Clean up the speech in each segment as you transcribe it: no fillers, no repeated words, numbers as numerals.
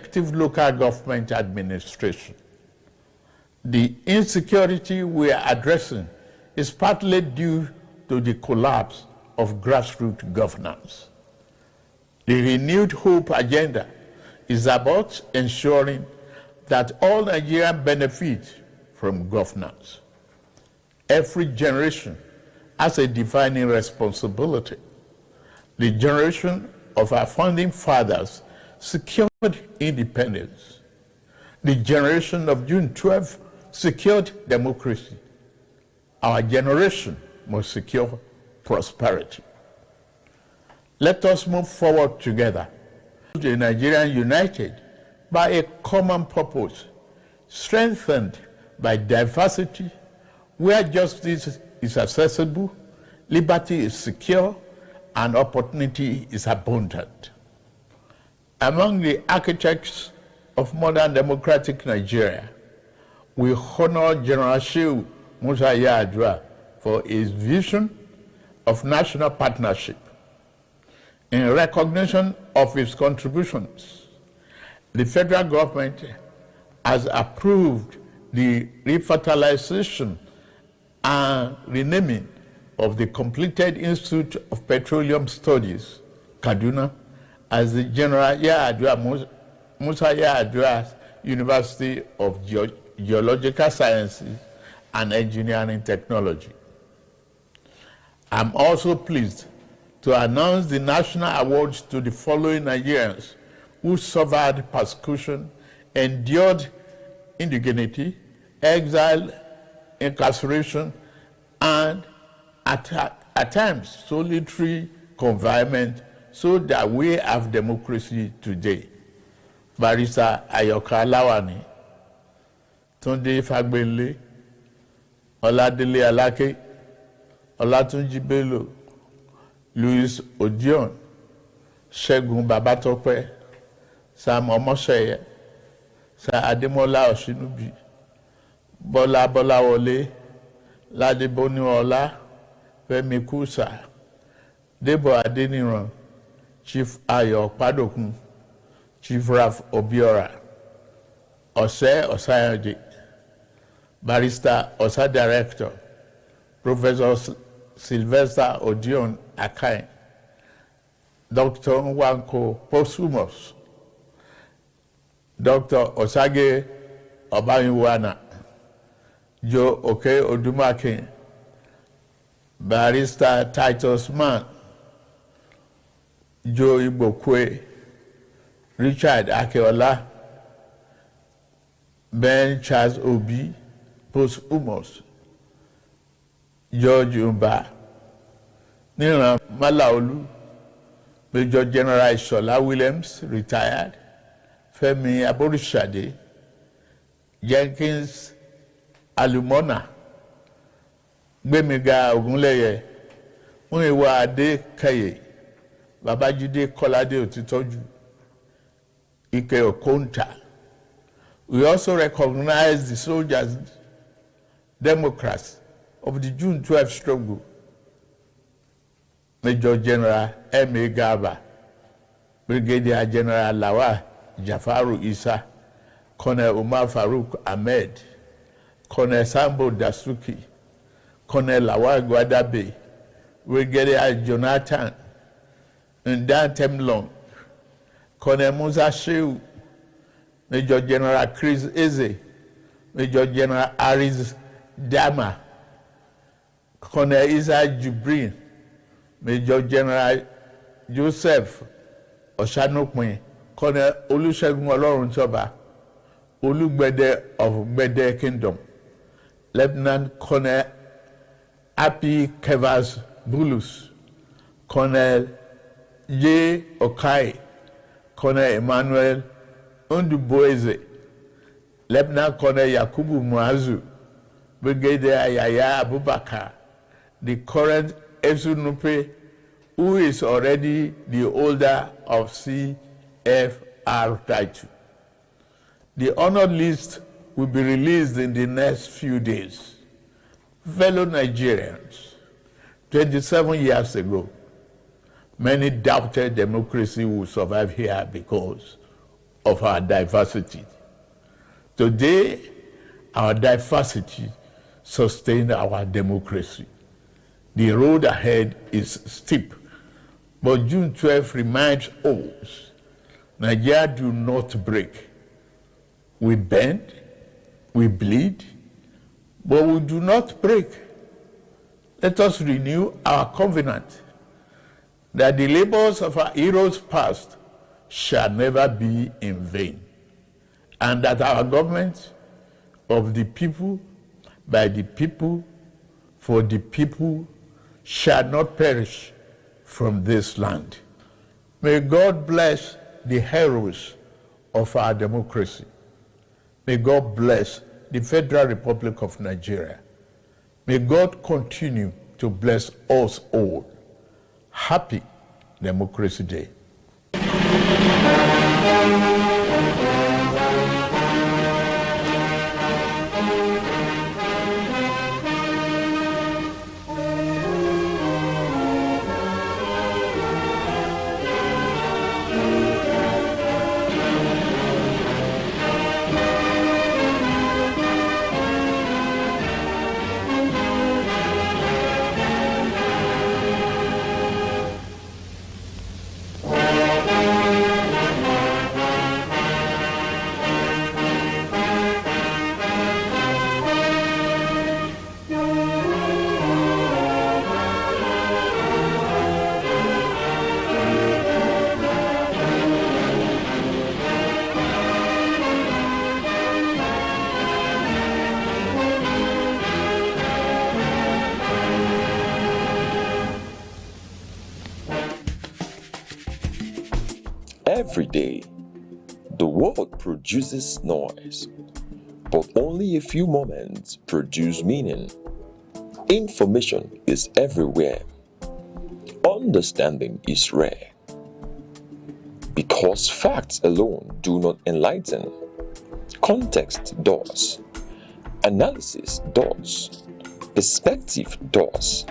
effective local government administration. The insecurity we are addressing is partly due to the collapse of grassroots governance. The renewed hope agenda is about ensuring that all Nigerians benefit from governance. Every generation has a defining responsibility. The generation of our founding fathers secured independence. The generation of June 12 secured democracy. Our generation must secure prosperity. Let us move forward together. The Nigerian united by a common purpose, strengthened by diversity, where justice is accessible, liberty is secure, and opportunity is abundant. Among the architects of modern democratic Nigeria, we honor General Shehu Musa Yar'Adua for his vision of national partnership. In recognition of his contributions, the federal government has approved the refertilization and renaming of the completed Institute of Petroleum Studies, Kaduna, as the General Musa Yar'Adua University of Geological Sciences and Engineering Technology. I'm also pleased to announce the national awards to the following Nigerians who suffered persecution, endured indignity, exile, incarceration, and at times solitary confinement, so that we have democracy today. Barrister Ayoka Lawani, Tunde Fagbele, Oladele Alake, Olatunji Bello, Louis Odion, Segun Babatope, Sam Omoseye, Sir Ademola Oshinubi, Bola Bolawole, Ladeboni Ola, Femi Kusa, Debo Adeniran, Chief Ayo Padokun, Chief Raf Obiora, Ose Osayode, Barrister Osa Director, Professor Sylvester Odion Akai, Dr. Nwanko Posthumous, Dr. Osage Obayinwana, Joe Oke Odumake, Barrister Titus Mann, Joe Ibokwe, Richard Akeola, Ben Charles Obi, Posthumous, George Umba, Niran Malaolu, Major General Shola Williams, retired, Femi Aborishade, Jenkins Alumona, Gbemiga Ogunleye, Muyiwa Ade Kaye, Babajide Kolade Otitoju, Ike Okonta. We also recognize the soldiers, Democrats of the June 12 struggle, Major General M.A. Garba, Brigadier General Lawal Jafaru Isa, Colonel Umar Farouk Ahmed, Colonel Sambo Dasuki, Colonel Lawal Gwadabe, Brigadier Jonathan Ndan Temlong, Colonel Musa Shehu, Major General Chris Eze, Major General Aris Dama, Colonel Isa Jibrin, Major General Joseph Oshanokwe, Colonel Olusegun Oloruntoba, Olugbede of Gbede Kingdom, Lieutenant Colonel Api Kevas Bulus, Colonel J. Okai, Colonel Emmanuel Unduboeze, Lieutenant Colonel Yakubu Muazu, Brigadier Yaya Abubakar, the current Esu Nupe, who is already the holder of CFR title. The honored list will be released in the next few days. Fellow Nigerians, 27 years ago, many doubted democracy would survive here because of our diversity. Today, our diversity sustains our democracy. The road ahead is steep, but June 12 reminds us, Nigeria do not break. We bend, we bleed, but we do not break. Let us renew our covenant that the labors of our heroes past shall never be in vain, and that our government of the people, by the people, for the people, shall not perish from this land. May God bless the heroes of our democracy. May God bless the Federal Republic of Nigeria. May God continue to bless us all. Happy Democracy Day. Every day, the world produces noise, but only a few moments produce meaning. Information is everywhere. Understanding is rare. Because facts alone do not enlighten, context does, analysis does, perspective does.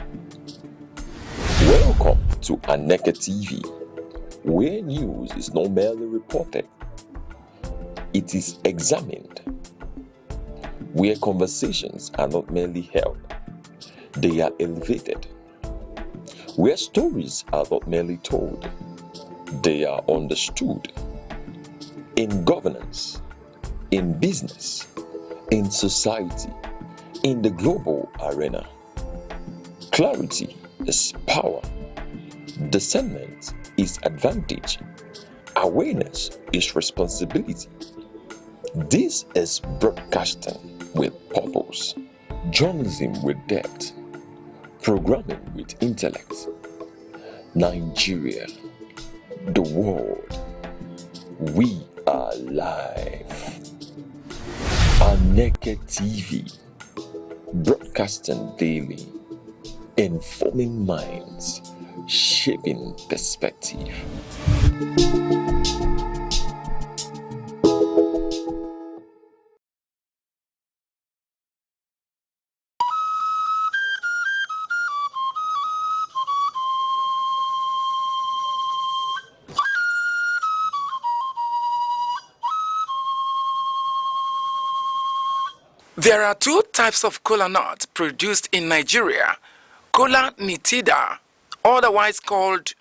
Welcome to Aneke TV, where news is not merely reported, it is examined. Where conversations are not merely held, they are elevated. Where stories are not merely told, they are understood. In governance, in business, in society, in the global arena, clarity is power. Discernment is advantage. Awareness is responsibility. This is broadcasting with purpose, journalism with depth, programming with intellect. Nigeria, the world, we are live. Aneke TV, broadcasting daily, informing minds, shaping perspective. There are two types of kola nut produced in Nigeria: kola nitida, otherwise called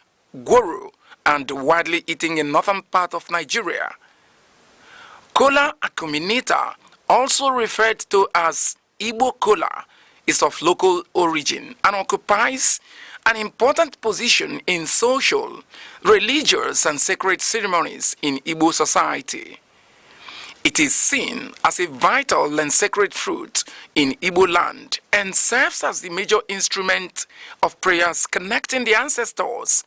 gworo, and widely eaten in northern part of Nigeria. Kola acuminata, also referred to as Igbo kola, is of local origin and occupies an important position in social, religious, and sacred ceremonies in Igbo society. It is seen as a vital and sacred fruit in Igbo land and serves as the major instrument of prayers connecting the ancestors.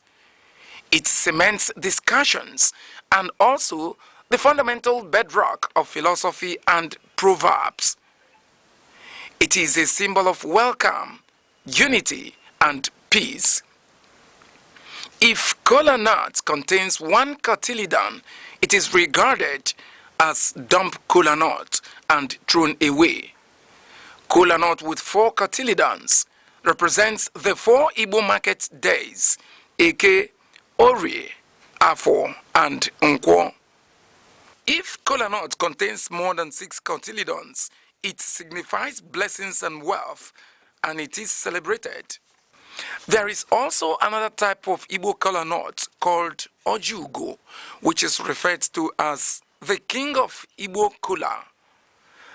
It cements discussions and also the fundamental bedrock of philosophy and proverbs. It is a symbol of welcome, unity, and peace. If kola nut contains one cotyledon, it is regarded as dump kola nut and thrown away. Kola nut with 4 cotyledons represents the 4 Igbo market days: Eke, Orie, Afo, and Nkwo. If kola nut contains more than 6 cotyledons, it signifies blessings and wealth, and it is celebrated. There is also another type of Igbo kola nut called ojugo, which is referred to as the king of Igbo kola.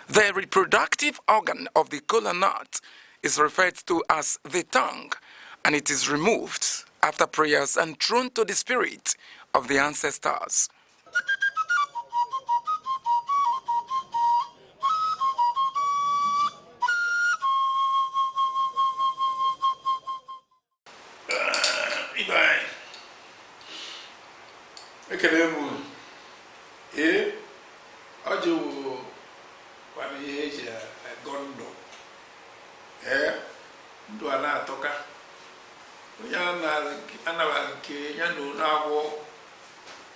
The reproductive organ of the kola nut is referred to as the tongue, and it is removed after prayers and thrown to the spirit of the ancestors. ndụ a na-atọka onye anabara nke ya na ụlọ agwọ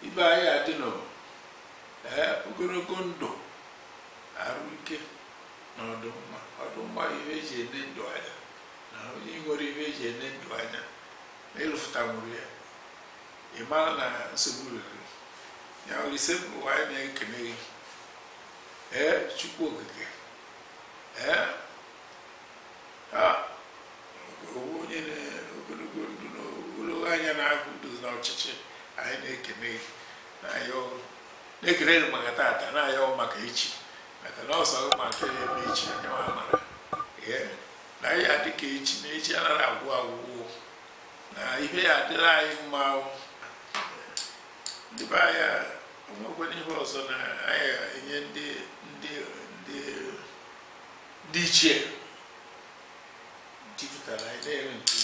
ibe anyị adị nọ ogologo ndụ arụ ike na ọdụmma ihe eji ene ndụ anya na onye nwere ihe eji ene ndụ anya na ịlụfụta nwụrụ ya ị mara na nsogbu rere ya olise bụ anyị na-ekene gị Chukwu okike onye ogologo ndụ na ogologo anya na-ahụ ndụ n'ọchịchị anyị na-ekene na-ekene maka tata na-ayọ maka echi maka na ọsọ maka eme echi anya mara na anyị adị ka echi na echi anaghị agwụ agwụgwụ na ihe ya adịrị anyị mma ndị be anyị onwekwana ihe ọzọ na anyị enye ndị ichie jupụtara anyị na-ere nke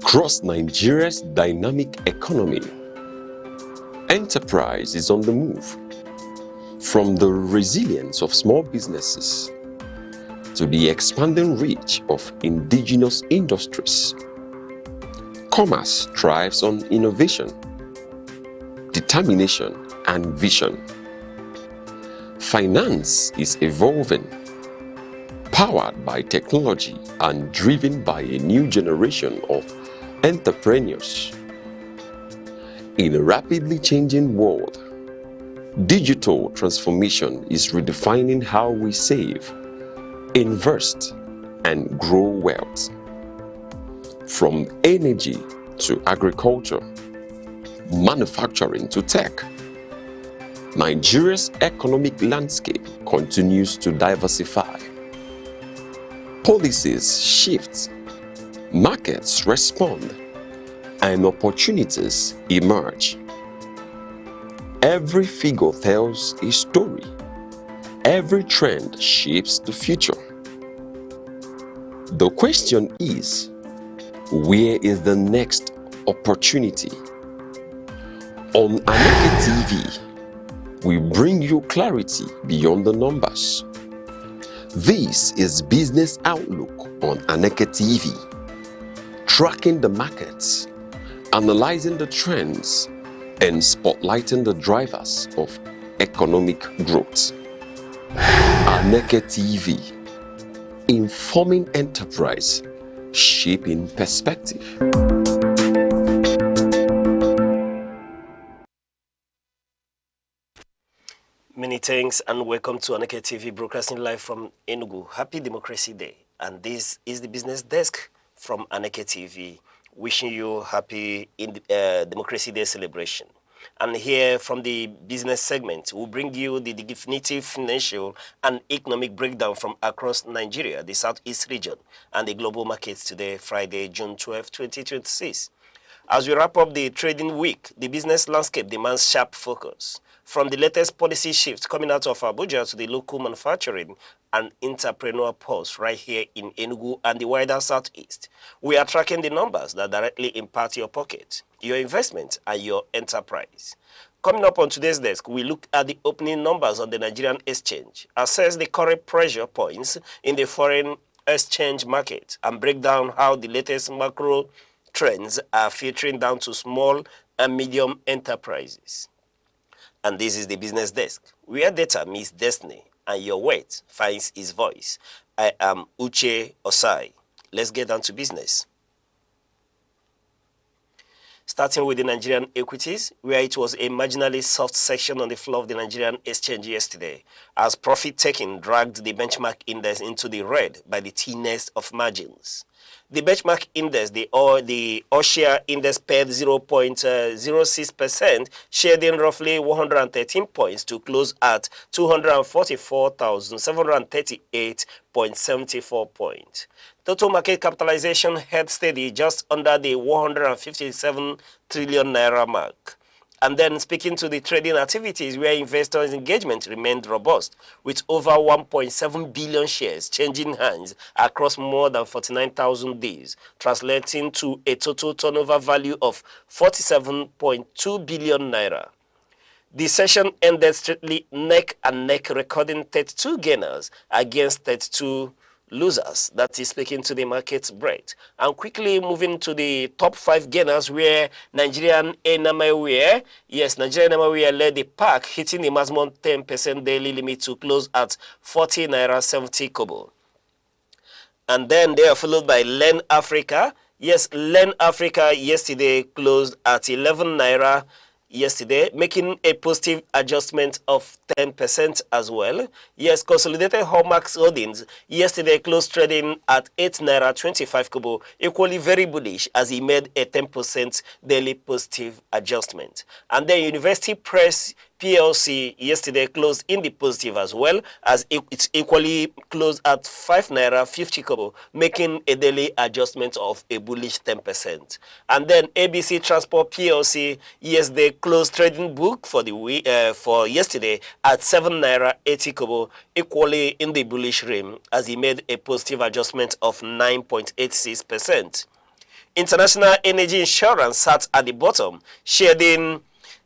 Across Nigeria's dynamic economy, enterprise is on the move. From the resilience of small businesses to the expanding reach of indigenous industries, commerce thrives on innovation, determination, and vision. Finance is evolving, powered by technology and driven by a new generation of entrepreneurs. In a rapidly changing world, digital transformation is redefining how we save, invest, and grow wealth. From energy to agriculture, manufacturing to tech, Nigeria's economic landscape continues to diversify. Policies shift, markets respond, and opportunities emerge. Every figure tells a story. Every trend shapes the future. The question is, where is the next opportunity? On Aneke TV, we bring you clarity beyond the numbers. This is Business Outlook on Aneke TV, tracking the markets, analyzing the trends, and spotlighting the drivers of economic growth. Aneke TV, informing enterprise, shaping perspective. Many thanks and welcome to Aneke TV, broadcasting live from Enugu. Happy Democracy Day, and this is the business desk from Aneke TV, wishing you happy Democracy Day celebration. And here from the business segment, we'll bring you the definitive financial and economic breakdown from across Nigeria, the Southeast region, and the global markets today, Friday, June 12, 2026. As we wrap up the trading week, the business landscape demands sharp focus. From the latest policy shifts coming out of Abuja to the local manufacturing and entrepreneur pulse right here in Enugu and the wider Southeast, we are tracking the numbers that directly impact your pocket, your investment, and your enterprise. Coming up on today's desk, we look at the opening numbers on the Nigerian exchange, assess the current pressure points in the foreign exchange market, and break down how the latest macro trends are filtering down to small and medium enterprises. And this is the business desk, where data meets destiny and your weight finds its voice. I am Uche Osai. Let's get down to business. Starting with the Nigerian equities, where it was a marginally soft session on the floor of the Nigerian exchange yesterday, as profit-taking dragged the benchmark index into the red by the thinnest of margins. The benchmark index, the all-share index, paid 0.06%, shedding roughly 113 points to close at 244,738.74 points. Total market capitalization held steady just under the 157 trillion naira mark. And then speaking to the trading activities, where investors' engagement remained robust, with over 1.7 billion shares changing hands across more than 49,000 days, translating to a total turnover value of 47.2 billion naira. The session ended strictly neck and neck, recording 32 gainers against 32 losers. That is speaking to the market's breadth. And quickly moving to the top 5 gainers, where Nigerian enugu, Nigerian enugu led the pack, hitting the maximum 10% daily limit to close at 40 naira 70 kobo. And then they are followed by Len Africa. Yes, Len Africa yesterday closed at 11 naira yesterday, making a positive adjustment of 10% as well. Yes, Consolidated Hallmarks Holdings yesterday closed trading at 8 naira 25 kobo, equally very bullish as he made a 10% daily positive adjustment. And then University Press PLC yesterday closed in the positive as well, as it's equally closed at 5 naira 50 kobo, making a daily adjustment of a bullish 10%. And then ABC Transport PLC, yes, they closed trading book for the week, for yesterday at 7 naira 80 kobo, equally in the bullish realm, as he made a positive adjustment of 9.86%. International Energy Insurance sat at the bottom, shedding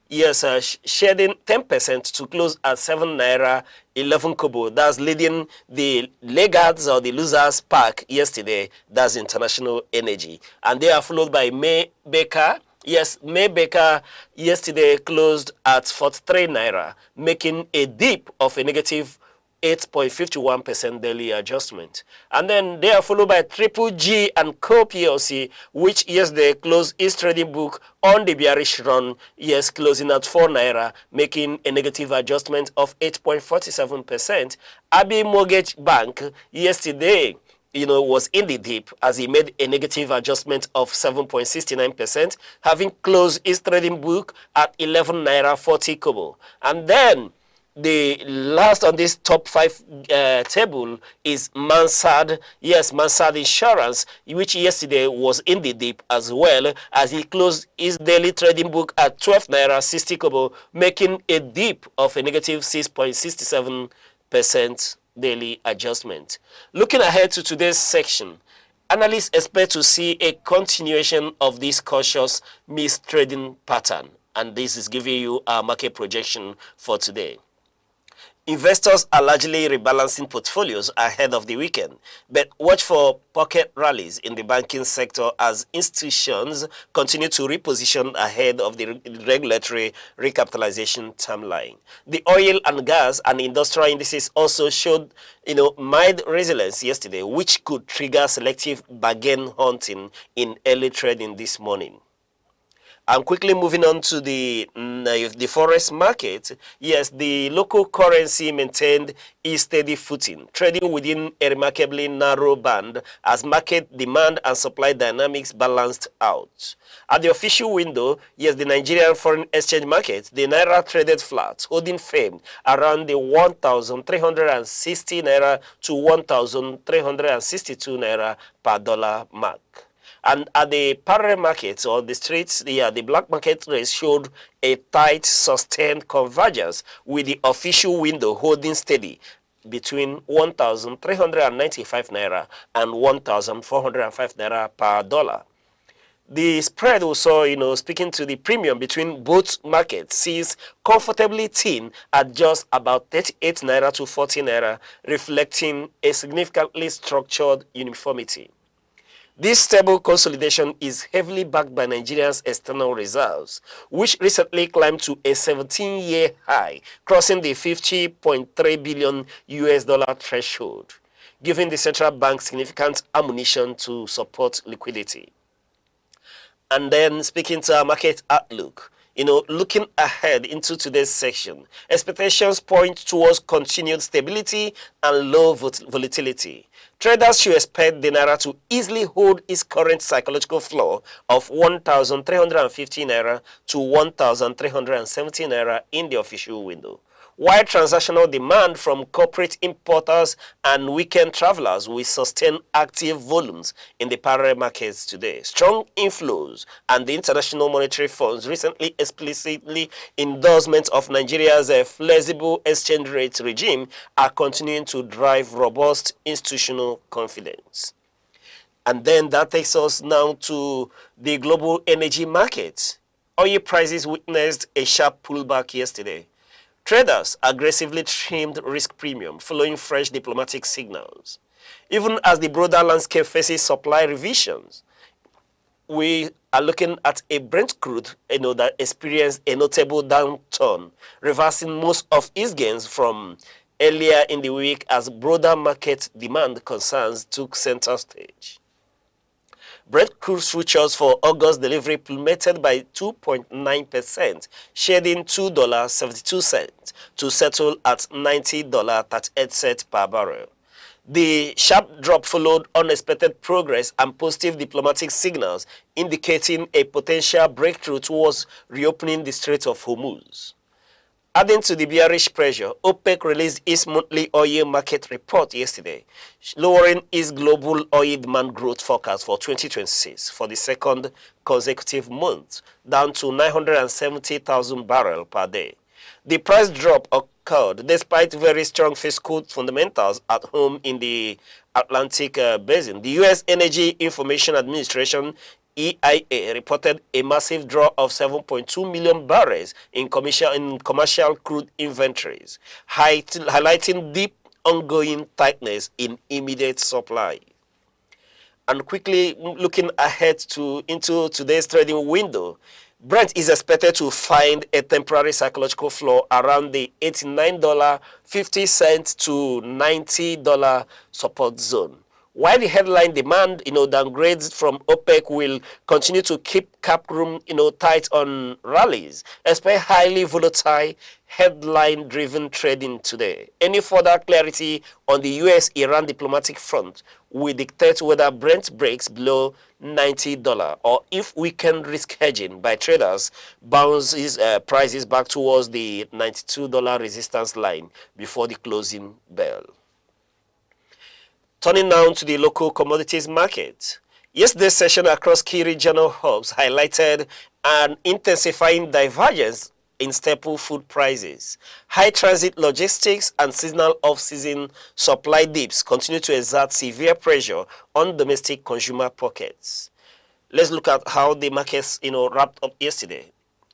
10% to close at 7 naira 11 kobo. That's leading the laggards or the losers pack yesterday. That's International Energy. And they are followed by May Baker. Yes, May Baker yesterday closed at 43 naira, making a dip of a negative 8.51% daily adjustment. And then they are followed by Triple G and Co PLC, which yesterday closed its trading book on the bearish run, yes, closing at 4 naira, making a negative adjustment of 8.47%. Abbey Mortgage Bank yesterday, was in the dip as he made a negative adjustment of 7.69%, having closed his trading book at 11 naira 40 kobo. And then the last on this top 5 table is Mansard. Yes, Mansard Insurance, which yesterday was in the dip as well, as he closed his daily trading book at 12 naira 60 kobo, making a dip of a negative 6.67% daily adjustment. Looking ahead to today's section, analysts expect to see a continuation of this cautious mistrading pattern, and this is giving you our market projection for today. Investors are largely rebalancing portfolios ahead of the weekend, but watch for pocket rallies in the banking sector as institutions continue to reposition ahead of the regulatory recapitalization timeline. The oil and gas and industrial indices also showed, mild resilience yesterday, which could trigger selective bargain hunting in early trading this morning. And quickly moving on to the forex market, yes, the local currency maintained its steady footing, trading within a remarkably narrow band as market demand and supply dynamics balanced out. At the official window, yes, the Nigerian foreign exchange market, the naira traded flat, holding firm around the 1,360 naira to 1,362 naira per dollar mark. And at the parallel market or the streets, the black market rates showed a tight, sustained convergence with the official window holding steady between 1,395 naira and 1,405 naira per dollar. The spread also, speaking to the premium between both markets, sees comfortably thin at just about 38 naira to 40 naira, reflecting a significantly structured uniformity. This stable consolidation is heavily backed by Nigeria's external reserves, which recently climbed to a 17-year high, crossing the $50.3 billion threshold, giving the central bank significant ammunition to support liquidity. And then speaking to our market outlook, looking ahead into today's section, expectations point towards continued stability and low volatility. Traders should expect the naira to easily hold its current psychological floor of 1,350 naira to 1,370 naira in the official window, while transactional demand from corporate importers and weekend travelers will sustain active volumes in the parallel markets today. Strong inflows and the International Monetary Fund's recently explicitly endorsement of Nigeria's flexible exchange rate regime are continuing to drive robust institutional confidence. And then that takes us now to the global energy market. Oil prices witnessed a sharp pullback yesterday. Traders aggressively trimmed risk premium following fresh diplomatic signals. Even as the broader landscape faces supply revisions, we are looking at a Brent crude that experienced a notable downturn, reversing most of its gains from earlier in the week as broader market demand concerns took center stage. Brent crude futures for August delivery plummeted by 2.9%, shedding $2.72 to settle at $90.38 per barrel. The sharp drop followed unexpected progress and positive diplomatic signals indicating a potential breakthrough towards reopening the Strait of Hormuz. Adding to the bearish pressure, OPEC released its monthly oil market report yesterday, lowering its global oil demand growth forecast for 2026 for the second consecutive month, down to 970,000 barrels per day. The price drop occurred despite very strong fiscal fundamentals at home in the Atlantic Basin. The U.S. Energy Information Administration EIA reported a massive draw of 7.2 million barrels in commercial crude inventories, highlighting deep ongoing tightness in immediate supply. And quickly looking ahead into today's trading window, Brent is expected to find a temporary psychological floor around the $89.50 to $90 support zone. While the headline demand, downgrades from OPEC will continue to keep cap room, tight on rallies, expect highly volatile, headline-driven trading today. Any further clarity on the US-Iran diplomatic front will dictate whether Brent breaks below $90 or if weekend risk hedging by traders bounces prices back towards the $92 resistance line before the closing bell. Turning now to the local commodities market. Yesterday's session across key regional hubs highlighted an intensifying divergence in staple food prices. High transit logistics and seasonal off-season supply dips continue to exert severe pressure on domestic consumer pockets. Let's look at how the markets, wrapped up yesterday.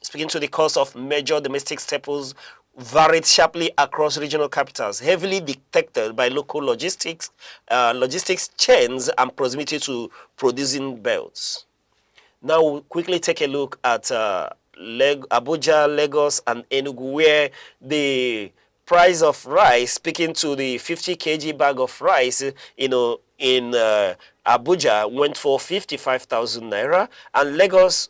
Speaking to the cost of major domestic staples varied sharply across regional capitals, heavily dictated by local logistics chains and proximity to producing belts. Now we'll quickly take a look at Abuja, Lagos, and Enugu, where the price of rice, speaking to the 50 kg bag of rice, in Abuja went for 55,000 naira, and Lagos,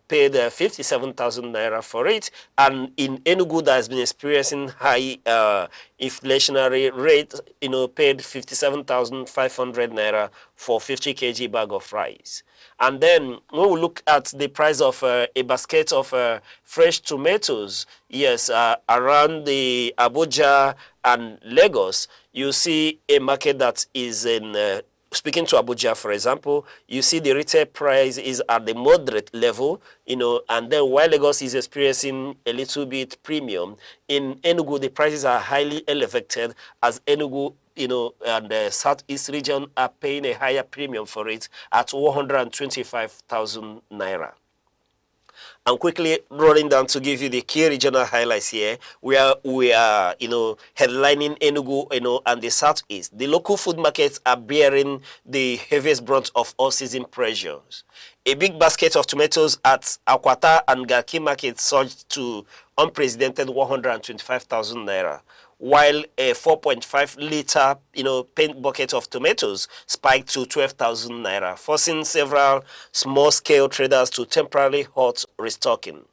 paid 57,000 naira for it, and in Enugu that has been experiencing high inflationary rate, paid 57,500 naira for 50 kg bag of rice. And then when we look at the price of a basket of fresh tomatoes, yes, around the Abuja and Lagos, you see a market that is in, speaking to Abuja, for example, you see the retail price is at the moderate level, and then while Lagos is experiencing a little bit premium, in Enugu, the prices are highly elevated as Enugu, and the southeast region are paying a higher premium for it at 125,000 naira. And quickly rolling down to give you the key regional highlights here, where we are, headlining Enugu, and the southeast. The local food markets are bearing the heaviest brunt of all-season pressures. A big basket of tomatoes at Akwata and Garki market surged to unprecedented 125,000 naira, while a 4.5-liter, paint bucket of tomatoes spiked to 12,000 naira, forcing several small-scale traders to temporarily halt restocking.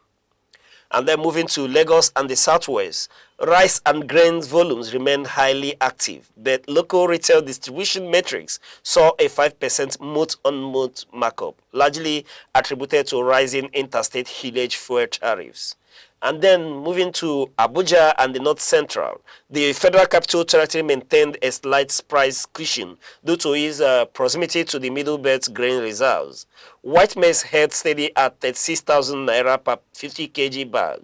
And then moving to Lagos and the southwest, rice and grains volumes remain highly active, but local retail distribution metrics saw a 5% month-on-month markup, largely attributed to rising interstate haulage fuel tariffs. And then moving to Abuja and the North Central, the Federal Capital Territory maintained a slight price cushion due to its proximity to the Middle Belt grain reserves. White maize held steady at 36,000 naira per 50 kg bag,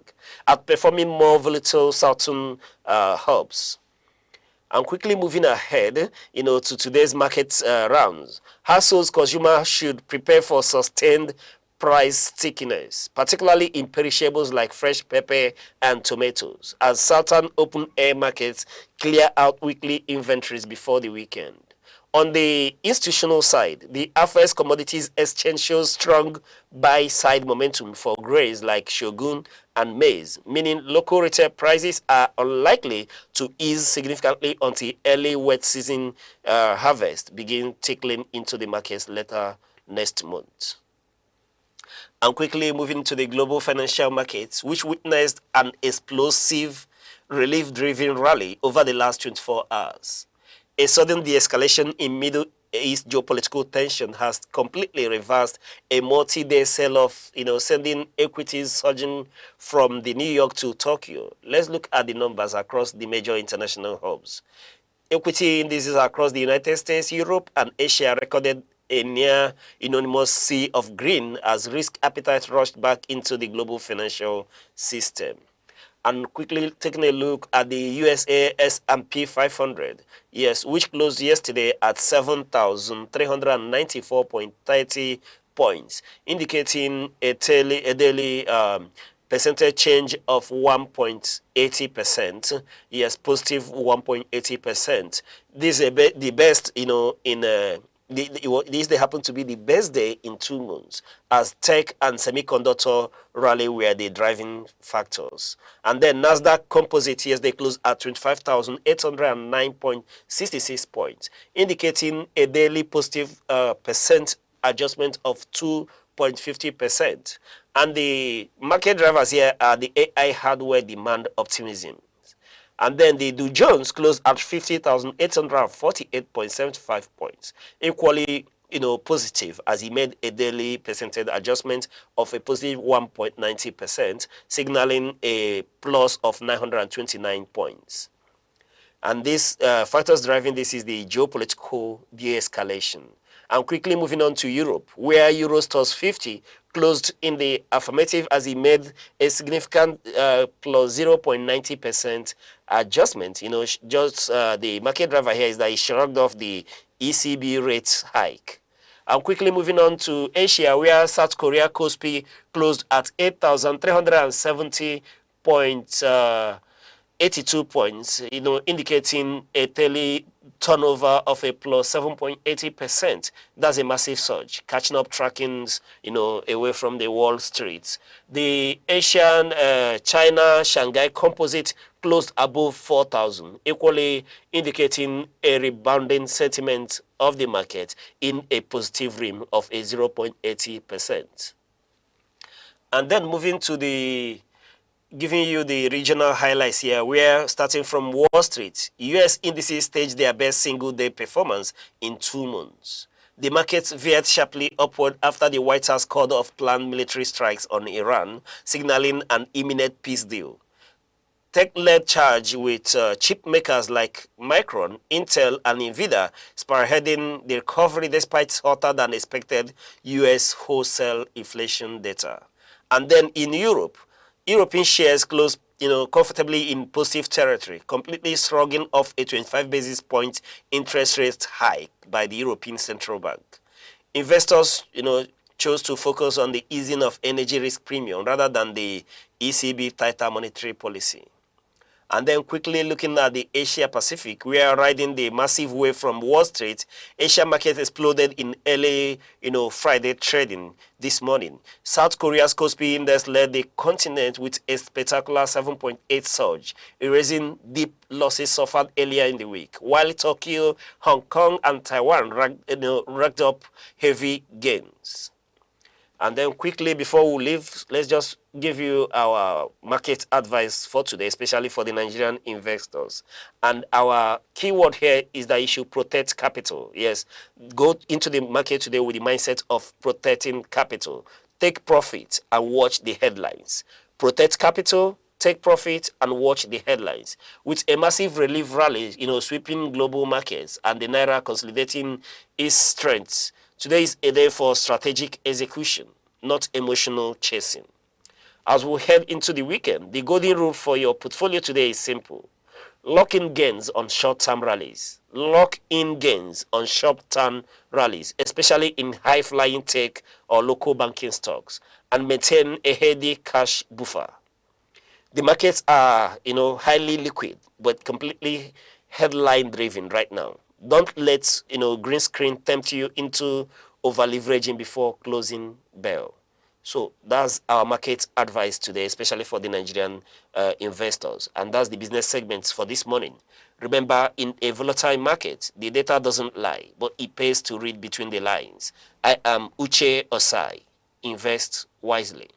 outperforming more volatile southern hubs. And quickly moving ahead, to today's market rounds, households consumers should prepare for sustained price stickiness, particularly in perishables like fresh pepper and tomatoes, as southern open-air markets clear out weekly inventories before the weekend. On the institutional side, the Affairs Commodities Exchange shows strong buy-side momentum for grains like Shogun and maize, meaning local retail prices are unlikely to ease significantly until early wet season harvest begin trickling into the markets later next month. And quickly moving to the global financial markets, which witnessed an explosive relief-driven rally over the last 24 hours. A sudden de-escalation in Middle East geopolitical tension has completely reversed a multi-day sell-off, sending equities surging from the New York to Tokyo. Let's look at the numbers across the major international hubs. Equity indices across the United States, Europe, and Asia recorded a near unanimous sea of green as risk appetite rushed back into the global financial system. And quickly taking a look at the USA S&P 500, yes, which closed yesterday at 7,394.30 points, indicating a daily percentage change of 1.80%. Yes, positive 1.80%. This is the best, in these they happen to be the best day in 2 months, as tech and semiconductor rally were the driving factors. And then Nasdaq Composite, yes, they closed at 25,809.66 points, indicating a daily positive percent adjustment of 2.50%. And the market drivers here are the AI hardware demand optimism. And then the Dow Jones closed at 50,848.75 points, equally, positive, as he made a daily percentage adjustment of a positive 1.90%, signaling a plus of 929 points. And these factors driving this is the geopolitical de-escalation. And quickly moving on to Europe, where Euro Stoxx 50 closed in the affirmative as he made a significant plus 0.90% adjustment. The market driver here is that he shrugged off the ECB rate hike. And quickly moving on to Asia, where South Korea KOSPI closed at 8,370.82 points, indicating a daily turnover of a plus 7.80%. That's a massive surge, catching up trackings, away from the Wall Street. The Asian China Shanghai Composite closed above 4,000, equally indicating a rebounding sentiment of the market in a positive rim of a 0.80%. And then moving to giving you the regional highlights here, where starting from Wall Street, U.S. indices staged their best single-day performance in 2 months. The markets veered sharply upward after the White House called off planned military strikes on Iran, signaling an imminent peace deal. Tech-led charge with chip makers like Micron, Intel, and Nvidia spearheading the recovery despite hotter than expected U.S. wholesale inflation data. And then in Europe, European shares closed, comfortably in positive territory, completely shrugging off a 25 basis point interest rate hike by the European Central Bank. Investors, chose to focus on the easing of energy risk premium rather than the ECB tighter monetary policy. And then quickly looking at the Asia Pacific, we are riding the massive wave from Wall Street. Asia market exploded in early, Friday trading this morning. South Korea's KOSPI index led the continent with a spectacular 7.8 surge, erasing deep losses suffered earlier in the week, while Tokyo, Hong Kong, and Taiwan racked up heavy gains. And then quickly, before we leave, let's just give you our market advice for today, especially for the Nigerian investors. And our keyword here is that you should protect capital. Yes, go into the market today with the mindset of protecting capital. Take profit and watch the headlines. Protect capital, take profit, and watch the headlines. With a massive relief rally, sweeping global markets and the Naira consolidating its strengths, today is a day for strategic execution, not emotional chasing. As we head into the weekend, the golden rule for your portfolio today is simple. Lock in gains on short-term rallies. Lock in gains on short-term rallies, especially in high-flying tech or local banking stocks, and maintain a healthy cash buffer. The markets are, highly liquid, but completely headline-driven right now. Don't let, green screen tempt you into over-leveraging before closing bell. So that's our market advice today, especially for the Nigerian investors. And that's the business segments for this morning. Remember, in a volatile market, the data doesn't lie, but it pays to read between the lines. I am Uche Osai. Invest wisely.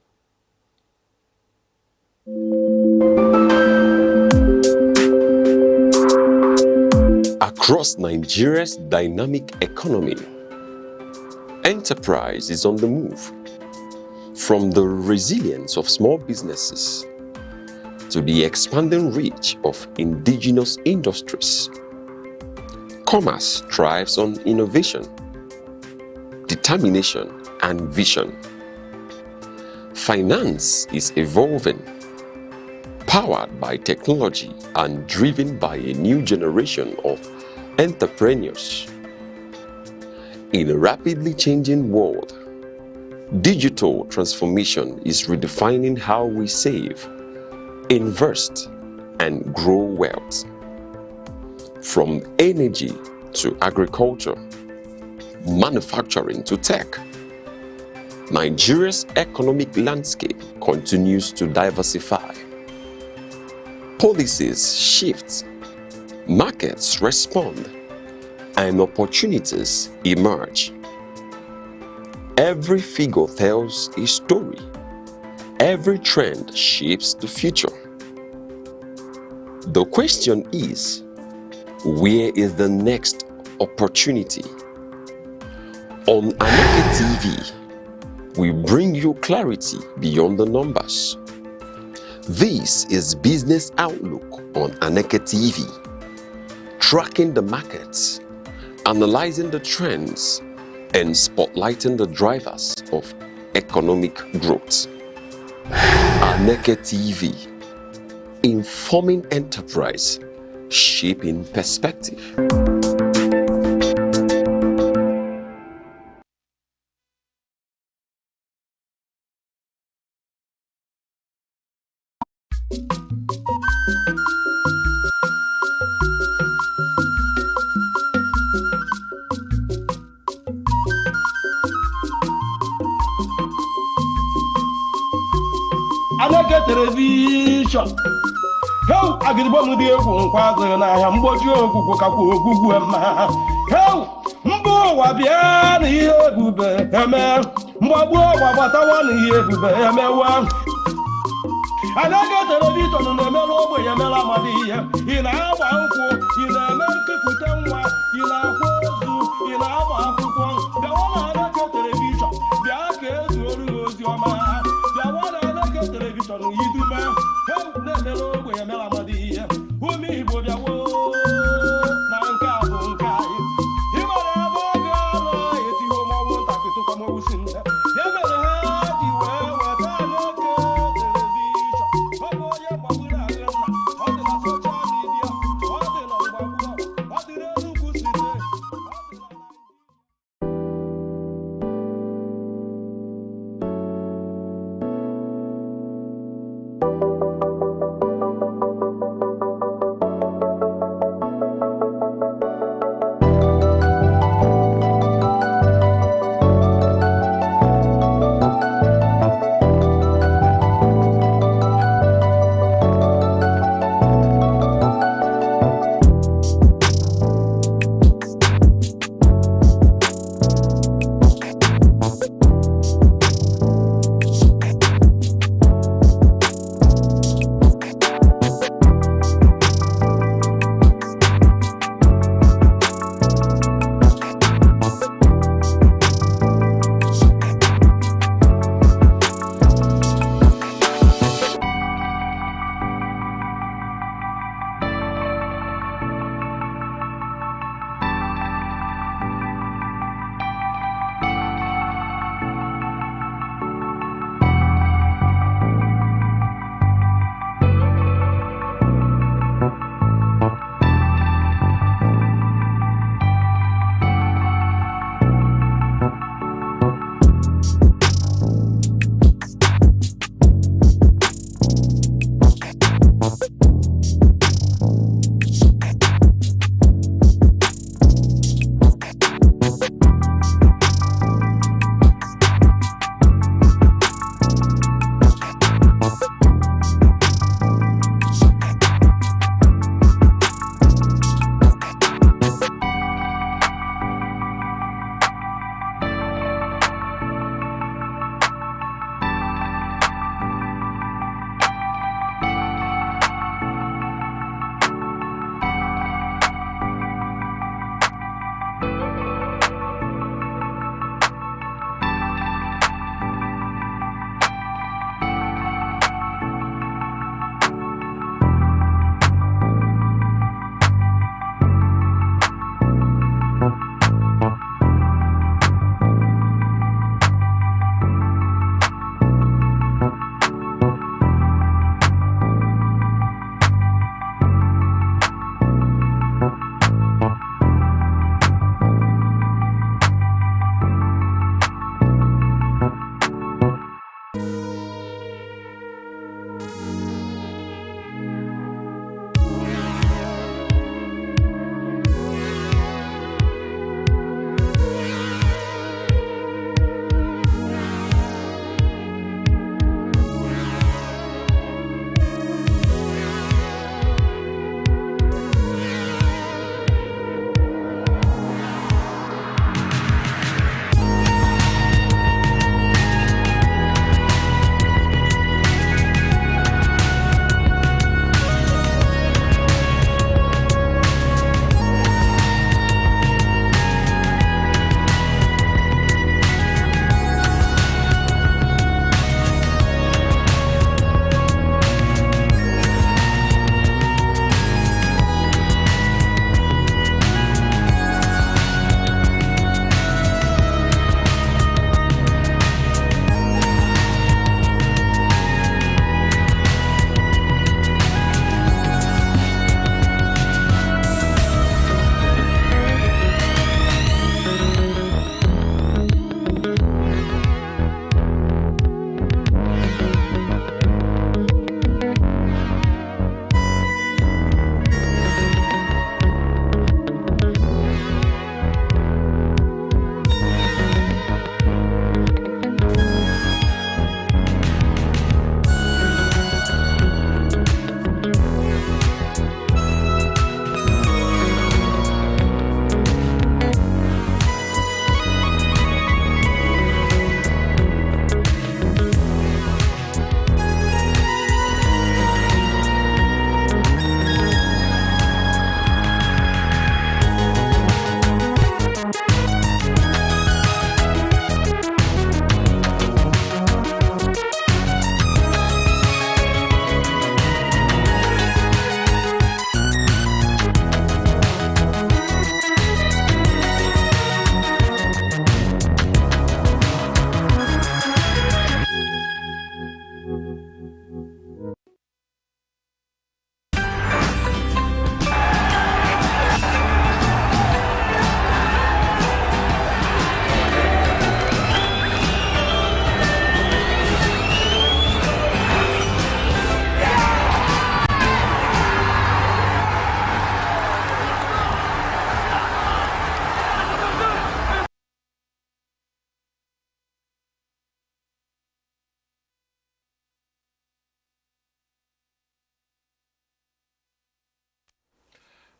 Across Nigeria's dynamic economy, enterprise is on the move. From the resilience of small businesses to the expanding reach of indigenous industries, commerce thrives on innovation, determination, and vision. Finance is evolving, powered by technology and driven by a new generation of entrepreneurs. In a rapidly changing world, digital transformation is redefining how we save, invest, and grow wealth. From energy to agriculture, manufacturing to tech, Nigeria's economic landscape continues to diversify. Policies shift, markets respond, and opportunities emerge. Every figure tells a story. Every trend shapes the future. The question is, where is the next opportunity? On Aneke TV, we bring you clarity beyond the numbers. This is Business Outlook on Aneke TV, tracking the markets, analyzing the trends, and spotlighting the drivers of economic growth. Aneke TV, informing enterprise, shaping perspective. Aneke television. How I get one with the father and I am what you go how Mbo Wabian here, Bube, Mbo Wabatawan here, Bube, Aneke television on the mellow way, Mela Madia, in our uncle, in America, Putanwa, in our Hozu, in our uncle, the one Aneke television, the Arcades, your man, the one Aneke television, you do man, help the mellow way, Mela Madia, who me would have Nanka Bunkai. You are a boy, if you want to come over, you never had you were what I look at.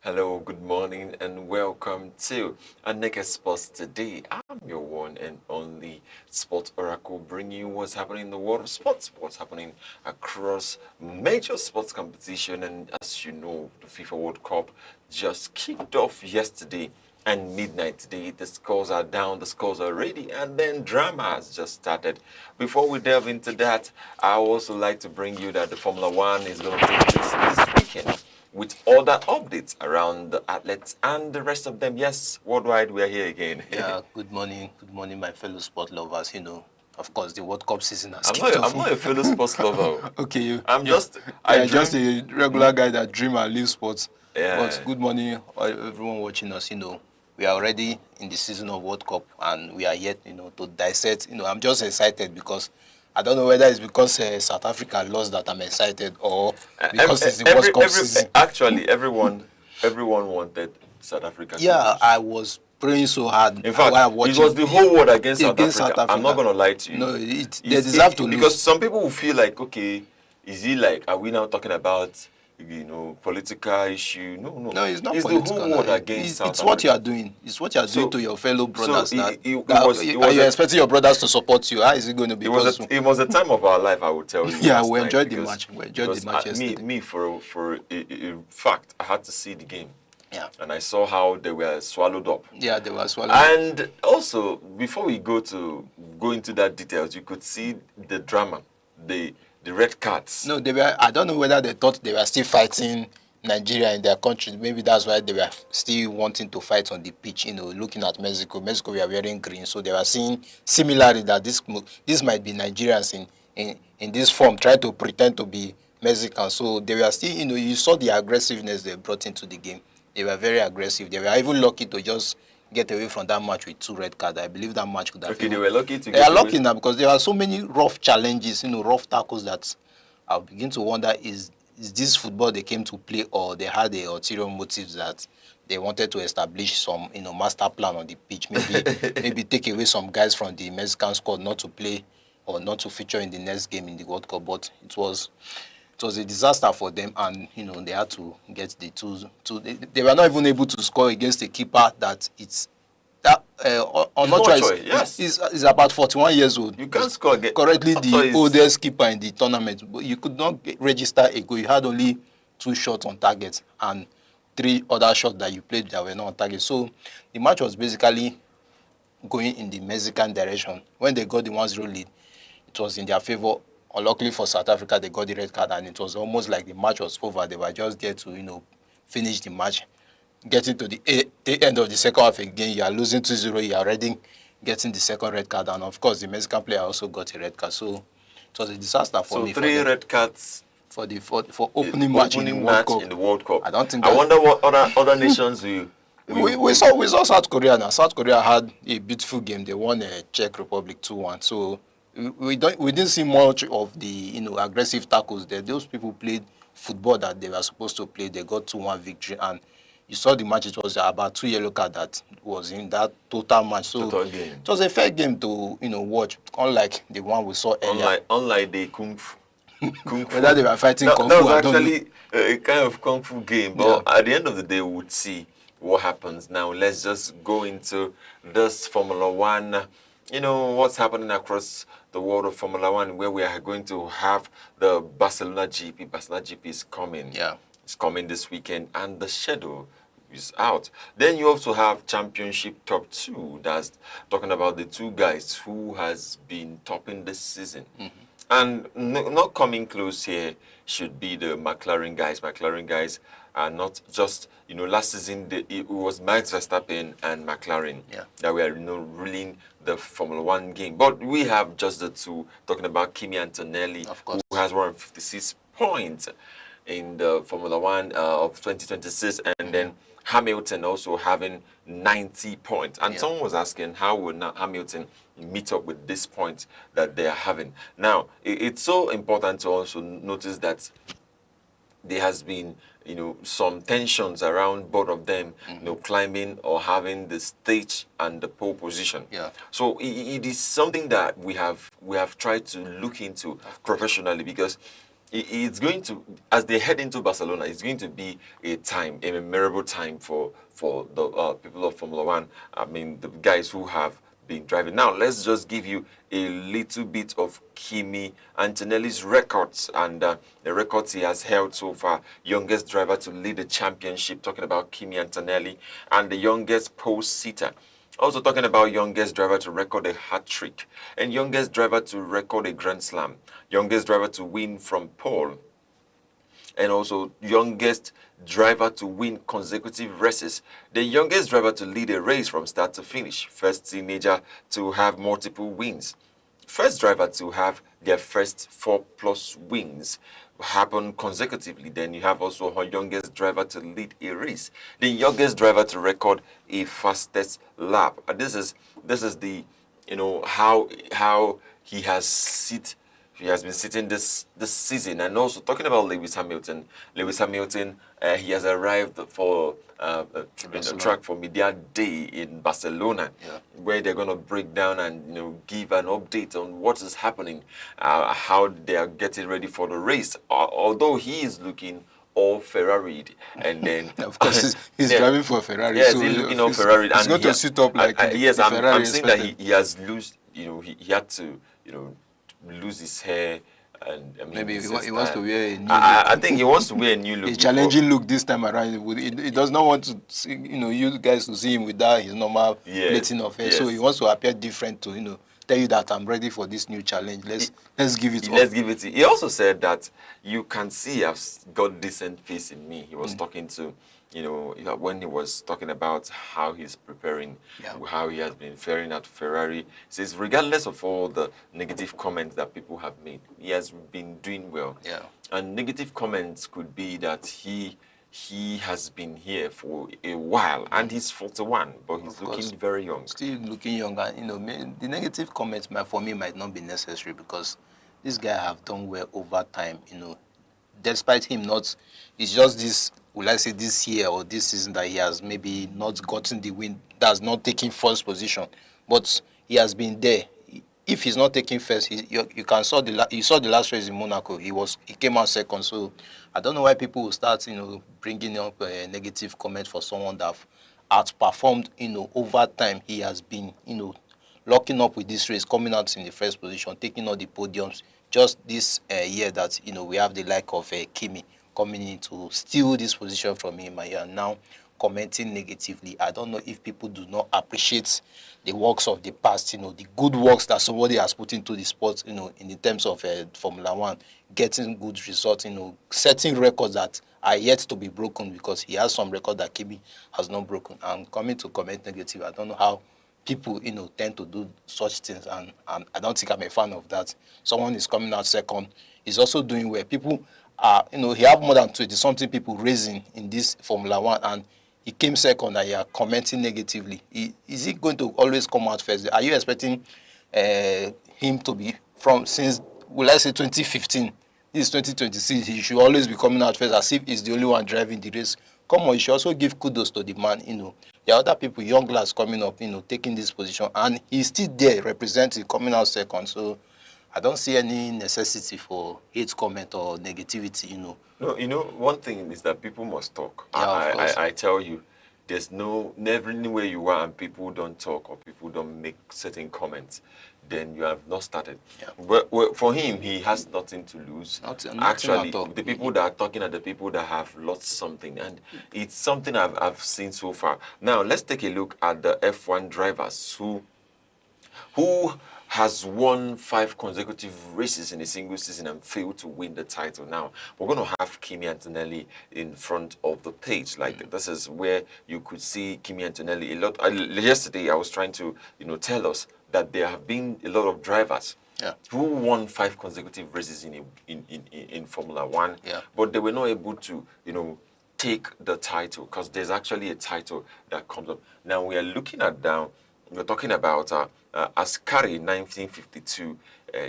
Hello, good morning, and welcome to Aneke Sports Today. I'm your one and only sports oracle, bringing you what's happening in the world of sports, what's happening across major sports competition. And as you know, the FIFA World Cup just kicked off yesterday and midnight today. The scores are down, the scores are ready, and then drama has just started. Before we delve into that, I would also like to bring you that the Formula One is going to take place this weekend, with other updates around the athletes and the rest of them. Yes, worldwide, we are here again. Yeah, good morning, my fellow sport lovers. You know, of course, the World Cup season has I'm kicked off. not a fellow sports lover. Okay, I'm just a regular guy that dream and live sports. Yeah. But good morning, everyone watching us. You know, we are already in the season of World Cup, and we are yet, to dissect. I'm just excited because I don't know whether it's because South Africa lost that I'm excited, or because it's the World Cup season. Actually, everyone wanted South Africa. Yeah, I was praying so hard. In fact, it was the whole world against South Africa. I'm not going to lie to you. No, they deserve to lose. Because some people will feel like, okay, are we now talking about, political issue? No, it's not it's political. The whole world against South Africa. It's what you are doing. It's what you are doing to your fellow brothers. So are you expecting your brothers to support you? How is it going to be? It was a time of our life, I would tell you. Yeah, we enjoyed the match. We enjoyed the match yesterday. Me, for a fact, I had to see the game. Yeah. And I saw how they were swallowed up. Yeah, they were swallowed up. And also, before we go into that details, you could see the drama, the red cards. No, I don't know whether they thought they were still fighting Nigeria in their country. Maybe that's why they were still wanting to fight on the pitch, looking at Mexico. Mexico, we are wearing green. So they were seeing similarly that this might be Nigerians in this form, trying to pretend to be Mexican. So they were still, you saw the aggressiveness they brought into the game. They were very aggressive. They were even lucky to just get away from that match with 2 red cards. I believe that match could have been. Okay, they were lucky to They are lucky now because there are so many rough challenges, rough tackles that I'll begin to wonder, is this football they came to play, or they had the ulterior motives that they wanted to establish some, master plan on the pitch, maybe take away some guys from the Mexican squad not to play or not to feature in the next game in the World Cup. But it was a disaster for them, and they had to get the two. They were not even able to score against a keeper that is about 41 years old. You can't score again. Currently the oldest keeper in the tournament, but you could not register a goal. You had only 2 shots on target and 3 other shots that you played that were not on target. So the match was basically going in the Mexican direction. When they got the 1-0 lead, it was in their favor. Unluckily for South Africa, they got the red card, and it was almost like the match was over. They were just there to, finish the match. Getting to the end of the second half again, you are losing 2-0, you are already getting the second red card, and of course, the Mexican player also got a red card. So it was a disaster for me. So 3 red cards for opening match in the World Cup. I wonder what other nations we saw South Korea now. South Korea had a beautiful game. They won Czech Republic 2-1. So we didn't see much of the aggressive tackles there. Those people played football that they were supposed to play. They got 2-1 victory, and you saw the match. It was about 2 yellow cards that was in that total match. So it was a fair game to watch, unlike the one we saw earlier. Unlike the kung fu. Whether they were fighting kung fu, that was actually a kind of kung fu game. But yeah, at the end of the day, we would see what happens. Now let's just go into this Formula One. What's happening across the world of Formula One, where we are going to have the Barcelona GP. Barcelona GP is coming. Yeah. It's coming this weekend, and the schedule is out. Then you also have Championship Top 2. That's talking about the 2 guys who has been topping this season. And not coming close here should be the McLaren guys. McLaren guys are not just, last season it was Max Verstappen and McLaren that were ruling the Formula One game. But we have just the 2, talking about Kimi Antonelli, who has 156 points in the Formula One of 2026, and then Hamilton also having 90 points. And someone was asking, how will now Hamilton meet up with this point that they are having? Now, it's so important to also notice that there has been, some tensions around both of them, climbing or having the stage and the pole position. Yeah. So it is something that we have tried to look into professionally, because it's going to, as they head into Barcelona, it's going to be a memorable time for the people of Formula One. I mean, the guys who have been driving. Now, let's just give you a little bit of Kimi Antonelli's records and the records he has held so far. Youngest driver to lead the championship, talking about Kimi Antonelli, and the youngest pole-sitter. Also talking about youngest driver to record a hat-trick, and youngest driver to record a Grand Slam, youngest driver to win from pole, and also youngest driver to win consecutive races, the youngest driver to lead a race from start to finish, first teenager to have multiple wins, first driver to have their first 4+ wins happen consecutively. Then you have also her youngest driver to lead a race, the youngest driver to record a fastest lap. And this is the, you know, how he has been sitting this season. And also talking about Lewis Hamilton, he has arrived for the track for Media Day in Barcelona, where they're going to break down and, you know, give an update on what is happening, how they are getting ready for the race. Although he is looking all Ferrari'd, and then of course he's driving for Ferrari. Yes, so he's looking all Ferrari. He's going to sit up like yes, Ferrari I'm saying that expected. he has lost. You know, he had to, you know, lose his hair, and I mean, Maybe he wants to wear a new I think he wants to wear a new look. a challenging look this time around. He does not want to see, you know, you guys to see him without his normal plating of hair. So he wants to appear different to, you know, tell you that I'm ready for this new challenge. Let's give it. Let's give it. He also said that you can see I've got decent pace in me. He was talking to, you know, when he was talking about how he's preparing, how he has been faring at Ferrari. He says, regardless of all the negative comments that people have made, he has been doing well. Yeah. And negative comments could be that he has been here for a while, and he's 41, but he's looking very young. Still looking young, and, you know, the negative comments for me might not be necessary, because this guy have done well over time, you know. Despite him not, it's just this, will I say, this year or this season that he has maybe not gotten the win, that's not taking first position, but he has been there. If he's not taking first, you saw the last race in Monaco. He came out second. So I don't know why people will start, you know, bringing up a negative comment for someone that outperformed, you know, over time. He has been, you know, locking up with this race, coming out in the first position, taking all the podiums. Just this year that, you know, we have the like of Kimi coming in to steal this position from him, and you are now commenting negatively. I don't know if people do not appreciate the works of the past, you know, the good works that somebody has put into the sport, you know, in the terms of Formula One, getting good results, you know, setting records that are yet to be broken, because he has some record that Kimi has not broken. And coming to comment negative, I don't know how people, you know, tend to do such things, and I don't think I'm a fan of that. Someone is coming out second, is also doing well. People are, you know, he have more than 20-something people racing in this Formula One, and he came second, and you are commenting negatively. Is he going to always come out first? Are you expecting him to be since, will I say, 2015? This is 2026. He should always be coming out first, as if he's the only one driving the race. Come on, you should also give kudos to the man, you know. There are other people, young lads coming up, you know, taking this position, and he's still there representing, coming out second. So I don't see any necessity for hate comment or negativity, you know. No, you know, one thing is that people must talk. Yeah, I tell you, there's never anywhere you are and people don't talk or people don't make certain comments, then you have not started. Yeah. Well, for him, he has nothing to lose. Nothing Actually, at all. the people that are talking are the people that have lost something, and it's something I've seen so far. Now, let's take a look at the F1 drivers who has won 5 consecutive races in a single season and failed to win the title. Now, we're going to have Kimi Antonelli in front of the page. Like, this is where you could see Kimi Antonelli a lot. Yesterday, I was trying to, you know, tell us that there have been a lot of drivers who won 5 consecutive races in Formula One, but they were not able to, you know, take the title, because there's actually a title that comes up. Now, we are looking at we're talking about Ascari 1952.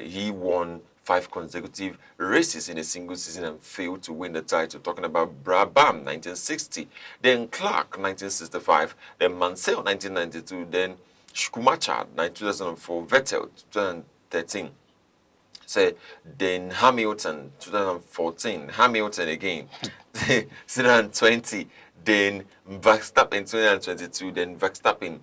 He won 5 consecutive races in a single season and failed to win the title. Talking about Brabham 1960, then Clark 1965, then Mansell 1992, then Schumacher 2004, Vettel 2013. Say, then Hamilton, 2014, Hamilton again, 2020, then Verstappen 2022, then Verstappen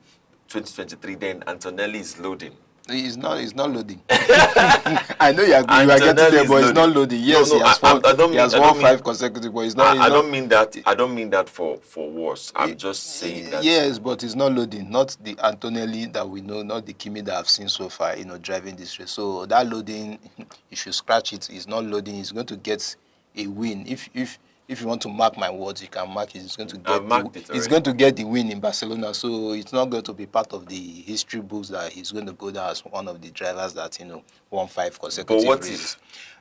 2023, then Antonelli is loading. It's not loading. I know you are getting there, but it's not loading. Yes, no, he has won 5 consecutive, but it's not. I don't mean that. I don't mean that for worse. I'm just saying that. Yes, but it's not loading. Not the Antonelli that we know, not the Kimi that I've seen so far. Driving this race. So that loading, you should scratch it. It's not loading. He's going to get a win. If you want to mark my words, you can mark it. He's going to get the win in Barcelona. So it's not going to be part of the history books that he's going to go down as one of the drivers that won 5 consecutive races.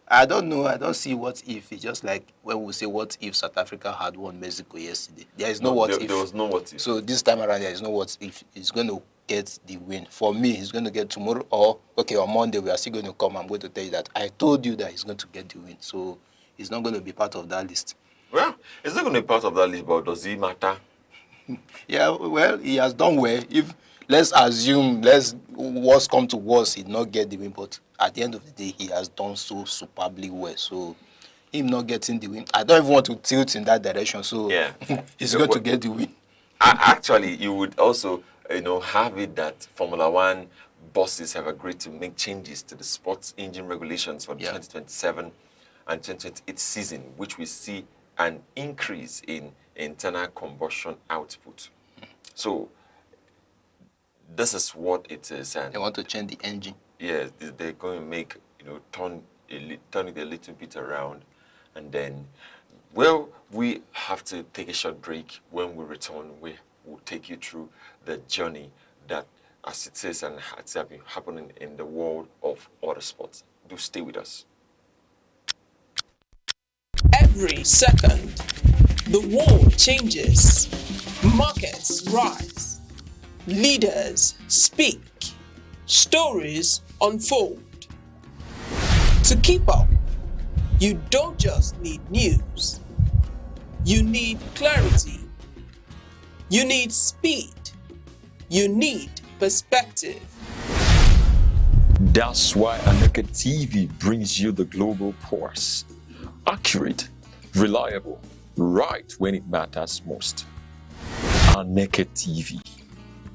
I don't know. I don't see what if. It's just like when we say what if South Africa had won Mexico yesterday. There is no what if. There was no what if. So this time around, there is no what if. He's going to get the win. For me, he's going to get tomorrow or on Monday. We are still going to come. I'm going to tell you that I told you that he's going to get the win. So he's not going to be part of that list. Well, it's not going to be part of that list, but does it matter? Yeah, well, he has done well. If let's assume, worst come to worst, he did not get the win, but at the end of the day, he has done so superbly well. So him not getting the win, I don't even want to tilt in that direction. So yeah, he's going to get the win. Actually, you would also, have it that Formula One bosses have agreed to make changes to the sports engine regulations for the 2027 and 2028 season, which we see an increase in internal combustion output. So this is what it is, and they want to change the engine. Yes, they're going to make turn it a little bit around, and then, well, we have to take a short break. When we return, we will take you through the journey that, as it is and has been happening in the world of other sports. Do stay with us. Every second, the world changes, markets rise, leaders speak, stories unfold. To keep up, you don't just need news, you need clarity, you need speed, you need perspective. That's why Aneke TV brings you the global pulse. Accurate, reliable, right when it matters most. Aneke TV.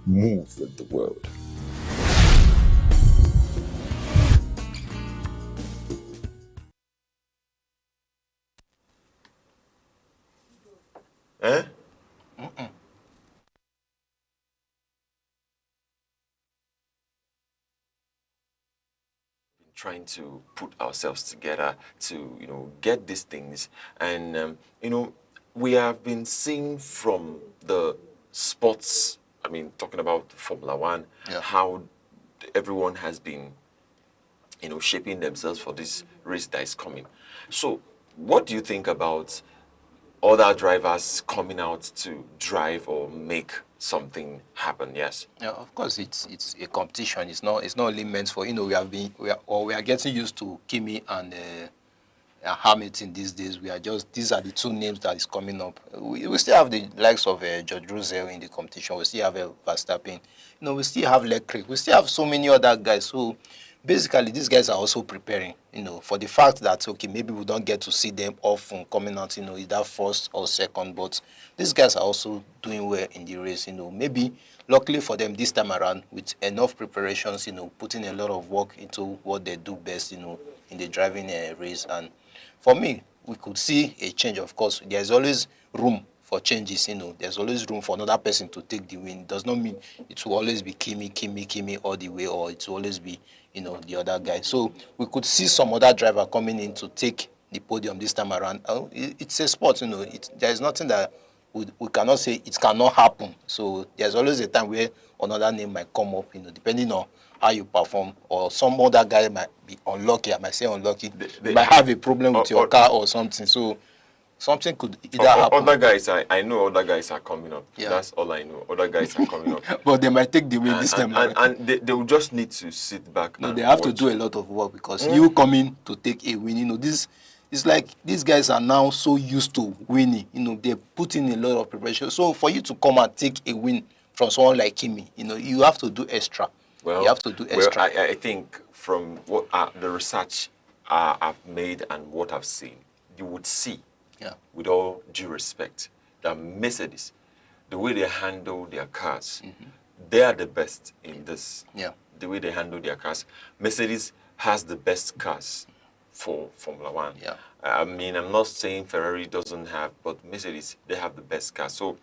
Move with the world. Eh? Trying to put ourselves together to get these things, and we have been seeing from the sports, talking about Formula One, how everyone has been shaping themselves for this race that is coming. So what do you think about other drivers coming out to drive or make something happen? Yes. Yeah, of course, it's a competition. It's not only meant for we are getting used to Kimi and Hamilton these days. These are the two names that is coming up. We still have the likes of George Russell in the competition. We still have Verstappen. We still have Leclerc. We still have so many other guys. So basically, these guys are also preparing, for the fact that, okay, maybe we don't get to see them often coming out, either first or second, but these guys are also doing well in the race, maybe luckily for them this time around with enough preparations, putting a lot of work into what they do best, in the driving race. And for me, we could see a change. Of course, there's always room for changes, there's always room for another person to take the win. It does not mean it will always be Kimi all the way, or it will always be, the other guy. So we could see some other driver coming in to take the podium this time around. It's a sport, there's nothing that we cannot say it cannot happen. So there's always a time where another name might come up, depending on how you perform, or some other guy might be unlucky. I might say unlucky. They might have a problem with your car or something. So something could either happen. Other guys, I know other guys are coming up. Yeah. That's all I know. Other guys are coming up. But they might take the win this time. And they will just need to sit back. No, they have to do a lot of work, because you coming to take a win, this it's like these guys are now so used to winning. They put in a lot of preparation. So for you to come and take a win from someone like Kimi, you have to do extra. Well, you have to do extra. Well, I think from what the research I've made and what I've seen, you would see, with all due respect, that Mercedes, the way they handle their cars, they are the best in this. The way they handle their cars. Mercedes has the best cars for Formula One. I mean, I'm not saying Ferrari doesn't have, but Mercedes, they have the best cars. So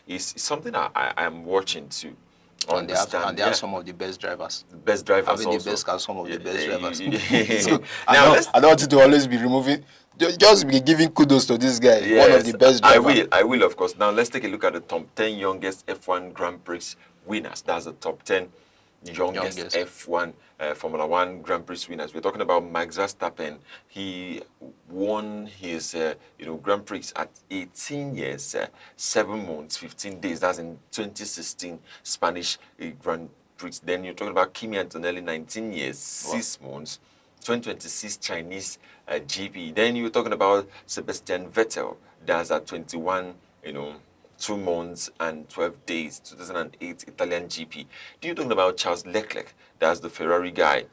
it's something I'm watching to understand. And they have some of the best drivers. The best drivers having also. the best cars, some of the best drivers. So, now, I don't want you to always be removing, just be giving kudos to this guy, one of the best drivers. I will, of course. Now, let's take a look at the top 10 youngest F1 Grand Prix winners. That's the top 10 youngest. F1 Formula One Grand Prix winners. We're talking about Max Verstappen. He won his Grand Prix at 18 years, 7 months, 15 days. That's in 2016 Spanish Grand Prix. Then you're talking about Kimi Antonelli, 19 years, 6 months, 2026 Chinese GP. Then you're talking about Sebastian Vettel. That's at 21, 2 months and 12 days, 2008 Italian GP. You're talking about Charles Leclerc. That's the Ferrari guy.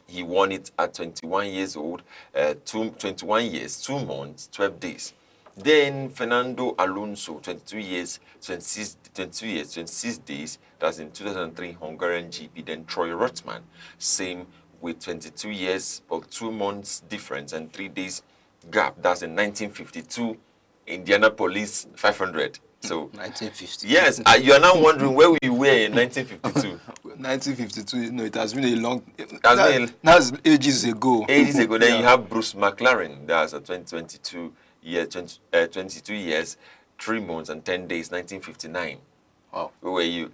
He won it at 21 years old, 21 years, 2 months, 12 days. Then Fernando Alonso, 22 years, 26 days. That's in 2003 Hungarian GP. Then Troy Ruttman, same with 22 years, but 2 months difference and 3 days gap. That's in 1952 Indianapolis 500. So 1950. Yes, you are now wondering where we were in 1952. 1952, it has been a long. That's ages ago. Ages ago. Then you have Bruce McLaren. That's a 22 years, 3 months and 10 days, 1959. Wow. Where were you?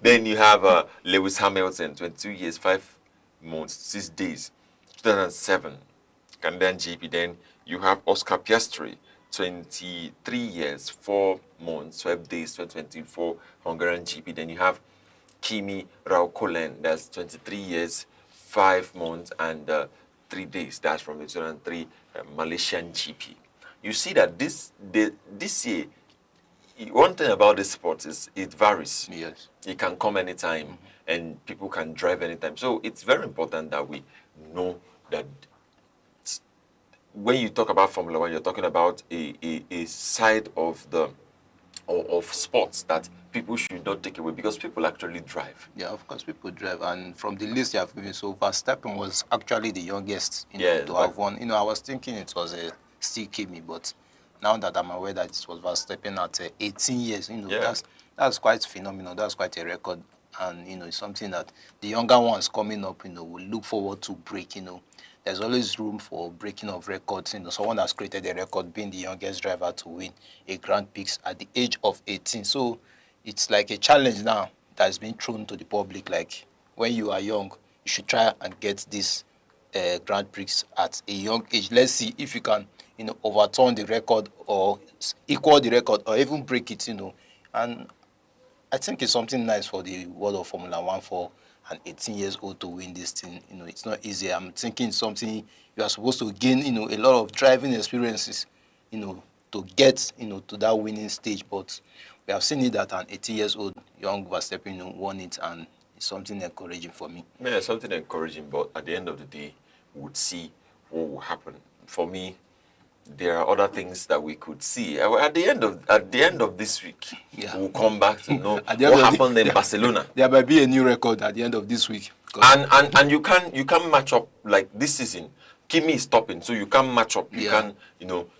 Then you have Lewis Hamilton, 22 years, 5 months, 6 days, 2007 Canadian GP. Then you have Oscar Piastri, 23 years, 4 months, 12 days, 2024 Hungarian GP. Then you have Kimi Raikkonen, that's 23 years, 5 months and 3 days. That's from the 2003 Malaysian GP. You see that this year, one thing about this sport is it varies. Yes. It can come anytime and people can drive anytime. So it's very important that we know that when you talk about Formula One, you're talking about a side of sports that people should not take away, because people actually drive. Yeah, of course, people drive. And from the list you have given, so Verstappen was actually the youngest to have won. I was thinking it was still Kimi, but now that I'm aware that it was Verstappen at 18 years, that's quite phenomenal. That's quite a record. And, it's something that the younger ones coming up, will look forward to break, There's always room for breaking of records. Someone has created a record being the youngest driver to win a Grand Prix at the age of 18. So it's like a challenge now that's been thrown to the public. Like, when you are young, you should try and get this Grand Prix at a young age. Let's see if you can, overturn the record or equal the record or even break it, And I think it's something nice for the world of Formula One for an 18 years old to win this thing. It's not easy. I'm thinking something you are supposed to gain, a lot of driving experiences, to get, to that winning stage. But we have seen it that an 18 years old young Verstappen, won it, and it's something encouraging for me. Yeah, something encouraging, but at the end of the day, we would see what will happen. For me, there are other things that we could see. At the end of this week, we'll come back to know what happened in Barcelona. There might be a new record at the end of this week. And you can match up, like this season. Kimi is stopping, so you can match up. You can,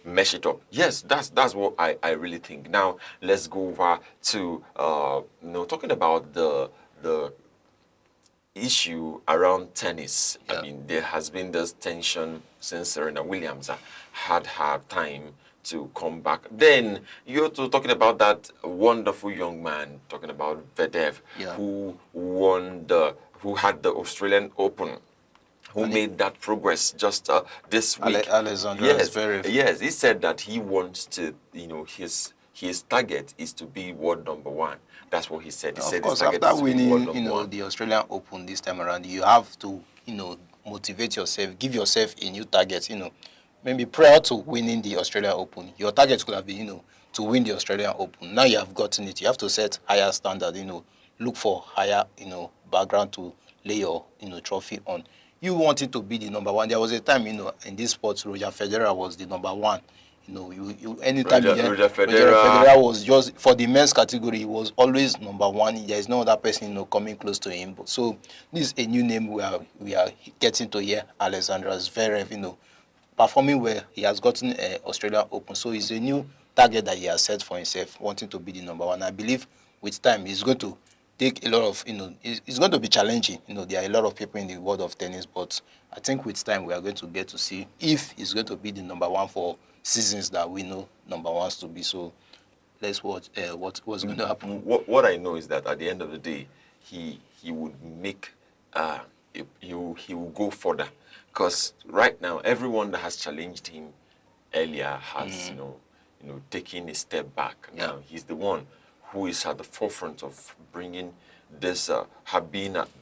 mesh it up. Yes, that's what I really think. Now let's go over to talking about the issue around tennis. I mean, there has been this tension since Serena Williams had her time to come back. Then you're talking about that wonderful young man, talking about Vedev, who had the Australian Open, who made that progress just this week. Alexander Zverev. Yes, he said that he wants to, his target is to be world #1. That's what he said. He said of course, his target after is winning, to be world #1. The Australian Open this time around, you have to, motivate yourself, give yourself a new target. Maybe prior to winning the Australian Open, your target could have been, to win the Australian Open. Now you have gotten it. You have to set higher standard. Look for higher, background to lay your, trophy on. you wanted to be the number one. There was a time, in this sport, Roger Federer was the number one. Anytime Roger Federer was just for the men's category, he was always number one. There is no other person, coming close to him. So this is a new name we are getting to hear. Alexander Zverev, performing well. He has gotten Australian Open, so it's a new target that he has set for himself, wanting to be the number one. I believe with time he's going to take a lot of, it's going to be challenging. There are a lot of people in the world of tennis, but I think with time we are going to get to see if he's going to be the number one for seasons that we know number ones to be. So let's watch what's going to happen. What I know is that at the end of the day, he would make he will go further, because right now everyone that has challenged him earlier has taken a step back. Yeah. Now he's the one who is at the forefront of bringing this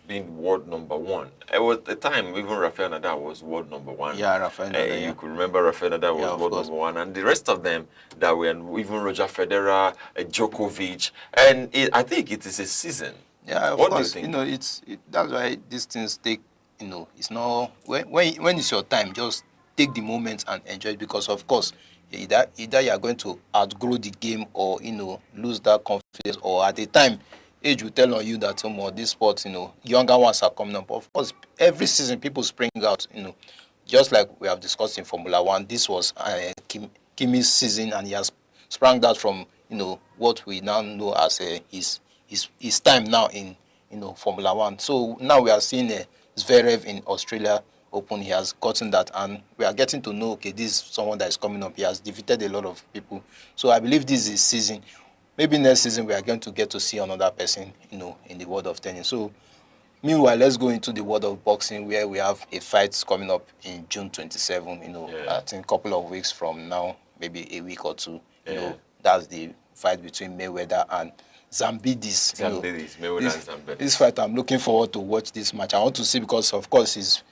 being world number one. It was the time even Rafael Nadal was world number one. Yeah, Rafael Nadal. You could remember Rafael Nadal was world number one, and the rest of them that were even Roger Federer, Djokovic, and I think it is a season. Yeah, of what course. Do you think? That's why these things take. It's not when it's your time. Just take the moment and enjoy it, because of course either you are going to outgrow the game or lose that confidence, or at the time age will tell on you that this sport, younger ones are coming up. Of course, every season people spring out, just like we have discussed in Formula One. This was Kimi's season, and he has sprung out from what we now know as his time now in Formula One. So now we are seeing Zverev in Australia Open. He has gotten that, and we are getting to know, okay, this is someone that is coming up. He has defeated a lot of people. So I believe this is his season. Maybe next season we are going to get to see another person, in the world of tennis. So meanwhile, let's go into the world of boxing, where we have a fight coming up in June 27. I think a couple of weeks from now, maybe a week or two. That's the fight between Mayweather and Zambidis. Mayweather and Zambidis. This fight, I'm looking forward to watch this match. I want to see, because of course it's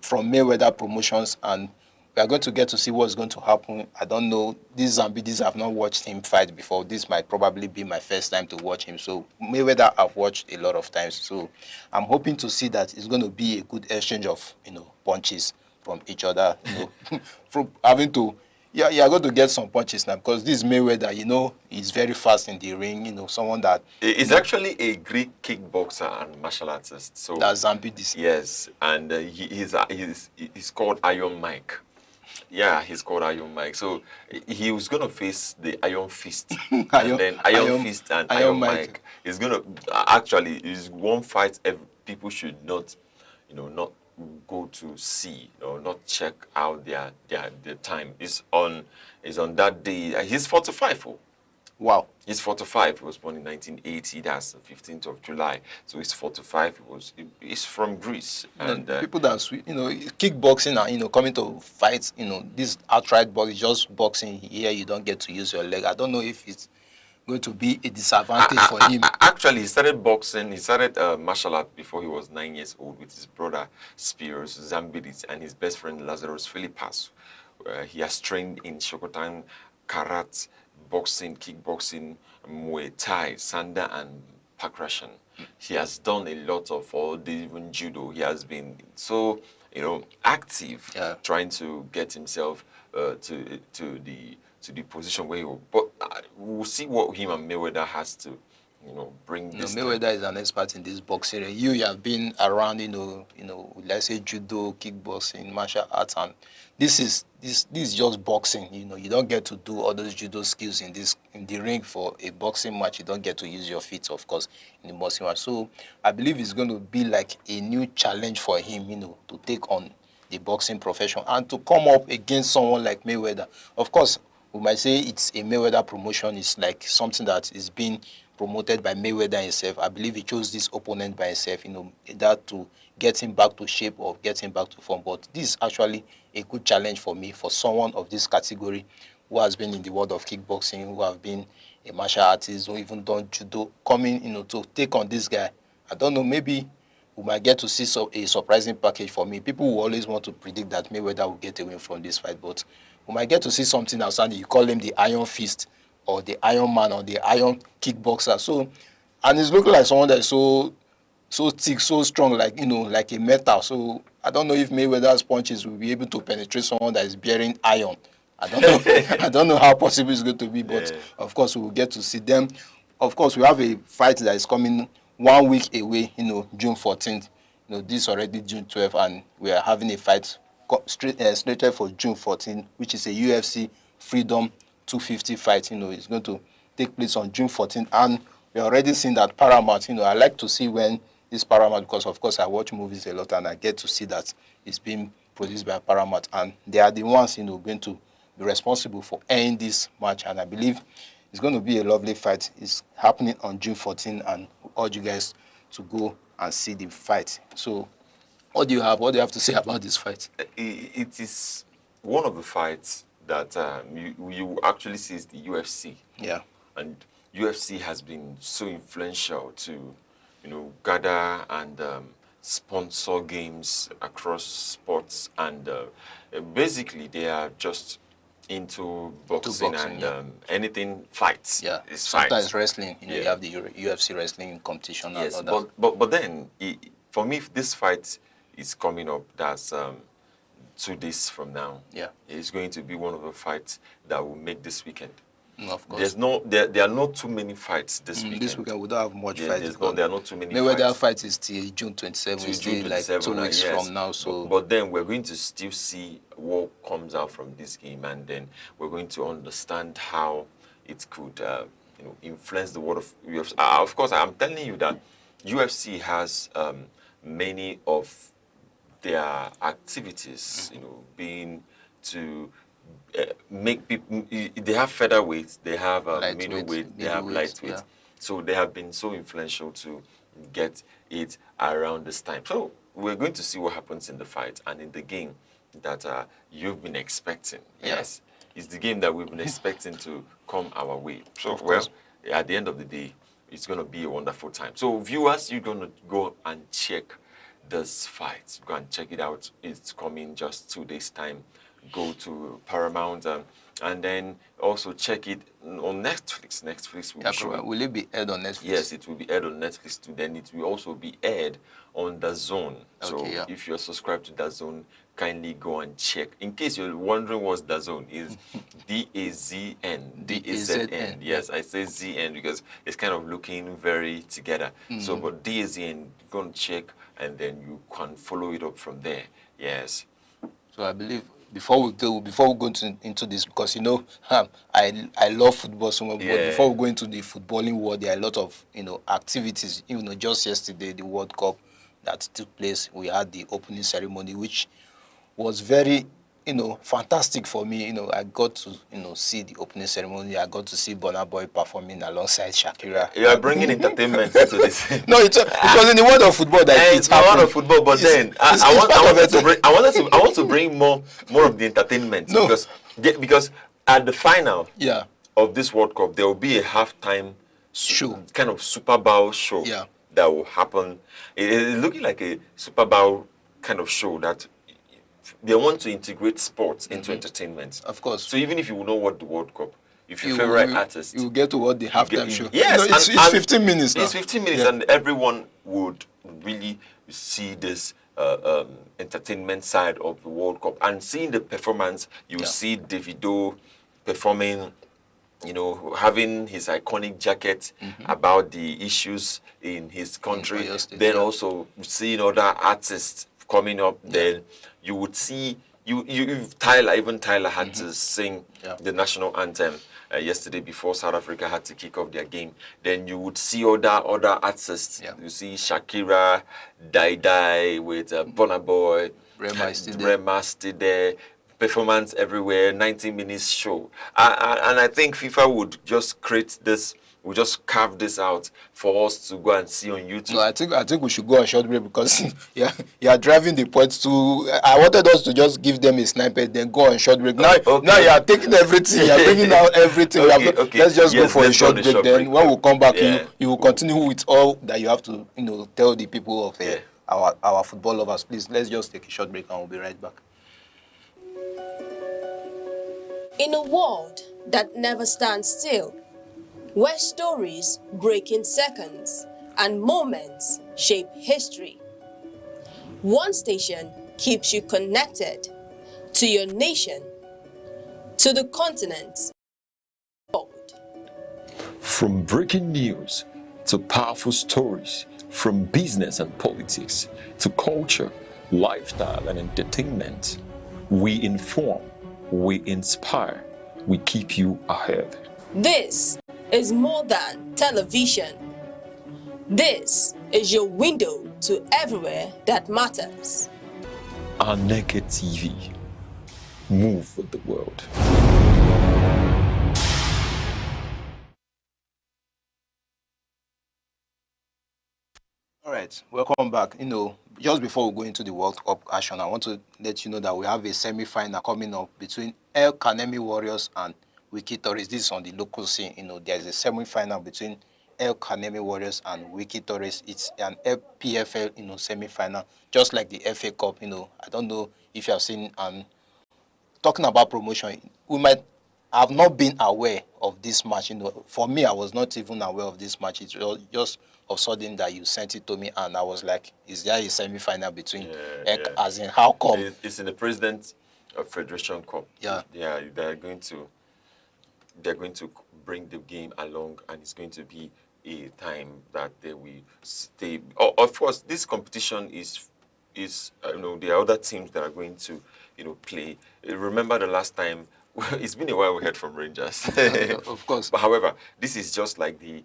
from Mayweather Promotions, and we are going to get to see what's going to happen. I don't know. These Zambidis, I've not watched him fight before. This might probably be my first time to watch him. So Mayweather, I've watched a lot of times. So I'm hoping to see that it's going to be a good exchange of punches from each other. From having to, you're going to get some punches now, because this Mayweather, he's very fast in the ring. Someone that is actually a Greek kickboxer and martial artist. So that's Zambidis. Yes, and he's called Iron Mike. Yeah, he's called Iron Mike. So he was going to face the Iron Fist. And then Iron Fist and Iron Mike. He's going to, actually, is one fight people should not, not go to see, or not check out their time. It's on that day. He's 45. Wow. He's 45. He was born in 1980. That's the 15th of July. So he's 45. He's from Greece. And people that kickboxing and coming to fight, this outright boxing, just boxing here, you don't get to use your leg. I don't know if it's going to be a disadvantage for him. Actually, he started boxing. He started martial art before he was 9 years old with his brother Spiros Zambidis and his best friend Lazarus Philippas. He has trained in Shokotan, Karate, boxing, kickboxing, Muay Thai, Sanda, and Pakrashan. He has done a lot of all the even judo. He has been so active, trying to get himself to the position where he will. But we'll see what him and Mayweather has to bring this. Mayweather is an expert in this boxing. You have been around, let's say judo, kickboxing, martial arts, and this is just boxing. You don't get to do all those judo skills in the ring for a boxing match. You don't get to use your feet, of course, in the boxing match. So I believe it's going to be like a new challenge for him, to take on the boxing profession and to come up against someone like Mayweather. Of course, we might say it's a Mayweather promotion. It's like something that is being promoted by Mayweather himself. I believe he chose this opponent by himself, that to get him back to shape or get him back to form. But this is actually a good challenge for me, for someone of this category who has been in the world of kickboxing, who have been a martial artist, who even done judo, coming, to take on this guy. I don't know, maybe we might get to see a surprising package for me. People will always want to predict that Mayweather will get away from this fight, but we might get to see something outstanding. You call him the Iron Fist, or the Iron Man, or the Iron Kickboxer. So, and it's looking like someone that is so so thick, so strong, like, you know, like a metal. So I don't know if Mayweather's punches will be able to penetrate someone that is bearing iron. I don't know. I don't know how possible it's going to be, but of course we will get to see them. Of course, we have a fight that is coming 1 week away, you know, June 14th. You know, this is already June 12th, and we are having a fight slated for June 14th, which is a UFC Freedom 250 fight. You know, it's going to take place on June 14th, and we are already seeing that Paramount. You know, I like to see when this Paramount, because of course I watch movies a lot, and I get to see that it's being produced by Paramount, and they are the ones, you know, going to be responsible for airing this match, and I believe it's going to be a lovely fight. It's happening on June 14th, and I urge you guys to go and see the fight. So, what do you have to say about this fight? It is one of the fights that you actually see is the UFC. Yeah. And UFC has been so influential to, you know, gather and sponsor games across sports, and basically they are just into boxing and anything fights. Yeah, it's sometimes fights. Wrestling. You know, you have the UFC wrestling competition. Yes, and all that. but then for me, if this fight is coming up, that's 2 days from now. Yeah, it's going to be one of the fights that will make this weekend. Of course. There are not too many fights this weekend. This weekend we don't have much fights. There are not too many Mayweather fights. Fight is till June 27th. It's still like 2 weeks from now. So, but then we're going to still see what comes out from this game, and then we're going to understand how it could, you know, influence the world of UFC. Of course, I'm telling you that UFC has many of their activities, you know, being to make people. They have featherweight, they have middleweight, they have lightweight. Yeah. So they have been so influential to get it around this time. So we're going to see what happens in the fight and in the game that you've been expecting. Yes, it's the game that we've been expecting to come our way. So well, at the end of the day, it's going to be a wonderful time. So viewers, you're going to go and check this fight. Go and check it out. It's coming just 2 days time. Go to Paramount and then also check it on Netflix. Netflix will show it. Will it be aired on Netflix? Yes, it will be aired on Netflix too. Then it will also be aired on DAZN. So Okay, if you're subscribed to DAZN, kindly go and check. In case you're wondering what's DAZN, is DAZN. DAZN. Yes, I say ZN because it's kind of looking very together. So, but DAZN, go and check, and then you can follow it up from there. Yes. So I believe before we go into this, because you know I love football so much. But before we go into the footballing world, there are a lot of, you know, activities. You know, just yesterday the World Cup that took place, we had the opening ceremony, which was very, you know, fantastic for me. You know, I got to, you know, see the opening ceremony. I got to see Burna Boy performing alongside Shakira. You are bringing entertainment into this. No, it was in the world of football that it's a world of football. But then I want to bring more of the entertainment. No. because at the final Yeah. of this World Cup, there will be a halftime Show. kind of Super Bowl show Yeah. that will happen. It's looking like a Super Bowl kind of show that they want to integrate sports into entertainment. Of course. So even if you know what the World Cup, if your favorite artist, you get to what the halftime show. Yes, You know, it's 15 minutes now. It's 15 minutes, and everyone would really see this entertainment side of the World Cup. And seeing the performance, you see Davido performing, you know, having his iconic jacket about the issues in his country. Then also seeing other artists coming up. Then you would see Tyler had to sing the national anthem yesterday before South Africa had to kick off their game. Then you would see other artists. You see Shakira, Dai with Burna Boy, Rema still there. Performance everywhere, 90 minutes show. And I think FIFA would just create this, would just carve this out for us to go and see on YouTube. No, I think we should go on short break because you are driving the points to. I wanted us to just give them a snippet, then go on short break. Now you are taking everything, you are bringing out everything. Let's just go for a short break. Then when we come back, you will continue with all that you have to, you know, tell the people of our football lovers. Please, let's just take a short break and we'll be right back. In a world that never stands still, where stories break in seconds and moments shape history. One station keeps you connected to your nation, to the continent. From breaking news to powerful stories, from business and politics to culture, lifestyle and entertainment, we inform, we inspire, we keep you ahead. This is more than television. This is your window to everywhere that matters. Aneke TV. Move with the world. All right, welcome back. Just before we go into the World Cup action, I want to let you know that we have a semi-final coming up between El Kanemi Warriors and Wike Torres. This is on the local scene. There's a semi-final between El Kanemi Warriors and Wike Torres. It's an PFL, semi-final, just like the FA Cup. I don't know if you have seen. Talking about promotion, we might have not been aware of this match. For me, I was not even aware of this match. It was just of sudden that you sent it to me, and I was like, "Is there a semi-final between?" As in, how come? It's in the President of Federation Cup. Yeah. Yeah, they're going to bring the game along, and it's going to be a time that they will stay. Of course, this competition is there are other teams that are going to play. Remember the last time? It's been a while we heard from Rangers. Of course. But however, this is just like the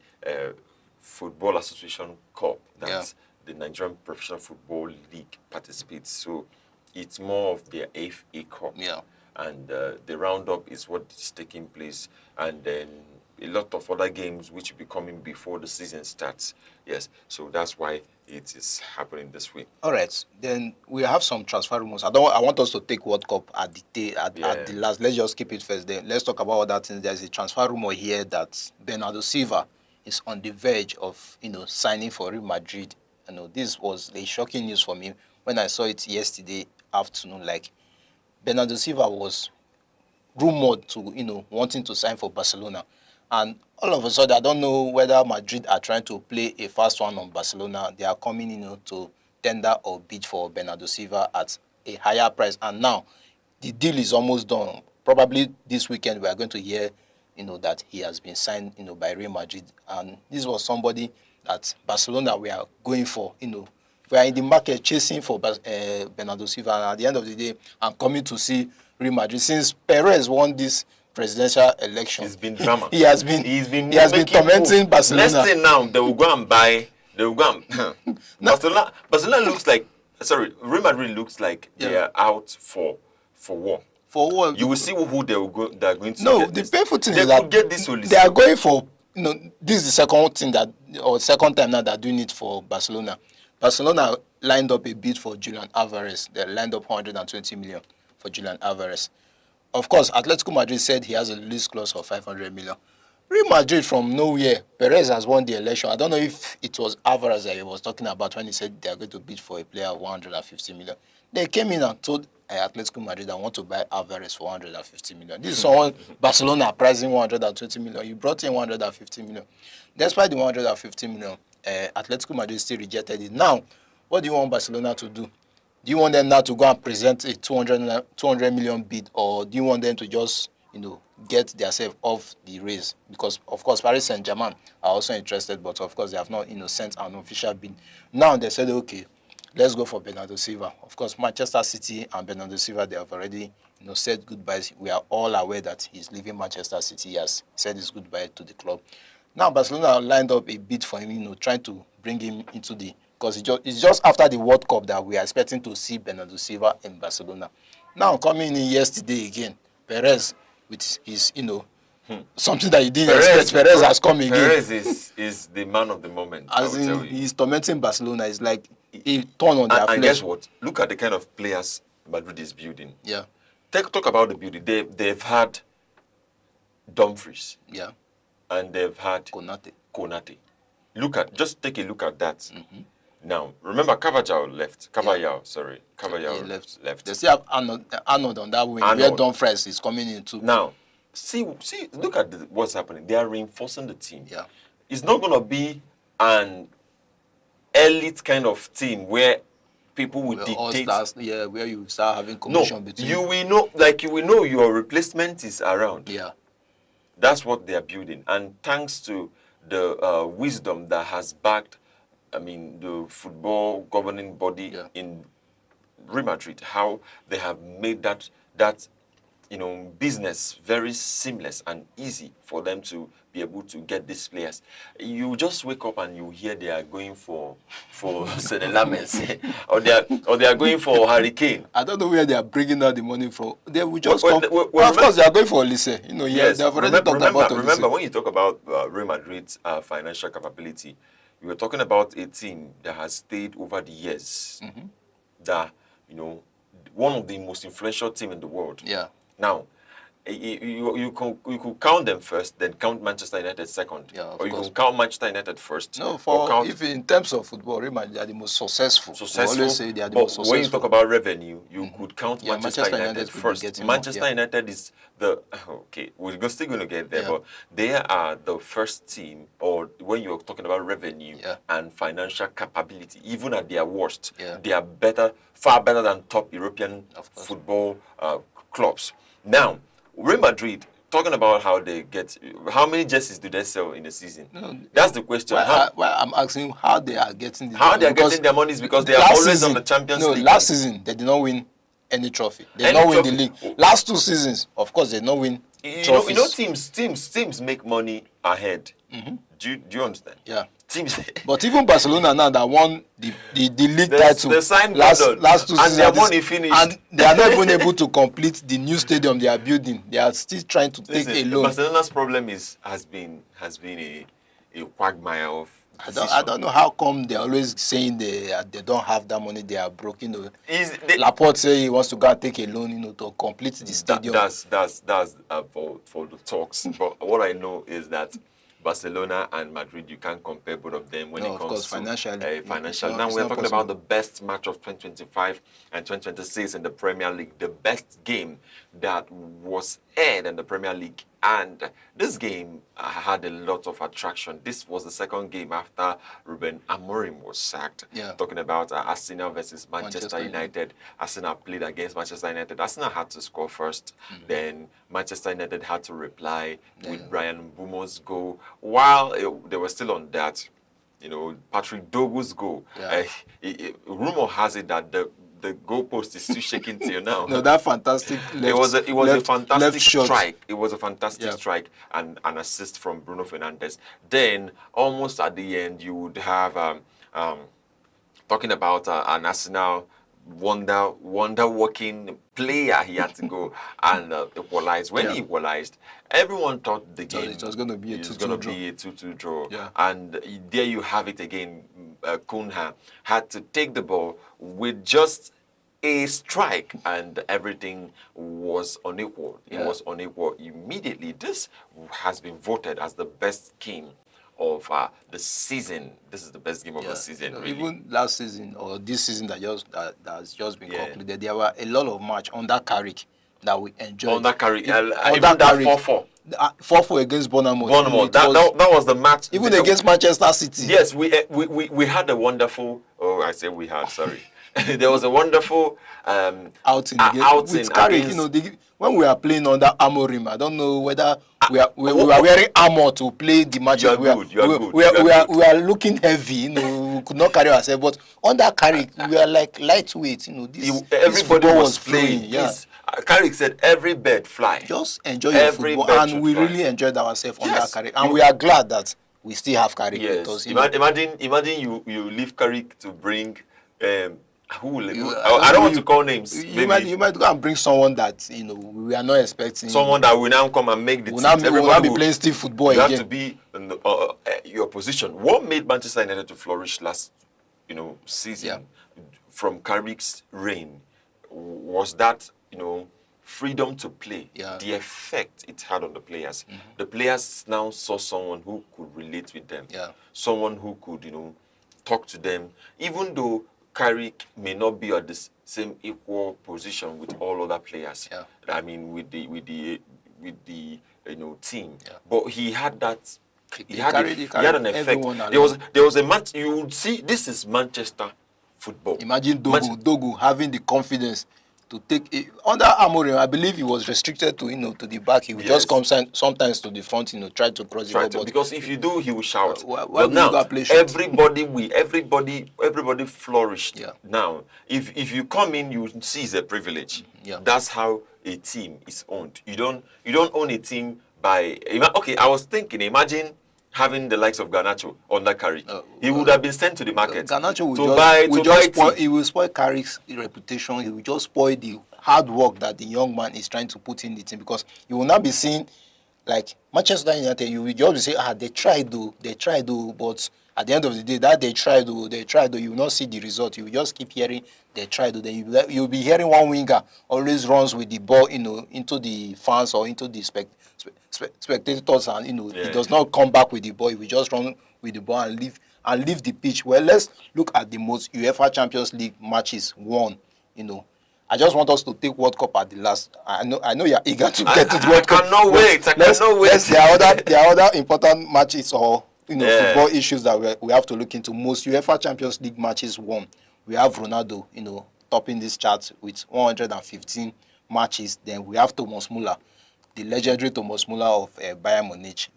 Football Association Cup that the Nigerian Professional Football League participates. So it's more of their FA Cup. Yeah. And the roundup is what is taking place, and then a lot of other games which will be coming before the season starts. Yes, so that's why it is happening this way. All right, then we have some transfer rumors. I want us to take World Cup at the last. Let's just keep it first. Then let's talk about other things. There's a transfer rumor here that Bernardo Silva is on the verge of signing for Real Madrid. This was a shocking news for me when I saw it yesterday afternoon. Like, Bernardo Silva was rumored to wanting to sign for Barcelona, and all of a sudden, I don't know whether Madrid are trying to play a fast one on Barcelona. They are coming to tender or bid for Bernardo Silva at a higher price, and now the deal is almost done. Probably this weekend we are going to hear that he has been signed by Real Madrid, and this was somebody that Barcelona we are going for. We are in the market chasing for Bernardo Silva, and at the end of the day, I'm coming to see Real Madrid. Since Perez won this presidential election, it's been drama. He has been tormenting Barcelona. Next thing now, they will go and buy. They will go and Barcelona looks like. Sorry, Real Madrid looks like they are out for war. For what? You will see who they will go. They are going to. No, the painful thing is that get this they are going for. This is the second time now they're doing it for Barcelona. Barcelona lined up a bid for Julian Alvarez. They lined up 120 million for Julian Alvarez. Of course, Atletico Madrid said he has a release clause of 500 million. Real Madrid from nowhere, Perez has won the election. I don't know if it was Alvarez that he was talking about when he said they are going to bid for a player of 150 million. They came in and told Atletico Madrid I want to buy Alvarez for 150 million. This is someone Barcelona pricing 120 million. You brought in 150 million. Despite the 150 million, Atletico Madrid still rejected it. Now, what do you want Barcelona to do? Do you want them now to go and present a 200 million bid, or do you want them to just, get themselves off the race? Because, of course, Paris Saint-Germain are also interested, but, of course, they have not, sent an official bid. Now, they said, okay, let's go for Bernardo Silva. Of course, Manchester City and Bernardo Silva, they have already, said goodbyes. We are all aware that he's leaving Manchester City. He has said his goodbye to the club. Now, Barcelona lined up a bid for him, trying to bring him into the... Because it's just after the World Cup that we are expecting to see Bernardo Silva in Barcelona. Now, coming in yesterday again, Perez, with his, something that you didn't expect, Perez has come again. Perez is the man of the moment. As in, he's tormenting Barcelona. It's like he turned on their flesh. And guess what? Look at the kind of players Madrid is building. Yeah. Talk about the building. They've had Dumfries. Yeah. And they've had Konate. Just take a look at that. Mm-hmm. Now, remember Carvajal left. Carvajal left. They still have Arnold on that wing. Where Dumfries is coming in too. Now, see, look at what's happening. They are reinforcing the team. Yeah. It's not going to be an elite kind of team where people will dictate. Yeah, where you start having commission between. You will know, like you will know your replacement is around. Yeah. That's what they are building. And thanks to the wisdom that has backed, I mean, the football governing body in Real Madrid, how they have made that business very seamless and easy for them to be able to get these players. You just wake up and you hear they are going for Senelamens or they are going for Hurricane. I don't know where they are bringing out the money from. They will just come. Of course, they are going for Elise. Yes, they have already talked about Elise. Remember, when you talk about Real Madrid's financial capability, you were talking about a team that has stayed over the years. That one of the most influential team in the world. Yeah. Now, you could count them first, then count Manchester United second. Yeah, of or you course. can count Manchester United first. No, if in terms of football, Real Madrid are the most successful. I always say they are the most successful. When you talk about revenue, you could count Manchester United first. Manchester United is we're still going to get there, but they are the first team, or when you're talking about revenue and financial capability, even at their worst, they are far better than top European football clubs. Now, Real Madrid, talking about how many jerseys do they sell in a season? No, that's the question. I'm asking how they are getting their money is because they are always on the Champions League. Last season, they did not win any trophy. They did not win the league. Last 2 seasons, of course, they did not win trophies. Teams make money ahead. Do you understand? Yeah. Teams. But even Barcelona now that won the league title last 2 seasons, and their money finished, and they are not even able to complete the new stadium they are building. They are still trying to take a loan. Barcelona's problem has been a quagmire of. I don't know how come they're always saying they don't have that money, they are broke. Laporte say he wants to go and take a loan, to complete the stadium. That's for the talks. But what I know is that Barcelona and Madrid, you can't compare both of them when it comes to financially. Now we're talking about the best match of 2025 and 2026 in the Premier League, the best game that was aired in the Premier League. And this game had a lot of attraction. This was the second game after Ruben Amorim was sacked. Talking about Arsenal versus Manchester United. Arsenal played against Manchester United. Arsenal had to score first. Then Manchester United had to reply with Brian Mbumo's goal. While they were still on that, Patrick Dogu's goal. Rumor has it that the goalpost is still shaking till now. No, that fantastic it was a fantastic strike. It was a fantastic strike and an assist from Bruno Fernandes. Then almost at the end, you would have talking about an Arsenal wonder-working player. He had to go and equalize. When he equalized, everyone thought the game was going to be a 2-2 draw. And there you have it again. Cunha had to take the ball with just a strike, and everything was unequal. It was unequal immediately. This has been voted as the best game of the season. This is the best game of the season. Really. Even last season or this season that has just been concluded, there were a lot of match under Carrick that we enjoyed. Under Carrick, even that 4-4. 4-4 against Bournemouth. That was the match. Even against Manchester City. Yes, we had a wonderful. Oh, I said we had. Sorry, there was a wonderful outing with Carrick. When we are playing under Amorim, I don't know whether we are wearing armor to play the match. We are looking heavy. We could not carry ourselves, but under Carrick, we are like lightweight. Everybody was playing. Yes. Carrick said, "Every bird fly." Just enjoy your football, and we really enjoyed ourselves under Carrick, and we are glad that we still have Carrick with us. Imagine you leave Carrick to bring. I don't want to call names. You might go and bring someone that we are not expecting. Someone that will now come and make the team. Everybody will be playing still football again. You have to be in your position. What made Manchester United to flourish last season from Carrick's reign was that freedom to play, the effect it had on the players. The players now saw someone who could relate with them, someone who could talk to them, even though Carrick may not be at the same equal position with all other players. I mean, with the team, but he had that He had an effect. There was a match. You would see, this is Manchester football. Imagine Dogu having the confidence to take it. Under Amorim, I believe he was restricted to to the back. He would just come sometimes to the front, try to cross the ball. Because if you do, he will shout. Why now, go play everybody flourished. Yeah. Now, if you come in, you see it's a privilege. Yeah. That's how a team is owned. You don't own a team by. Okay, I was thinking. Imagine having the likes of Garnacho under Carrick. He would have been sent to the market. Garnacho will spoil Carrick's reputation. He will just spoil the hard work that the young man is trying to put in the team, because you will not be seen like Manchester United. You will just say, they tried to, but at the end of the day, that they tried to, you will not see the result. You will just keep hearing they tried to. Then you will be hearing one winger always runs with the ball, into the fans or into the spectators, and he does not come back with the ball. He will just run with the ball and leave the pitch. Well, let's look at the most UEFA Champions League matches won. I just want us to take World Cup at the last. I know you're eager to get to the World Cup. I cannot wait. There are other important matches or football issues that we have to look into. Most UEFA Champions League matches won. We have Ronaldo, topping this chart with 115 matches. Then we have Thomas Müller, the legendary Thomas Müller of Bayern Munich,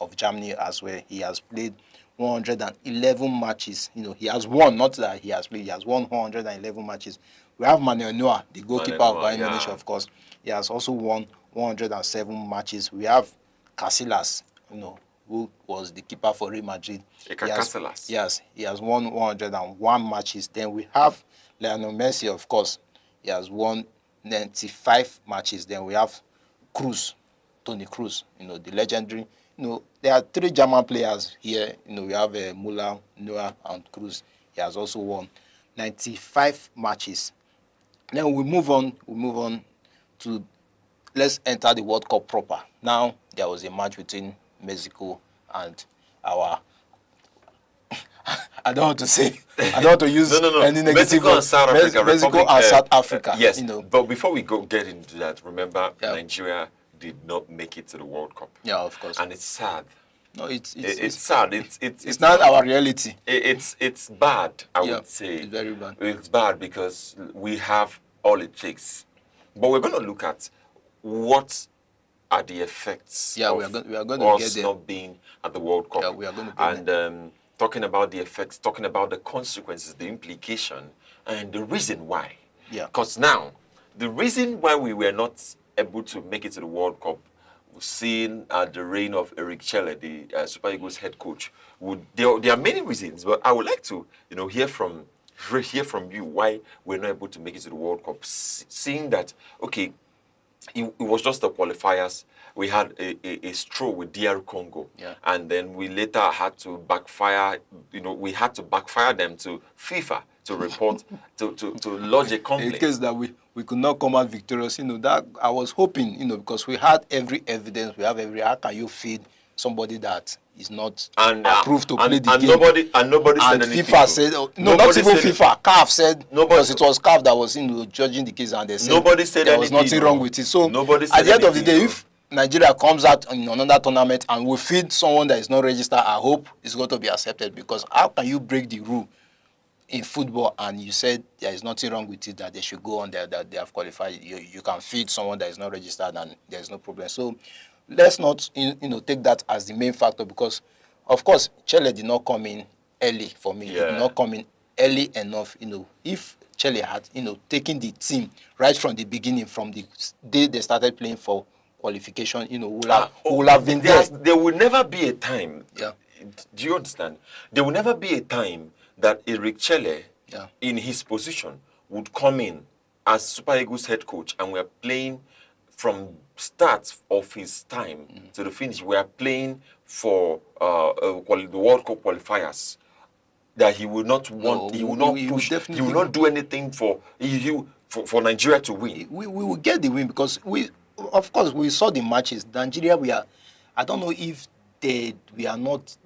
of Germany as well. He has played 111 matches. He has won, not that he has played. He has won 111 matches. We have Manuel Neuer, the goalkeeper of Bayern Munich, of course. He has also won 107 matches. We have Casillas, who was the keeper for Real Madrid. Yes, he has won 101 matches. Then we have Lionel Messi, of course. He has won 95 matches. Then we have Toni Kroos, the legendary. There are 3 German players here. We have Müller, Neuer, and Kroos. He has also won 95 matches. Then we move on to, let's enter the World Cup proper. Now, there was a match between Mexico and our I don't want to use any negative. Mexico and South Africa. Mexico and South Africa. Yes, but before we get into that, remember Nigeria did not make it to the World Cup. Yeah, of course. And it's sad. No, it's sad. It's not our reality. It's bad, I would say. It's very bad. It's bad because we have all it takes. But we're going to look at what are the effects of we are going us to get not being at the World Cup. Yeah, we are going to get and talking about the effects, talking about the consequences, the implication, and the reason why. Yeah. Because now, the reason why we were not able to make it to the World Cup, seeing the reign of Eric Chelle, the Super Eagles head coach, there are many reasons, but I would like to hear from you why we're not able to make it to the World Cup. Seeing that, okay, it was just the qualifiers. We had a straw with DR Congo, and then we later had to backfire. We had to backfire them to FIFA to report to lodge a complaint. In case that we could not come out victorious, that I was hoping, because we had every evidence, how can you feed somebody that is not approved to play the game? Nobody said anything. FIFA said, not even FIFA. CAF said, because it was CAF that was judging the case, and they said nobody said there was nothing wrong with it. So at the end of the day, if Nigeria comes out in another tournament and we feed someone that is not registered, I hope it's going to be accepted, because how can you break the rule in football and you said there is nothing wrong with it, that they should go on there, that they have qualified? You can feed someone that is not registered and there is no problem. So let's not take that as the main factor, because of course Chelle did not come in early for me. He did not come in early enough. If Chelle had taken the team right from the beginning, from the day they started playing for qualification, would have been there. There will never be a time. Yeah. Do you understand? There will never be a time that Eric Chelle, in his position, would come in as Super Eagles head coach, and we're playing from start of his time to the finish. We are playing for the World Cup qualifiers. That he will not want. He will not push. He will not do anything for Nigeria to win. We will get the win, because of course we saw the matches. Nigeria, I don't know if they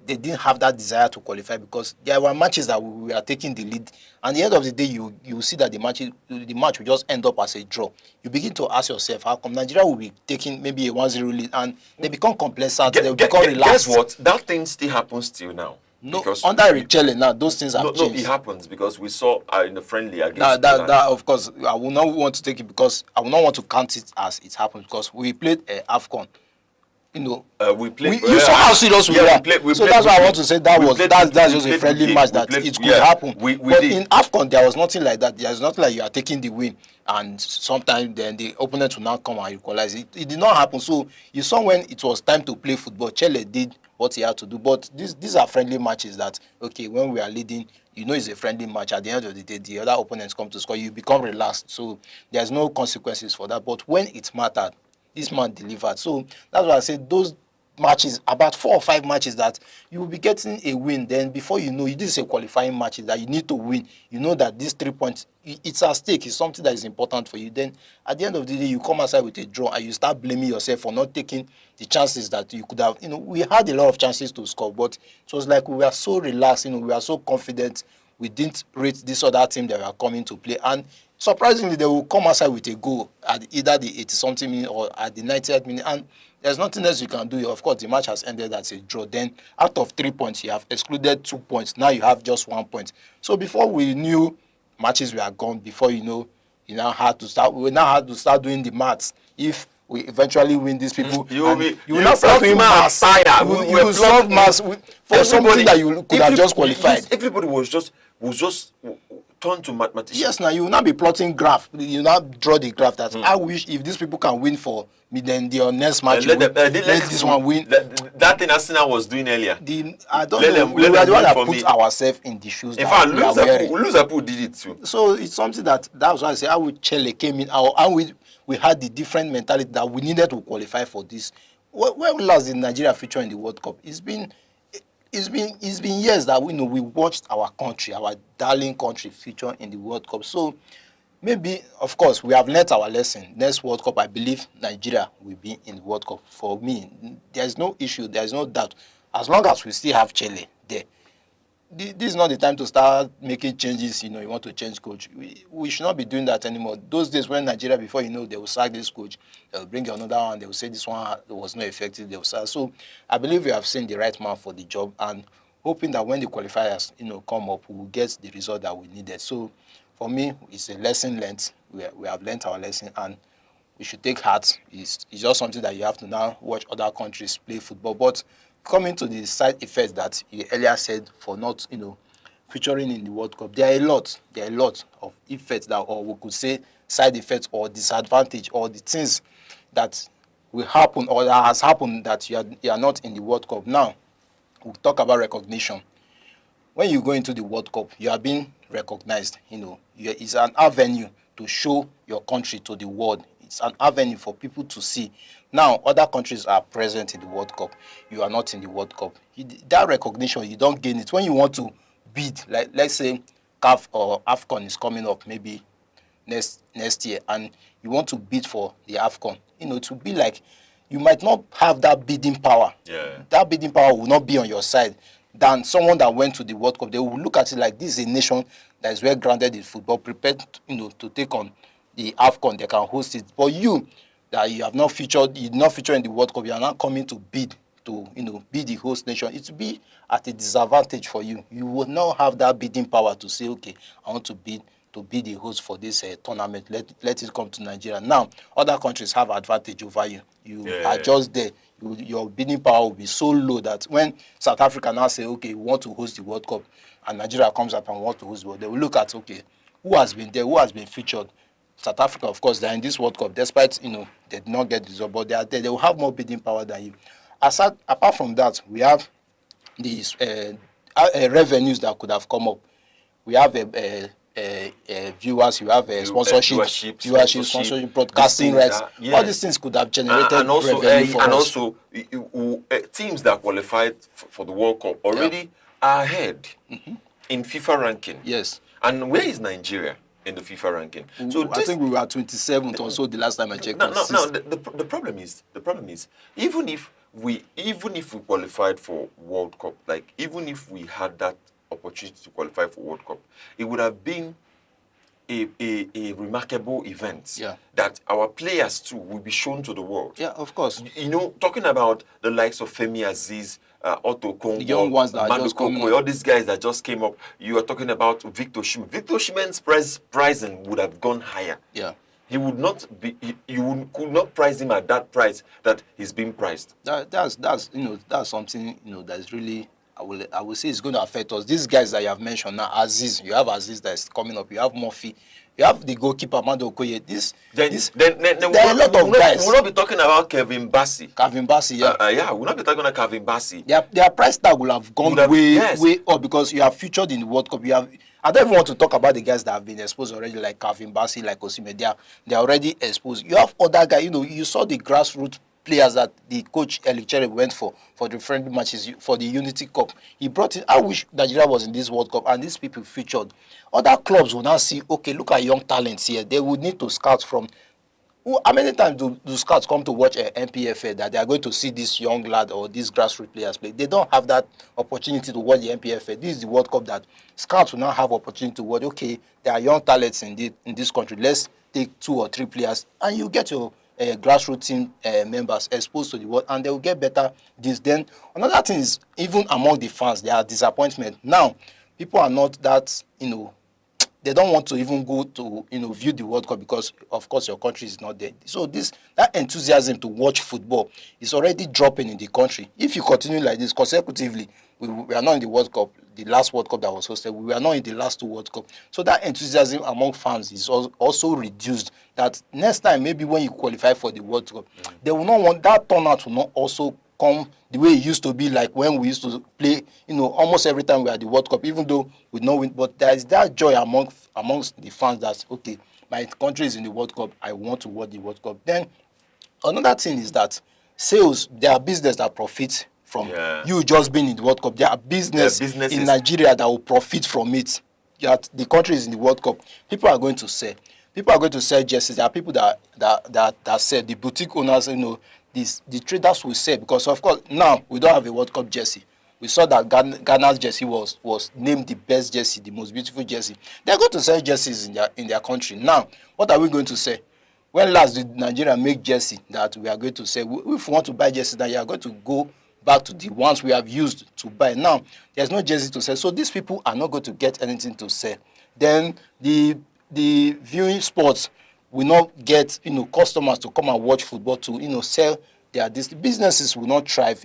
didn't have that desire to qualify because there were matches that we were taking the lead. And at the end of the day, you see that the match will just end up as a draw. You begin to ask yourself, how come Nigeria will be taking maybe a 1-0 lead and they become complacent, they become relaxed. Guess what? That thing still happens till now. No, under Richelle now, those things have changed. No, it happens because we saw in the friendly against that of course, I will not want to take it because I will not want to count it as it happened because we played AFCON. You know, you saw how serious we were. So that's why I want to say that's just a friendly match that it could happen. But in AFCON, there was nothing like that. There's nothing like you are taking the win and sometimes then the opponent will now come and equalize. It did not happen. So you saw when it was time to play football, Chelle did what he had to do. But these are friendly matches that, okay, when we are leading, you know it's a friendly match. At the end of the day, the other opponents come to score. You become relaxed. So there's no consequences for that. But when it mattered, this man delivered. So that's why I said those matches, about 4 or 5 matches that you will be getting a win. Then before you know, this is a qualifying match that you need to win. You know that these 3 points, it's at stake. It's something that is important for you. Then at the end of the day, you come outside with a draw and you start blaming yourself for not taking the chances that you could have. You know, we had a lot of chances to score, but it was like we were so relaxed. You know, we were so confident. We didn't rate this other team that were coming to play. And surprisingly, they will come outside with a goal at either the 80-something minute or at the 90th minute. And there's nothing else you can do. Of course, the match has ended as a draw. Then, out of 3 points, you have excluded 2 points. Now you have just 1 point. So before we knew matches were gone, before you know, we now had to start doing the maths. If we eventually win these people, you will not start doing maths. You will solve maths for something that you could have just qualified. Everybody was just turn to mathematicians. Yes, now you will not be plotting graph. You will not draw the graph that I wish if these people can win for me, then their next match let this one win. That thing Arsenal was doing earlier. I don't know. We were the one that put ourselves in the shoes. In fact, Liverpool did it too. So it's something that was why I say how Chelle came in, and we had the different mentality that we needed to qualify for this. When last did Nigeria feature in the World Cup? It's been years that we watched our country, our darling country, feature in the World Cup. So maybe, of course, we have learnt our lesson. Next World Cup, I believe Nigeria will be in the World Cup. For me, there's no issue, there's no doubt. As long as we still have Chelle there. This is not the time to start making changes. You want to change coach. We should not be doing that anymore. Those days when Nigeria, before they will sack this coach, they'll bring another one, they will say this one was not effective, they will sack. So I believe we have seen the right man for the job and hoping that when the qualifiers, come up, we will get the result that we needed. So for me, it's a lesson learned. We have learned our lesson and we should take heart. It's just something that you have to now watch other countries play football. But coming to the side effects that you earlier said for not, featuring in the World Cup, there are a lot of effects that, or we could say side effects or disadvantage or the things that will happen or that has happened that you are not in the World Cup. Now, we'll talk about recognition. When you go into the World Cup, you are being recognized. It's an avenue to show your country to the world. It's an avenue for people to see. Now, other countries are present in the World Cup. You are not in the World Cup. That recognition, you don't gain it. When you want to bid, like let's say CAF or AFCON is coming up maybe next year, and you want to bid for the AFCON, to be like, you might not have that bidding power. Yeah. That bidding power will not be on your side than someone that went to the World Cup. They will look at it like this is a nation that is well grounded in football, prepared, to take on the AFCON. They can host it. But you, that you have not featured, you did not feature in the World Cup, you are not coming to bid to, be the host nation. It will be at a disadvantage for you. You will not have that bidding power to say, okay, I want to be the host for this tournament. Let it come to Nigeria. Now, other countries have advantage over you. You are just there. Your bidding power will be so low that when South Africa now say, okay, we want to host the World Cup, and Nigeria comes up and wants to host the World Cup, they will look at, okay, who has been there, who has been featured. South Africa, of course, they're in this World Cup, despite, they did not get the result, but they are there. They will have more bidding power than you. Apart from that, we have these revenues that could have come up. We have viewers, you have sponsorship, broadcasting rights. All these things could have generated revenue for us. Also, teams that qualified for the World Cup already are ahead in FIFA ranking. Yes. And where is Nigeria in the FIFA ranking? So I think we were 27th or so the last time I checked. No. The problem is, even if even if we qualified for World Cup, like even if we had that opportunity to qualify for World Cup, it would have been a remarkable event that our players too will be shown to the world. Yeah, of course. You know, talking about the likes of Femi Aziz, Otto Kongo, the young ones that Manu just coming Koko, all these guys that just came up. You are talking about Victor Osimhen. Victor Osimhen's pricing would have gone higher. Yeah. He would not be. Could not price him at that price that he's being priced. That's something that is really, I will say it's going to affect us. These guys that you have mentioned now, Aziz, you have Aziz that is coming up. You have Murphy. You have the goalkeeper Amado Okoye. There are a lot of guys. We'll not be talking about Kevin Bassey. Kevin Bassey, yeah. Yeah, we'll not be talking about Kevin Bassey. Their price tag will have gone way up because you have featured in the World Cup. I don't even want to talk about the guys that have been exposed already, like Kevin Bassey, like Osimhen. They are already exposed. You have other guys. You saw the grassroots players that the coach Elechere went for the friendly matches for the Unity Cup. He brought in. I wish Nigeria was in this World Cup and these people featured. Other clubs will now see, okay, look at young talents here. They would need to scout from. How many times do scouts come to watch an NPFL that they are going to see this young lad or these grassroots players play? They don't have that opportunity to watch the NPFL. This is the World Cup that scouts will now have opportunity to watch. Okay, there are young talents in this country. Let's take 2 or 3 players, and you get your grassroots team members exposed to the world, and they will get better deals. Then another thing is, even among the fans, there are disappointment. Now, people are not that, they don't want to even go to, view the World Cup because, of course, your country is not there. So that enthusiasm to watch football is already dropping in the country. If you continue like this consecutively, we are not in the World Cup, the last World Cup that was hosted. We are not in the last 2 World Cup. So that enthusiasm among fans is also reduced. That next time, maybe when you qualify for the World Cup, they will not want that turnout will not also come the way it used to be, like when we used to play, almost every time we are at the World Cup, even though we don't win. But there is that joy amongst the fans that, okay, my country is in the World Cup, I want to watch the World Cup. Then another thing is that sales, there are business that profit from you just being in the World Cup. There are businesses in Nigeria that will profit from it. That the country is in the World Cup. People are going to sell. People are going to sell jerseys. There are people that sell. The boutique owners, the traders will sell because, of course, now we don't have a World Cup jersey. We saw that Ghana's jersey was named the best jersey, the most beautiful jersey. They're going to sell jerseys in their country. Now, what are we going to say? When last did Nigeria make jersey that we are going to say? If we want to buy jersey, then you are going to go back to the ones we have used to buy. Now, there's no jersey to sell. So these people are not going to get anything to sell. Then the viewing sports will not get customers to come and watch football to sell their businesses will not thrive.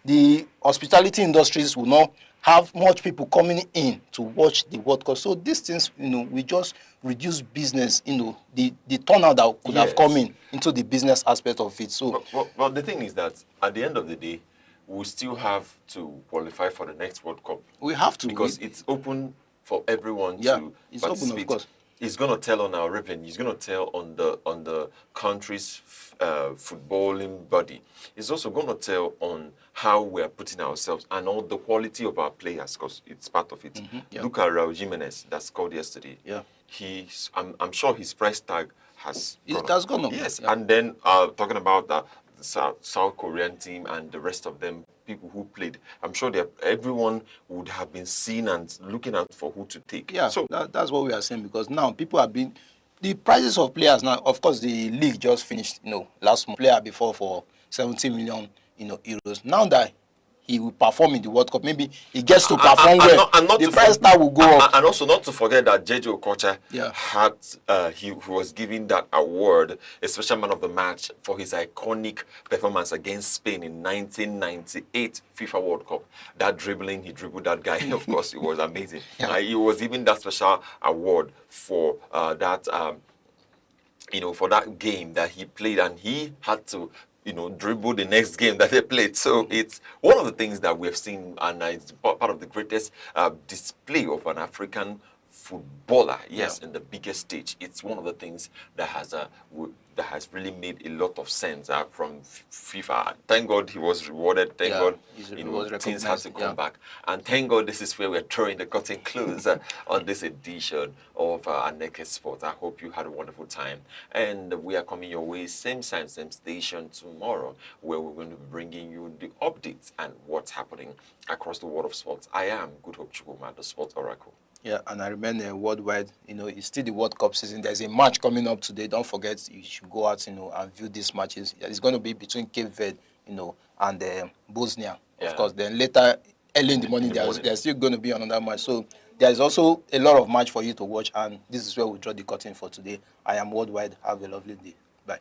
The hospitality industries will not have much people coming in to watch the World Cup. So these things we just reduce business. The turnout that could have come into the business aspect of it. So well, the thing is that at the end of the day, we still have to qualify for the next World Cup. We have to because it's open for everyone to it's open, of course. It's going to tell on our revenue. It's going to tell on the country's footballing body. It's also going to tell on how we are putting ourselves and on the quality of our players, because it's part of it. Look at Raul Jimenez that scored yesterday. Yeah, I'm sure his price tag has gone up. Yes, and then talking about the South Korean team and the rest of them, people who played, I'm sure everyone would have been seen and looking out for who to take. Yeah, so that's what we are saying, because now people have been, the prices of players now, of course, the league just finished, last month, player before for 70 million, euros. Now that he will perform in the World Cup, maybe he gets to perform well, the price tag will go up. And also not to forget that J.J. Okocha had, he was given that award, a special man of the match, for his iconic performance against Spain in 1998 FIFA World Cup. That dribbling, he dribbled that guy, of course, it was amazing. He was given that special award for that, for that game that he played, and he had to dribble the next game that they played. So it's one of the things that we have seen, and it's part of the greatest display of an African footballer, yes, in the biggest stage. It's one of the things that has really made a lot of sense from FIFA. Thank God he was rewarded. Thank God things have to come back. And thank God this is where we're drawing the curtain close on this edition of Aneke Sport. I hope you had a wonderful time. And we are coming your way, same time, same station tomorrow, where we're going to be bringing you the updates and what's happening across the world of sports. I am Good Hope Chukuma, the Sports Oracle. Yeah, and I remember worldwide, it's still the World Cup season. There's a match coming up today. Don't forget, you should go out, and view these matches. It's going to be between Cape Verde, and Bosnia. Yeah. Of course, then later, early in the morning, there's still going to be another match. So there's also a lot of match for you to watch, and this is where we draw the curtain for today. I am worldwide. Have a lovely day. Bye.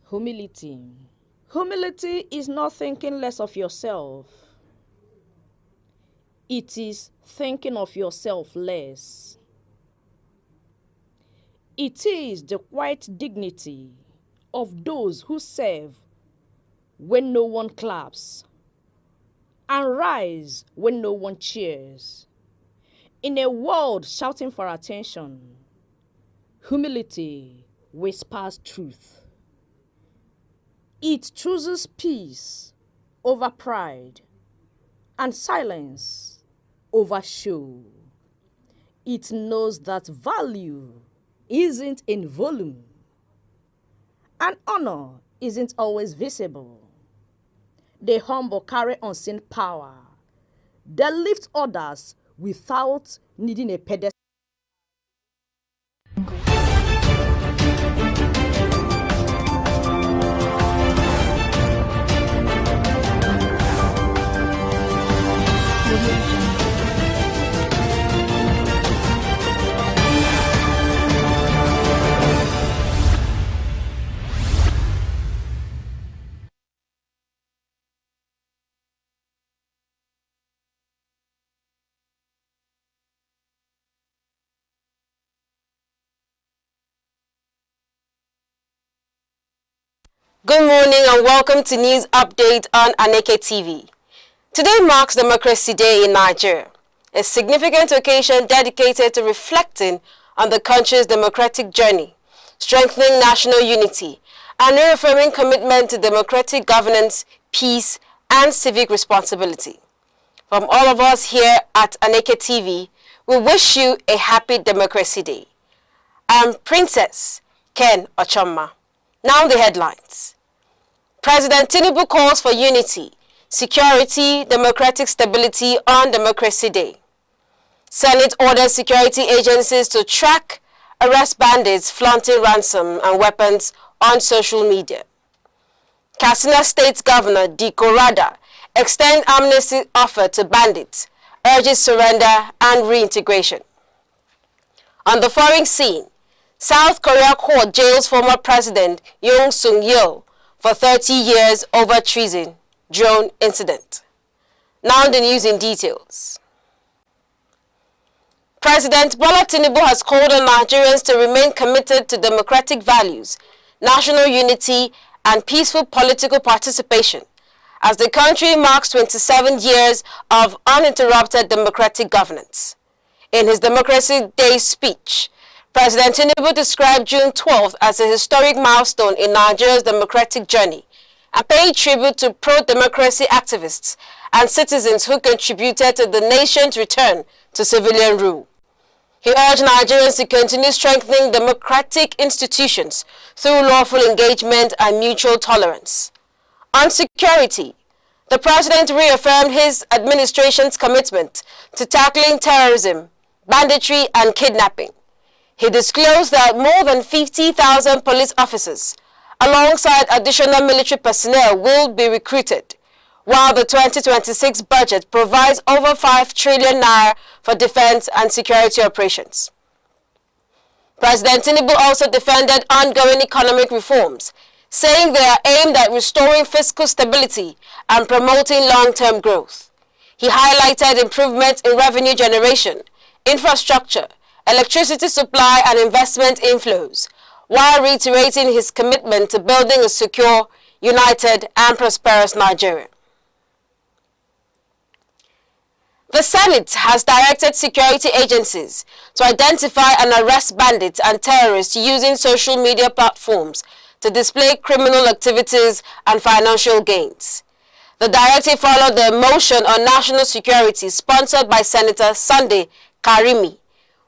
Humility. Humility is not thinking less of yourself. It is thinking of yourself less. It is the quiet dignity of those who serve when no one claps and rise when no one cheers. In a world shouting for attention, humility whispers truth. It chooses peace over pride and silence over show. It knows that value isn't in volume and honor isn't always visible. The humble carry unseen power. They lift others without needing a pedestal. Good morning and welcome to News Update on Aneke TV. Today marks Democracy Day in Nigeria, a significant occasion dedicated to reflecting on the country's democratic journey, strengthening national unity, and reaffirming commitment to democratic governance, peace, and civic responsibility. From all of us here at Aneke TV, we wish you a happy Democracy Day. I'm Princess Ken Ochomma. Now the headlines. President Tinubu calls for unity, security, democratic stability on Democracy Day. Senate orders security agencies to track, arrest bandits flaunting ransom and weapons on social media. Katsina State Governor Diko Rada extends amnesty offer to bandits urges surrender and reintegration. On the foreign scene, South Korea court jails former President Yoon Suk-yeol for 30 years over treason drone incident. Now the news in details. President Bola Tinubu has called on Nigerians to remain committed to democratic values, national unity, and peaceful political participation as the country marks 27 years of uninterrupted democratic governance. In his Democracy Day speech, President Tinubu described June 12th as a historic milestone in Nigeria's democratic journey and paid tribute to pro-democracy activists and citizens who contributed to the nation's return to civilian rule. He urged Nigerians to continue strengthening democratic institutions through lawful engagement and mutual tolerance. On security, the president reaffirmed his administration's commitment to tackling terrorism, banditry, and kidnapping. He disclosed that more than 50,000 police officers, alongside additional military personnel, will be recruited, while the 2026 budget provides over 5 trillion naira for defense and security operations. President Tinubu also defended ongoing economic reforms, saying they are aimed at restoring fiscal stability and promoting long-term growth. He highlighted improvements in revenue generation, infrastructure, electricity supply, and investment inflows, while reiterating his commitment to building a secure, united, and prosperous Nigeria. The Senate has directed security agencies to identify and arrest bandits and terrorists using social media platforms to display criminal activities and financial gains. The directive followed the motion on national security sponsored by Senator Sunday Karimi,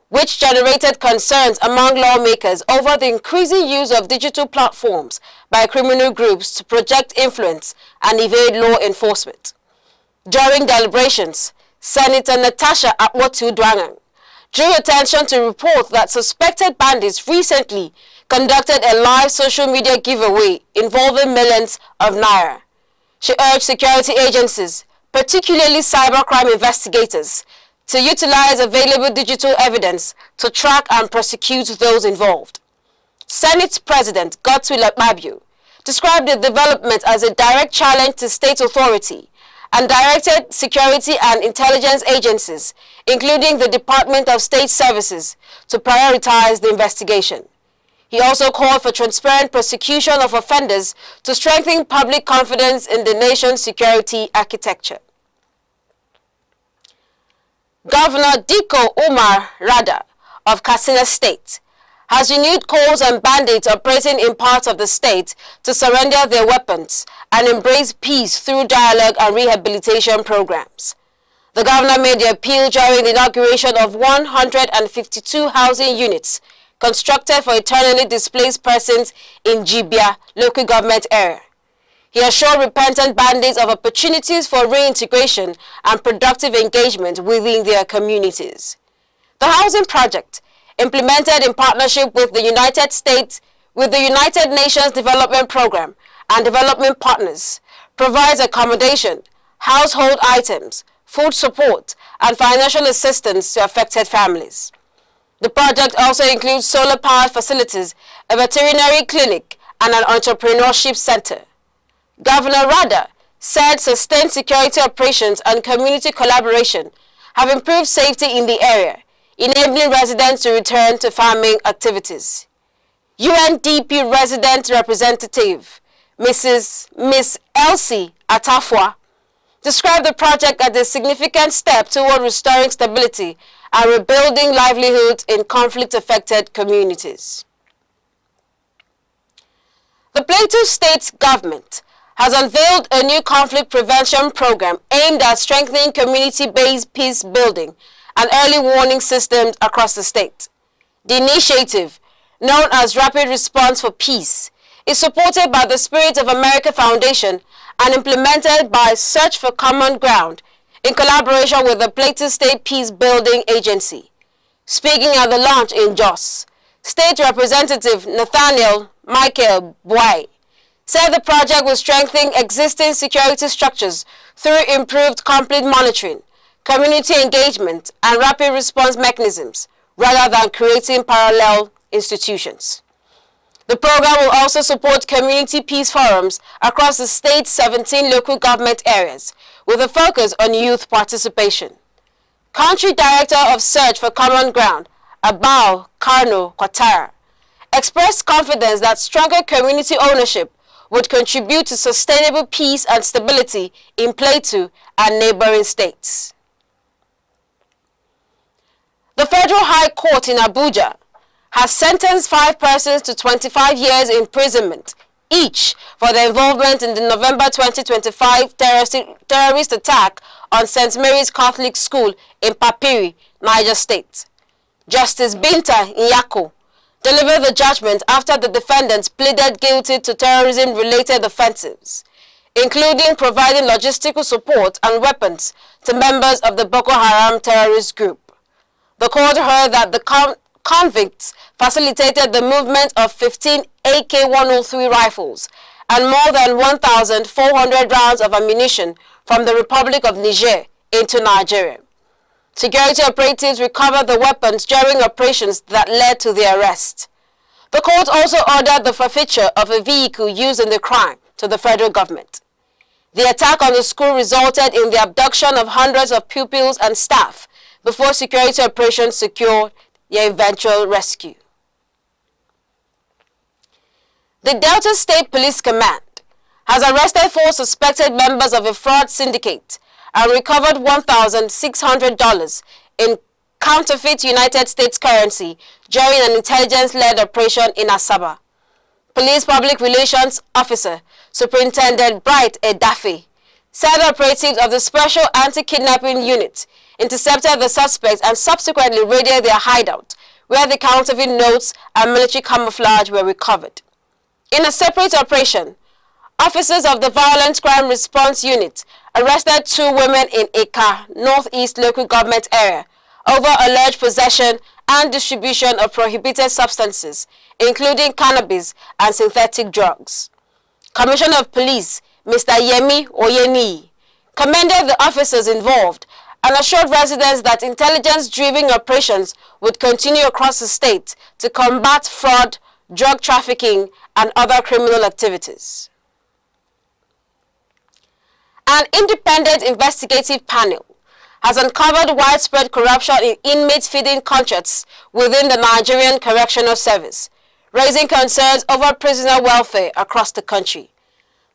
which generated concerns among lawmakers over the increasing use of digital platforms by criminal groups to project influence and evade law enforcement. During deliberations, Senator Natasha Akwotu-Dwangang drew attention to reports that suspected bandits recently conducted a live social media giveaway involving millions of naira. She urged security agencies, particularly cybercrime investigators, to utilize available digital evidence to track and prosecute those involved. Senate President Godswill Akpabio described the development as a direct challenge to state authority and directed security and intelligence agencies, including the Department of State Services, to prioritize the investigation. He also called for transparent prosecution of offenders to strengthen public confidence in the nation's security architecture. Governor Diko Umar Rada of Katsina State has renewed calls on bandits operating in parts of the state to surrender their weapons and embrace peace through dialogue and rehabilitation programs. The governor made the appeal during the inauguration of 152 housing units constructed for internally displaced persons in Jibia local government area. He assured repentant bandits of opportunities for reintegration and productive engagement within their communities. The housing project, implemented in partnership with the United Nations Development Program and development partners, provides accommodation, household items, food support, and financial assistance to affected families. The project also includes solar-powered facilities, a veterinary clinic, and an entrepreneurship center. Governor Rada said sustained security operations and community collaboration have improved safety in the area, enabling residents to return to farming activities. UNDP resident representative Miss Elsie Atafwa described the project as a significant step toward restoring stability and rebuilding livelihoods in conflict-affected communities. The Plateau State government has unveiled a new conflict prevention program aimed at strengthening community-based peace building and early warning systems across the state. The initiative, known as Rapid Response for Peace, is supported by the Spirit of America Foundation and implemented by Search for Common Ground in collaboration with the Plateau State Peace Building Agency. Speaking at the launch in Jos, State Representative Nathaniel Michael Bwai said the project will strengthen existing security structures through improved conflict monitoring, community engagement, and rapid response mechanisms, rather than creating parallel institutions. The program will also support community peace forums across the state's 17 local government areas, with a focus on youth participation. Country Director of Search for Common Ground, Abao Karno Kwatara, expressed confidence that stronger community ownership would contribute to sustainable peace and stability in Plateau and neighboring states. The Federal High Court in Abuja has sentenced 5 persons to 25 years imprisonment, each for their involvement in the November 2025 terrorist attack on St. Mary's Catholic School in Papiri, Niger State. Justice Binta Nyako delivered the judgment after the defendants pleaded guilty to terrorism-related offenses, including providing logistical support and weapons to members of the Boko Haram terrorist group. The court heard that the convicts facilitated the movement of 15 AK-103 rifles and more than 1,400 rounds of ammunition from the Republic of Niger into Nigeria. Security operatives recovered the weapons during operations that led to their arrest. The court also ordered the forfeiture of a vehicle used in the crime to the federal government. The attack on the school resulted in the abduction of hundreds of pupils and staff before security operations secured their eventual rescue. The Delta State Police Command has arrested 4 suspected members of a fraud syndicate and recovered $1,600 in counterfeit United States currency during an intelligence-led operation in Asaba. Police Public Relations Officer Superintendent Bright Edafe said operatives of the Special Anti-Kidnapping Unit intercepted the suspects and subsequently raided their hideout, where the counterfeit notes and military camouflage were recovered. In a separate operation, officers of the Violent Crime Response Unit arrested 2 women in Eka, Northeast Local Government Area, over alleged possession and distribution of prohibited substances, including cannabis and synthetic drugs. Commissioner of Police, Mr. Yemi Oyeni, commended the officers involved and assured residents that intelligence-driven operations would continue across the state to combat fraud, drug trafficking, and other criminal activities. An independent investigative panel has uncovered widespread corruption in inmate feeding contracts within the Nigerian Correctional Service, raising concerns over prisoner welfare across the country.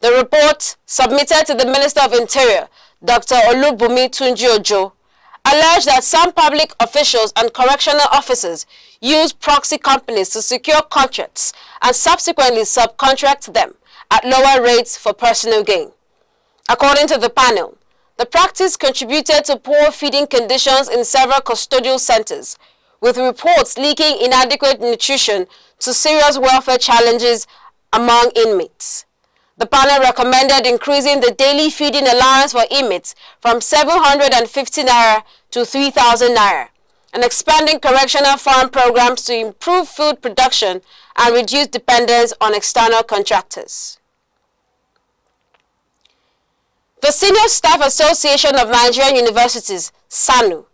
The report, submitted to the Minister of Interior, Dr. Olubunmi Tunji-Ojo, alleged that some public officials and correctional officers use proxy companies to secure contracts and subsequently subcontract them at lower rates for personal gain. According to the panel, the practice contributed to poor feeding conditions in several custodial centers, with reports leaking inadequate nutrition to serious welfare challenges among inmates. The panel recommended increasing the daily feeding allowance for inmates from 750 naira to 3,000 naira, and expanding correctional farm programs to improve food production and reduce dependence on external contractors. The Senior Staff Association of Nigerian Universities, SANU,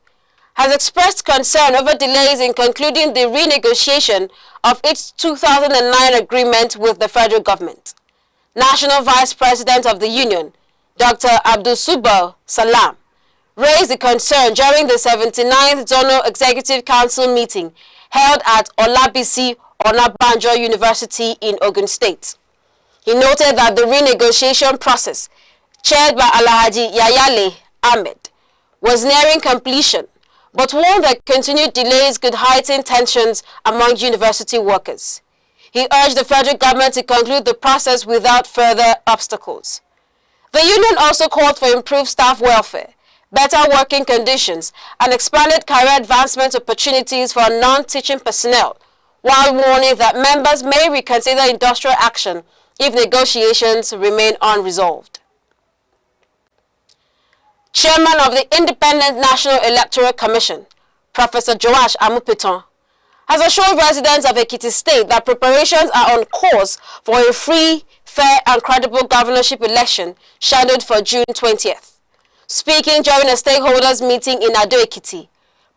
has expressed concern over delays in concluding the renegotiation of its 2009 agreement with the federal government. National Vice President of the Union, Dr. Abdulsubal Salam, raised the concern during the 79th Zonal Executive Council meeting held at Olabisi Onabanjo University in Ogun State. He noted that the renegotiation process, chaired by Alhaji Yayale Ahmed, was nearing completion, but warned that continued delays could heighten tensions among university workers. He urged the federal government to conclude the process without further obstacles. The union also called for improved staff welfare, better working conditions, and expanded career advancement opportunities for non-teaching personnel, while warning that members may reconsider industrial action if negotiations remain unresolved. Chairman of the Independent National Electoral Commission, Professor Joash Amupiton, has assured residents of Ekiti State that preparations are on course for a free, fair, and credible governorship election scheduled for June 20th. Speaking during a stakeholders meeting in Ado-Ekiti,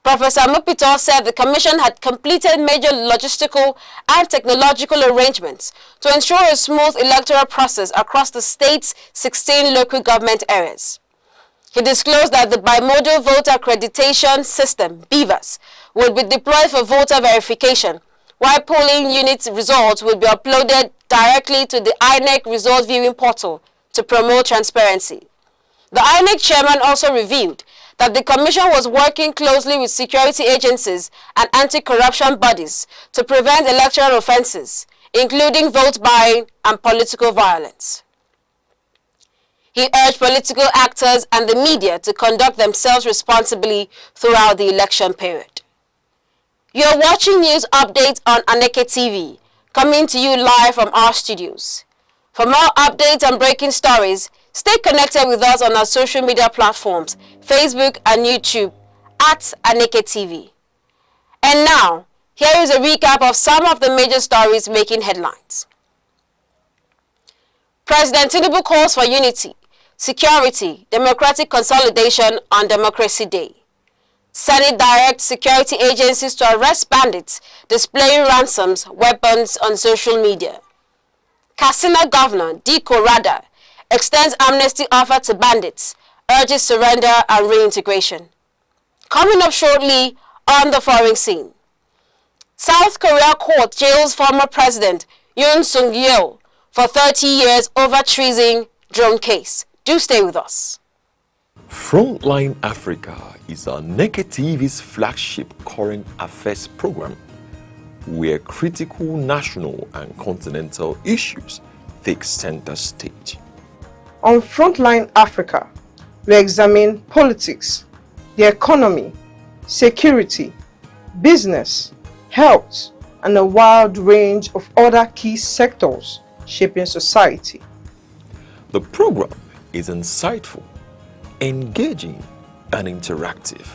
Professor Mupito said the Commission had completed major logistical and technological arrangements to ensure a smooth electoral process across the state's 16 local government areas. He disclosed that the bimodal voter accreditation system, BVAS, would be deployed for voter verification, while polling unit results will be uploaded directly to the INEC result viewing portal to promote transparency. The INEC chairman also revealed that the Commission was working closely with security agencies and anti-corruption bodies to prevent electoral offences, including vote buying and political violence. He urged political actors and the media to conduct themselves responsibly throughout the election period. You are watching news updates on Aneke TV, coming to you live from our studios. For more updates and breaking stories, stay connected with us on our social media platforms, Facebook and YouTube, at Aneke TV. And now, here is a recap of some of the major stories making headlines. President Tinubu calls for unity, security, democratic consolidation on Democracy Day. Senate directs security agencies to arrest bandits displaying ransoms, weapons on social media. Katsina Governor Diko Rada extends amnesty offer to bandits, urges surrender and reintegration. Coming up shortly on the foreign scene. South Korea court jails former President Yoon Suk-yeol for 30 years over treason drone case. Do stay with us. Frontline Africa is Aneke TV's flagship current affairs program, where critical national and continental issues take center stage. On Frontline Africa, we examine politics, the economy, security, business, health, and a wide range of other key sectors shaping society. The program is insightful, engaging, and interactive,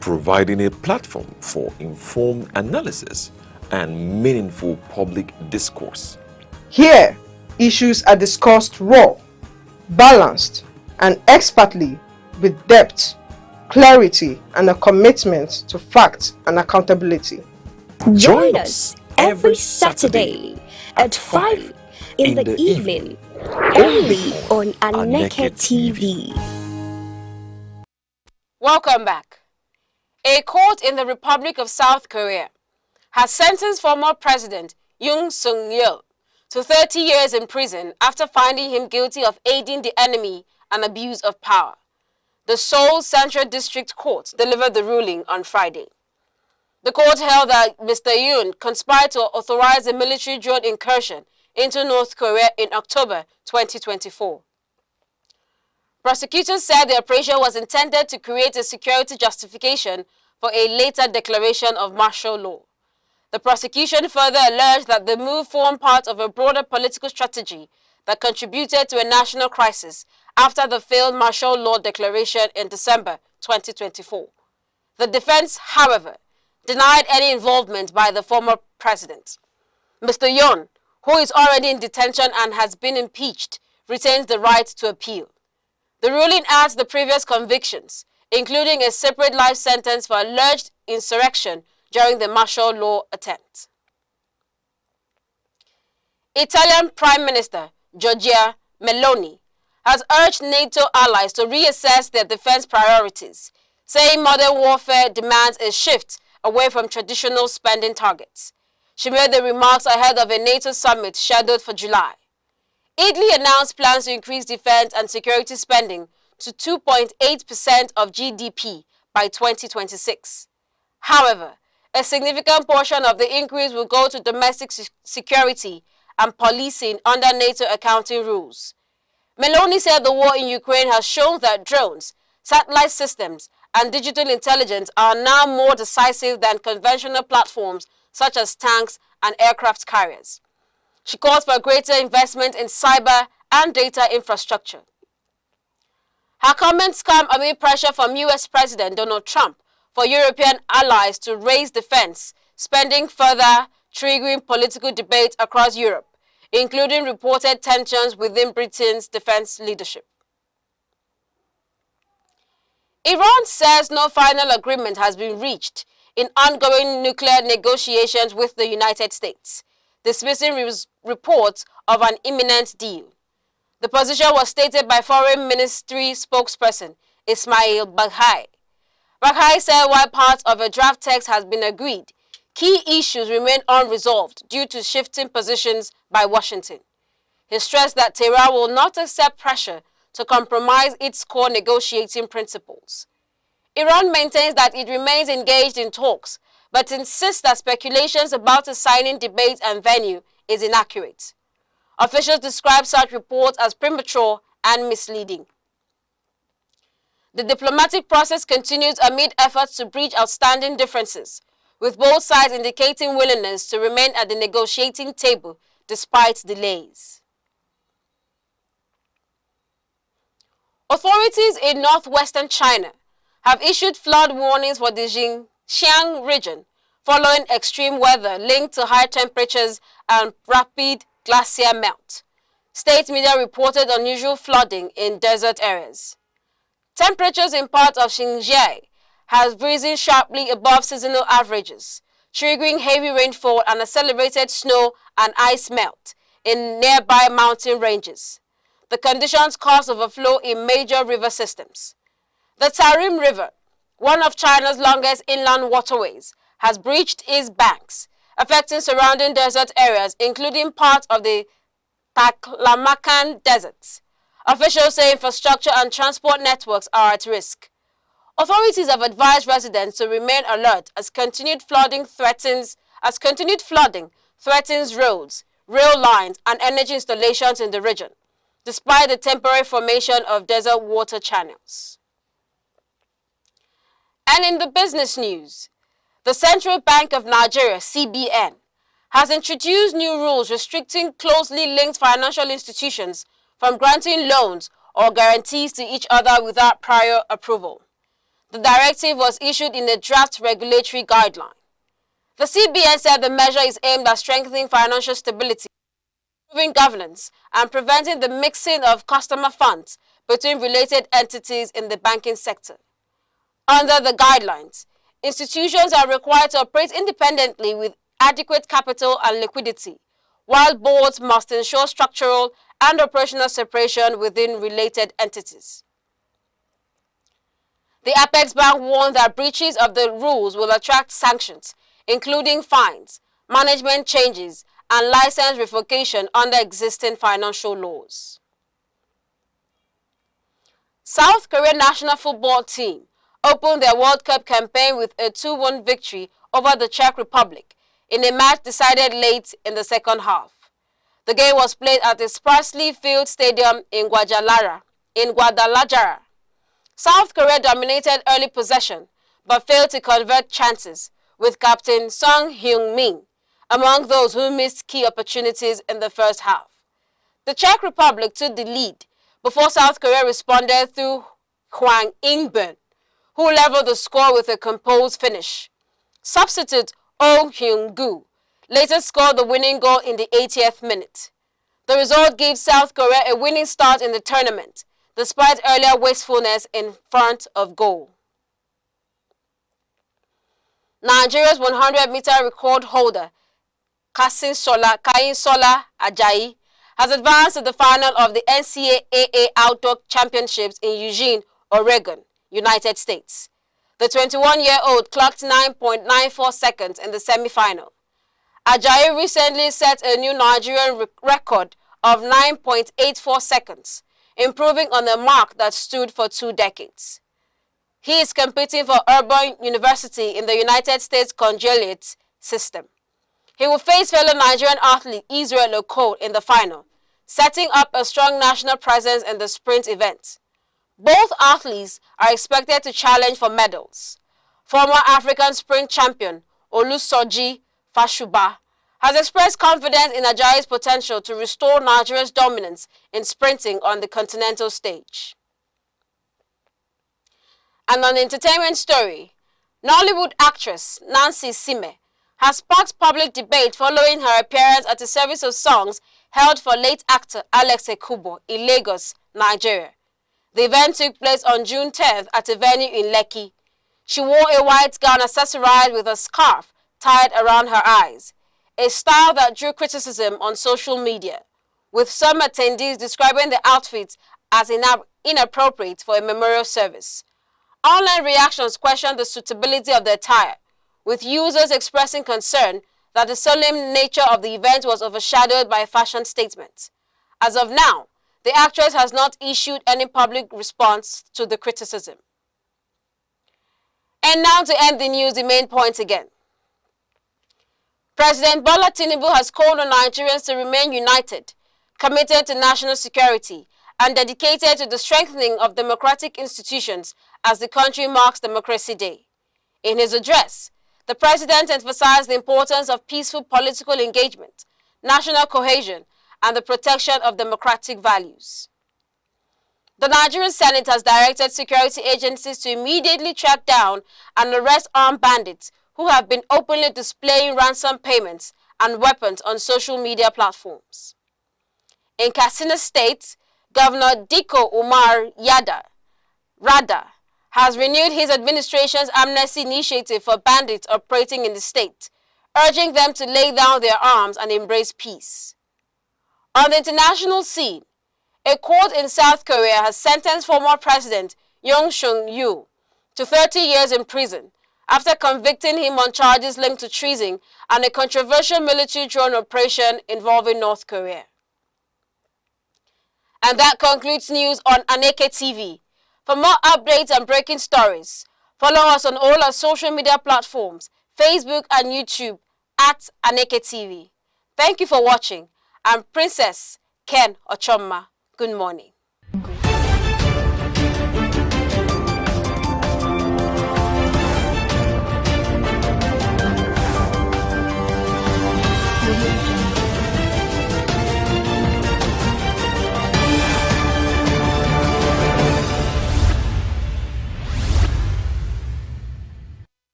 providing a platform for informed analysis and meaningful public discourse. Here, issues are discussed raw, balanced, and expertly with depth, clarity, and a commitment to fact and accountability. Join us every Saturday at 5 in the evening, only on Aneke TV. Welcome back. A court in the Republic of South Korea has sentenced former President Yoon Suk-yeol to 30 years in prison after finding him guilty of aiding the enemy and abuse of power. The Seoul Central District Court delivered the ruling on Friday. The court held that Mr. Yoon conspired to authorize a military drone incursion into North Korea in October 2024. Prosecutors said the operation was intended to create a security justification for a later declaration of martial law. The prosecution further alleged that the move formed part of a broader political strategy that contributed to a national crisis after the failed martial law declaration in December 2024. The defense, however, denied any involvement by the former president. Mr. Yoon, who is already in detention and has been impeached, retains the right to appeal. The ruling adds the previous convictions, including a separate life sentence for alleged insurrection during the martial law attempt. Italian Prime Minister Giorgia Meloni has urged NATO allies to reassess their defense priorities, saying modern warfare demands a shift away from traditional spending targets. She made the remarks ahead of a NATO summit scheduled for July. Italy announced plans to increase defense and security spending to 2.8% of GDP by 2026. However, a significant portion of the increase will go to domestic security and policing under NATO accounting rules. Meloni said the war in Ukraine has shown that drones, satellite systems, and digital intelligence are now more decisive than conventional platforms such as tanks and aircraft carriers. She calls for greater investment in cyber and data infrastructure. Her comments come amid pressure from US President Donald Trump for European allies to raise defense spending, further triggering political debate across Europe, including reported tensions within Britain's defense leadership. Iran says no final agreement has been reached in ongoing nuclear negotiations with the United States, dismissing reports of an imminent deal. The position was stated by Foreign Ministry spokesperson Ismail Baghai. Baghai said while part of a draft text has been agreed, key issues remain unresolved due to shifting positions by Washington. He stressed that Tehran will not accept pressure to compromise its core negotiating principles. Iran maintains that it remains engaged in talks, but insists that speculations about a signing debate and venue is inaccurate. Officials describe such reports as premature and misleading. The diplomatic process continues amid efforts to bridge outstanding differences, with both sides indicating willingness to remain at the negotiating table despite delays. Authorities in northwestern China have issued flood warnings for the Xinjiang region following extreme weather linked to high temperatures and rapid glacier melt. State media reported unusual flooding in desert areas. Temperatures in parts of Xinjiang have risen sharply above seasonal averages, triggering heavy rainfall and accelerated snow and ice melt in nearby mountain ranges. The conditions caused overflow in major river systems. The Tarim River, one of China's longest inland waterways, has breached its banks, affecting surrounding desert areas, including parts of the Taklamakan deserts. Officials say infrastructure and transport networks are at risk. Authorities have advised residents to remain alert as continued flooding threatens roads, rail lines, and energy installations in the region, despite the temporary formation of desert water channels. And in the business news, the Central Bank of Nigeria, CBN, has introduced new rules restricting closely linked financial institutions from granting loans or guarantees to each other without prior approval. The directive was issued in a draft regulatory guideline. The CBN said the measure is aimed at strengthening financial stability, improving governance, and preventing the mixing of customer funds between related entities in the banking sector. Under the guidelines, institutions are required to operate independently with adequate capital and liquidity, while boards must ensure structural and operational separation within related entities. The Apex Bank warned that breaches of the rules will attract sanctions, including fines, management changes, and license revocation under existing financial laws. South Korea national football team opened their World Cup campaign with a 2-1 victory over the Czech Republic in a match decided late in the second half. The game was played at the sparsely filled stadium in Guadalajara. South Korea dominated early possession but failed to convert chances, with Captain Song Heung-min among those who missed key opportunities in the first half. The Czech Republic took the lead before South Korea responded through Hwang In-beom, who leveled the score with a composed finish. Substitute Oh Hyun-gu later scored the winning goal in the 80th minute. The result gave South Korea a winning start in the tournament, despite earlier wastefulness in front of goal. Nigeria's 100-meter record holder, Kayinsola Ajayi, has advanced to the final of the NCAA Outdoor Championships in Eugene, Oregon, United States. The 21-year-old clocked 9.94 seconds in the semi-final. Ajayi recently set a new Nigerian record of 9.84 seconds, improving on a mark that stood for 2 decades. He is competing for Auburn University in the United States collegiate system. He will face fellow Nigerian athlete Israel Okol in the final, setting up a strong national presence in the sprint event. Both athletes are expected to challenge for medals. Former African sprint champion Olusoji Fashuba has expressed confidence in Ajayi's potential to restore Nigeria's dominance in sprinting on the continental stage. And on the entertainment story, Nollywood actress Nancy Sime has sparked public debate following her appearance at a service of songs held for late actor Alex Ekubo in Lagos, Nigeria. The event took place on June 10th at a venue in Lekki. She wore a white gown accessorized with a scarf tied around her eyes, a style that drew criticism on social media, with some attendees describing the outfit as inappropriate for a memorial service. Online reactions questioned the suitability of the attire, with users expressing concern that the solemn nature of the event was overshadowed by a fashion statement. As of now, the actress has not issued any public response to the criticism. And now to end the news, the main point again. President Bola Tinubu has called on Nigerians to remain united, committed to national security, and dedicated to the strengthening of democratic institutions as the country marks Democracy Day. In his address, the president emphasized the importance of peaceful political engagement, national cohesion, and the protection of democratic values. The Nigerian Senate has directed security agencies to immediately track down and arrest armed bandits who have been openly displaying ransom payments and weapons on social media platforms. In Katsina State, Governor Dikko Umar Rada has renewed his administration's amnesty initiative for bandits operating in the state, urging them to lay down their arms and embrace peace. On the international scene, a court in South Korea has sentenced former President Yoon Suk-yeol to 30 years in prison after convicting him on charges linked to treason and a controversial military drone operation involving North Korea. And that concludes news on Aneke TV. For more updates and breaking stories, follow us on all our social media platforms, Facebook and YouTube at Aneke TV. Thank you for watching. I'm Princess Ken Ochomma. Good morning.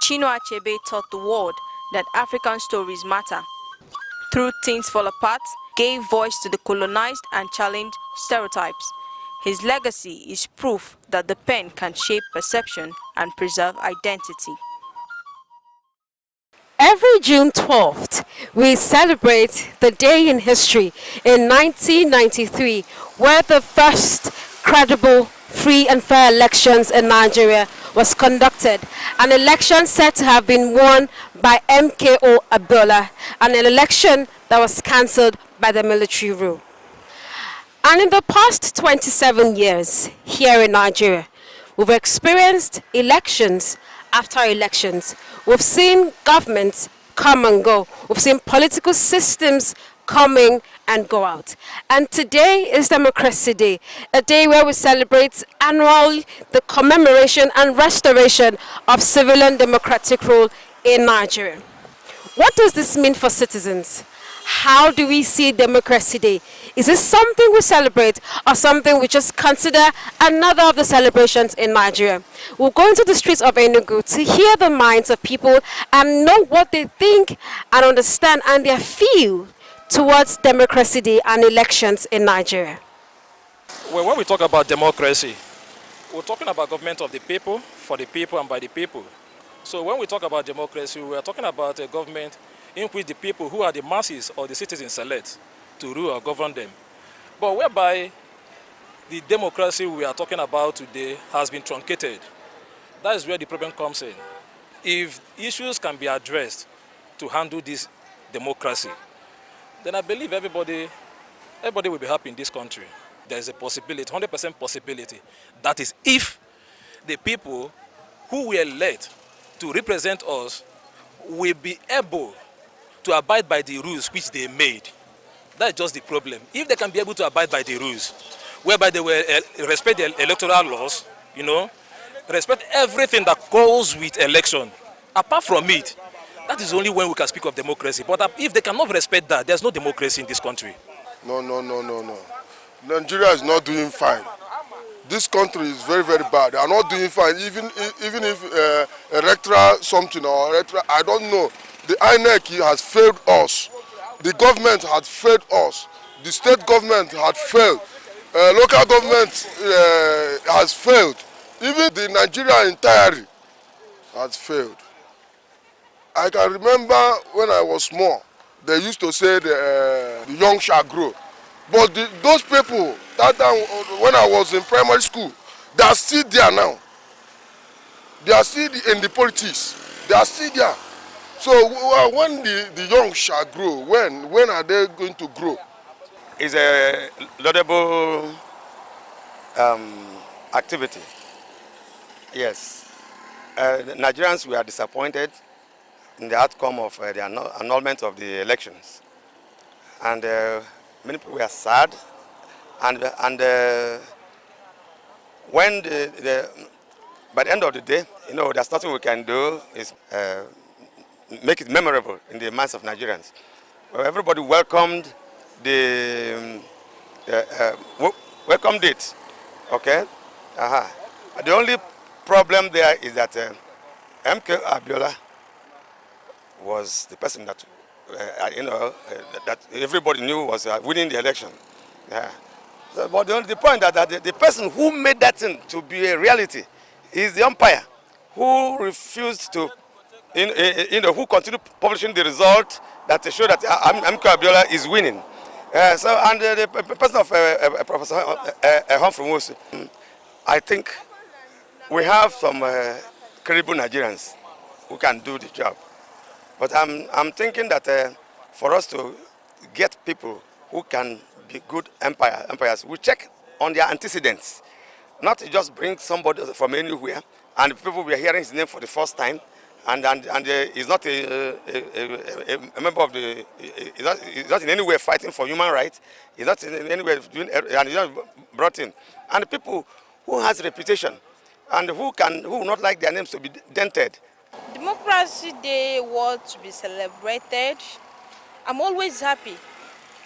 Chinua Achebe taught the world that African stories matter. Through Things Fall Apart, gave voice to the colonized and challenged stereotypes. His legacy is proof that the pen can shape perception and preserve identity. Every June 12th, we celebrate the day in history in 1993, where the first credible, free and fair elections in Nigeria was conducted, an election said to have been won by MKO Abiola, and an election that was cancelled by the military rule. And in the past 27 years here in Nigeria, we've experienced elections after elections. We've seen governments come and go. We've seen political systems coming and go out. And today is Democracy Day, a day where we celebrate annually the commemoration and restoration of civilian democratic rule in Nigeria. What does this mean for citizens? How do we see Democracy Day? Is this something we celebrate or something we just consider another of the celebrations in Nigeria? We'll go into the streets of Enugu to hear the minds of people and know what they think and understand and their feel towards Democracy Day and elections in Nigeria. Well, when we talk about democracy, we're talking about government of the people, for the people and by the people. So when we talk about democracy, we are talking about a government in which the people who are the masses or the citizens select to rule or govern them. But whereby the democracy we are talking about today has been truncated. That is where the problem comes in. If issues can be addressed to handle this democracy, then I believe everybody will be happy in this country. There is a possibility, 100% possibility, that is if the people who were elected to represent us will be able to abide by the rules which they made. That's just the problem. If they can be able to abide by the rules, whereby they will respect the electoral laws, you know, respect everything that goes with election, apart from it, that is only when we can speak of democracy. But if they cannot respect that, there's no democracy in this country. No. Nigeria is not doing fine. this country is very, very bad. They are not doing fine. Even if electoral something or electoral, I don't know. The inec has failed us. The government had failed us. The state government had failed. Local government has failed. Even the Nigeria entirely has failed. I can remember when I was small, they used to say the young shall grow. But those people, that time when I was in primary school, they are still there now. They are still in the politics. They are still there. So when the young shall grow, when are they going to grow? It's a laudable activity. Yes. The Nigerians were disappointed in the outcome of the annulment of the elections. And many people were sad. And when by the end of the day, you know, there's nothing we can do is make it memorable in the minds of Nigerians. Everybody welcomed welcomed it. Okay. The only problem there is that MK Abiola was the person that that everybody knew was winning the election. Yeah. So, but the point that the person who made that thing to be a reality is the umpire, who refused to, who continued publishing the result that show that MK Abiola is winning. And the person of Professor Humphrey, I think we have some credible Nigerians who can do the job. But I'm thinking that for us to get people who can be good umpires, we check on their antecedents, not to just bring somebody from anywhere and people we are hearing his name for the first time, and he's not a member of the, he's not in any way fighting for human rights, he's not in any way doing, and he's not brought in. And people who has reputation and who will not like their names to be dented. Democracy Day was to be celebrated. I'm always happy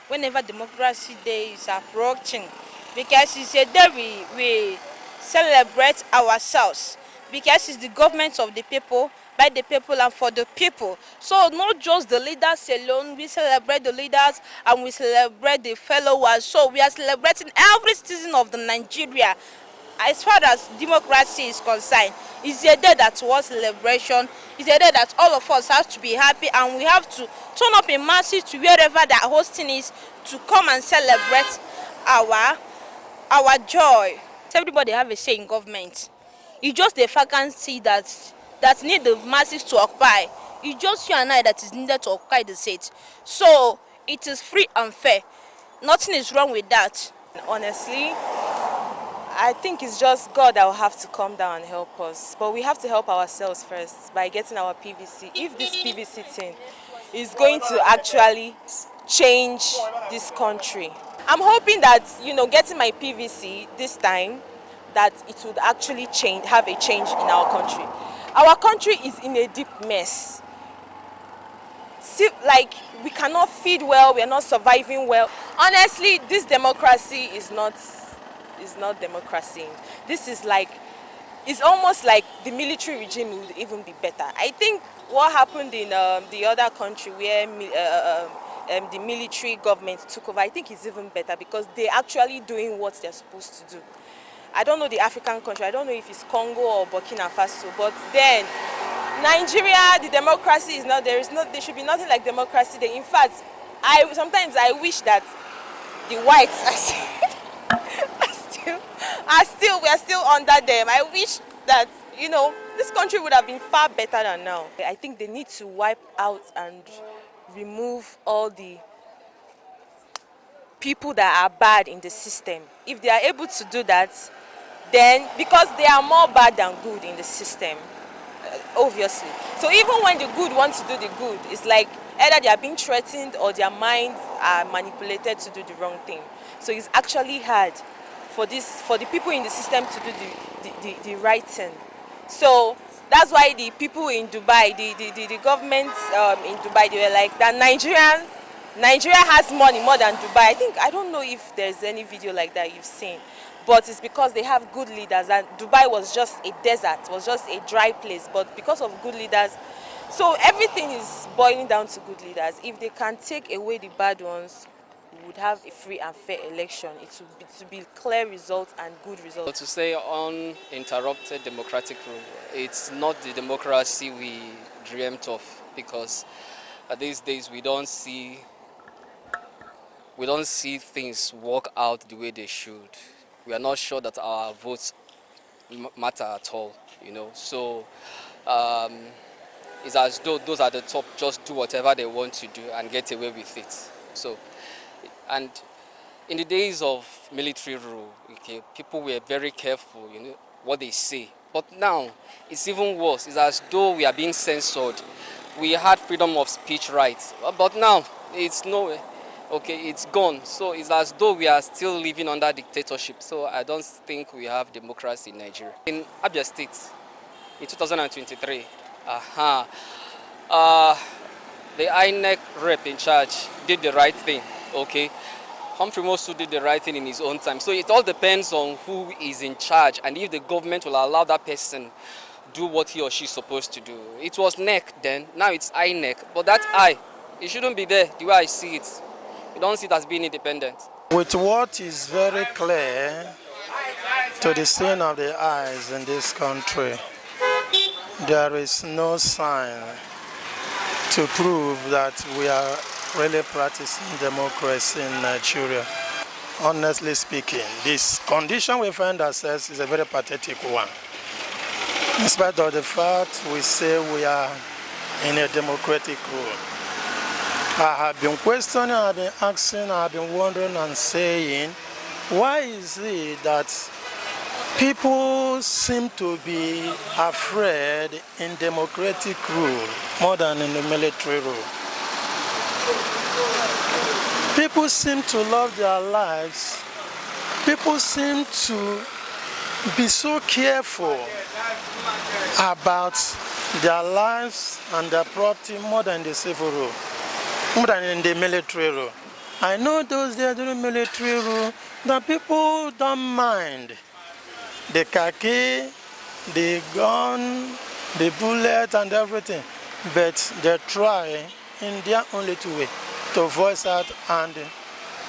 whenever Democracy Day is approaching, because it's a day we celebrate ourselves, because it's the government of the people, by the people and for the people. So not just the leaders alone, we celebrate the leaders and we celebrate the followers. So we are celebrating every citizen of the Nigeria. As far as democracy is concerned, it's a day that was celebration. It's a day that all of us have to be happy, and we have to turn up in masses to wherever the hosting is to come and celebrate our joy. Everybody have a say in government. It's just the vacancy that need the masses to occupy. It's just you and I that is needed to occupy the seat. So it is free and fair. Nothing is wrong with that. Honestly, I think it's just God that will have to come down and help us. But we have to help ourselves first by getting our PVC. If this PVC thing is going to actually change this country, I'm hoping that, getting my PVC this time, that it would actually have a change in our country. Our country is in a deep mess. See, like, we cannot feed well, we are not surviving well. Honestly, this democracy is not democracy. This is like, it's almost like the military regime would even be better. I think what happened in the other country where the military government took over, I think it's even better because they're actually doing what they're supposed to do. I don't know the African country, I don't know if it's Congo or Burkina Faso, but then Nigeria, the democracy is not, there should be nothing like democracy there. In fact, sometimes I wish that the whites we are still under them. I wish that, this country would have been far better than now. I think they need to wipe out and remove all the people that are bad in the system. If they are able to do that, then, because they are more bad than good in the system, obviously. So even when the good want to do the good, it's like either they are being threatened or their minds are manipulated to do the wrong thing. So it's actually hard for the people in the system to do the right thing. So that's why the people in Dubai, the government in Dubai, they were like that Nigeria has money more than Dubai. I don't know if there's any video like that you've seen, but it's because they have good leaders, and Dubai was just a desert, was just a dry place, but because of good leaders. So everything is boiling down to good leaders. If they can take away the bad ones, we would have a free and fair election. It would be clear results and good results. To say uninterrupted democratic rule, it's not the democracy we dreamt of, because these days we don't see things work out the way they should. We are not sure that our votes matter at all, you know. So it's as though those at the top just do whatever they want to do and get away with it. So, and in the days of military rule, okay, people were very careful, you know, what they say. But now it's even worse. It's as though we are being censored. We had freedom of speech rights, but now it's no. Okay, it's gone. So it's as though we are still living under dictatorship. So I don't think we have democracy in Nigeria. In Abia State, in 2023, the INEC rep in charge did the right thing, okay? Humphrey Mosu did the right thing in his own time. So it all depends on who is in charge and if the government will allow that person do what he or she is supposed to do. It was NEC then, now it's INEC. But that I, it shouldn't be there the way I see it. We don't see it as being independent. With what is very clear to the seeing of the eyes in this country, there is no sign to prove that we are really practicing democracy in Nigeria. Honestly speaking, this condition we find ourselves is a very pathetic one. In spite of the fact we say we are in a democratic rule. I have been questioning, I have been asking, I have been wondering and saying, why is it that people seem to be afraid in democratic rule more than in the military rule? People seem to love their lives. People seem to be so careful about their lives and their property more than the civil rule, more than in the military rule. I know those there during military rule, the people don't mind the khaki, the gun, the bullet and everything, but they try in their own little way to voice out and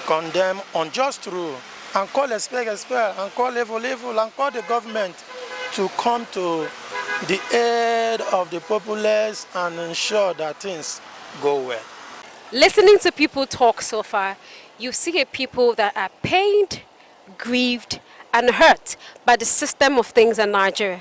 condemn unjust rule and call a spade, and call evil, and call the government to come to the aid of the populace and ensure that things go well. Listening to people talk so far, you see a people that are pained, grieved, and hurt by the system of things in Nigeria.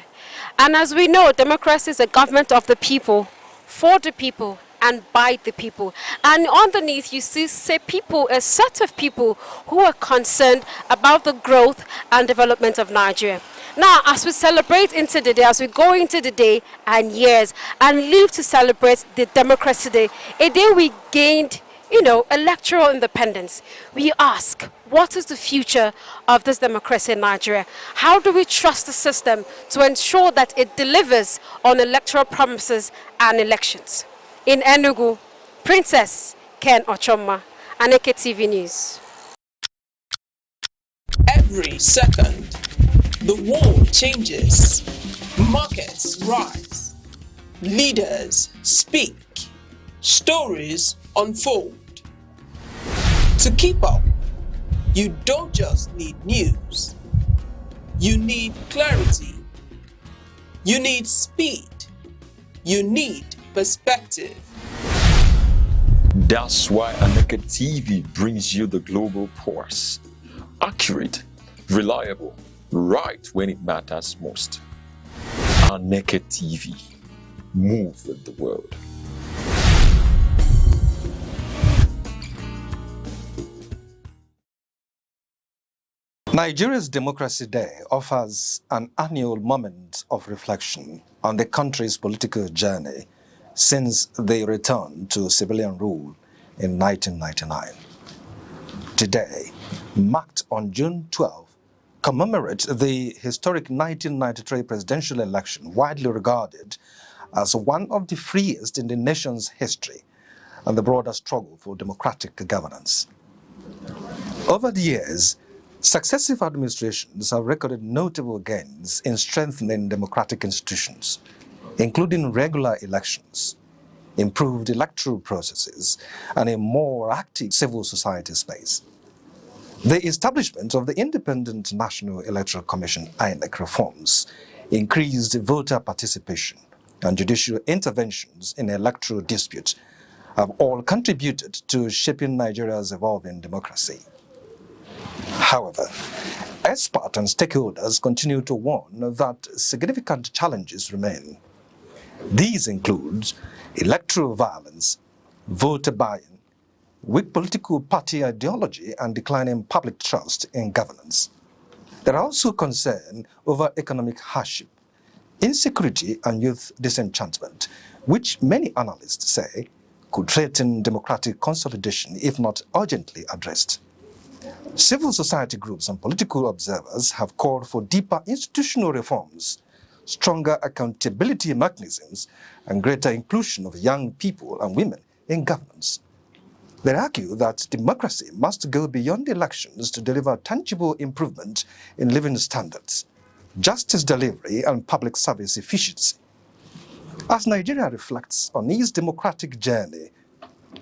And as we know, democracy is a government of the people, for the people, and by the people. And underneath you see people, a set of people who are concerned about the growth and development of Nigeria. Now, as we celebrate into the day, as we go into the day and years and live to celebrate the Democracy Day, a day we gained, electoral independence, we ask, what is the future of this democracy in Nigeria? How do we trust the system to ensure that it delivers on electoral promises and elections? In Enugu, Princess Ken Ochoma, Aneke TV News. Every second, the world changes, markets rise, leaders speak, stories unfold. To keep up, you don't just need news, you need clarity, you need speed, you need perspective. That's why Aneke TV brings you the global pulse. Accurate, reliable, right when it matters most. Aneke TV. Move with the world. Nigeria's Democracy Day offers an annual moment of reflection on the country's political journey since they returned to civilian rule in 1999. Today, marked on June 12, commemorates the historic 1993 presidential election, widely regarded as one of the freest in the nation's history and the broader struggle for democratic governance. Over the years, Successive administrations have recorded notable gains in strengthening democratic institutions, including regular elections, improved electoral processes, and a more active civil society space. The establishment of the Independent National Electoral Commission (INEC) reforms, increased voter participation, and judicial interventions in electoral disputes have all contributed to shaping Nigeria's evolving democracy. However, experts and stakeholders continue to warn that significant challenges remain. These include electoral violence, voter buying, weak political party ideology, and declining public trust in governance. There are also concerns over economic hardship, insecurity, and youth disenchantment, which many analysts say could threaten democratic consolidation if not urgently addressed. Civil society groups and political observers have called for deeper institutional reforms, stronger accountability mechanisms, and greater inclusion of young people and women in governance. They argue that democracy must go beyond elections to deliver tangible improvement in living standards, justice delivery, and public service efficiency. As Nigeria reflects on its democratic journey,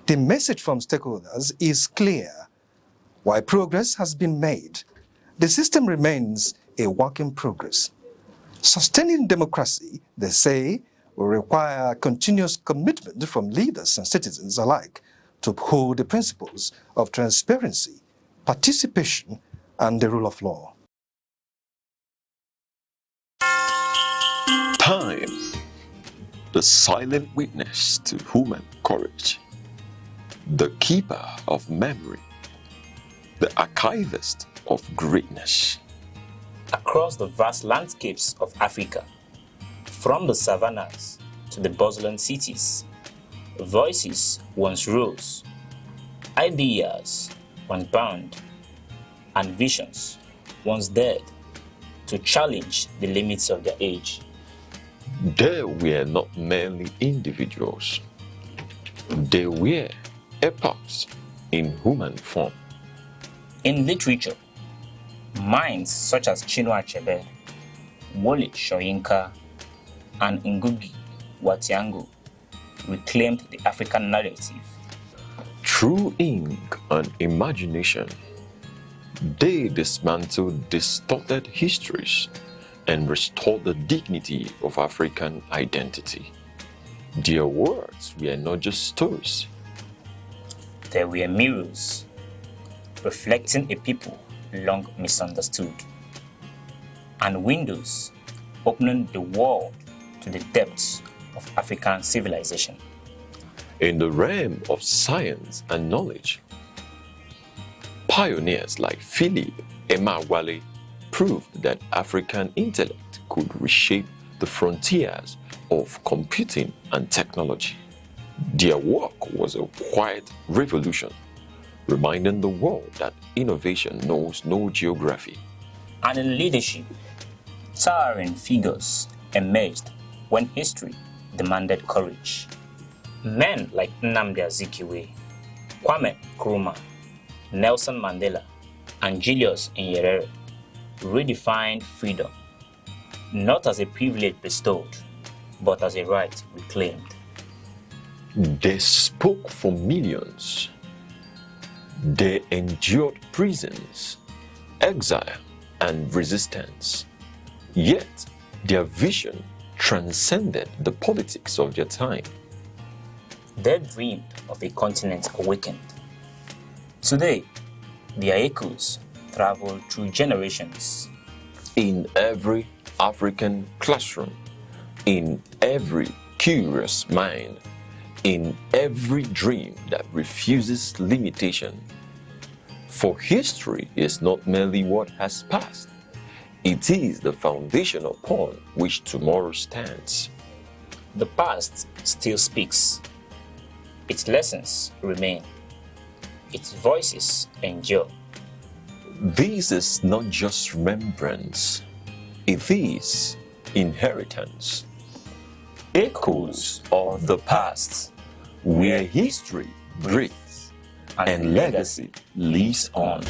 the message from stakeholders is clear. While progress has been made, the system remains a work in progress. Sustaining democracy, they say, will require continuous commitment from leaders and citizens alike to uphold the principles of transparency, participation, and the rule of law. Time, the silent witness to human courage, the keeper of memory, the archivist of greatness. Across the vast landscapes of Africa, from the savannas to the bustling cities, voices once rose, ideas once bound, and visions once dared to challenge the limits of their age. They were not merely individuals. They were epochs in human form. In literature, minds such as Chinua Achebe, Wole Soyinka, and Ngugi wa Thiong'o reclaimed the African narrative. Through ink and imagination, they dismantled distorted histories and restored the dignity of African identity. Their words were not just stories. They were mirrors, reflecting a people long misunderstood, and windows opening the world to the depths of African civilization. In the realm of science and knowledge, pioneers like Philip Emeagwali proved that African intellect could reshape the frontiers of computing and technology. Their work was a quiet revolution, reminding the world that innovation knows no geography. And in leadership, towering figures emerged when history demanded courage. Men like Nnamdi Azikiwe, Kwame Nkrumah, Nelson Mandela, and Julius Nyerere redefined freedom, not as a privilege bestowed, but as a right reclaimed. They spoke for millions. They endured prisons, exile, and resistance. Yet, their vision transcended the politics of their time. They dreamed of a continent awakened. Today, their echoes travel through generations. In every African classroom, in every curious mind, in every dream that refuses limitation. For history is not merely what has passed, it is the foundation upon which tomorrow stands. The past still speaks. Its lessons remain. Its voices endure. This is not just remembrance, it is inheritance. Echoes of the past, where history breathes and legacy lives on.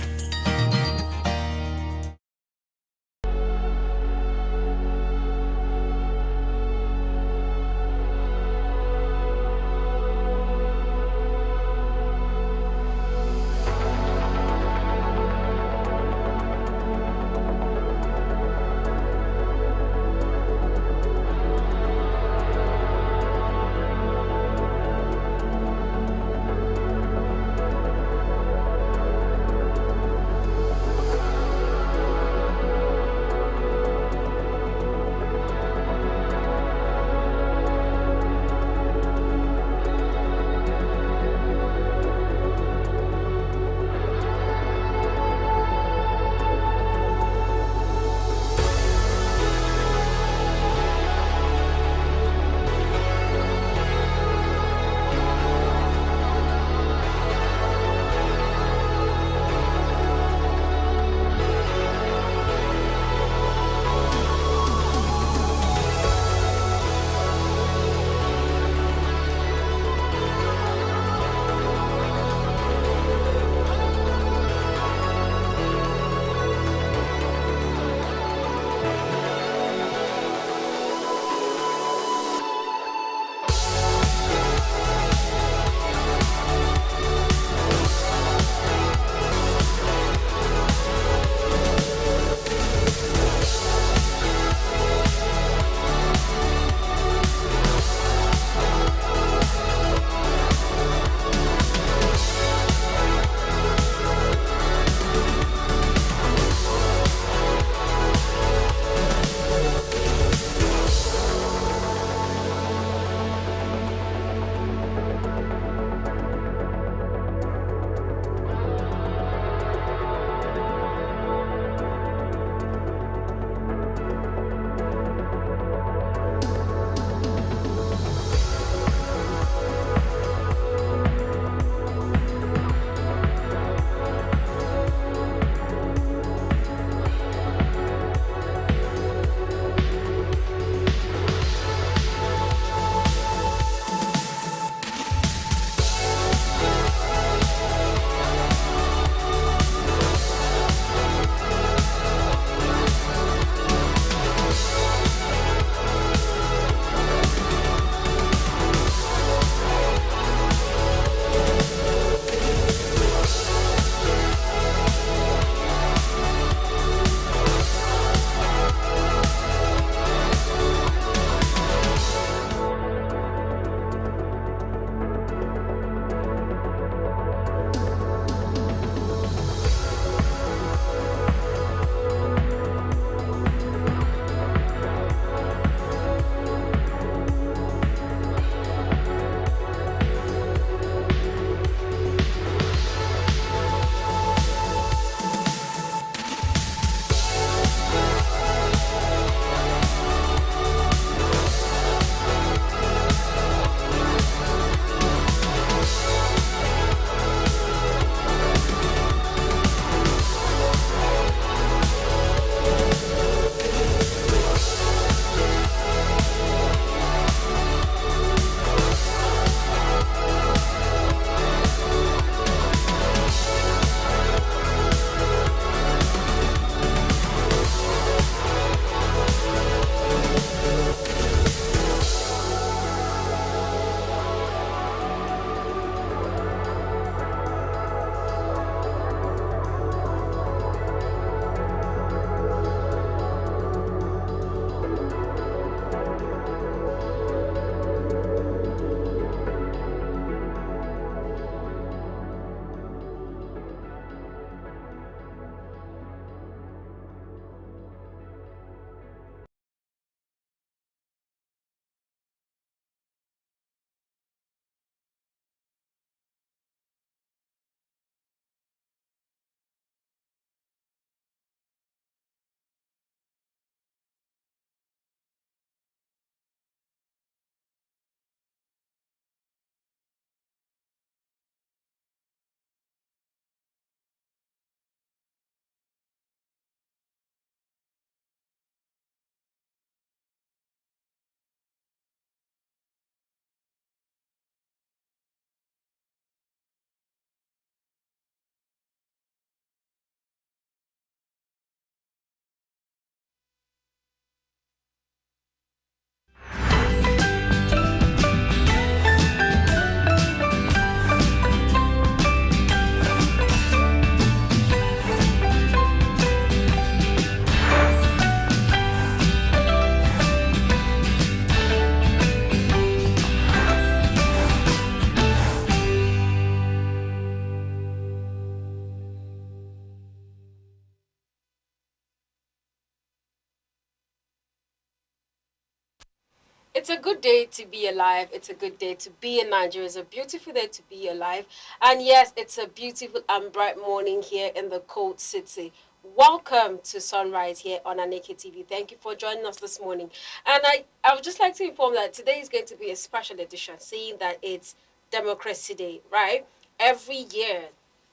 It's a good day to be alive. It's a good day to be in Nigeria. It's a beautiful day to be alive. And yes, it's a beautiful and bright morning here in the cold city. Welcome to Sunrise here on Aneke TV. Thank you for joining us this morning. And I would just like to inform that today is going to be a special edition, seeing that it's Democracy Day, right? Every year,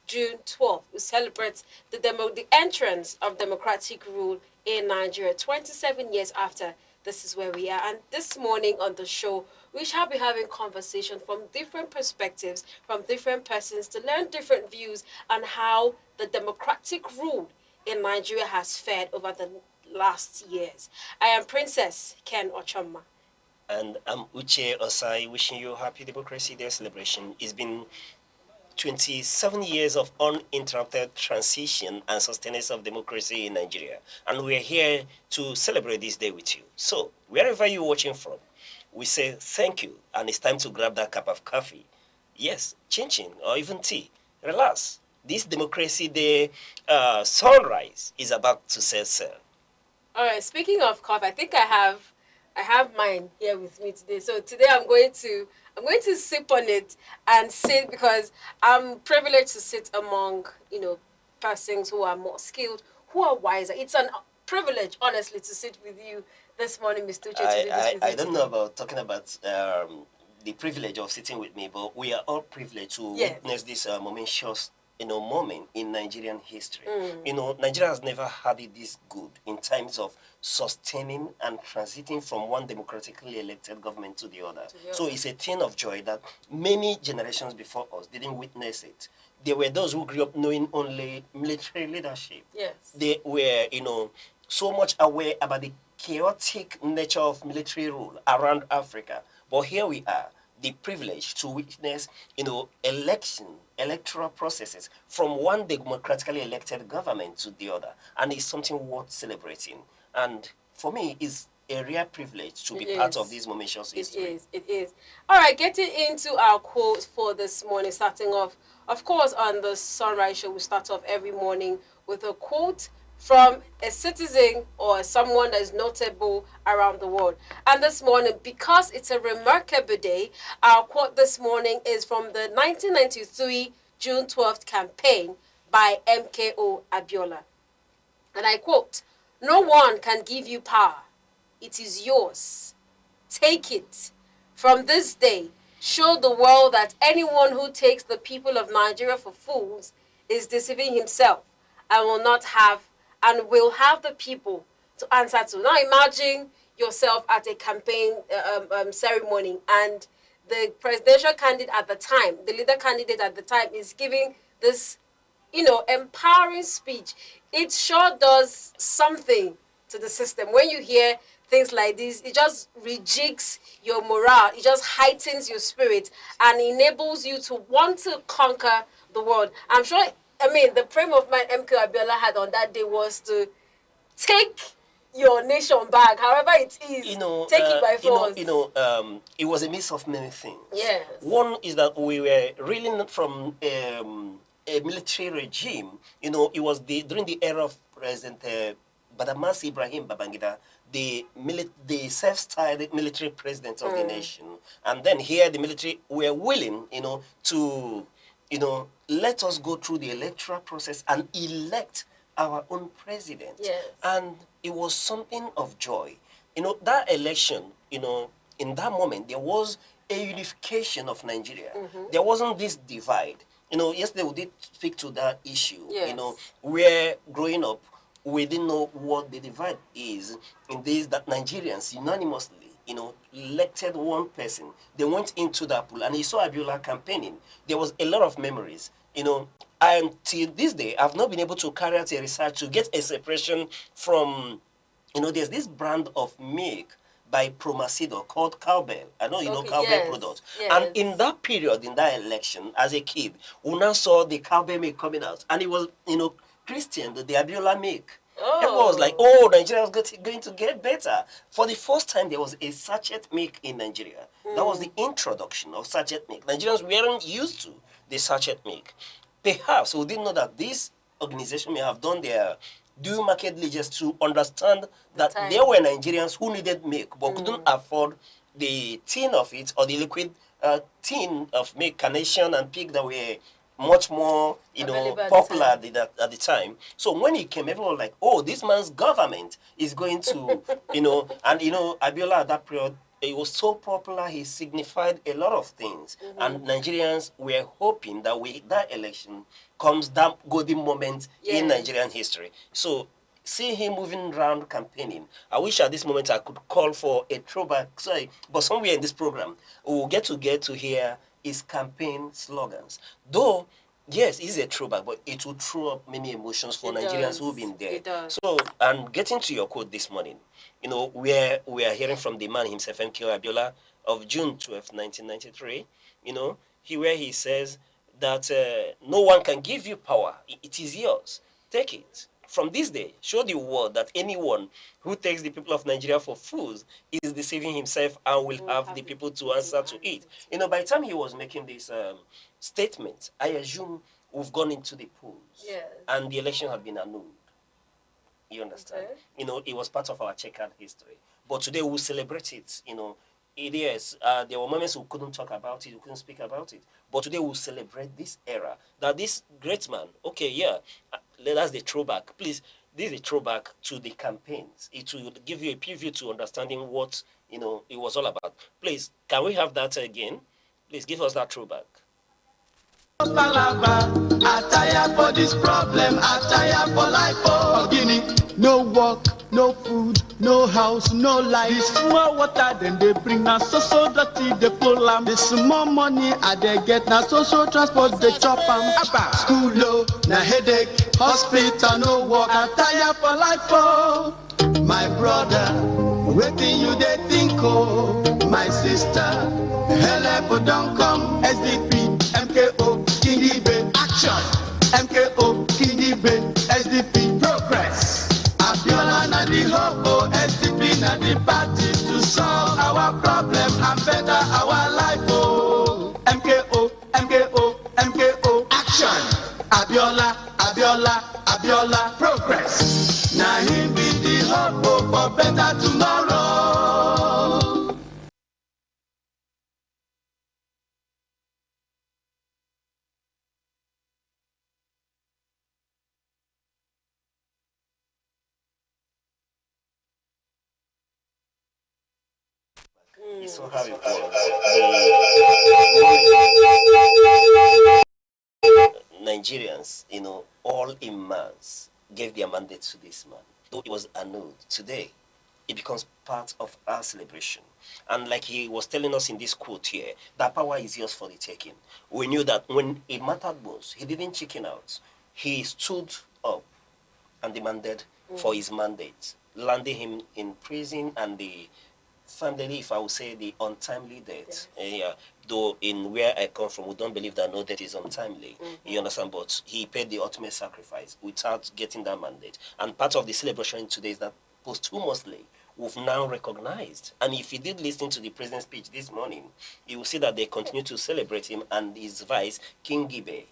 June 12th, we celebrate the entrance of democratic rule in Nigeria, 27 years after. This is where we are. And this morning on the show, we shall be having conversation from different perspectives, from different persons, to learn different views on how the democratic rule in Nigeria has fared over the last years. I am Princess Ken Ochoma. And I'm Uche Osai, wishing you a happy Democracy Day celebration. It's been 27 years of uninterrupted transition and sustenance of democracy in Nigeria. And we're here to celebrate this day with you. So, wherever you're watching from, we say thank you, and it's time to grab that cup of coffee. Yes, chin-chin, or even tea. Relax. This Democracy Day sunrise is about to sail. All right, speaking of coffee, I think I have mine here with me today. So today I'm going to sip on it and sit, because I'm privileged to sit among, persons who are more skilled, who are wiser. It's an privilege, honestly, to sit with you this morning, Mr. Uche. I don't know about talking about the privilege of sitting with me, but we are all privileged to witness this momentous moment in Nigerian history. Nigeria has never had it this good in terms of sustaining and transiting from one democratically elected government to the other. So it's a thing of joy that many generations before us didn't witness it. There were those who grew up knowing only military leadership. Yes. They were, so much aware about the chaotic nature of military rule around Africa. But here we are, the privilege to witness, electoral processes from one democratically elected government to the other. And it's something worth celebrating. And for me, it's a rare privilege to be part of this momentous history. It is. All right, getting into our quotes for this morning, starting off, of course, on the Sunrise Show, we start off every morning with a quote from a citizen or someone that is notable around the world. And this morning, because it's a remarkable day, our quote this morning is from the 1993 June 12th campaign by MKO Abiola. And I quote, "No one can give you power. It is yours. Take it. From this day, show the world that anyone who takes the people of Nigeria for fools is deceiving himself and will have the people to answer to." Now imagine yourself at a campaign ceremony, and the presidential candidate at the time, the leader candidate at the time, is giving this, empowering speech. It sure does something to the system. When you hear things like this, it just rejigs your morale. It just heightens your spirit and enables you to want to conquer the world. I'm sure, the frame of mind MK Abiola had on that day was to take your nation back, however it is, take it by force. It was a mix of many things. Yes. One is that we were really not from a military regime. It was during the era of President Badamasi Ibrahim Babangida, the self-styled military president of the nation. And then here the military were willing, to, let us go through the electoral process and elect our own president. Yes. And it was something of joy. That election, in that moment, there was a unification of Nigeria. There wasn't this divide. Yesterday we did speak to that issue. Yes. Where growing up, we didn't know what the divide is in this, that Nigerians unanimously, elected one person. They went into that pool, and he saw Abiola campaigning. There was a lot of memories, Until this day, I've not been able to carry out a research to get a separation from, there's this brand of milk by Promacido called Cowbell. I know you know Cowbell products. Yes. And in that period, in that election, as a kid, we now saw the Cowbell milk coming out, and it was, Christian, the Abiola milk. Everyone was like, Nigeria was going to get better. For the first time, there was a sachet milk in Nigeria. That was the introduction of sachet milk. Nigerians weren't used to the sachet milk. Perhaps we didn't know that this organization may have done their due market diligence to understand that there were Nigerians who needed milk but couldn't afford the tin of it, or the liquid tin of milk, carnation and pig that were much more, popular at the time. So when he came, everyone was like, oh, this man's government is going to, and Abiola at that period, it was so popular, he signified a lot of things. And Nigerians were hoping that with that election comes that golden moment in Nigerian history. So see him moving around campaigning. I wish at this moment I could call for a throwback, but somewhere in this program, we will get to hear his campaign slogans. Though, yes, it's a throwback, but it will throw up many emotions for Nigerians who've been there. So, and getting to your quote this morning, we are hearing from the man himself, MK Abiola, of June 12, 1993, where he says that no one can give you power. It is yours. Take it. From this day, show the world that anyone who takes the people of Nigeria for fools is deceiving himself and will have the people to answer to it. By the time he was making this statement, I assume we've gone into the polls and the election had been annulled. You understand? It was part of our checkered history. But today we'll celebrate it. Yes, there were moments we couldn't talk about it, we couldn't speak about it. But today we'll celebrate this era, that this great man, that's the throwback. Please, this is a throwback to the campaigns. It will give you a preview to understanding what, it was all about. Please, can we have that again? Please give us that throwback. I tire for this problem, I tire for life, Guinea. No work, no food, no house, no life. This small water, then they bring now so dirty, they pull am. This small money, they get now so transport, they chop am. School low, na headache, hospital, no work. I tire for life, my brother. Waiting you they think, my sister. Help don't come, SDP, MKO, Kindibe, action. MKO, Kindibe, SDP, progress. Abiola na the hope, SDP na the party to solve our problem and better our life. MKO, MKO, MKO, action. Abiola, Abiola, Abiola, progress. Now him be the hope for better tomorrow. You saw how it was. Nigerians, all in mass, gave their mandate to this man. Though it was annulled, today it becomes part of our celebration. And like he was telling us in this quote here, that power is yours for the taking. We knew that when it mattered most, he didn't chicken out. He stood up and demanded for his mandate, landing him in prison and the family, if I would say, the untimely death. Though in where I come from, we don't believe that no death is untimely. You understand? But he paid the ultimate sacrifice without getting that mandate. And part of the celebration today is that posthumously, we've now recognized. And if you did listen to the president's speech this morning, you will see that they continue to celebrate him and his vice, King Gibe.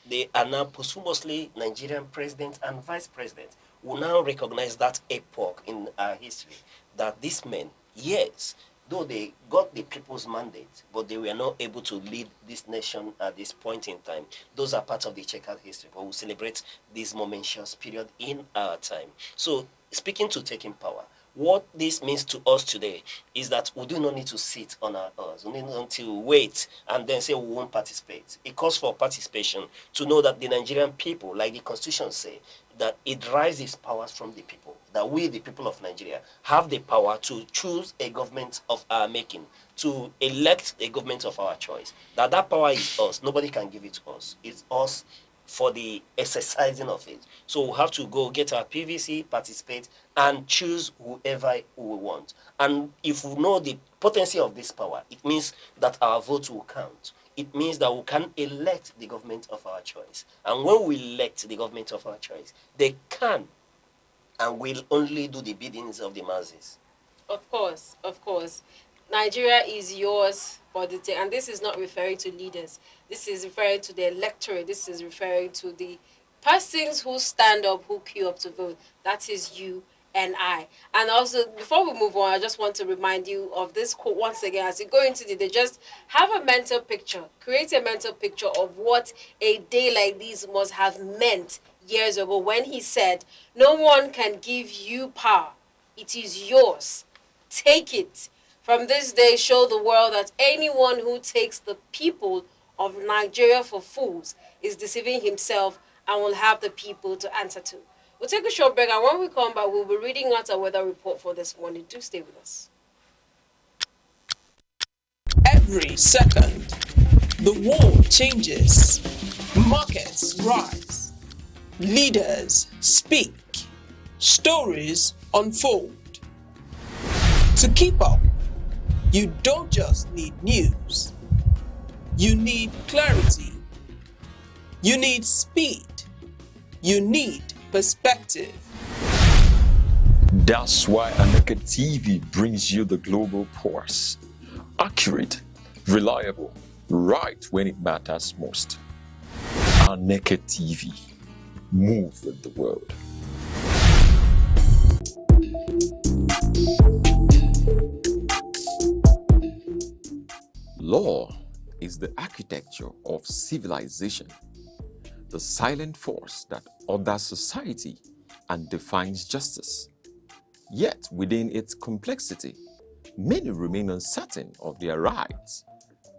They are now posthumously Nigerian president and vice president. We now recognize that epoch in our history, that these men, yes, though they got the people's mandate, but they were not able to lead this nation at this point in time. Those are part of the checkered history, but we'll celebrate this momentous period in our time. So, speaking to taking power, what this means to us today is that we do not need to sit on our oars. We need not to wait and then say we won't participate. It calls for participation to know that the Nigerian people, like the Constitution says, that it derives its powers from the people, that we, the people of Nigeria, have the power to choose a government of our making, to elect a government of our choice. That power is us. Nobody can give it to us. It's us for the exercising of it. So we have to go get our PVC, participate, and choose whoever we want. And if we know the potency of this power, it means that our vote will count. It means that we can elect the government of our choice. And when we elect the government of our choice, they can and will only do the biddings of the masses. Of course, of course. Nigeria is yours for the day. And this is not referring to leaders. This is referring to the electorate. This is referring to the persons who stand up, who queue up to vote. That is you NI. And also, before we move on, I just want to remind you of this quote once again. As you go into the day, just have a mental picture, create a mental picture of what a day like this must have meant years ago when he said, "No one can give you power. It is yours. Take it. From this day, show the world that anyone who takes the people of Nigeria for fools is deceiving himself and will have the people to answer to." We'll take a short break, and when we come back, we'll be reading out our weather report for this morning. Do stay with us. Every second, the world changes, markets rise, leaders speak, stories unfold. To keep up, you don't just need news. You need clarity. You need speed. You need perspective. That's why Aneke TV brings you the global pulse. Accurate, reliable, right when it matters most. Aneke TV. Move with the world. Law is the architecture of civilization, the silent force that orders society and defines justice. Yet, within its complexity, many remain uncertain of their rights,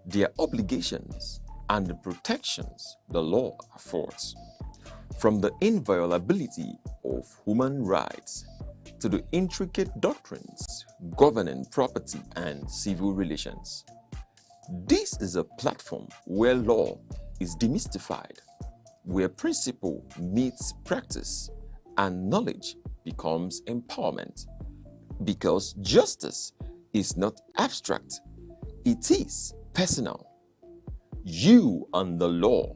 their obligations, and the protections the law affords. From the inviolability of human rights to the intricate doctrines governing property and civil relations. This is a platform where law is demystified, where principle meets practice and knowledge becomes empowerment. Because justice is not abstract, it is personal. You and the law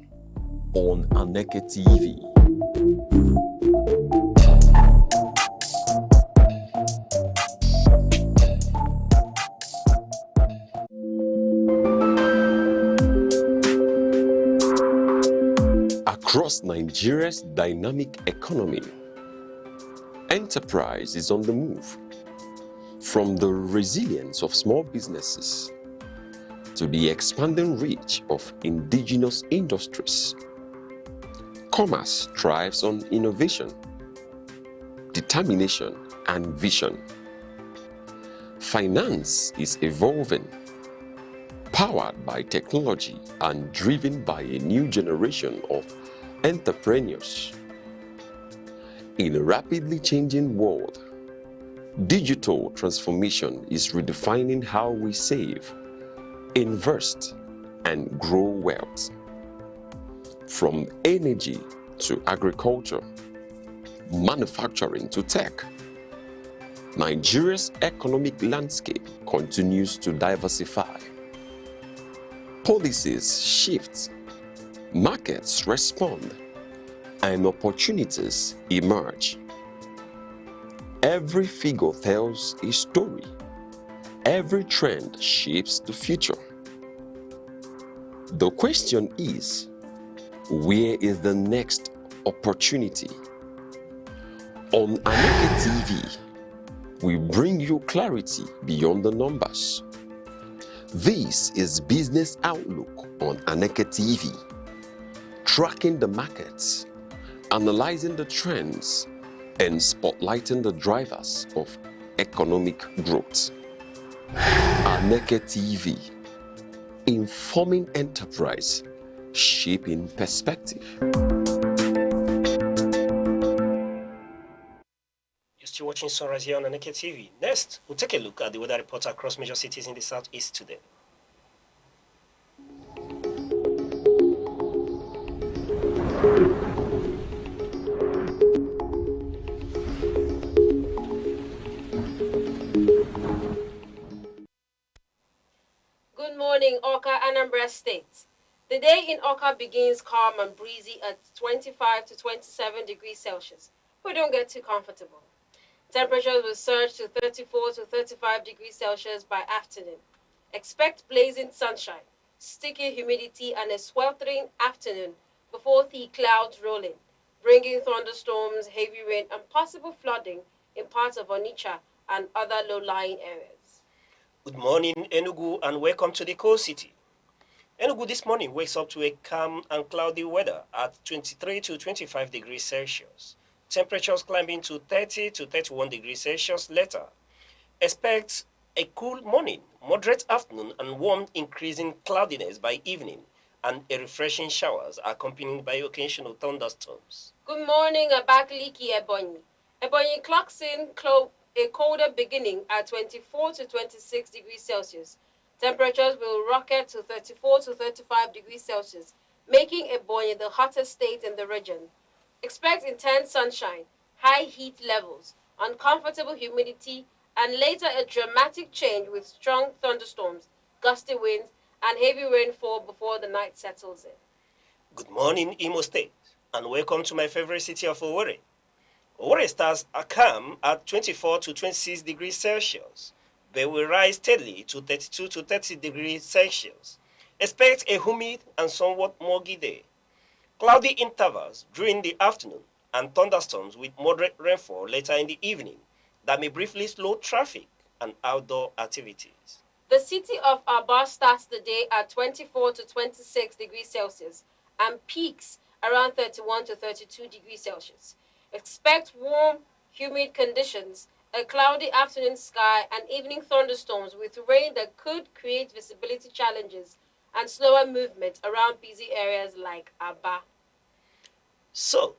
on Aneke TV. Across Nigeria's dynamic economy, enterprise is on the move. From the resilience of small businesses to the expanding reach of indigenous industries, commerce thrives on innovation, determination, and vision. Finance is evolving, powered by technology and driven by a new generation of entrepreneurs. In a rapidly changing world, digital transformation is redefining how we save, invest, and grow wealth. From energy to agriculture, manufacturing to tech, Nigeria's economic landscape continues to diversify. Policies shift, markets respond, and opportunities emerge. Every figure tells a story. Every trend shapes the future. The question is, where is the next opportunity? On Aneke TV, we bring you clarity beyond the numbers. This is Business Outlook on Aneke TV, tracking the markets, analyzing the trends, and spotlighting the drivers of economic growth. Aneke TV, informing enterprise, shaping perspective. You're still watching Sunrise here on Aneke TV. Next, we'll take a look at the weather report across major cities in the southeast today. Good morning, Awka, Anambra State. The day in Awka begins calm and breezy at 25 to 27 degrees Celsius, but don't get too comfortable. Temperatures will surge to 34 to 35 degrees Celsius by afternoon. Expect blazing sunshine, sticky humidity, and a sweltering afternoon before thick clouds roll in, bringing thunderstorms, heavy rain, and possible flooding in parts of Onitsha and other low-lying areas. Good morning, Enugu, and welcome to the coast city. Enugu this morning wakes up to a calm and cloudy weather at 23 to 25 degrees Celsius. Temperatures climbing to 30 to 31 degrees Celsius later. Expect a cool morning, moderate afternoon, and warm increasing cloudiness by evening, and a refreshing showers accompanied by occasional thunderstorms. Good morning, Abakaliki, Ebonyi. Ebonyi clocks in a colder beginning at 24 to 26 degrees Celsius. Temperatures will rocket to 34 to 35 degrees Celsius, making Ebonyi the hottest state in the region. Expect intense sunshine, high heat levels, uncomfortable humidity, and later a dramatic change with strong thunderstorms, gusty winds, and heavy rainfall before the night settles in. Good morning, Imo State, and welcome to my favorite city of Owerri. Owerri stars are calm at 24 to 26 degrees Celsius. They will rise steadily to 32 to 30 degrees Celsius. Expect a humid and somewhat muggy day. Cloudy intervals during the afternoon and thunderstorms with moderate rainfall later in the evening that may briefly slow traffic and outdoor activities. The city of Aba starts the day at 24 to 26 degrees Celsius and peaks around 31 to 32 degrees Celsius. Expect warm, humid conditions, a cloudy afternoon sky, and evening thunderstorms with rain that could create visibility challenges and slower movement around busy areas like Aba. So,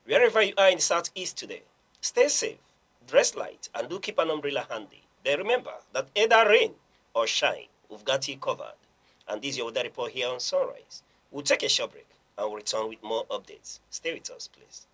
wherever you are in the southeast today, stay safe, dress light, and do keep an umbrella handy. Then remember that either rain or shine, we've got you covered. And this is your weather report here on Sunrise. We'll take a short break and we'll return with more updates. Stay with us, please.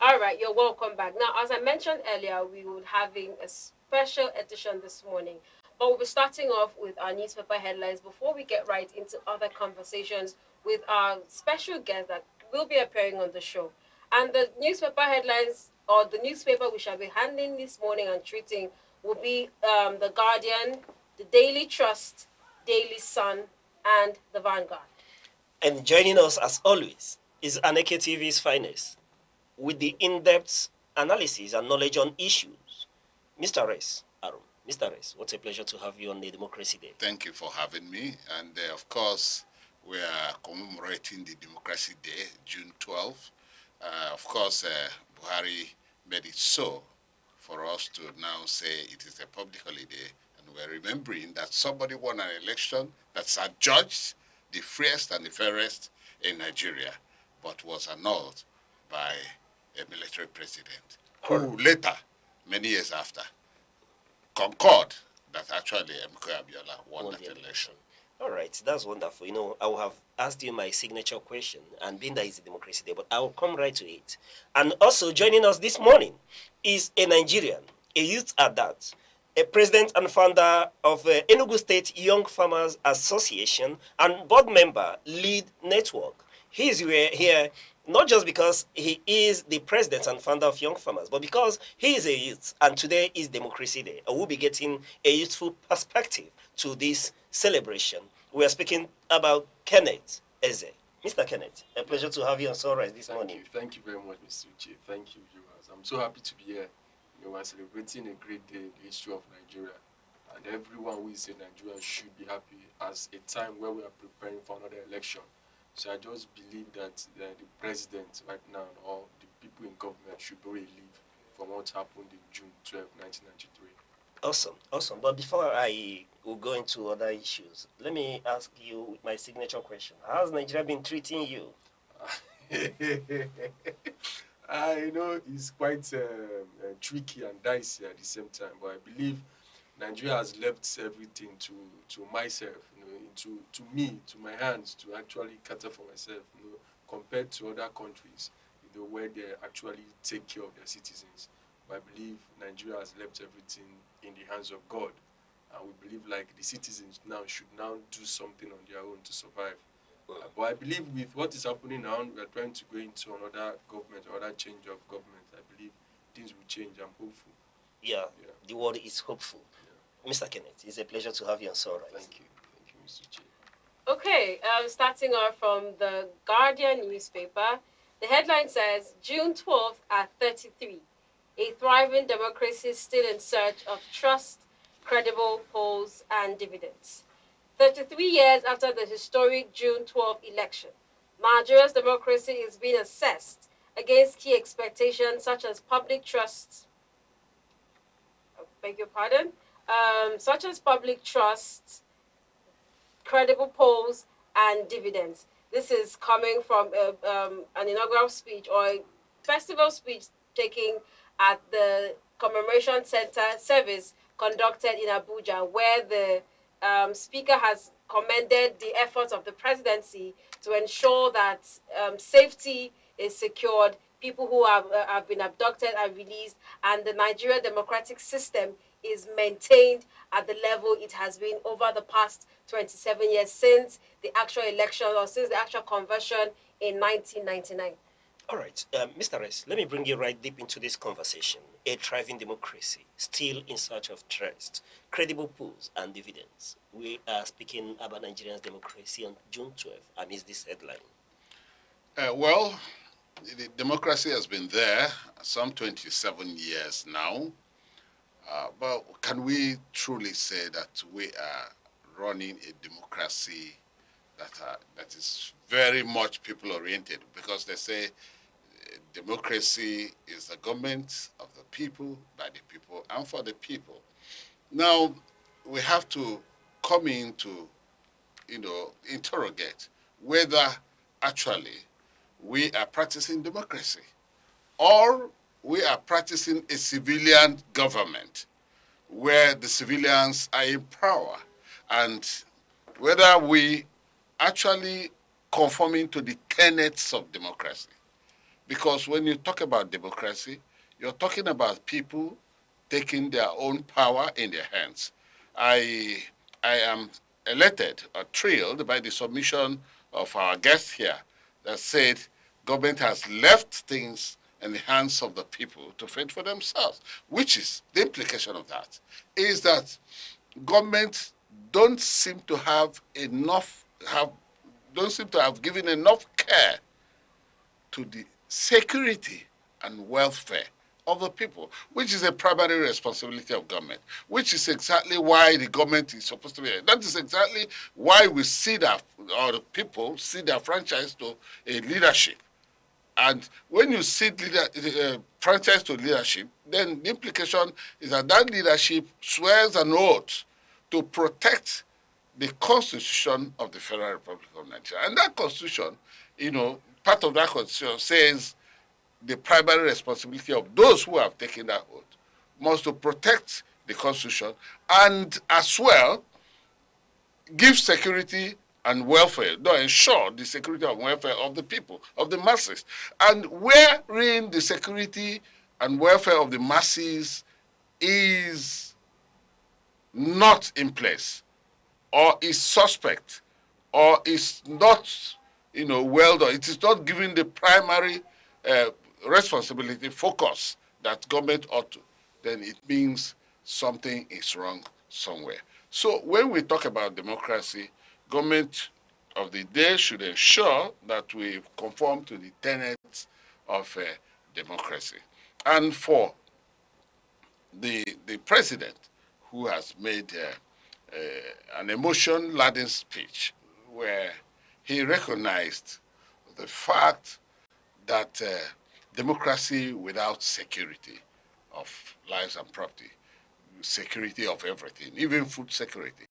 All right, you're welcome back. Now, as I mentioned earlier, we will be having a special edition this morning, but we'll be starting off with our newspaper headlines before we get right into other conversations with our special guest that will be appearing on the show. And the newspaper headlines, or the newspaper we shall be handling this morning and treating, will be The Guardian, The Daily Trust, Daily Sun, and The Vanguard. And joining us as always is Aneke TV's finest, with the in-depth analysis and knowledge on issues. Mr. Res, Arum. Mr. Res, what a pleasure to have you on the Democracy Day. Thank you for having me. And of course, we are commemorating the Democracy Day, June 12th. Of course, Buhari made it so for us to now say it is a public holiday. And we're remembering that somebody won an election that's adjudged the freest and the fairest in Nigeria, but was annulled by a military president, who later, many years after, concurred that actually Aneke Abiola won that election. All right, that's wonderful. You know, I will have asked you my signature question, and being that it's a Democracy Day, but I will come right to it. And also joining us this morning is a Nigerian, a youth at that, a president and founder of Enugu State Young Farmers Association and board member, Lead Network. He's here not just because he is the president and founder of Young Farmers, but because he is a youth, and today is Democracy Day. And we'll be getting a youthful perspective to this celebration. We are speaking about Kenneth Eze. Mr. Kenneth, a pleasure to have you on Sunrise this morning. Thank you very much, Mr. Uche. Thank you, viewers. I'm so happy to be here. You know, we're celebrating a great day in the history of Nigeria. And everyone who is in Nigeria should be happy as a time where we are preparing for another election. So I just believe that the president right now, or the people in government, should be relieved from what happened in June 12, 1993. Awesome, awesome. But before I will go into other issues, let me ask you my signature question. How's Nigeria been treating you? I know it's quite tricky and dicey at the same time, but I believe Nigeria has left everything to myself, you know, to me, to my hands, to actually cater for myself, you know, compared to other countries, you know, where they actually take care of their citizens. But I believe Nigeria has left everything in the hands of God, and we believe like the citizens now should now do something on their own to survive. But I believe with what is happening now, we are trying to go into another government, another change of government. I believe things will change. I'm hopeful. Yeah, the world is hopeful. Mr. Kenneth, it's a pleasure to have you on Soul Right. Thank you, Mr. Chair. Okay, starting off from the Guardian newspaper, the headline says, June 12th at 33, a thriving democracy still in search of trust, credible polls, and dividends. 33 years after the historic June 12 election, Nigeria's democracy is being assessed against key expectations such as public trust, such as public trust, credible polls, and dividends. This is coming from an inaugural speech or a festival speech taken at the Commemoration Center service conducted in Abuja, where the speaker has commended the efforts of the presidency to ensure that safety is secured, people who have been abducted are released, and the Nigeria democratic system is maintained at the level it has been over the past 27 years since the actual election or since the actual conversion in 1999. All right, Mr. Rest, let me bring you right deep into this conversation. A thriving democracy, still in search of trust, credible polls, and dividends. We are speaking about Nigeria's democracy on June 12th amidst this headline. Well, the democracy has been there some 27 years now. But can we truly say that we are running a democracy that is very much people-oriented? Because they say democracy is the government of the people, by the people, and for the people. Now, we have to come in to, interrogate whether actually we are practicing democracy or we are practicing a civilian government where the civilians are in power, and whether we actually conforming to the tenets of democracy. Because when you talk about democracy, you're talking about people taking their own power in their hands. I am elated or thrilled by the submission of our guest here that said government has left things in the hands of the people to fend for themselves, which is the implication of that, is that government don't seem to have given enough care to the security and welfare of the people, which is a primary responsibility of government, which is exactly why the government is supposed to be there. That is exactly why we see that, or the people see their franchise to a leadership. And when you see franchise to leadership, then the implication is that that leadership swears an oath to protect the Constitution of the Federal Republic of Nigeria. And that Constitution, part of that Constitution says the primary responsibility of those who have taken that oath must to protect the Constitution and as well give security and welfare, ensure the security and welfare of the people, of the masses. And wherein the security and welfare of the masses is not in place, or is suspect, or is not, well done, it is not given the primary responsibility, focus that government ought to, then it means something is wrong somewhere. So when we talk about democracy, government of the day should ensure that we conform to the tenets of democracy. And for the president, who has made an emotion-laden speech where he recognized the fact that democracy without security of lives and property, security of everything, even food security,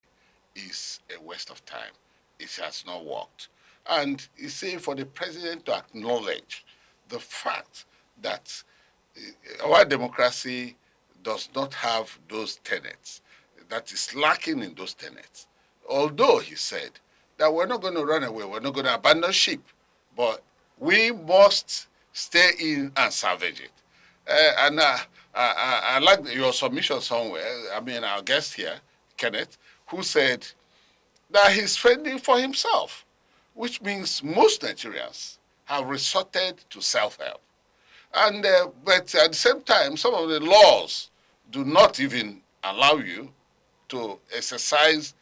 is a waste of time. It has not worked. And it's saying for the president to acknowledge the fact that our democracy does not have those tenets, that is lacking in those tenets. Although he said that we're not going to run away, we're not going to abandon ship, but we must stay in and salvage it. And I like your submission somewhere. I mean, our guest here, Kenneth, who said that he's fending for himself. which means most Nigerians have resorted to self-help. And but at the same time, some of the laws do not even allow you to exercise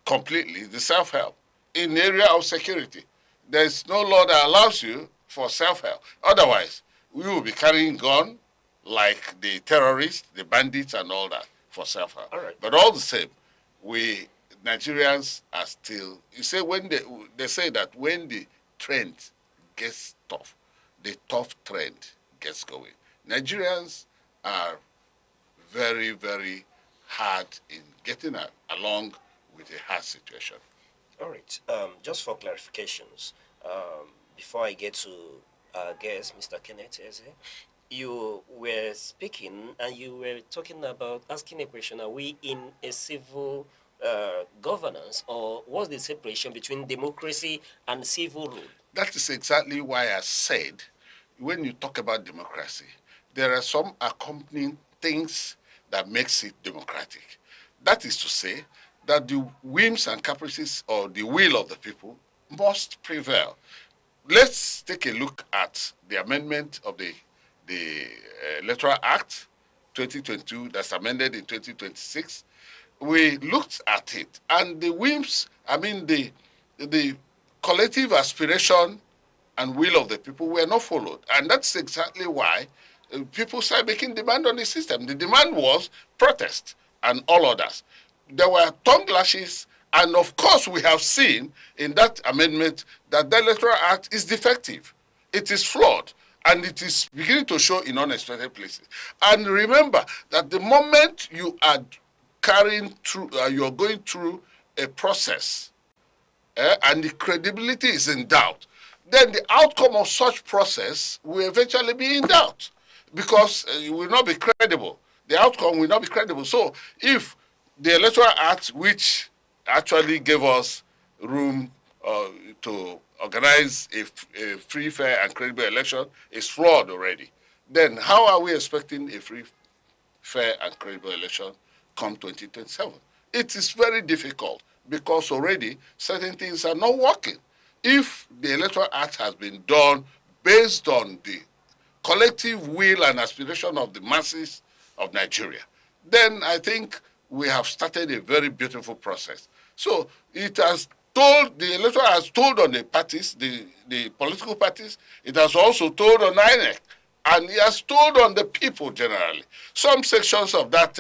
completely the self-help in the area of security. There's no law that allows you for self-help. Otherwise, we will be carrying gun like the terrorists, the bandits, and all that for self-help. But all the same, we Nigerians are still. You say when they say that when the trend gets tough, the tough trend gets going. Nigerians are very, very hard in getting along with a hard situation. All right. Just for clarifications, before I get to our guest, Mr. Kenneth Eze, you were speaking and you were talking about asking a question: are we in a civil governance, or what's the separation between democracy and civil rule? That is exactly why I said, when you talk about democracy, there are some accompanying things that makes it democratic. That is to say that the whims and caprices or the will of the people must prevail. Let's take a look at the amendment of the Electoral Act 2022 that's amended in 2026. We looked at it, and the whims, the collective aspiration and will of the people were not followed. And that's exactly why people started making demand on the system. The demand was protest and all others. There were tongue lashes, and of course we have seen in that amendment that the Electoral Act is defective. It is flawed, and it is beginning to show in unexpected places. And remember that the moment you are carrying through, you are going through a process, and the credibility is in doubt, then the outcome of such process will eventually be in doubt, because it will not be credible. The outcome will not be credible. So if the Electoral Act, which actually gave us room to organize a free, fair, and credible election, is flawed already, then how are we expecting a free, fair, and credible election come 2027? It is very difficult, because already certain things are not working. If the Electoral Act has been done based on the collective will and aspiration of the masses of Nigeria, then I think we have started a very beautiful process. So it has told, the Electoral has told on the parties, the political parties, it has also told on INEC, and it has told on the people generally. Some sections of that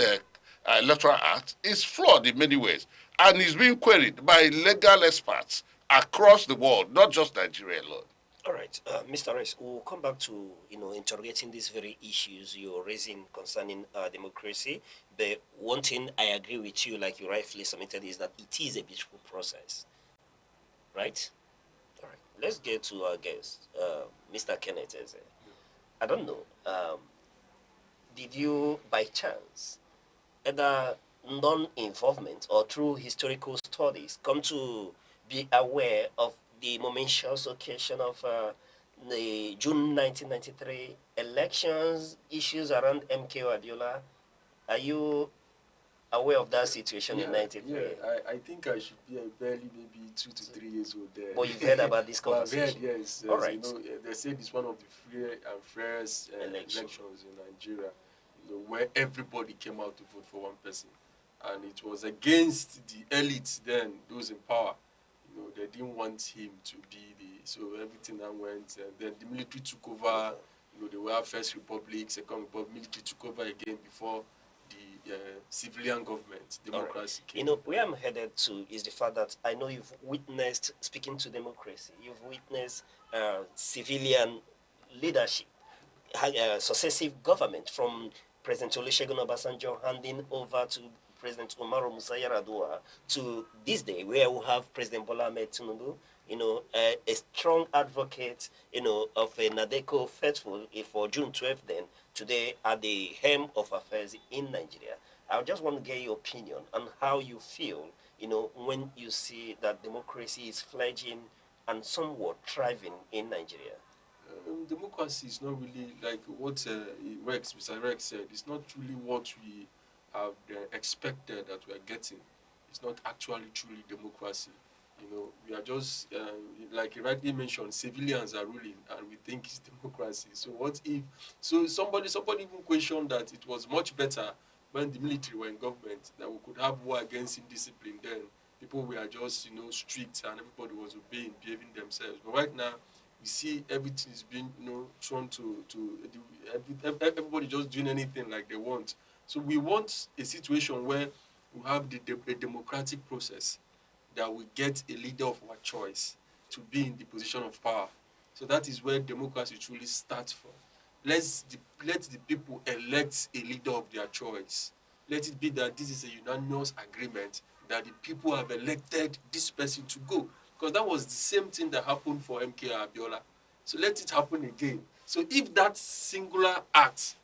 Electoral Act is flawed in many ways, and is being queried by legal experts across the world, not just Nigeria alone. All right, Mr. Rice, we'll come back to interrogating these very issues you're raising concerning democracy. But one thing I agree with you, like you rightfully submitted, is that it is a beautiful process, right? All right, let's get to our guest, Mr. Kenneth Eze. I don't know, did you by chance, either non-involvement or through historical studies, come to be aware of the momentous occasion of the June 1993 elections, issues around MK Abiola? Are you aware of that situation in 93? Yeah, I think I should be barely maybe 2 to 3 years old there. But you've heard about this conversation? I've heard, yes. All right. They said it's one of the free and fairest elections in Nigeria, where everybody came out to vote for one person. And it was against the elites then, those in power. They didn't want him to be so everything that went, and then the military took over. They were First Republic, Second Republic, military took over again before the civilian government, democracy came. Where I'm headed to is the fact that I know you've witnessed, speaking to democracy, you've witnessed civilian leadership, successive government, from President Olusegun Obasanjo handing over to President Umaru Musa Yar'Adua to this day, where we have President Bola Ahmed Tinubu, a strong advocate, of a Nadeko faithful for June 12th, then today at the helm of affairs in Nigeria. I just want to get your opinion on how you feel, when you see that democracy is fledgling and somewhat thriving in Nigeria. Democracy is not really like what Mr. Rex said. It's not really what we have expected that we are getting. It's not actually truly democracy. You know, we are just, like you rightly mentioned, civilians are ruling, and we think it's democracy. So what if? So somebody even questioned that it was much better when the military were in government, that we could have war against indiscipline. Then people were just, you know, strict, and everybody was obeying, behaving themselves. But right now, we see everything is being, you know, thrown everybody just doing anything like they want. So we want a situation where we have a democratic process, that we get a leader of our choice to be in the position of power. So that is where democracy truly starts from. Let the people elect a leader of their choice. Let it be that this is a unanimous agreement that the people have elected this person to go. Because that was the same thing that happened for MK Abiola. So let it happen again. So if that singular act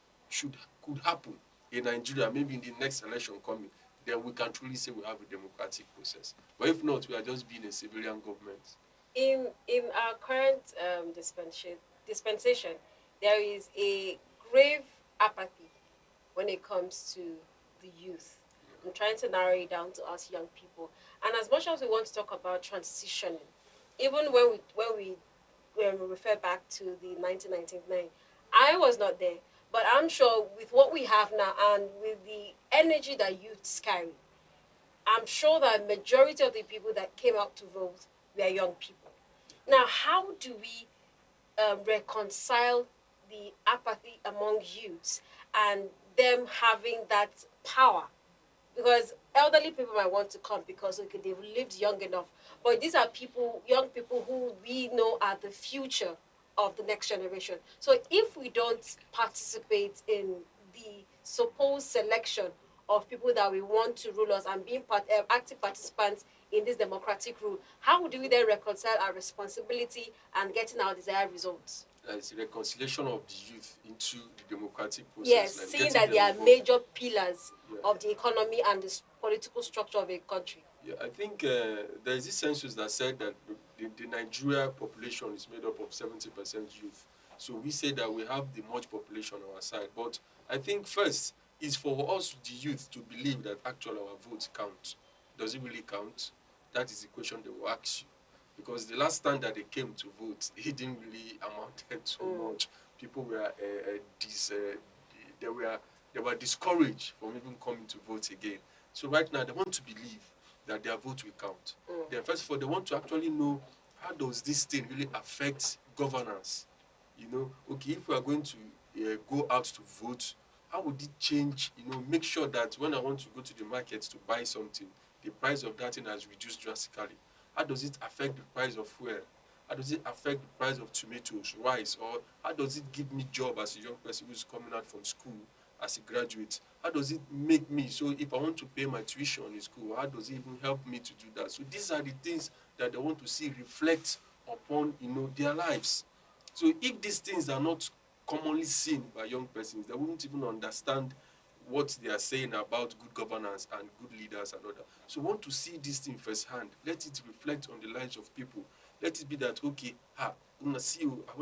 could happen in Nigeria, maybe in the next election coming, then we can truly say we have a democratic process. But if not, we are just being a civilian government. In our current dispensation, there is a grave apathy when it comes to the youth. I'm trying to narrow it down to us young people. And as much as we want to talk about transitioning, even when we refer back to the 1999, I was not there. But I'm sure with what we have now and with the energy that youths carry, I'm sure that majority of the people that came out to vote were young people. Now, how do we reconcile the apathy among youths and them having that power? Because elderly people might want to come because, okay, they've lived young enough. But these are people, young people who we know are the future of the next generation. So if we don't participate in the supposed selection of people that we want to rule us and being active participants in this democratic rule, how do we then reconcile our responsibility and getting our desired results? It's a reconciliation of the youth into the democratic process. Yes, like seeing that they are major pillars of the economy and the political structure of a country. Yeah, I think there is this census that said that the Nigeria population is made up of 70% youth. So we say that we have the much population on our side. But I think first is for us, the youth, to believe that actually our votes count. Does it really count? That is the question they will ask you. Because the last time that they came to vote, it didn't really amounted to much. People were they were discouraged from even coming to vote again. So right now they want to believe that their vote will count. Then first of all, they want to actually know, how does this thing really affect governance? You know, okay, if we are going to go out to vote, how would it change? You know, make sure that when I want to go to the market to buy something, the price of that thing has reduced drastically. How does it affect the price of fuel? How does it affect the price of tomatoes, rice? Or how does it give me job as a young person who's coming out from school as a graduate? How does it make me, so if I want to pay my tuition in school, how does it even help me to do that? So these are the things that they want to see reflect upon, you know, their lives. So if these things are not commonly seen by young persons, they won't even understand what they are saying about good governance and good leaders and all that. So want to see this thing firsthand. Let it reflect on the lives of people. Let it be that, okay, I went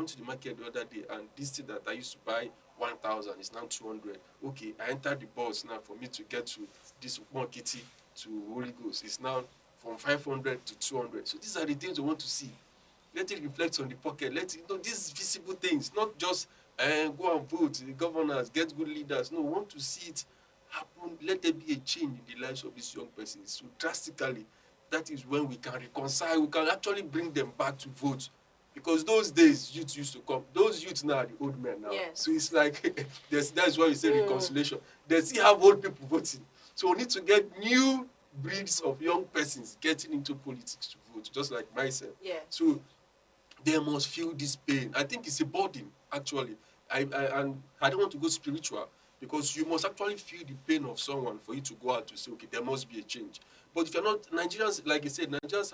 to the market the other day, and this thing that I used to buy 1,000 is now 200. Okay, I entered the bus now for me to get to this one kitty to Holy Ghost. It's now from 500 to 200. So these are the things we want to see. Let it reflect on the pocket. Let it know these visible things, not just go and vote, the governors, get good leaders. No, we want to see it happen. Let there be a change in the lives of these young persons. So drastically, that is when we can reconcile. We can actually bring them back to vote. Because those days, youth used to come. Those youth now are the old men now. Yes. So it's like, that's why we say reconciliation. They still have old people voting. So we need to get new breeds of young persons getting into politics to vote, just like myself. Yeah. So they must feel this pain. I think it's a burden, actually. And I don't want to go spiritual, because you must actually feel the pain of someone for you to go out to say, okay, there must be a change. But if you're not, Nigerians, like I said, Nigerians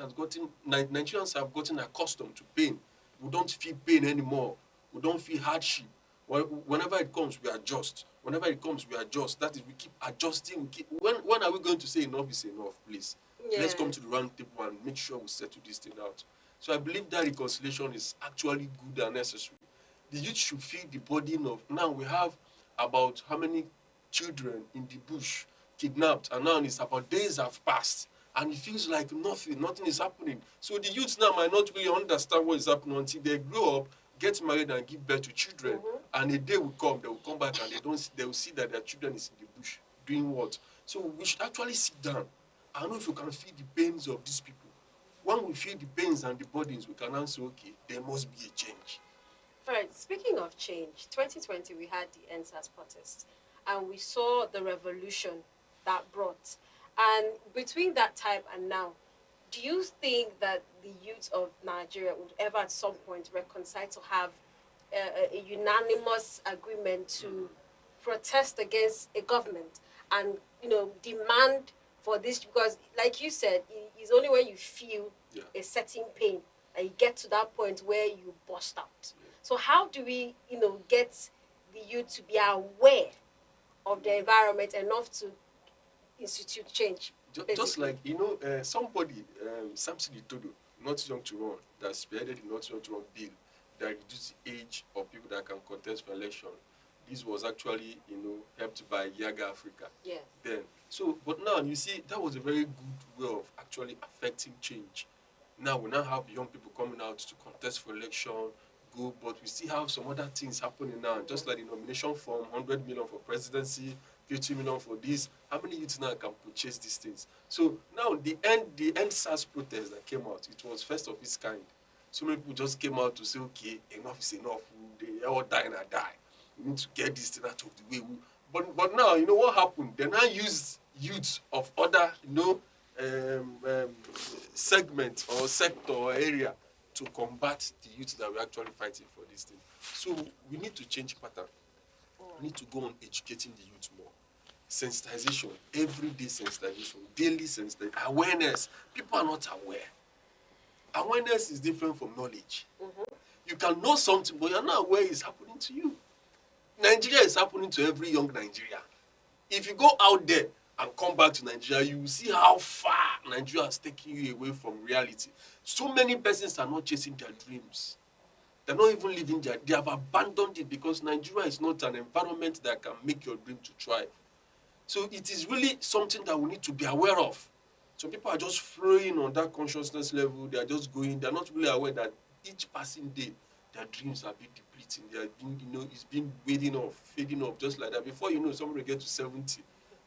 have gotten accustomed to pain. We don't feel pain anymore. We don't feel hardship. Whenever it comes, we adjust. Whenever it comes, we adjust. That is, we keep adjusting. When are we going to say enough is enough, please? Yeah. Let's come to the round table and make sure we settle this thing out. So I believe that reconciliation is actually good and necessary. The youth should feel the burden of, now we have about how many children in the bush kidnapped, and now it's about days have passed, and it feels like nothing is happening. So the youth now might not really understand what is happening until they grow up, get married, and give birth to children. And a day will come, they will come back and they will see that their children is in the bush doing what. So we should actually sit down. I know if you can feel the pains of these people. When we feel the pains and the burdens, we can answer, okay, there must be a change. All right, speaking of change, 2020 we had the NSAS protest, and we saw the revolution that brought. And between that time and now, do you think that the youth of Nigeria would ever at some point reconcile to have a unanimous agreement to protest against a government and, you know, demand for this? Because like you said, it's only when you feel a certain pain that you get to that point where you burst out. So how do we, you know, get the youth to be aware of the environment enough to institute change? Just like, you know, somebody, Samson Itodo, Not Young to Run, that spearheaded the Not Young to Run bill that reduced the age of people that can contest for election. This was actually, you know, helped by Yaga Africa. Yeah. Then, so, but now you see, that was a very good way of actually affecting change. Now we now have young people coming out to contest for election, but we still have some other things happening now. Just like the nomination form, 100 million for presidency, 50 million for this. How many youths now can purchase these things? So now the end SARS protest that came out, it was first of its kind. So many people just came out to say, okay, enough is enough. They all die and I die. We need to get this thing out of the way. But now, you know what happened? They now use youths of other, you know, segment or sector or area to combat the youth that we're actually fighting for this thing. So we need to change pattern. We need to go on educating the youth more. Sensitization, everyday sensitization, daily sensitization, awareness. People are not aware. Awareness is different from knowledge. You can know something, but you're not aware it's happening to you. Nigeria is happening to every young Nigerian. If you go out there and come back to Nigeria, you will see how far Nigeria has taken you away from reality. So many persons are not chasing their dreams. They're not even living their, they have abandoned it because Nigeria is not an environment that can make your dream to thrive. So it is really something that we need to be aware of. So people are just flowing on that consciousness level. They are just going, they're not really aware that each passing day, their dreams are being depleting. They are being, you know, it's been fading off, just like that. Before you know, somebody will get to 70.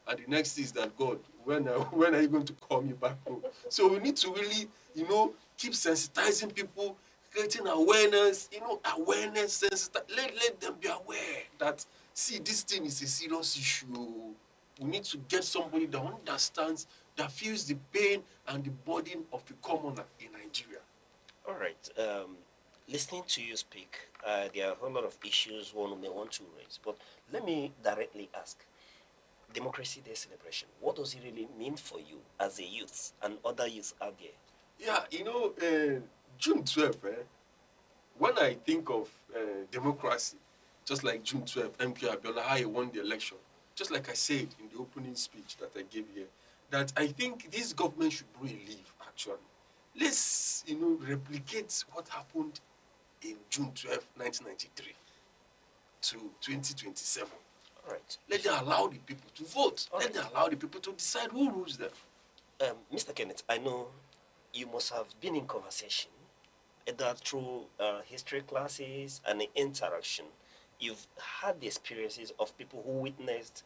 And the next is that, God, when are you going to call me back home? So we need to really, you know, keep sensitizing people, creating awareness, you know, awareness, let them be aware that, see, this thing is a serious issue. We need to get somebody that understands, that feels the pain and the burden of the commoner in Nigeria. All right. Listening to you speak, there are a whole lot of issues one may want to raise, but let me directly ask. Democracy Day celebration, what does it really mean for you as a youth and other youths out there? Yeah, you know, June 12th, when I think of democracy, just like June 12th, MK Abiola, how he won the election, just like I said in the opening speech that I gave here, that I think this government should really leave, actually. Let's, you know, replicate what happened in June 12th, 1993 to 2027. All right. Let them allow the people to vote. Let them allow the people to decide who rules them. Mr. Kenneth, I know you must have been in conversation, either through history classes and interaction. You've had the experiences of people who witnessed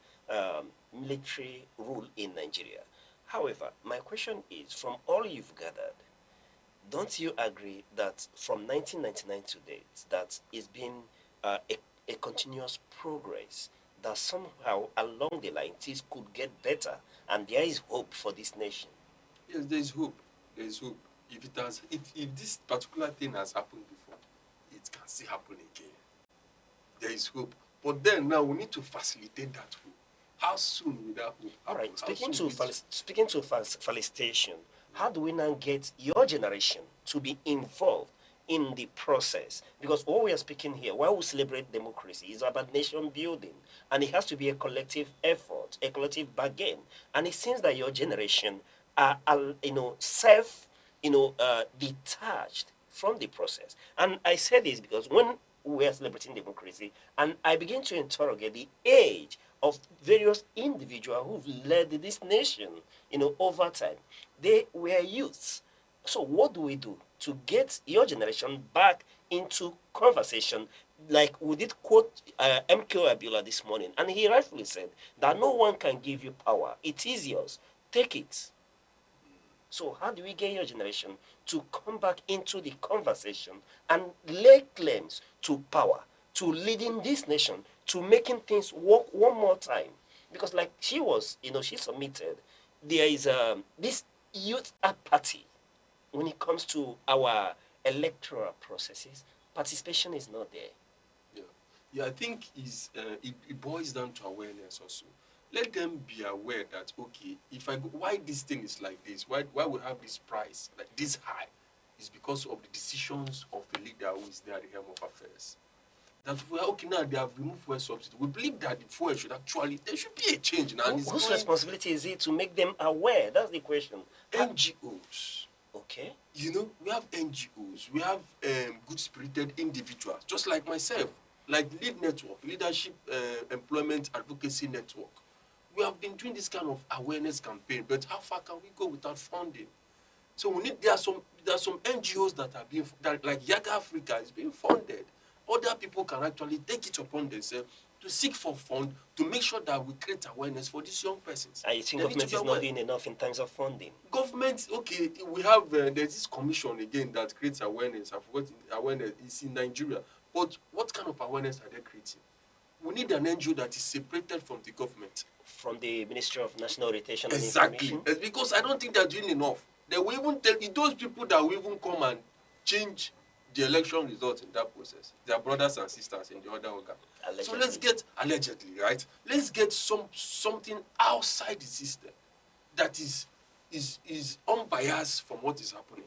military rule in Nigeria. However, my question is, from all you've gathered, don't you agree that from 1999 to date, that it's been a continuous progress, that somehow along the line things could get better and there is hope for this nation? Yes, there is hope. There is hope. If this particular thing has happened before, it can still happen again. There is hope. But then now we need to facilitate that hope. How soon will that hope happen? All right, speaking to facilitation, how do we now get your generation to be involved in the process? Because what we are speaking here, while we celebrate democracy, is about nation building, and it has to be a collective effort, a collective bargain. And it seems that your generation are detached from the process. And I say this because when we are celebrating democracy, and I begin to interrogate the age of various individuals who've led this nation, over time. They were youths. So what do we do to get your generation back into conversation? Like we did quote MK Abiola this morning, and he rightfully said that no one can give you power. It is yours. Take it. So how do we get your generation to come back into the conversation and lay claims to power, to leading this nation, to making things work one more time? Because like she was, she submitted, there is this youth apathy when it comes to our electoral processes. Participation is not there. Yeah, I think it boils down to awareness also. Let them be aware that, okay, if I go, why this thing is like this, why we have this price like this high, is because of the decisions of the leader who is there at the helm of affairs. That we are okay now, they have removed fuel subsidy. We believe that the fuel should actually, there should be a change now. Whose responsibility is it to make them aware? That's the question. NGOs. Okay. We have NGOs, we have good-spirited individuals, just like myself, like Lead Network, Leadership Employment Advocacy Network. We have been doing this kind of awareness campaign, but how far can we go without funding? So there are some NGOs that are being, like Yaga Africa is being funded. Other people can actually take it upon themselves to seek for funds to make sure that we create awareness for these young persons. I think government is not doing enough in terms of funding. Government, okay, we have, there's this commission again that creates awareness. I forgot awareness, it's in Nigeria. But what kind of awareness are they creating? We need an NGO that is separated from the government. From the Ministry of National Orientation and Exactly. Information? Because I don't think they're doing enough. They will even tell those people that will even come and change the election results in that process. They are brothers and sisters in the other organ. Allegedly. So let's get, allegedly, right? Let's get something outside the system that is unbiased from what is happening.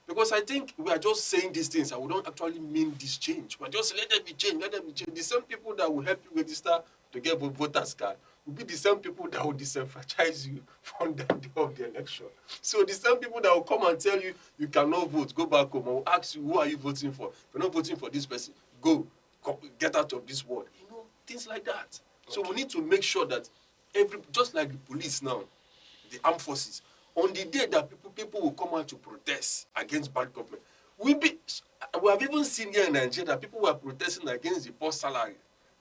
Because I think we are just saying these things and we don't actually mean this change. We're just let them be changed, let them be changed. The same people that will help you register to get voters card will be the same people that will disenfranchise you from the day of the election. So the same people that will come and tell you you cannot vote, go back home, or will ask you who are you voting for. If you're not voting for this person, go, get out of this world. Things like that. Okay. So we need to make sure that just like the police now, the armed forces, on the day that people will come out to protest against bad government, we have even seen here in Nigeria that people were protesting against the poor salary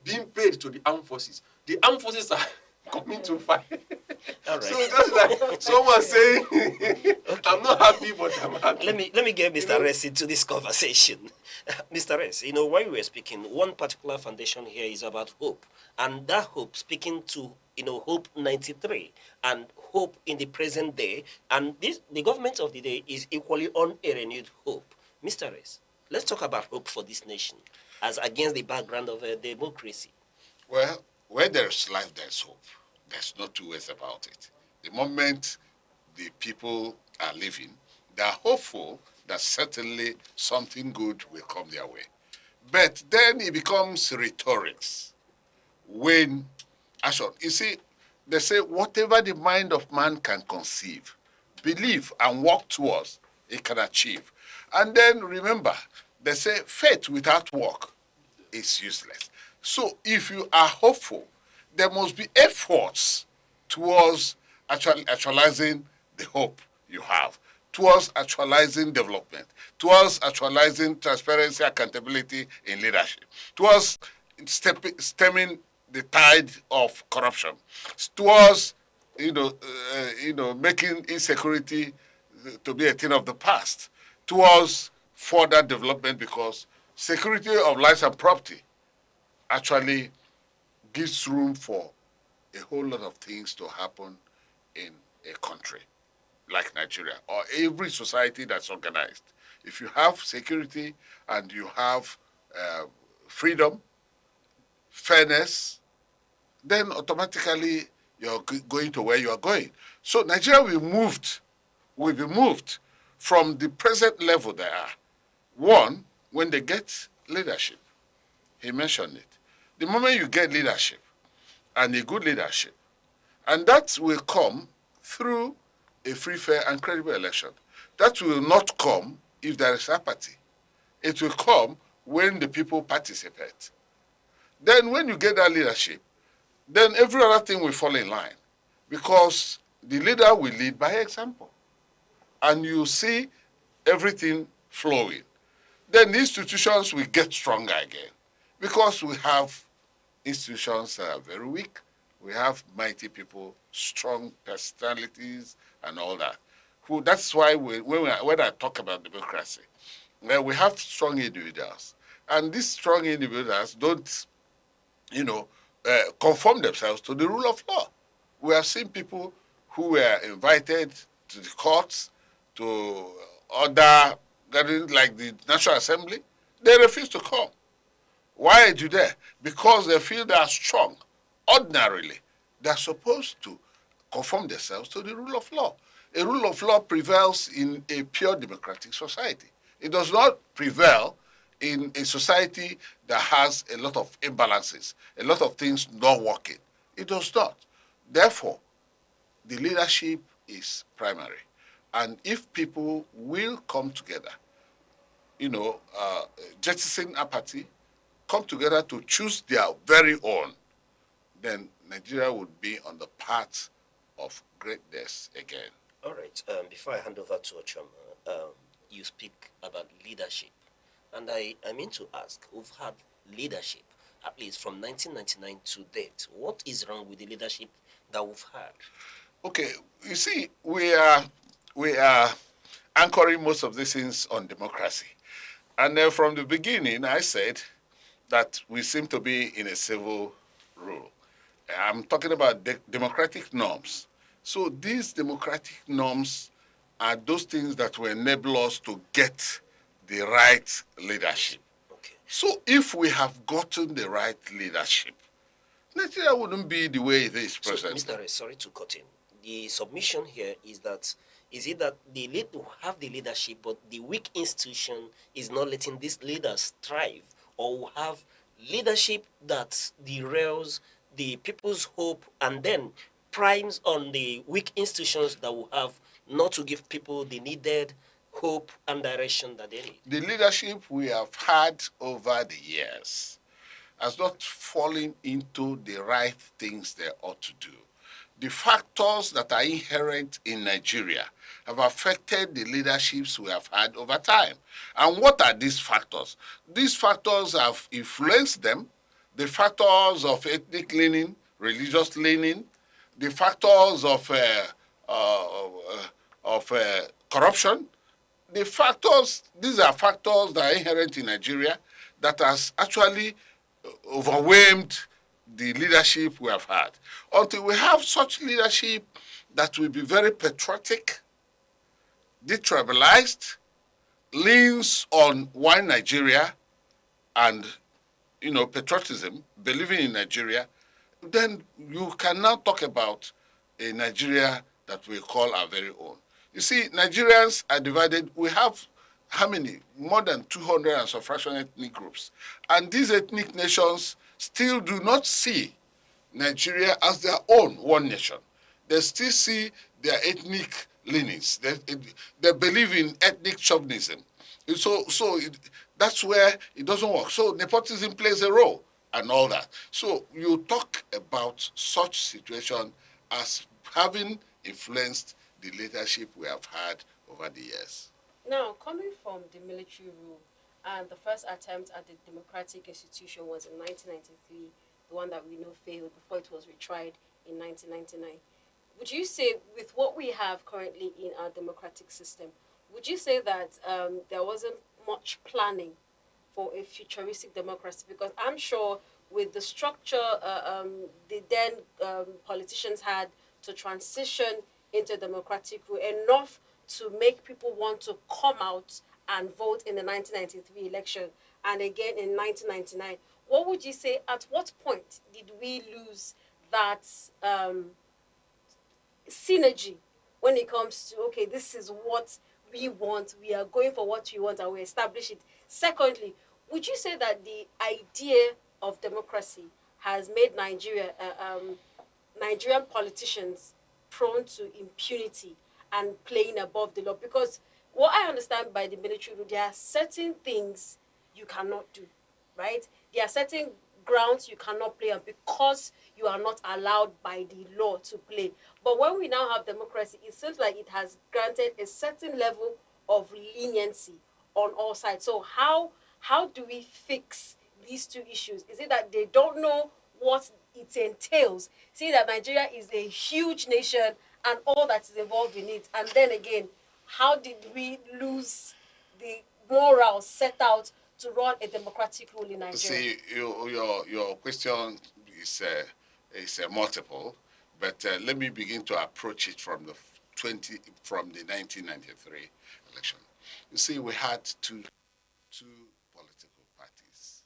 being paid to the armed forces. The armed forces are coming to fight. All right. So just like someone saying, okay. I'm not happy, but I'm happy. Let me get Mr. Ress into this conversation. Mr. Ress, while we were speaking, one particular foundation here is about hope. And that hope, speaking to, Hope 93 and hope in the present day. And the government of the day is equally on a renewed hope. Mr. Ress, let's talk about hope for this nation as against the background of democracy. Well, where there's life, there's hope. There's no two ways about it. The moment the people are living, they're hopeful that certainly something good will come their way. But then it becomes rhetorics. When, you see, they say whatever the mind of man can conceive, believe and work towards, it can achieve. And then remember, they say faith without work is useless. So if you are hopeful, there must be efforts towards actualizing the hope you have, towards actualizing development, towards actualizing transparency, accountability in leadership, towards stemming the tide of corruption, towards making insecurity to be a thing of the past, towards further development, because security of lives and property actually gives room for a whole lot of things to happen in a country like Nigeria or every society that's organized. If you have security and you have freedom, fairness, then automatically you're going to where you are going. So Nigeria will be moved from the present level they are. One, when they get leadership. He mentioned it. The moment you get leadership, and a good leadership, and that will come through a free, fair, and credible election. That will not come if there is apathy. It will come when the people participate. Then when you get that leadership, then every other thing will fall in line because the leader will lead by example. And you see everything flowing. Then the institutions will get stronger again because we have institutions that are very weak. We have mighty people, strong personalities, and all that. That's why when I talk about democracy, we have strong individuals. And these strong individuals don't, conform themselves to the rule of law. We have seen people who were invited to the courts, to other gatherings like the National Assembly. They refuse to come. Why do they? Because they feel they are strong. Ordinarily, they are supposed to conform themselves to the rule of law. A rule of law prevails in a pure democratic society. It does not prevail in a society that has a lot of imbalances, a lot of things not working. It does not. Therefore, the leadership is primary. And if people will come together, jettison apathy, come together to choose their very own, then Nigeria would be on the path of greatness again. All right. Before I hand over to Ochoma, you speak about leadership. And I mean to ask, we've had leadership, at least from 1999 to date. What is wrong with the leadership that we've had? Okay, you see, we are anchoring most of these things on democracy. And from the beginning, I said that we seem to be in a civil rule. I'm talking about democratic norms. So these democratic norms are those things that will enable us to get the right leadership. Okay. So if we have gotten the right leadership, Nigeria wouldn't be the way it is presently. So, Mr. Ray, sorry to cut in. The submission here is that, is it that they need to have the leadership, but the weak institution is not letting these leaders thrive, or have leadership that derails the people's hope and then primes on the weak institutions that will have not to give people the needed hope and direction that they need? The leadership we have had over the years has not fallen into the right things they ought to do. The factors that are inherent in Nigeria have affected the leaderships we have had over time. And what are these factors? These factors have influenced them. The factors of ethnic leaning, religious leaning, the factors of corruption, the factors, these are factors that are inherent in Nigeria that has actually overwhelmed the leadership we have had. Until we have such leadership that will be very patriotic, detribalized, leans on one Nigeria and, patriotism, believing in Nigeria, then you can now talk about a Nigeria that we call our very own. You see, Nigerians are divided. We have how many? More than 200 and some fraction ethnic groups. And these ethnic nations still do not see Nigeria as their own one nation. They still see their ethnic leanings. They believe in ethnic chauvinism. That's where it doesn't work. So nepotism plays a role and all that. So you talk about such situation as having influenced the leadership we have had over the years. Now, coming from the military rule, and the first attempt at the democratic institution was in 1993, the one that we know failed before it was retried in 1999. Would you say, with what we have currently in our democratic system, would you say that there wasn't much planning for a futuristic democracy? Because I'm sure with the structure the then politicians had to transition into democratic rule, enough to make people want to come out and vote in the 1993 election and again in 1999. What would you say, at what point did we lose that synergy when it comes to, okay, this is what we want, we are going for what we want, and we establish it? Secondly, would you say that the idea of democracy has made Nigerian politicians prone to impunity and playing above the law? Because what I understand by the military rule, there are certain things you cannot do, right? There are certain grounds you cannot play on because you are not allowed by the law to play. But when we now have democracy, it seems like it has granted a certain level of leniency on all sides. So how do we fix these two issues? Is it that they don't know what it entails? See that Nigeria is a huge nation and all that is involved in it. And then again, how did we lose the morals set out to run a democratic rule in Nigeria? See, your question is multiple, but let me begin to approach it from the 1993 election. You see, we had two political parties.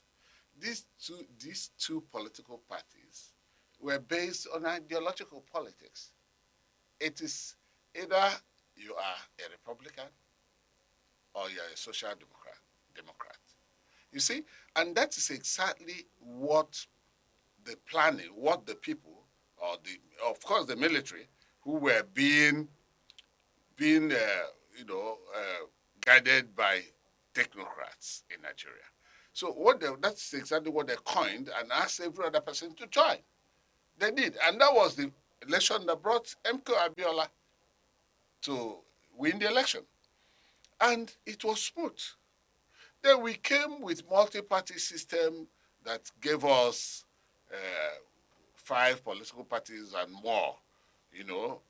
These two political parties were based on ideological politics. It is either you are a Republican or you are a social democrat. You see, and that is exactly what the planning, what the people, or of course the military, who were being guided by technocrats in Nigeria. So that's exactly what they coined and asked every other person to join. They did, and that was the election that brought MK Abiola to win the election. And it was smooth. Then we came with multi-party system that gave us 5 political parties and more,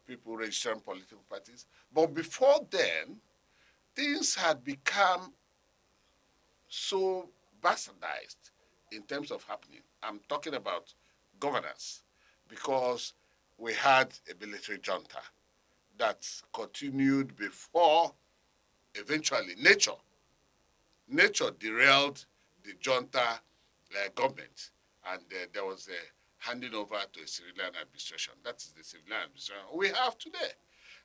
people registering political parties. But before then, things had become so bastardized in terms of happening. I'm talking about governance, because we had a military junta that continued before eventually nature derailed the junta government, and there was a handing over to a civilian administration. That is the civilian administration we have today.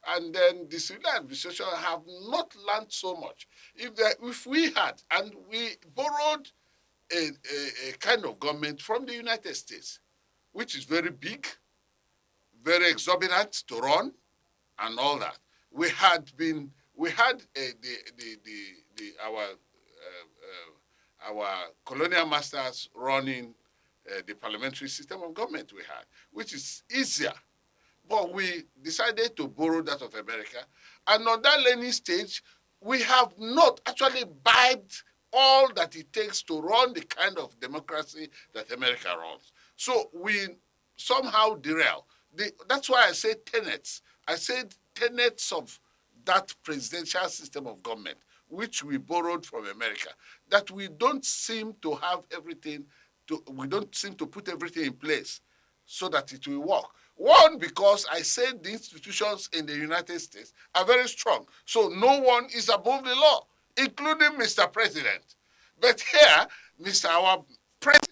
And then the civilian administration have not learned so much. If we had, and we borrowed a kind of government from the United States, which is very big, very exorbitant to run, and all that. We had our colonial masters running the parliamentary system of government we had, which is easier. But we decided to borrow that of America. And on that learning stage, we have not actually imbibed all that it takes to run the kind of democracy that America runs. So we somehow derail. That's why I say tenets. I said tenets of that presidential system of government, which we borrowed from America, that we don't seem to have everything, we don't seem to put everything in place so that it will work. One, because I said the institutions in the United States are very strong, so no one is above the law, including Mr. President. But here, our president,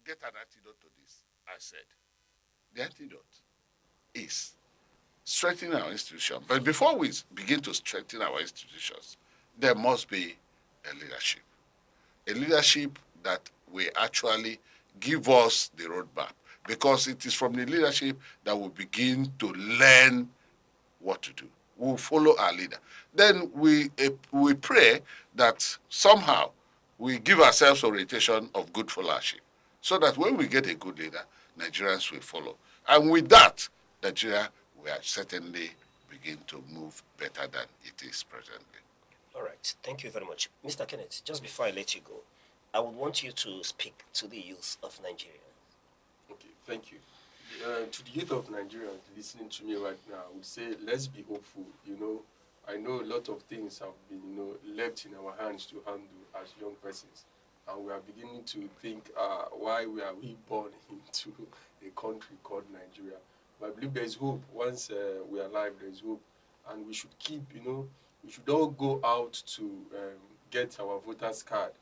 get an antidote to this, I said. The antidote is strengthening our institution. But before we begin to strengthen our institutions, there must be a leadership. A leadership that will actually give us the roadmap. Because it is from the leadership that we begin to learn what to do. We'll follow our leader. Then we pray that somehow we give ourselves orientation of good followership, so that when we get a good leader, Nigerians will follow. And with that, Nigeria will certainly begin to move better than it is presently. All right. Thank you very much. Mr. Kenneth, just before I let you go, I would want you to speak to the youth of Nigeria. Okay, thank you. To the youth of Nigeria listening to me right now, I would say let's be hopeful. I know a lot of things have been left in our hands to handle as young persons. And we are beginning to think, why were we born into a country called Nigeria? But I believe there is hope. Once we are alive, there is hope. And we should keep, we should all go out to get our voter's card.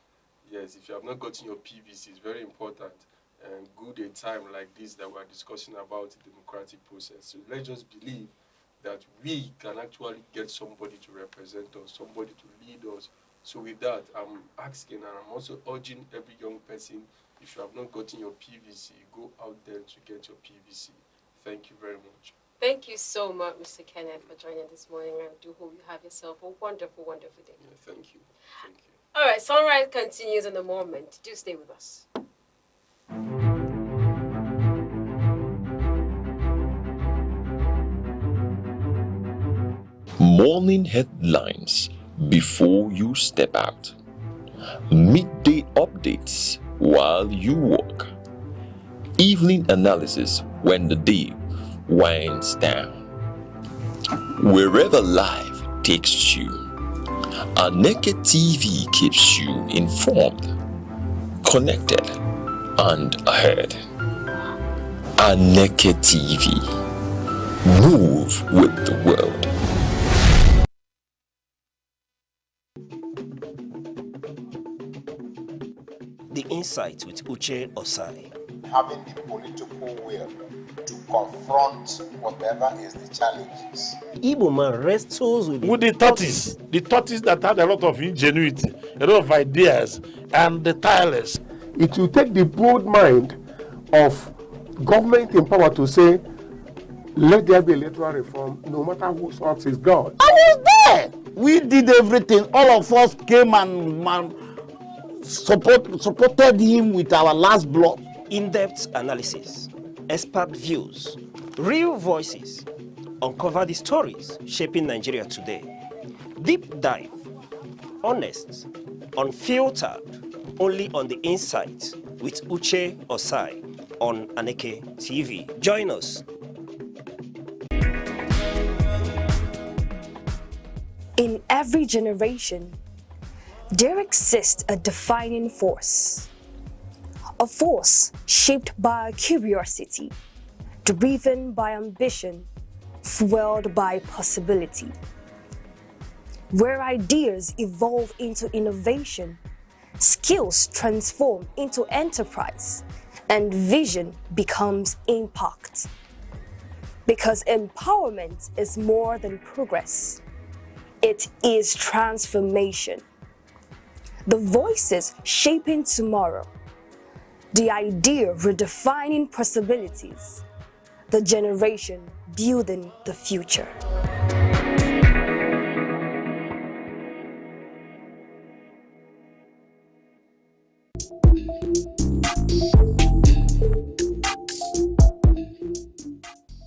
Yes, if you have not gotten your PVC, it's very important. Good a time like this that we are discussing about the democratic process. So let's just believe that we can actually get somebody to represent us, somebody to lead us So with that, I'm asking and I'm also urging every young person, if you have not gotten your PVC, go out there to get your PVC. Thank you very much. Thank you so much, Mr. Kenneth, for joining this morning. I do hope you have yourself a wonderful, wonderful day. Yeah, thank you. Thank you. All right, Sunrise continues in a moment. Do stay with us. Morning headlines before you step out. Midday updates while you work. Evening analysis when the day winds down. Wherever life takes you, Aneke TV keeps you informed, connected, and ahead. Aneke TV. Move with the world. The Insight with Uche Osai. Having the political will to confront whatever is the challenges. Igbo man wrestles with the tortoise that had a lot of ingenuity, a lot of ideas, and the tireless. It will take the broad mind of government in power to say, let there be electoral reform, no matter whose house is God. I was there. We did everything. All of us came and supported him with our last blood. In-depth analysis, expert views, real voices. Uncover the stories shaping Nigeria today. Deep dive, honest, unfiltered, only on The Insight with Uche Osai on Aneke TV. Join us. In every generation, there exists a defining force. A force shaped by curiosity, driven by ambition, fueled by possibility. Where ideas evolve into innovation, skills transform into enterprise, and vision becomes impact. Because empowerment is more than progress. It is transformation. The voices shaping tomorrow. The idea redefining possibilities. The generation building the future.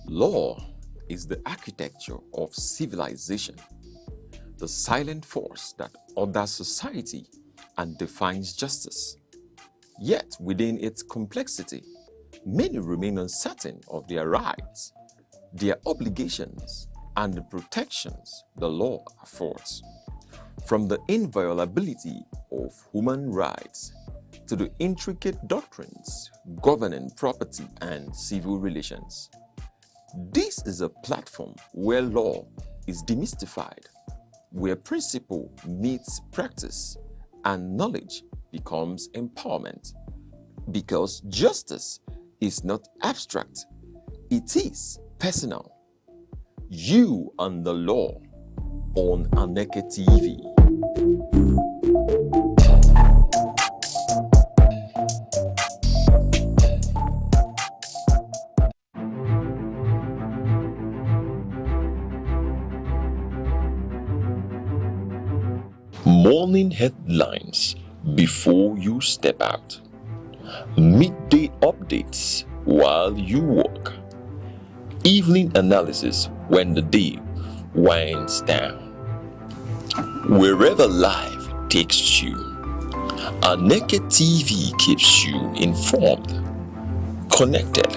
Law is the architecture of civilization, the silent force that orders society and defines justice. Yet, within its complexity, many remain uncertain of their rights, their obligations, and the protections the law affords. From the inviolability of human rights to the intricate doctrines governing property and civil relations. This is a platform where law is demystified, where principle meets practice and knowledge becomes empowerment. Because justice is not abstract, it is personal. You and the law on Aneke TV. Morning headlines before you step out. Midday updates while you work. Evening analysis when the day winds down. Wherever life takes you, Aneke TV keeps you informed, connected,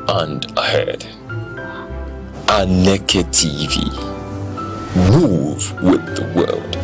and ahead. Aneke TV. Move with the world.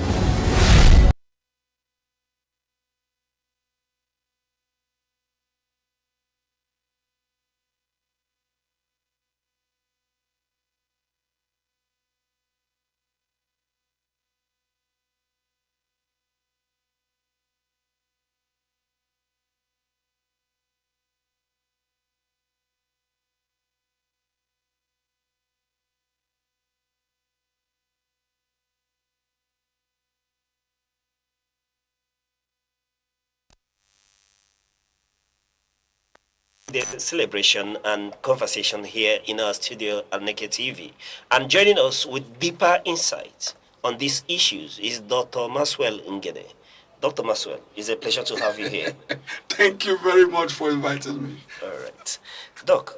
the celebration and conversation here in our studio at Aneke TV. And joining us with deeper insight on these issues is Dr. Maswell Ngene. Dr. Maswell, it's a pleasure to have you here. Thank you very much for inviting me. All right. Doc,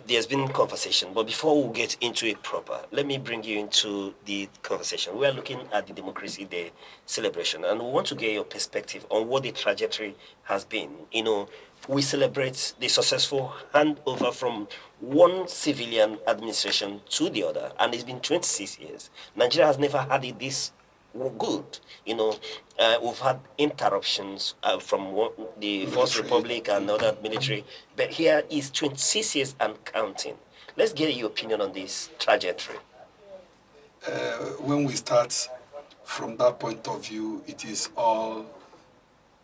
there's been conversation, but before we get into it proper, let me bring you into the conversation. We are looking at the Democracy Day celebration, and we want to get your perspective on what the trajectory has been. You know, we celebrate the successful handover from one civilian administration to the other, and it's been 26 years. Nigeria has never had it this good. You know, we've had interruptions from the First Republic and other military, but here is 26 years and counting. Let's get your opinion on this trajectory. When we start from that point of view, it is all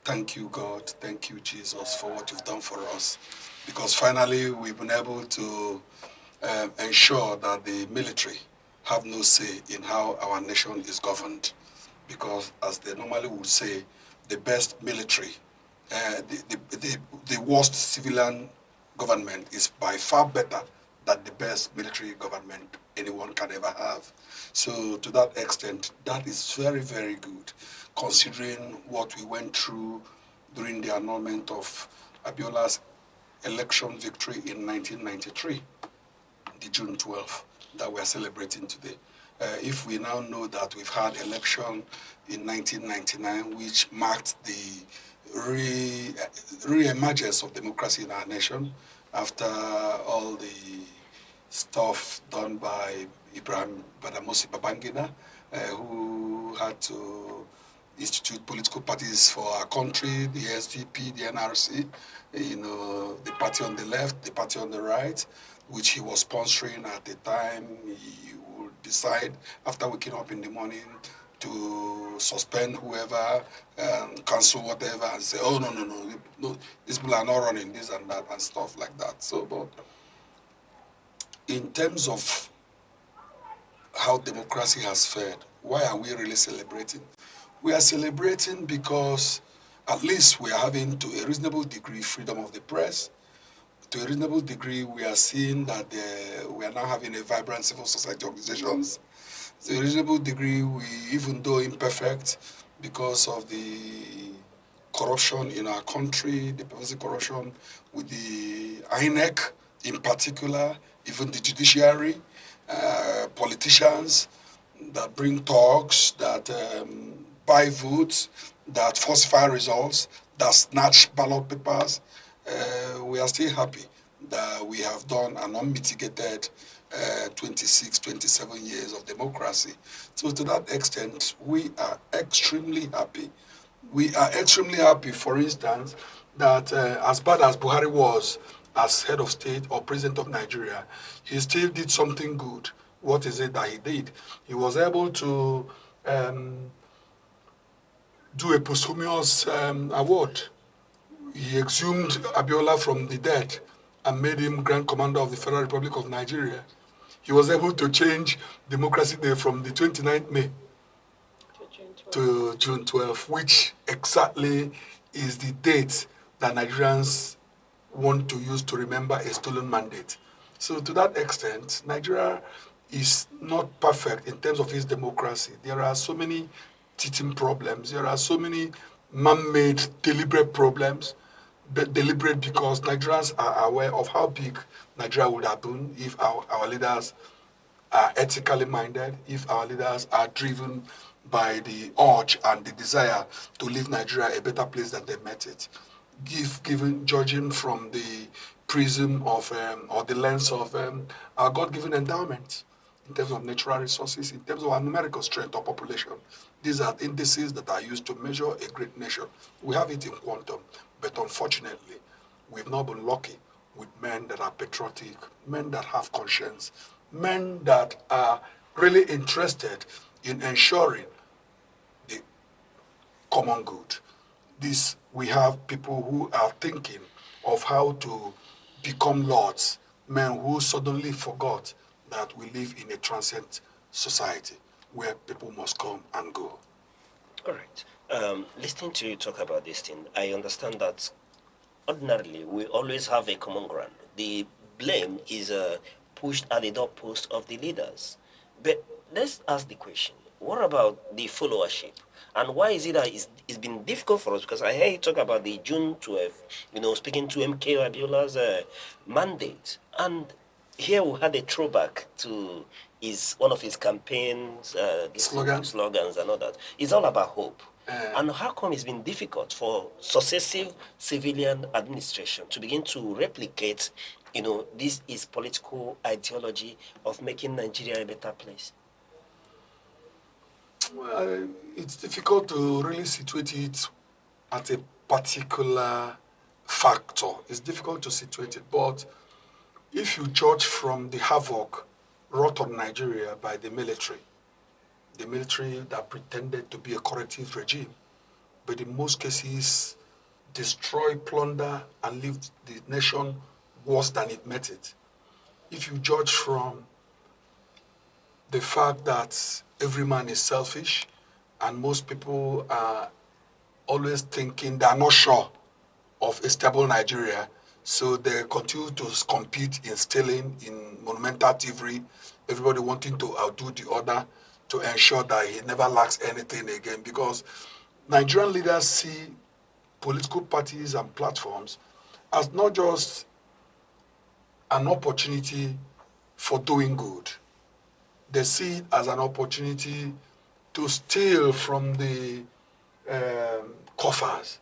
thank you, God, thank you, Jesus, for what you've done for us. Because finally, we've been able to ensure that the military have no say in how our nation is governed. Because, as they normally would say, the best military, the worst civilian government is by far better than the best military government anyone can ever have. So, to that extent, that is very, very good, considering what we went through during the annulment of Abiola's election victory in 1993, the June 12th, that we are celebrating today. If we now know that we've had election in 1999, which marked the re-emergence of democracy in our nation after all the stuff done by Ibrahim Badamasi Babangida, who had to institute political parties for our country, the SDP, the NRC, you know, the party on the left, the party on the right, which he was sponsoring at the time. He would decide after waking up in the morning to suspend whoever, cancel whatever, and say, oh, no, these people are not running this and that and stuff like that. So, but in terms of how democracy has fared, why are we really celebrating? We are celebrating because at least we are having, to a reasonable degree, freedom of the press. To a reasonable degree, we are seeing that we are now having a vibrant civil society organizations. To a reasonable degree, we, even though imperfect, because of the corruption in our country, the pervasive corruption with the INEC in particular, even the judiciary, politicians that bring talks, that buy votes, that falsify results, that snatch ballot papers. We are still happy that we have done an unmitigated 26, 27 years of democracy. So to that extent, we are extremely happy. We are extremely happy, for instance, that as bad as Buhari was as head of state or president of Nigeria, he still did something good. What is it that he did? He was able to do a posthumous award. He exhumed Abiola from the dead and made him Grand Commander of the Federal Republic of Nigeria. He was able to change Democracy Day from the 29th May to June 12th, which exactly is the date that Nigerians want to use to remember a stolen mandate. So to that extent, Nigeria is not perfect in terms of its democracy. There are so many teething problems. There are so many man-made deliberate problems, but deliberate because Nigerians are aware of how big Nigeria would have been if our leaders are ethically minded, if our leaders are driven by the urge and the desire to leave Nigeria a better place than they met it. Judging from the prism of, or the lens of our God-given endowment, in terms of natural resources, in terms of our numerical strength or population. These are indices that are used to measure a great nation. We have it in quantum, but unfortunately, we've not been lucky with men that are patriotic, men that have conscience, men that are really interested in ensuring the common good. We have people who are thinking of how to become lords, men who suddenly forgot that we live in a transient society where people must come and go. All right. Listening to you talk about this thing, I understand that ordinarily, we always have a common ground. The blame is pushed at the doorpost of the leaders. But let's ask the question, what about the followership? And why is it that it's been difficult for us? Because I hear you talk about the June 12th, speaking to MK Abiola's mandate. And here we had a throwback to one of his campaigns, slogans and all that. It's all about hope. And how come it's been difficult for successive civilian administration to begin to replicate, this is political ideology of making Nigeria a better place? Well, it's difficult to really situate it at a particular factor. It's difficult to situate it, but if you judge from the havoc wrought on Nigeria by the military that pretended to be a corrective regime, but in most cases destroy, plunder, and leave the nation worse than it met it. If you judge from the fact that every man is selfish and most people are always thinking they are not sure of a stable Nigeria, so they continue to compete in stealing, in monumental thievery, everybody wanting to outdo the other to ensure that he never lacks anything again, because Nigerian leaders see political parties and platforms as not just an opportunity for doing good. They see it as an opportunity to steal from the coffers,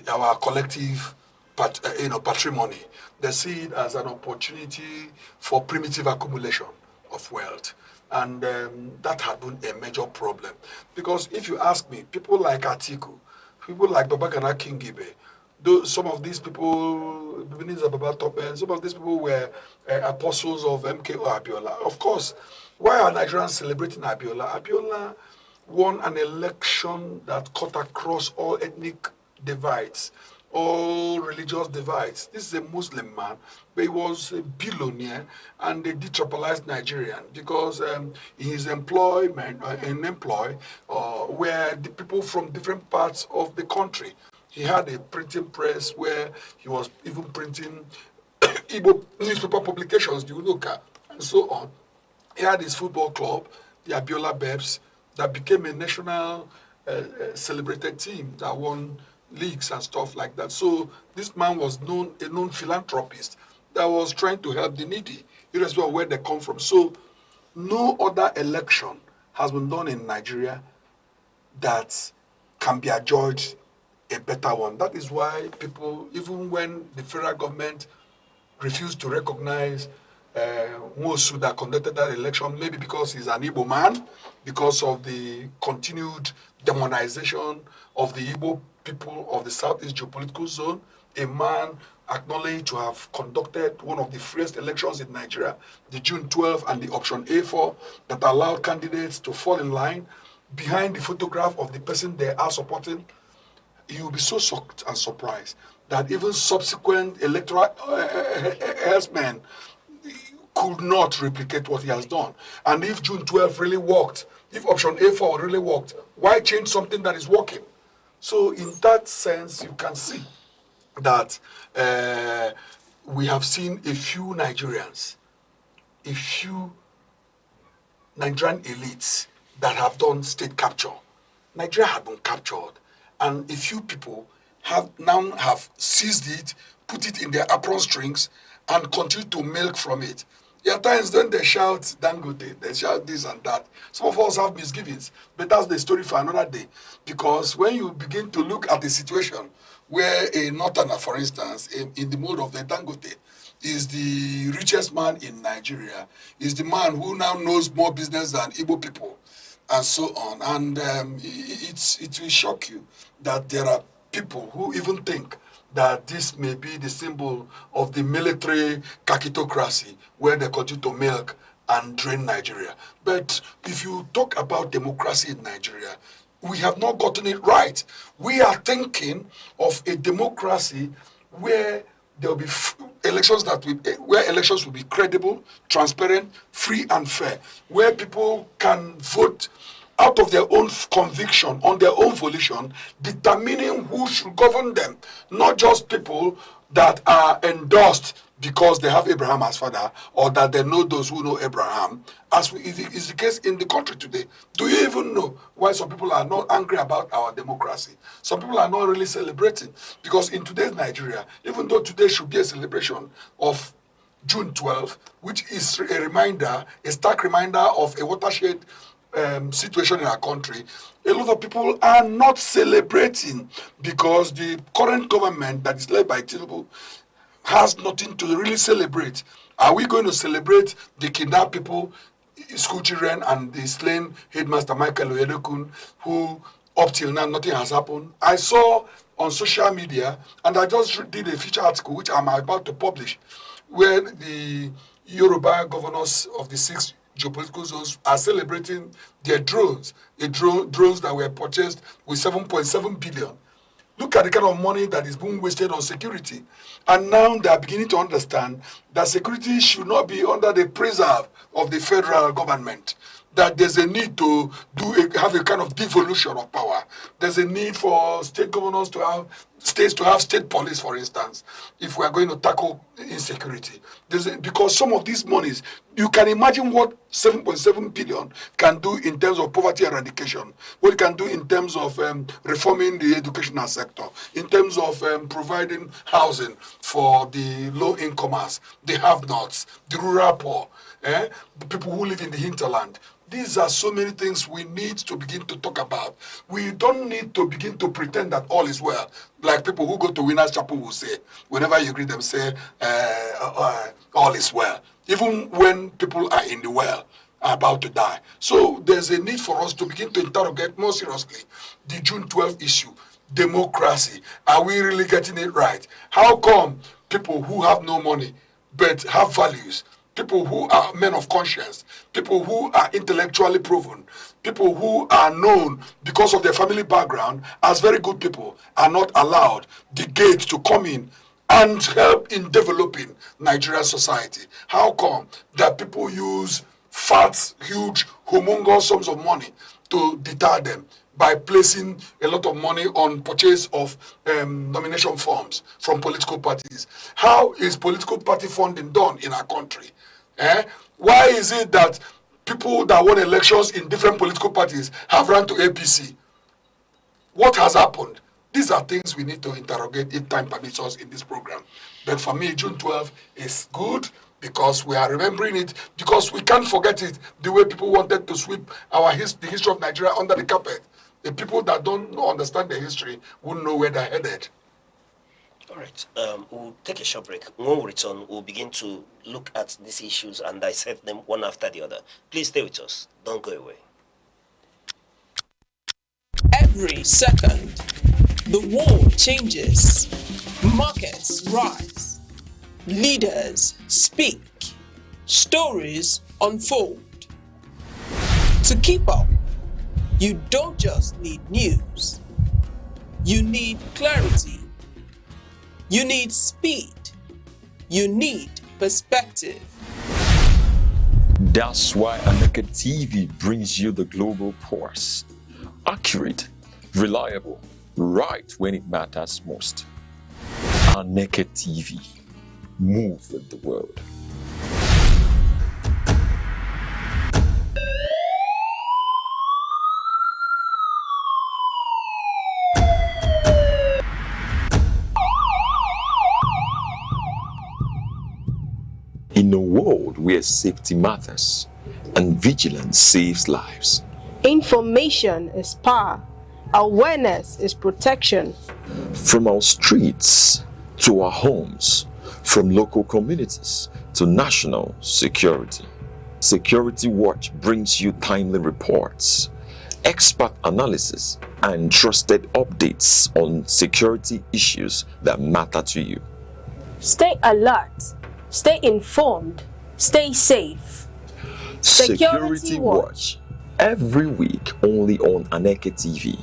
our collective patrimony. They see it as an opportunity for primitive accumulation of wealth. And that had been a major problem. Because if you ask me, people like Atiku, people like Babagana Kingibe, some of these people, some of these people were apostles of MK Abiola. Of course, why are Nigerians celebrating Abiola? Abiola won an election that cut across all ethnic divides, all religious divides. This is a Muslim man, but he was a billionaire and a detribalized Nigerian because in his employment, were the people from different parts of the country. He had a printing press where he was even printing Igbo newspaper publications, the Unoka, and so on. He had his football club, the Abiola Babes, that became a national celebrated team that won leagues and stuff like that. So this man was a known philanthropist that was trying to help the needy, irrespective of where they come from. So no other election has been done in Nigeria that can be adjudged a better one. That is why people, even when the federal government refused to recognize Mosu that conducted that election, maybe because he's an Igbo man, because of the continued demonization of the Igbo people of the Southeast geopolitical zone, a man acknowledged to have conducted one of the freest elections in Nigeria, the June 12 and the option A4, that allowed candidates to fall in line behind the photograph of the person they are supporting. You will be so shocked and surprised that even subsequent electoral herdsmen could not replicate what he has done. And if June 12 really worked, if option A4 really worked, why change something that is working? So in that sense, you can see that we have seen a few Nigerians, a few Nigerian elites that have done state capture. Nigeria had been captured, and a few people have seized it, put it in their apron strings, and continue to milk from it. There are times when they shout Dangote, they shout this and that. Some of us have misgivings, but that's the story for another day. Because when you begin to look at the situation where a northerner, for instance, in the mode of the Dangote, is the richest man in Nigeria, is the man who now knows more business than Igbo people, and so on. And it will shock you that there are people who even think that this may be the symbol of the military kakitocracy where they continue to milk and drain Nigeria. But if you talk about democracy in Nigeria, we have not gotten it right. We are thinking of a democracy where there will be elections where elections will be credible, transparent, free and fair, where people can vote out of their own conviction, on their own volition, determining who should govern them, not just people that are endorsed because they have Abraham as father, or that they know those who know Abraham, as is the case in the country today. Do you even know why some people are not angry about our democracy? Some people are not really celebrating, because in today's Nigeria, even though today should be a celebration of June 12th, which is a reminder, a stark reminder of a watershed situation in our country, a lot of people are not celebrating because the current government that is led by Tinubu has nothing to really celebrate. Are we going to celebrate the kidnapped people, school children, and the slain headmaster Michael Oyedokun, who up till now nothing has happened? I saw on social media, and I just did a feature article which I'm about to publish, where the Yoruba governors of the 6 geopolitical zones are celebrating their drones, drones that were purchased with 7.7 billion. Look at the kind of money that is being wasted on security. And now they are beginning to understand that security should not be under the preserve of the federal government. That there's a need to have a kind of devolution of power. There's a need for state governors to have state police, for instance, if we are going to tackle insecurity. Because some of these monies, you can imagine what 7.7 billion can do in terms of poverty eradication, what it can do in terms of reforming the educational sector, in terms of providing housing for the low-incomers, the have-nots, the rural poor, the people who live in the hinterland. These are so many things we need to begin to talk about. We don't need to begin to pretend that all is well. Like people who go to Winners Chapel will say, whenever you greet them, say, all is well. Even when people are in the well, are about to die. So there's a need for us to begin to interrogate more seriously the June 12th issue. Democracy. Are we really getting it right? How come people who have no money but have values, people who are men of conscience, people who are intellectually proven, people who are known because of their family background as very good people, are not allowed the gate to come in and help in developing Nigerian society? How come that people use fat, huge, humongous sums of money to deter them by placing a lot of money on purchase of nomination forms from political parties? How is political party funding done in our country? Why is it that people that won elections in different political parties have run to APC? What has happened? These are things we need to interrogate if time permits us in this program. But for me, June 12th is good because we are remembering it, because we can't forget it the way people wanted to sweep the history of Nigeria under the carpet. The people that don't understand the history won't know where they're headed. All right, we'll take a short break. When we return, we'll begin to look at these issues and dissect them one after the other. Please stay with us. Don't go away. Every second, the world changes, markets rise, leaders speak, stories unfold. To keep up, you don't just need news, you need clarity, you need speed, you need perspective. That's why Aneke TV brings you the global pulse. Accurate, reliable, right when it matters most. Aneke TV. Move with the world. In a world where safety matters and vigilance saves lives, Information is power. Awareness is protection. from our streets to our homes, from local communities to national security, Security Watch brings you timely reports, expert analysis, and trusted updates on security issues that matter to you. Stay alert. Stay informed. Stay safe. Security Watch, every week only on Aneke TV.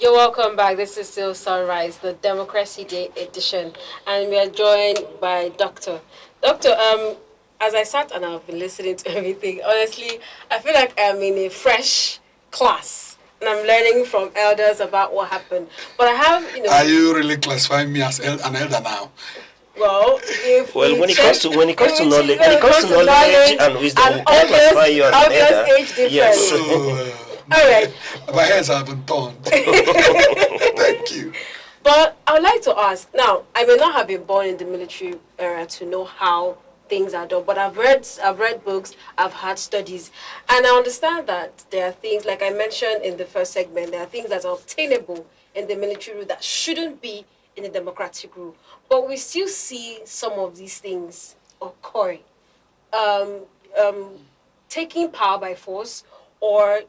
You're welcome back. This is still Sunrise, the Democracy Day edition, and we are joined by Doctor. Doctor, as I sat and I've been listening to everything, honestly, I feel like I'm in a fresh class and I'm learning from elders about what happened. But I have, Are you really classifying me as an elder now? Well, when it comes to knowledge, and wisdom, and obvious age difference. Yes. All right. My hands haven't turned. Thank you. But I would like to ask, now, I may not have been born in the military era to know how things are done, but I've read books, I've had studies, and I understand that there are things, like I mentioned in the first segment, there are things that are obtainable in the military rule that shouldn't be in the democratic rule. But we still see some of these things occurring. Taking power by force, or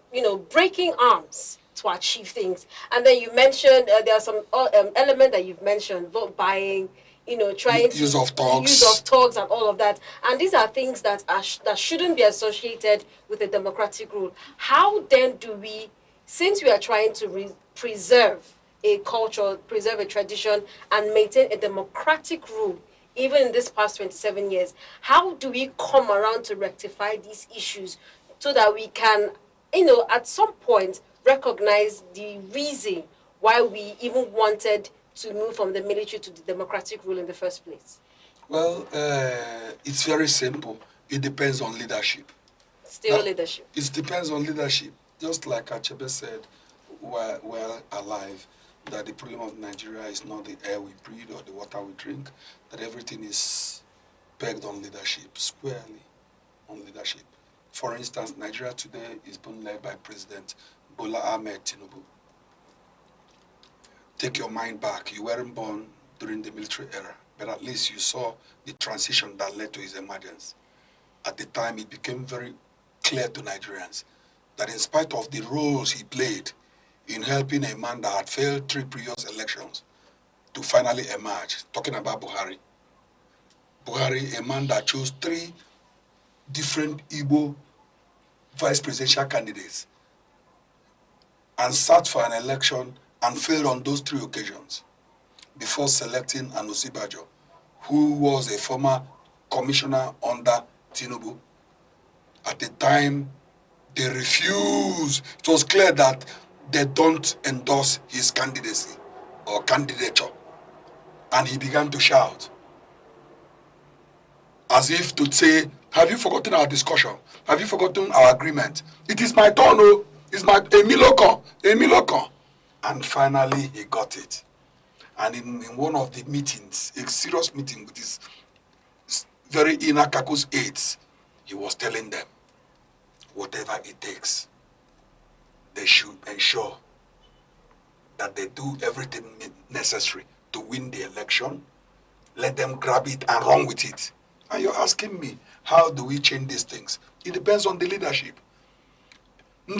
breaking arms to achieve things. And then you mentioned there are some element that you've mentioned: vote buying, trying use of talks and all of that. And these are things that that shouldn't be associated with a democratic rule. How then do we, since we are trying to preserve a culture, preserve a tradition, and maintain a democratic rule, even in this past 27 years, how do we come around to rectify these issues so that we can, at some point, recognize the reason why we even wanted to move from the military to the democratic rule in the first place? Well, it's very simple. It depends on leadership. Still leadership. It depends on leadership. Just like Achebe said, while alive, that the problem of Nigeria is not the air we breathe or the water we drink, that everything is pegged on leadership, squarely on leadership. For instance, Nigeria today is being led by President Bola Ahmed Tinubu. Take your mind back. You weren't born during the military era, but at least you saw the transition that led to his emergence. At the time, it became very clear to Nigerians that in spite of the roles he played in helping a man that had failed 3 previous elections to finally emerge, talking about Buhari. Buhari, a man that chose 3 different Igbo vice presidential candidates and sat for an election and failed on those 3 occasions before selecting Osibajo, who was a former commissioner under Tinubu. At the time, they refused. It was clear that they don't endorse his candidacy or candidature. And he began to shout, as if to say, have you forgotten our discussion? Have you forgotten our agreement? It is my turn, oh. It's my Emilokon. And finally, he got it. And in one of the meetings, a serious meeting with his very inner caucus aides, he was telling them, whatever it takes, they should ensure that they do everything necessary to win the election. Let them grab it and run with it. And you're asking me, how do we change these things? It depends on the leadership. In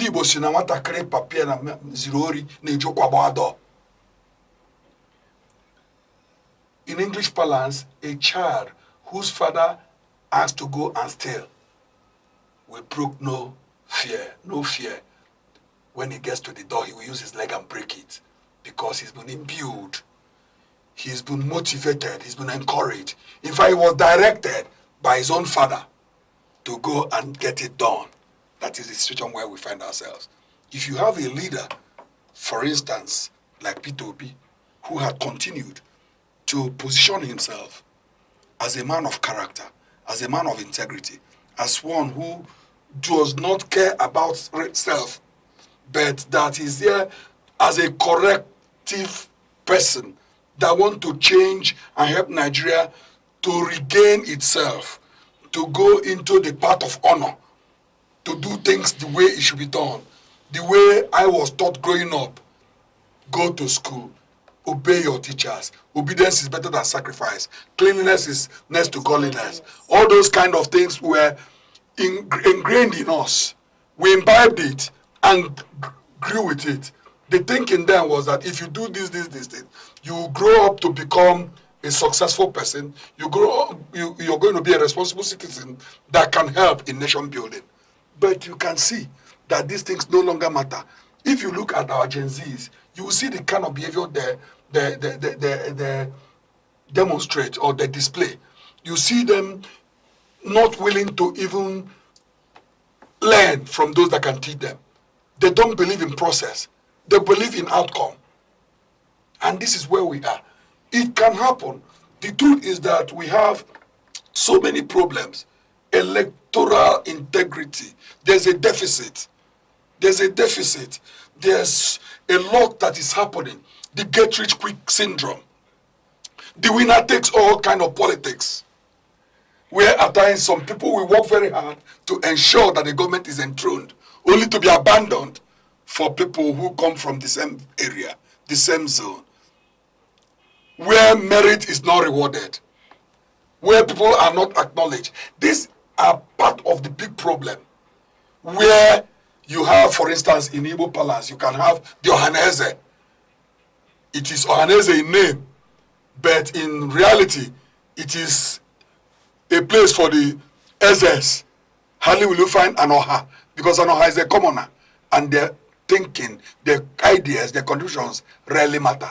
English parlance, a child whose father asked to go and steal will brook no fear. When he gets to the door, he will use his leg and break it because he's been imbued. He's been motivated. He's been encouraged. In fact, he was directed by his own father to go and get it done. That is the situation where we find ourselves. If you have a leader, for instance, like Peterobi, who had continued to position himself as a man of character, as a man of integrity, as one who does not care about self, but that is there as a corrective person that want to change and help Nigeria to regain itself, to go into the path of honor, to do things the way it should be done, the way I was taught growing up. Go to school, obey your teachers. Obedience is better than sacrifice. Cleanliness is next to godliness. All those kind of things were ingrained in us. We imbibed it and grew with it. The thinking then was that if you do this, you grow up to become a successful person. You grow up, you're going to be a responsible citizen that can help in nation building. But you can see that these things no longer matter. If you look at our Gen Zs, you will see the kind of behavior they demonstrate or they display. You see them not willing to even learn from those that can teach them. They don't believe in process. They believe in outcome. And this is where we are. It can happen. The truth is that we have so many problems. Electoral integrity. There's a deficit. There's a deficit. There's a lot that is happening. The get-rich-quick syndrome. The winner takes all kind of politics. Where at times some people will work very hard to ensure that the government is enthroned, only to be abandoned for people who come from the same area, the same zone. Where merit is not rewarded, where people are not acknowledged. These are part of the big problem. Where you have, for instance, in Igbo Palace, you can have the Ohaneze. It is Ohaneze in name, but in reality, it is a place for the Ezes. Hardly will you find an Oha, because an Oha is a commoner, and their thinking, their ideas, their contributions rarely matter.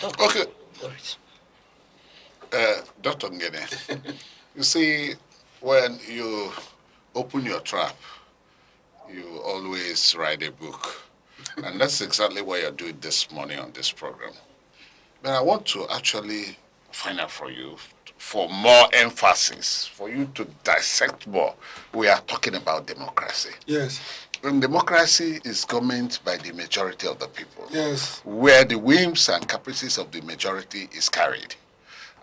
Okay. Dr. Ngene, you see, when you open your trap, you always write a book. And that's exactly what you're doing this morning on this program. But I want to actually find out for you, for more emphasis, for you to dissect more. We are talking about democracy. Yes. And democracy is government by the majority of the people. Yes. Where the whims and caprices of the majority is carried.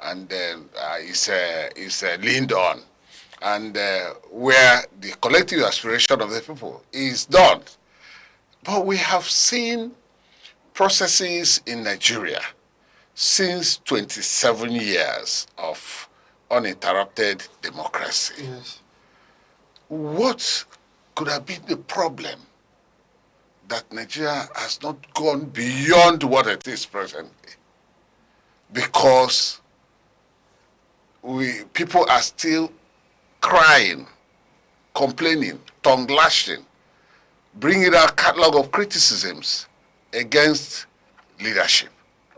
And is leaned on. And where the collective aspiration of the people is done. But we have seen processes in Nigeria since 27 years of uninterrupted democracy. Yes. What could have been the problem that Nigeria has not gone beyond what it is presently? Because people are still crying, complaining, tongue-lashing, bringing out a catalog of criticisms against leadership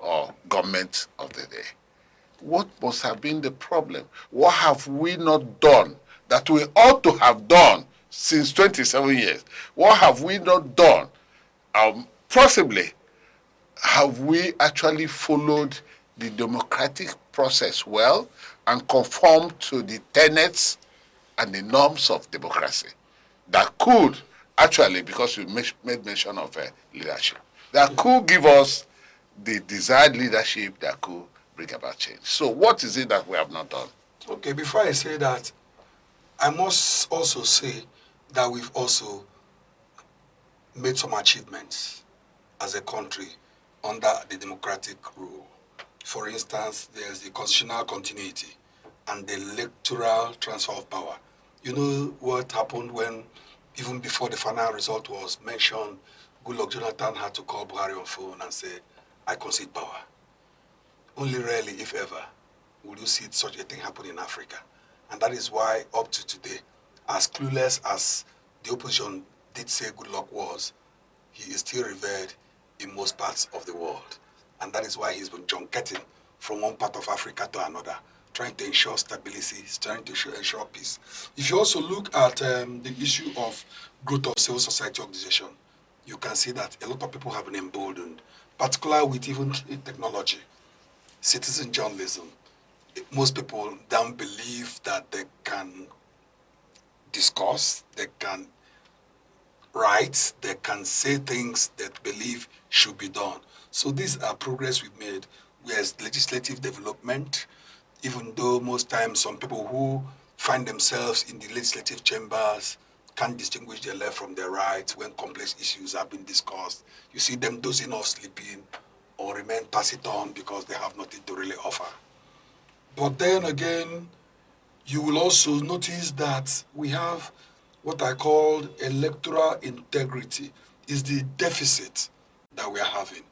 or government of the day. What must have been the problem? What have we not done that we ought to have done since 27 years? What have we not done? Possibly, have we actually followed the democratic process well and conformed to the tenets and the norms of democracy that could actually, because we made mention of leadership, that could give us the desired leadership that could bring about change. So what is it that we have not done? Okay, before I say that, I must also say that we've also made some achievements as a country under the democratic rule. For instance, there's the constitutional continuity and the electoral transfer of power. You know what happened when, even before the final result was mentioned, Goodluck Jonathan had to call Buhari on phone and say, I concede power. Only rarely, if ever, will you see such a thing happen in Africa. And that is why, up to today, as clueless as the opposition did say Goodluck was, he is still revered in most parts of the world. And that is why he's been junketing from one part of Africa to another, trying to ensure stability, trying to ensure peace. If you also look at the issue of growth of civil society organization, you can see that a lot of people have been emboldened, particularly with even technology, citizen journalism. Most people don't believe that they can discuss, they can write, they can say things that believe should be done. So these are progress we've made. Whereas legislative development, even though most times some people who find themselves in the legislative chambers can't distinguish their left from their right when complex issues have been discussed. You see them dozing off, sleeping, or remain taciturn because they have nothing to really offer. But then again, you will also notice that we have what I call electoral integrity. Is the deficit that we are having.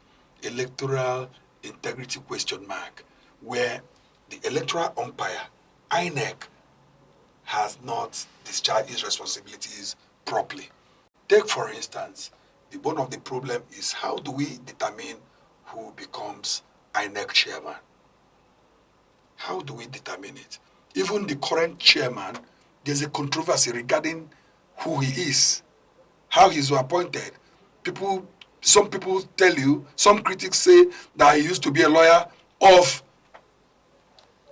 Electoral integrity question mark, where the electoral umpire, INEC, has not discharged its responsibilities properly. Take, for instance, one of the problem is how do we determine who becomes INEC chairman? How do we determine it? Even the current chairman, there's a controversy regarding who he is, how he's appointed. Some people tell you, some critics say that he used to be a lawyer of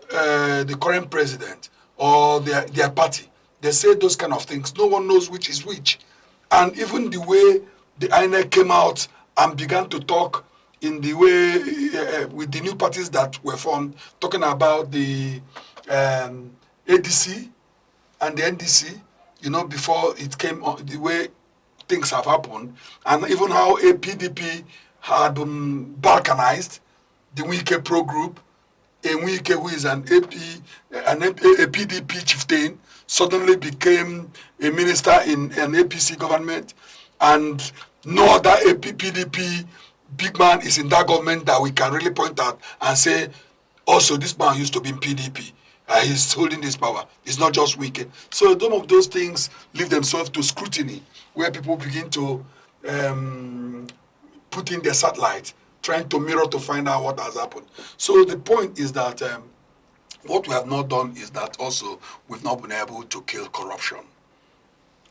the current president or their party. They say those kind of things. No one knows which is which. And even the way the INEC came out and began to talk in the way with the new parties that were formed, talking about the ADC and the NDC, you know, before it came on, the way things have happened, and even how a PDP had been balkanized, the Wike pro group, a Wike who is a PDP chieftain, suddenly became a minister in an APC government, and no other PDP big man is in that government that we can really point out and say, also this man used to be in PDP. He's holding this power. It's not just wicked. So some of those things leave themselves to scrutiny, where people begin to put in their satellite, trying to mirror to find out what has happened. So the point is that what we have not done is that also we've not been able to kill corruption.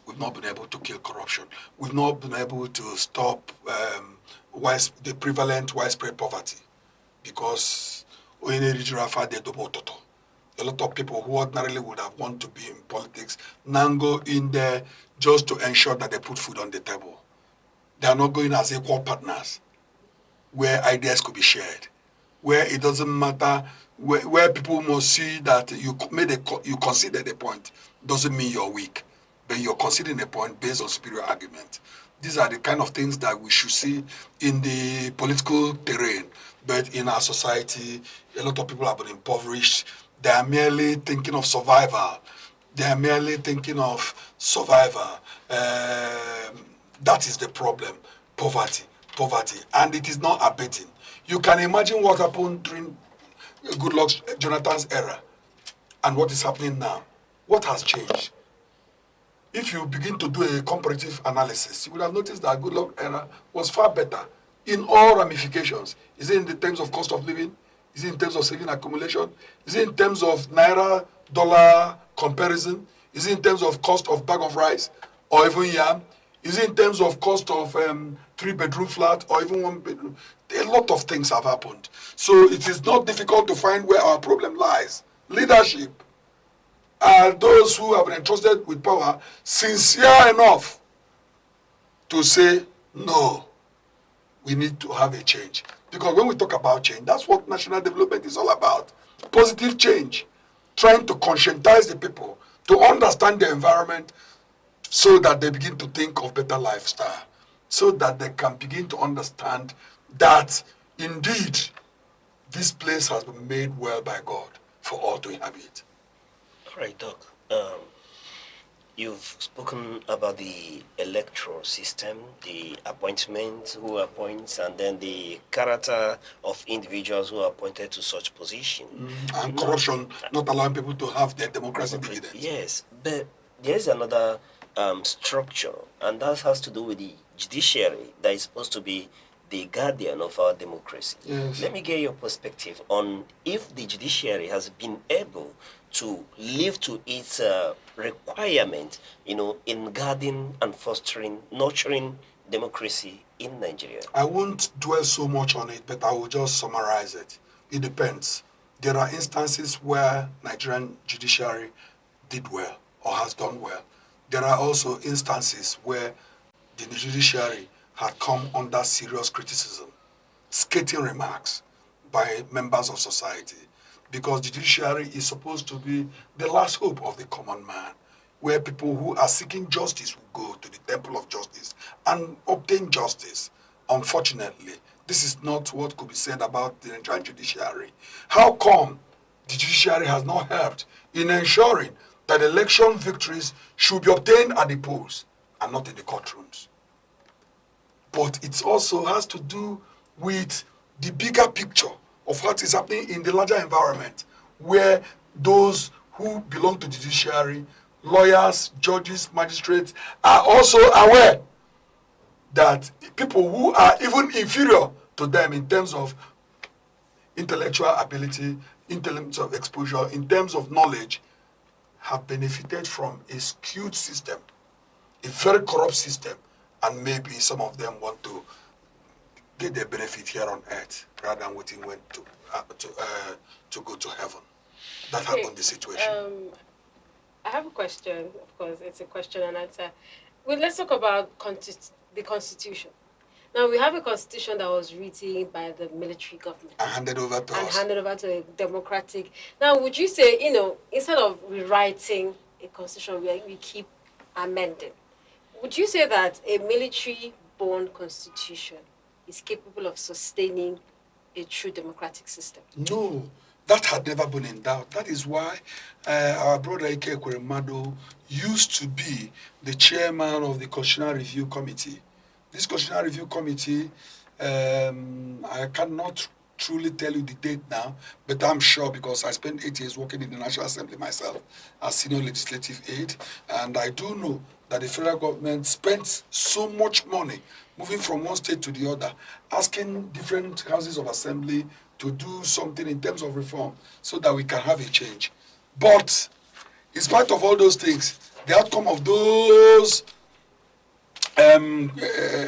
We've not been able to kill corruption. We've not been able to stop the prevalent widespread poverty, because a lot of people who ordinarily would have wanted to be in politics now go in there just to ensure that they put food on the table. They are not going as equal partners, where ideas could be shared, where it doesn't matter, where people must see that you consider the point. Doesn't mean you're weak, but you're considering a point based on superior argument. These are the kind of things that we should see in the political terrain. But in our society, a lot of people have been impoverished. They are merely thinking of survival. They are merely thinking of survival. That is the problem, poverty. And it is not abating. You can imagine what happened during Goodluck Jonathan's era and what is happening now. What has changed? If you begin to do a comparative analysis, you will have noticed that Goodluck era was far better in all ramifications. Is it in the terms of cost of living? Is it in terms of saving accumulation? Is it in terms of naira dollar comparison? Is it in terms of cost of bag of rice or even yam? Is it in terms of cost of 3-bedroom flat or even 1-bedroom? A lot of things have happened. So it is not difficult to find where our problem lies. Leadership. Are those who have been entrusted with power sincere enough to say, no, we need to have a change? Because when we talk about change, that's what national development is all about. Positive change. Trying to conscientize the people to understand the environment so that they begin to think of better lifestyle. So that they can begin to understand that indeed this place has been made well by God for all to inhabit. All right, Doc. You've spoken about the electoral system, the appointment, who appoints, and then the character of individuals who are appointed to such position. And corruption, not allowing people to have their democracy dividends. Yes, but there's another structure, and that has to do with the judiciary that is supposed to be the guardian of our democracy. Yes. Let me get your perspective on if the judiciary has been able to live to its requirement, in guarding and fostering, nurturing democracy in Nigeria. I won't dwell so much on it, but I will just summarize it. It depends. There are instances where Nigerian judiciary did well or has done well. There are also instances where the judiciary had come under serious criticism, scathing remarks by members of society, because the judiciary is supposed to be the last hope of the common man, where people who are seeking justice will go to the temple of justice and obtain justice. Unfortunately, this is not what could be said about the Nigerian judiciary. How come the judiciary has not helped in ensuring that election victories should be obtained at the polls and not in the courtrooms? But it also has to do with the bigger picture of what is happening in the larger environment, where those who belong to the judiciary, lawyers, judges, magistrates, are also aware that people who are even inferior to them in terms of intellectual ability, in terms of exposure, in terms of knowledge, have benefited from a skewed system, a very corrupt system, and maybe some of them want to get their benefit here on earth rather than waiting to go to heaven. That happened the situation. I have a question. Of course, it's a question and answer. Well, let's talk about the Constitution. Now, we have a Constitution that was written by the military government. And handed over to us. Handed over to a democratic. Now, would you say, you know, instead of rewriting a Constitution, we keep amending, would you say that a military-born Constitution is capable of sustaining a true democratic system? No, that had never been in doubt. That is why our brother Ike used to be the chairman of the Constitutional Review Committee. This Constitutional Review Committee, I cannot truly tell you the date now, but I'm sure because I spent 8 years working in the National Assembly myself as senior legislative aide, and I do know that the federal government spent so much money moving from one state to the other, asking different houses of assembly to do something in terms of reform so that we can have a change. But in spite of all those things, the outcome of those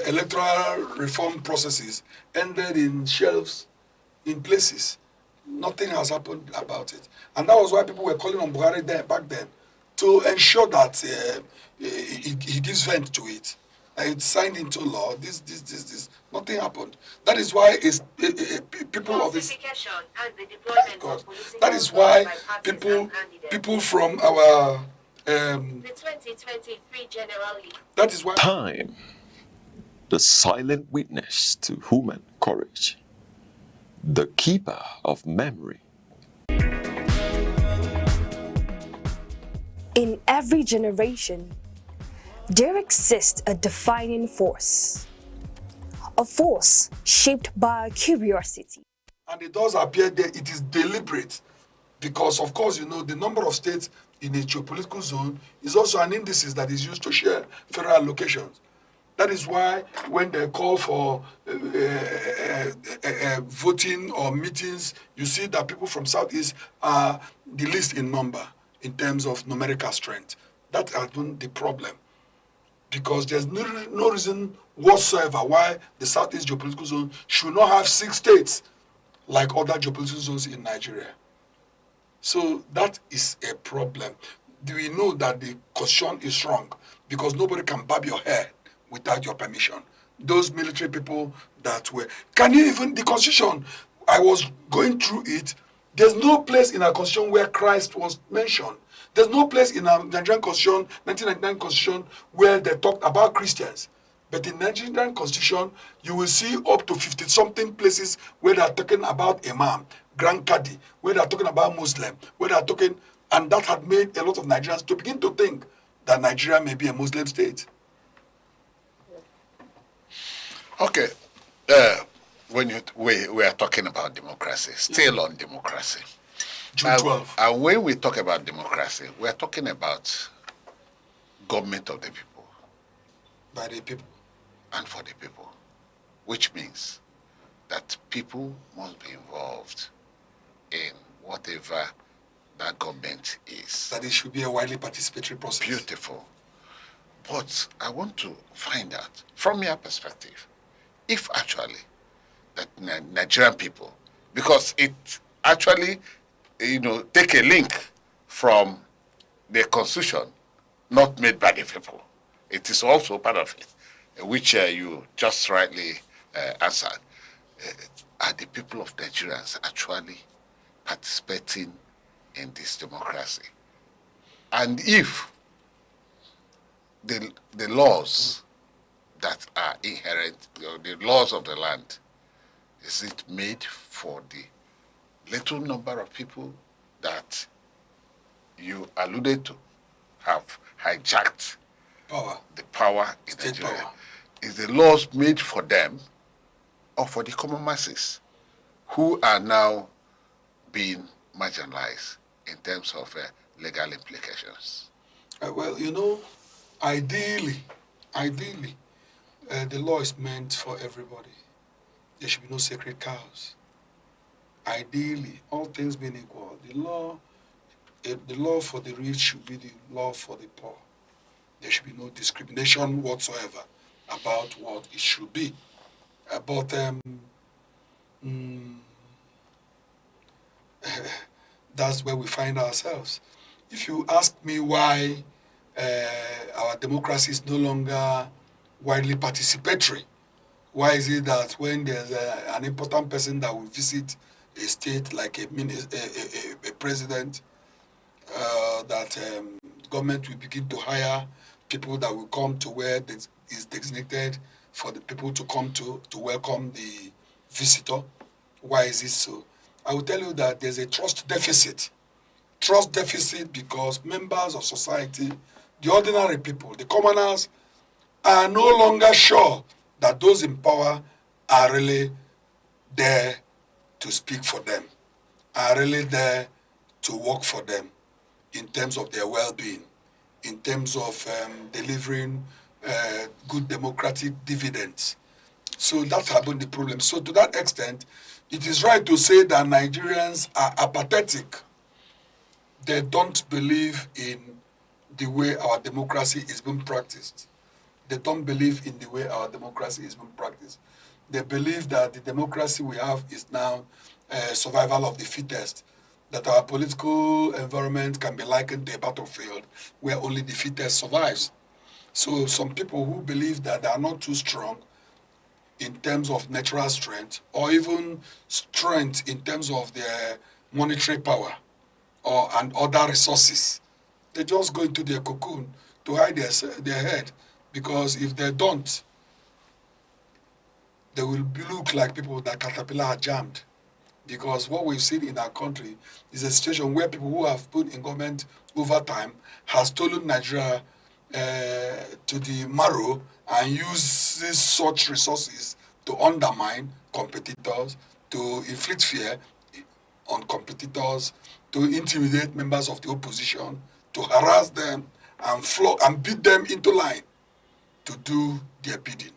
electoral reform processes ended in shelves, in places. Nothing has happened about it. And that was why people were calling on Buhari back then to ensure that he gives vent to it. It's signed into law. This. Nothing happened. That is why people of this. God, that is why people from our. The 2023 General League. That is why. Time, the silent witness to human courage, the keeper of memory. In every generation, there exists a defining force, a force shaped by curiosity. And it does appear that it is deliberate because, of course, you know, the number of states in a geopolitical zone is also an indices that is used to share federal allocations. That is why when they call for voting or meetings, you see that people from Southeast are the least in number in terms of numerical strength. That has been the problem. Because there's no reason whatsoever why the Southeast geopolitical zone should not have 6 states like other geopolitical zones in Nigeria. So that is a problem. Do we know that the constitution is wrong? Because nobody can barb your hair without your permission. Those military people that were... Can you even... The constitution, I was going through it. There's no place in our constitution where Christ was mentioned. There's no place in our Nigerian constitution, 1999 constitution, where they talked about Christians. But in Nigerian constitution, you will see up to 50-something places where they are talking about Imam, Grand Qadi, where they are talking about Muslim, where they are talking... And that had made a lot of Nigerians to begin to think that Nigeria may be a Muslim state. Okay. When we are talking about democracy, still on democracy. June 12. And when we talk about democracy, we are talking about government of the people. By the people. And for the people. Which means that people must be involved in whatever that government is. That it should be a widely participatory process. Beautiful. But I want to find out, from your perspective, if actually that Nigerian people, because it actually, you know, take a link from the constitution not made by the people. It is also part of it, which you just rightly answered. Are the people of Nigerians actually participating in this democracy? And if the laws that are inherent, the laws of the land, is it made for the little number of people that you alluded to have hijacked the power in Nigeria? Power. Is the laws made for them or for the common masses who are now being marginalized in terms of legal implications? Well, you know, ideally, The law is meant for everybody. There should be no sacred cows. Ideally, all things being equal, the law for the rich should be the law for the poor. There should be no discrimination whatsoever about what it should be. But that's where we find ourselves. If you ask me why our democracy is no longer widely participatory, why is it that when there's an important person that will visit a state like a president, that government will begin to hire people that will come to where it is designated for the people to come to welcome the visitor? Why is it so? I will tell you that there's a trust deficit. Trust deficit because members of society, the ordinary people, the commoners, are no longer sure that those in power are really there to speak for them, are really there to work for them in terms of their well-being, in terms of delivering good democratic dividends. So that's been the problem. So to that extent, it is right to say that Nigerians are apathetic. They don't believe in the way our democracy is being practiced. They don't believe in the way our democracy is being practiced. They believe that the democracy we have is now survival of the fittest, that our political environment can be likened to a battlefield where only the fittest survives. So some people who believe that they are not too strong in terms of natural strength, or even strength in terms of their monetary power and other resources, they just go into their cocoon to hide their head, because if they don't, they will look like people that caterpillar are jammed. Because what we've seen in our country is a situation where people who have put in government over time has stolen Nigeria to the marrow and uses such resources to undermine competitors, to inflict fear on competitors, to intimidate members of the opposition, to harass them and beat them into line to do their bidding.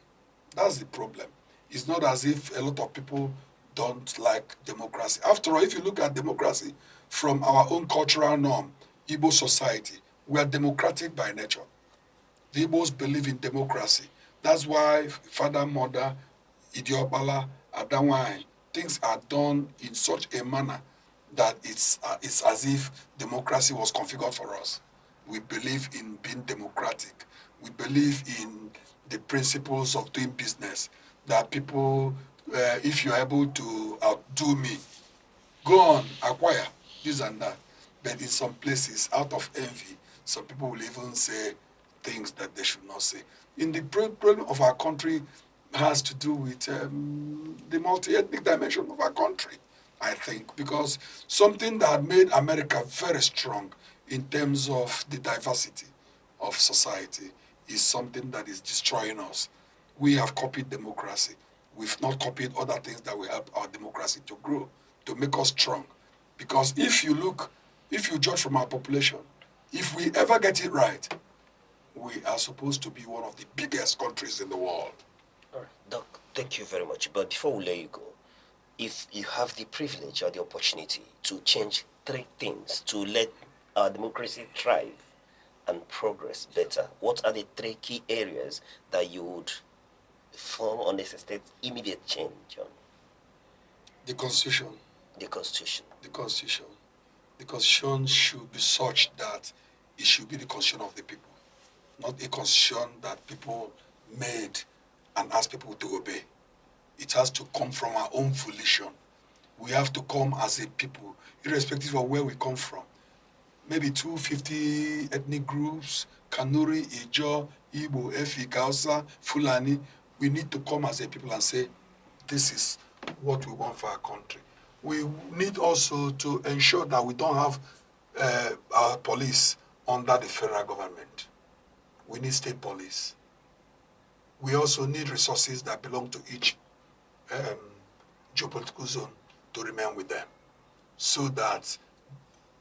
That's the problem. It's not as if a lot of people don't like democracy. After all, if you look at democracy from our own cultural norm, Igbo society, we are democratic by nature. The Igbos believe in democracy. That's why father, mother, Idiopala, Adamwai, things are done in such a manner that it's as if democracy was configured for us. We believe in being democratic. We believe in the principles of doing business, that people, if you're able to outdo me, go on, acquire this and that. But in some places, out of envy, some people will even say things that they should not say. In the problem of our country has to do with the multi-ethnic dimension of our country, I think, because something that made America very strong in terms of the diversity of society is something that is destroying us. We have copied democracy. We've not copied other things that will help our democracy to grow, to make us strong. Because if you judge from our population, if we ever get it right, we are supposed to be one of the biggest countries in the world. All right, Doc, thank you very much. But before we let you go, if you have the privilege or the opportunity to change 3 things to let our democracy thrive and progress better, what are the 3 key areas that you would form or necessitate immediate change on? The Constitution. The Constitution. The Constitution. The Constitution should be such that it should be the Constitution of the people, not a Constitution that people made and asked people to obey. It has to come from our own volition. We have to come as a people, irrespective of where we come from. Maybe 250 ethnic groups, Kanuri, Ijo, Igbo, Efi, Hausa, Fulani. We need to come as a people and say, this is what we want for our country. We need also to ensure that we don't have our police under the federal government. We need state police. We also need resources that belong to each geopolitical zone to remain with them, so that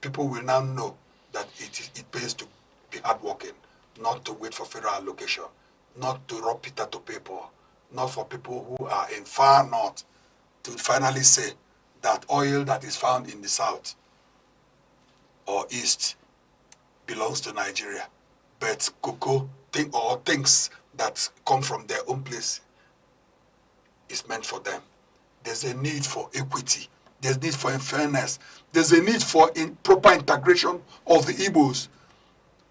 people will now know that it pays to be hardworking, not to wait for federal allocation, not to rub Peter to paper, not for people who are in far north to finally say that oil that is found in the south or east belongs to Nigeria, but cocoa or things that come from their own place is meant for them. There's a need for equity. There's a need for fairness. There's a need for proper integration of the Igbos.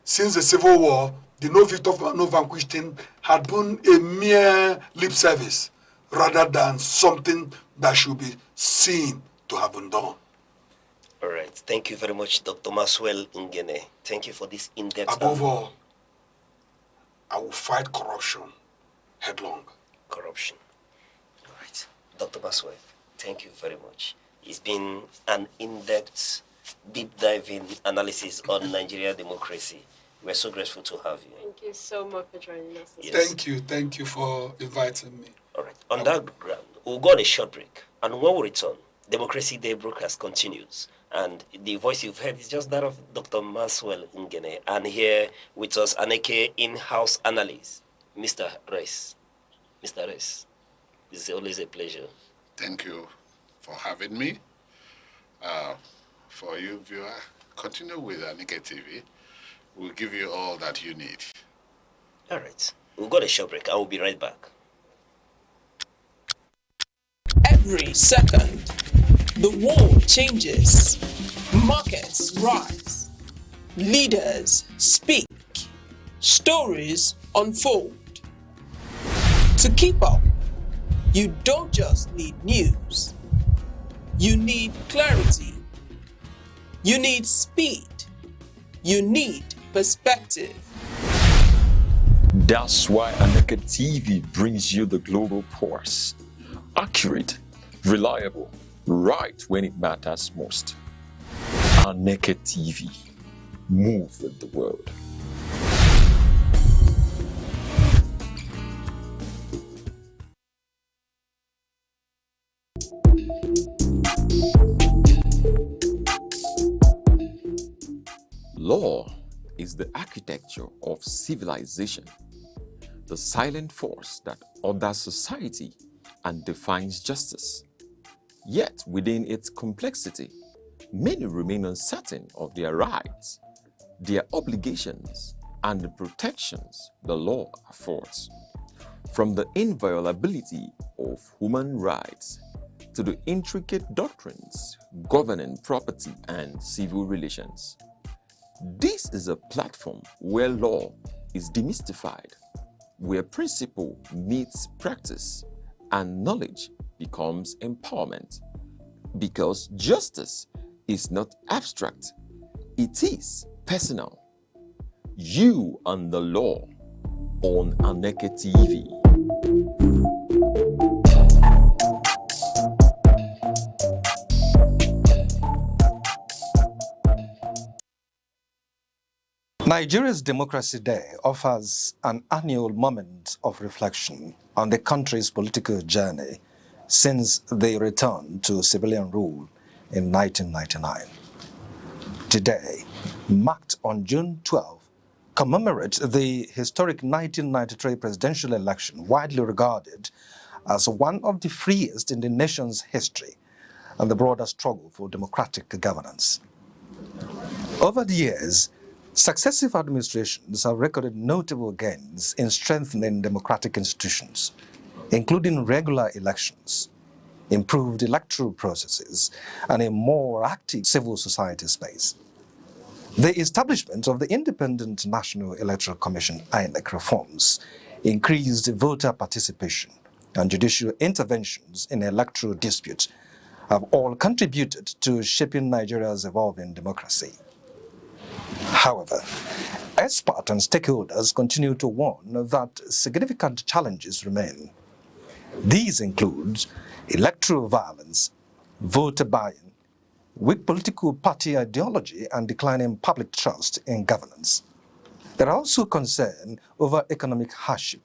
Since the Civil War, the no victor, no vanquished thing had been a mere lip service rather than something that should be seen to have been done. All right. Thank you very much, Dr. Maswell Ngene. Thank you for this in-depth. Above all, I will fight corruption headlong. Corruption. All right. Dr. Maswell, thank you very much. It's been an in-depth, deep-diving analysis on Nigerian democracy. We're so grateful to have you. Thank you so much for joining us. Yes. Thank you for inviting me. All right. On that ground, we'll go on a short break. And when we return, Democracy Day broadcast continues. And the voice you've heard is just that of Dr. Maswell Ngene. And here with us, Aneke in-house analyst, Mr. Reis. Mr. Reis, it's always a pleasure. Thank you for having me. For you, viewer, continue with Aneke TV. We'll give you all that you need. All right. We'll go on a short break. I will be right back. Every second, the world changes, markets rise, leaders speak, stories unfold. To keep up, you don't just need news, you need clarity, you need speed, you need perspective. That's why Aneke TV brings you the global pulse. Accurate, reliable, right when it matters most. Aneke TV. Move with the world. Law is the architecture of civilization, the silent force that orders society and defines justice. Yet, within its complexity, many remain uncertain of their rights, their obligations, and the protections the law affords. From the inviolability of human rights to the intricate doctrines governing property and civil relations. This is a platform where law is demystified, where principle meets practice, and knowledge becomes empowerment. Because justice is not abstract, it is personal. You and the law on Aneke TV. Nigeria's Democracy Day offers an annual moment of reflection on the country's political journey since the return to civilian rule in 1999. Today, marked on June 12, commemorates the historic 1993 presidential election, widely regarded as one of the freest in the nation's history and the broader struggle for democratic governance. Over the years, successive administrations have recorded notable gains in strengthening democratic institutions, including regular elections, improved electoral processes, and a more active civil society space. The establishment of the Independent National Electoral Commission (INEC) reforms, increased voter participation, and judicial interventions in electoral disputes have all contributed to shaping Nigeria's evolving democracy. However, experts and stakeholders continue to warn that significant challenges remain. These include electoral violence, voter buying, weak political party ideology, and declining public trust in governance. There are also concerns over economic hardship,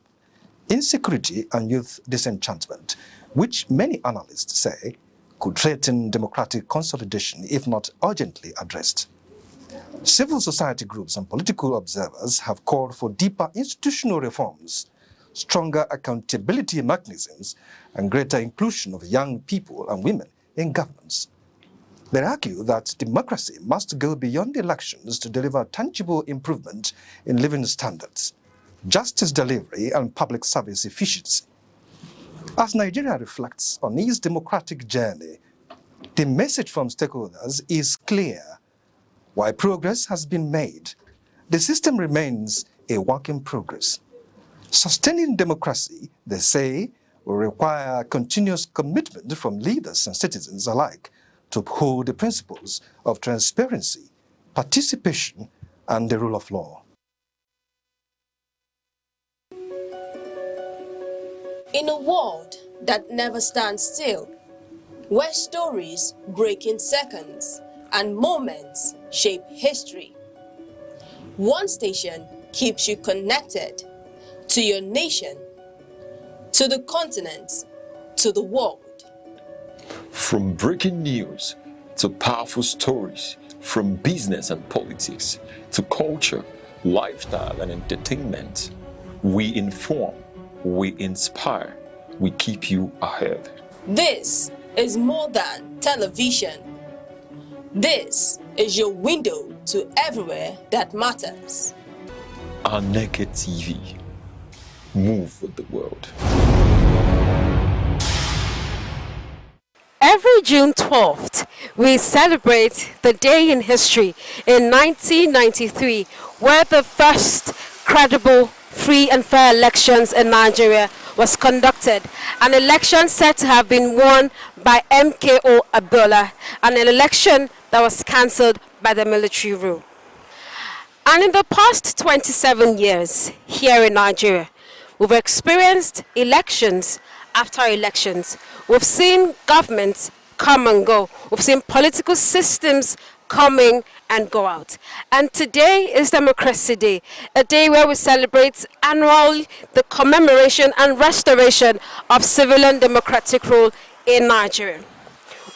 insecurity, and youth disenchantment, which many analysts say could threaten democratic consolidation if not urgently addressed. Civil society groups and political observers have called for deeper institutional reforms stronger accountability mechanisms, and greater inclusion of young people and women in governance. They argue that democracy must go beyond elections to deliver tangible improvement in living standards, justice delivery, and public service efficiency. As Nigeria reflects on its democratic journey, the message from stakeholders is clear. While progress has been made, the system remains a work in progress. Sustaining democracy, they say, will require continuous commitment from leaders and citizens alike to uphold the principles of transparency, participation, and the rule of law. In a world that never stands still, where stories break in seconds and moments shape history, one station keeps you connected to your nation, to the continent, to the world. From breaking news to powerful stories, from business and politics to culture, lifestyle and entertainment, we inform, we inspire, we keep you ahead. This is more than television. This is your window to everywhere that matters. Aneke TV. Move with the world. Every June 12th, we celebrate the day in history in 1993, where the first credible, free and fair elections in Nigeria was conducted. An election said to have been won by MKO Abiola, and an election that was cancelled by the military rule. And in the past 27 years here in Nigeria, we've experienced elections after elections. We've seen governments come and go. We've seen political systems coming and go out. And today is Democracy Day, a day where we celebrate annually the commemoration and restoration of civilian democratic rule in Nigeria.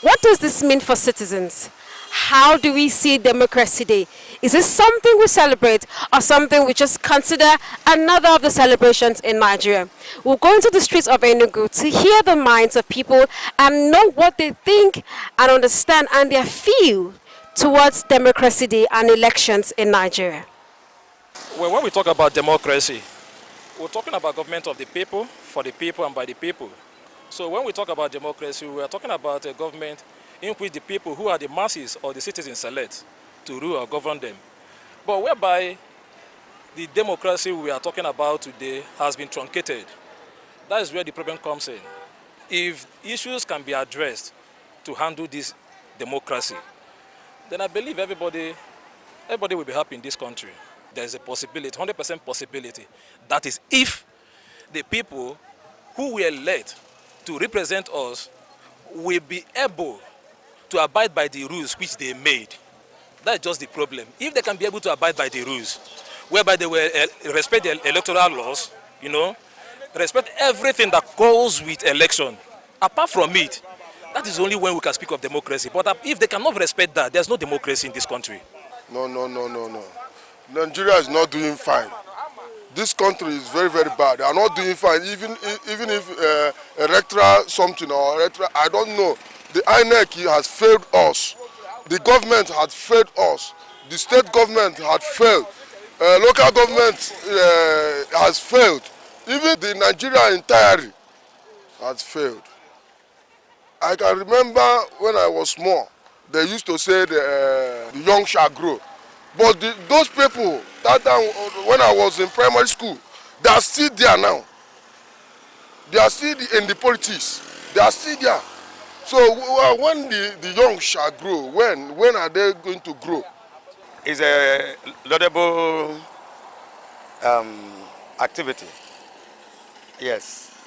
What does this mean for citizens? How do we see Democracy Day? Is this something we celebrate or something we just consider another of the celebrations in Nigeria? We'll go into the streets of Enugu to hear the minds of people and know what they think and understand and their feel towards Democracy Day and elections in Nigeria. Well, when we talk about democracy, we're talking about government of the people, for the people and by the people. So when we talk about democracy, we are talking about a government in which the people who are the masses or the citizens select to rule or govern them. But whereby the democracy we are talking about today has been truncated. That is where the problem comes in. If issues can be addressed to handle this democracy, then I believe everybody will be happy in this country. There is a possibility, 100% possibility, that is if the people who we elect to represent us will be able to abide by the rules which they made. That's just the problem. If they can be able to abide by the rules, whereby they will respect the electoral laws, you know, respect everything that goes with election, apart from it, that is only when we can speak of democracy. But if they cannot respect that, there's no democracy in this country. No. Nigeria is not doing fine. This country is very, very bad. They are not doing fine. Even if electoral something or electoral, I don't know. The inec has failed us. The government had failed us. The state government had failed. Local government has failed. Even the Nigeria entirely has failed. I can remember when I was small, they used to say the young shall grow. But those people, that time when I was in primary school, they are still there now. They are still in the politics. They are still there. So when the young shall grow, when are they going to grow? It's a laudable activity. Yes.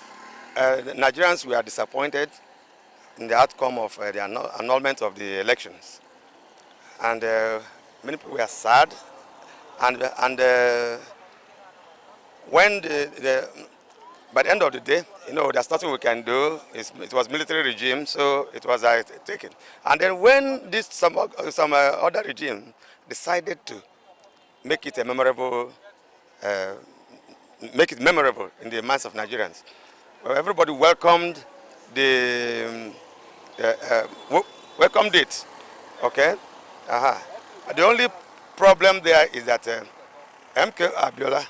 The Nigerians were disappointed in the outcome of the annulment of the elections. And many people were sad. And when by the end of the day, you know, there's nothing we can do. It was military regime, so it was taken. And then when some other regime decided to make it a memorable make it memorable in the minds of Nigerians. Everybody welcomed the welcomed it. Okay. The only problem there is that MK Abiola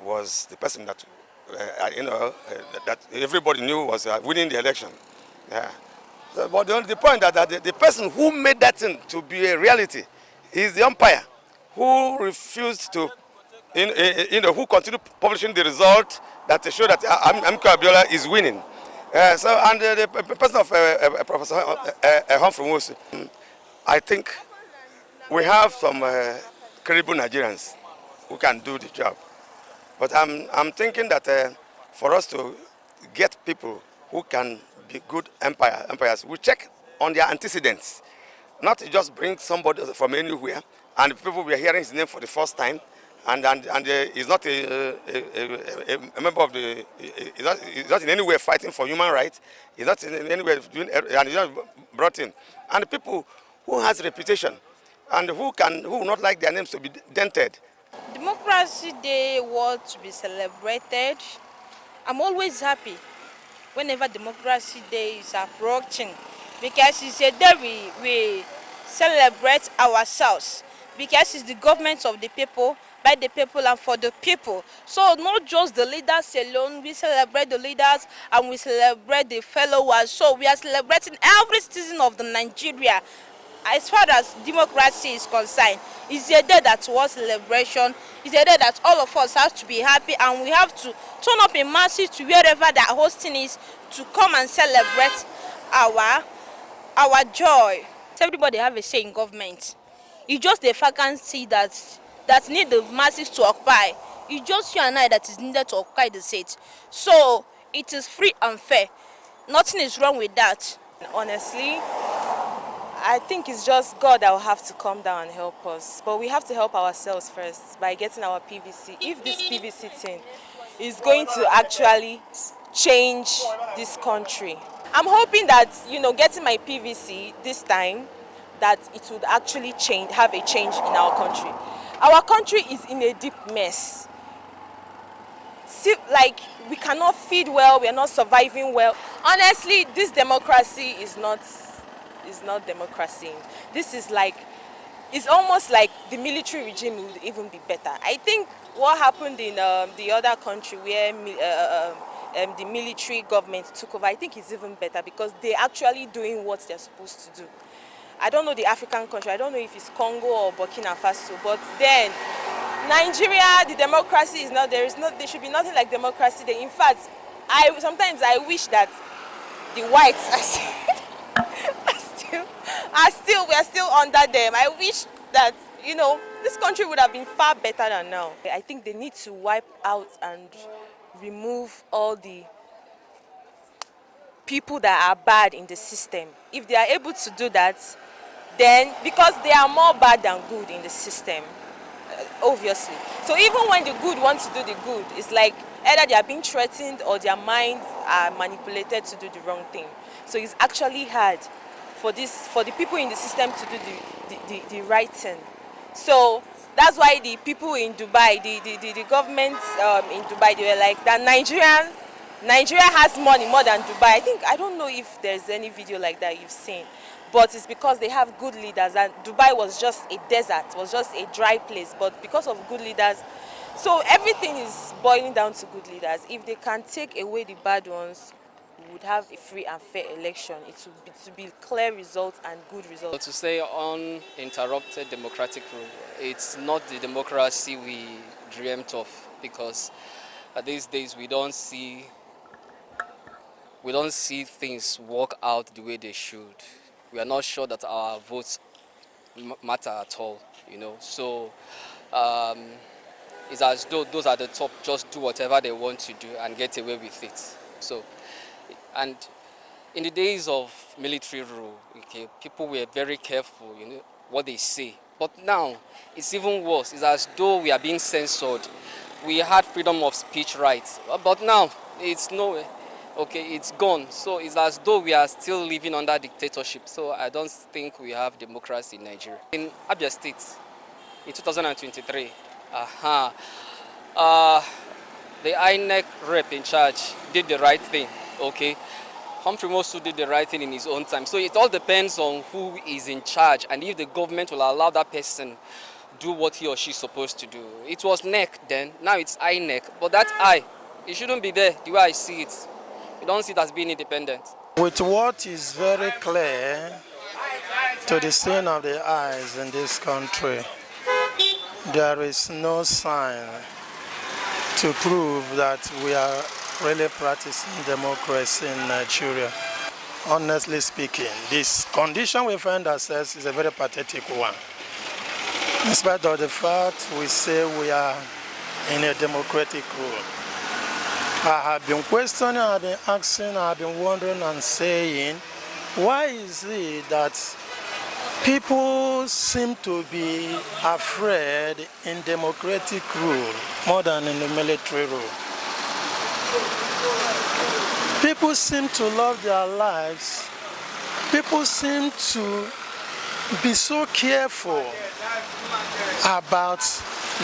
was the person that that everybody knew was winning the election. Yeah. So, but the point that the person who made that thing to be a reality is the umpire who refused to, who continued publishing the result that show that MK Abiola is winning. And the person of Professor Humphrey Wose, I think we have some credible Nigerians who can do the job. But I'm thinking that for us to get people who can be good umpires, we check on their antecedents, not to just bring somebody from anywhere and people we are hearing his name for the first time, and he's not a member of the, he's not in any way fighting for human rights, he's not in any way doing, and he's not brought in. And people who has reputation and who will not like their names to be dented. Democracy Day was to be celebrated. I'm always happy whenever Democracy Day is approaching, because it's a day we celebrate ourselves, because it's the government of the people, by the people and for the people. So not just the leaders alone, we celebrate the leaders and we celebrate the followers. So we are celebrating every citizen of the Nigeria. As far as democracy is concerned, it's a day that was celebration. It's a day that all of us have to be happy, and we have to turn up in masses to wherever the hosting is to come and celebrate our joy. Everybody have a say in government. It's just a vacancy that need the masses to occupy. It's just you and I that is needed to occupy the seat. So it is free and fair. Nothing is wrong with that. Honestly, I think it's just God that will have to come down and help us. But we have to help ourselves first by getting our PVC. If this PVC thing is going to actually change this country, I'm hoping that, getting my PVC this time, that it would actually have a change in our country. Our country is in a deep mess. See, like, we cannot feed well, we are not surviving well. Honestly, this democracy is not democracy. This is like, it's almost like the military regime would even be better. I think what happened in the other country where the military government took over, I think it's even better because they're actually doing what they're supposed to do. I don't know the African country, I don't know if it's Congo or Burkina Faso, but then Nigeria, the democracy is not there. There should be nothing like democracy there. In fact, sometimes I wish that the whites we are still under them. I wish that, this country would have been far better than now. I think they need to wipe out and remove all the people that are bad in the system. If they are able to do that, then, because they are more bad than good in the system, obviously. So even when the good want to do the good, it's like either they are being threatened or their minds are manipulated to do the wrong thing. So it's actually hard for the people in the system to do the right thing. So that's why the people in Dubai, the government in Dubai, they were like that Nigeria has money more than Dubai. I don't know if there's any video like that you've seen, but it's because they have good leaders, and Dubai was just a desert, was just a dry place, but because of good leaders, so everything is boiling down to good leaders. If they can take away the bad ones, we would have a free and fair election. It would be clear results and good results. To say uninterrupted democratic rule, it's not the democracy we dreamt of, because these days we don't see things work out the way they should. We are not sure that our votes matter at all, So it's as though those at the top just do whatever they want to do and get away with it. So, and in the days of military rule, people were very careful, what they say. But now it's even worse. It's as though we are being censored. We had freedom of speech rights, but now it's nowhere. It's gone. So it's as though we are still living under dictatorship. So I don't think we have democracy in Nigeria. In Abia State, in 2023, The INEC rep in charge did the right thing, okay? Humphrey Mosu did the right thing in his own time. So it all depends on who is in charge and if the government will allow that person do what he or she is supposed to do. It was NEC then, now it's INEC. But that I, it shouldn't be there the way I see it. You don't see it as being independent. With what is very clear to the seeing of the eyes in this country, there is no sign to prove that we are really practicing democracy in Nigeria. Honestly speaking, this condition we find ourselves is a very pathetic one. In spite of the fact we say we are in a democratic rule. I have been questioning, I have been asking, I have been wondering and saying, why is it that people seem to be afraid in democratic rule more than in the military rule? People seem to love their lives. People seem to be so careful about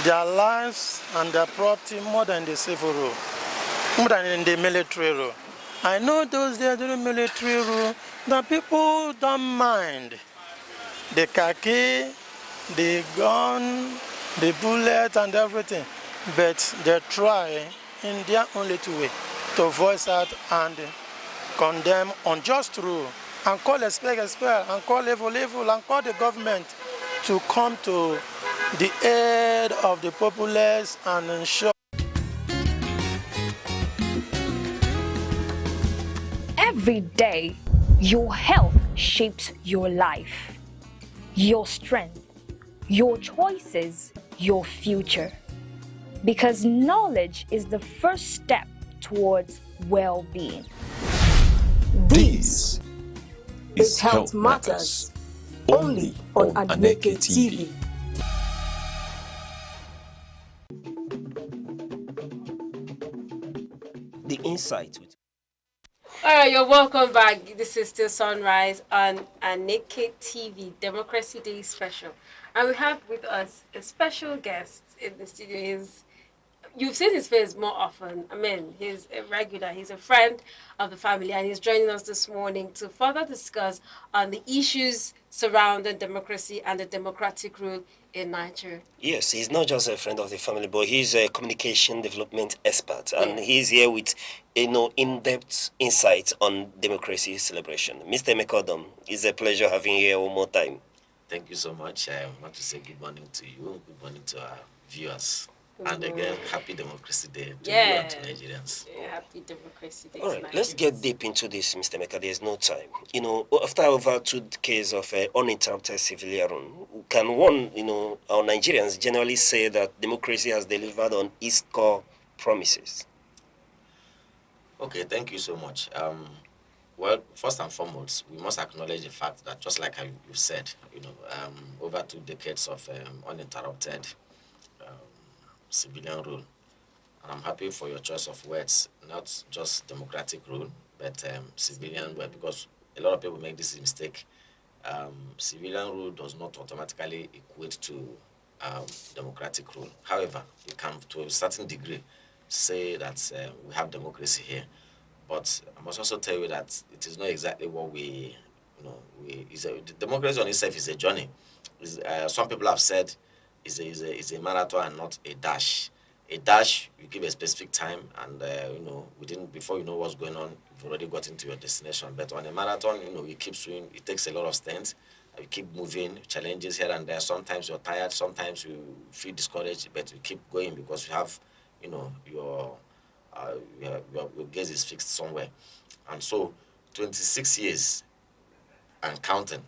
their lives and their property more than the civil rule, more than in the military rule. I know those there during military rule, the people don't mind the khaki, the gun, the bullet and everything, but they try in their own little way to voice out and condemn unjust rule and call a spade, and call evil, and call the government to come to the aid of the populace and ensure. Every day, your health shapes your life, your strength, your choices, your future. Because knowledge is the first step towards well-being. This is Health Matters, only on Aneke TV. The insight. All right, you're welcome back. This is still Sunrise on Aneke TV, Democracy Day special. And we have with us a special guest in the studio. You've seen his face more often. I mean, he's a regular. He's a friend of the family, and he's joining us this morning to further discuss on the issues surrounding democracy and the democratic rule in Nigeria. Yes, he's not just a friend of the family, but he's a communication development expert, and he's here with, in-depth insights on democracy celebration. Mr. Mekodom, it's a pleasure having you here one more time. Thank you so much. I want to say good morning to you, good morning to our viewers. And again, happy Democracy Day to you and to Nigerians. Happy Democracy Day. All right, let's get deep into this, Mr. Meka. There's no time. After over 2 decades of uninterrupted civilian rule, can one, our Nigerians generally say that democracy has delivered on its core promises? Okay, thank you so much. Well, first and foremost, we must acknowledge the fact that, just like you said, over 2 decades of uninterrupted civilian rule. And I'm happy for your choice of words, not just democratic rule, but civilian rule, because a lot of people make this mistake. Civilian rule does not automatically equate to democratic rule. However, you can, to a certain degree, say that we have democracy here. But I must also tell you that it is not exactly what democracy on itself is a journey. Some people have said is a marathon and not a dash. A dash, you give a specific time, and before you know what's going on, you've already got into your destination. But on a marathon, you keep swimming. It takes a lot of strength. You keep moving, challenges here and there. Sometimes you're tired. Sometimes you feel discouraged, but you keep going because you have, your gaze is fixed somewhere. And so, 26 years and counting.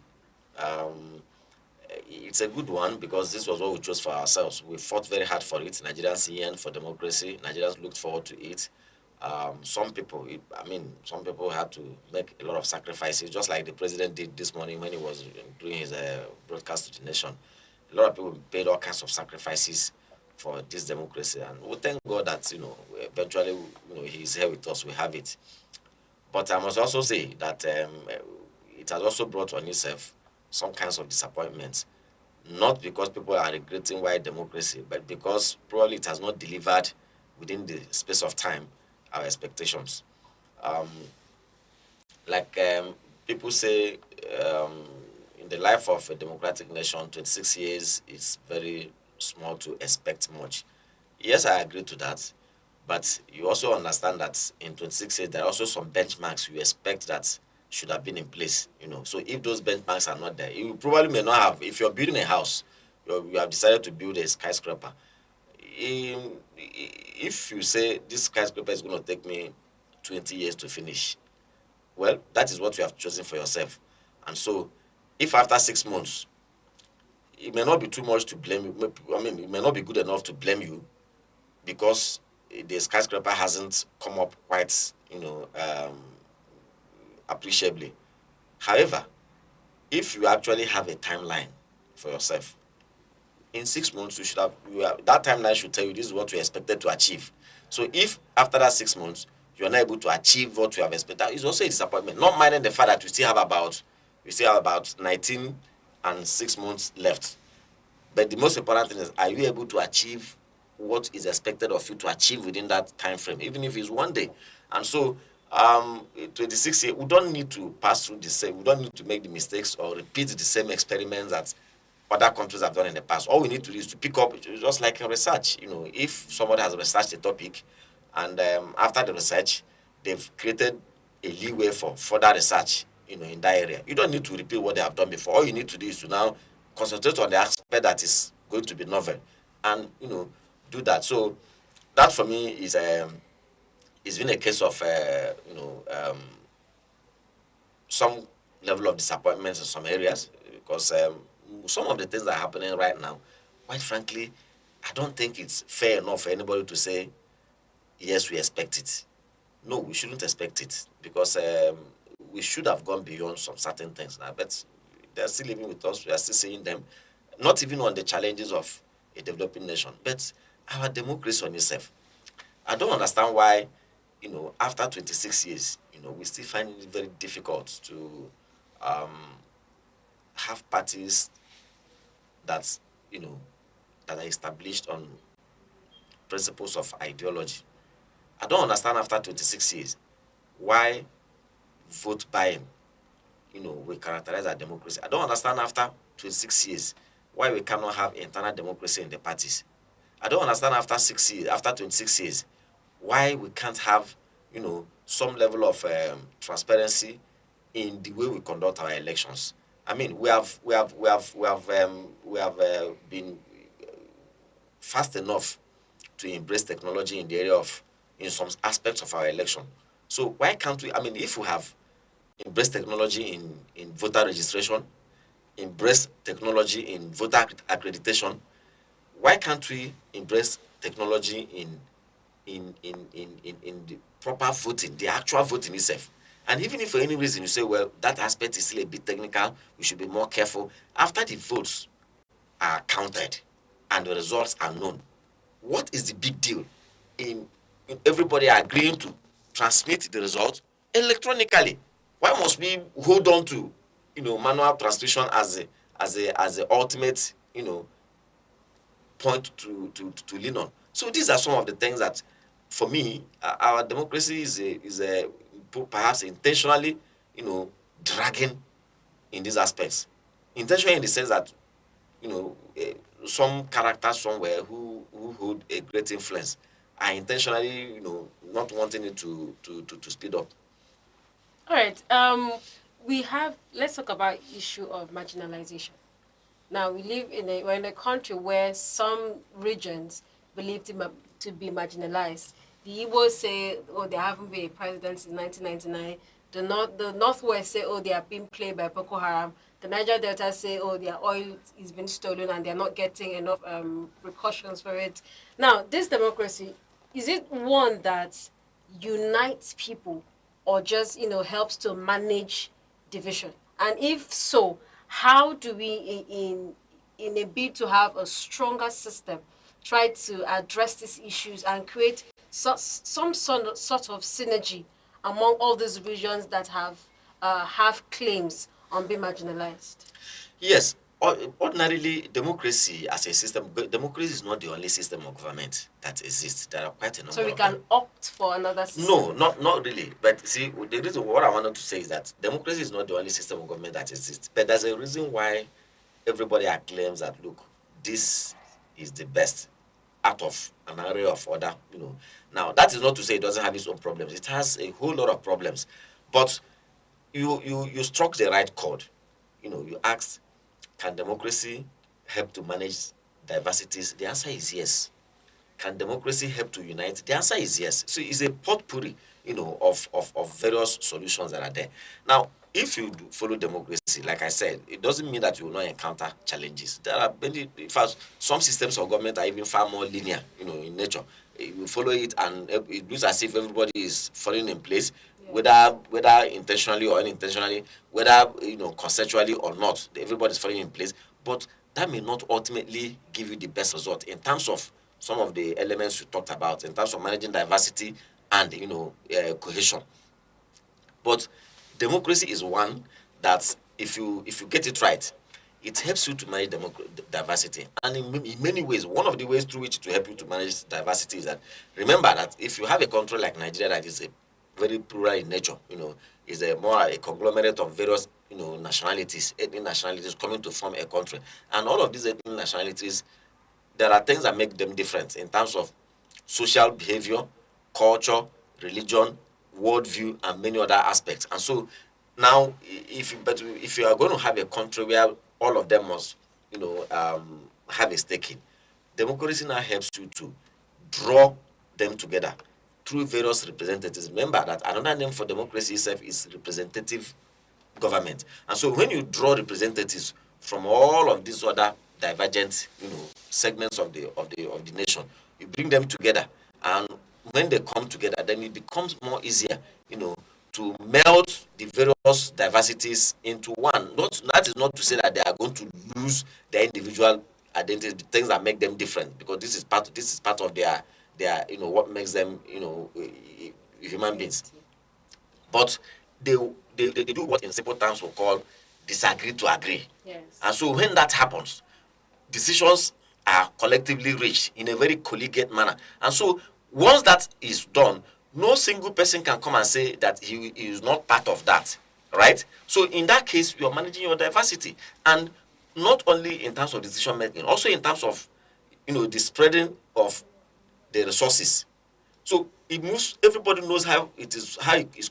It's a good one because this was what we chose for ourselves. We fought very hard for it. Nigerians yearned for democracy. Nigerians looked forward to it. Some people had to make a lot of sacrifices, just like the president did this morning when he was doing his broadcast to the nation. A lot of people paid all kinds of sacrifices for this democracy, and we thank God that eventually he's here with us. We have it. But I must also say that it has also brought on itself some kinds of disappointments. not because people are regretting white democracy, but because probably it has not delivered within the space of time our expectations. Um, like people say, in the life of a democratic nation, 26 years is very small to expect much. Yes, I agree to that. But you also understand that in 26 years, there are also some benchmarks you expect that should have been in place. So if those benchmarks are not there, you probably may not have. If you're building a house, you have decided to build a skyscraper. If you say this skyscraper is going to take me 20 years to finish, well, that is what you have chosen for yourself. And so, if after 6 months, it may not be too much to blame you. I mean, it may not be good enough to blame you because the skyscraper hasn't come up quite, appreciably. However, if you actually have a timeline for yourself, in 6 months, that timeline should tell you this is what you expected to achieve. So if after that 6 months, you're not able to achieve what you have expected, it's also a disappointment. Not minding the fact that you still have about 19 and 6 months left. But the most important thing is, are you able to achieve what is expected of you to achieve within that time frame, even if it's one day? And so, 26 years, we don't need to pass through the same. We don't need to make the mistakes or repeat the same experiments that other countries have done in the past. All we need to do is to pick up, just like in research. If somebody has researched a topic, and after the research, they've created a leeway for further research, in that area. You don't need to repeat what they have done before. All you need to do is to now concentrate on the aspect that is going to be novel, and do that. So that for me is it's been a case of some level of disappointment in some areas, because some of the things that are happening right now, quite frankly, I don't think it's fair enough for anybody to say, yes, we expect it. No, we shouldn't expect it, because we should have gone beyond some certain things now. But they're still living with us. We are still seeing them, not even on the challenges of a developing nation, but our democracy on itself. I don't understand why, after 26 years, we still find it very difficult to have parties that, that are established on principles of ideology. I don't understand after 26 years why vote buying, we characterize our democracy. I don't understand after 26 years why we cannot have internal democracy in the parties. I don't understand after 26 years, why we can't have, some level of transparency in the way we conduct our elections. I mean, we have been fast enough to embrace technology in the area of, in some aspects of our election. So why can't we? I mean, if we have embraced technology in voter registration, embrace technology in voter accreditation, why can't we embrace technology in the proper voting, the actual voting itself? And even if for any reason you say, well, that aspect is still a bit technical, we should be more careful. After the votes are counted and the results are known, what is the big deal in everybody agreeing to transmit the results electronically? Why must we hold on to, manual transmission as the ultimate, point to lean on? So these are some of the things that, for me, our democracy is perhaps intentionally, dragging in these aspects. Intentionally in the sense that, some characters somewhere who hold a great influence are intentionally, not wanting it to speed up. All right. Let's talk about issue of marginalization. Now, we're in a country where some regions believe to be marginalized. The Igbos say, oh, they haven't been a president since 1999. The Northwest say, oh, they are being played by Boko Haram. The Niger Delta say, oh, their oil is being stolen and they're not getting enough precautions for it. Now, this democracy, is it one that unites people or just, helps to manage division? And if so, how do we, in a bid to have a stronger system, try to address these issues and create some sort of synergy among all these regions that have claims on being marginalized? Yes, Ordinarily, democracy as a system, democracy is not the only system of government that exists. There are quite a number. So we of can them. opt for another system? No, not really. But see, the reason what I wanted to say is that democracy is not the only system of government that exists. But there's a reason why everybody acclaims that, look, this is the best out of an array of other, Now, that is not to say it doesn't have its own problems. It has a whole lot of problems. But you struck the right chord. You asked, can democracy help to manage diversities? The answer is yes. Can democracy help to unite? The answer is yes. So it's a potpourri, of various solutions that are there. Now, if you follow democracy, like I said, it doesn't mean that you will not encounter challenges. There are many, in fact, some systems of government are even far more linear, in nature. You follow it and it looks as if everybody is falling in place, whether intentionally or unintentionally, whether consensually or not, everybody is falling in place. But that may not ultimately give you the best result in terms of some of the elements you talked about, in terms of managing diversity and cohesion. But democracy is one that if you get it right, it helps you to manage diversity. And in many ways, one of the ways through which it will help you to manage diversity is that, remember that if you have a country like Nigeria that is a very plural in nature, is a conglomerate of various, nationalities, ethnic nationalities coming to form a country. And all of these ethnic nationalities, there are things that make them different in terms of social behavior, culture, religion, worldview, and many other aspects. And so now, if you are going to have a country where all of them must, have a stake in, democracy now helps you to draw them together through various representatives. Remember that another name for democracy itself is representative government. And so when you draw representatives from all of these other divergent, segments of the nation, you bring them together, and when they come together, then it becomes more easier, to melt the various diversities into one. That is not to say that they are going to lose their individual identity, the things that make them different, because this is part of their what makes them human beings. But they do what in simple terms we call disagree to agree. Yes. And so when that happens, decisions are collectively reached in a very collegiate manner. And so once that is done, no single person can come and say that he is not part of that, right? So in that case, you are managing your diversity, and not only in terms of decision making, also in terms of the spreading of the resources. So it moves. Everybody knows how it is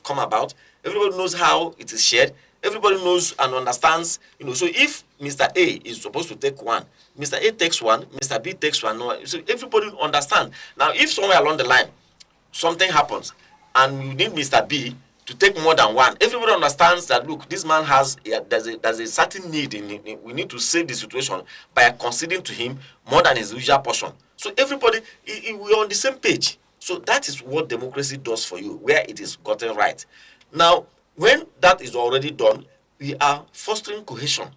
come about. Everybody knows how it is shared. Everybody knows and understands. So if Mr. A is supposed to take one, Mr. A takes one, Mr. B takes one. So everybody understands. Now, if somewhere along the line something happens and you need Mr. B to take more than one, everybody understands that, look, this man has there's a certain need we need to save the situation by conceding to him more than his usual portion. So everybody, we're on the same page. So that is what democracy does for you, where it is gotten right. Now, when that is already done, we are fostering cohesion.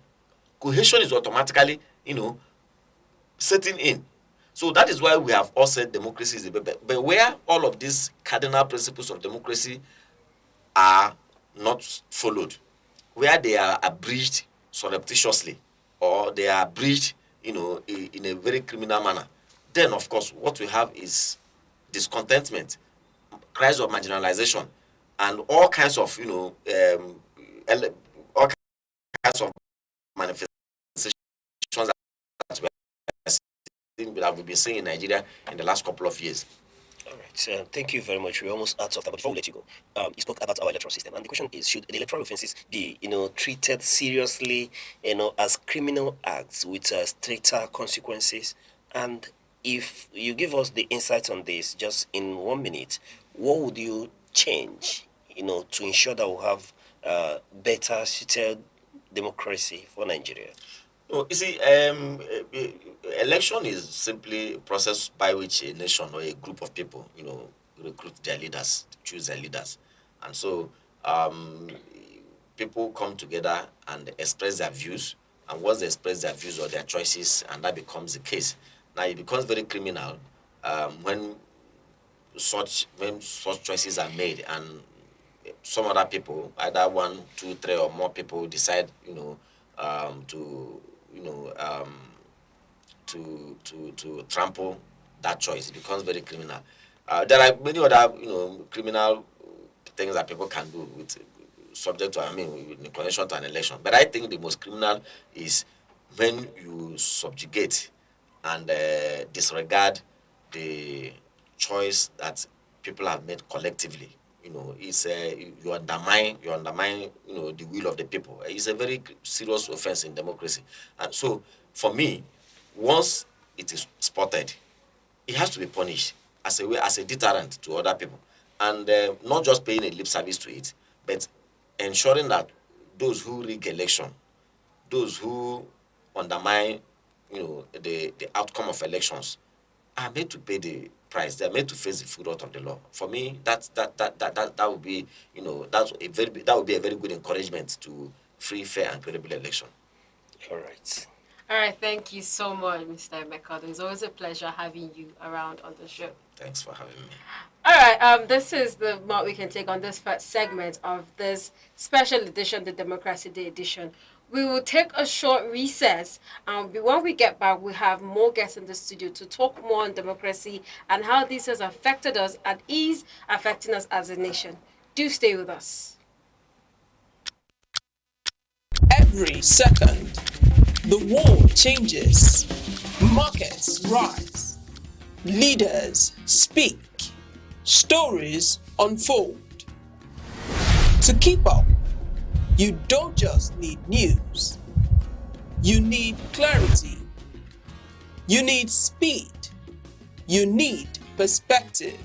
Cohesion is automatically, setting in. So that is why we have all said democracy is but where all of these cardinal principles of democracy are not followed, where they are abridged surreptitiously, or they are abridged, in a very criminal manner, then of course what we have is discontentment, cries of marginalization, and all kinds of, all kinds of manifestations that we've been seeing in Nigeria in the last couple of years. All right, thank you very much. We're almost out of time, but before we let you go, you spoke about our electoral system, and the question is, should the electoral offences be, treated seriously, as criminal acts with stricter consequences? And if you give us the insights on this just in 1 minute, what would you change, to ensure that we'll have better suited democracy for Nigeria? No, you see, election is simply a process by which a nation or a group of people, recruit their leaders, choose their leaders. And so people come together and express their views. And once they express their views or their choices, and that becomes the case. Now, it becomes very criminal when such choices are made and some other people, either 1, 2, 3 or more people decide, to to trample that choice. It becomes very criminal. There are many other, criminal things that people can do with subject to, in connection to an election. But I think the most criminal is when you subjugate and disregard the choice that people have made collectively. It's you undermine the will of the people. It's a very serious offense in democracy. And so for me, once it is spotted, it has to be punished as a deterrent to other people, and not just paying a lip service to it, but ensuring that those who rig election, those who undermine the outcome of elections, are made to pay the price. They are made to face the full wrath of the law. For me, that would be that would be a very good encouragement to free, fair, and credible election. All right. All right, thank you so much, Mr. Emeka. It's always a pleasure having you around on the show. Thanks for having me. All right, this is the what we can take on this first segment of this special edition, the Democracy Day edition. We will take a short recess, and when we get back, we have more guests in the studio to talk more on democracy and how this has affected us and is affecting us as a nation. Do stay with us. Every second, the world changes, markets rise, leaders speak, stories unfold. To keep up, you don't just need news, you need clarity, you need speed, you need perspective.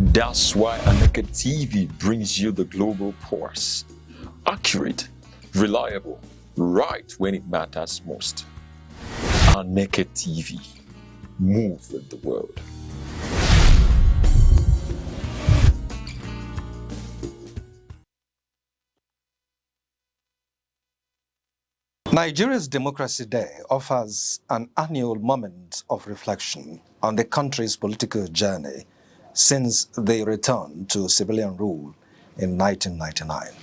That's why Aneke TV brings you the global pulse. Accurate, reliable, right when it matters most. Aneke TV. Move with the world. Nigeria's Democracy Day offers an annual moment of reflection on the country's political journey since they returned to civilian rule in 1999.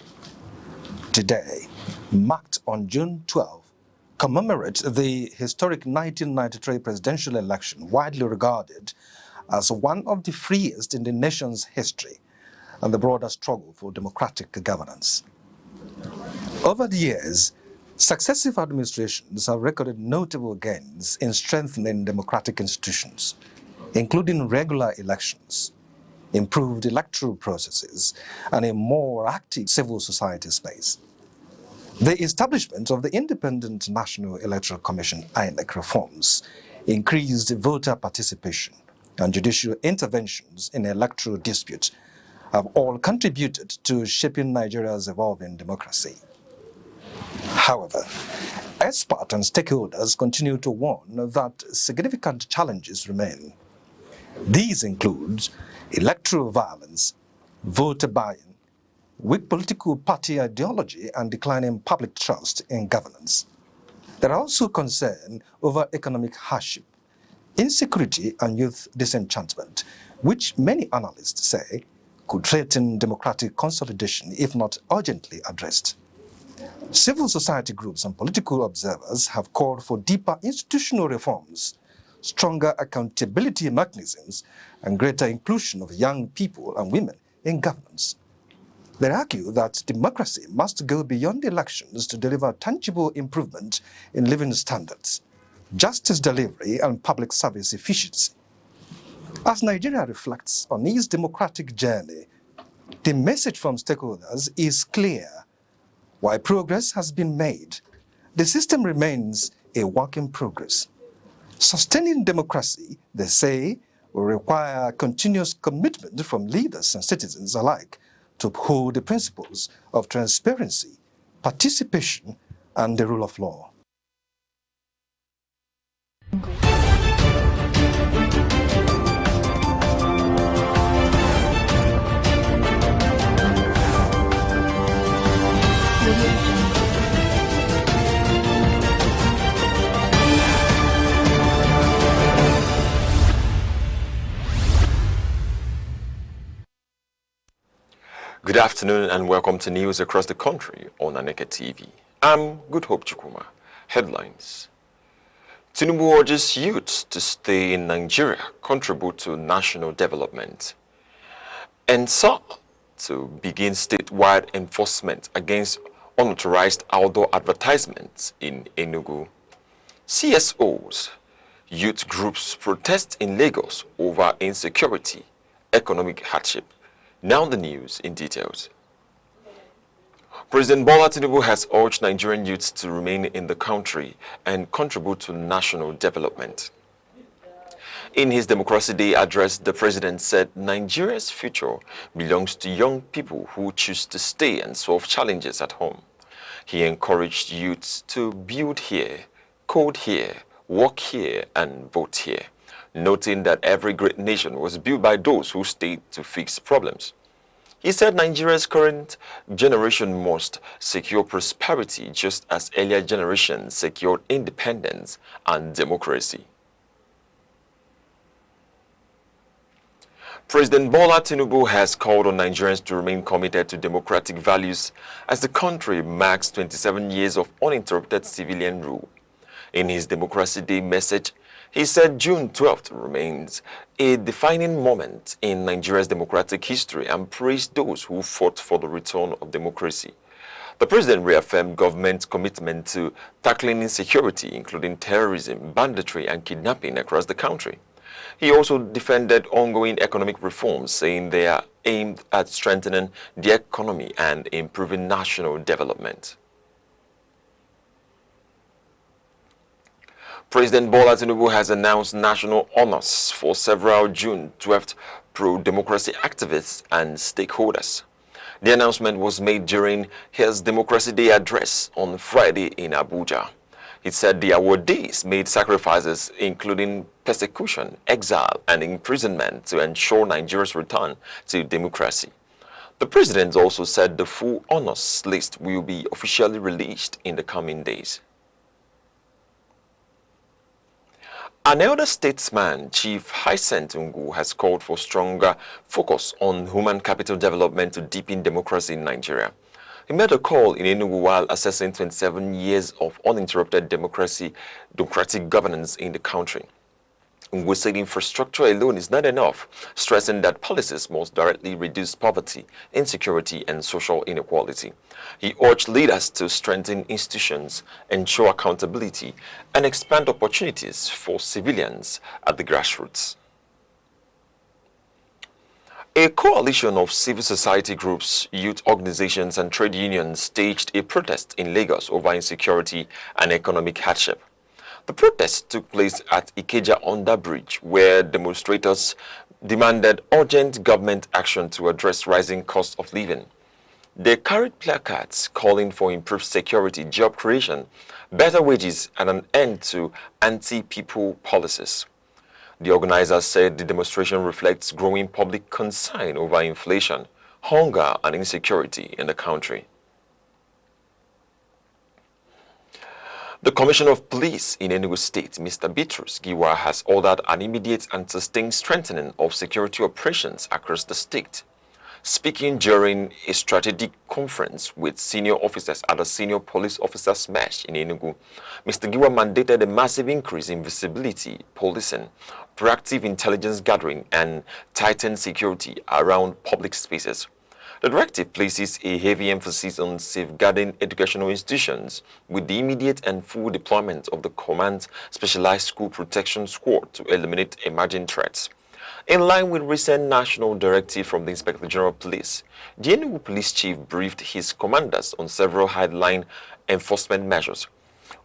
Today, marked on June 12, commemorates the historic 1993 presidential election, widely regarded as one of the freest in the nation's history and the broader struggle for democratic governance. Over the years, successive administrations have recorded notable gains in strengthening democratic institutions, including regular elections, improved electoral processes, and a more active civil society space. The establishment of the Independent National Electoral Commission (INEC) reforms, increased voter participation, and judicial interventions in electoral disputes have all contributed to shaping Nigeria's evolving democracy. However, experts and stakeholders continue to warn that significant challenges remain. These include electoral violence, voter buying, weak political party ideology, and declining public trust in governance. There are also concerns over economic hardship, insecurity, and youth disenchantment, which many analysts say could threaten democratic consolidation if not urgently addressed. Civil society groups and political observers have called for deeper institutional reforms, stronger accountability mechanisms, and greater inclusion of young people and women in governance. They argue that democracy must go beyond elections to deliver tangible improvement in living standards, justice delivery, and public service efficiency. As Nigeria reflects on its democratic journey, the message from stakeholders is clear. While progress has been made, the system remains a work in progress. Sustaining democracy, they say, will require continuous commitment from leaders and citizens alike to uphold the principles of transparency, participation, and the rule of law. Good afternoon and welcome to news across the country on Aneke TV. I'm Good Hope Chukuma. Headlines. Tinubu urges youth to stay in Nigeria, contribute to national development. And so, to begin statewide enforcement against unauthorized outdoor advertisements in Enugu. CSOs, youth groups protest in Lagos over insecurity, economic hardship. Now the news in details. President Bola Tinubu has urged Nigerian youths to remain in the country and contribute to national development. In his Democracy Day address, the president said Nigeria's future belongs to young people who choose to stay and solve challenges at home. He encouraged youths to build here, code here, work here, and vote here, noting that every great nation was built by those who stayed to fix problems. He said Nigeria's current generation must secure prosperity just as earlier generations secured independence and democracy. President Bola Tinubu has called on Nigerians to remain committed to democratic values as the country marks 27 years of uninterrupted civilian rule. In his Democracy Day message, he said June 12th remains a defining moment in Nigeria's democratic history and praised those who fought for the return of democracy. The president reaffirmed government's commitment to tackling insecurity, including terrorism, banditry, and kidnapping across the country. He also defended ongoing economic reforms, saying they are aimed at strengthening the economy and improving national development. President Bola Tinubu has announced national honors for several June 12th pro-democracy activists and stakeholders. The announcement was made during his Democracy Day address on Friday in Abuja. He said the awardees made sacrifices including persecution, exile, and imprisonment to ensure Nigeria's return to democracy. The president also said the full honors list will be officially released in the coming days. An elder statesman, Chief Hyacinth Ungu, has called for stronger focus on human capital development to deepen democracy in Nigeria. He made a call in Enugu while assessing 27 years of uninterrupted democratic governance in the country. Ungu said infrastructure alone is not enough, stressing that policies must directly reduce poverty, insecurity, and social inequality. He urged leaders to strengthen institutions, ensure accountability, and expand opportunities for civilians at the grassroots. A coalition of civil society groups, youth organizations, and trade unions staged a protest in Lagos over insecurity and economic hardship. The protest took place at Ikeja Underbridge, where demonstrators demanded urgent government action to address rising costs of living. They carried placards calling for improved security, job creation, better wages, and an end to anti-people policies. The organizers said the demonstration reflects growing public concern over inflation, hunger, and insecurity in the country. The Commissioner of Police in Enugu State, Mr. Bitrus Giwa, has ordered an immediate and sustained strengthening of security operations across the state. Speaking during a strategic conference with senior officers at the Senior Police Officers Mesh in Enugu, Mr. Giwa mandated a massive increase in visibility, policing, proactive intelligence gathering, and tightened security around public spaces. The directive places a heavy emphasis on safeguarding educational institutions with the immediate and full deployment of the Command Specialized School Protection Squad to eliminate emerging threats. In line with recent national directive from the Inspector General of Police, the Enugu Police Chief briefed his commanders on several headline enforcement measures.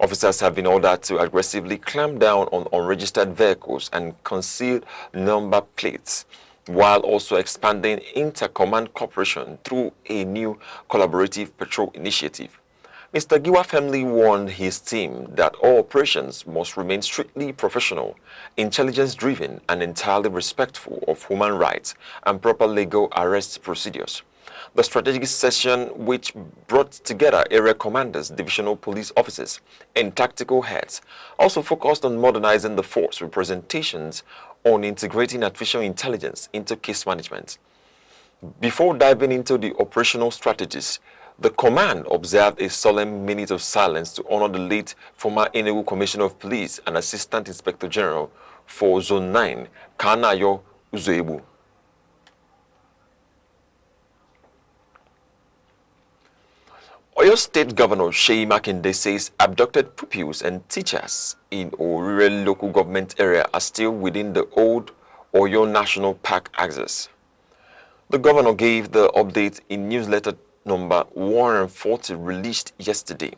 Officers have been ordered to aggressively clamp down on unregistered vehicles and concealed number plates, while also expanding inter-command cooperation through a new collaborative patrol initiative. Mr. Giwa firmly warned his team that all operations must remain strictly professional, intelligence-driven, and entirely respectful of human rights and proper legal arrest procedures. The strategic session, which brought together area commanders, divisional police officers, and tactical heads, also focused on modernizing the force representations on integrating artificial intelligence into case management. Before diving into the operational strategies, The command observed a solemn minute of silence to honor the late former Enugu Commissioner of Police and Assistant Inspector General for Zone 9, Kanayo Uzoebu. Oyo State Governor Sheyi Makinde says abducted pupils and teachers in Orire local government area are still within the old Oyo National Park axis. The governor gave the update in newsletter number 140 released yesterday.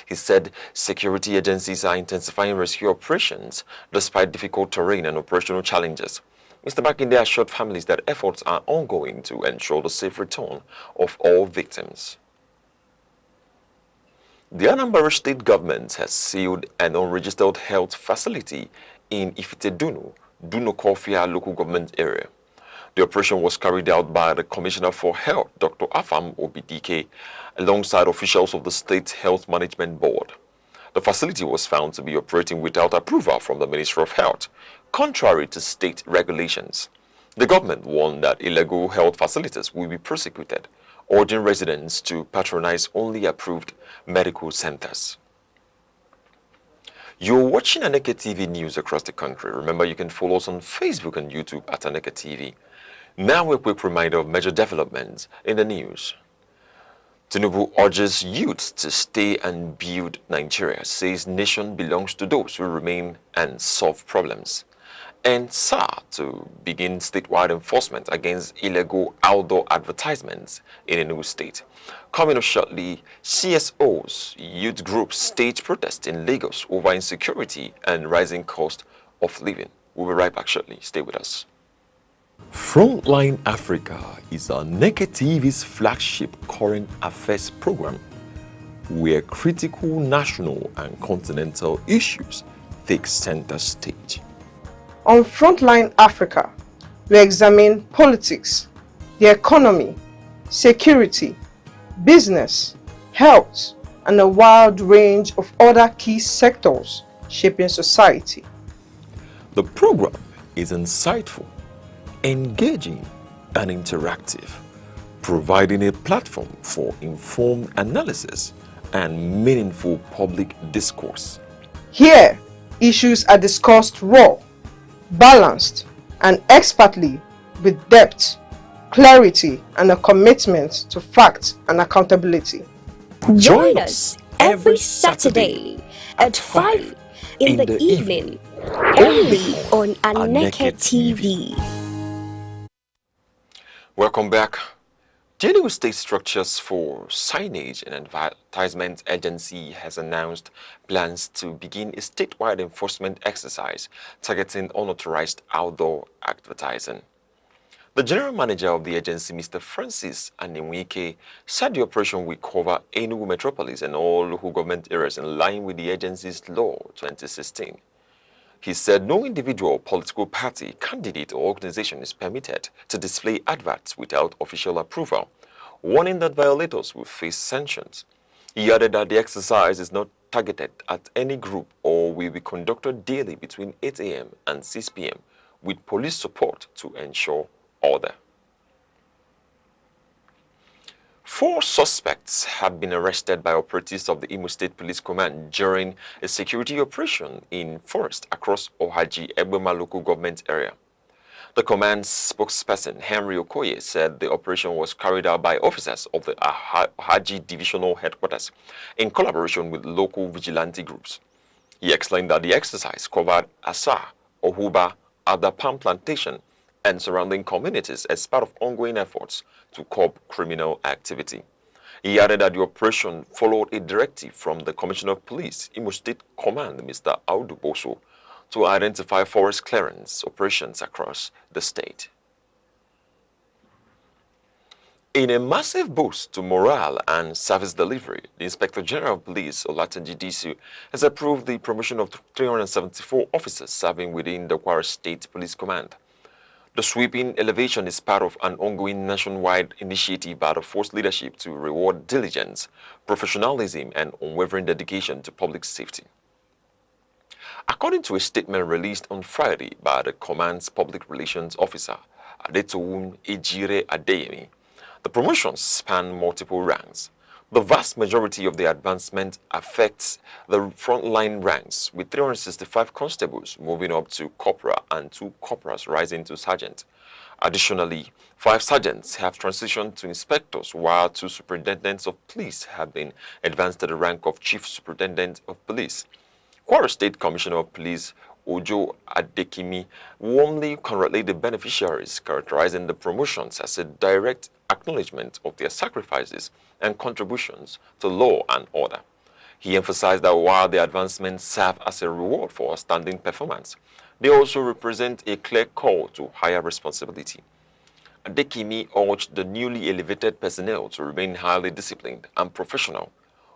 He said security agencies are intensifying rescue operations despite difficult terrain and operational challenges. Mr. Makinde assured families that efforts are ongoing to ensure the safe return of all victims. The Anambra State government has sealed an unregistered health facility in Ifitedunu, Dunukofia local government area. The operation was carried out by the Commissioner for Health, Dr. Afam Obidike, alongside officials of the State Health Management Board. The facility was found to be operating without approval from the Ministry of Health, contrary to state regulations. The government warned that illegal health facilities will be prosecuted, urging residents to patronize only approved medical centers. You're watching Aneke TV news across the country. Remember, you can follow us on Facebook and YouTube at Aneke TV. Now a quick reminder of major developments in the news. Tinubu urges youth to stay and build Nigeria, says nation belongs to those who remain and solve problems. And SAR to begin statewide enforcement against illegal outdoor advertisements in Enugu State. Coming up shortly, CSOs, youth groups stage protest in Lagos over insecurity and rising cost of living. We'll be right back shortly. Stay with us. Frontline Africa is Aneke TV's flagship current affairs program, where critical national and continental issues take center stage. On Frontline Africa, we examine politics, the economy, security, business, health, and a wide range of other key sectors shaping society. The program is insightful, engaging, and interactive, providing a platform for informed analysis and meaningful public discourse. Here, issues are discussed raw, balanced, and expertly with depth, clarity, and a commitment to fact and accountability. Join us every Saturday at 5 in the evening, only on Aneke TV. Welcome back. The Enugu State Structures for Signage and Advertisement Agency has announced plans to begin a statewide enforcement exercise targeting unauthorized outdoor advertising. The general manager of the agency, Mr. Francis Wike, said the operation will cover Enugu metropolis and all local government areas in line with the agency's law 2016. He said no individual, political party, candidate or organization is permitted to display adverts without official approval, warning that violators will face sanctions. He added that the exercise is not targeted at any group or will be conducted daily between 8 a.m. and 6 p.m. with police support to ensure order. 4 suspects have been arrested by operatives of the Imo State Police Command during a security operation in forest across Ohaji Egbema local government area. The command's spokesperson, Henry Okoye, said the operation was carried out by officers of the Ohaji Divisional Headquarters in collaboration with local vigilante groups. He explained that the exercise covered Asa, Ohuba, Ada Palm Plantation, and surrounding communities as part of ongoing efforts to curb criminal activity. He added that the operation followed a directive from the Commissioner of Police, Imo State Command, Mr. Audu Boso, to identify forest clearance operations across the state. In a massive boost to morale and service delivery, the Inspector General of Police, nscdc, has approved the promotion of 374 officers serving within the Kwara State Police Command. The sweeping elevation is part of an ongoing nationwide initiative by the force leadership to reward diligence, professionalism, and unwavering dedication to public safety. According to a statement released on Friday by the command's public relations officer, Adetowun Ejire Adeyemi, The promotions span multiple ranks. The vast majority of the advancement affects the frontline ranks, with 365 constables moving up to corporal and 2 corporals rising to sergeant. Additionally, 5 sergeants have transitioned to inspectors, while 2 superintendents of police have been advanced to the rank of chief superintendent of police. Kwara State Commissioner of Police Ojo Adekimi warmly congratulated the beneficiaries, characterizing the promotions as a direct acknowledgement of their sacrifices and contributions to law and order. He emphasized that while the advancements serve as a reward for outstanding performance, they also represent a clear call to higher responsibility. Adekimi urged the newly elevated personnel to remain highly disciplined and professional,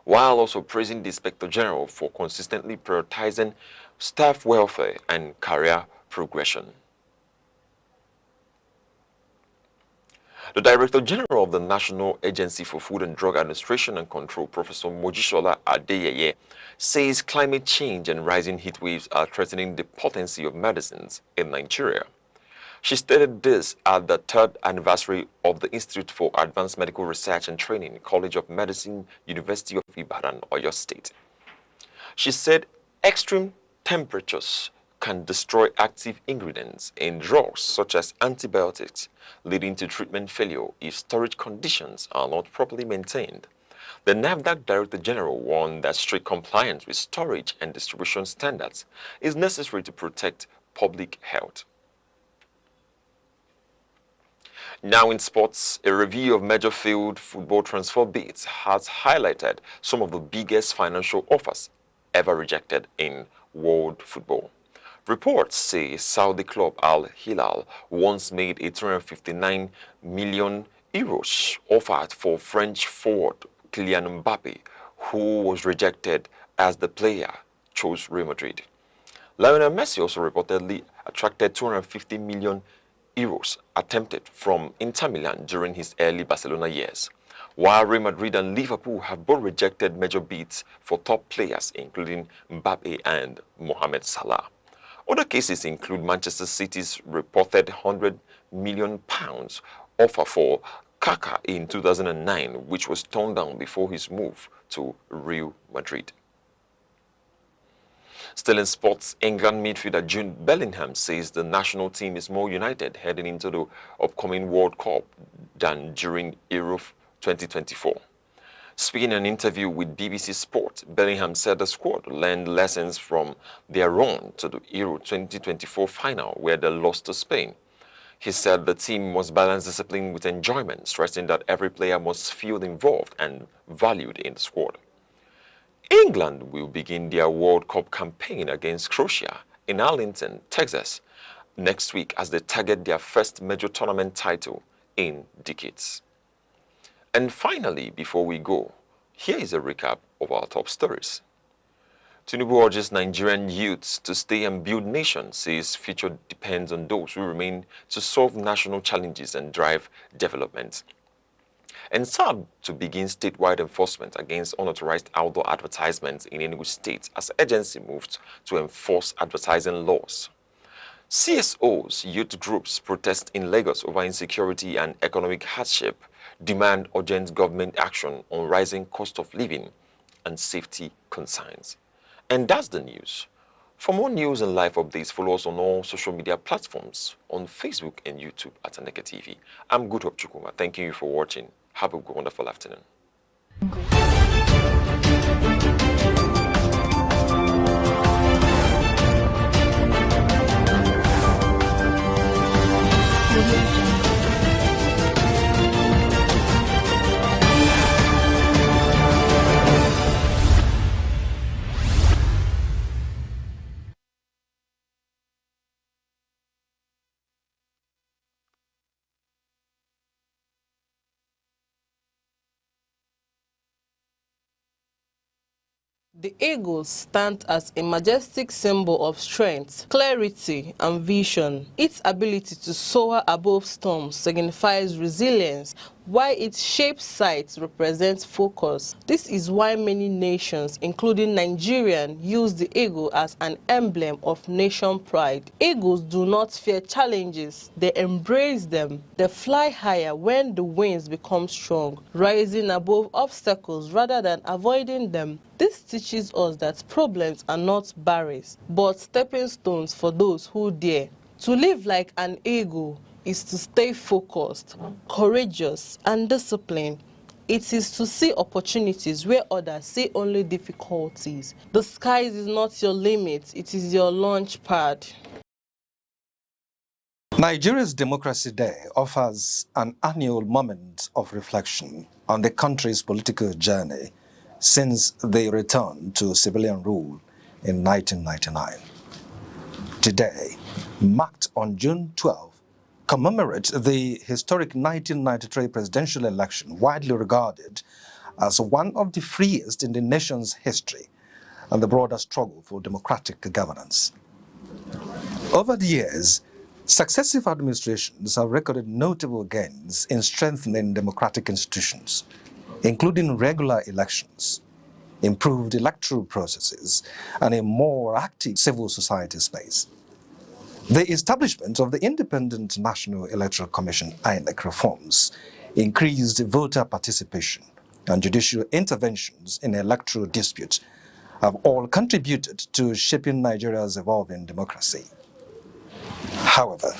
while also praising the Inspector General for consistently prioritizing staff welfare and career progression. The Director General of the National Agency for Food and Drug Administration and Control, Professor Mojisola Adeyeye, says climate change and rising heat waves are threatening the potency of medicines in Nigeria. She stated this at the 3rd anniversary of the Institute for Advanced Medical Research and Training, College of Medicine, University of Ibadan, Oyo State. She said extreme temperatures can destroy active ingredients in drugs such as antibiotics, leading to treatment failure if storage conditions are not properly maintained. The NAFDAC Director General warned that strict compliance with storage and distribution standards is necessary to protect public health. Now in sports, a review of major field football transfer bids has highlighted some of the biggest financial offers ever rejected in world football. Reports say Saudi club Al Hilal once made a 259 million euros offer for French forward Kylian Mbappe, who was rejected as the player chose Real Madrid. Lionel Messi also reportedly attracted 250 million euros attempted from Inter Milan during his early Barcelona years, while Real Madrid and Liverpool have both rejected major bids for top players, including Mbappe and Mohamed Salah. Other cases include Manchester City's reported £100 million offer for Kaka in 2009, which was turned down before his move to Real Madrid. Still in sports, England midfielder Jude Bellingham says the national team is more united heading into the upcoming World Cup than during Euro 2024. Speaking in an interview with BBC Sport, Bellingham said the squad learned lessons from their run to the Euro 2024 final, where they lost to Spain. He said the team must balance discipline with enjoyment, stressing that every player must feel involved and valued in the squad. England will begin their World Cup campaign against Croatia in Arlington, Texas, next week as they target their first major tournament title in decades. And finally, before we go, here is a recap of our top stories. Tinubu urges Nigerian youths to stay and build nation, says future depends on those who remain to solve national challenges and drive development. And SAB to begin statewide enforcement against unauthorized outdoor advertisements in Enugu State as agency moves to enforce advertising laws. CSOs, youth groups protest in Lagos over insecurity and economic hardship, demand urgent government action on rising cost of living and safety concerns. And that's the news. For more news and live updates, follow us on all social media platforms on Facebook and YouTube at Aneke TV. I'm Good Hope Chukuma. Thanking you for watching. Have a wonderful afternoon. The eagle stands as a majestic symbol of strength, clarity, and vision. Its ability to soar above storms signifies resilience, while its shaped sides represent focus. This is why many nations, including Nigeria, use the eagle as an emblem of nation pride. Eagles do not fear challenges, they embrace them. They fly higher when the winds become strong, rising above obstacles rather than avoiding them. This teaches us that problems are not barriers, but stepping stones for those who dare. To live like an eagle is to stay focused, courageous, and disciplined. It is to see opportunities where others see only difficulties. The sky is not your limit, it is your launch pad. Nigeria's Democracy Day offers an annual moment of reflection on the country's political journey since they returned to civilian rule in 1999. Today, marked on June 12, commemorates the historic 1993 presidential election, widely regarded as one of the freest in the nation's history and the broader struggle for democratic governance. Over the years, successive administrations have recorded notable gains in strengthening democratic institutions, including regular elections, improved electoral processes, and a more active civil society space. The establishment of the Independent National Electoral Commission (INEC) reforms, increased voter participation, and judicial interventions in electoral disputes have all contributed to shaping Nigeria's evolving democracy. However,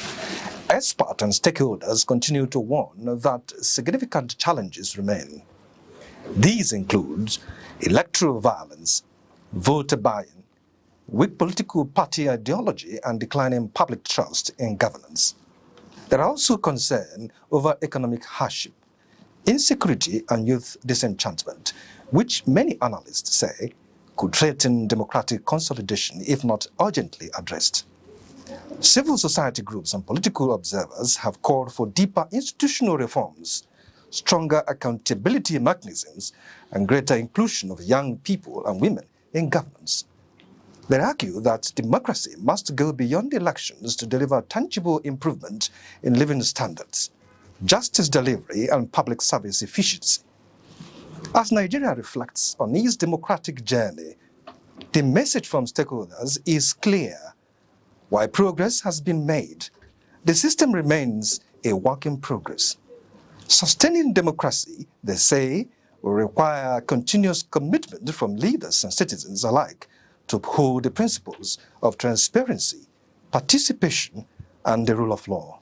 experts and stakeholders continue to warn that significant challenges remain. These include electoral violence, voter buying, weak political party ideology, and declining public trust in governance. There are also concerns over economic hardship, insecurity, and youth disenchantment, which many analysts say could threaten democratic consolidation if not urgently addressed. Civil society groups and political observers have called for deeper institutional reforms, stronger accountability mechanisms, and greater inclusion of young people and women in governance. They argue that democracy must go beyond elections to deliver tangible improvement in living standards, justice delivery, and public service efficiency. As Nigeria reflects on its democratic journey, the message from stakeholders is clear. While progress has been made, the system remains a work in progress. Sustaining democracy, they say, will require continuous commitment from leaders and citizens alike to uphold the principles of transparency, participation, and the rule of law.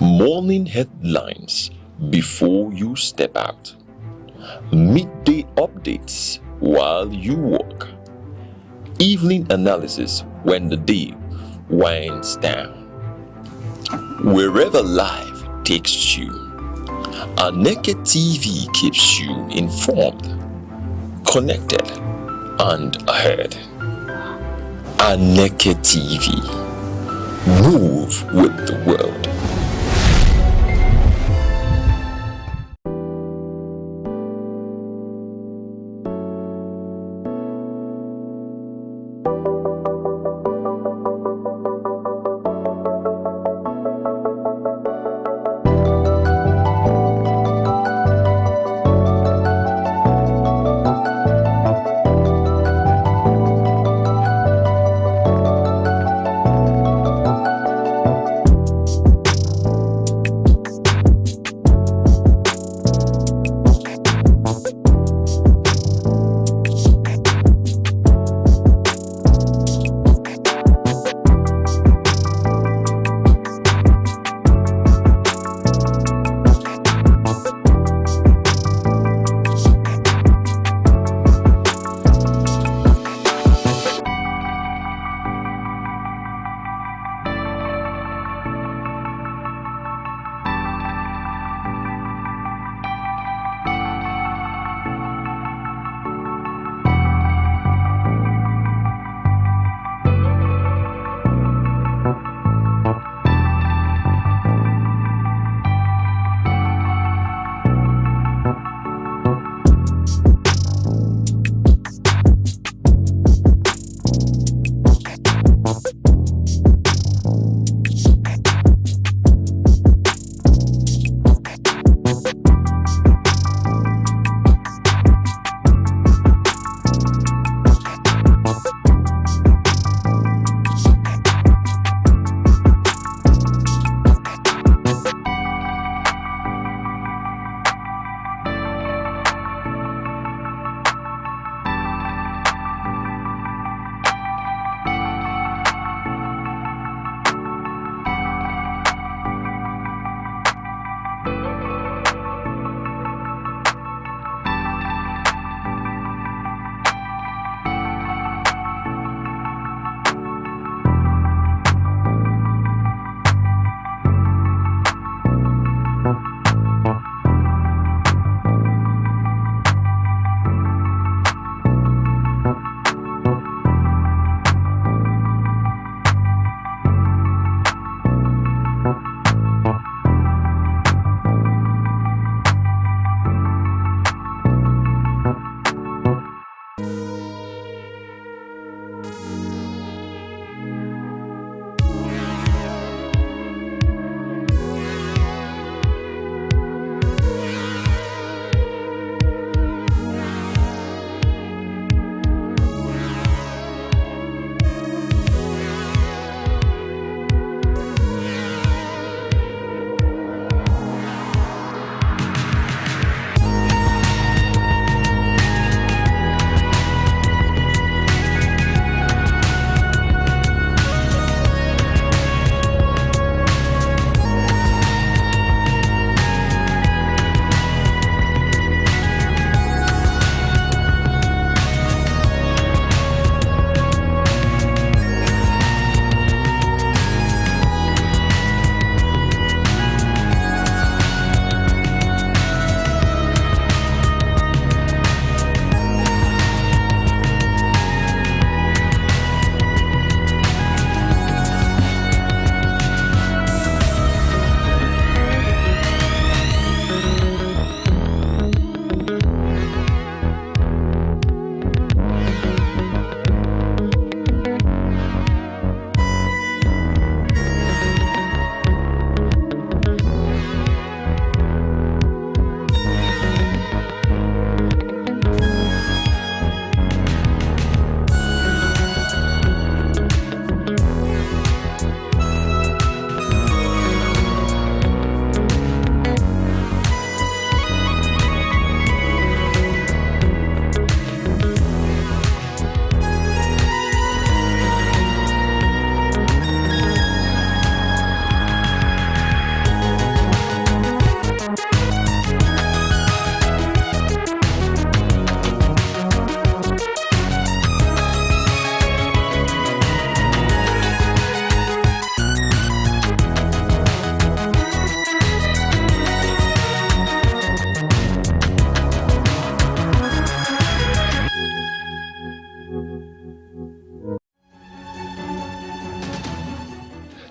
Morning headlines before you step out. Midday updates while you walk. Evening analysis when the day winds down. Wherever life takes you, Aneke TV keeps you informed, connected, and ahead. Aneke TV. Move with the world.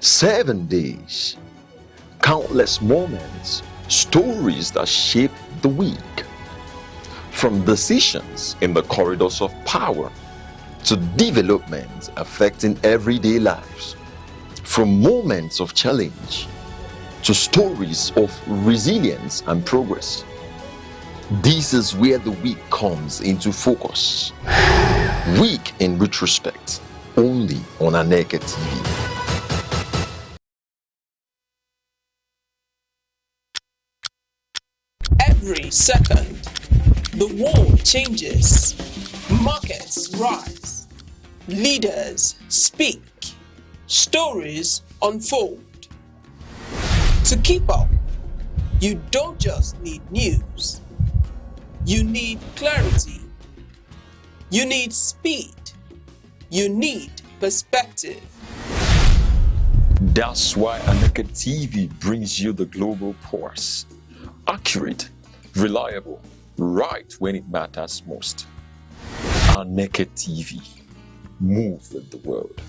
7 days. Countless moments, stories that shape the week. From decisions in the corridors of power to developments affecting everyday lives. From moments of challenge to stories of resilience and progress. This is where the week comes into focus. Week in retrospect, only on Aneke TV. Every second, the world changes, markets rise, leaders speak, stories unfold. To keep up, you don't just need news, you need clarity, you need speed, you need perspective. That's why Aneke TV brings you the global pulse. Accurate, reliable, right when it matters most. Aneke TV. Move with the world.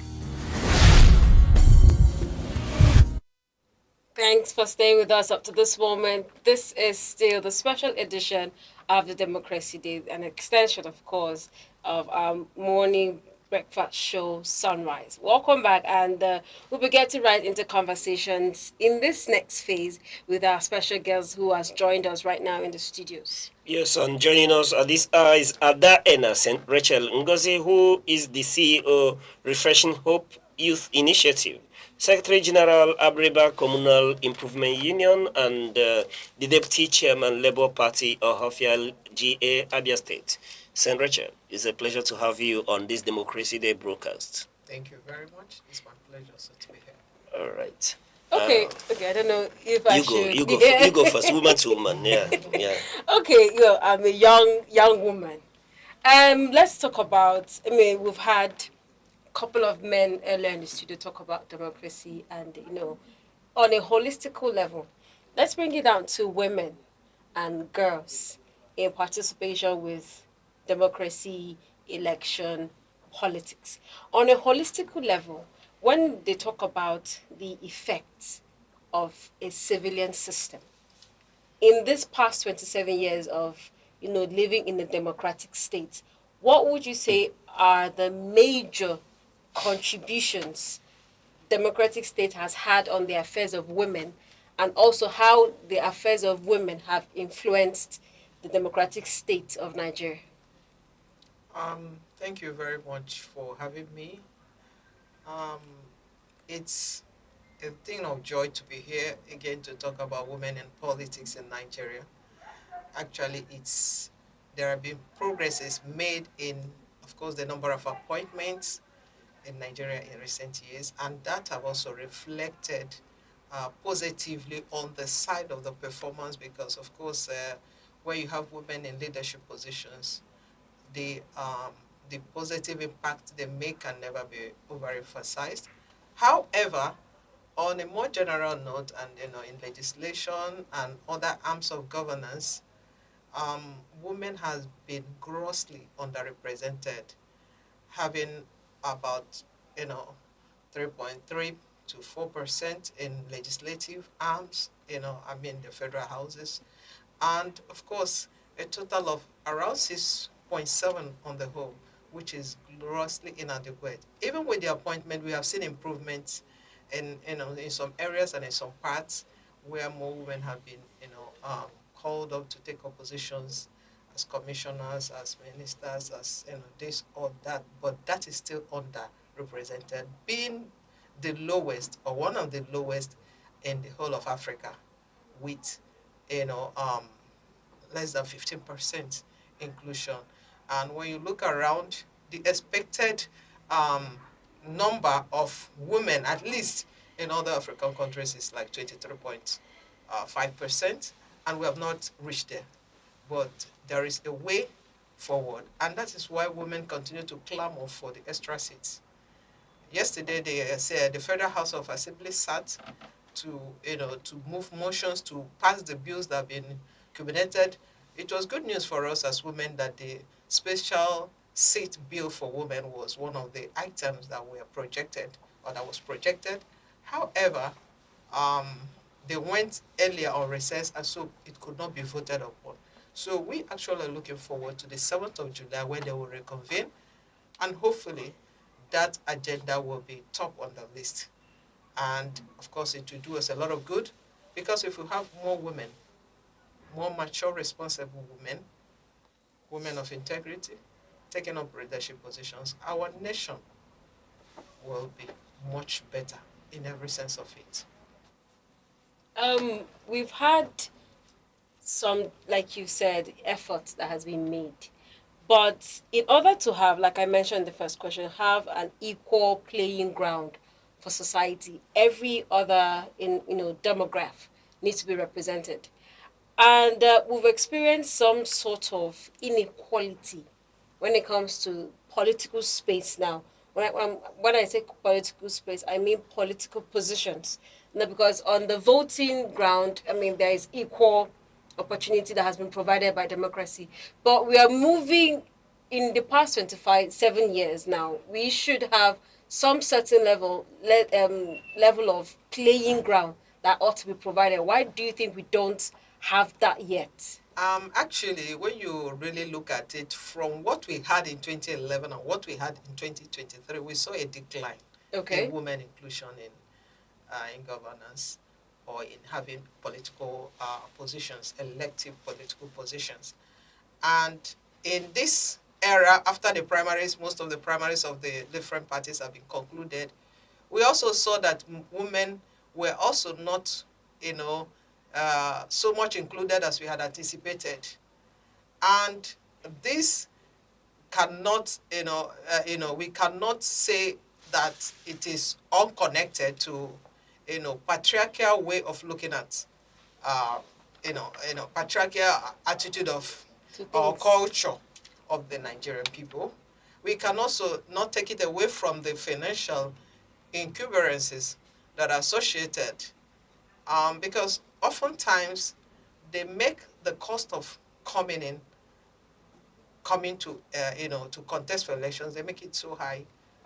Thanks for staying with us up to this moment. This is still the special edition of the Democracy Day, an extension, of course, of our morning breakfast show, Sunrise. Welcome back, and we'll be getting right into conversations in this next phase with our special guest who has joined us right now in the studios. Yes, and joining us at this hour is Ada Innocent Rachel Ngozi, who is the CEO, Refreshing Hope Youth Initiative, Secretary General, Abriba Communal Improvement Union, and the Deputy Chairman, labourparty, Ohafia GA, Abia State. St. Rachel, it's a pleasure to have you on this Democracy Day broadcast. Thank you very much. It's my pleasure to be here. All right. Okay, I don't know if I should. You go first, woman to woman. Yeah. Okay, I'm a young woman. Let's talk about. I mean, we've had a couple of men earlier in the studio talk about democracy, and on a holistical level, let's bring it down to women and girls in participation with democracy, election, politics. On a holistical level, when they talk about the effects of a civilian system, in this past 27 years of living in a democratic state, what would you say are the major contributions democratic state has had on the affairs of women, and also how the affairs of women have influenced the democratic state of Nigeria? Thank you very much for having me. It's a thing of joy to be here again to talk about women in politics in Nigeria. Actually, there have been progresses made in, of course, the number of appointments in Nigeria in recent years, and that have also reflected positively on the side of the performance, because, of course, when you have women in leadership positions, the positive impact they make can never be overemphasized. However, on a more general note, and in legislation and other arms of governance, women has been grossly underrepresented, having about 3.3 to 4% in legislative arms, the federal houses, and of course a total of around 6.7 on the whole, which is grossly inadequate. Even with the appointment, we have seen improvements in some areas and in some parts where more women have been called up to take up positions as commissioners, as ministers, as this or that, but that is still underrepresented, being the lowest or one of the lowest in the whole of Africa, with less than 15% inclusion. And when you look around, the expected number of women, at least in other African countries, is like 23.5%, and we have not reached there. But there is a way forward, and that is why women continue to clamor for the extra seats. Yesterday, they said the Federal House of Assembly sat to move motions to pass the bills that have been culminated. It was good news for us as women that the special seat bill for women was one of the items that were projected, or that was projected. However, they went earlier on recess, and so it could not be voted upon. So we actually are looking forward to the 7th of July when they will reconvene, and hopefully that agenda will be top on the list. And of course, it will do us a lot of good, because if we have more women, more mature, responsible women, women of integrity, taking up leadership positions, our nation will be much better in every sense of it. We've had some, like you said, efforts that has been made. But in order to have, like I mentioned in the first question, have an equal playing ground for society, every other demographic needs to be represented. And we've experienced some sort of inequality when it comes to political space now. When I say political space, I mean political positions. Now, because on the voting ground, I mean, there is equal opportunity that has been provided by democracy. But we are moving in the past 7 years now. We should have some certain level of playing ground that ought to be provided. Why do you think we don't have that yet? Actually, when you really look at it, from what we had in 2011 and what we had in 2023, we saw a decline in women inclusion in governance or in having political positions, elective political positions. And in this era, after the primaries, most of the primaries of the different parties have been concluded, we also saw that women were also not, so much included as we had anticipated. And this cannot, we cannot say that it is unconnected to, patriarchal way of looking at, patriarchal attitude of our culture of the Nigerian people. We can also not take it away from the financial incumbrances that are associated, because oftentimes they make the cost of coming to to contest for elections, they make it so high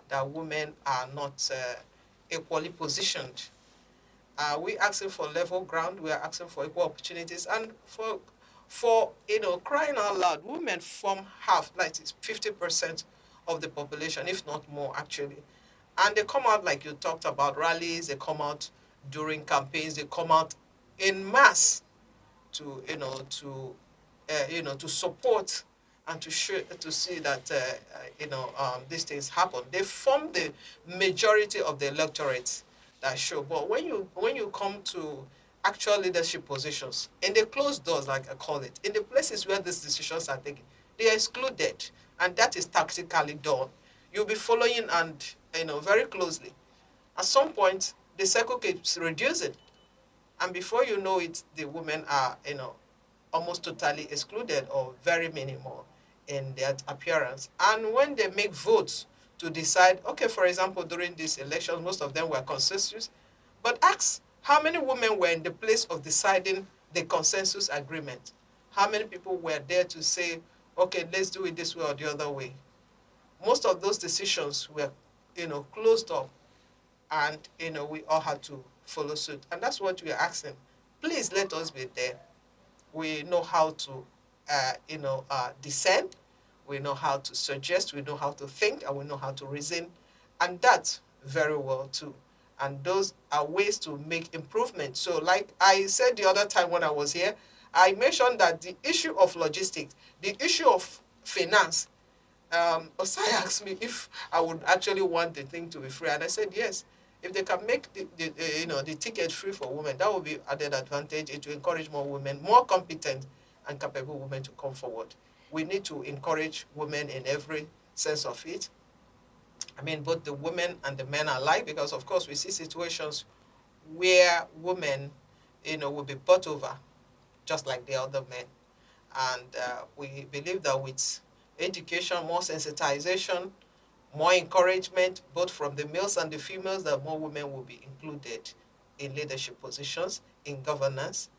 that women are not equally positioned. We're asking for level ground, we are asking for equal opportunities, and for crying out loud, women form half, like it's 50% of the population, if not more actually. And they come out, like you talked about, rallies, they come out during campaigns, they come out in mass to to support and to see that these things happen. They form the majority of the electorate that show. But when you come to actual leadership positions in the closed doors, like I call it, in the places where these decisions are taken, they are excluded, and that is tactically done. You'll be following and very closely. At some point, the circle keeps reducing, and before you know it, the women are almost totally excluded or very minimal in their appearance. And when they make votes to decide, okay, for example, during these elections, most of them were consensus, but ask how many women were in the place of deciding the consensus agreement? How many people were there to say, okay, let's do it this way or the other way? Most of those decisions were, closed up, and, we all had to follow suit. And that's what we are asking. Please let us be there. We know how to, discern. We know how to suggest. We know how to think, and we know how to reason. And that very well, too. And those are ways to make improvement. So like I said the other time when I was here, I mentioned that the issue of logistics, the issue of finance, Osai asked me if I would actually want the thing to be free. And I said, yes. If they can make the ticket free for women, that would be added advantage. It will encourage more women, more competent and capable women to come forward. We need to encourage women in every sense of it. I mean, both the women and the men alike, because of course we see situations where women, will be bought over, just like the other men. And we believe that with education, more sensitization, more encouragement, both from the males and the females, that more women will be included in leadership positions, in governance.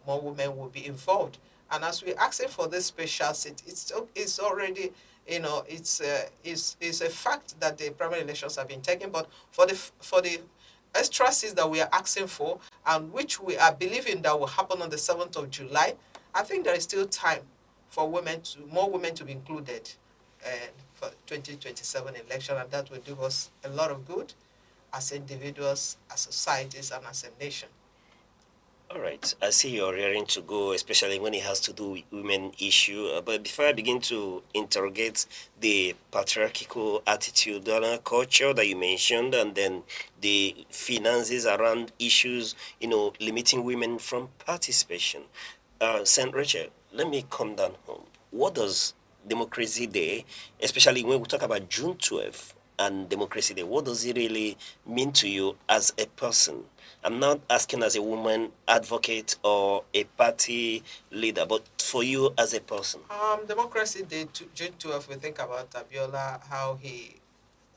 More women will be involved. And as we're asking for this special seat, it's already, it's a fact that the primary elections have been taken. But for the extra seats that we are asking for, and which we are believing that will happen on the 7th of July, I think there is still time for more women to be included for 2027 election, and that will do us a lot of good as individuals, as societies, and as a nation. All right, I see you're raring to go, especially when it has to do with women issue. But before I begin to interrogate the patriarchal attitude and culture that you mentioned, and then the finances around issues, limiting women from participation, St. Richard, let me come down home. What does Democracy Day, especially when we talk about June 12th and Democracy Day, what does it really mean to you as a person? I'm not asking as a woman advocate or a party leader, but for you as a person. Democracy Day, June 12th, we think about Abiola, how he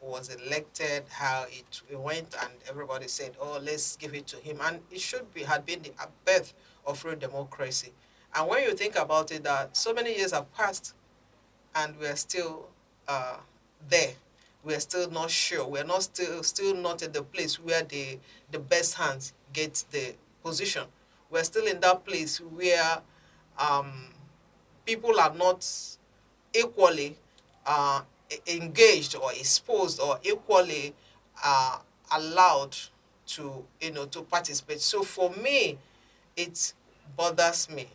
was elected, how it went, and everybody said, oh, let's give it to him. And it had been the birth of real democracy. And when you think about it, that so many years have passed, and we're still there. We're still not sure. We're not still not at the place where the best hands get the position. We're still in that place where people are not equally engaged or exposed or equally allowed to to participate. So for me, it bothers me.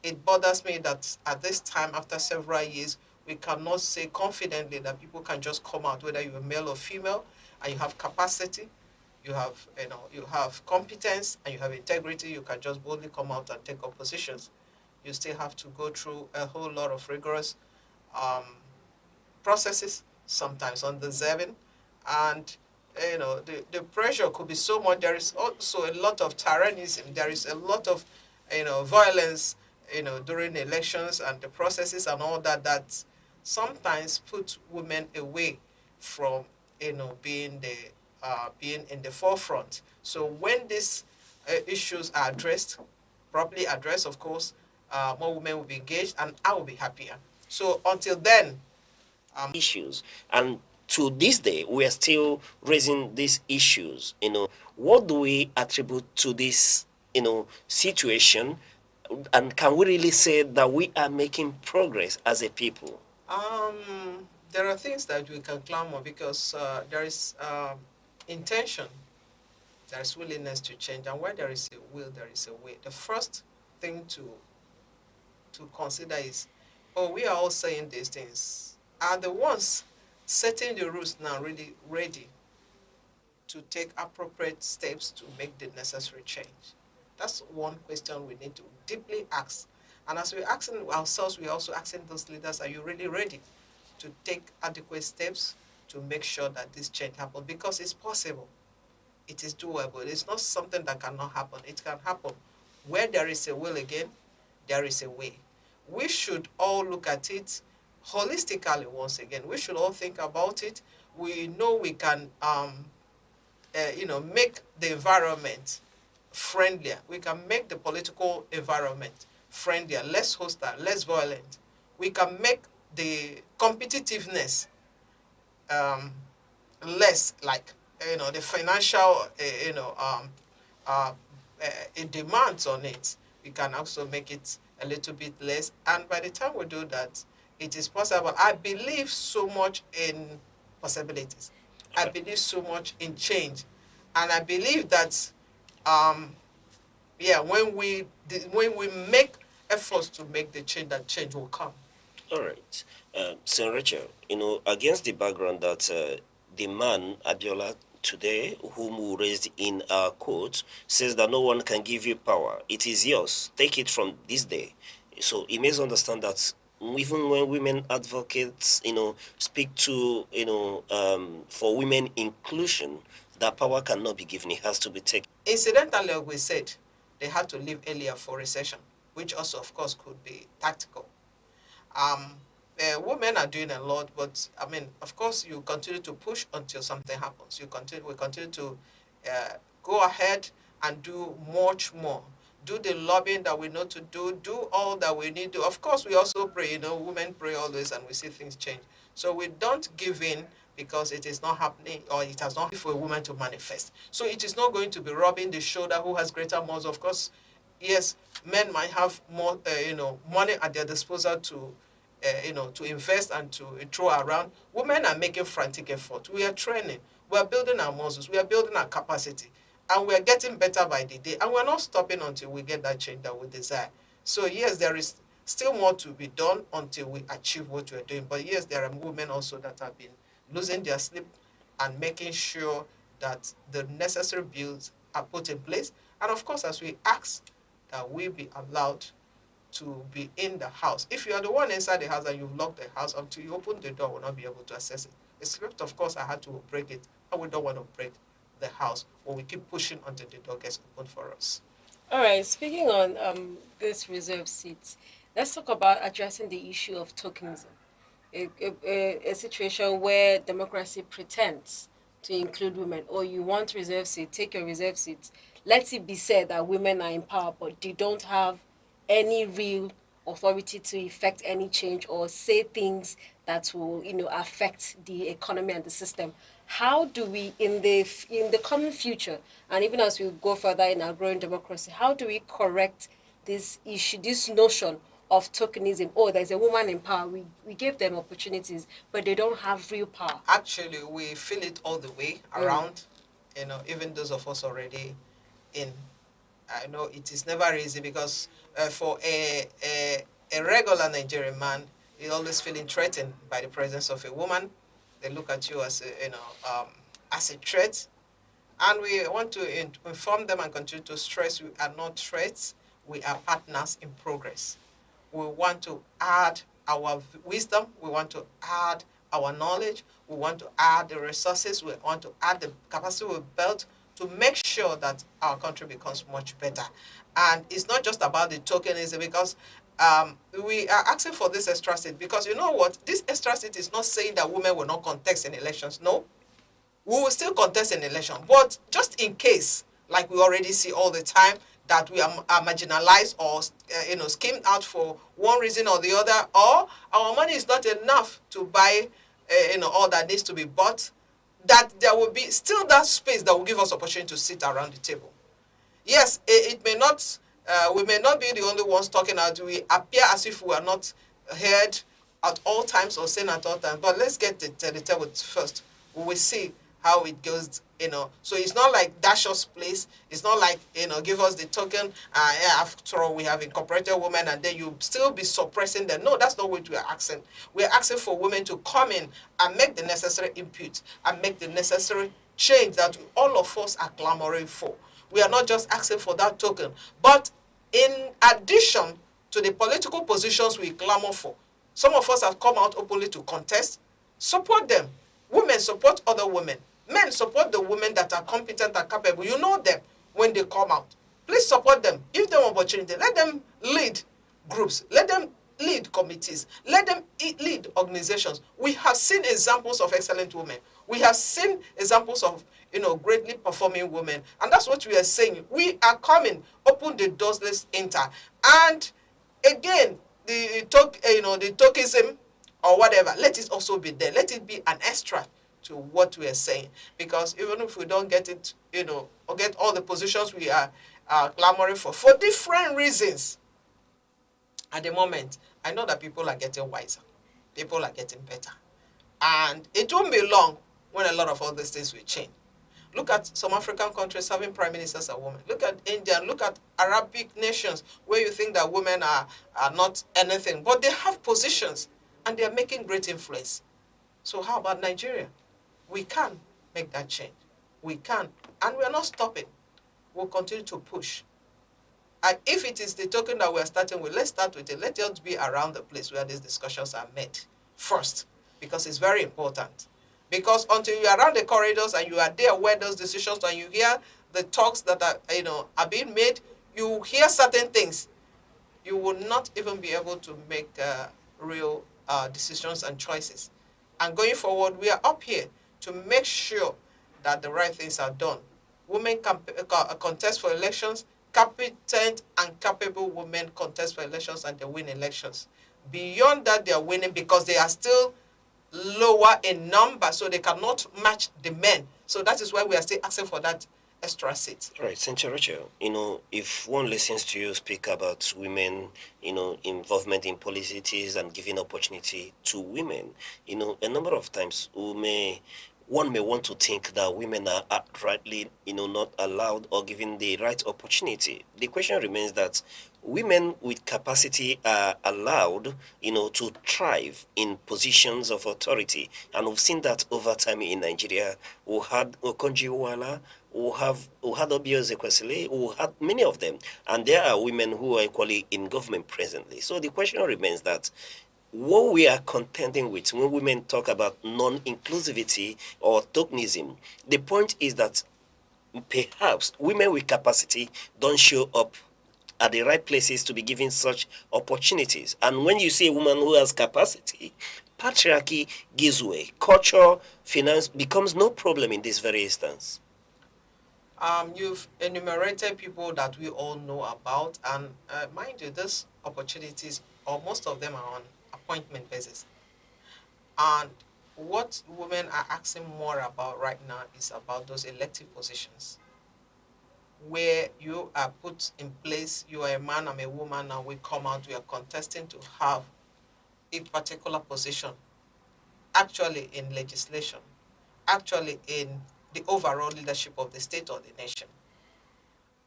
It bothers me that at this time, after several years, we cannot say confidently that people can just come out, whether you're male or female, and you have capacity, you have you have competence, and you have integrity. You can just boldly come out and take up positions. You still have to go through a whole lot of rigorous processes, sometimes undeserving, and the pressure could be so much. There is also a lot of tyrannism. There is a lot of violence during elections and the processes and all that sometimes put women away from being in the forefront. So when these issues are properly addressed, of course, more women will be engaged, and I will be happier. So until then, issues, and to this day we are still raising these issues. What do we attribute to this situation, and can we really say that we are making progress as a people? There are things that we can clamor because there is intention, there is willingness to change, and where there is a will, there is a way. The first thing to consider is, we are all saying these things. Are the ones setting the rules now really ready to take appropriate steps to make the necessary change? That's one question we need to deeply ask. And as we're asking ourselves, we're also asking those leaders, are you really ready to take adequate steps to make sure that this change happens? Because it's possible. It is doable. It's not something that cannot happen. It can happen. Where there is a will again, there is a way. We should all look at it holistically once again. We should all think about it. We know we can, make the environment friendlier. We can make the political environment friendlier, less hostile, less violent. We can make the competitiveness less, like the financial demands on it. We can also make it a little bit less, and by the time we do that, it is possible. I believe so much in possibilities. I believe so much in change, and I believe that when we make efforts to make the change, that change will come. All right. Sir Richard, against the background that the man, Abiola, today, whom we raised in our quote, says that no one can give you power. It is yours. Take it from this day. So he makes understand that even when women advocates, speak to, for women inclusion, that power cannot be given. It has to be taken. Incidentally, like we said, they had to leave earlier for recession, which also, of course, could be tactical. Women are doing a lot, but I mean, of course, you continue to push until something happens. We continue to go ahead and do much more. Do the lobbying that we know to do all that we need to. Of course, we also pray, women pray always, and we see things change. So we don't give in because it is not happening, or it has not been for a woman to manifest. So it is not going to be rubbing the shoulder who has greater muscle. Of course, yes, men might have more, money at their disposal to, to invest and to throw around. Women are making frantic effort. We are training. We are building our muscles. We are building our capacity. And we are getting better by the day. And we're not stopping until we get that change that we desire. So yes, there is still more to be done until we achieve what we are doing. But yes, there are women also that have been losing their sleep and making sure that the necessary bills are put in place. And of course, as we ask that we be allowed to be in the house. If you are the one inside the house and you've locked the house, until you open the door, will not be able to access it. Except, of course, I had to break it, and we don't want to break the house, but we keep pushing until the door gets open for us. All right, speaking on this reserve seats, let's talk about addressing the issue of tokenism, a situation where democracy pretends to include women. Or you want reserve seat, take your reserve seats. Let it be said that women are in power, but they don't have any real authority to effect any change or say things that will, affect the economy and the system. How do we, in the coming future, and even as we go further in our growing democracy, how do we correct this issue, this notion of tokenism? Oh, there's a woman in power. We give them opportunities, but they don't have real power. Actually, we feel it all the way around. Even those of us already in. I know it is never easy, because for a regular Nigerian man, he's always feeling threatened by the presence of a woman. They look at you as as a threat, and we want to inform them and continue to stress: we are not threats. We are partners in progress. We want to add our wisdom. We want to add our knowledge. We want to add the resources. We want to add the capacity we've built to make sure that our country becomes much better. And it's not just about the tokenism, because we are asking for this extra seat, because you know what? This extra seat is not saying that women will not contest in elections. No, we will still contest in election. But just in case, like we already see all the time, that we are marginalized or schemed out for one reason or the other, or our money is not enough to buy all that needs to be bought, that there will be still that space that will give us opportunity to sit around the table. Yes, it may not, we may not be the only ones talking out. We appear as if we are not heard at all times or seen at all times. But let's get to the table first. We will see how it goes, So it's not like dash us place. It's not like, give us the token. After all, we have incorporated women, and then you still be suppressing them. No, that's not what we are asking. We are asking for women to come in and make the necessary input and make the necessary change that all of us are clamoring for. We are not just asking for that token, but in addition to the political positions we clamor for, some of us have come out openly to contest. Support them. Women support other women. Men support the women that are competent and capable. You know them when they come out. Please support them. Give them opportunity. Let them lead groups. Let them lead committees. Let them lead organizations. We have seen examples of excellent women. We have seen examples of greatly performing women. And that's what we are saying. We are coming. Open the doors. Let's enter. And again, the tokenism or whatever, let it also be there. Let it be an extra to what we are saying. Because even if we don't get it, or get all the positions we are clamoring for different reasons, at the moment, I know that people are getting wiser. People are getting better. And it won't be long when a lot of all these things will change. Look at some African countries having prime ministers are women. Look at India. Look at Arabic nations where you think that women are not anything. But they have positions and they are making great influence. So how about Nigeria? We can make that change. We can. And we are not stopping. We'll continue to push. And if it is the token that we're starting with, let's start with it. Let us be around the place where these discussions are made first, because it's very important. Because until you are around the corridors and you are there where those decisions, and you hear the talks that are being made, you hear certain things, you will not even be able to make real decisions and choices. And going forward, we are up here to make sure that the right things are done. Women can contest for elections. Competent and capable women contest for elections and they win elections. Beyond that, they are winning because they are still lower in number, so they cannot match the men. So that is why we are still asking for that extra seat. Right, Senator Rachel, if one listens to you speak about women, involvement in politics and giving opportunity to women, a number of times one may want to think that women are outrightly, not allowed or given the right opportunity. The question remains that women with capacity are allowed, to thrive in positions of authority. And we've seen that over time in Nigeria. We had Okonjo-Iweala, who had Obiose Kwesili, who had many of them. And there are women who are equally in government presently. So the question remains that what we are contending with when women talk about non-inclusivity or tokenism, the point is that perhaps women with capacity don't show up at the right places to be given such opportunities. And when you see a woman who has capacity, patriarchy gives way. Culture, finance becomes no problem in this very instance. You've enumerated people that we all know about, and mind you, these opportunities, or most of them, are on appointment basis. And what women are asking more about right now is about those elective positions, where you are put in place, you are a man, I'm a woman, and we come out, we are contesting to have a particular position, actually in legislation, actually in the overall leadership of the state or the nation.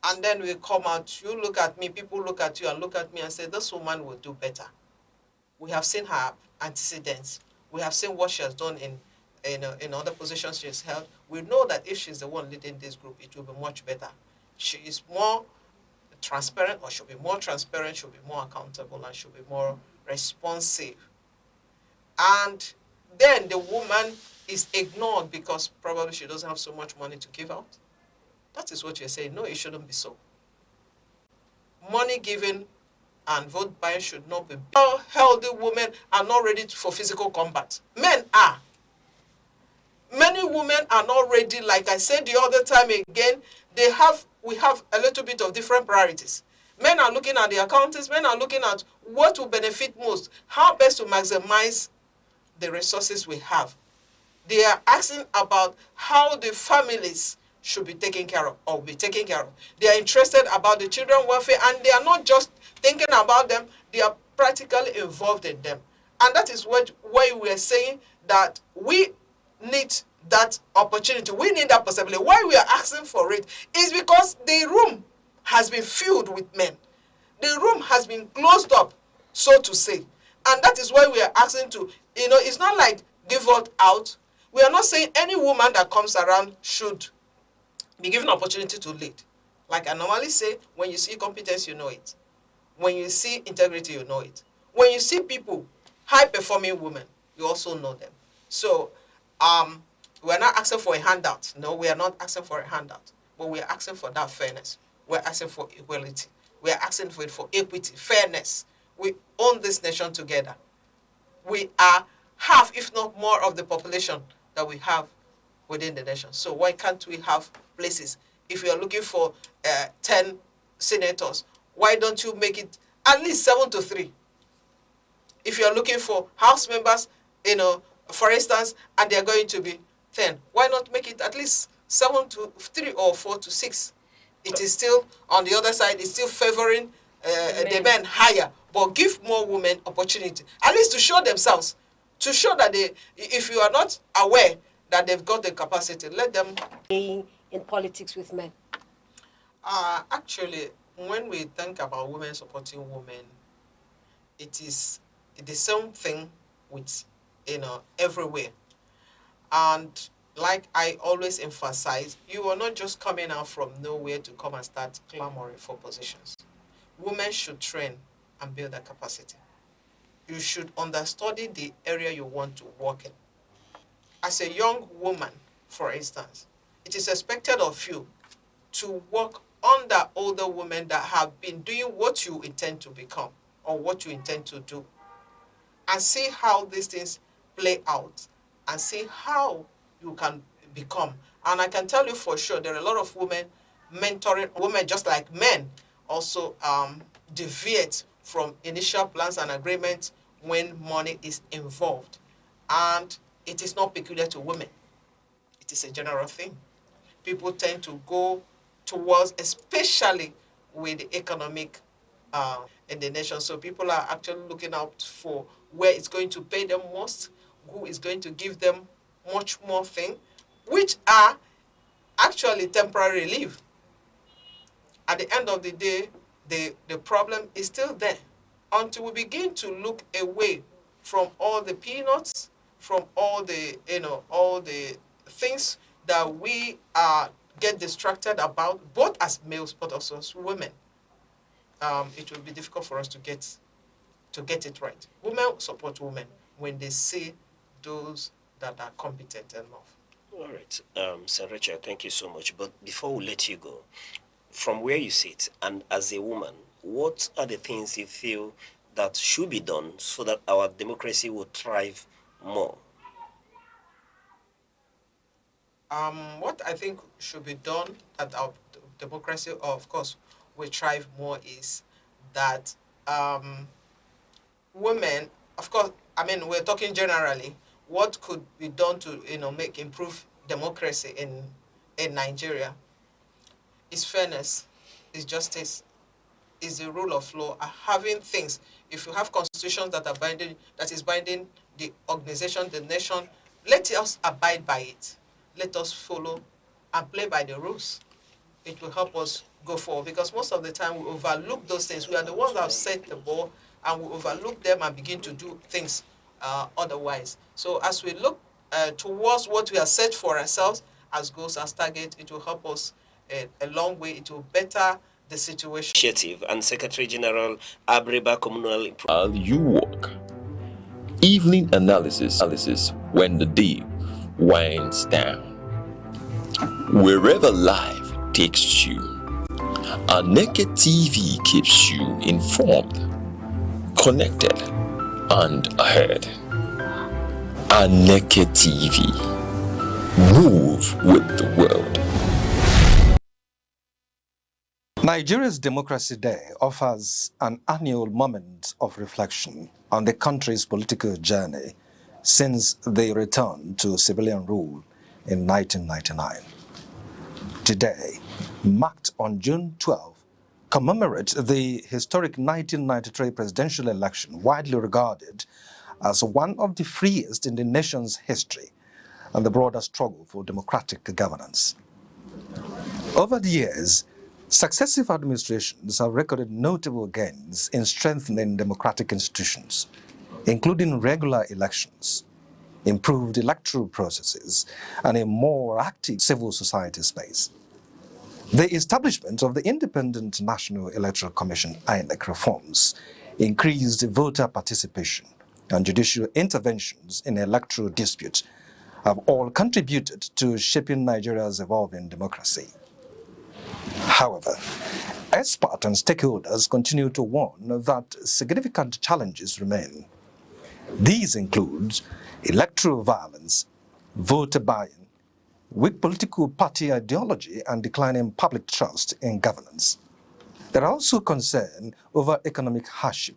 And then we come out, you look at me, people look at you and look at me and say, this woman will do better. We have seen her antecedents. We have seen what she has done in other positions she has held. We know that if she's the one leading this group, it will be much better. She is more transparent, or she'll be more transparent, she'll be more accountable, and she'll be more responsive. And then the woman is ignored because probably she doesn't have so much money to give out. That is what you're saying. No, it shouldn't be so. Money given and vote buying should not be. All healthy women are not ready for physical combat. Men are. Many women are not ready. Like I said the other time again, we have a little bit of different priorities. Men are looking at the accountants. Men are looking at what will benefit most, how best to maximize the resources we have. They are asking about how the families should be taken care of or be taken care of. They are interested about the children welfare, and they are not just thinking about them, they are practically involved in them. And that is why we are saying that we need that opportunity. We need that possibility. Why we are asking for it is because the room has been filled with men. The room has been closed up, so to say. And that is why we are asking to, it's not like default out. We are not saying any woman that comes around should be given opportunity to lead. Like I normally say, when you see competence, you know it. When you see integrity, you know it. When you see people, high-performing women, you also know them. So we're not asking for a handout. No, we are not asking for a handout. But we are asking for that fairness. We're asking for equality. We are asking for it for equity, fairness. We own this nation together. We are half, if not more, of the population that we have within the nation. So why can't we have places? If you are looking for 10 senators, why don't you make it at least 7-3? If you are looking for House members, for instance, and they are going to be 10, why not make it at least 7-3 or 4-6? It is still, on the other side, it's still favoring the men higher, but give more women opportunity, at least to show themselves, to show that if you are not aware that they've got the capacity, let them in politics with men. Actually, when we think about women supporting women, it is the same thing with everywhere. And like I always emphasize, you are not just coming out from nowhere to come and start clamoring for positions. Women should train and build their capacity. You should understudy the area you want to work in. As a young woman, for instance, it is expected of you to work under older women that have been doing what you intend to become or what you intend to do, and see how these things play out and see how you can become. And I can tell you for sure, there are a lot of women mentoring women just like men also deviate from initial plans and agreements when money is involved. And it is not peculiar to women. It is a general thing. People tend to go towards, especially with the economic in the nation. So people are actually looking out for where it's going to pay them most, who is going to give them much more thing, which are actually temporary relief. At the end of the day, the problem is still there until we begin to look away from all the peanuts, from all the, all the things that we get distracted about, both as males but also as women. It will be difficult for us to get it right. Women support women when they see those that are competent enough. All right, Sir Richard, thank you so much. But before we let you go, from where you sit and as a woman, what are the things you feel that should be done so that our democracy will thrive more? What I think should be done that our democracy, of course, will thrive more is that women, of course, I mean, we're talking generally, what could be done to, improve democracy in Nigeria is fairness, is justice, is the rule of law, having things. If you have constitutions that is binding the organization, the nation, let us abide by it. Let us follow and play by the rules. It will help us go forward, because most of the time we overlook those things. We are the ones that have set the ball, and we overlook them and begin to do things otherwise. So as we look towards what we have set for ourselves as goals, as target, it will help us a long way. It will better the situation. Initiative and Secretary General Abreba Communal. While you work, evening analysis when the day winds down. Wherever life takes you, Aneke TV keeps you informed, connected, and ahead. Aneke TV. Move with the world. Nigeria's Democracy Day offers an annual moment of reflection on the country's political journey since the return to civilian rule in 1999. Today, marked on June 12, commemorates the historic 1993 presidential election, widely regarded as one of the freest in the nation's history and the broader struggle for democratic governance. Over the years, successive administrations have recorded notable gains in strengthening democratic institutions, including regular elections, improved electoral processes, and a more active civil society space. The establishment of the Independent National Electoral Commission (INEC) reforms, increased voter participation, and judicial interventions in electoral disputes have all contributed to shaping Nigeria's evolving democracy. However, experts and stakeholders continue to warn that significant challenges remain. These include electoral violence, voter buying, weak political party ideology, and declining public trust in governance. There are also concerns over economic hardship,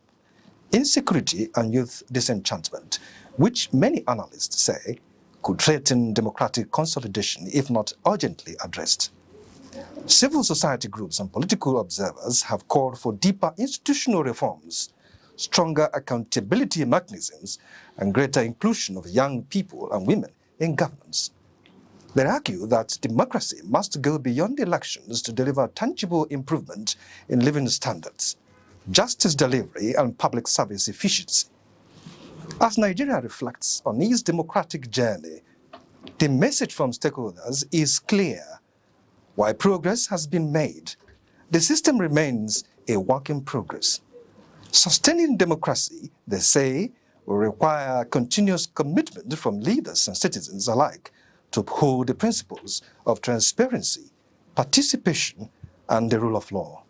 insecurity, and youth disenchantment, which many analysts say could threaten democratic consolidation if not urgently addressed. Civil society groups and political observers have called for deeper institutional reforms, stronger accountability mechanisms, and greater inclusion of young people and women in governance. They argue that democracy must go beyond elections to deliver tangible improvement in living standards, justice delivery, and public service efficiency. As Nigeria reflects on its democratic journey, the message from stakeholders is clear. While progress has been made, the system remains a work in progress. Sustaining democracy, they say, will require continuous commitment from leaders and citizens alike to uphold the principles of transparency, participation, and the rule of law.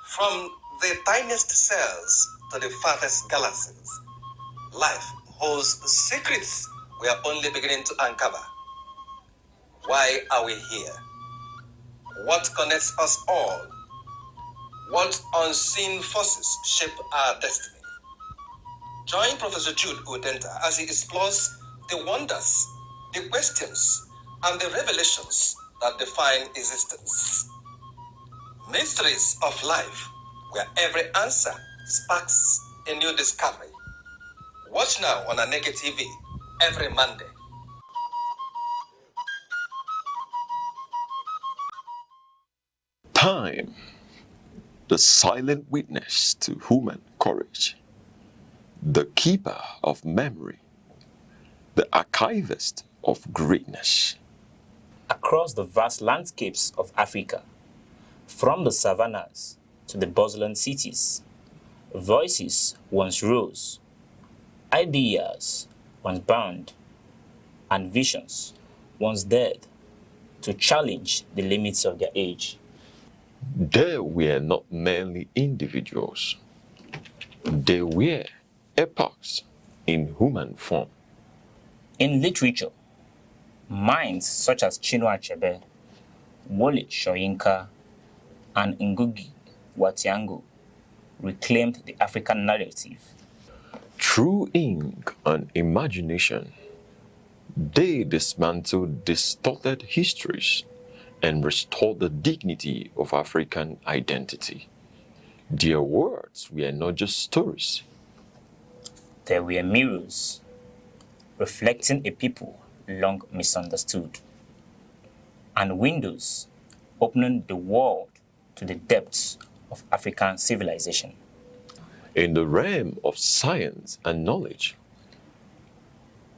From the tiniest cells to the farthest galaxies, life holds secrets we are only beginning to uncover. Why are we here? What connects us all? What unseen forces shape our destiny? Join Professor Jude Odenta as he explores the wonders, the questions, and the revelations that define existence. Mysteries of life, where every answer sparks a new discovery. Watch now on Aneke TV every Monday. Time, the silent witness to human courage, the keeper of memory, the archivist of greatness. Across the vast landscapes of Africa, from the savannas to the bustling cities, voices once rose, ideas once burned, and visions once dared to challenge the limits of their age. They were not merely individuals. They were epochs in human form. In literature, minds such as Chinua Achebe, Wole Soyinka, and Ngugi wa Thiong'o reclaimed the African narrative. Through ink and imagination, they dismantled distorted histories and restored the dignity of African identity. Their words were not just stories. They were mirrors, reflecting a people long misunderstood, and windows opening the world to the depths of African civilization. In the realm of science and knowledge,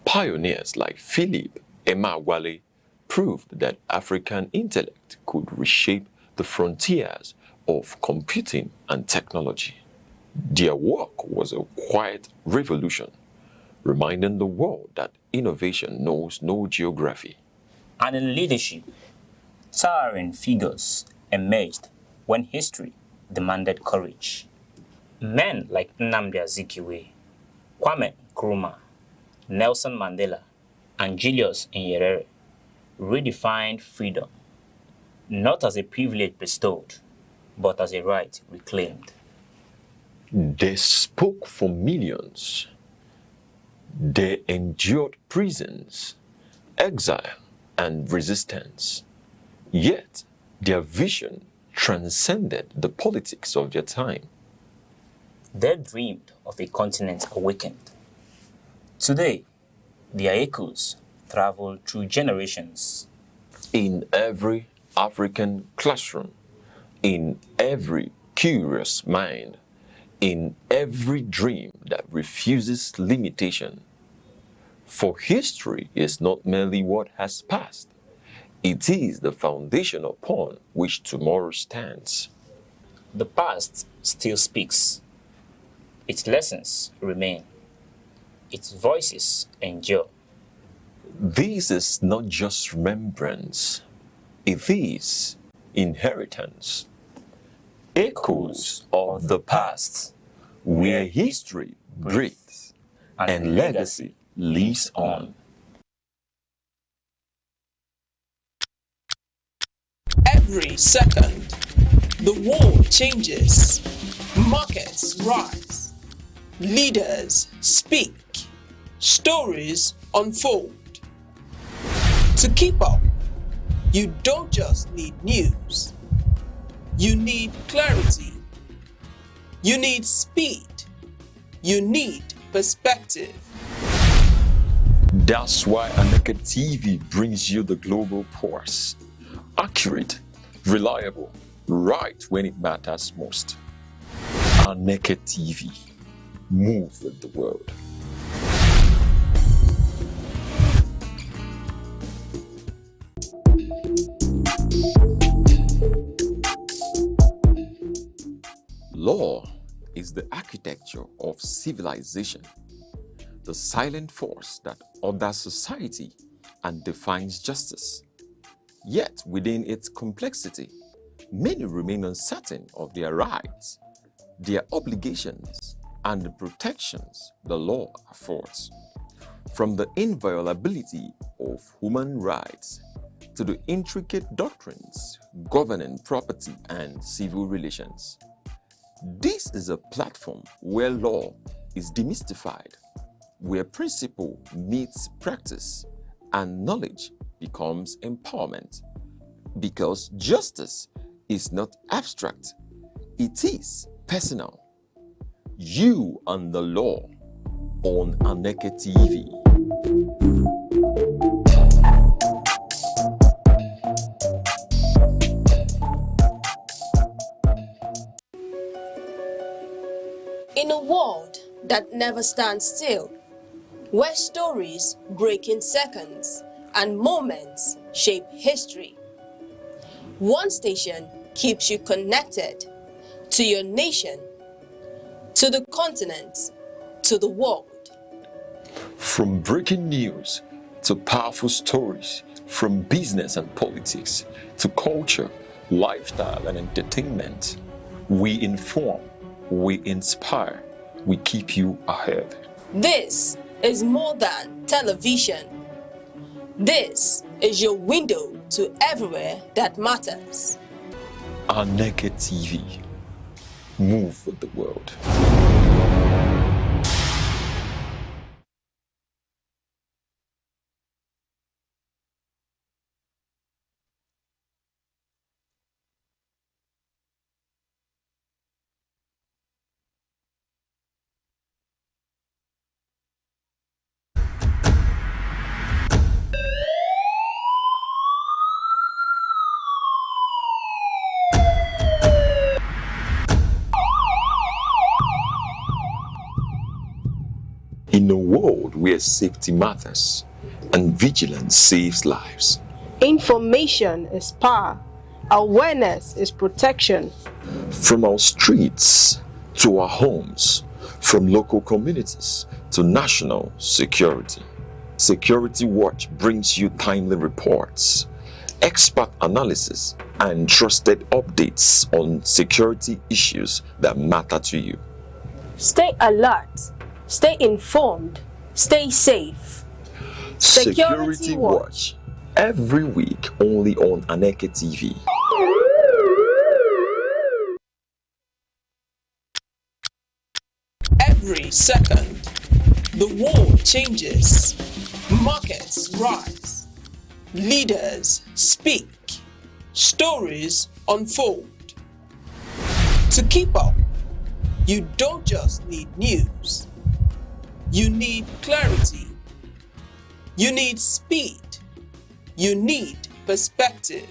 pioneers like Philip Emeagwali proved that African intellect could reshape the frontiers of computing and technology. Their work was a quiet revolution, reminding the world that innovation knows no geography. And in leadership, towering figures emerged when history demanded courage. Men like Nnamdi Azikiwe, Kwame Nkrumah, Nelson Mandela, and Julius Nyerere redefined freedom, not as a privilege bestowed, but as a right reclaimed. They spoke for millions. They endured prisons, exile, and resistance. Yet, their vision transcended the politics of their time. They dreamed of a continent awakened. Today, their echoes travel through generations. In every African classroom, in every curious mind, in every dream that refuses limitation. For history is not merely what has passed, it is the foundation upon which tomorrow stands. The past still speaks. Its lessons remain. Its voices endure. This is not just remembrance, it is inheritance. Echoes of the past, where history breathes and legacy lives on. Every second, the world changes, markets rise, leaders speak, stories unfold. To keep up, you don't just need news. You need clarity. You need speed. You need perspective. That's why Aneke TV brings you the global pulse. Accurate, reliable, right when it matters most. Aneke TV. Move with the world. Law is the architecture of civilization, the silent force that orders society and defines justice. Yet, within its complexity, many remain uncertain of their rights, their obligations, and the protections the law affords. From the inviolability of human rights to the intricate doctrines governing property and civil relations, This is a platform where law is demystified, where principle meets practice, and knowledge becomes empowerment. Because justice is not abstract, it is personal. You and the law on Aneke TV. In a world that never stands still, where stories break in seconds and moments shape history, one station keeps you connected to your nation, to the continent, to the world. From breaking news to powerful stories, from business and politics to culture, lifestyle and entertainment, we inform, we inspire, we keep you ahead. This is more than television. This is your window to everywhere that matters. Aneke TV. Move with the world. In a world where safety matters and vigilance saves lives, Information is power. Awareness is protection. from our streets to our homes, from local communities to national security, Security Watch brings you timely reports, expert analysis, and trusted updates on security issues that matter to you. Stay alert, stay informed, stay safe. Security Watch, every week only on Aneke TV. Every second, the world changes, markets rise, leaders speak, stories unfold. To keep up, you don't just need news, you need clarity, you need speed, you need perspective.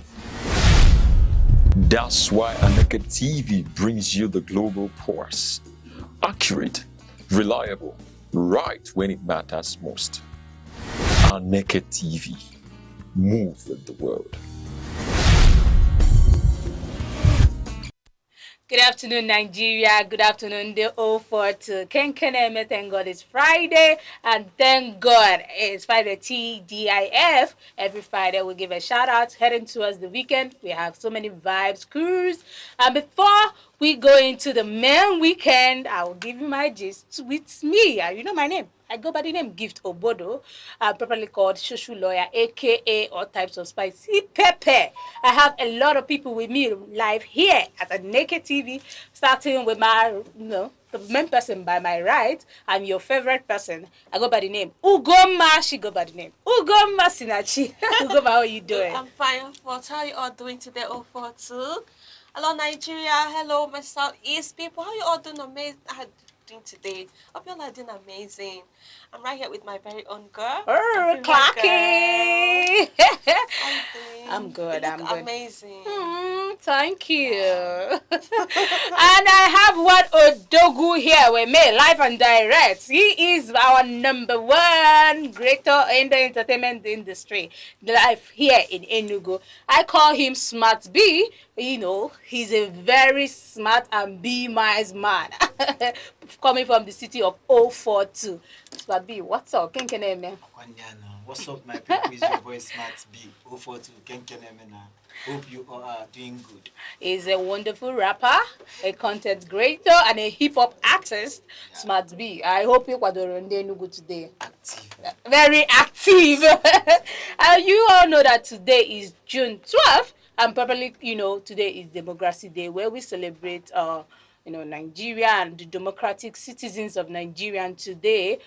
That's why Aneke TV brings you the global pulse. Accurate, reliable, right when it matters most. Aneke TV. Move with the world. Good afternoon, Nigeria. Good afternoon, the 042. Kenkeneme, thank God it's Friday, and thank God it's Friday TDIF. Every Friday we give a shout out heading towards the weekend. We have so many vibes, cruise. And before we go into the main weekend, I will give you my gist with me. You know my name. I go by the name Gift Obodo. I'm properly called Shushu Lawyer, aka all types of spicy pepper. I have a lot of people with me live here at Aneke TV, starting with my, the main person by my right, and your favorite person. I go by the name Ugoma. She go by the name Ugoma Sinachi. Ugoma, how are you doing? I'm fine. What are you all doing today, 042? Hello, Nigeria. Hello, my Southeast people. How you all doing? Amazing. Today. Hope you all are doing amazing. I'm right here with my very own girl. Clacky. I'm good. I'm good. Amazing. Thank you. And I have one Odogu here with me, live and direct. He is our #1 creator in the entertainment industry, live here in Enugu. I call him Smart B. You know, he's a very smart and be-wise man. Coming from the city of 042. Smart B, what's up? What's up, my people? It's your boy Smart B, 042. Hope you all are doing good. He's a wonderful rapper, a content creator, and a hip-hop artist. Yeah. Smart B. I hope you are doing good today. Active. Very active. And you all know that today is June 12th. And probably, today is Democracy Day, where we celebrate Nigeria and the democratic citizens of Nigeria today.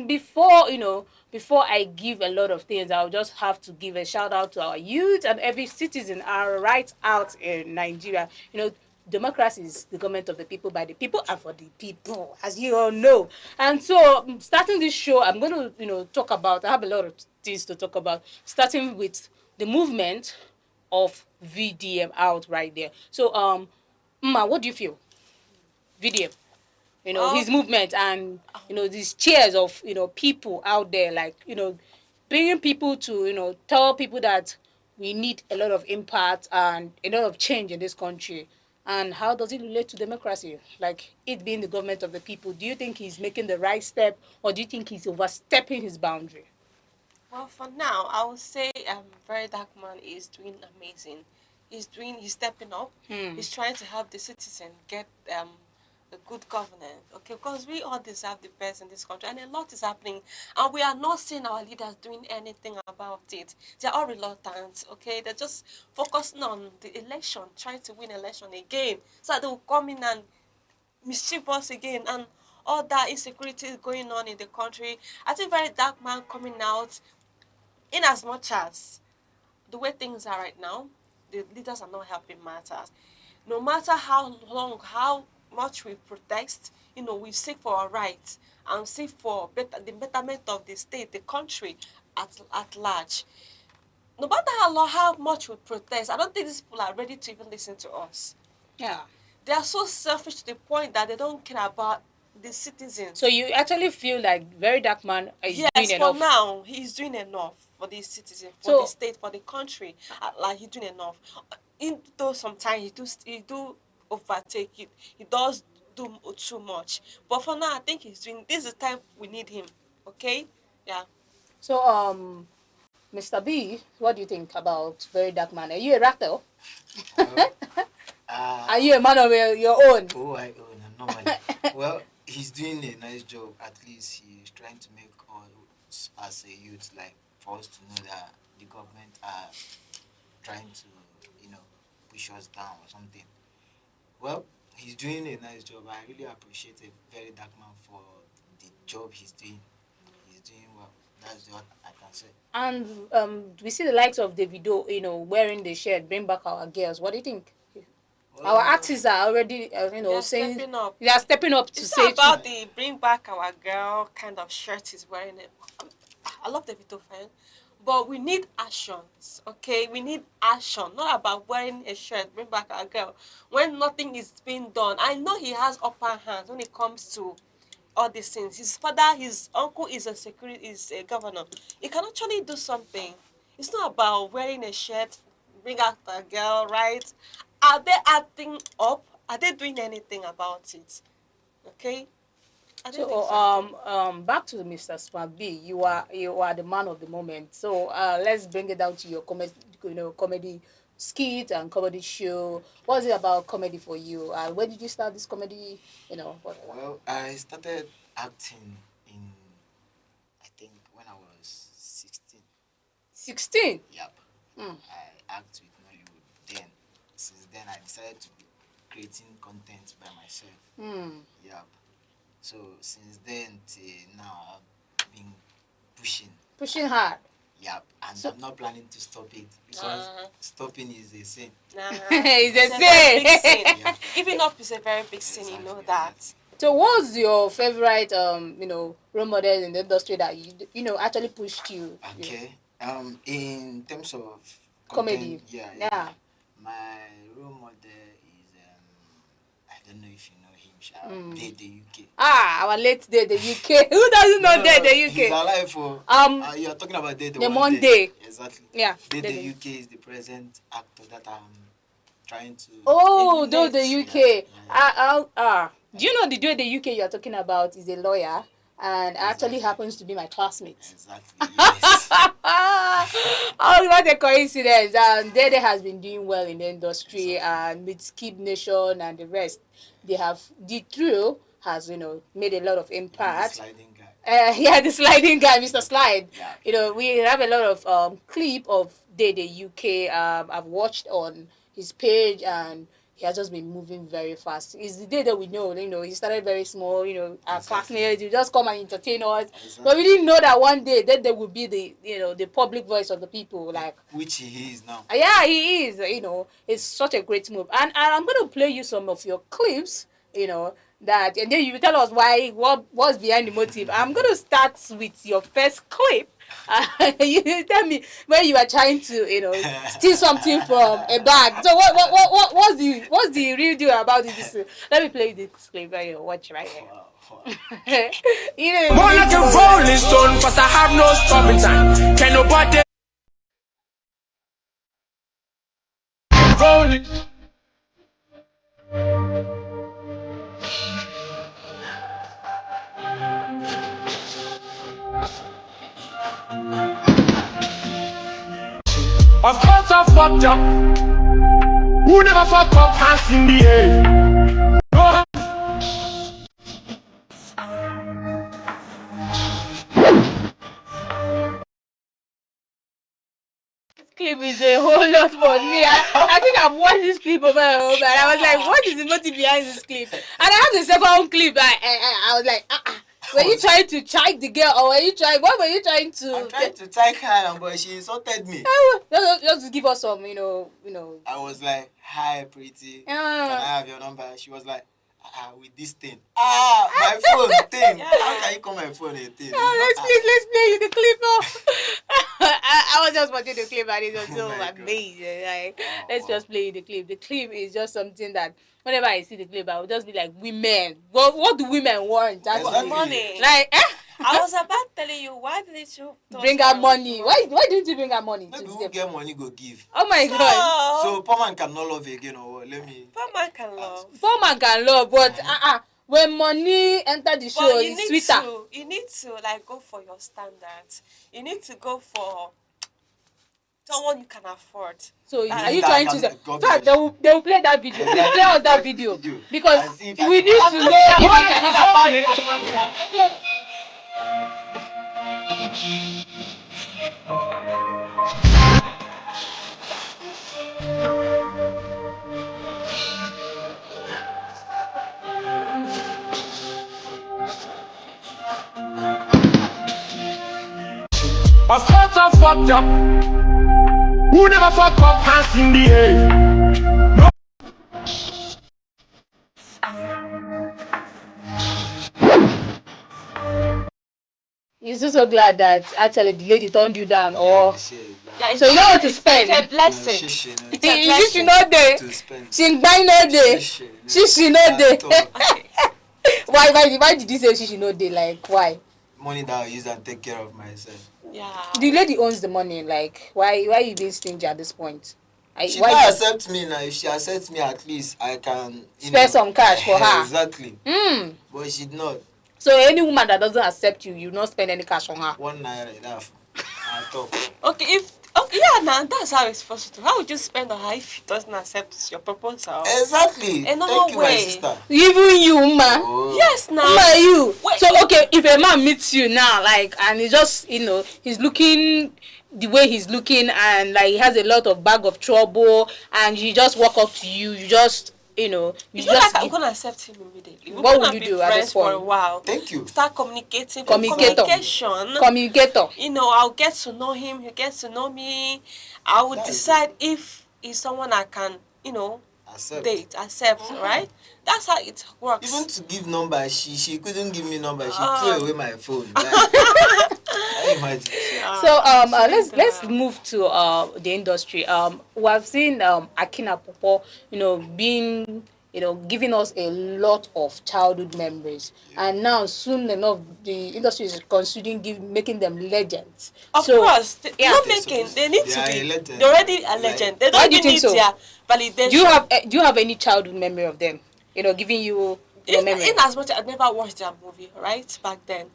Before I give a lot of things, I'll just have to give a shout out to our youth and every citizen are right out in Nigeria. Democracy is the government of the people, by the people, and for the people, as you all know. And so, starting this show, I'm going to, talk about, I have a lot of things to talk about, starting with the movement of VDM out right there. So, Ma, what do you feel? VDM, his movement and, these cheers of, people out there, like, bringing people to, tell people that we need a lot of impact and a lot of change in this country. And how does it relate to democracy? Like, it being the government of the people, do you think he's making the right step, or do you think he's overstepping his boundary? Well, for now, I would say Very Dark Man is doing amazing. He's stepping up. He's trying to help the citizen get a good governance, okay? Because we all deserve the best in this country, and a lot is happening, and we are not seeing our leaders doing anything about it. They're all reluctant, okay? They're just focusing on the election, trying to win election again, so that they will come in and mischief us again, and all that insecurity is going on in the country. I think Very Dark Man coming out, in as much as the way things are right now, the leaders are not helping matters. No matter how long, how much we protest, we seek for our rights and seek for the betterment of the state, the country at large. No matter how much we protest, I don't think these people are ready to even listen to us. Yeah. They are so selfish to the point that they don't care about the citizens. So you actually feel like Very Dark Man is doing enough? Yes, for now, he's doing enough for the citizen, for the state, for the country. Like, he's doing enough. Though sometimes he do overtake it. He does do too much. But for now, I think he's doing. This is the time we need him. Okay? Yeah. So Mr. B, what do you think about Very Dark Man? Are you a rapper? Are you a man of your own? Oh, I own. I'm not money. Well, he's doing a nice job. At least he's trying to make us as a youth, like, for us to know that the government are trying to, push us down or something. Well, he's doing a nice job. I really appreciate a Very Dark Man for the job he's doing. He's doing well. That's what I can say. And we see the likes of Davido, wearing the shirt, bring back our girls. What do you think? Well, our artists are already, saying stepping up. They are stepping up to it's say. It's about the bring back our girl kind of shirt he's wearing. I love Davido fan. But we need actions, okay? We need action, not about wearing a shirt, bring back our girl, when nothing is being done. I know he has upper hand when it comes to all these things. His father, his uncle is a governor. He can actually do something. It's not about wearing a shirt, bring out a girl, right? Are they acting up? Are they doing anything about it? Okay? So back to Mr. Smart B, you are the man of the moment. So let's bring it down to your comedy skit and comedy show. What's it about comedy for you? Where did you start this comedy? Well, I started acting in, I think, when I was 16. 16? Yep. I act with Nollywood then. Since then, I decided to be creating content by myself. Yep. So since then till now, I've been pushing. Pushing hard. Yep. And I'm not planning to stop it, because stopping is a sin. It's a sin. Yeah. Giving up is a very big sin, you know that. So what's your favorite role model in the industry that you actually pushed you? Okay. In terms of comedy. Yeah. My role model is I don't know if you know him, the UK. Our late day the UK. Who doesn't know the UK? He's alive for you're talking about the Monday. Exactly. Yeah. The UK is the present actor that I'm trying to the UK. Do you know the UK you're talking about is a lawyer and actually happens to be my classmate? Exactly. Yes. Oh, what a coincidence. Dede has been doing well in the industry, and with Skip Nation and the rest, the trio has made a lot of impact. The sliding guy. The sliding guy, Mr. Slide. Yeah. We have a lot of clip of Dede UK. I've watched on his page, and he has just been moving very fast. It's the day that we know, he started very small, our classmates, you just come and entertain us. Exactly. But we didn't know that one day that there would be the public voice of the people, like. Which he is now. Yeah, he is, it's such a great move. And I'm going to play you some of your clips, that, and then you tell us what's behind the motive. I'm going to start with your first clip. You tell me when you are trying to, steal something from a bag. So what's the real deal about this? Let me play this clip right here. Watch right here. More like a rolling stone, cause I have no stopping time. Can nobody rolling? Of course I fucked up. Who never fuck up hands in the air? No. This clip is a whole lot for me. I think I've watched this clip over and over, and I was like, what is the motive behind this clip? And I have the second clip. I was like, were you trying to check the girl, or what were you trying to? I'm trying to check her, but she insulted me. Just give us some, I was like, hi, pretty. Can I have your number? She was like, with this thing. My phone thing. How can you call my phone a thing? Let's play the clip. I was just watching the clip and it was so amazing. Like, let's just play the clip. The clip is just something that whenever I see the clip, I would just be like, women. What do women want? That's money. Like, I was about telling you, why didn't you bring out money? Why didn't you bring out money? Maybe who get money go give. Oh my God. So poor man cannot love again, or what? Poor man can love. Poor man can love, but when money enter the show, it's sweeter. You need to like go for your standards. You need to go for someone you can afford. So are you trying to say? In fact, they will play that video. They play on that video because we need to know if we can afford it. Of course I fucked up. Who never fuck up hands in the air? No. You're so glad that actually the lady turned you down, or so you know what to spend. It's a blessing. It's a blessing. She no day. She buy no day. She no day. Why did you say she no day? Like why? Money that I use and take care of myself. Yeah. The lady owns the money. Like why you being stingy at this point? She don't accept me now. If she accepts me, at least I can spare some cash for her. Exactly. But she not. So any woman that doesn't accept you, you not spend any cash on her. 1 naira enough. I talk. Okay, yeah, now that's how it's supposed to. How would you spend on her if she doesn't accept your proposal? Exactly. In Thank you, my sister. Even you, ma. Oh. Yes, now. Ma, you. Wait. So okay, if a man meets you now, like, and he's just, he's looking the way he's looking, and like he has a lot of bag of trouble, and he just walk up to you, you just. It's not like I'm gonna accept him immediately. We're what would you do at this point? For a while. Thank you. Start communicating. Communicator. I'll get to know him. He gets to know me. I would decide if he's someone I can, accept, right? That's how it works. Even to give number, she couldn't give me number. She threw away my phone. So let's move to the industry. We have seen Akina Popo, being giving us a lot of childhood memories, and now soon enough the industry is considering making them legends. Of course, they need to be. They're already a legend. They don't need their validation. Do you have any childhood memory of them? Giving you. In as much I never watched their movie, right? Back then,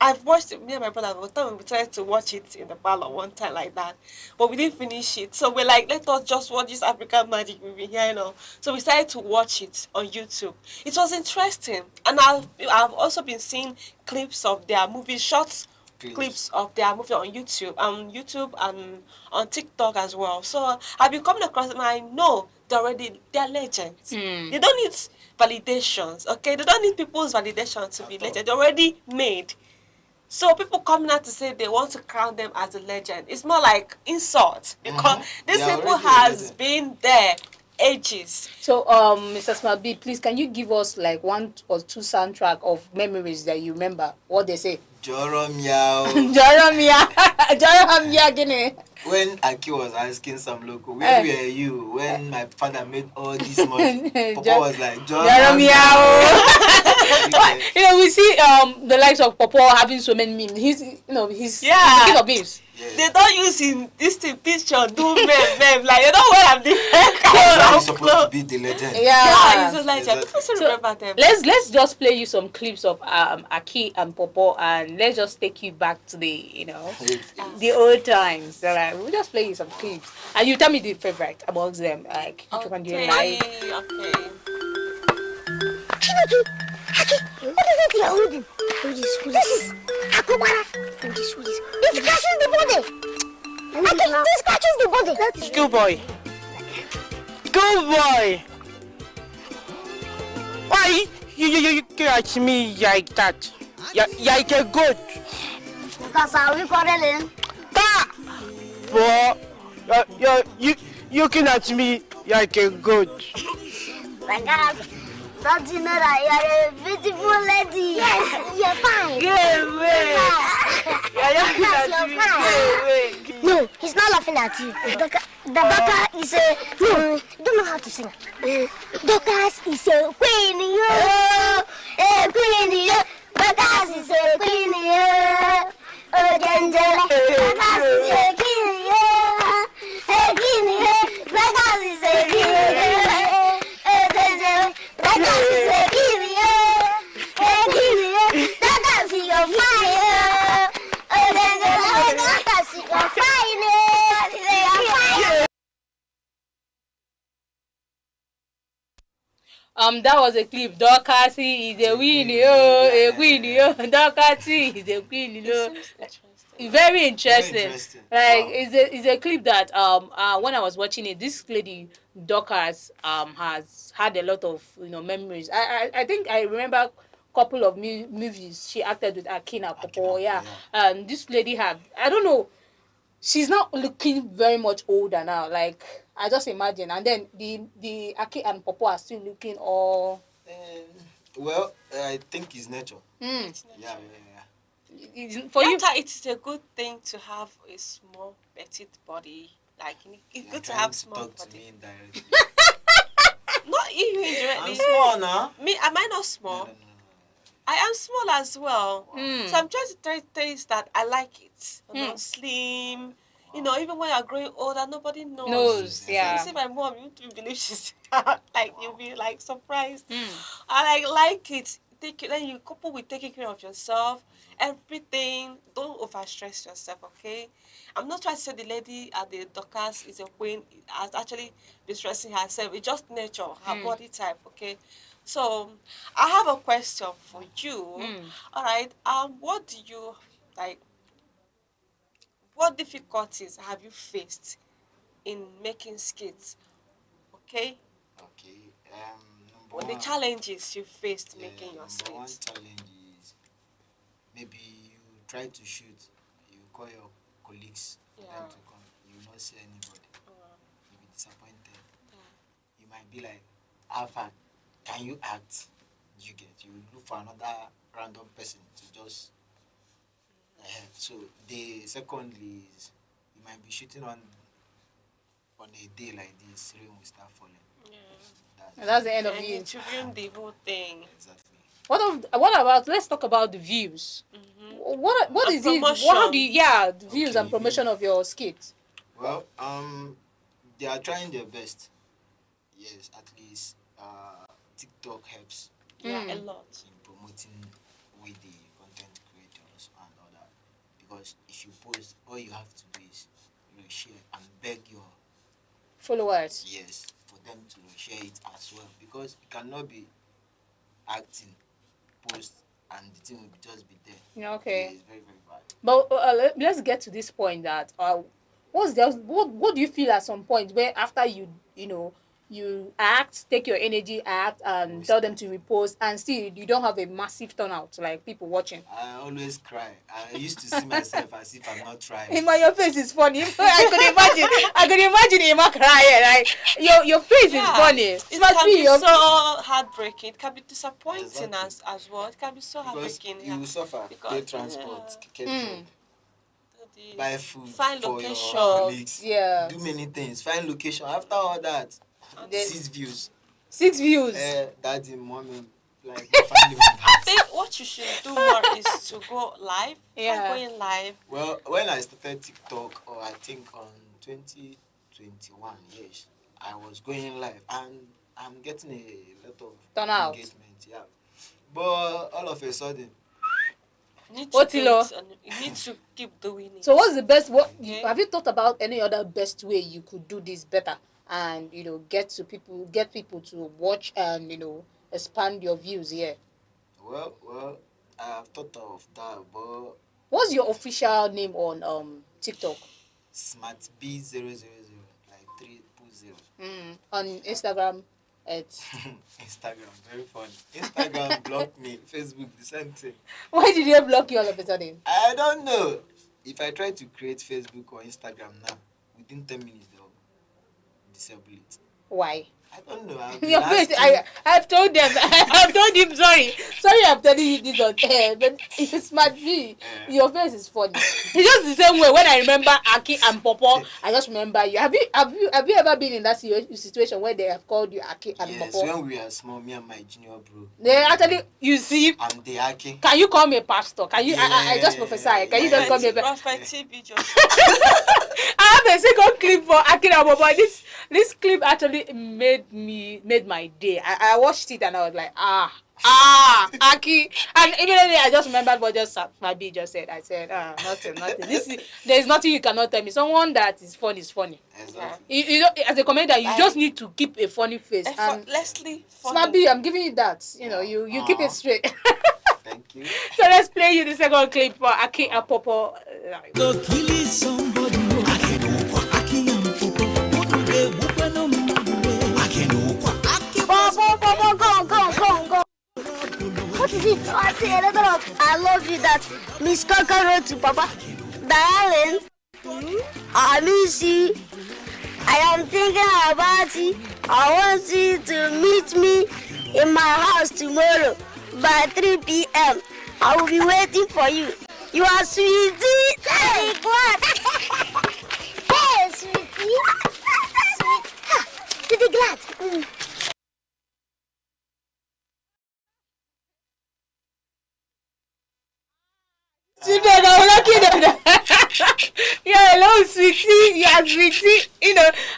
I've watched it. Me and my brother, we tried to watch it in the parlor one time like that, but we didn't finish it. So we're like, let us just watch this African magic movie here, So we started to watch it on YouTube. It was interesting, and I've also been seeing clips of their movie, short clips of their movie on YouTube and on TikTok as well. So I've been coming across them, and I know they're legends. They don't need validations, okay? They don't need people's validation to be legend. They're already made. So people coming out to say they want to crown them as a legend, it's more like insult because these people has been there ages. So, Mr. Smalby, please, can you give us like 1 or 2 soundtrack of memories that you remember? What they say? Joromia. Joromia. Joromia, Guinea. When Aki was asking some local, where were you when my father made all this money? Papa was like, Joromia. You know, we see the likes of Popo having so many memes. He's king of memes. They don't use in this thing picture do meme like they don't wear them he's supposed to be the legend. Yeah, he's a legend. People still remember them. Let's just play you some clips of Aki and Popo, and let's just take you back to the the old times. So, we'll just play you some clips, and you tell me the favorite amongst them. Like which one do you like? Okay. Aki, what is it you're holding? This is Akubara. Who this? It scratches the body. Aki, this scratches the body. Good boy. Good boy. Why you catch me like that? Like a goat. Because I will call him. Boy, you can catch me like a goat. My God. Don't you know that you're a beautiful lady? Yes, you're fine. Get away. Yes, you're fine. No, he's not laughing at you. The doctor is a... No, you don't know how to sing. Doctors is a queen, a queen, Doctors is a queen, oh, Angela. Doctors is a queen, a queen, Doctors is a queen, that was a clip. Dorcas is a winnie, a winnie, Dorcas is a queen, Very interesting. Like it's a clip that when I was watching it, this lady Dorcas has had a lot of memories. I think I remember a couple of movies she acted with Akina Popo. And this lady I don't know, she's not looking very much older now. Like I just imagine, and then the Aki and Popo are still looking all. Well, I think it's nature. Yeah. For you, it is a good thing to have a small, petite body. Like it's good to have small body. To me indirectly. Not you indirectly. I'm small now. Me, am I not small? No. I am small as well. So I'm trying to tell you that I like it. Slim. Even when you're growing older, nobody knows. So you see my mom, you don't believe she's like you'll be like surprised. I like it. Then you couple with taking care of yourself, everything. Don't overstress yourself, okay? I'm not trying to say the lady at the Dorcas is a queen, has actually been stressing herself. It's just nature, her body type, okay? So I have a question for you. All right. What do you like? What difficulties have you faced in making skits? Okay. What the challenges you faced making your skits? One challenge is maybe you try to shoot, you call your colleagues for them to come, you will not see anybody. You'll be disappointed. You might be like, Alpha, can you act? You look for another random person to just so the secondly is you might be shooting on a day like this, rain will start falling. That's the end of it. To ruin the whole thing. Exactly. What about? Let's talk about the views. What is it? How do you, the views and promotion of your skits? Well, they are trying their best. Yes, at least TikTok helps. Yeah, a lot in promoting with the content creators and all that. Because if you post, all you have to do is share and beg your followers. Yes, for them to share it as well. Because it cannot be acting, post, and the thing will just be there. Yeah, okay. It's very, very bad. But let's get to this point that what do you feel at some point where after you you act, take your energy, act, and tell them to repost, and still you don't have a massive turnout like people watching. I always cry. I used to see myself as if I'm not trying. Emma, your face is funny. I could imagine Emma crying. Like your face is funny. It can be so heartbreaking. It can be disappointing as well. It can be so heartbreaking. You will suffer. Pay transport, buy food, find for location. your colleagues, do many things. Find location. After all that, 6 views. 6 views. Daddy, mommy, like I think what you should do more is to go live. Going live. Well, when I started TikTok, or I think on 2021, yes, I was going live, and I'm getting a lot of engagement. Yeah, but all of a sudden. You need to keep doing it. So what's the best? Have you thought about any other best way you could do this better and get people to watch and expand your views here? Well, I've thought of that, but what's your official name on TikTok? SmartB000, like 3 On Instagram. Instagram, very funny. Instagram blocked me. Facebook, the same thing. Why did they block you all of a sudden? I don't know. If I try to create Facebook or Instagram now, within 10 minutes they'll disable it. Why? I don't know. I've told them. I've told him sorry. I'm telling you this on air, but it's smart me. Your face is funny. It's just the same way when I remember Aki and Popo. I just remember you. Have you ever been in that situation where they have called you Aki and Popo? Yes, when we were small, me and my junior bro. They actually, you see. I'm the Aki. Can you call me a pastor? Can you? I just prophesy. Can you just call me a pastor? I have a second clip for Aki and Popo. This clip actually made my day. I watched it and I was like, Aki. And immediately I just remembered what Mabi just said. I said, nothing. There's nothing you cannot tell me. Someone that is funny is funny. Exactly. You as a commenter, you just need to keep a funny face. Effortlessly funny. Mabi, I'm giving you that. You keep it straight. Thank you. So let's play you the second clip for Aki and Popo. Go kill somebody. Aki and Popo. Go. What is it? I say a lot of I love you that Miss Coco wrote to Papa. Darling, I miss you. I am thinking about you. I want you to meet me in my house tomorrow by 3 p.m. I will be waiting for you. You are sweetie. Hey, what? Hey, sweetie. To be glad. Yeah, hello, sweetie. Yeah, sweetie.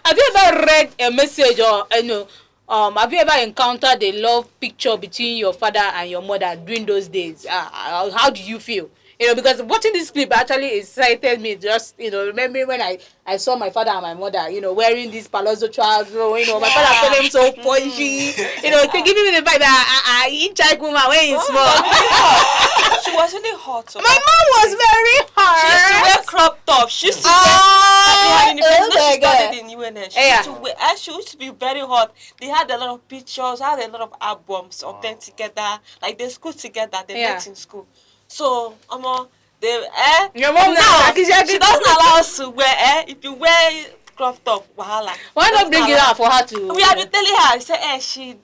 Have you ever read a message or have you ever encountered a love picture between your father and your mother during those days? How do you feel? Because watching this clip actually excited me. Just remembering when I saw my father and my mother, wearing these palazzo trousers. My father felt them so punchy. They giving me the vibe that I child woman when he's small. She was really hot. My mom was very hot. She used to wear crop top. She used to she started in UNS. She used to be very hot. They had a lot of pictures, had a lot of albums of them together. Like they school together, they met in school. So, your mom now, she doesn't allow us to wear, if you wear crop top, wahala. Why not bring it out for her to? We have been telling her, she's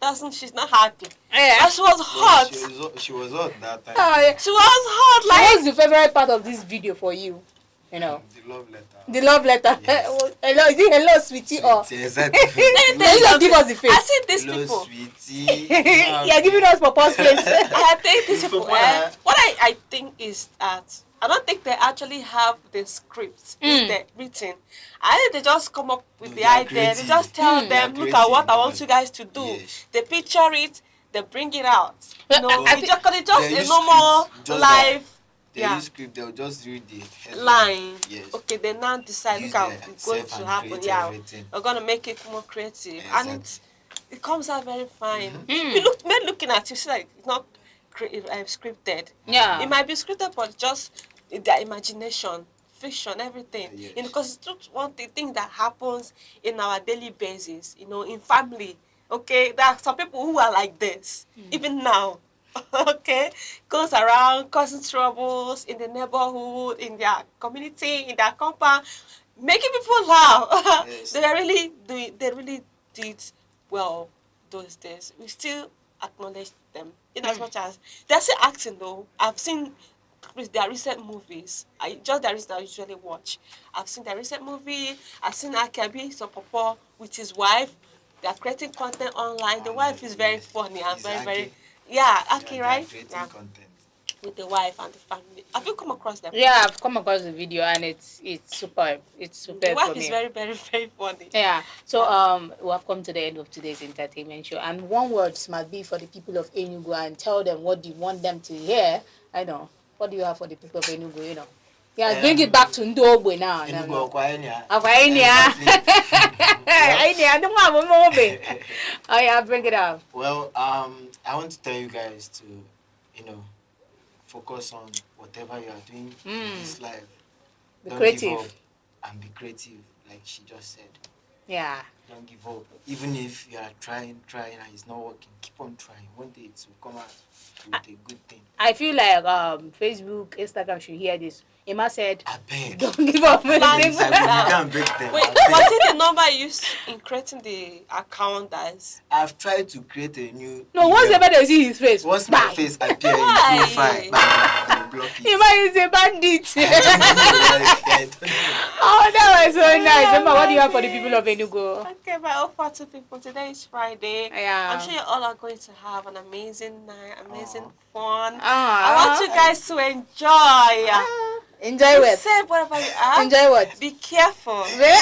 not happy. And she was hot. She was hot that time. She was hot. Like, what's the favorite part of this video for you? The love letter. The love letter. Yes. Hello, sweetie. Exactly. Just give us the face. I see these hello, people. Sweetie. You're giving us Papa's face. I think these people. What I think is that I don't think they actually have the script they're written. I think they just come up with the idea. They just tell them, look at what I want you guys to do. Yes. They picture it. They bring it out. It's just a normal live. They use script, they'll just read the line. Yes. Okay, they now decide look what's going to happen. Yeah, we're gonna make it more creative, and it comes out very fine. Looking at you, see like it's not scripted. Yeah, it might be scripted, but just their imagination fiction, everything. Yes. You know, because it's just one thing that happens in our daily basis, you know, in family. Okay, there are some people who are like this, even now. Okay, goes around causing troubles in the neighborhood, in their community, in their compound, making people laugh. Yes. They really did well those days. We still acknowledge them in as much as they're still acting though. I've seen their recent movies. Just the recent I usually watch. I've seen their recent movie. I've seen Akabi Sopopo with his wife. They are creating content online. The wife is very funny and very yeah, Aki, right? Yeah. Content. With the wife and the family. Have you come across them? Yeah, I've come across the video and it's superb. It's superb. The wife for is me. very funny. Yeah. So we have come to the end of today's entertainment show, and one word must be for the people of Enugu, and tell them what you want them to hear. I know. What do you have for the people of Enugu? You know. Yeah, bring it back to Ndogwe now. Enugu Okwaenia. I don't have a moment. Oh yeah, bring it up. Well, I want to tell you guys to, focus on whatever you are doing in this life. Be creative. Give up and be creative, like she just said. Yeah. Don't give up. Even if you are trying and it's not working, keep on trying. One day it will come out with a good thing. I feel like Facebook, Instagram should hear this. Emma said, I beg. Don't give up. You can't break them. Wait, was it the number you used in creating the account as? I've tried to create a new. No, once ever they see his face. Once my face appears in profile, block it. Emma is a bandit. Oh, that was so nice. Emma, what do you have for the people of Enugu? Okay, my offer to people. Today is Friday. Yeah. I'm sure you all are going to have an amazing night, amazing fun. I want you guys to enjoy. Enjoy what? Safe whatever you are. Enjoy what? Be careful. Stay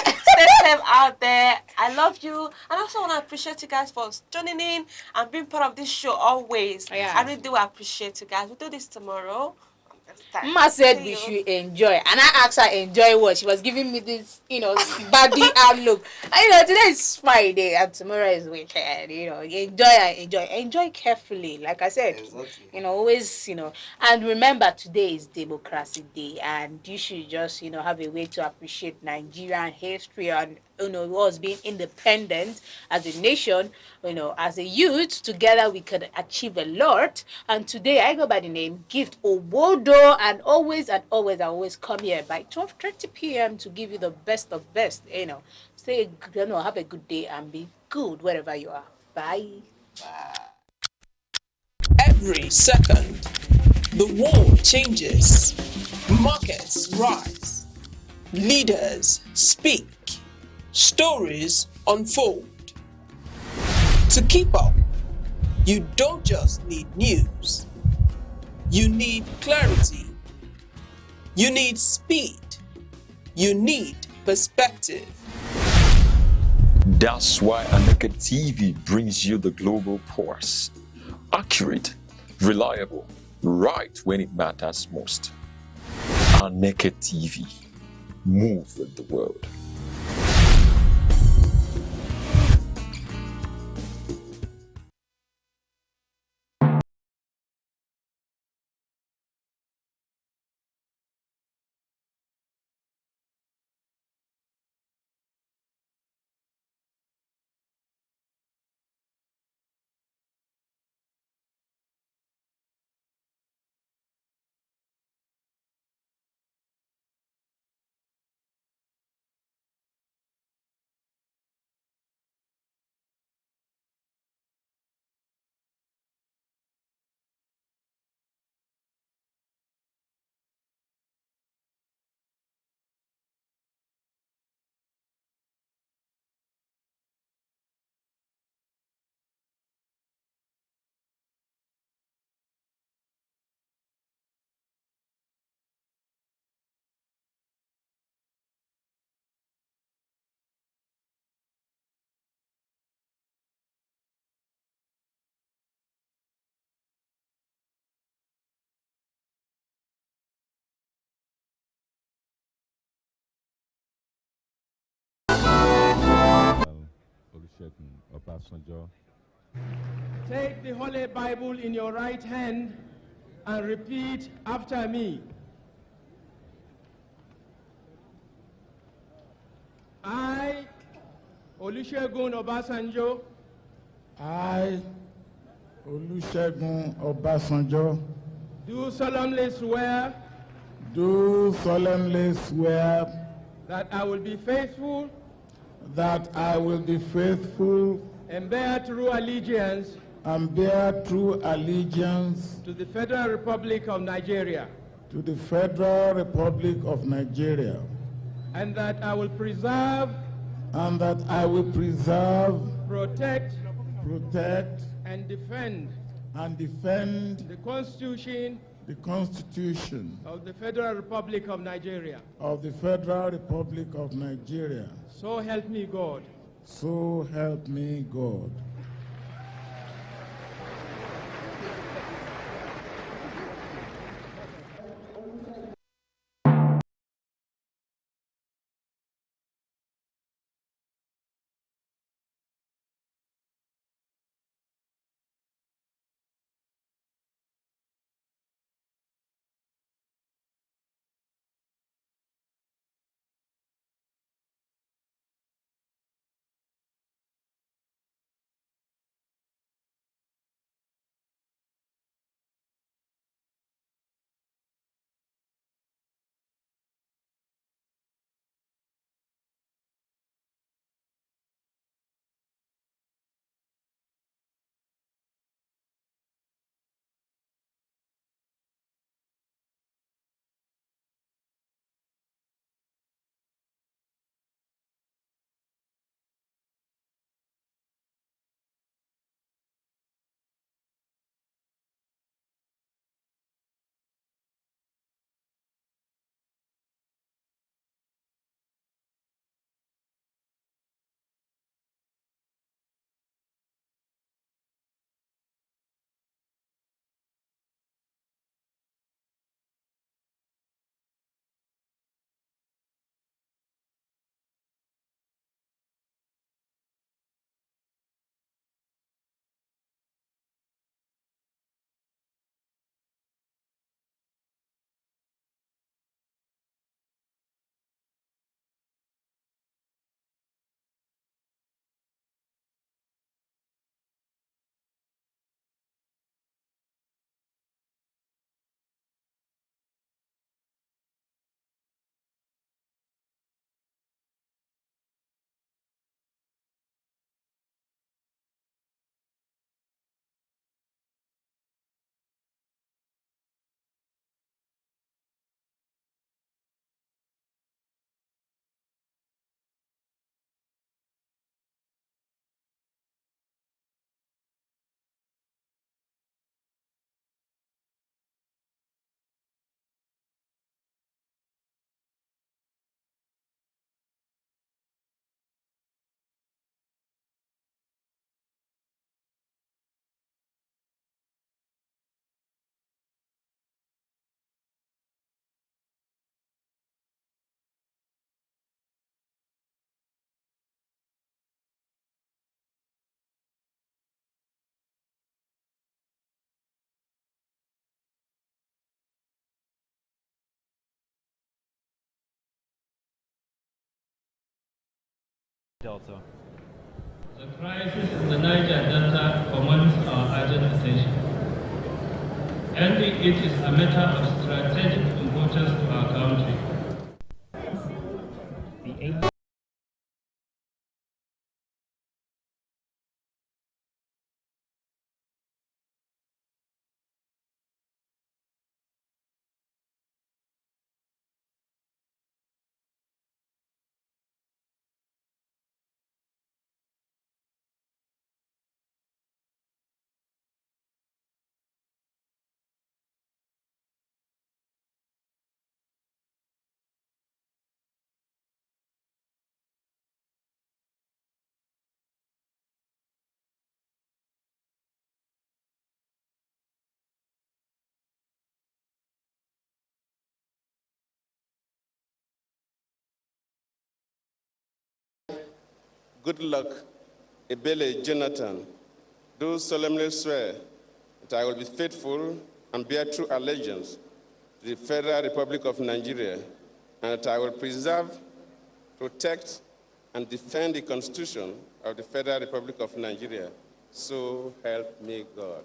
safe out there. I love you. And I also want to appreciate you guys for tuning in and being part of this show always. Yeah. I really do appreciate you guys. We'll do this tomorrow. Mama said we should enjoy, and I asked her enjoy what. She was giving me this, body outlook. And, today is Friday and tomorrow is weekend. Enjoy carefully. Like I said, exactly. Always, and remember today is Democracy Day, and you should just, have a way to appreciate Nigerian history and us being independent as a nation. As a youth, together we could achieve a lot. And today I go by the name Gift Owodo, and always I always come here by 12:30 p.m. to give you the best of best. Stay, have a good day and be good wherever you are. Bye. Every second, the world changes, markets rise, leaders speak, stories unfold. To keep up, you don't just need news. You need clarity. You need speed. You need perspective. That's why Aneke TV brings you the global pulse. Accurate, reliable, right when it matters most. Aneke TV. Move with the world. Take the Holy Bible in your right hand and repeat after me. Olusegun Obasanjo. I, Olusegun Obasanjo, Do solemnly swear. do solemnly swear That I will be faithful. that I will be faithful And bear true allegiance. and bear true allegiance To the Federal Republic of Nigeria. to the Federal Republic of Nigeria. And that I will preserve. And that I will preserve, Protect. and defend The Constitution. The Constitution Of the Federal Republic of Nigeria. of the Federal Republic of Nigeria. So help me God. So help me God. Delta. The crisis in the Niger Delta commands our urgent attention. Ending it is a matter of strategic importance to our country. Good luck, Ebele Jonathan, do solemnly swear that I will be faithful and bear true allegiance to the Federal Republic of Nigeria, and that I will preserve, protect, and defend the Constitution of the Federal Republic of Nigeria. So help me God.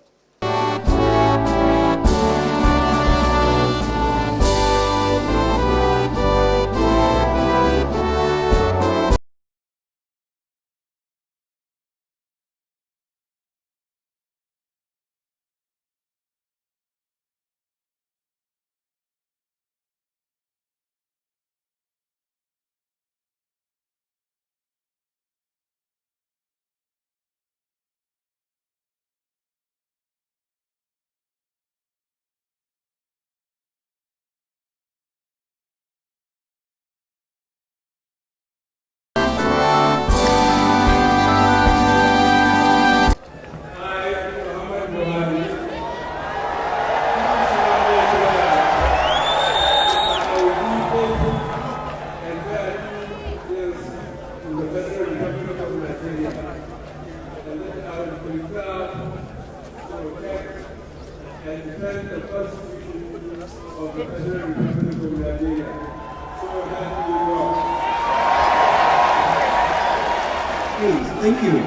Thank you.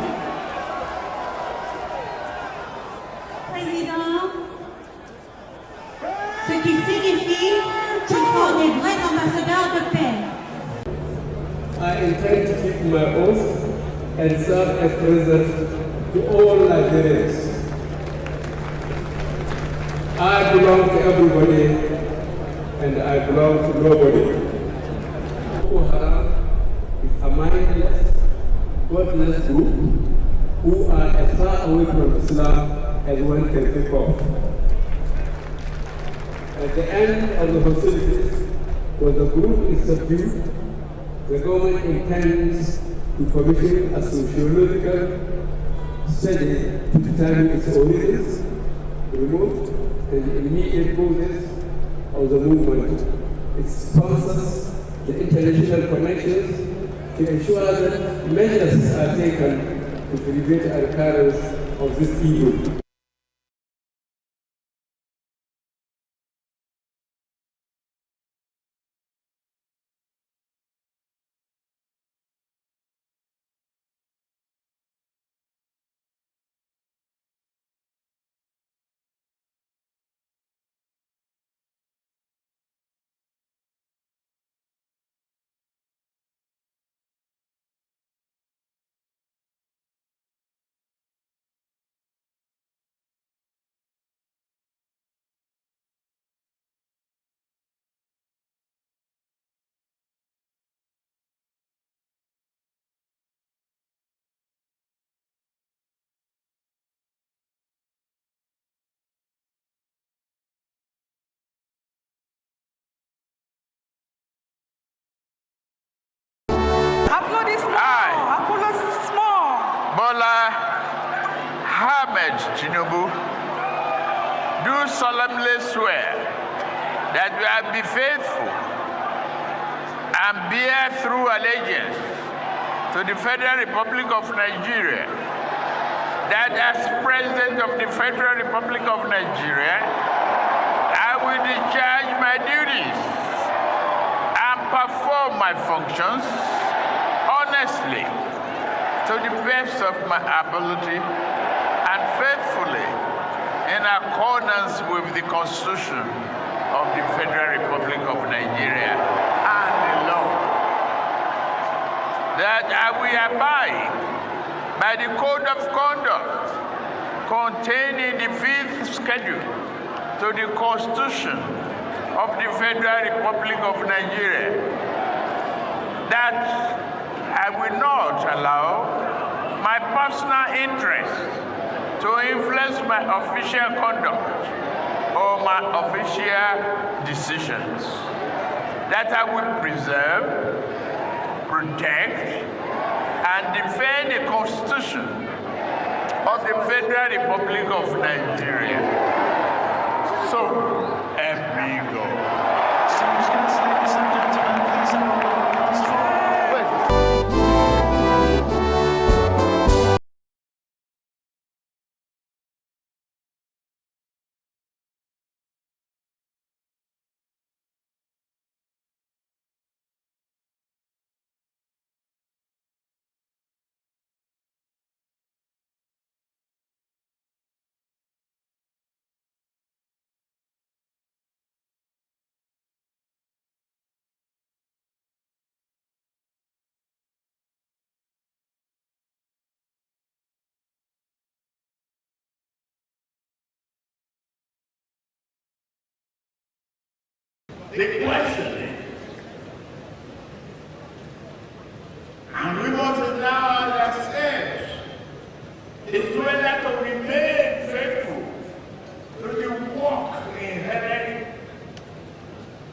Président, ce qui signifie qu'ils sont des vrais ambassadeurs de paix. I intend to keep my oath and serve as president to all Nigerians. I belong to everybody and I belong to nobody. Boko Haram is a mindless, godless group who are as far away from Islam as one can think of. At the end of the hostilities, when the group is subdued, the government intends to commission a sociological study to determine its origins, remote and immediate causes of the movement, its sponsors, the international connections, to ensure that measures are taken to prevent the occurrence of this evil. Bola Ahmed Tinubu, do solemnly swear that we will be faithful and bear true allegiance to the Federal Republic of Nigeria, that as President of the Federal Republic of Nigeria, I will discharge my duties and perform my functions honestly, to the best of my ability and faithfully in accordance with the Constitution of the Federal Republic of Nigeria and the law. That I will abide by the Code of Conduct contained in the 5th schedule to the Constitution of the Federal Republic of Nigeria. That I will not allow my personal interest to influence my official conduct or my official decisions. That I will preserve, protect, and defend the Constitution of the Federal Republic of Nigeria. So, help me God. the questioning. And we must now understand is whether to remain faithful to the work inherent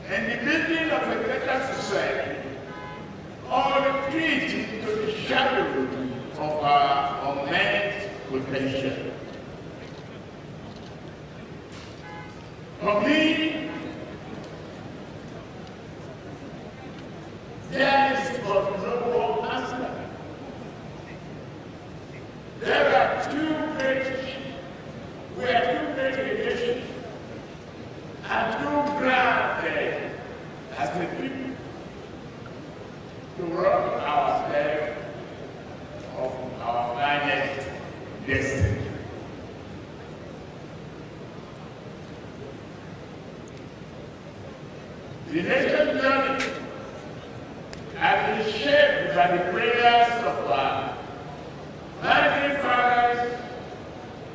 in the building of a better society, or retreat into the shadow of our unmet potential. For me, there is but no one answer. There are two great nations and two grounded as a people to rob ourselves of our finest destiny. The nation's journey has been shaped by the prayers of our founding fathers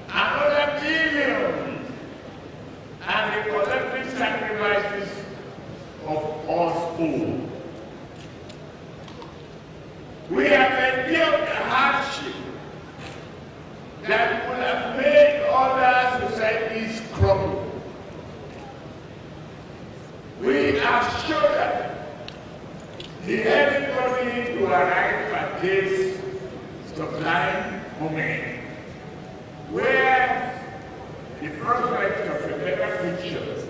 and other millions, and the collective sacrifices of us all. We have endured a hardship that would have made other societies crumble. We have shouldered the heavy burden to arrive at this sublime moment, where the prospect of a better future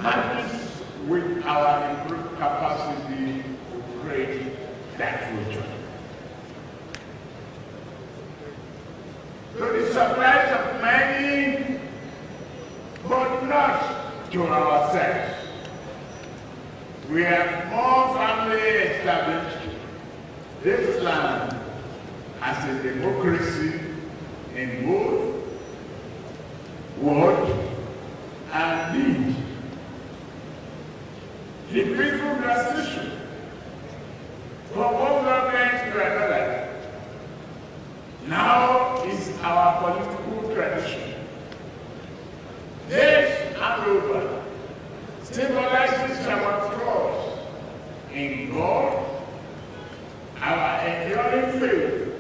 matches with our improved capacity to create that future. To the surprise of many, but not to ourselves, we have more firmly established this land as a democracy in both word and deed. The peaceful transition from one government to another now is our political tradition. This handover symbolizes our trust in God, our enduring faith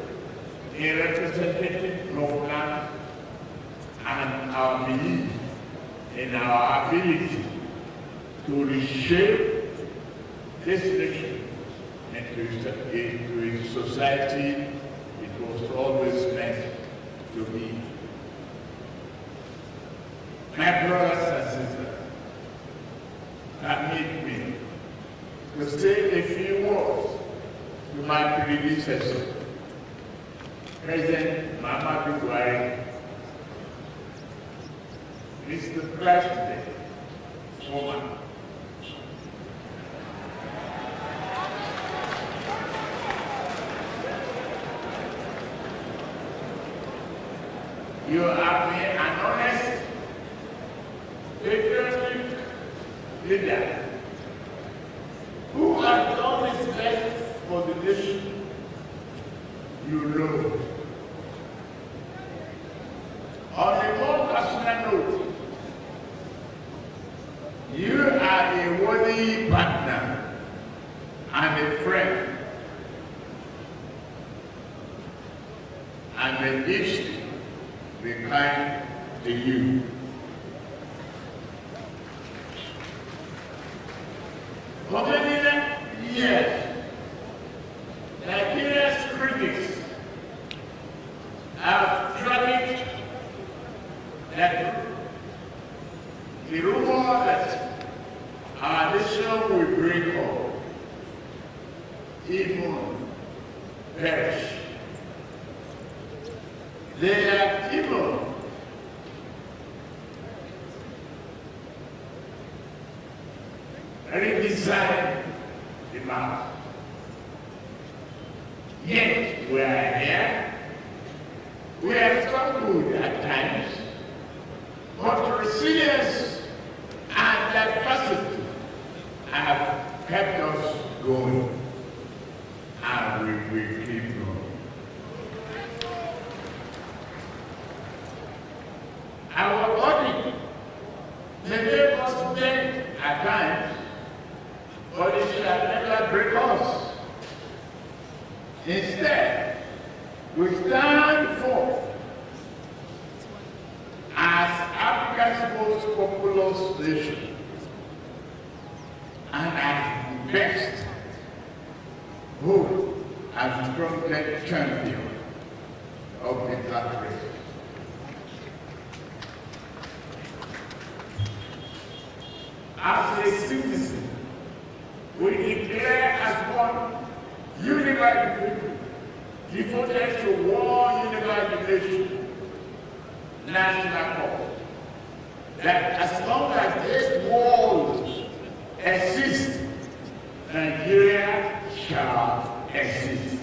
in representative governance, and our belief in our ability to reshape this nation into a society it was always meant to be. My brothers and sisters, permit me to say a few words to my predecessor, President Muhammadu Buhari, Mr. President, former. You have been an honest, patriotic leader who has done his best for the nation you love. On a more personal note, you are a worthy partner and a friend, and the least be kind to you. For many years, Nigeria's critics have trafficked that the rumor that our nation will break up, even perish. They have even redesigned the map. Yet we are here. We have struggled at times, but resilience and diversity have kept us going, and we will keep going. Our body may make us bend at times Instead, we stand forth as Africa's most populous nation and as the best, both as the strongest champion of the black race. As a citizen, we declare as one unified people, devoted to one unified nation, national cause, that as long as this world exists, Nigeria shall exist.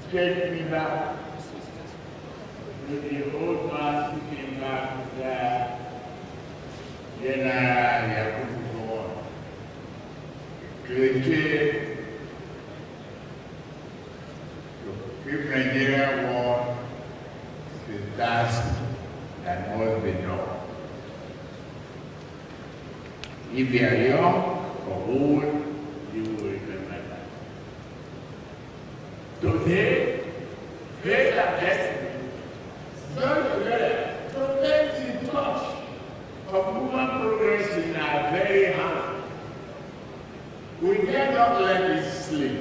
Take me back to the old man who came back there, created to keep Nigeria warm is the task that must be done. If you are young or old, you will remember that. Today, faith and destiny join together to take the touch of human progress in our very hand. We dare not let it slip.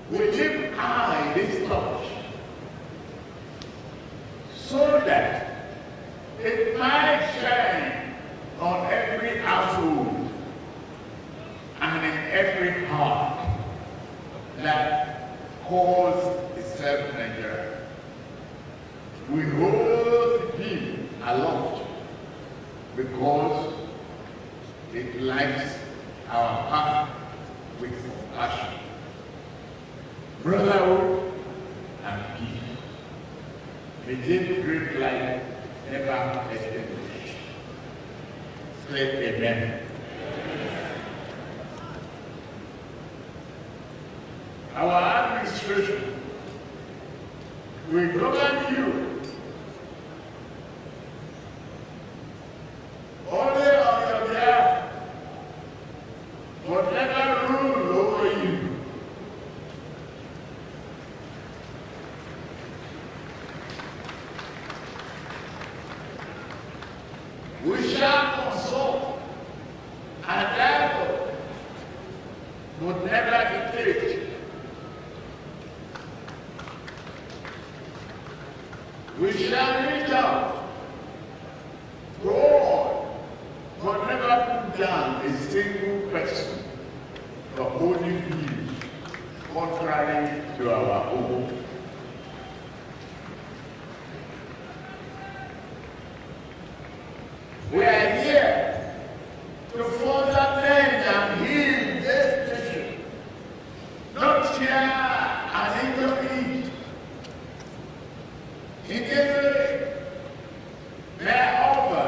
We live high this touch so that it might shine on every household and in every heart that calls itself Nigeria. We hold him aloft because it lights our path with compassion, brotherhood, and peace. May this great light never extinguish. Say amen. Our administration will govern you only on your behalf, but never rule over you. We shall consult and dialogue, but never dictate. We shall reach out, go on, but never put down a single person for holding views contrary to our own. We are here to further mend and heal this nation, not share and intervene. Indeed, may I offer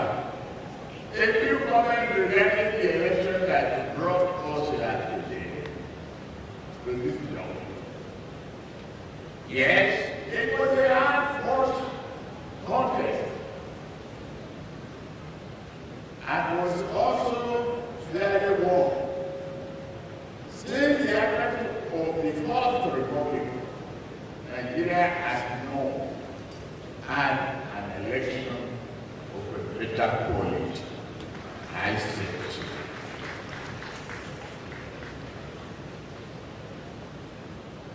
a few comments regarding the election that brought us here today to this job. Yes, it was a hard-fought contest, and was also very warm. Since the advent of the First Republic, Nigeria has known had an election of a better quality, I said.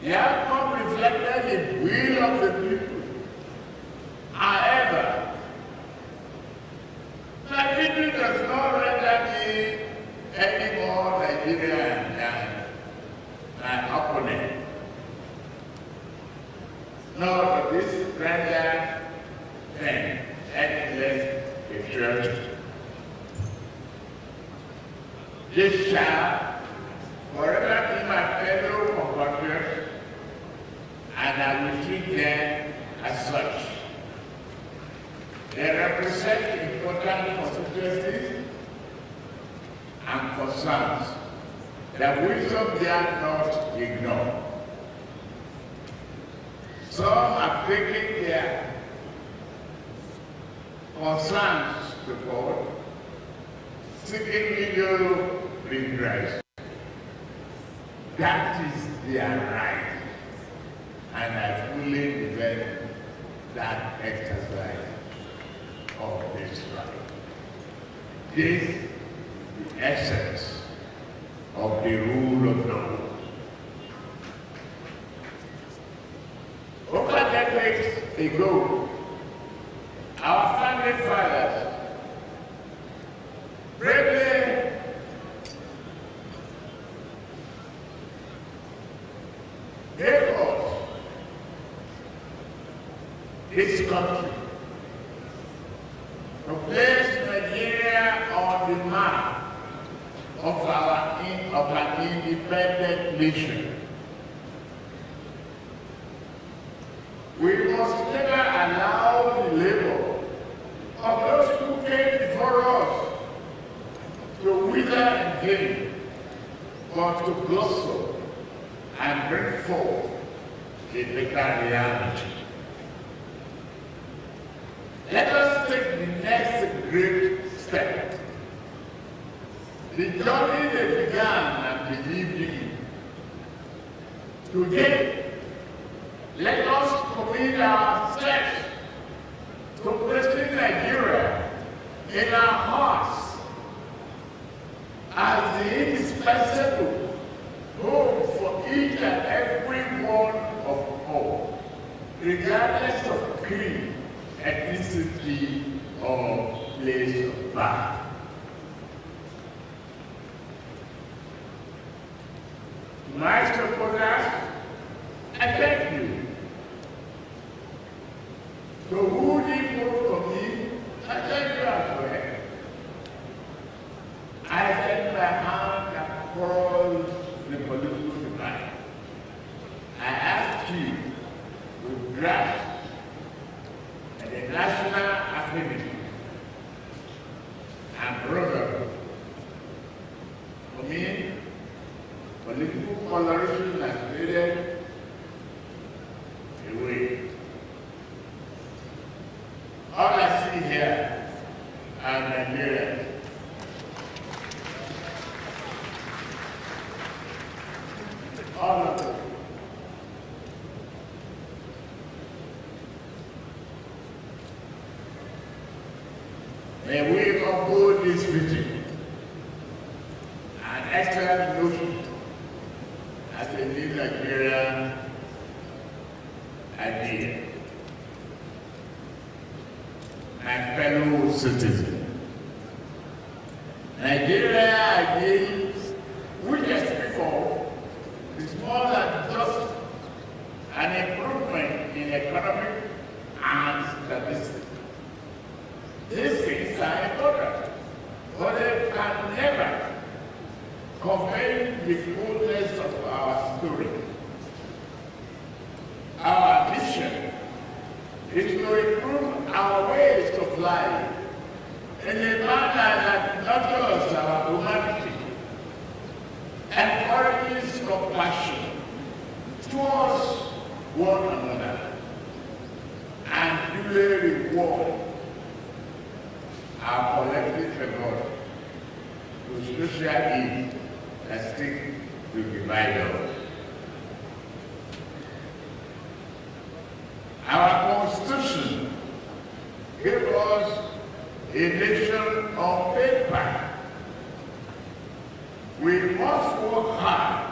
The outcome reflected the will of the people. However, my people does not render me any more Nigerian than my opponent. Nor does this render them any less patriotic. This shall forever be my fellow compatriots, and I will treat them as such. They represent important constituencies and concerns that wisdom dare not ignore. Some have taken their concerns the court seeking legal redress. That is their right, and I fully defend that exercise of this right. This is the essence of the rule of law. Over decades ago, our founding fathers bravely gave us this country to place Nigeria on the map of an independent nation. We must never allow the labor of those who came before us to wither and gain, but to blossom and bring forth a better reality. Let us take the next great step. The journey they began and believed in. Today, let us commit ourselves to placing Nigeria in our hearts as the indispensable home for each and every one of all, regardless of creed, ethnicity, or place of birth. My supporters, I thank you. So who did vote for me? I thank you as well. I send my hand across the political divide. I ask you to draft the national affinity and brotherhood. For me, political coloration has faded away. All I see here are Nigerians. All of them. May we uphold this vision and excellent notion as a new Nigerian idea. My fellow citizens, Nigeria again, which I speak of, is more than just an improvement in economic and statistics. These things are important, but they can never convey the fullness of our story. Our mission is to improve our ways of life in a manner that nurtures our humanity, encourages compassion towards one another, and duly reward our collective effort to social aid that seek to divide us. Our Constitution gave us a nation on paper. We must work hard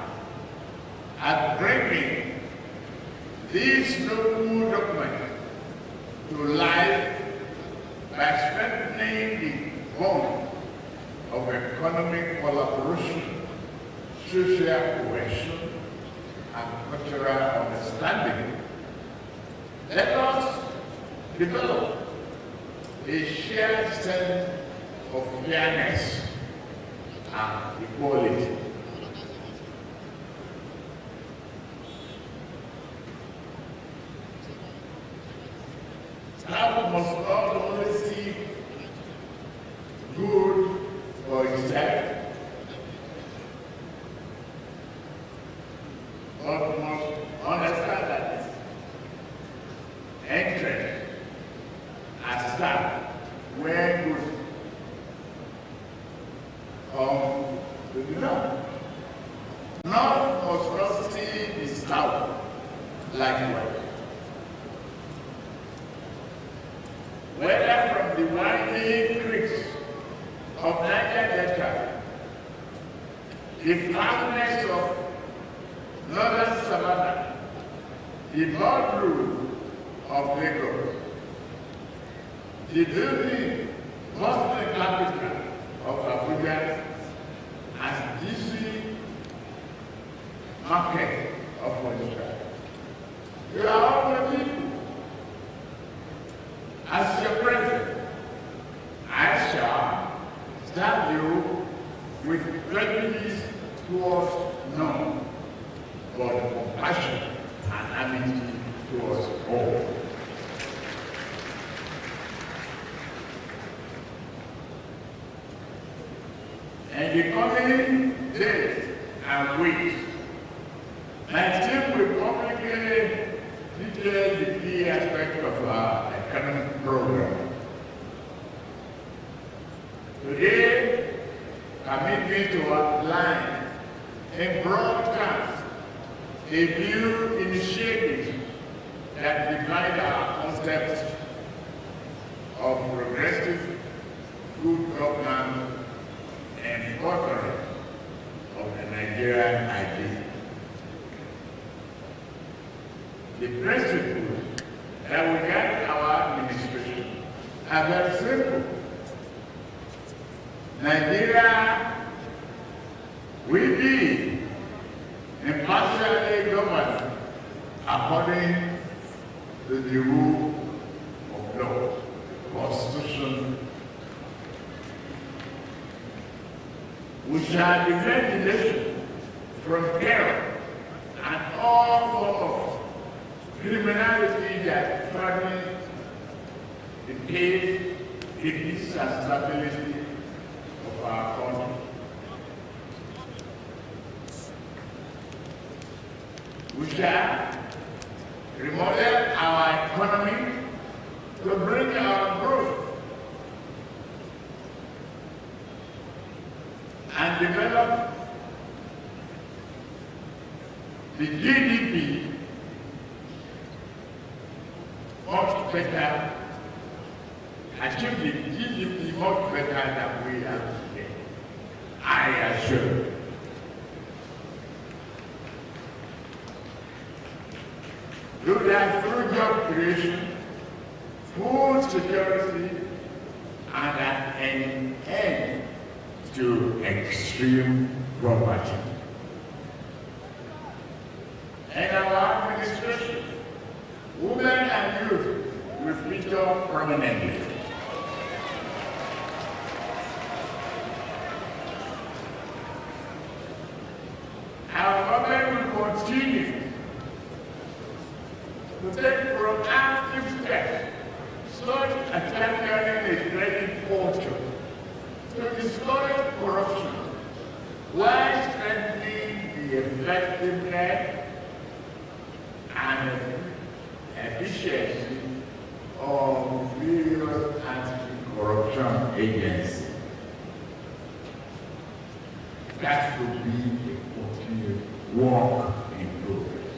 at bringing this noble document to life by strengthening the bond of economic collaboration, social cohesion, and cultural understanding. Let us develop a shared sense of fairness and equality. Staff must not only see good for itself, but must understand that interest as staff where goods come to the north. North must not see the south likewise. Whether from the winding creeks of Niger Delta, the farmlands of northern Savannah, the boardroom of Lagos, the building bustling capital of Abuja, and DC market of Onitsha. You are all the people. As your president, I shall serve you with prejudice towards none, but compassion and amity towards all. In the coming days and weeks, my team will publicly detail the key aspects of our economic program. Today, permit me to outline in broad terms a few initiatives that define our concept of progressive good governance and furtherance of the Nigerian idea. The principles that will guide our administration are very simple. Nigeria will be impartially governed according to the rule of law, Constitution. We shall defend the nation from terror and all forms of criminality that threatens the peace, peace and stability of our country. We shall remodel our economy to bring our growth and develop the GDP much better, achieve the GDP much better than we have today. I assure you. Do that through job creation, food security, and an end to extreme poverty. In our administration, women and youth will feature prominently. Our government will continue to take proactive steps such as championing a trading culture to discourage corruption while strengthening the effectiveness and efficiency of various anti-corruption agencies. That would be a continued work in progress.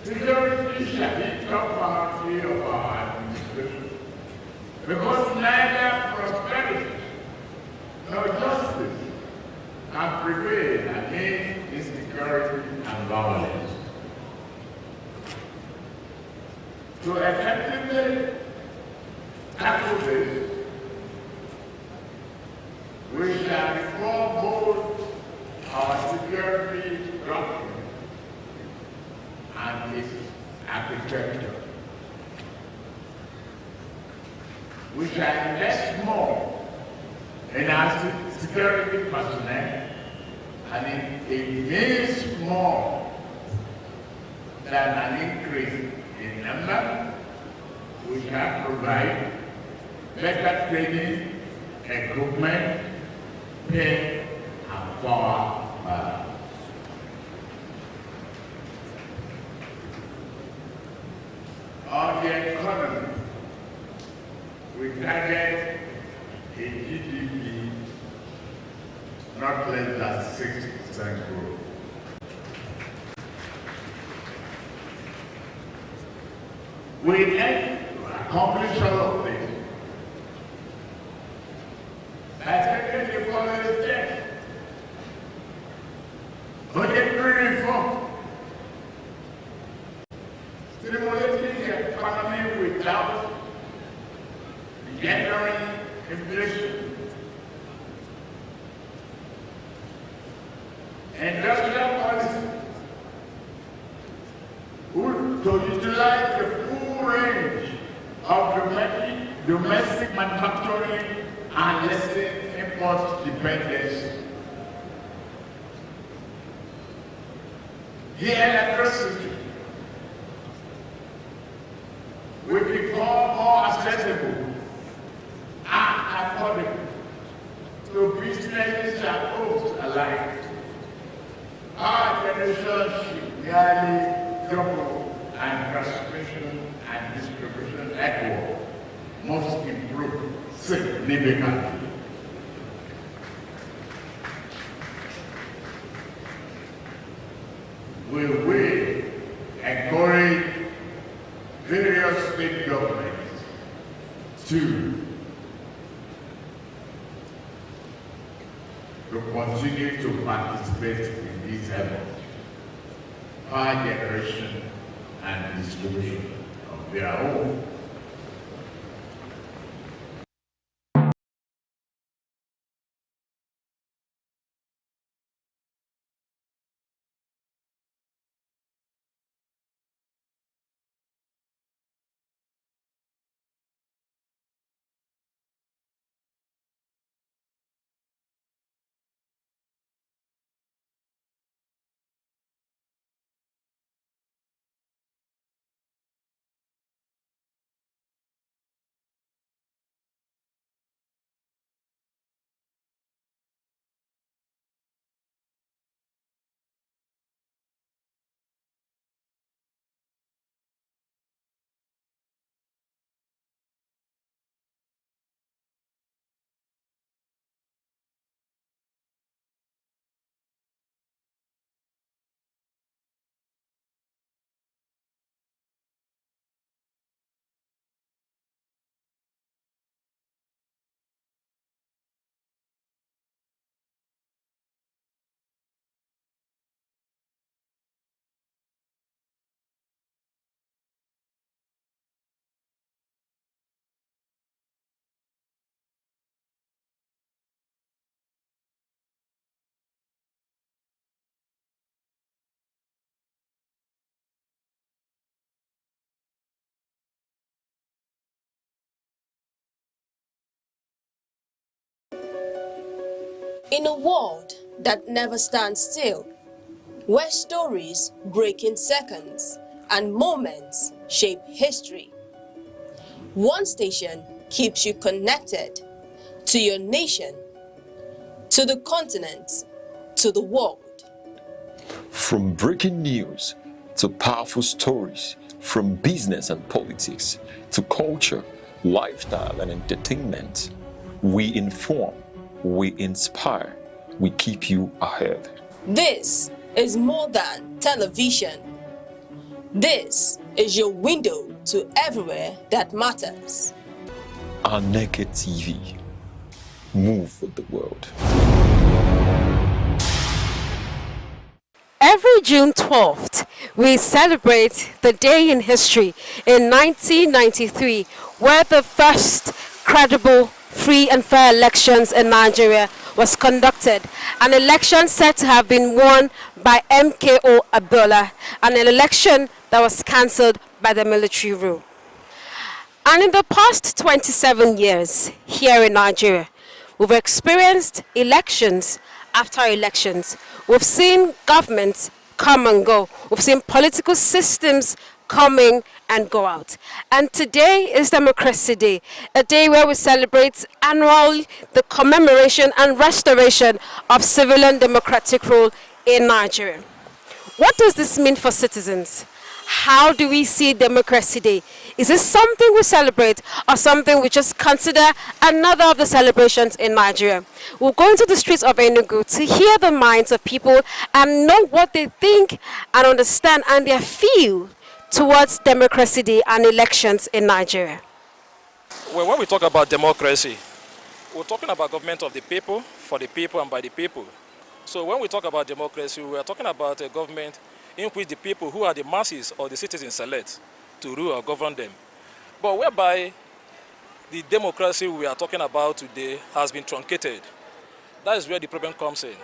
Security shall be top priority of our administration, because neither prosperity nor justice can prevail against insecurity and violence. To effectively tackle this, we shall reform both our security doctrine and its architecture. We shall invest more in our security personnel, and it means more than an increase in number. We shall provide better training, equipment, pay, and power. On the economy, we target a GDP not less than 6% growth. We aim to accomplish all of this by taking the following steps. Budgetary reform, stimulating the economy without engendering inflation, industrial policy, to utilize the full range of domestic manufacturing and lessen import dependency. The electricity will become more accessible and affordable to businesses and homes alike. Our generation should nearly double, and transmission and distribution network must improve significantly. We will encourage various state governments to continue to participate in these efforts, power generation and distribution of their own. In a world that never stands still, where stories break in seconds and moments shape history, one station keeps you connected to your nation, to the continent, to the world. From breaking news to powerful stories, from business and politics to culture, lifestyle and entertainment, we inform, we inspire, we keep you ahead. This is more than television. This is your window to everywhere that matters. Aneke TV. Move with the world. Every June 12th, we celebrate the day in history in 1993, where the first credible, free and fair elections in Nigeria was conducted. An election said to have been won by MKO Abiola, and an election that was cancelled by the military rule. And in the past 27 years here in Nigeria, we've experienced elections after elections. We've seen governments come and go. We've seen political systems coming and go out. And today is Democracy Day, a day where we celebrate annually the commemoration and restoration of civilian democratic rule in Nigeria. What does this mean for citizens? how do we see Democracy Day? Is this something we celebrate or something we just consider another of the celebrations in Nigeria? We'll go into the streets of Enugu to hear the minds of people and know what they think and understand and their feel towards Democracy Day and elections in Nigeria. Well, when we talk about democracy, we're talking about government of the people, for the people and by the people. So when we talk about democracy, we are talking about a government in which the people who are the masses or the citizens select to rule or govern them. But whereby the democracy we are talking about today has been truncated. That is where the problem comes in.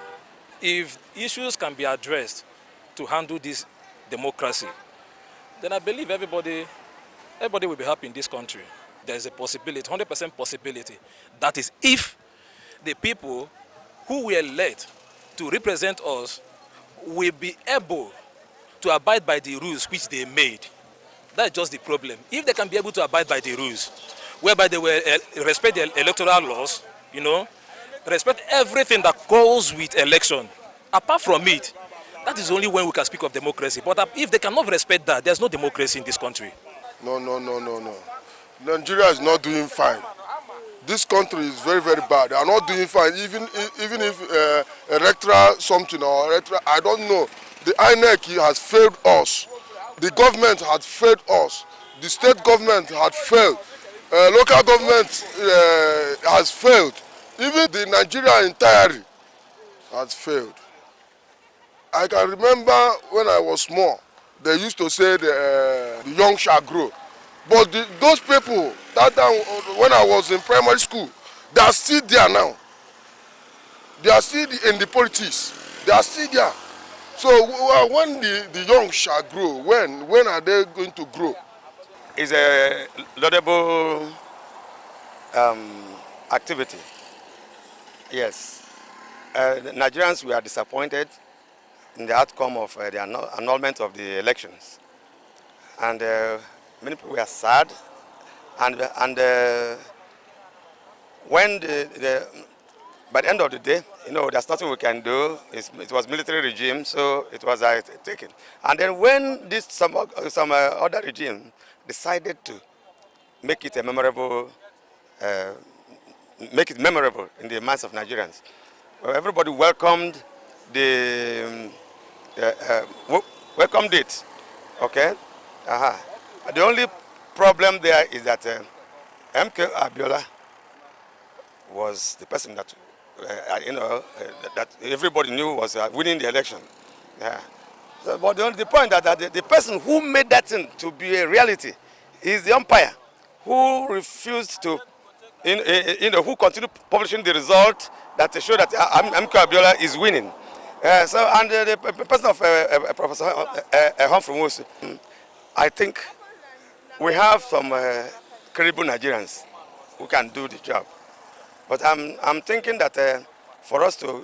If issues can be addressed to handle this democracy, then I believe everybody will be happy in this country. There is a possibility, 100% possibility. That is if the people who we elect to represent us will be able to abide by the rules which they made. That's just the problem. If they can be able to abide by the rules, whereby they will respect the electoral laws, you know, respect everything that goes with election, apart from it, that is only when we can speak of democracy. But if they cannot respect that, there's no democracy in this country. No. Nigeria is not doing fine. This country is very, very bad. They are not doing fine. Even if electoral something or electoral, I don't know. The inec has failed us. The government had failed us. The state government had failed. Local government has failed. Even the Nigeria entirely has failed. I can remember when I was small, they used to say the young shall grow. But those people, that time when I was in primary school, they are still there now. They are still in the politics. They are still there. So when the young shall grow, when are they going to grow? It's a laudable activity. Yes. The Nigerians were disappointed in the outcome of the annulment of the elections. And many people were sad. And when by the end of the day, you know, there's nothing we can do. It was military regime, so it was taken. And then when some other regime decided to make it a memorable, in the minds of Nigerians, everybody welcomed welcomed it. Okay. The only problem there is that MK Abiola was the person that that everybody knew was winning the election. Yeah. So, but the point that the person who made that thing to be a reality is the umpire, who refused to, who continued publishing the result that show that MK Abiola is winning. And the person of Professor Humphrey Moose, I think we have some credible Nigerians who can do the job. But I'm thinking that for us to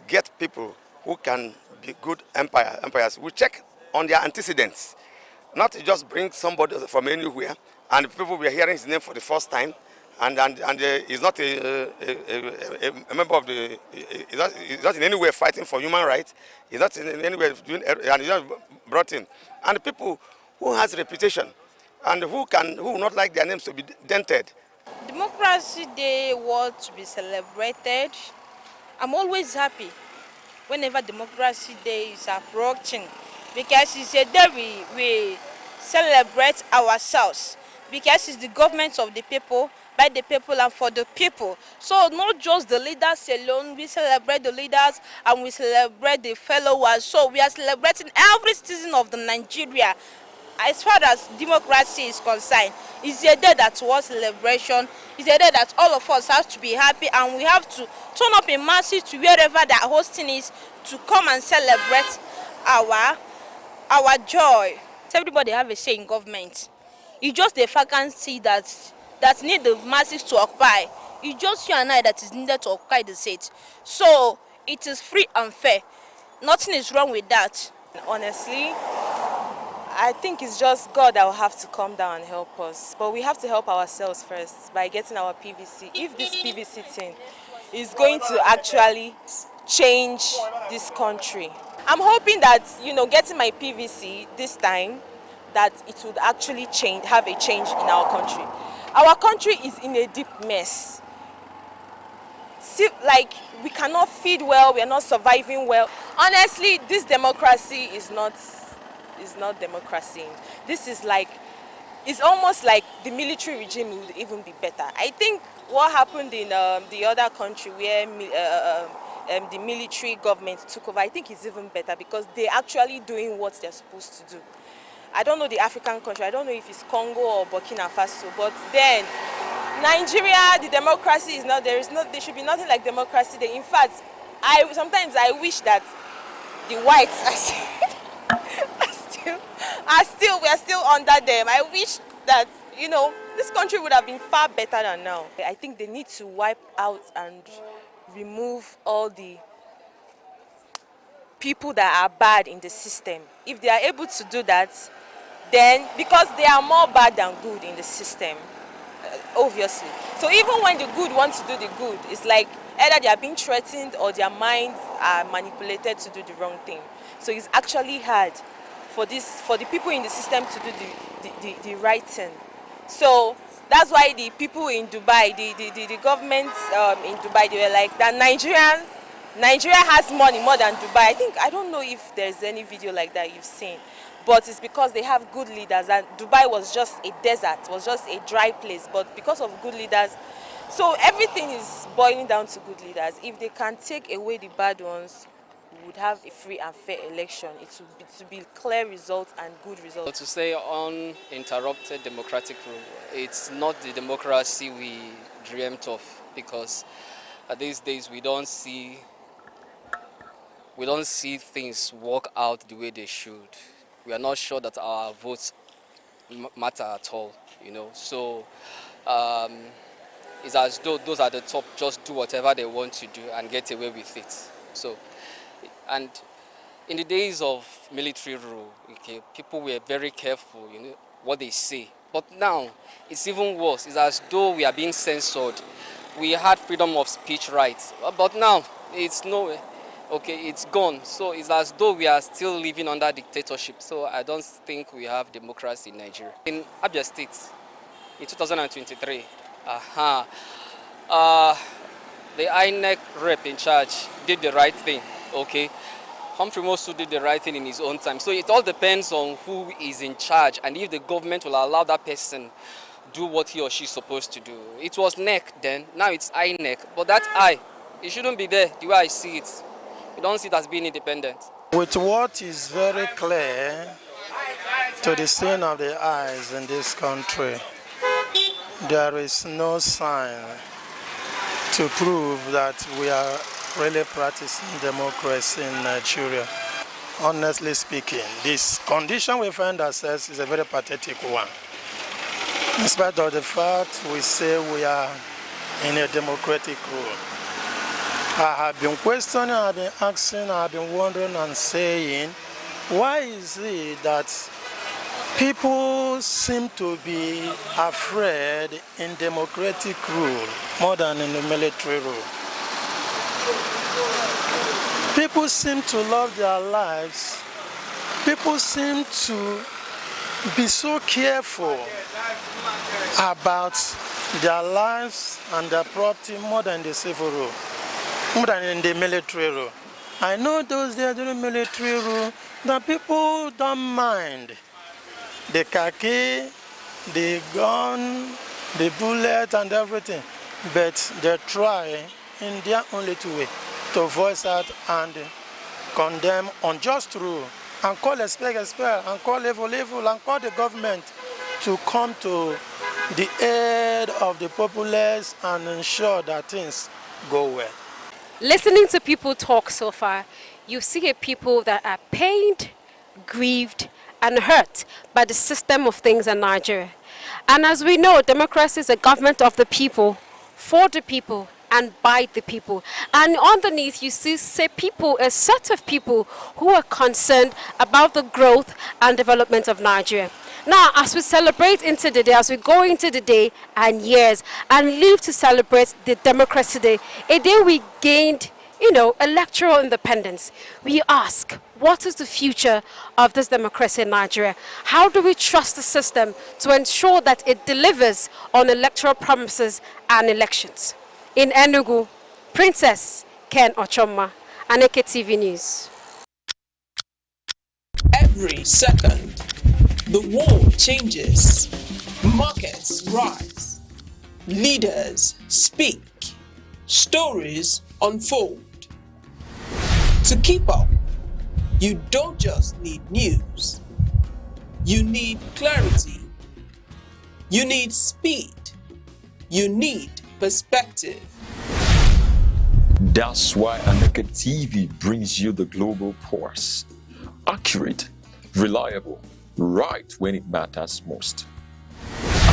get people who can be good umpires, we check on their antecedents, not to just bring somebody from anywhere and people we are hearing his name for the first time, and he's not a member of the, he's not in any way fighting for human rights, he's not in any way doing, and he's not brought in. And people who has reputation and who will not like their names to be dented. Democracy Day was to be celebrated. I'm always happy whenever Democracy Day is approaching, because it's a day we celebrate ourselves, because it's the government of the people, by the people and for the people. So not just the leaders alone, we celebrate the leaders and we celebrate the followers. So we are celebrating every citizen of the Nigeria. As far as democracy is concerned, it's a day that was celebration. It's a day that all of us have to be happy, and we have to turn up in masses to wherever the hosting is to come and celebrate our joy. So everybody have a say in government. It's just the vacancy that need the masses to occupy. It's just you and I that is needed to occupy the seat. So it is free and fair. Nothing is wrong with that. Honestly, I think it's just God that will have to come down and help us. But we have to help ourselves first by getting our PVC. If this PVC thing is going to actually change this country, I'm hoping that, getting my PVC this time that it would actually have a change in our country. Our country is in a deep mess. See, like, we cannot feed well, we are not surviving well. Honestly, this democracy is not democracy. This is like, it's almost like the military regime would even be better. I think what happened in the other country where the military government took over, I think it's even better because they're actually doing what they're supposed to do. I don't know the African country, I don't know if it's Congo or Burkina Faso, but then Nigeria, the democracy is not, there should be nothing like democracy there. In fact, sometimes I wish that the whites we are still under them. I wish that, you know, this country would have been far better than now. I think they need to wipe out and remove all the people that are bad in the system. If they are able to do that, then, because they are more bad than good in the system, obviously. So even when the good want to do the good, it's like either they are being threatened or their minds are manipulated to do the wrong thing. So it's actually hard for the people in the system to do the right thing. So that's why the people in Dubai, the government in Dubai, they were like that Nigeria has money more than Dubai. I don't know if there's any video like that you've seen, but it's because they have good leaders, and Dubai was just a desert, was just a dry place, but because of good leaders, so everything is boiling down to good leaders. If they can take away the bad ones, we would have a free and fair election. It would be clear results and good results. To say uninterrupted democratic rule, it's not the democracy we dreamt of, because these days we don't see things work out the way they should. We are not sure that our votes matter at all, you know. So it's as though those at the top just do whatever they want to do and get away with it. So, and in the days of military rule, okay, people were very careful, you know, what they say. But now it's even worse. It's as though we are being censored. We had freedom of speech rights, but now it's nowhere. Okay, it's gone. So it's as though we are still living under dictatorship. So I don't think we have democracy in Nigeria. In Abia State, in 2023, the INEC rep in charge did the right thing. Okay, Humphrey Mosu did the right thing in his own time. So it all depends on who is in charge and if the government will allow that person do what he or she is supposed to do. It was NEC then, now it's INEC. But that I, it shouldn't be there the way I see it. We don't see it as being independent. With what is very clear to the seeing of the eyes in this country, there is no sign to prove that we are really practicing democracy in Nigeria. Honestly speaking, this condition we find ourselves is a very pathetic one. In spite of the fact we say we are in a democratic rule. I have been questioning, I have been asking, I have been wondering and saying, why is it that people seem to be afraid in democratic rule more than in the military rule? People seem to love their lives. People seem to be so careful about their lives and their property more than the civil rule, more than in the military rule. I know those there during military rule, the people don't mind the khaki, the gun, the bullet and everything, but they try in their own little way to voice out and condemn unjust rule and call a spade, and call evil, and call the government to come to the aid of the populace and ensure that things go well. Listening to people talk so far, you see a people that are pained, grieved, and hurt by the system of things in Nigeria. And as we know, democracy is a government of the people, for the people, and by the people. And underneath you see people, a set of people who are concerned about the growth and development of Nigeria. Now, as we celebrate into the day, as we go into the day and years and live to celebrate the Democracy Day, a day we gained electoral independence, we ask, what is the future of this democracy in Nigeria? How do we trust the system to ensure that it delivers on electoral promises and elections? In Enugu, Princess Ken Ochoma, Aneke TV News. Every second, the world changes, markets rise, leaders speak, stories unfold. To keep up, you don't just need news. You need clarity. You need speed. You need perspective. That's why Aneke TV brings you the global pulse. Accurate, reliable, right when it matters most.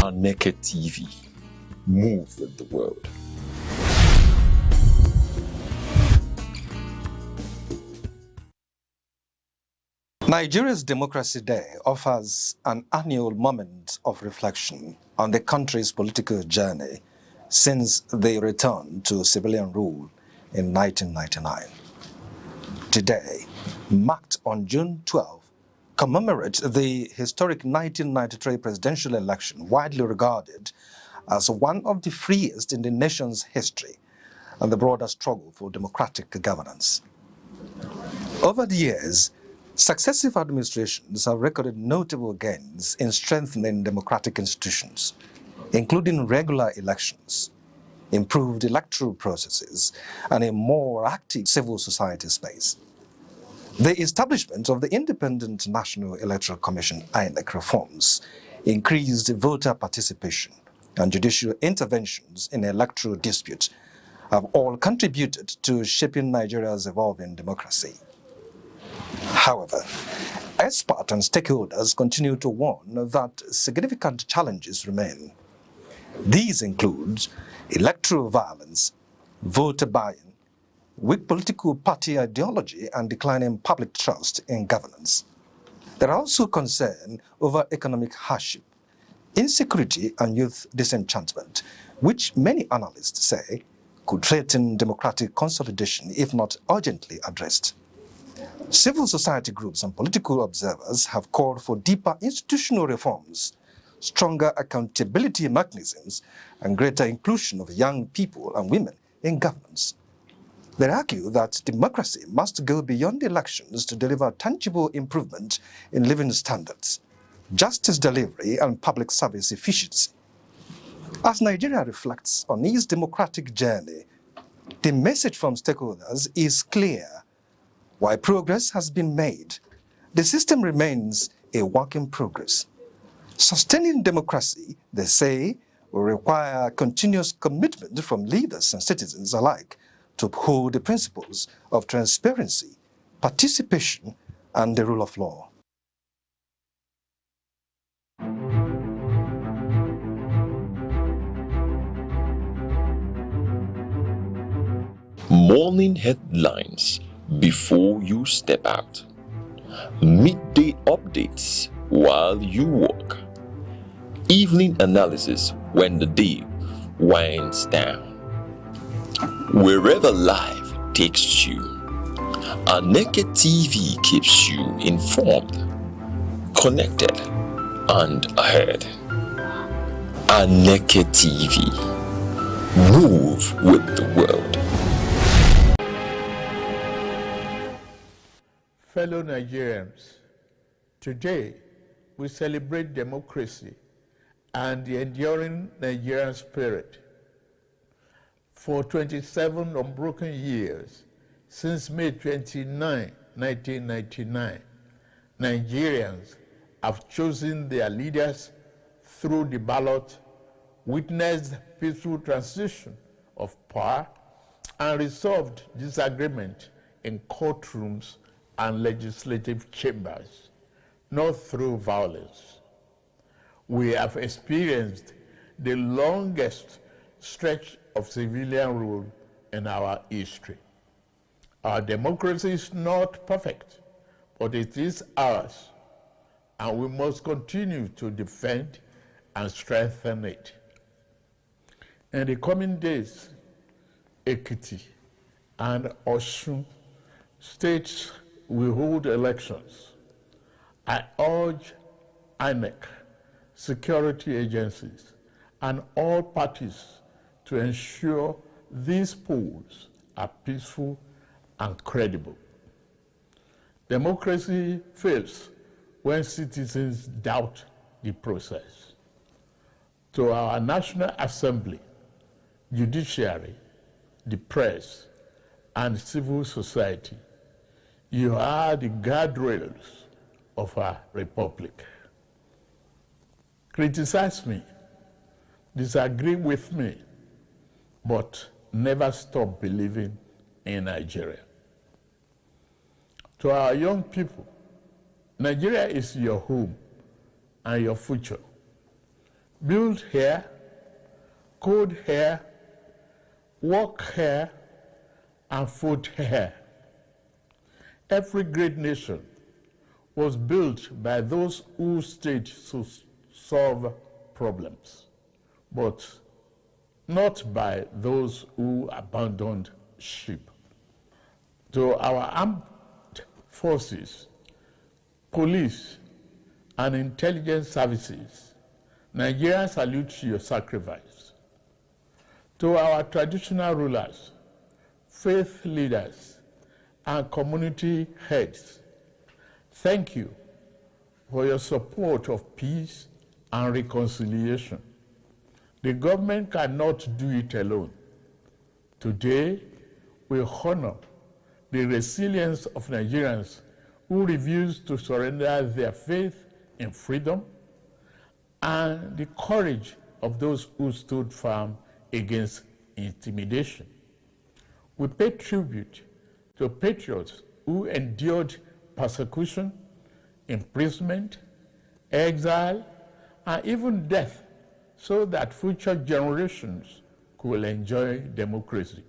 Aneke TV. Move with the world. Nigeria's Democracy Day offers an annual moment of reflection on the country's political journey since they returned to civilian rule in 1999. Today, marked on June 12, commemorates the historic 1993 presidential election, widely regarded as one of the freest in the nation's history and the broader struggle for democratic governance. Over the years, successive administrations have recorded notable gains in strengthening democratic institutions, including regular elections, improved electoral processes, and a more active civil society space. The establishment of the Independent National Electoral Commission (INEC) reforms, increased voter participation, and judicial interventions in electoral disputes have all contributed to shaping Nigeria's evolving democracy. However, experts and stakeholders continue to warn that significant challenges remain. These include electoral violence, voter buying, weak political party ideology, and declining public trust in governance. There are also concerns over economic hardship, insecurity, and youth disenchantment, which many analysts say could threaten democratic consolidation if not urgently addressed. Civil society groups and political observers have called for deeper institutional reforms, stronger accountability mechanisms, and greater inclusion of young people and women in governance. They argue that democracy must go beyond elections to deliver tangible improvement in living standards, justice delivery, and public service efficiency. As Nigeria reflects on its democratic journey, the message from stakeholders is clear. While progress has been made, the system remains a work in progress. Sustaining democracy, they say, will require continuous commitment from leaders and citizens alike to uphold the principles of transparency, participation, and the rule of law. Morning headlines before you step out. Midday updates while you walk. Evening analysis when the day winds down. Wherever life takes you, Aneke TV keeps you informed, connected, and ahead. Aneke TV. Move with the world. Fellow Nigerians, today we celebrate democracy and the enduring Nigerian spirit. For 27 unbroken years, since May 29, 1999, Nigerians have chosen their leaders through the ballot, witnessed peaceful transition of power, and resolved disagreement in courtrooms and legislative chambers, not through violence. We have experienced the longest stretch of civilian rule in our history. Our democracy is not perfect, but it is ours, and we must continue to defend and strengthen it. In the coming days, Ekiti, and Osun states will hold elections, I urge INEC, security agencies, and all parties to ensure these polls are peaceful and credible. Democracy fails when citizens doubt the process. To our National Assembly, judiciary, the press, and civil society, you are the guardrails of our republic. Criticize me, disagree with me, but never stop believing in Nigeria. To our young people, Nigeria is your home and your future. Build here, code here, work here, and vote here. Every great nation was built by those who stayed to solve problems, but not by those who abandoned ship. To our armed forces, police, and intelligence services, Nigeria salutes your sacrifice. To our traditional rulers, faith leaders, and community heads, thank you for your support of peace and reconciliation. The government cannot do it alone. Today, we honor the resilience of Nigerians who refuse to surrender their faith in freedom and the courage of those who stood firm against intimidation. We pay tribute to patriots who endured persecution, imprisonment, exile, and even death so that future generations could enjoy democracy.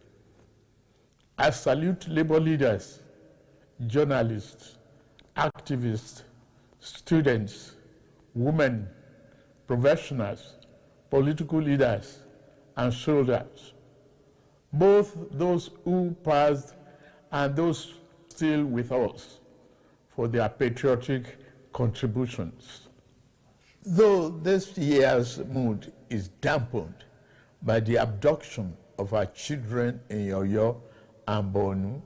I salute labor leaders, journalists, activists, students, women, professionals, political leaders, and soldiers, both those who passed and those still with us, for their patriotic contributions. Though this year's mood is dampened by the abduction of our children in Yoyo and Borno,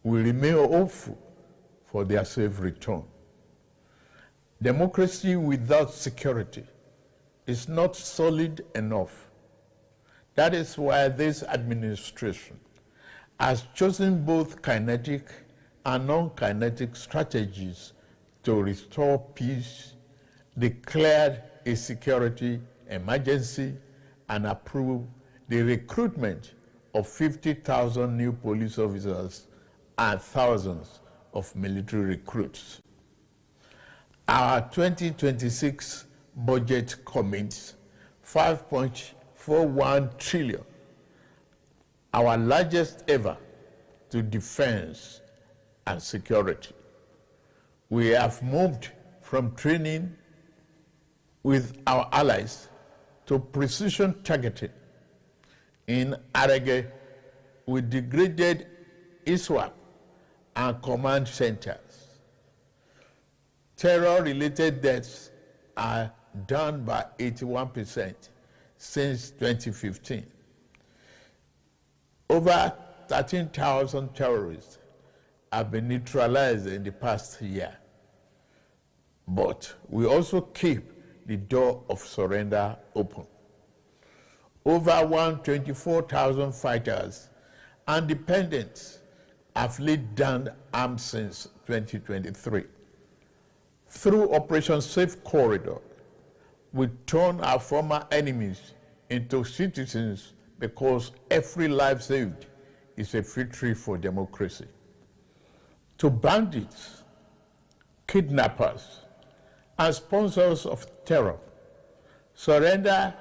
we remain hopeful for their safe return. Democracy without security is not solid enough. That is why this administration has chosen both kinetic and non-kinetic strategies to restore peace, declared a security emergency, and approved the recruitment of 50,000 new police officers and thousands of military recruits. Our 2026 budget commits 5.41 trillion, our largest ever, to defense and security. We have moved from training with our allies to precision targeting. In Aneke, we degraded ISWAP and command centers. Terror-related deaths are down by 81% since 2015. Over 13,000 terrorists have been neutralized in the past year. But we also keep the door of surrender open. Over 124,000 fighters and dependents have laid down arms since 2023. Through Operation Safe Corridor, we turn our former enemies into citizens because every life saved is a victory for democracy. To bandits, kidnappers, and sponsors of terror, surrender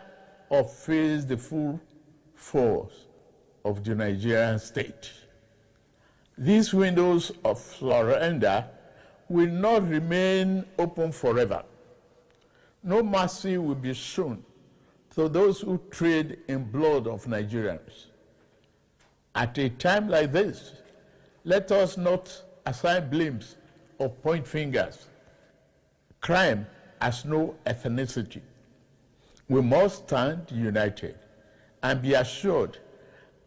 or face the full force of the Nigerian state. These windows of surrender will not remain open forever. No mercy will be shown to those who trade in blood of Nigerians. At a time like this, let us not assign blames or point fingers. Crime has no ethnicity. We must stand united and be assured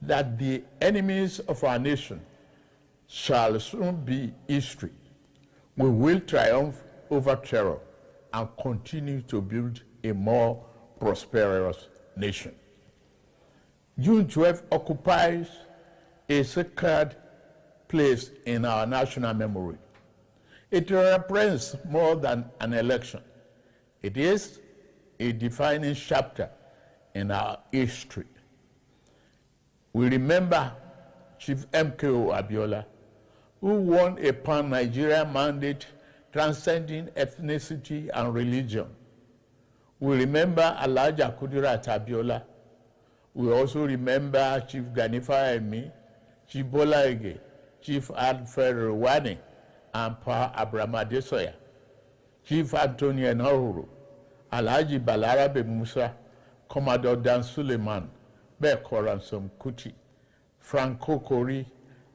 that the enemies of our nation shall soon be history. We will triumph over terror and continue to build a more prosperous nation. June 12 occupies a sacred place in our national memory. It represents more than an election. It is a defining chapter in our history. We remember Chief MKO Abiola, who won a pan-Nigerian mandate transcending ethnicity and religion. We remember Alhaja Kudirat Abiola. We also remember Chief Ganifa Emi, Chief Bola Ige, Chief Alfred Rwani, and Pa Abraham Adesoya, Chief Anthony Enahoro, Alhaji Balarabe Musa, Commodore Dan Suleiman, Beko Ransom Kuti, Franco Kori,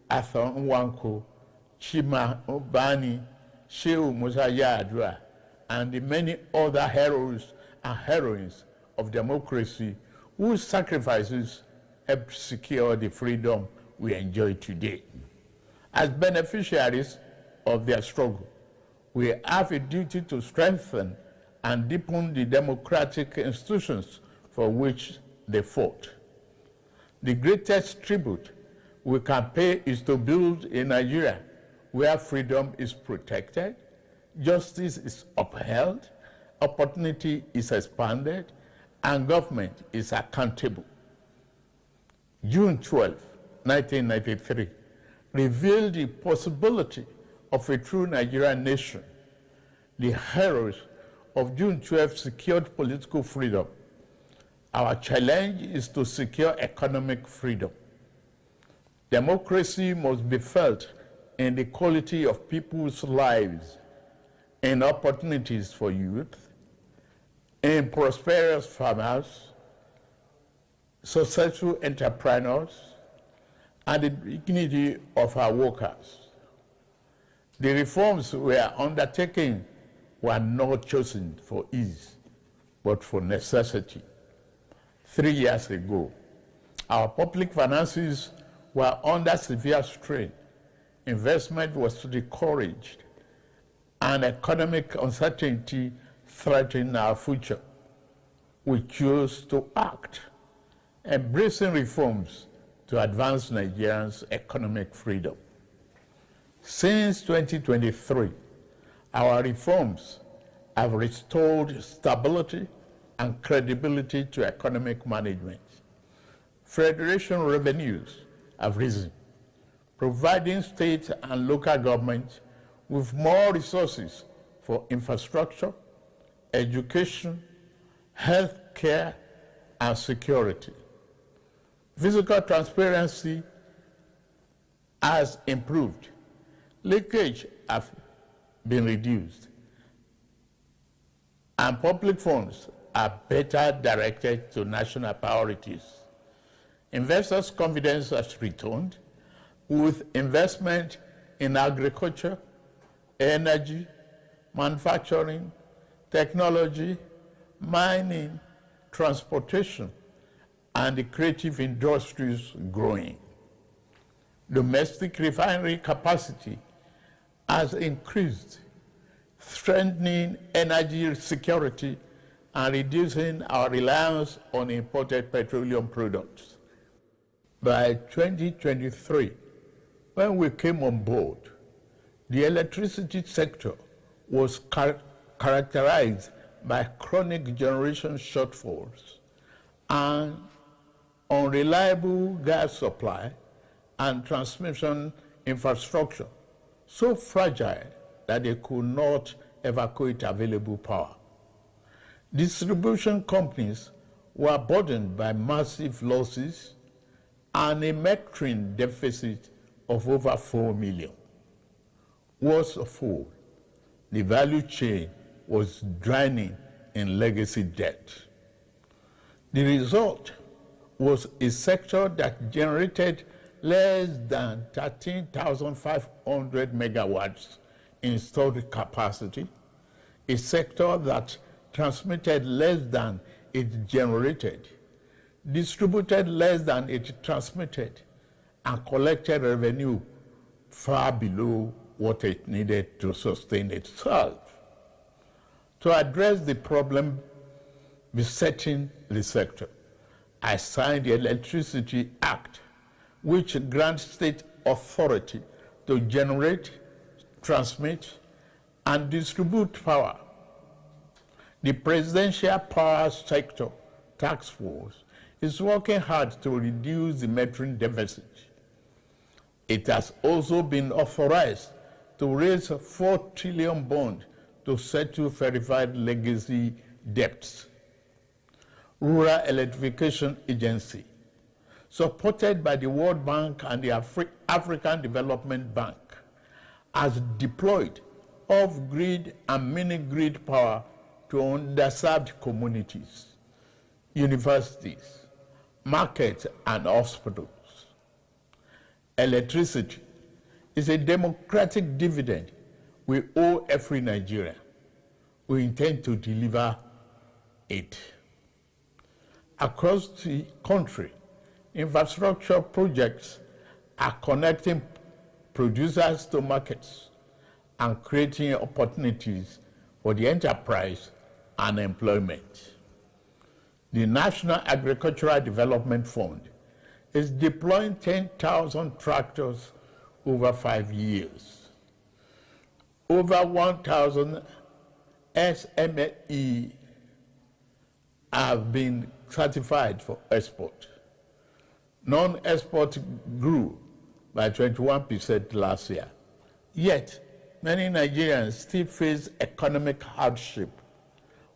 Arthur Nwanko, Chima Obani, Shehu Musa Yar'Adua, and the many other heroes and heroines of democracy whose sacrifices helped secure the freedom we enjoy today. As beneficiaries of their struggle, we have a duty to strengthen and deepen the democratic institutions for which they fought. The greatest tribute we can pay is to build a Nigeria where freedom is protected, justice is upheld, opportunity is expanded, and government is accountable. June 12, 1993, revealed the possibility of a true Nigerian nation. The heroes of June 12 secured political freedom. Our challenge is to secure economic freedom. Democracy must be felt in the quality of people's lives, in opportunities for youth, in prosperous farmers, successful entrepreneurs, and the dignity of our workers. The reforms we are undertaking were not chosen for ease, but for necessity. 3 years ago, our public finances were under severe strain. Investment was discouraged, and economic uncertainty threatened our future. We chose to act, embracing reforms to advance Nigerians' economic freedom. Since 2023, our reforms have restored stability and credibility to economic management. Federation revenues have risen, providing state and local governments with more resources for infrastructure, education, health care, and security. Fiscal transparency has improved. Leakage has been reduced, and public funds are better directed to national priorities. Investors' confidence has returned with investment in agriculture, energy, manufacturing, technology, mining, transportation, and the creative industries growing. Domestic refinery capacity has increased, strengthening energy security and reducing our reliance on imported petroleum products. By 2023, when we came on board, the electricity sector was characterized by chronic generation shortfalls and unreliable gas supply and transmission infrastructure, so fragile that they could not evacuate available power. Distribution companies were burdened by massive losses and a metering deficit of over 4 million. Worst of all, the value chain was drowning in legacy debt. The result was a sector that generated less than 13,500 megawatts installed capacity, a sector that transmitted less than it generated, distributed less than it transmitted, and collected revenue far below what it needed to sustain itself. To address the problem besetting the sector, I signed the Electricity Act, which grants state authority to generate, transmit, and distribute power. The Presidential Power Sector Task Force is working hard to reduce the metering deficit. It has also been authorized to raise a 4 trillion bond to settle verified legacy debts. Rural Electrification Agency, supported by the World Bank and the African Development Bank, has deployed off-grid and mini-grid power to underserved communities, universities, markets, and hospitals. Electricity is a democratic dividend we owe every Nigerian. We intend to deliver it. Across the country, infrastructure projects are connecting producers to markets and creating opportunities for the enterprise and employment. The National Agricultural Development Fund is deploying 10,000 tractors over 5 years. Over 1,000 SME have been certified for export. Non-export grew by 21% last year. Yet, many Nigerians still face economic hardship.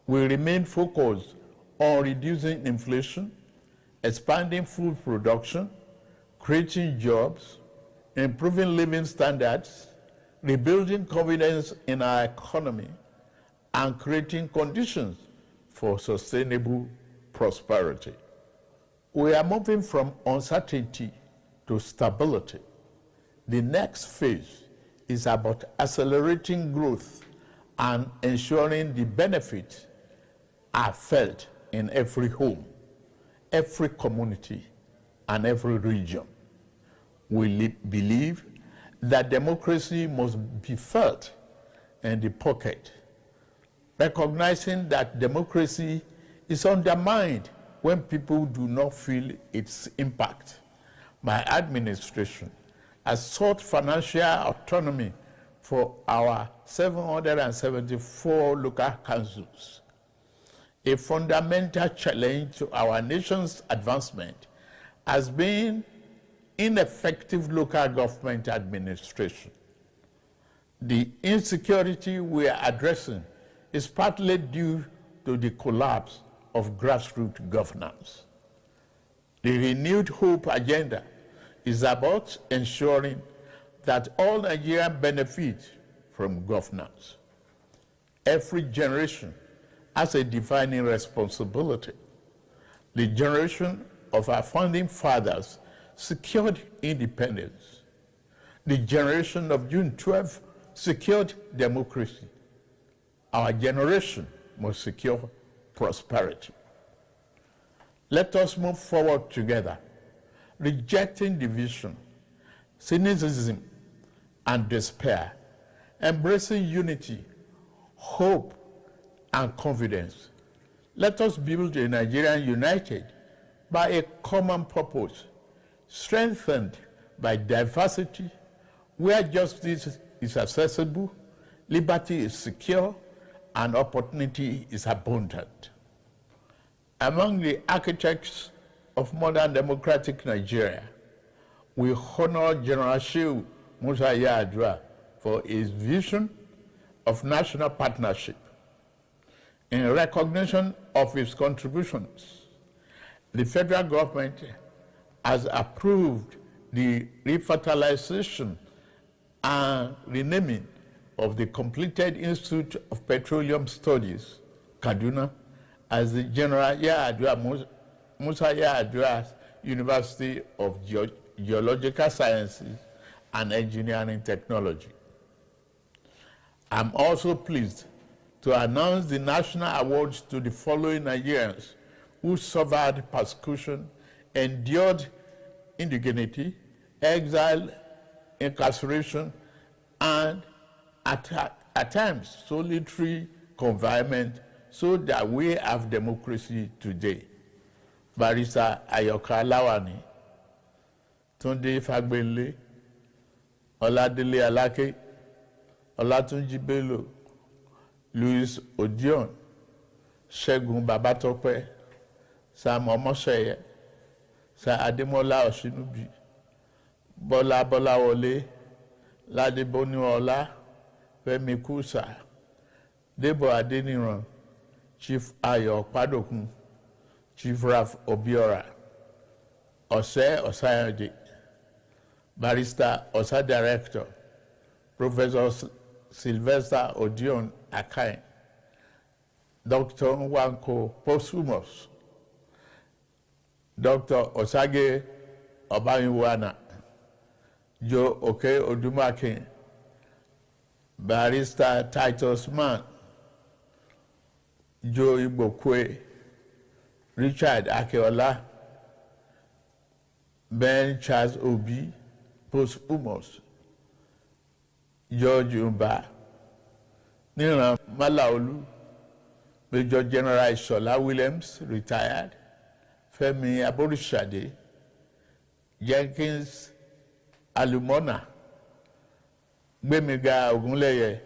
We remain focused on reducing inflation, expanding food production, creating jobs, improving living standards, rebuilding confidence in our economy, and creating conditions for sustainable prosperity. We are moving from uncertainty to stability. The next phase is about accelerating growth and ensuring the benefits are felt in every home, every community, and every region. We believe that democracy must be felt in the pocket, recognizing that democracy is undermined when people do not feel its impact. My administration has sought financial autonomy for our 774 local councils. A fundamental challenge to our nation's advancement has been ineffective local government administration. The insecurity we are addressing is partly due to the collapse of grassroots governance. The renewed hope agenda is about ensuring that all Nigerians benefit from governance. Every generation has a defining responsibility. The generation of our founding fathers secured independence. The generation of June 12 secured democracy. Our generation must secure prosperity. Let us move forward together, rejecting division, cynicism, and despair, embracing unity, hope, and confidence. Let us build a Nigeria united by a common purpose, strengthened by diversity, where justice is accessible, liberty is secure, and opportunity is abundant. Among the architects of modern democratic Nigeria, we honor General Shehu Musa Yar'Adua for his vision of national partnership. In recognition of his contributions, the federal government has approved the refertilization and renaming of the completed Institute of Petroleum Studies, Kaduna, as the General Musa Yar'Adua University of geological sciences, and engineering technology. I'm also pleased to announce the national awards to the following Nigerians who suffered persecution, endured indignity, exile, incarceration, and at times solitary confinement, so that we have democracy today. Barrister Ayoka Lawani, Tunde Fagbenle, Oladele Alake, Olatunji Bello, Louis Odion, Segun Babatope, Sam Omoseye, Sir Ademola Oshinubi, Bola Bolawole, Ladeboniola, Femi Kusa, Debo Adeniran, Chief Ayo Padokun, Chief Raf Obiora, Ose Osayanje, Barrister Osa Director, Professor Sylvester Odion Akai, Dr. Nwanko Posthumous, Dr. Osage Obayinwana, Joe Oke Odumake, Barrister Titus Mann, Joe Ibokwe, Richard Akeola, Ben Charles Obi, Posthumous, George Umba, Niran Malaolu, Major General Shola Williams, retired, Femi Aborishade, Jenkins Alumona, Gbemiga Ogunleye,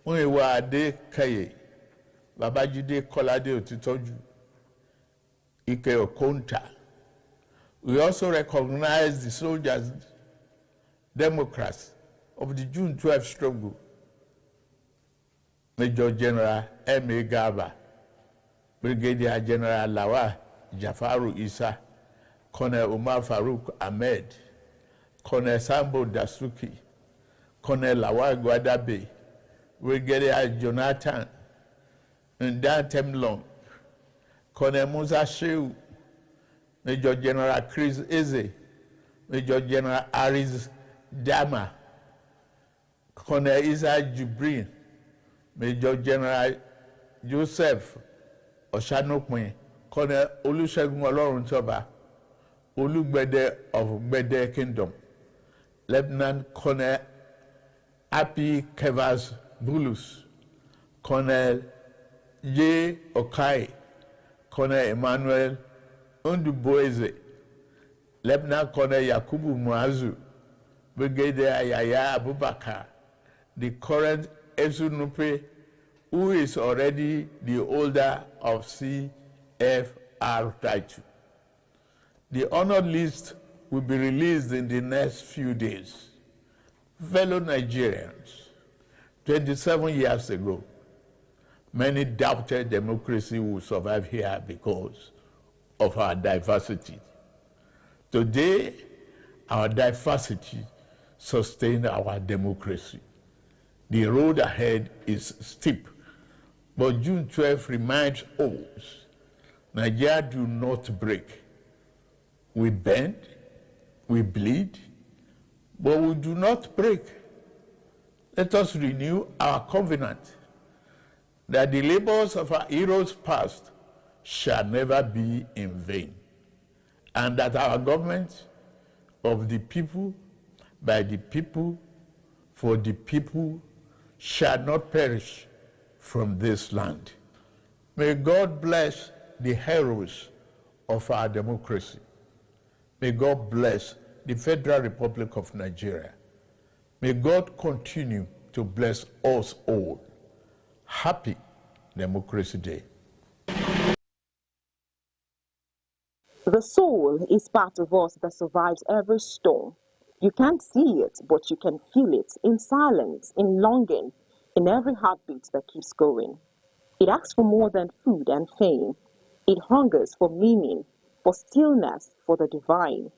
Muyiwa Ade Kaye, Babajide Kolade Otitoju, Ike Okonta. We also recognize the soldiers, Democrats of the June 12 struggle, Major General M.A. Garba, Brigadier General Lawa Jafaru Isa, Colonel Umar Farouk Ahmed, Colonel Sambo Dasuki, Colonel Lawa Gwadabe, Brigadier Jonathan Ndan Temlong, Colonel Musa Sheu, Major General Chris Eze, Major General Aris Dama, Colonel Isa Jibrin, Major General Joseph Oshanokwe, Colonel Olusegun Oloruntoba, Olugbede of Gbede Kingdom, Lieutenant Colonel Api Kevas Bulus, Colonel J. Okai, Colonel Emmanuel Unduboeze, Lieutenant Colonel Yakubu Muazu, Brigadier Yaya Abubakar, the current Esunupe, who is already the holder of CFR title. The honored list will be released in the next few days. Fellow Nigerians, 27 years ago, many doubted democracy would survive here because of our diversity. Today, our diversity sustains our democracy. The road ahead is steep, but June 12 reminds us, Nigeria do not break. We bend, we bleed, but we do not break. Let us renew our covenant that the labors of our heroes past shall never be in vain, and that our government of the people, by the people, for the people, shall not perish from this land. May God bless the heroes of our democracy. May God bless the Federal Republic of Nigeria. May God continue to bless us all. Happy Democracy Day. The soul is part of us that survives every storm. You can't see it, but you can feel it in silence, in longing, in every heartbeat that keeps going. It asks for more than food and fame. It hungers for meaning, for stillness, for the divine.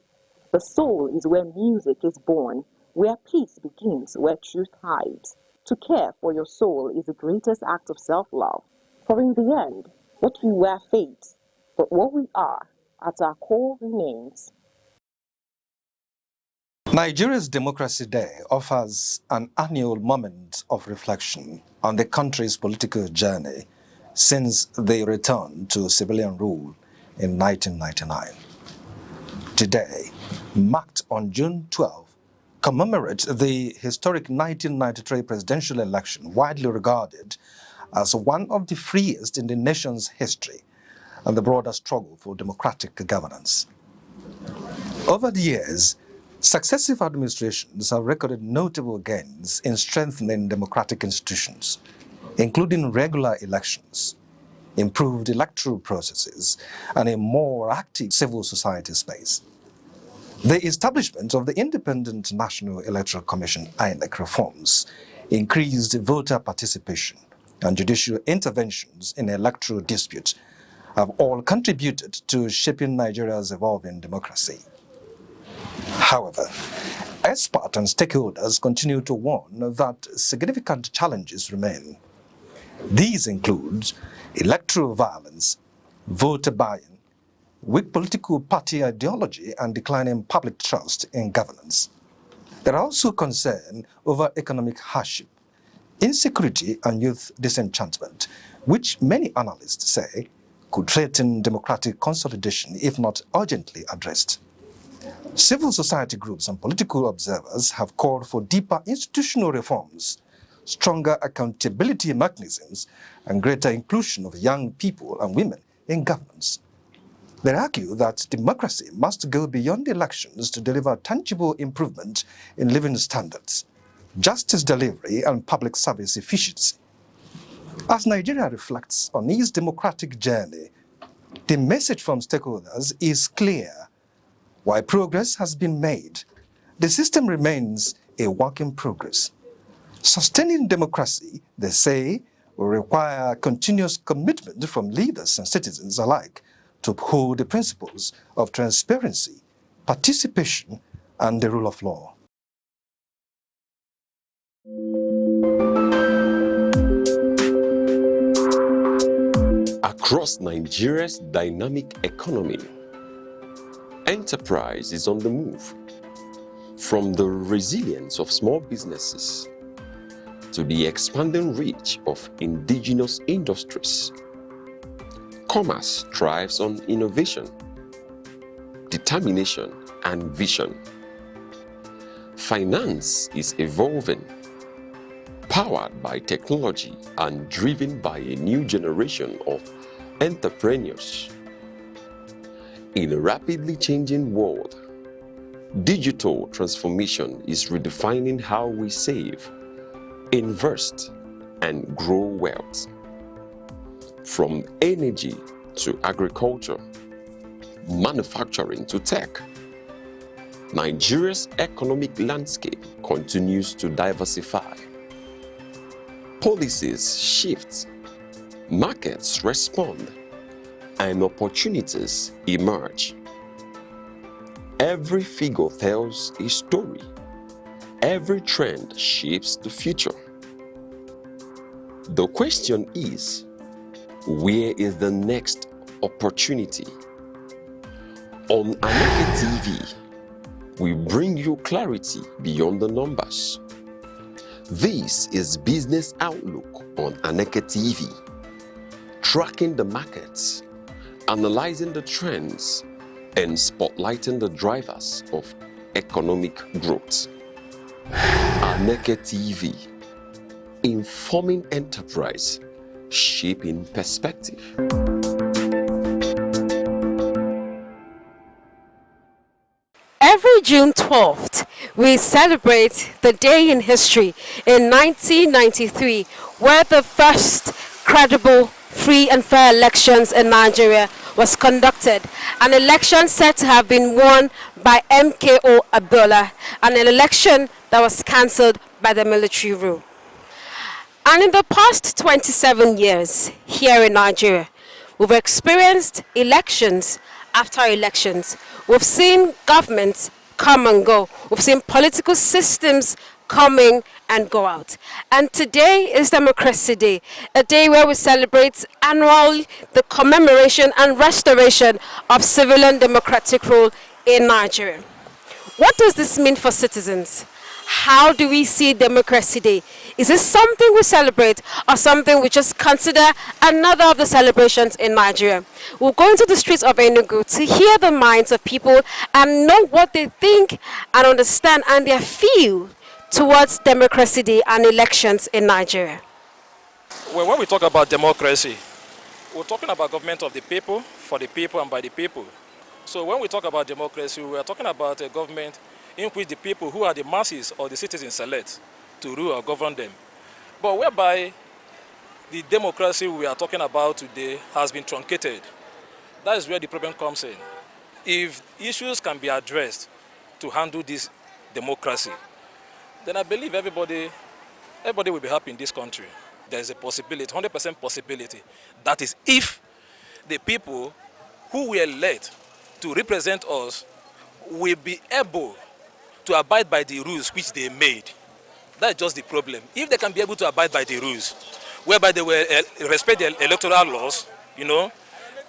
The soul is where music is born, where peace begins, where truth hides. To care for your soul is the greatest act of self-love. For in the end, what we were fades, but what we are at our core remains. Nigeria's Democracy Day offers an annual moment of reflection on the country's political journey since they returned to civilian rule in 1999. Today, marked on June 12, commemorates the historic 1993 presidential election, widely regarded as one of the freest in the nation's history and the broader struggle for democratic governance. Over the years, successive administrations have recorded notable gains in strengthening democratic institutions, including regular elections, improved electoral processes, and a more active civil society space. The establishment of the Independent National Electoral Commission (INEC) reforms, increased voter participation, and judicial interventions in electoral disputes have all contributed to shaping Nigeria's evolving democracy. However, experts and stakeholders continue to warn that significant challenges remain. These include electoral violence, voter buying, weak political party ideology, and declining public trust in governance. There are also concerns over economic hardship, insecurity, and youth disenchantment, which many analysts say could threaten democratic consolidation if not urgently addressed. Civil society groups and political observers have called for deeper institutional reforms, stronger accountability mechanisms, and greater inclusion of young people and women in governance. They argue that democracy must go beyond elections to deliver tangible improvement in living standards, justice delivery, and public service efficiency. As Nigeria reflects on its democratic journey, the message from stakeholders is clear. While progress has been made, the system remains a work in progress. Sustaining democracy, they say, will require continuous commitment from leaders and citizens alike to uphold the principles of transparency, participation, and the rule of law. Across Nigeria's dynamic economy, enterprise is on the move. From the resilience of small businesses to the expanding reach of indigenous industries, commerce thrives on innovation, determination, and vision. Finance is evolving, powered by technology and driven by a new generation of entrepreneurs. In a rapidly changing world, digital transformation is redefining how we save, invest, and grow wealth. From energy to agriculture, manufacturing to tech, Nigeria's economic landscape continues to diversify. Policies shift, markets respond, and opportunities emerge. Every figure tells a story. Every trend shapes the future. The question is, where is the next opportunity? On Aneke TV, we bring you clarity beyond the numbers. This is Business Outlook on Aneke TV, tracking the markets, analyzing the trends, and spotlighting the drivers of economic growth. Aneke TV, informing enterprise, shaping perspective. Every June 12th, we celebrate the day in history in 1993, where the first credible, free and fair elections in Nigeria was conducted. An election said to have been won by MKO Abiola, and an election that was cancelled by the military rule. And in the past 27 years here in Nigeria, we've experienced elections after elections. We've seen governments come and go. We've seen political systems coming and go out. And today is Democracy Day, a day where we celebrate annually the commemoration and restoration of civilian democratic rule in Nigeria. What does this mean for citizens? How do we see Democracy Day? Is this something we celebrate or something we just consider another of the celebrations in Nigeria? We'll go into the streets of Enugu to hear the minds of people and know what they think and understand and their feel towards Democracy Day and elections in Nigeria. Well, when we talk about democracy, we're talking about government of the people, for the people and by the people. So when we talk about democracy, we are talking about a government in which the people who are the masses or the citizens select to rule or govern them. But whereby the democracy we are talking about today has been truncated. That is where the problem comes in. If issues can be addressed to handle this democracy, then I believe everybody will be happy in this country. There is a possibility, 100% possibility. That is if the people who we elect to represent us will be able to abide by the rules which they made. That's just the problem. If they can be able to abide by the rules, whereby they will respect the electoral laws,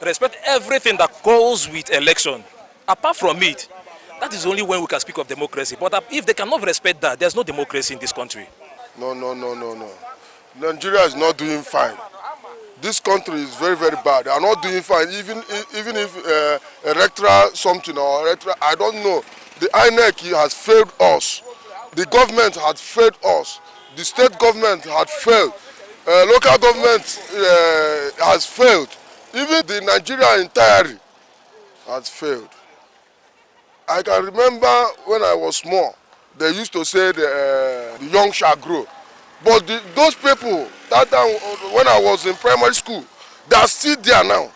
respect everything that goes with election, apart from it, that is only when we can speak of democracy. But if they cannot respect that, there's no democracy in this country. No. Nigeria is not doing fine. This country is very, very bad. They are not doing fine. Even if electoral something or electoral, I don't know. The inec has failed us. The government had failed us. The state government had failed. Local government has failed. Even the Nigeria entirely has failed. I can remember when I was small, they used to say the young shall grow. But those people, that time when I was in primary school, they are still there now.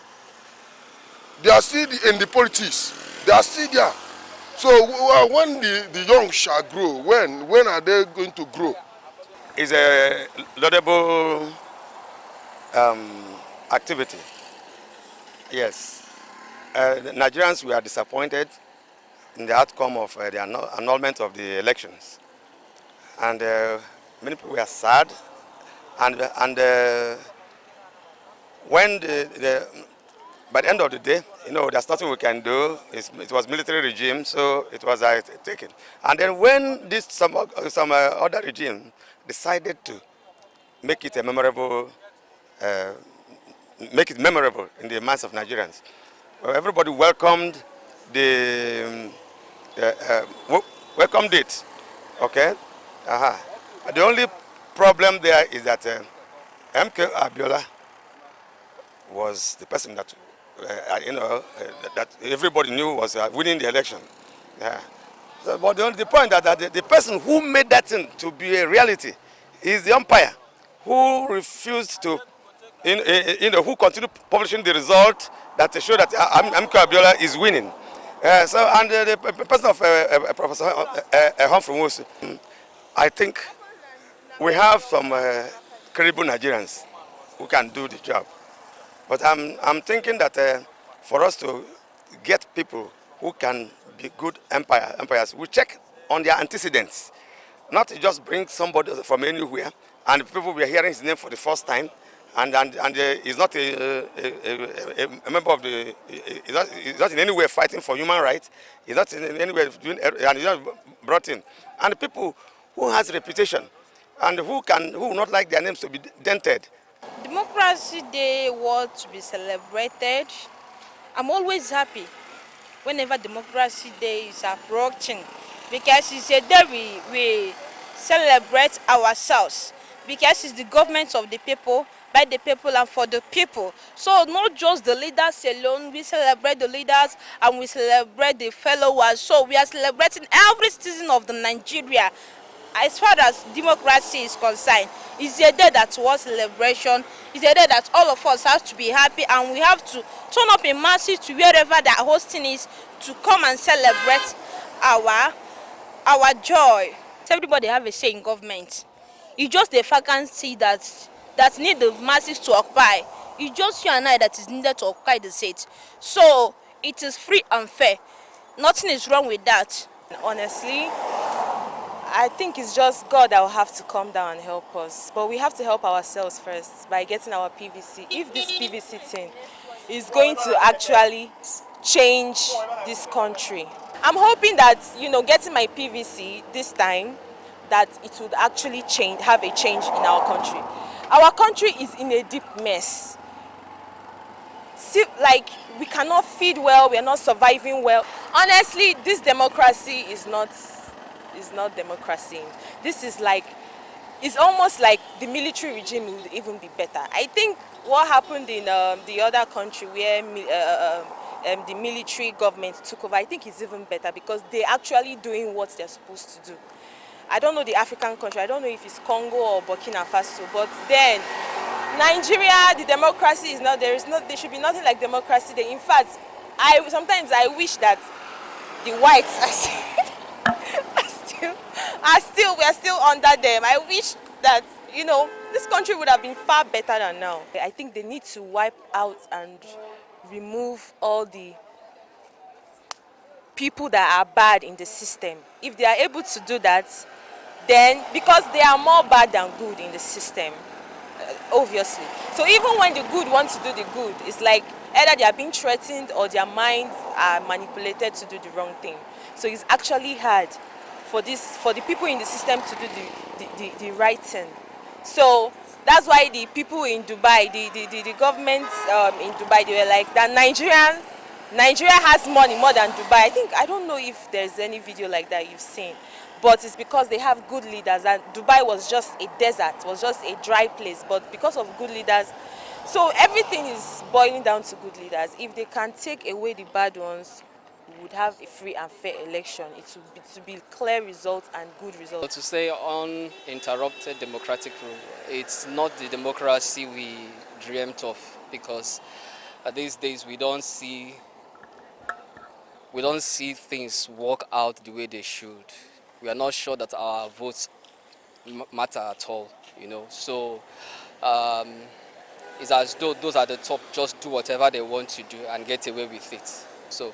They are still in the politics. They are still there. So when the young shall grow, when are they going to grow? It's a laudable activity. Yes. Nigerians were disappointed in the outcome of the annulment of the elections. And many people were sad. And when by the end of the day, there's nothing we can do. It was military regime, so it was taken. And then when some other regime decided to make it memorable in the minds of Nigerians, everybody welcomed welcomed it. Okay. The only problem there is that Abiola was the person that that everybody knew was winning the election. Yeah. So, but the point that the person who made that thing to be a reality is the umpire, who refused to, who continued publishing the result that showed that Abiola is winning. And the person of Professor Humphrey Moose, I think we have some credible Nigerians who can do the job. But I'm thinking that for us to get people who can be good umpires, we check on their antecedents, not to just bring somebody from anywhere, and people we are hearing his name for the first time, and he's not a member of the, he's not in any way fighting for human rights, he's not in any way doing, and he's not brought in. And the people who has reputation, and who will not like their names to be dented. Democracy Day was to be celebrated. I'm always happy whenever Democracy Day is approaching, because it's a day we celebrate ourselves, because it's the government of the people, by the people and for the people. So not just the leaders alone, we celebrate the leaders and we celebrate the followers. So we are celebrating every citizen of the Nigeria. As far as democracy is concerned, it's a day that was celebration. It's a day that all of us have to be happy, and we have to turn up in masses to wherever the hosting is to come and celebrate our joy. So everybody have a say in government. It's just the vacancy that need the masses to occupy. It's just you and I that is needed to occupy the seat. So it is free and fair. Nothing is wrong with that. Honestly, I think it's just God that will have to come down and help us. But we have to help ourselves first by getting our PVC. If this PVC thing is going to actually change this country. I'm hoping that, getting my PVC this time, that it would actually have a change in our country. Our country is in a deep mess. See, like, we cannot feed well, we are not surviving well. Honestly, this democracy is not democracy. This is like, it's almost like the military regime would even be better. I think what happened in the other country where the military government took over, I think it's even better because they're actually doing what they're supposed to do. I don't know the African country, I don't know if it's Congo or Burkina Faso, but then Nigeria, the democracy is not, there should be nothing like democracy there. In fact, sometimes I wish that the whites we are still under them. I wish that, this country would have been far better than now. I think they need to wipe out and remove all the people that are bad in the system. If they are able to do that, then, because they are more bad than good in the system, obviously. So even when the good want to do the good, it's like either they are being threatened or their minds are manipulated to do the wrong thing. So it's actually hard for the people in the system to do the right thing. So that's why the people in Dubai, the government in Dubai, they were like that Nigeria has money more than Dubai. I don't know if there's any video like that you've seen, but it's because they have good leaders, and Dubai was just a desert, was just a dry place, but because of good leaders, so everything is boiling down to good leaders. If they can take away the bad ones, we would have a free and fair election. It would be clear results and good results. To say uninterrupted democratic rule, it's not the democracy we dreamt of, because these days we don't see things work out the way they should. We are not sure that our votes matter at all, So it's as though those at the top just do whatever they want to do and get away with it. So,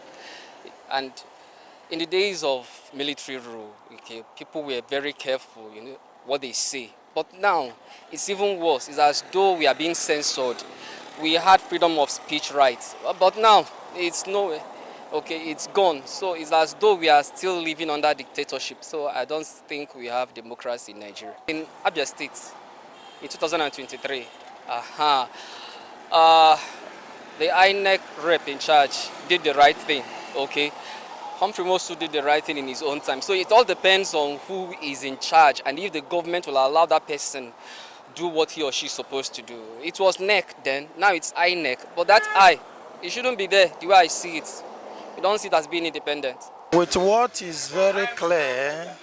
and in the days of military rule, people were very careful, what they say. But now it's even worse. It's as though we are being censored. We had freedom of speech rights, but now it's nowhere. It's gone. So it's as though we are still living under dictatorship. So I don't think we have democracy in Nigeria. In Abia State, in 2023, the INEC rep in charge did the right thing. Humphrey Mosu did the right thing in his own time. So it all depends on who is in charge and if the government will allow that person do what he or she is supposed to do. It was NEC then, now it's INEC. But that it shouldn't be there the way I see it. We don't see it as being independent. With what is very clear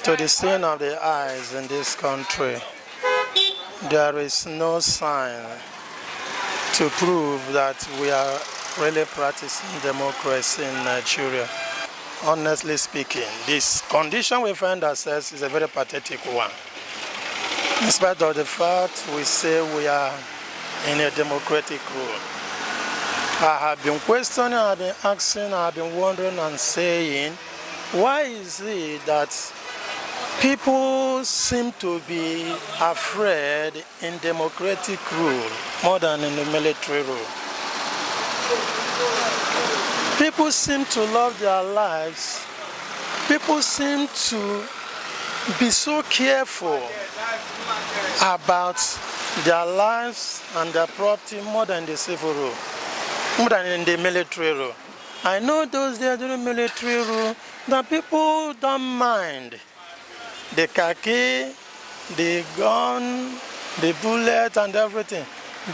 to the seeing of the eyes in this country, there is no sign to prove that we are really practicing democracy in Nigeria. Honestly speaking, this condition we find ourselves is a very pathetic one. In spite of the fact we say we are in a democratic rule. I have been questioning, I have been asking, I have been wondering and saying, why is it that people seem to be afraid in democratic rule more than in the military rule? People seem to love their lives. People seem to be so careful about their lives and their property more than the civil rule, more than in the military rule. I know those there during military rule that people don't mind the khaki, the gun, the bullet and everything,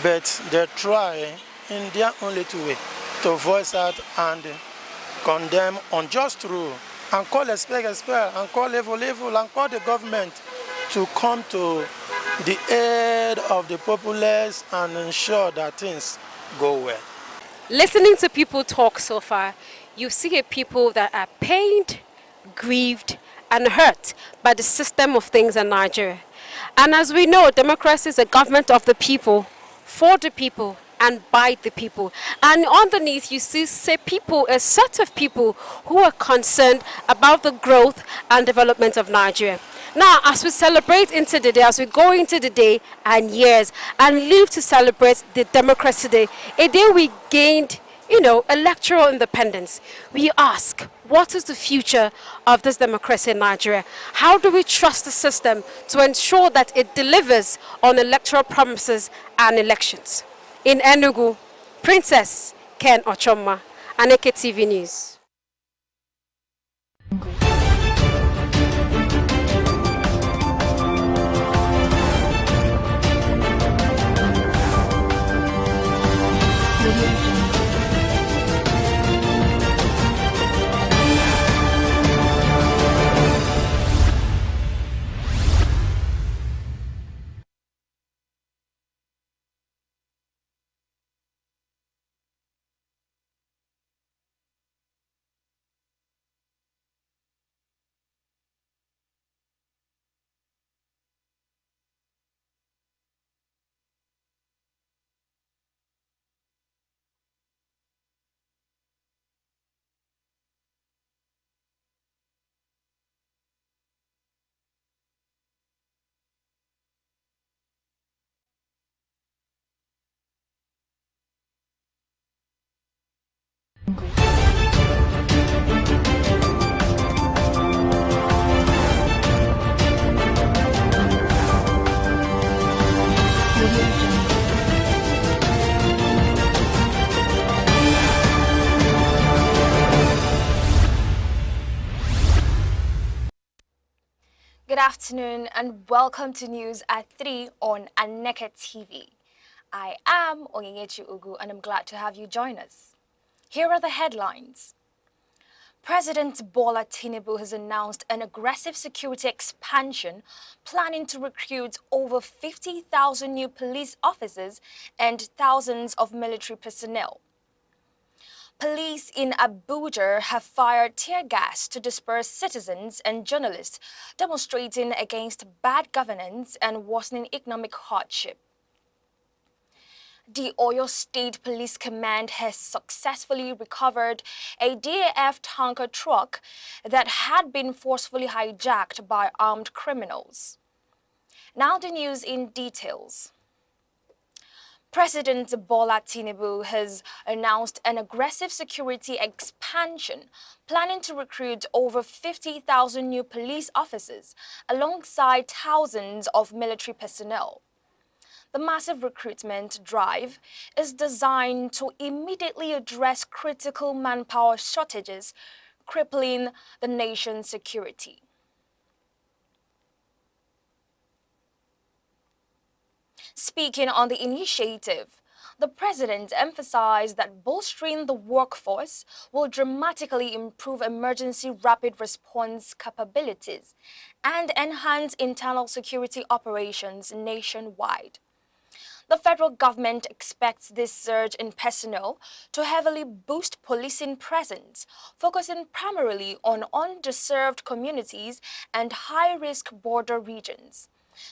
but they try in their only way to voice out and condemn unjust rule and call a spade and call evil, and call the government to come to the aid of the populace and ensure that things go well. Listening to people talk so far, you see a people that are pained, grieved, and hurt by the system of things in Nigeria. And as we know, democracy is a government of the people, for the people, and by the people. And underneath you see people, a set of people who are concerned about the growth and development of Nigeria. Now, as we celebrate into the day, as we go into the day and years and live to celebrate the Democracy Day, a day we gained electoral independence. We ask, what is the future of this democracy in Nigeria? How do we trust the system to ensure that it delivers on electoral promises and elections? In Enugu, Princess Ken Ochoma, Aneke TV News. Good afternoon and welcome to News at 3 on Aneke TV. I am Onyenyechi Ugu and I'm glad to have you join us. Here are the headlines. President Bola Tinubu has announced an aggressive security expansion, planning to recruit over 50,000 new police officers and thousands of military personnel. Police in Abuja have fired tear gas to disperse citizens and journalists demonstrating against bad governance and worsening economic hardship. The Oyo State Police Command has successfully recovered a DAF tanker truck that had been forcefully hijacked by armed criminals. Now the news in details. President Bola Tinubu has announced an aggressive security expansion, planning to recruit over 50,000 new police officers alongside thousands of military personnel. The massive recruitment drive is designed to immediately address critical manpower shortages crippling the nation's security. Speaking on the initiative, the president emphasized that bolstering the workforce will dramatically improve emergency rapid response capabilities and enhance internal security operations nationwide. The federal government expects this surge in personnel to heavily boost policing presence, focusing primarily on underserved communities and high-risk border regions.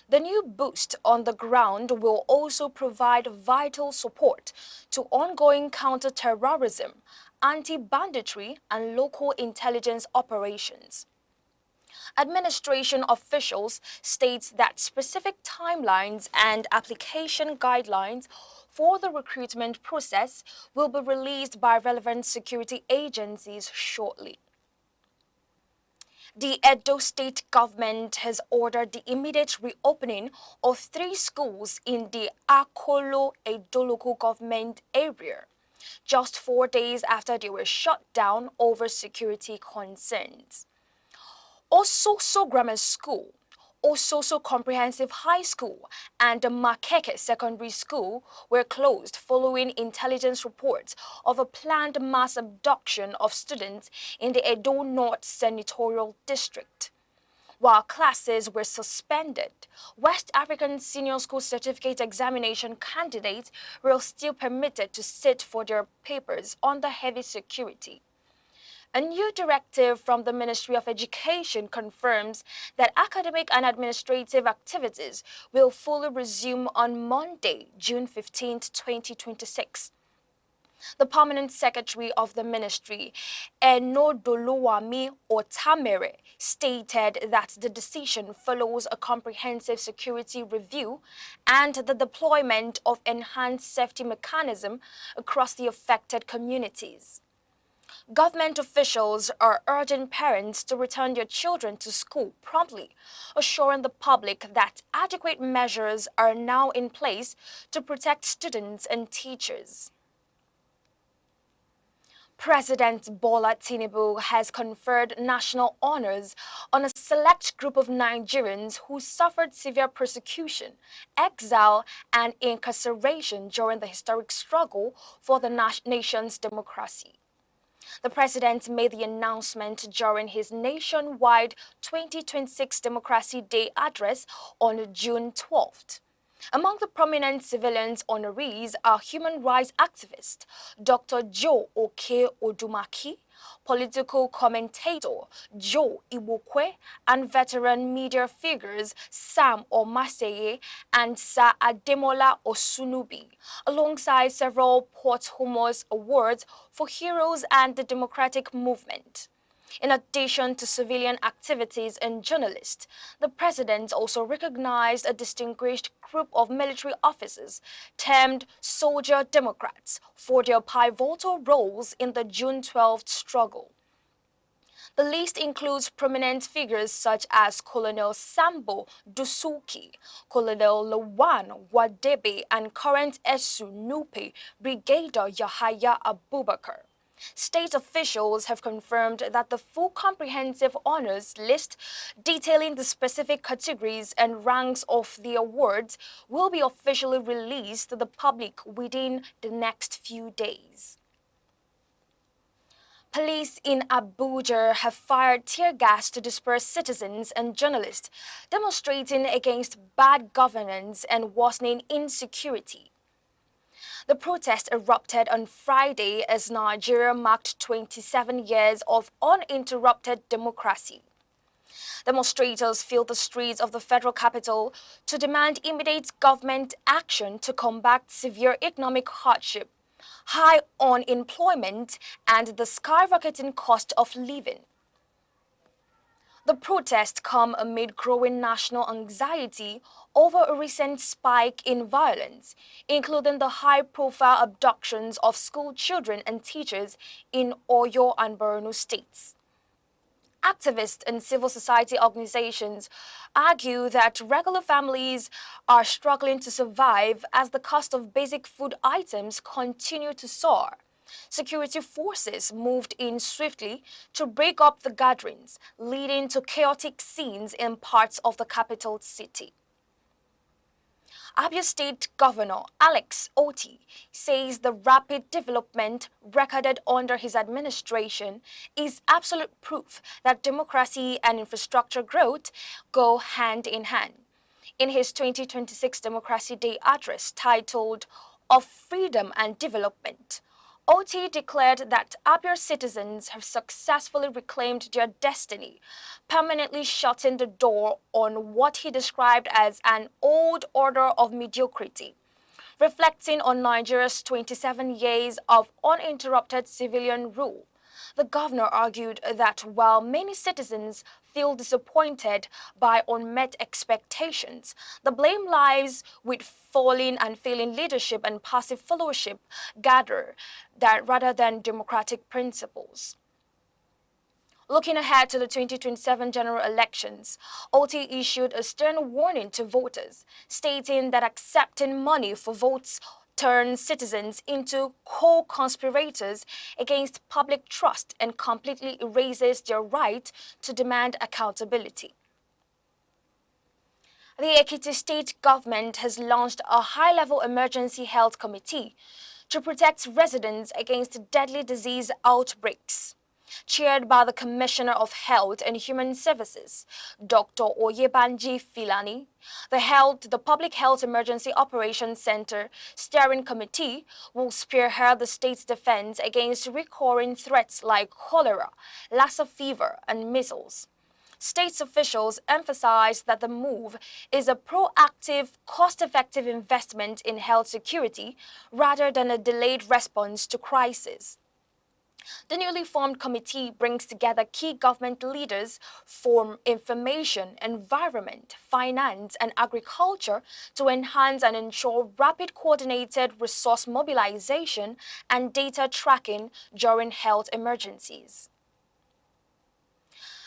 The new boost on the ground will also provide vital support to ongoing counter-terrorism, anti-banditry, and local intelligence operations. Administration officials state that specific timelines and application guidelines for the recruitment process will be released by relevant security agencies shortly. The Edo State government has ordered the immediate reopening of 3 schools in the Akolo Edo local government area, just 4 days after they were shut down over security concerns. Ososo Grammar School, Ososo Comprehensive High School, and the Makeke Secondary School were closed following intelligence reports of a planned mass abduction of students in the Edo North Senatorial District. While classes were suspended, West African Senior School Certificate Examination candidates were still permitted to sit for their papers under heavy security. A new directive from the Ministry of Education confirms that academic and administrative activities will fully resume on Monday, June 15, 2026. The permanent secretary of the ministry, Enodoluwami Otamere, stated that the decision follows a comprehensive security review and the deployment of enhanced safety mechanisms across the affected communities. Government officials are urging parents to return their children to school promptly, assuring the public that adequate measures are now in place to protect students and teachers. President Bola Tinubu has conferred national honors on a select group of Nigerians who suffered severe persecution, exile, and incarceration during the historic struggle for the nation's democracy. The president made the announcement during his nationwide 2026 Democracy Day address on June 12th. Among the prominent civilians honorees are human rights activist Dr. Joe Oke Odumaki, political commentator Joe Ibokwe, and veteran media figures Sam Omaseye and Sir Ademola Osunubi, alongside several posthumous awards for heroes and the democratic movement. In addition to civilian activities and journalists, the president also recognized a distinguished group of military officers termed Soldier Democrats for their pivotal roles in the June 12th struggle. The list includes prominent figures such as Colonel Sambo Dusuki, Colonel Lawan Wadebe, and current Esu Nupe Brigadier Yahaya Abubakar. State officials have confirmed that the full comprehensive honors list detailing the specific categories and ranks of the awards will be officially released to the public within the next few days. Police in Abuja have fired tear gas to disperse citizens and journalists demonstrating against bad governance and worsening insecurity. The protest erupted on Friday as Nigeria marked 27 years of uninterrupted democracy. Demonstrators filled the streets of the federal capital to demand immediate government action to combat severe economic hardship, high unemployment, and the skyrocketing cost of living. The protests come amid growing national anxiety over a recent spike in violence, including the high-profile abductions of school children and teachers in Oyo and Borno states. Activists and civil society organizations argue that regular families are struggling to survive as the cost of basic food items continue to soar. Security forces moved in swiftly to break up the gatherings, leading to chaotic scenes in parts of the capital city. Abia State Governor Alex Oti says the rapid development recorded under his administration is absolute proof that democracy and infrastructure growth go hand in hand. In his 2026 Democracy Day address titled "Of Freedom and Development," Oti declared that Abia citizens have successfully reclaimed their destiny, permanently shutting the door on what he described as an old order of mediocrity. Reflecting on Nigeria's 27 years of uninterrupted civilian rule, the governor argued that while many citizens feel disappointed by unmet expectations, the blame lies with falling and failing leadership and passive followership rather than democratic principles. Looking ahead to the 2027 general elections, Oti issued a stern warning to voters, stating that accepting money for votes turns citizens into co-conspirators against public trust and completely erases their right to demand accountability. The Ekiti state government has launched a high-level emergency health committee to protect residents against deadly disease outbreaks. Chaired by the Commissioner of Health and Human Services, Dr. Oyebanji Filani, the Public Health Emergency Operations Center Steering Committee will spearhead the state's defense against recurring threats like cholera, Lassa fever, and measles. State officials emphasized that the move is a proactive, cost-effective investment in health security rather than a delayed response to crisis. The newly formed committee brings together key government leaders from information, environment, finance, and agriculture to enhance and ensure rapid coordinated resource mobilization and data tracking during health emergencies.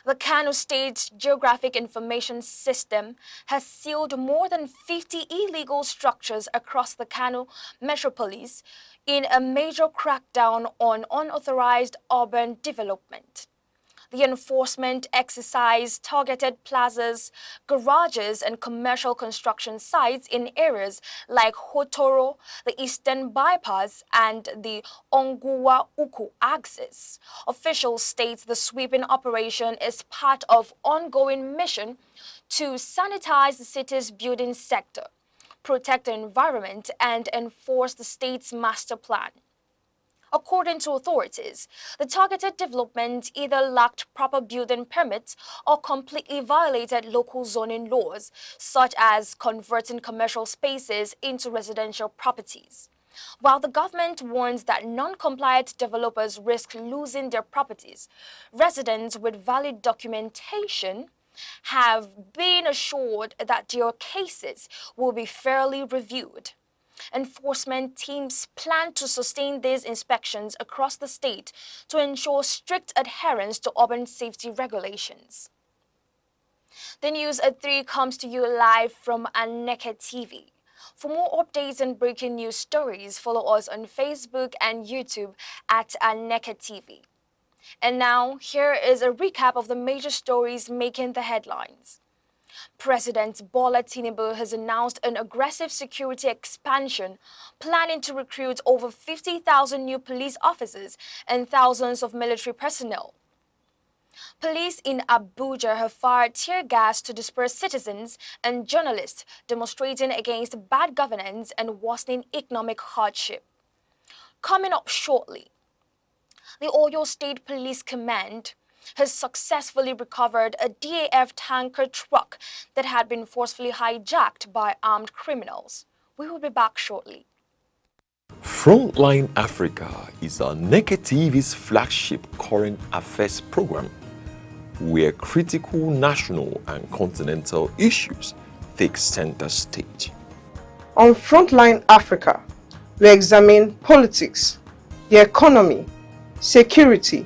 The Kano State Geographic Information System has sealed more than 50 illegal structures across the Kano metropolis in a major crackdown on unauthorized urban development. The enforcement exercise targeted plazas, garages, and commercial construction sites in areas like Hotoro, the Eastern Bypass, and the Onguwa-Uku axis. Officials state the sweeping operation is part of ongoing mission to sanitize the city's building sector, protect the environment, and enforce the state's master plan. According to authorities, the targeted development either lacked proper building permits or completely violated local zoning laws, such as converting commercial spaces into residential properties. While the government warns that non-compliant developers risk losing their properties, residents with valid documentation have been assured that their cases will be fairly reviewed. Enforcement teams plan to sustain these inspections across the state to ensure strict adherence to urban safety regulations. The news at 3 comes to you live from Aneke TV. For more updates and breaking news stories, follow us on Facebook and YouTube at Aneke TV. And now, here is a recap of the major stories making the headlines. President Bola Tinubu has announced an aggressive security expansion, planning to recruit over 50,000 new police officers and thousands of military personnel. Police in Abuja have fired tear gas to disperse citizens and journalists demonstrating against bad governance and worsening economic hardship. Coming up shortly, the Oyo State Police Command has successfully recovered a DAF tanker truck that had been forcefully hijacked by armed criminals. We will be back shortly. Frontline Africa is Aneke TV's flagship current affairs program, where critical national and continental issues take center stage. On Frontline Africa, we examine politics, the economy, security,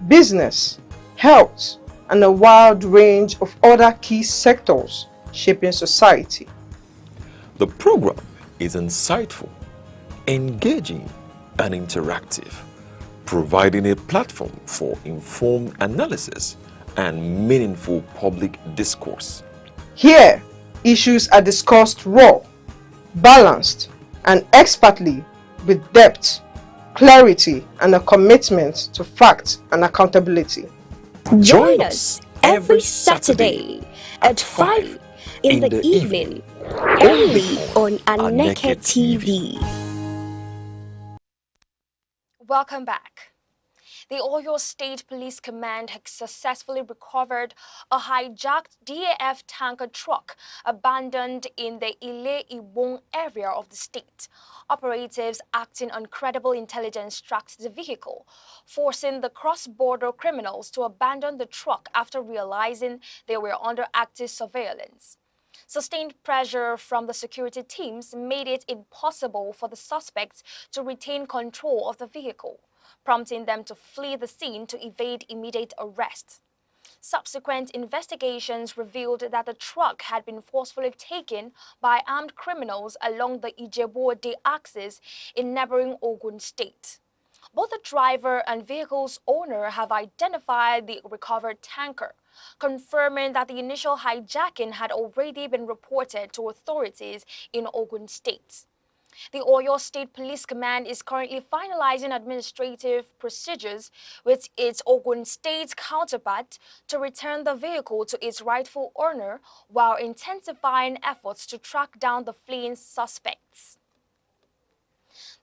business, health, and a wide range of other key sectors shaping society. The program is insightful, engaging, and interactive, providing a platform for informed analysis and meaningful public discourse. Here, issues are discussed raw, balanced, and expertly with depth, clarity, and a commitment to fact and accountability. Join us every Saturday at 5 in the evening, only on Aneke TV. Welcome back. The Oyo State Police Command has successfully recovered a hijacked DAF tanker truck abandoned in the Ile-Iwong area of the state. Operatives acting on credible intelligence tracked the vehicle, forcing the cross-border criminals to abandon the truck after realizing they were under active surveillance. Sustained pressure from the security teams made it impossible for the suspects to retain control of the vehicle, prompting them to flee the scene to evade immediate arrest. Subsequent investigations revealed that the truck had been forcefully taken by armed criminals along the Ijebu-Ode axis in neighboring Ogun State. Both the driver and vehicle's owner have identified the recovered tanker, confirming that the initial hijacking had already been reported to authorities in Ogun State. The Oyo State Police Command is currently finalizing administrative procedures with its Ogun State counterpart to return the vehicle to its rightful owner while intensifying efforts to track down the fleeing suspects.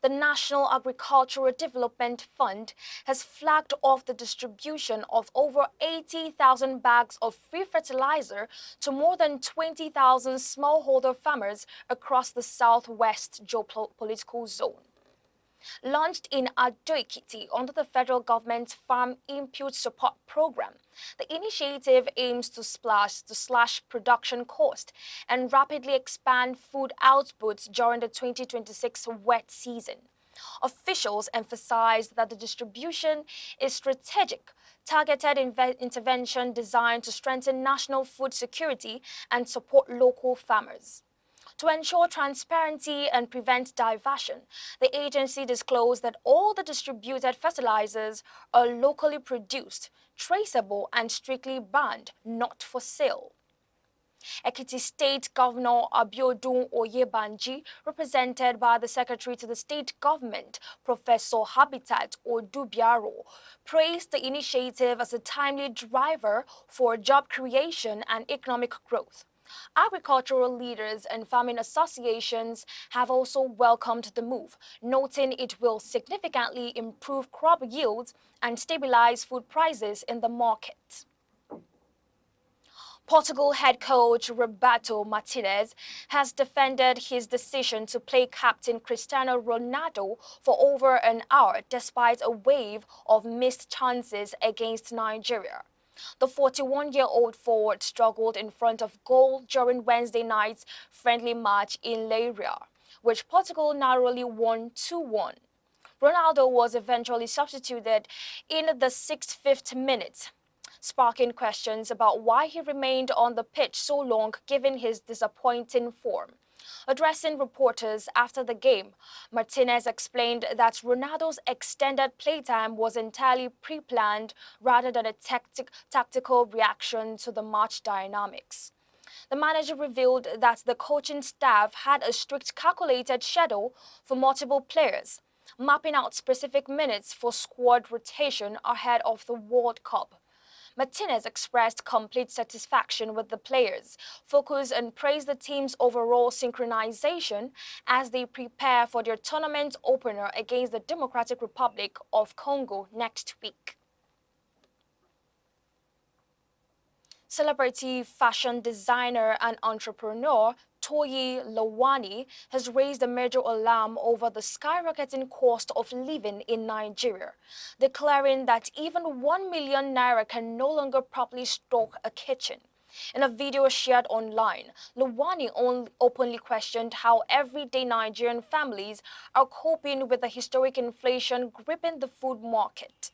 the National Agricultural Development Fund has flagged off the distribution of over 80,000 bags of free fertilizer to more than 20,000 smallholder farmers across the southwest geopolitical zone. Launched in Ado-Ekiti under the federal government's Farm Input Support Program, the initiative aims to slash production cost and rapidly expand food outputs during the 2026 wet season. Officials emphasized that the distribution is strategic, targeted intervention designed to strengthen national food security and support local farmers. To ensure transparency and prevent diversion, the agency disclosed that all the distributed fertilizers are locally produced, traceable, and strictly banned, not for sale. Ekiti State Governor Abiodun Oyebanji, represented by the Secretary to the State Government, Professor Habitat Odubiaro, praised the initiative as a timely driver for job creation and economic growth. Agricultural leaders and farming associations have also welcomed the move, noting it will significantly improve crop yields and stabilize food prices in the market. Portugal head coach Roberto Martinez has defended his decision to play captain Cristiano Ronaldo for over an hour despite a wave of missed chances against Nigeria. The 41-year-old forward struggled in front of goal during Wednesday night's friendly match in Leiria, which Portugal narrowly won 2-1. Ronaldo was eventually substituted in the 65th minute, sparking questions about why he remained on the pitch so long given his disappointing form. Addressing reporters after the game, Martinez explained that Ronaldo's extended playtime was entirely pre-planned rather than a tactical reaction to the match dynamics. The manager revealed that the coaching staff had a strict calculated schedule for multiple players, mapping out specific minutes for squad rotation ahead of the World Cup. Martinez expressed complete satisfaction with the players, focused and praised the team's overall synchronization as they prepare for their tournament opener against the Democratic Republic of Congo next week. Celebrity fashion designer and entrepreneur Toyi Lawani has raised a major alarm over the skyrocketing cost of living in Nigeria, declaring that even 1 million naira can no longer properly stock a kitchen. In a video shared online, Lawani openly questioned how everyday Nigerian families are coping with the historic inflation gripping the food market.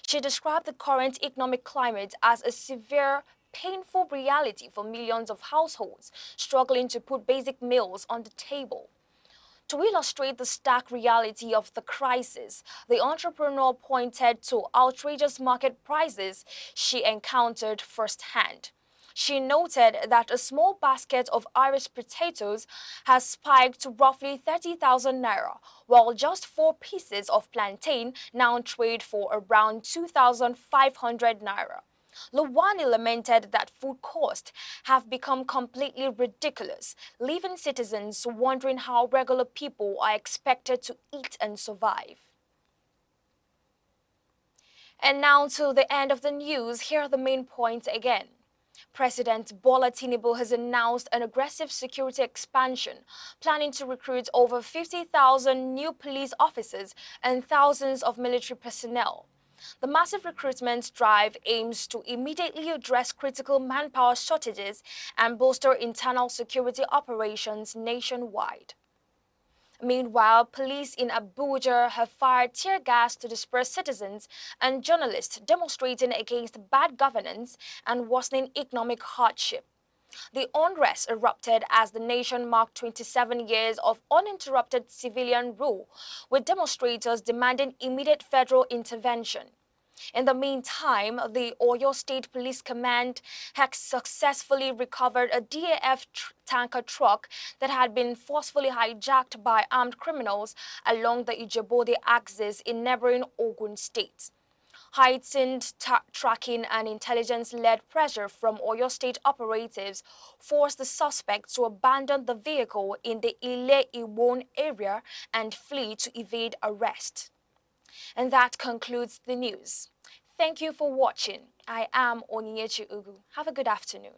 She described the current economic climate as a severe, painful reality for millions of households struggling to put basic meals on the table. To illustrate the stark reality of the crisis, the entrepreneur pointed to outrageous market prices she encountered firsthand. She noted that a small basket of Irish potatoes has spiked to roughly 30,000 naira, while just 4 pieces of plantain now trade for around 2,500 naira. Lawani lamented that food costs have become completely ridiculous, leaving citizens wondering how regular people are expected to eat and survive. And now to the end of the news, here are the main points again. President Bola Tinubu has announced an aggressive security expansion, planning to recruit over 50,000 new police officers and thousands of military personnel. The massive recruitment drive aims to immediately address critical manpower shortages and bolster internal security operations nationwide. Meanwhile, police in Abuja have fired tear gas to disperse citizens and journalists demonstrating against bad governance and worsening economic hardship. The unrest erupted as the nation marked 27 years of uninterrupted civilian rule, with demonstrators demanding immediate federal intervention. In the meantime, the Oyo State Police Command has successfully recovered a DAF tanker truck that had been forcefully hijacked by armed criminals along the Ijebode axis in neighboring Ogun State. Heightened tracking and intelligence-led pressure from Oyo State operatives forced the suspect to abandon the vehicle in the Ile-Iwon area and flee to evade arrest. And that concludes the news. Thank you for watching. I am Onyinyechi Ugu. Have a good afternoon.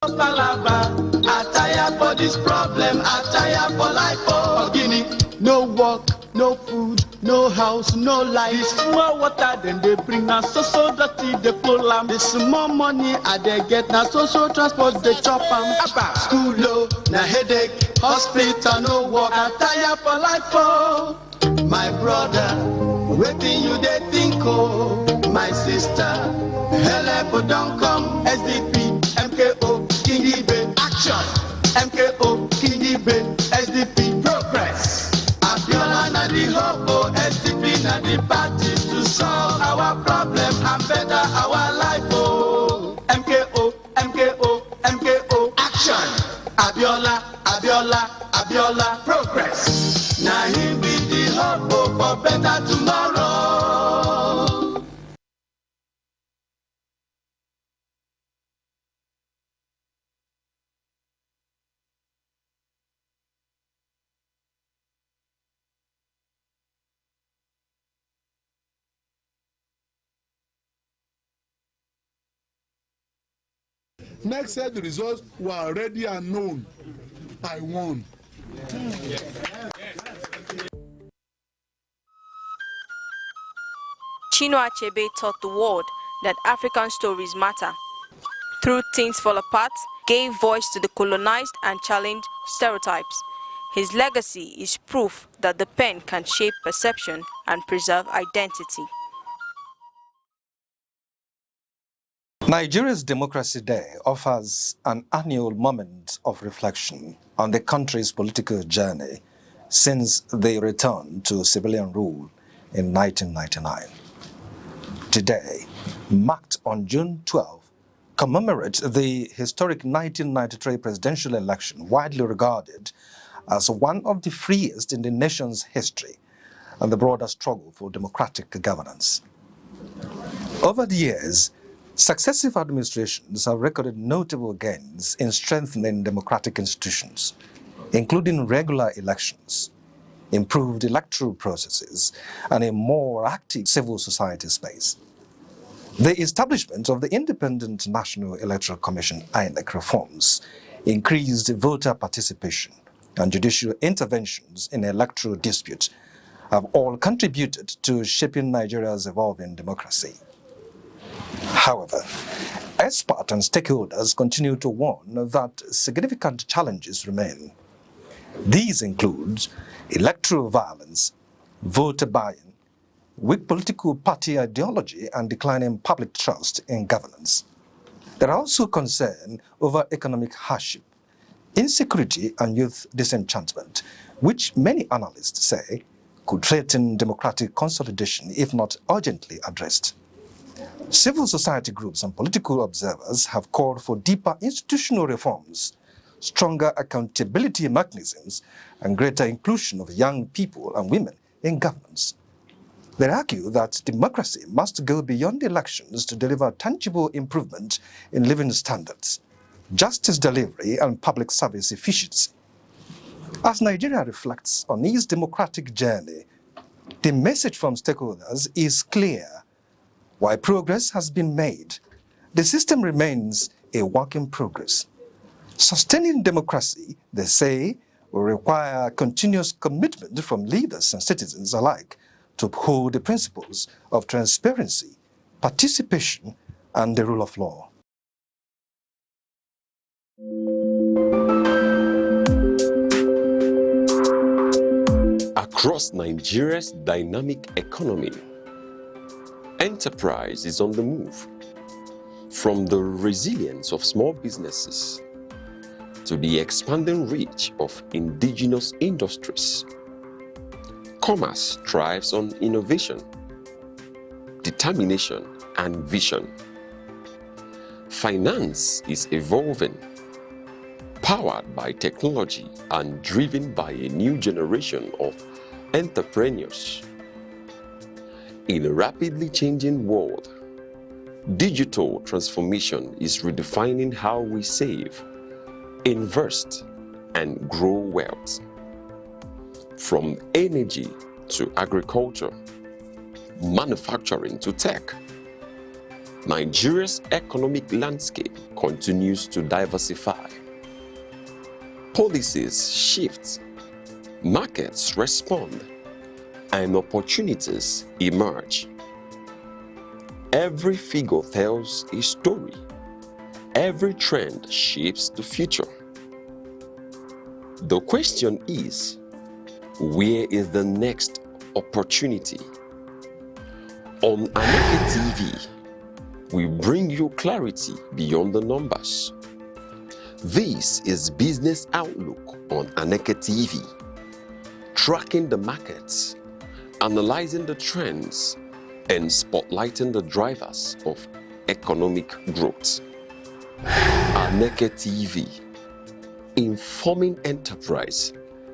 Palava, attire for this problem, attire for life, oh Guinea. No work, no food, no house, no life. This small water then they bring now so dirty they pull am. This small money I they get now social transport they chop am. School low, na headache, hospital no work, attire for life, oh my brother. Waiting you they think, oh my sister. Help don't come, SDP, MKO. Kingibe action, MKO, Kingibe, SDP progress. Abiola na the hope, SDP na the party to solve our problem and better our life. Oh, MKO, MKO, MKO action. Abiola, Abiola, Abiola progress. Now him be the hope for better tomorrow. Next said the results were already unknown. I won. Chinua Achebe taught the world that African stories matter. Through Things Fall Apart, gave voice to the colonized and challenged stereotypes. His legacy is proof that the pen can shape perception and preserve identity. Nigeria's Democracy Day offers an annual moment of reflection on the country's political journey since the return to civilian rule in 1999. Today, marked on June 12, commemorates the historic 1993 presidential election, widely regarded as one of the freest in the nation's history and the broader struggle for democratic governance. Over the years, successive administrations have recorded notable gains in strengthening democratic institutions, including regular elections, improved electoral processes, and a more active civil society space. The establishment of the Independent National Electoral Commission (INEC) reforms, increased voter participation, and judicial interventions in electoral disputes have all contributed to shaping Nigeria's evolving democracy. However, experts and stakeholders continue to warn that significant challenges remain. These include electoral violence, voter buying, weak political party ideology, and declining public trust in governance. There are also concerns over economic hardship, insecurity, and youth disenchantment, which many analysts say could threaten democratic consolidation if not urgently addressed. Civil society groups and political observers have called for deeper institutional reforms, stronger accountability mechanisms, and greater inclusion of young people and women in governance. They argue that democracy must go beyond elections to deliver tangible improvement in living standards, justice delivery, and public service efficiency. As Nigeria reflects on its democratic journey, the message from stakeholders is clear. While progress has been made, the system remains a work in progress. Sustaining democracy, they say, will require continuous commitment from leaders and citizens alike to uphold the principles of transparency, participation, and the rule of law. Across Nigeria's dynamic economy, enterprise is on the move. From the resilience of small businesses to the expanding reach of indigenous industries, commerce thrives on innovation, determination, and vision. Finance is evolving, powered by technology and driven by a new generation of entrepreneurs. In a rapidly changing world, digital transformation is redefining how we save, invest, and grow wealth. From energy to agriculture, manufacturing to tech, Nigeria's economic landscape continues to diversify. Policies shift, markets respond, and opportunities emerge. Every figure tells a story. Every trend shapes the future. The question is, where is the next opportunity? On Aneke TV, we bring you clarity beyond the numbers. This is Business Outlook on Aneke TV, tracking the markets, analyzing the trends, and spotlighting the drivers of economic growth. Aneke TV, informing enterprise,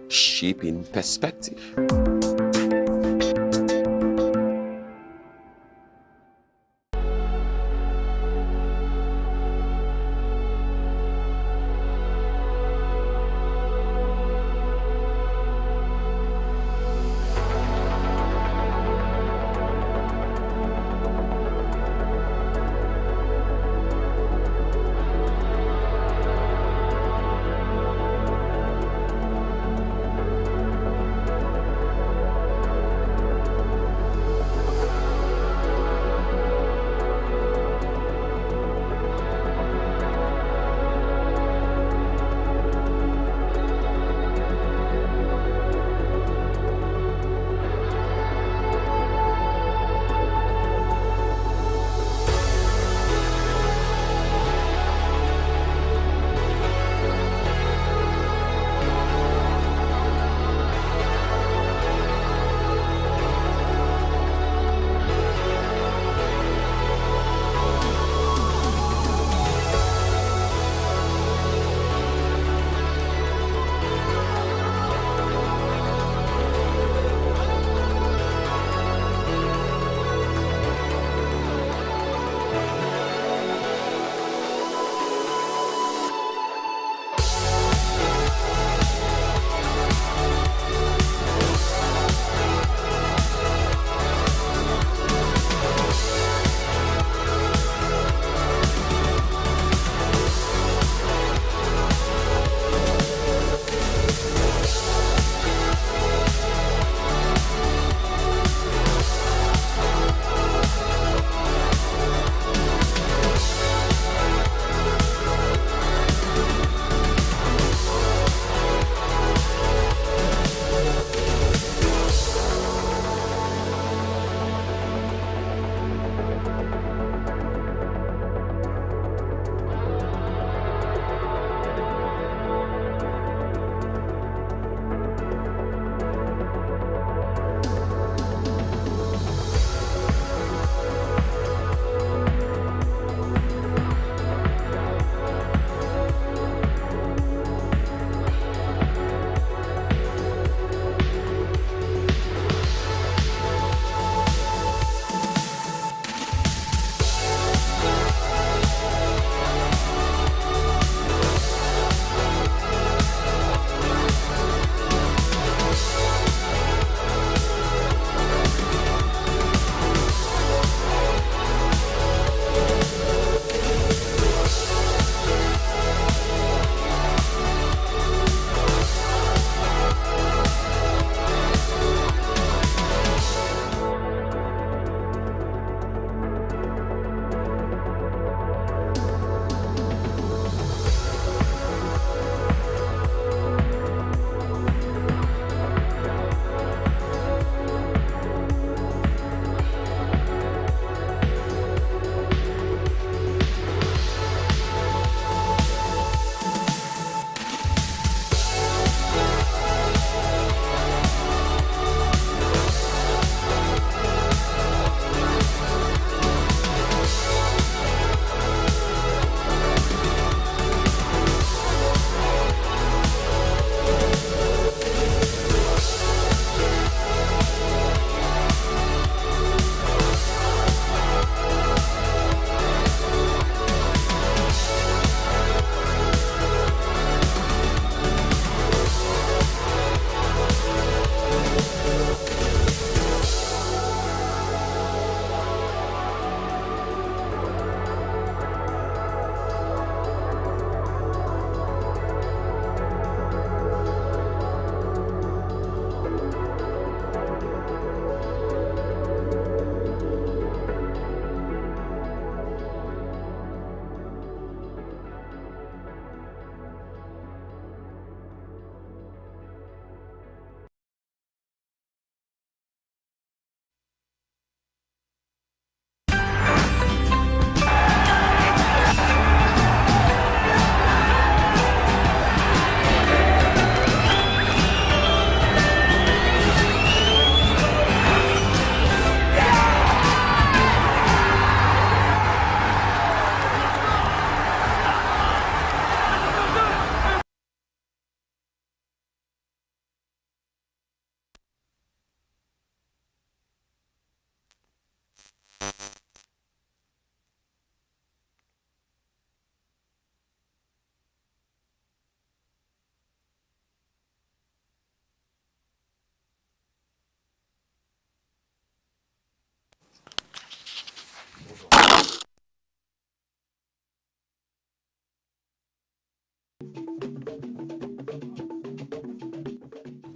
shaping perspective.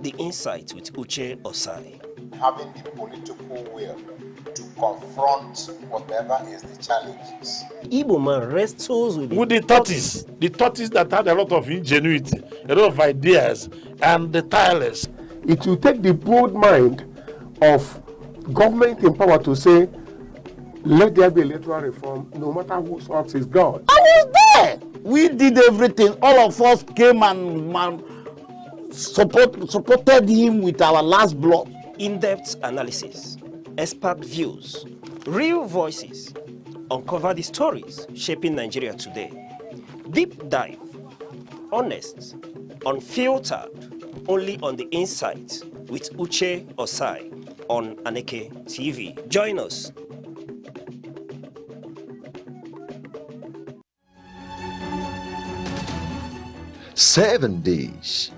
the insight with Uche Osai. Having the political will to confront whatever is the challenges. Igbo man wrestles with the tortoise that had a lot of ingenuity, a lot of ideas, and the tireless. It will take the broad mind of government in power to say, let there be electoral reform, no matter whose heart is God. I was there. We did everything. All of us came and supported him with our last blood. In-depth analysis, expert views, real voices, uncover the stories shaping Nigeria today. Deep dive, honest, unfiltered, only on the insight with Uche Osai on Aneke TV. Join us. "7 days,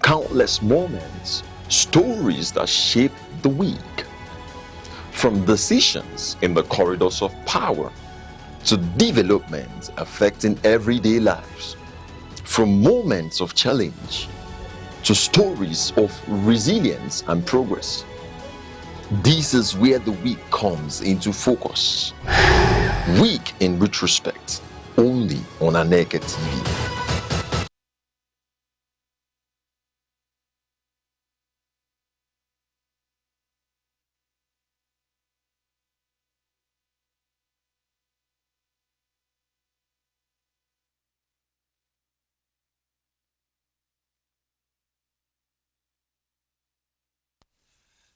countless moments, stories that shape the week. From decisions in the corridors of power to developments affecting everyday lives. From moments of challenge to stories of resilience and progress. This is where the week comes into focus. Week in retrospect, only on Aneke TV.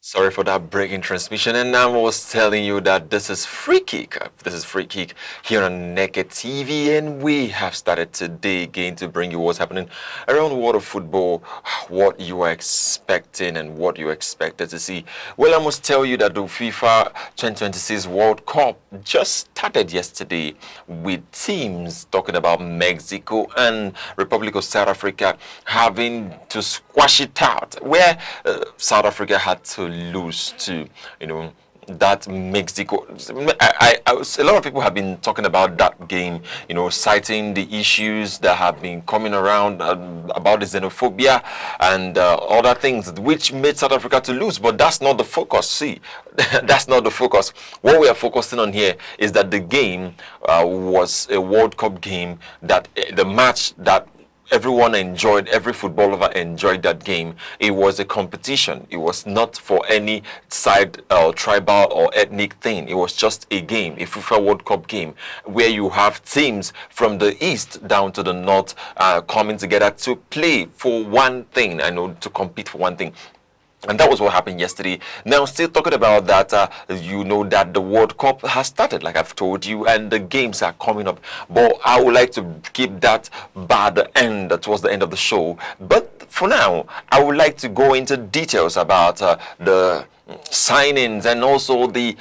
Sorry for that breaking transmission, and I was telling you that this is Free Kick. This is Free Kick here on Aneke TV, and we have started today again to bring you what's happening around the world of football, what you are expecting and what you expected to see. Well, I must tell you that the FIFA 2026 World Cup just started yesterday with teams talking about Mexico and Republic of South Africa having to squash it out, where South Africa had to lose to, that Mexico. A lot of people have been talking about that game, citing the issues that have been coming around about the xenophobia and other things which made South Africa to lose. But that's not the focus. See, that's not the focus. What we are focusing on here is that the game was a World Cup game, that the match that everyone enjoyed, every football lover enjoyed that game. It was a competition. It was not for any side tribal or ethnic thing. It was just a game, a FIFA World Cup game, where you have teams from the east down to the north coming together to play for one thing, to compete for one thing. And that was what happened yesterday. Now, still talking about that, that the World Cup has started, like I've told you, and the games are coming up. But I would like to keep that by the end, towards the end of the show. But for now, I would like to go into details about the signings and also the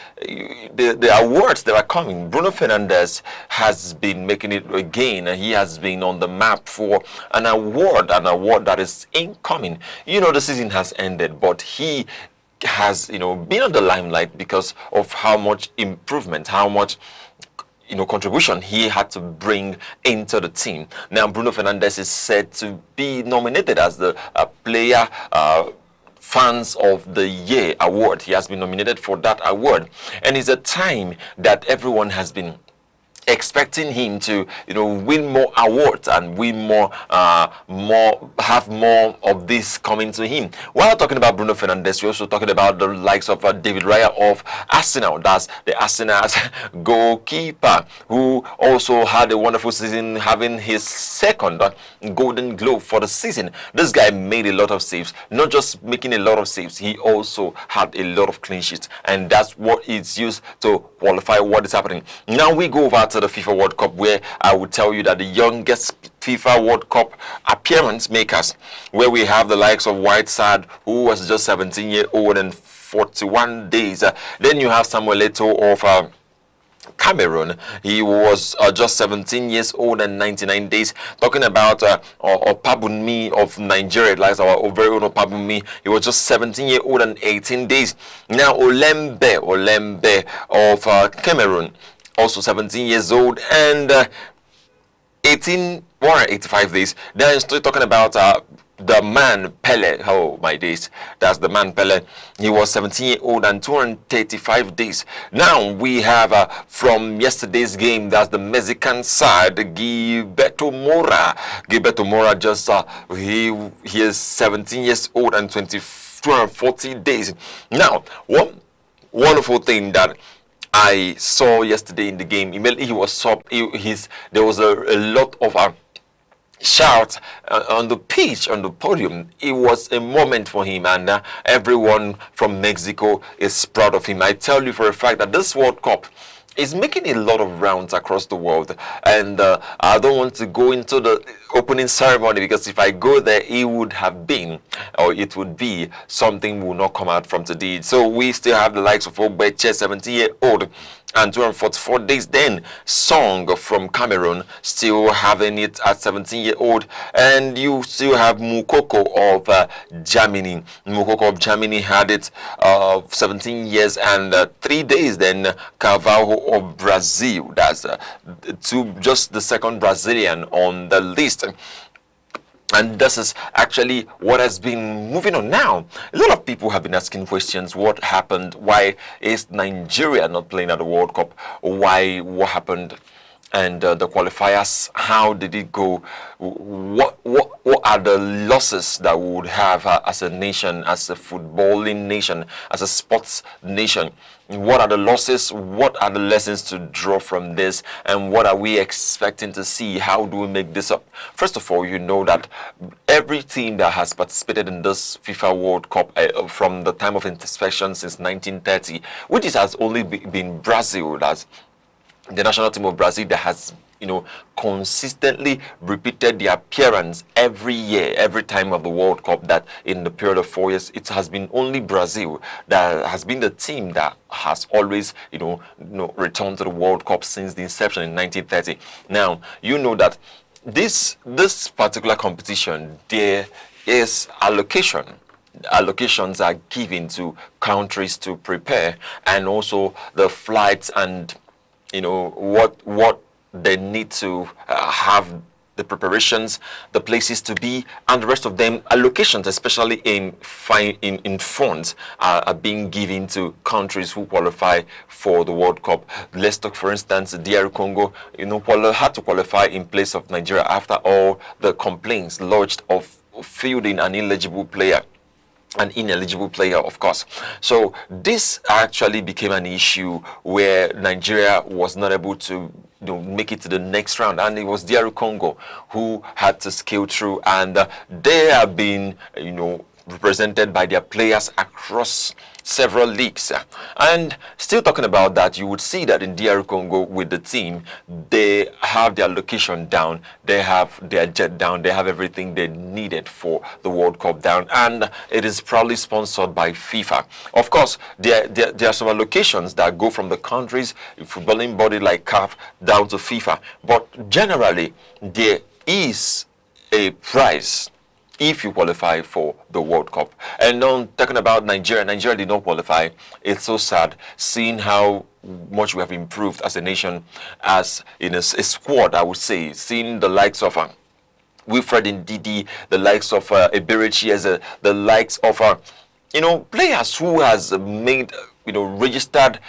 awards that are coming. Bruno Fernandes has been making it again, and he has been on the map for an award that is incoming. The season has ended, but he has been on the limelight because of how much improvement, how much contribution he had to bring into the team. Now Bruno Fernandes is said to be nominated as the player Fans of the Year award. He has been nominated for that award, and it's a time that everyone has been expecting him to win more awards and win have more of this coming to him. While talking about Bruno Fernandes, we're also talking about the likes of David Raya of Arsenal. That's the Arsenal's goalkeeper, who also had a wonderful season, having his second Golden Glove for the season. This guy made a lot of saves. Not just making a lot of saves, he also had a lot of clean sheets, and that's what is used to qualify what is happening. Now we go over to the FIFA World Cup, where I will tell you that the youngest FIFA World Cup appearance makers, where we have the likes of Whiteside, who was just 17-year-old and 41 days. Then you have Samuel Eto'o of Cameroon. He was just 17 years old and 99 days. Talking about Opabunmi of Nigeria, like our very own Opabunmi, he was just 17-year-old and 18 days. Now Olembe of Cameroon, also 17 years old and 185 days. Then I'm still talking about the man Pele, oh my days, that's the man Pele. He was 17-year-old and 235 days. Now we have from yesterday's game, that's the Mexican side, Gilberto Mora. Gilberto Mora just he is 17 years old and 240 days. Now, one wonderful thing that I saw yesterday in the game, immediately he was there was a lot of shout on the pitch, on the podium. It was a moment for him, and everyone from Mexico is proud of him. I tell you for a fact that this World Cup is making a lot of rounds across the world, and I don't want to go into the opening ceremony, because if I go there, it would have been, or it would be, something will not come out from today. So we still have the likes of Ogbeche, 70-year-old, and 244 days. Then Song from Cameroon, still having it at 17-year-old, and you still have Mukoko of Germany. Mukoko of Germany had it 17 years and 3 days. Then Carvalho of Brazil, that's just the second Brazilian on the list. And this is actually what has been moving on now. A lot of people have been asking questions. What happened? Why is Nigeria not playing at the World Cup? Why? What happened? And the qualifiers, how did it go? What are the losses that we would have as a nation, as a footballing nation, as a sports nation? What are the losses? What are the lessons to draw from this? And what are we expecting to see? How do we make this up? First of all, you know that every team that has participated in this FIFA World Cup from the time of inspection since 1930, which has only been Brazil, that's the national team of Brazil, that has, consistently repeated the appearance every year, every time of the World Cup, that in the period of 4 years, it has been only Brazil that has been the team that has always, returned to the World Cup since the inception in 1930. Now, you know that this particular competition, there is allocation. Allocations are given to countries to prepare, and also the flights and what they need to have, the preparations, the places to be, and the rest of them. Allocations, especially in funds, are being given to countries who qualify for the World Cup. Let's talk, for instance, DR Congo, had to qualify in place of Nigeria after all the complaints lodged of fielding an ineligible player, of course. So this actually became an issue where Nigeria was not able to make it to the next round, and it was DR Congo who had to scale through, and they have been represented by their players across several leagues. And still talking about that, you would see that in DR Congo with the team, they have their location down, they have their jet down, they have everything they needed for the World Cup down, and it is proudly sponsored by FIFA. Of course, there are some allocations that go from the countries, a footballing body like CAF, down to FIFA, but generally there is a prize if you qualify for the World Cup. And now talking about Nigeria, Nigeria did not qualify. It's so sad seeing how much we have improved as a nation, as in a squad, I would say, seeing the likes of Wilfred Ndidi, the likes of Eberechi, the likes of players who has made registered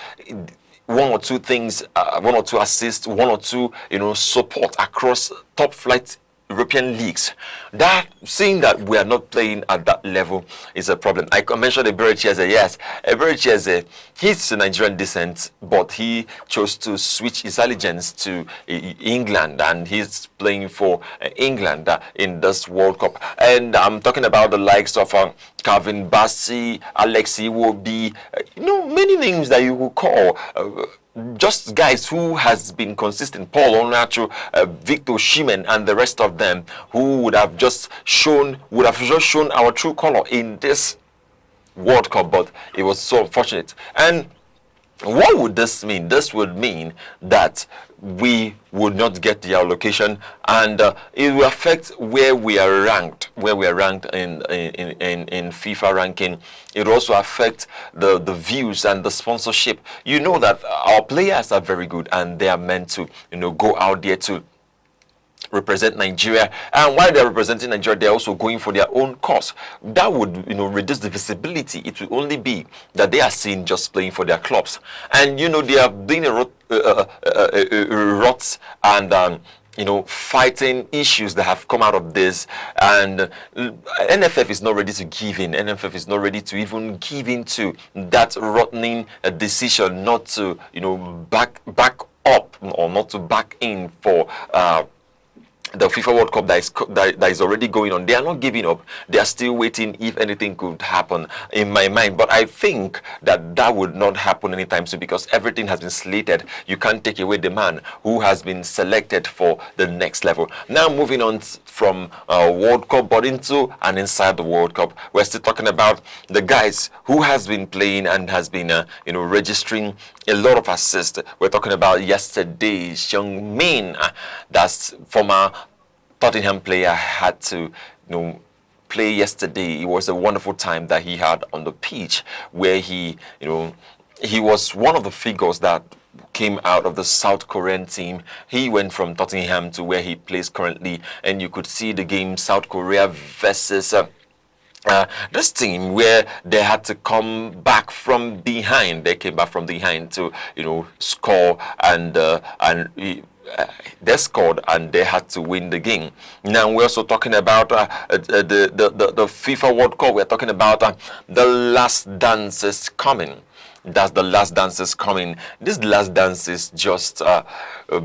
one or two things, one or two assists, one or two support across top flight European leagues. That seeing that we are not playing at that level is a problem. I mentioned Eberechi, yes, Eberechi, he's Nigerian descent, but he chose to switch his allegiance to England, and he's playing for England in this World Cup. And I'm talking about the likes of Calvin Bassey, Alexi Iwobi, many names that you would call. Just guys who has been consistent, Paul Onacho, Victor Osimhen, and the rest of them, who would have just shown our true color in this World Cup, but it was so unfortunate. And what would this mean? This would mean that we would not get the allocation, and it will affect where we are ranked. In FIFA ranking. It will also affect the views and the sponsorship. You know that our players are very good, and they are meant to go out there to represent Nigeria, and while they're representing Nigeria, they're also going for their own cause. That would, reduce the visibility. It will only be that they are seen just playing for their clubs, and they are doing a rot and fighting issues that have come out of this, and NFF is not ready to give in. NFF is not ready to even give in to that rotting decision not to, back up or not to back in for the FIFA World Cup that is already going on. They are not giving up. They are still waiting if anything could happen, in my mind. But I think that would not happen anytime soon, because everything has been slated. You can't take away the man who has been selected for the next level. Now moving on from World Cup, but into and inside the World Cup, we're still talking about the guys who has been playing and has been registering a lot of assists. We're talking about yesterday's young man, that's former Tottenham player, had to play yesterday. It was a wonderful time that he had on the pitch, where he was one of the figures that came out of the South Korean team. He went from Tottenham to where he plays currently, and you could see the game South Korea versus this team, where they had to come back from behind. They came back from behind to score, and they scored and they had to win the game. Now we're also talking about the FIFA World Cup. We're talking about the last dances coming. That's the last dances coming. This last dance is just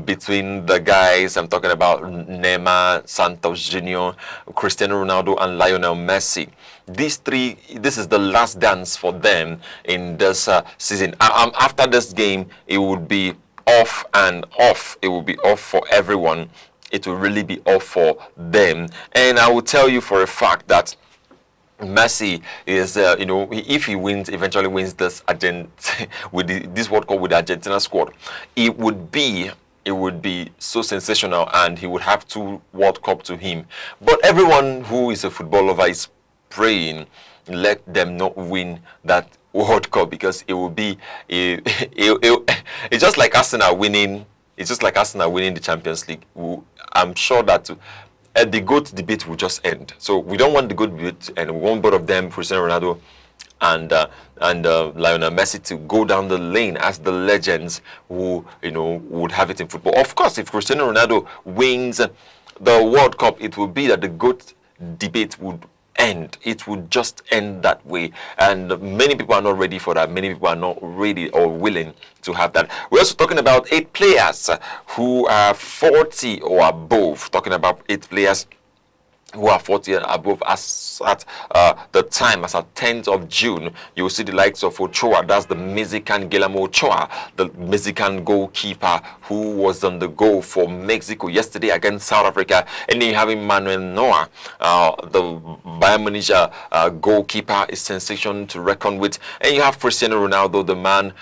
between the guys. I'm talking about Neymar, Santos Jr., Cristiano Ronaldo, and Lionel Messi. These three, this is the last dance for them in this season. After this game, it would be off and off. It will be off for everyone. It will really be off for them. And I will tell you for a fact that Messi is, if he eventually wins this with this World Cup with the Argentina squad, it would be so sensational, and he would have 2 World Cup to him. But everyone who is a football lover is praying, let them not win that World Cup, because it will be it's just like Arsenal winning. It's just like Arsenal winning the Champions League. I'm sure that the GOAT debate will just end. So we don't want the GOAT debate, and we want both of them, Cristiano Ronaldo and Lionel Messi, to go down the lane as the legends who would have it in football. Of course, if Cristiano Ronaldo wins the World Cup, it will be that the GOAT debate would end. It would just end that way, and many people are not ready for that. Many people are not ready or willing to have that. We're also talking about 8 players who are 40 or above. Talking about 8 players who are 40 and above as at the time, as at 10th of June. You will see the likes of Ochoa. That's the Mexican Guillermo Ochoa, the Mexican goalkeeper who was on the goal for Mexico yesterday against South Africa. And then you have Manuel Neuer, the Bayern Munich goalkeeper, is sensation to reckon with. And you have Cristiano Ronaldo, the man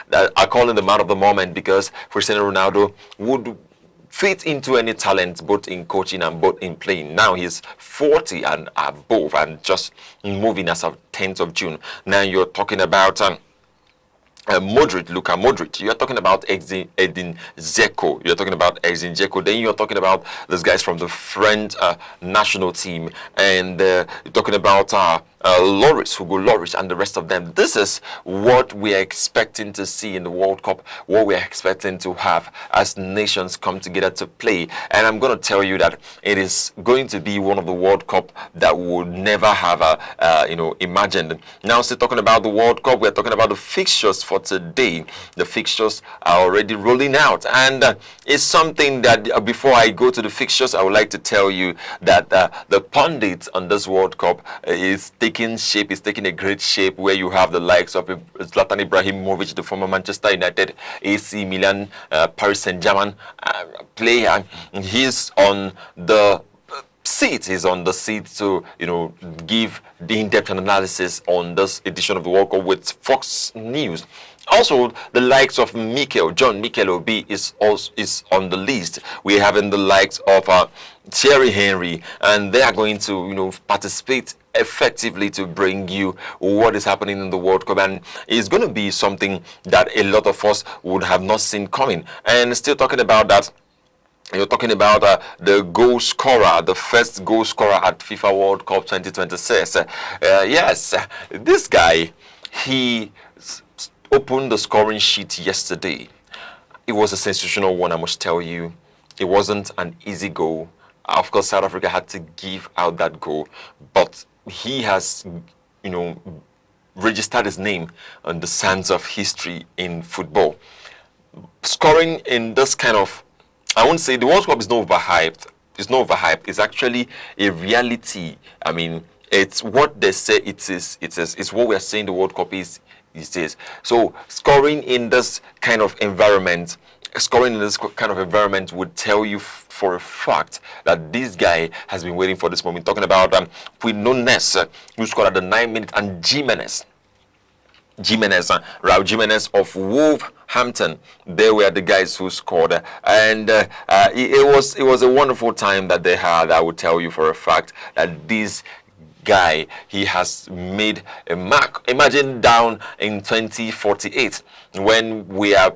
that I call him the man of the moment, because Cristiano Ronaldo would fit into any talent, both in coaching and both in playing. Now he's 40 and above, and just moving as of 10th of June. Now you're talking about Luka Modric. You're talking about Edin Dzeko. You're talking about Edin Dzeko. Then you're talking about those guys from the French national team, and you're talking about Hugo Lloris, and the rest of them. This is what we are expecting to see in the World Cup, what we are expecting to have as nations come together to play. And I'm going to tell you that it is going to be one of the World Cup that we would never have imagined. Now, still talking about the World Cup, we're talking about the fixtures for today. The fixtures are already rolling out, and it's something that before I go to the fixtures, I would like to tell you that the pundits on this World Cup is taking shape. It's taking a great shape, where you have the likes of Zlatan Ibrahimovic, the former Manchester United, AC Milan, Paris Saint-Germain player. He's on the seat. He's on the seat to give the in-depth analysis on this edition of the World Cup with Fox News. Also, the likes of John Mikel Obi is on the list. We're having the likes of Thierry Henry, and they are going to participate effectively to bring you what is happening in the World Cup, and it's going to be something that a lot of us would have not seen coming. And still talking about that, You're talking about the goal scorer, the first goal scorer at FIFA World Cup 2026. Yes, this guy, he opened the scoring sheet yesterday. It was a sensational one, I must tell you. It wasn't an easy goal. Of course, South Africa had to give out that goal, but he has, registered his name on the sands of history in football. Scoring in this kind of, I won't say the World Cup is not overhyped. It's not overhyped. It's actually a reality. I mean, it's what they say it is. It's what we are saying the World Cup is. It is. So scoring in this kind of environment, would tell you for a fact that this guy has been waiting for this moment. Talking about Quinones, who scored at the 9 minute, and Raul Jimenez of Wolverhampton. They were the guys who scored, and it was a wonderful time that they had. I would tell you for a fact that this guy, he has made a mark. Imagine down in 2048 when we are,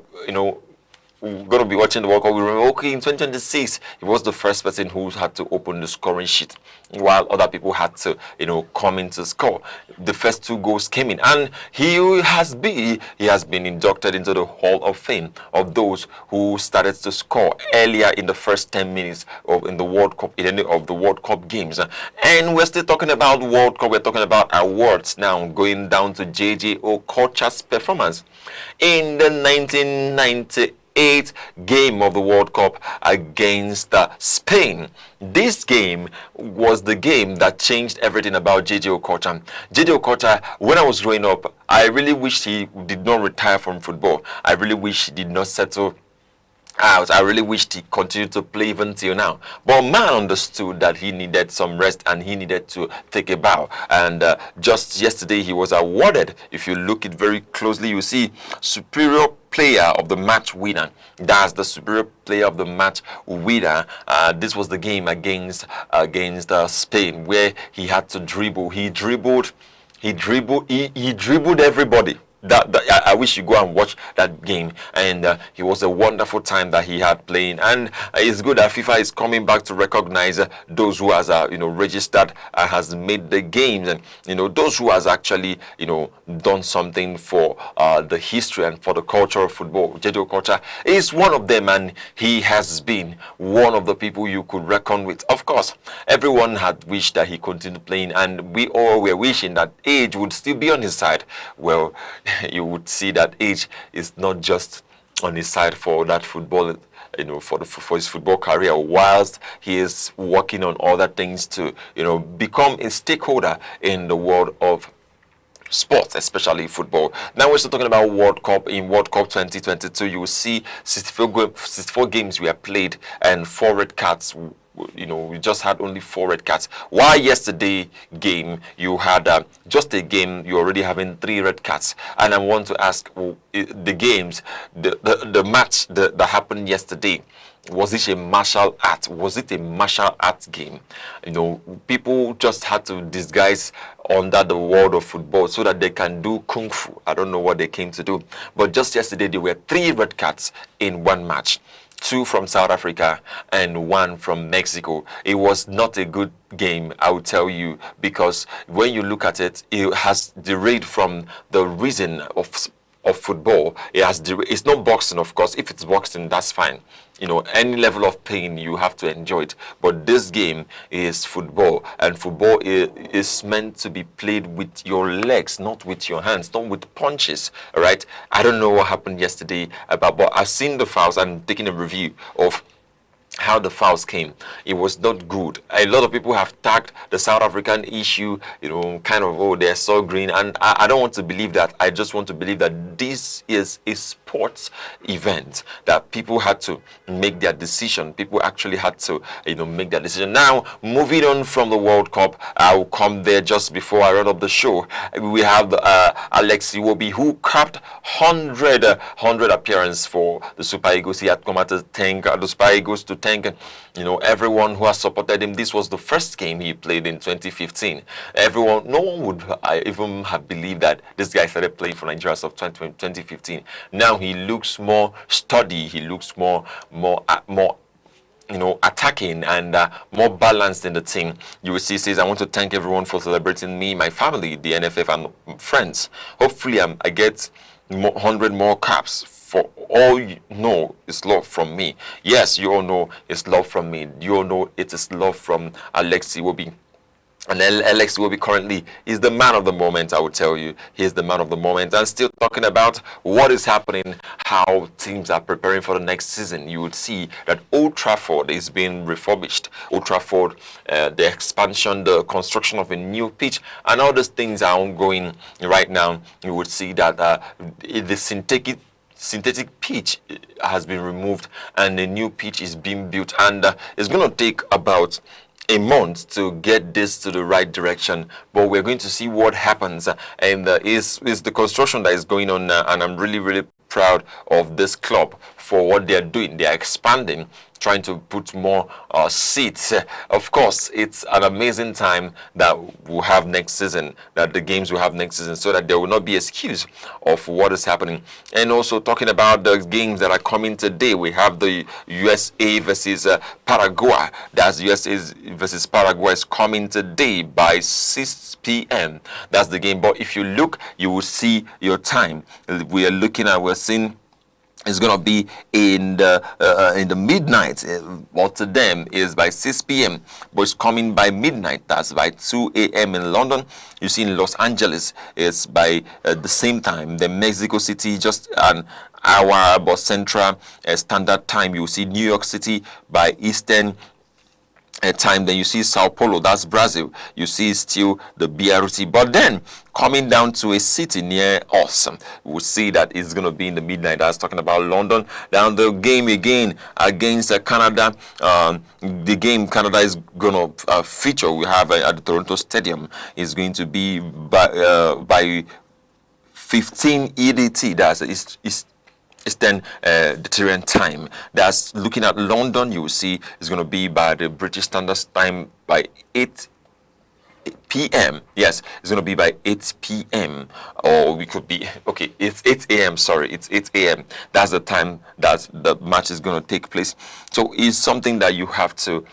we're going to be watching the World Cup. We remember, okay, in 2026, he was the first person who had to open the scoring sheet, while other people had to, come in to score. The first 2 goals came in, and he has been inducted into the Hall of Fame of those who started to score earlier in the first 10 minutes in the World Cup, in any of the World Cup games. And we're still talking about World Cup. We're talking about awards now, going down to J.J. Okocha's performance in the 1998 game of the World Cup against Spain. This game was the game that changed everything about J.J. Okocha. J.J. Okocha, when I was growing up, I really wished he did not retire from football. I really wish he did not settle out. I really wished he continued to play even till now. But man understood that he needed some rest and he needed to take a bow. And just yesterday he was awarded. If you look it very closely, you see superior player of the match winner. That's the superior player of the match winner. This was the game against Spain, where he had to dribble. He dribbled everybody. I wish you go and watch that game, and it was a wonderful time that he had playing. And it's good that FIFA is coming back to recognize those who has registered and has made the games, and those who has actually done something for the history and for the culture of football. J.J. Okocha is one of them, and he has been one of the people you could reckon with. Of course, everyone had wished that he continued playing, and we all were wishing that age would still be on his side. Well, you would see that age is not just on his side for that football, for his football career, whilst he is working on other things to, become a stakeholder in the world of sports, especially football. Now we're still talking about World Cup. In World Cup 2022, you will see 64 games were played and 4 red cards. We just had only 4 red cards. While yesterday game, you had just a game, you're already having 3 red cards. And I want to ask, the games, the match that happened yesterday, was it a martial art? Was it a martial art game? People just had to disguise under the world of football so that they can do kung fu. I don't know what they came to do. But just yesterday, there were 3 red cards in one match. 2 from South Africa and 1 from Mexico. It was not a good game, I will tell you, because when you look at it, it has derailed from the reason of football. It's not boxing, of course. If it's boxing, that's fine. Any level of pain, you have to enjoy it. But this game is football, and football is meant to be played with your legs, not with your hands, not with punches. All right. I don't know what happened yesterday but I've seen the fouls and taking a review of how the fouls came. It was not good. A lot of people have tagged the South African issue, kind of, they're so green, and I don't want to believe that. I just want to believe that this is a sports event, that people had to make their decision. People actually had to, make their decision. Now, moving on from the World Cup, I will come there just before I run up the show. We have Alex Iwobi, who capped 100 appearance for the Super Eagles. He had come out to thank the Super Eagles, to thank everyone who has supported him. This was the first game he played in 2015. No one would even have believed that this guy started playing for Nigeria as of 2015. Now he looks more sturdy. He looks more attacking and more balanced in the team. You will see, says, I want to thank everyone for celebrating me, my family, the NFF and friends. Hopefully I get 100 more caps. For all you know is love from me. Yes, you all know it's love from me. You all know it is love from Alexi Wobi. And Alex will be currently is the man of the moment. I would tell you, he is the man of the moment. And still talking about what is happening, how teams are preparing for the next season. You would see that Old Trafford is being refurbished. Old Trafford, the expansion, the construction of a new pitch, and all those things are ongoing right now. You would see that the synthetic pitch has been removed and a new pitch is being built, and it's going to take about a month to get this to the right direction, but we're going to see what happens. And is the construction that is going on now, and I'm really proud of this club for what they're doing. They're expanding, trying to put more seats. Of course, it's an amazing time that we'll have next season, that the games will have next season, so that there will not be excuse of what is happening. And also talking about the games that are coming today, we have the USA versus Paraguay. That's USA versus Paraguay is coming today by 6 p.m. That's the game. But if you look, you will see your time. We're seeing it's gonna be in the midnight. What to them is by 6 p.m. but it's coming by midnight. That's by 2 a.m. in London. You see in Los Angeles it's by the same time. Then Mexico City just an hour above Central Standard Time. You see New York City by Eastern time. Then you see Sao Paulo, that's Brazil. You see still the BRT, but then coming down to a city near us, we'll see that it's going to be in the midnight. That's talking about London. Down the game again against Canada. The game Canada is going to feature, we have at the Toronto Stadium, is going to be by 15 EDT. That's Eastern Mediterranean time. That's looking at London. You will see it's going to be by the British Standard Time by 8 p.m. Yes, it's going to be by 8 p.m. or we could be, okay, it's 8 a.m. Sorry, it's 8 a.m. That's the time that the match is going to take place. So it's something that you have to,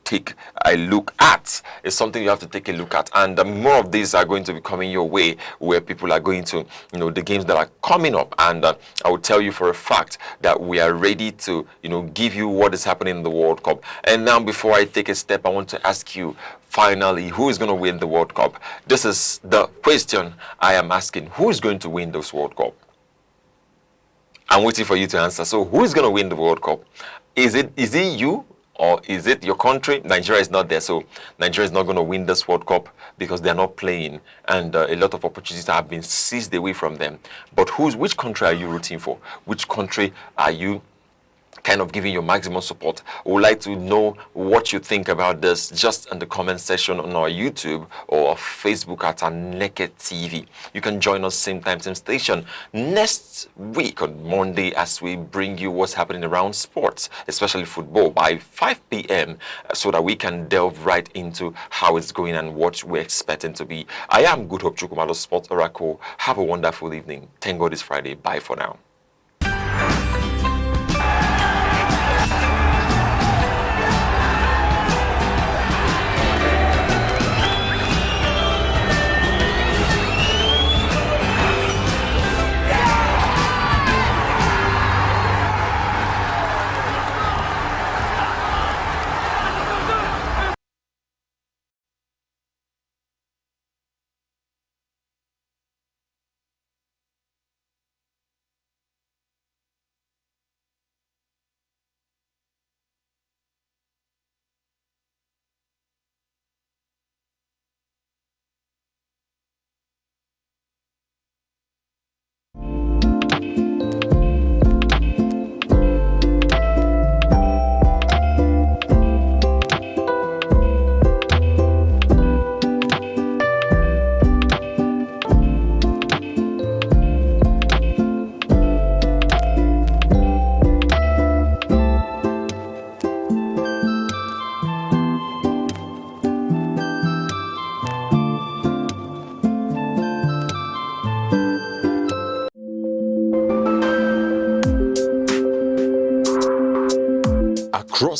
take a look at. It's something you have to take a look at. And more of these are going to be coming your way, where people are going to, the games that are coming up. And I will tell you for a fact that we are ready to, give you what is happening in the World Cup. And now, before I take a step, I want to ask you, finally, who is going to win the World Cup? This is the question I am asking. Who is going to win this World Cup? I'm waiting for you to answer. So who is going to win the World Cup? Is it you, or is it your country? Nigeria is not there, so Nigeria is not going to win this World Cup because they are not playing, and a lot of opportunities have been seized away from them. But which country are you rooting for? Which country are you kind of giving your maximum support? I would like to know what you think about this just in the comment section on our YouTube or Facebook at Aneke TV. You can join us same time, same station next week on Monday as we bring you what's happening around sports, especially football, by 5 p.m. so that we can delve right into how it's going and what we're expecting to be. I am Good Hope Chukwumalo, Sports Oracle. Have a wonderful evening. Thank God it's Friday. Bye for now.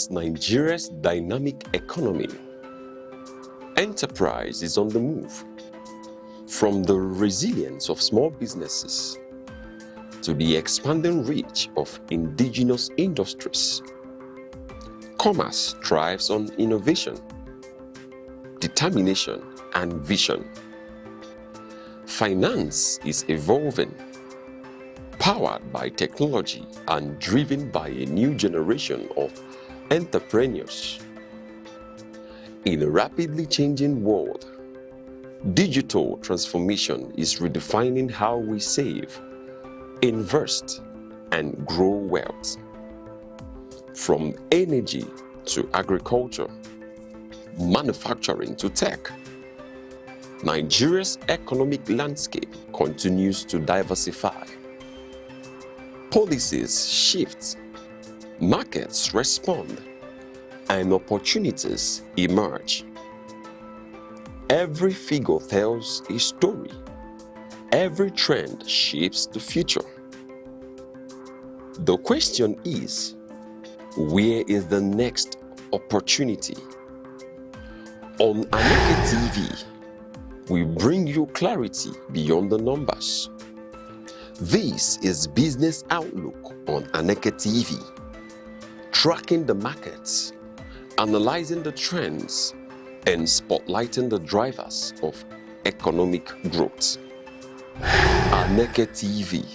Across Nigeria's dynamic economy, enterprise is on the move. From the resilience of small businesses to the expanding reach of indigenous industries, commerce thrives on innovation, determination, and vision. Finance is evolving, powered by technology and driven by a new generation of entrepreneurs. In a rapidly changing world, digital transformation is redefining how we save, invest, and grow wealth. From energy to agriculture, manufacturing to tech, Nigeria's economic landscape continues to diversify. Policies shift, markets respond, and opportunities emerge. Every figure tells a story. Every trend shapes the future. The question is, where is the next opportunity? On Aneke TV, we bring you clarity beyond the numbers. This is Business Outlook on Aneke TV, tracking the markets, analyzing the trends, and spotlighting the drivers of economic growth. Aneke TV,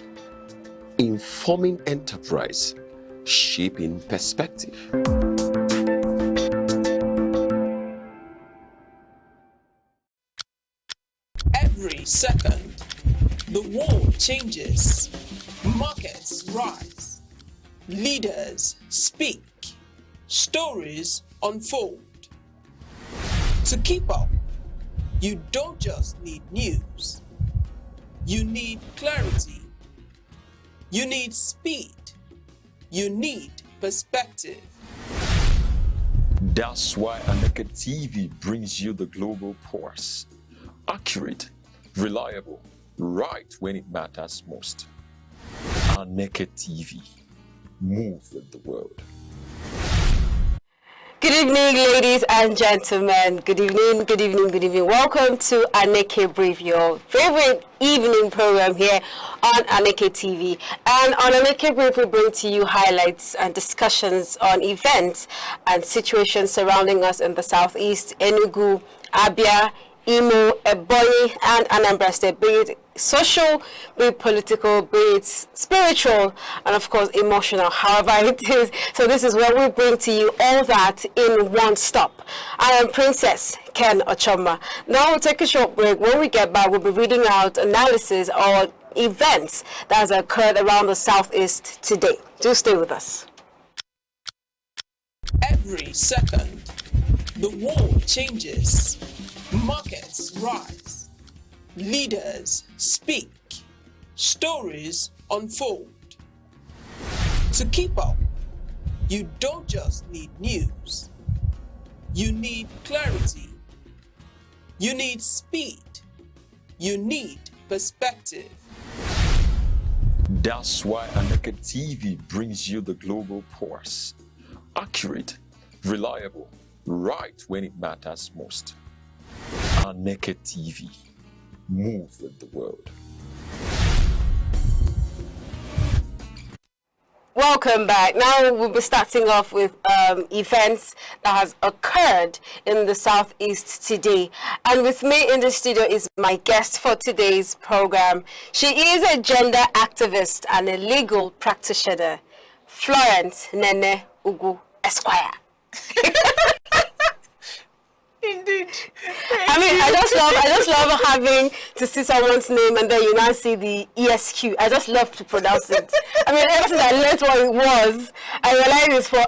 informing enterprise, shaping perspective. Every second, the world changes, markets rise, leaders speak, stories unfold. To keep up, you don't just need news. You need clarity. You need speed. You need perspective. That's why Aneke TV brings you the global pulse. Accurate, reliable, right when it matters most. Aneke TV. Move with the world. Good evening, ladies and gentlemen. Good evening, good evening, good evening. Welcome to Aneke Brief, your favorite evening program here on Aneke TV. And on Aneke Brief, we bring to you highlights and discussions on events and situations surrounding us in the Southeast, Enugu, Abia, Imo, Ebonyi, and Anambra State, be it social, be it political, be it spiritual, and of course emotional, however it is. So this is where we bring to you all that in one stop. I am Princess Ken Ochoma. Now we'll take a short break. When we get back, we'll be reading out analysis or events that has occurred around the Southeast today. Do stay with us. Every second, the world changes. Markets rise, leaders speak, stories unfold. To keep up, you don't just need news. You need clarity. You need speed. You need perspective. That's why Aneke TV brings you the global pulse. Accurate, reliable, right when it matters most. Aneke TV. Move with the world. Welcome back. Now we'll be starting off with events that has occurred in the Southeast today. And with me in the studio is my guest for today's program. She is a gender activist and a legal practitioner, Florence Nene Ugu Esquire. Indeed. I mean, I just love having to see someone's name and then you now see the ESQ. I just love to pronounce it. I mean, ever since I learned what it was, I realized it's for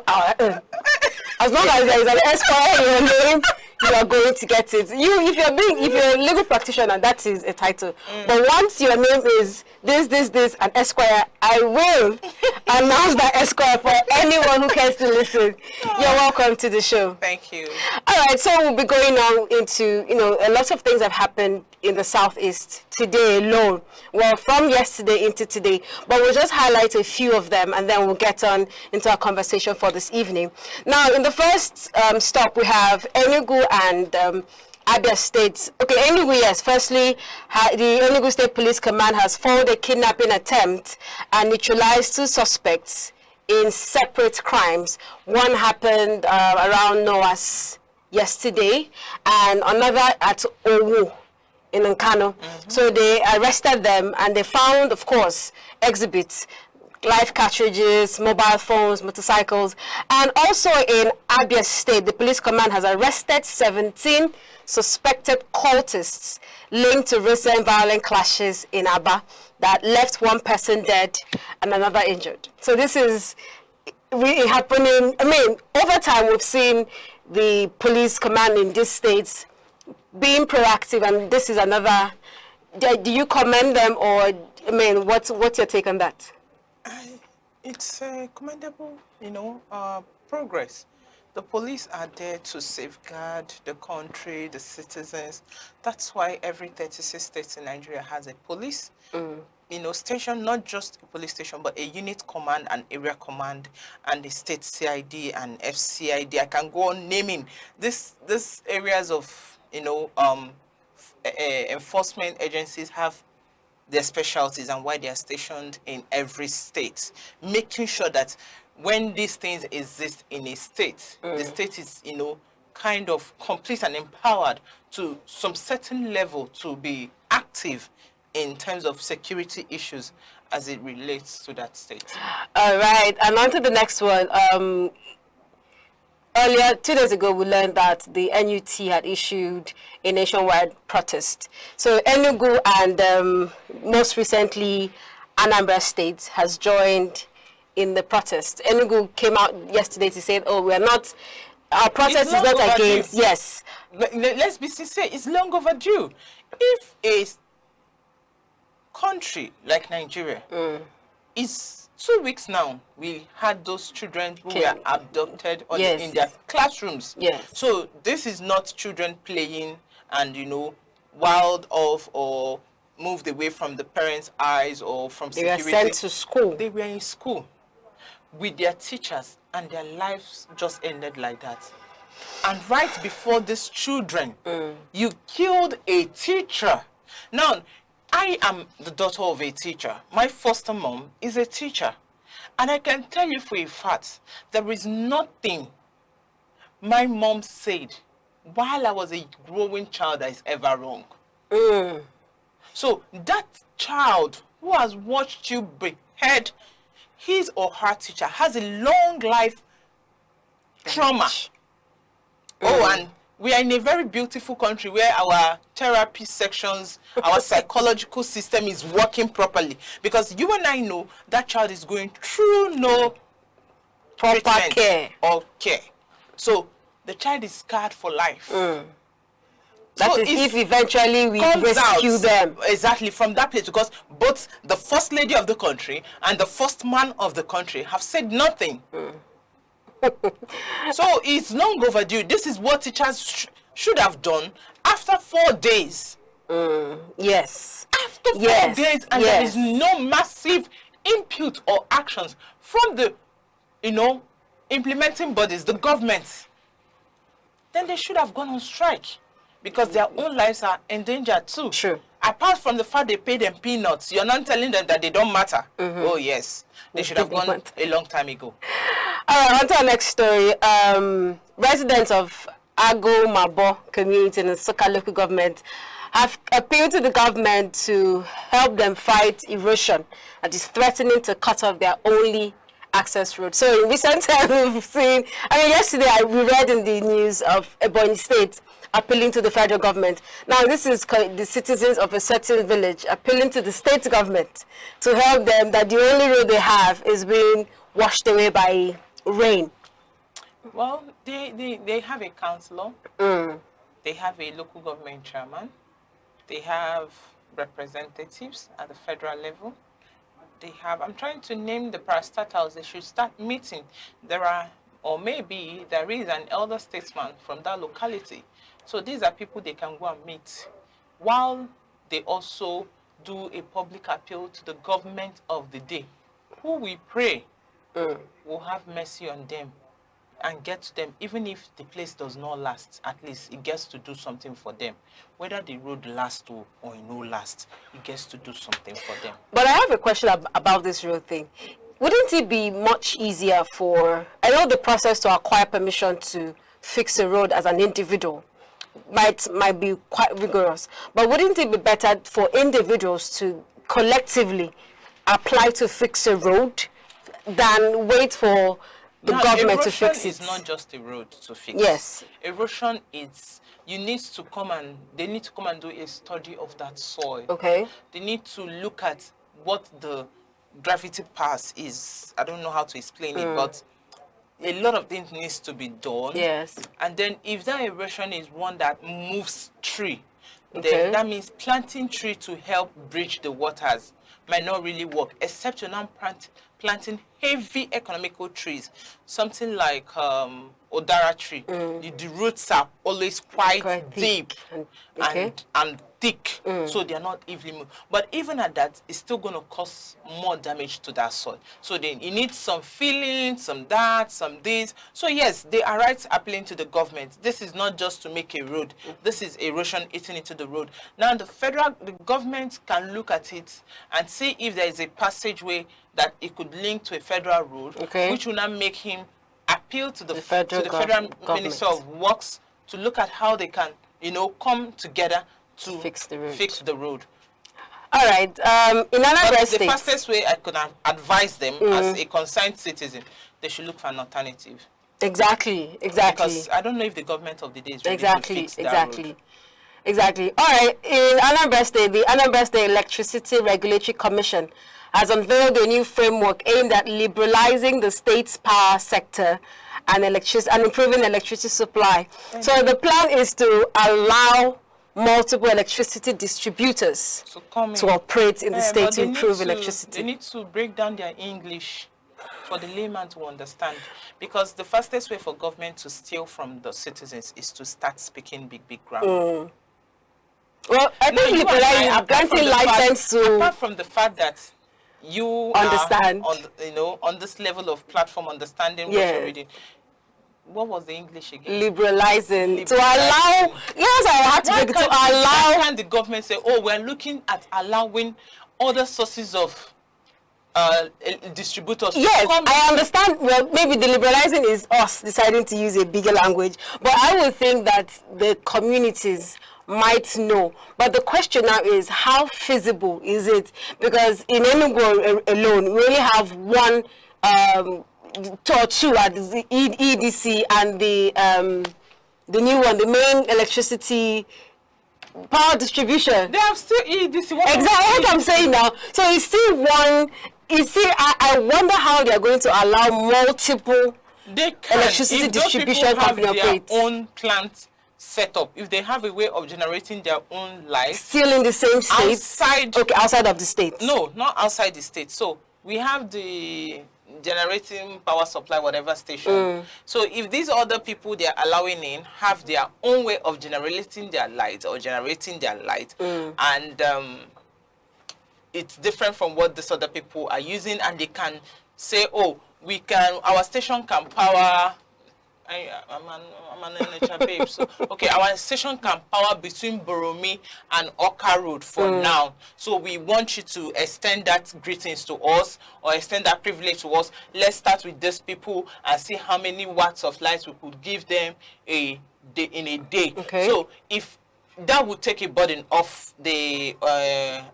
as long as there is an Esquire in your name, you are going to get it. If you're a legal practitioner, that is a title. But once your name is this, and Esquire, I will announce that Esquire for anyone who cares to listen. You're welcome to the show. Thank you. All right, so we'll be going on into, a lot of things have happened in the Southeast today alone. Well, from yesterday into today, but we'll just highlight a few of them and then we'll get on into our conversation for this evening. Now, in the first stop, we have Enugu and Abia State. Okay, Enugu, yes. Firstly, the Enugu State Police Command has foiled a kidnapping attempt and neutralized 2 suspects in separate crimes. One happened around Noah's yesterday and another at Owu in Nkano. So they arrested them and they found, of course, exhibits, live cartridges, mobile phones, motorcycles. And also in Abia State, the police command has arrested 17 suspected cultists linked to recent violent clashes in Aba that left 1 person dead and another injured. So this is really happening. I mean, over time we've seen the police command in these states being proactive, and this is another. Do you commend them, or I mean, what's your take on that? It's commendable, progress. The police are there to safeguard the country, the citizens. That's why every 36 states in Nigeria has a police, station, not just a police station, but a unit command, an area command, and the state CID and FCID. I can go on naming these areas of, enforcement agencies have their specialties and why they are stationed in every state, making sure that when these things exist in a state, the state is, kind of complete and empowered to some certain level to be active in terms of security issues as it relates to that state. All right, and on to the next one. Earlier, 2 days ago, we learned that the NUT had issued a nationwide protest. So Enugu and most recently Anambra State has joined in the protest. Enugu came out yesterday to say, oh, we are not, our protest is not against, yes. Let's be sincere, it's long overdue. If a country like Nigeria is 2 weeks now, we had those children who were abducted in their classrooms. Yes. So this is not children playing and, wild off or moved away from the parents' eyes or from security. They were sent to school. They were in school with their teachers and their lives just ended like that. And right before these children, you killed a teacher. Now, I am the daughter of a teacher. My foster mom is a teacher. And I can tell you for a fact, there is nothing my mom said while I was a growing child that is ever wrong. So that child who has watched you behead his or her teacher has a long life trauma. Oh, and we are in a very beautiful country where our therapy sections, our psychological system is working properly. Because you and I know that child is going through no proper care. Or care. So the child is scarred for life. That is if eventually we rescue them. Exactly, from that place. Because both the first lady of the country and the first man of the country have said nothing. So it's long overdue. This is what teachers should have done after 4 days. Yes. After 4 days, and there is no massive input or actions from the, implementing bodies, the government. Then they should have gone on strike because their own lives are endangered too. True. Apart from the fact they pay them peanuts, you're not telling them that they don't matter. Oh yes, they should have gone a long time ago. On to our next story. Residents of Ago Mabo community in the Soka local government have appealed to the government to help them fight erosion that is threatening to cut off their only access road. So in recent times we've seen, yesterday we read in the news of Ebonyi State appealing to the federal government. Now this is the citizens of a certain village appealing to the state government to help them that the only road they have is being washed away by rain. Well, they have a councillor They have a local government chairman. They have representatives at the federal level. They have, I'm trying to name the parastatals, they should start meeting. There are, or maybe there is an elder statesman from that locality. So these are people they can go and meet, while they also do a public appeal to the government of the day, who we pray will have mercy on them and get to them. Even if the place does not last, at least it gets to do something for them. Whether the road lasts or it no last, it gets to do something for them. But I have a question about this road thing. Wouldn't it be much easier for, I know the process to acquire permission to fix a road as an individual might be quite rigorous, but wouldn't it be better for individuals to collectively apply to fix a road than wait for the government to fix it? Erosion is not just a road to fix. Yes. Erosion is, they need to come and do a study of that soil. Okay. They need to look at what the gravity pass is. I don't know how to explain it, but a lot of things needs to be done. Yes. And then if that erosion is one that moves tree, then that means planting tree to help bridge the waters might not really work, except you're now planting heavy economical trees, something like Odara tree. The roots are always quite deep and thick, so they are not easily moved. But even at that, it's still going to cause more damage to that soil. So then you need some filling, some that, some this. So yes, they are right appealing to the government. This is not just to make a road. This is erosion eating into the road. Now the government can look at it and see if there is a passageway that it could link to a federal road, which will now make him appeal to the federal Minister of Works to look at how they can, come together to fix the road. All right. In another the fastest way I could advise them as a concerned citizen, they should look for an alternative. Exactly. Because I don't know if the government of the day is ready to fix that road. Exactly. All right. In Anambra State, the Anambra State Electricity Regulatory Commission has unveiled a new framework aimed at liberalizing the state's power sector and improving electricity supply. So the plan is to allow multiple electricity distributors to operate in the state to improve electricity. They need to break down their English for the layman to understand, because the fastest way for government to steal from the citizens is to start speaking big grammar. Well, I think granting license to... Apart from the fact that you understand are on this level of platform understanding what you're reading. What was the English again? Liberalizing. To allow, yes, I had to make it to allow. Why can't the government say, oh, we're looking at allowing other sources of distributors? Yes, I understand. Well, maybe the liberalizing is us deciding to use a bigger language, but I would think that the communities might know. But the question now is, how feasible is it? Because in Enugu alone, we only have one or two at the EDC and the new one, the main electricity power distribution. They have still EDC. Exactly what I'm saying now. So it's still one. I wonder how they are going to allow multiple electricity distribution companies operate. Their own plant set up, if they have a way of generating their own light, still in the same state, outside of the state. No, not outside the state. So we have the generating power supply, whatever station. So if these other people they are allowing in have their own way of generating their light and it's different from what these other people are using, and they can say, oh, our station can power. I'm an NHR babe. So, okay, our station can power between Boromi and Oka Road for now. So we want you to extend that greetings to us or extend that privilege to us. Let's start with these people and see how many watts of light we could give them in a day. So if that would take a burden off the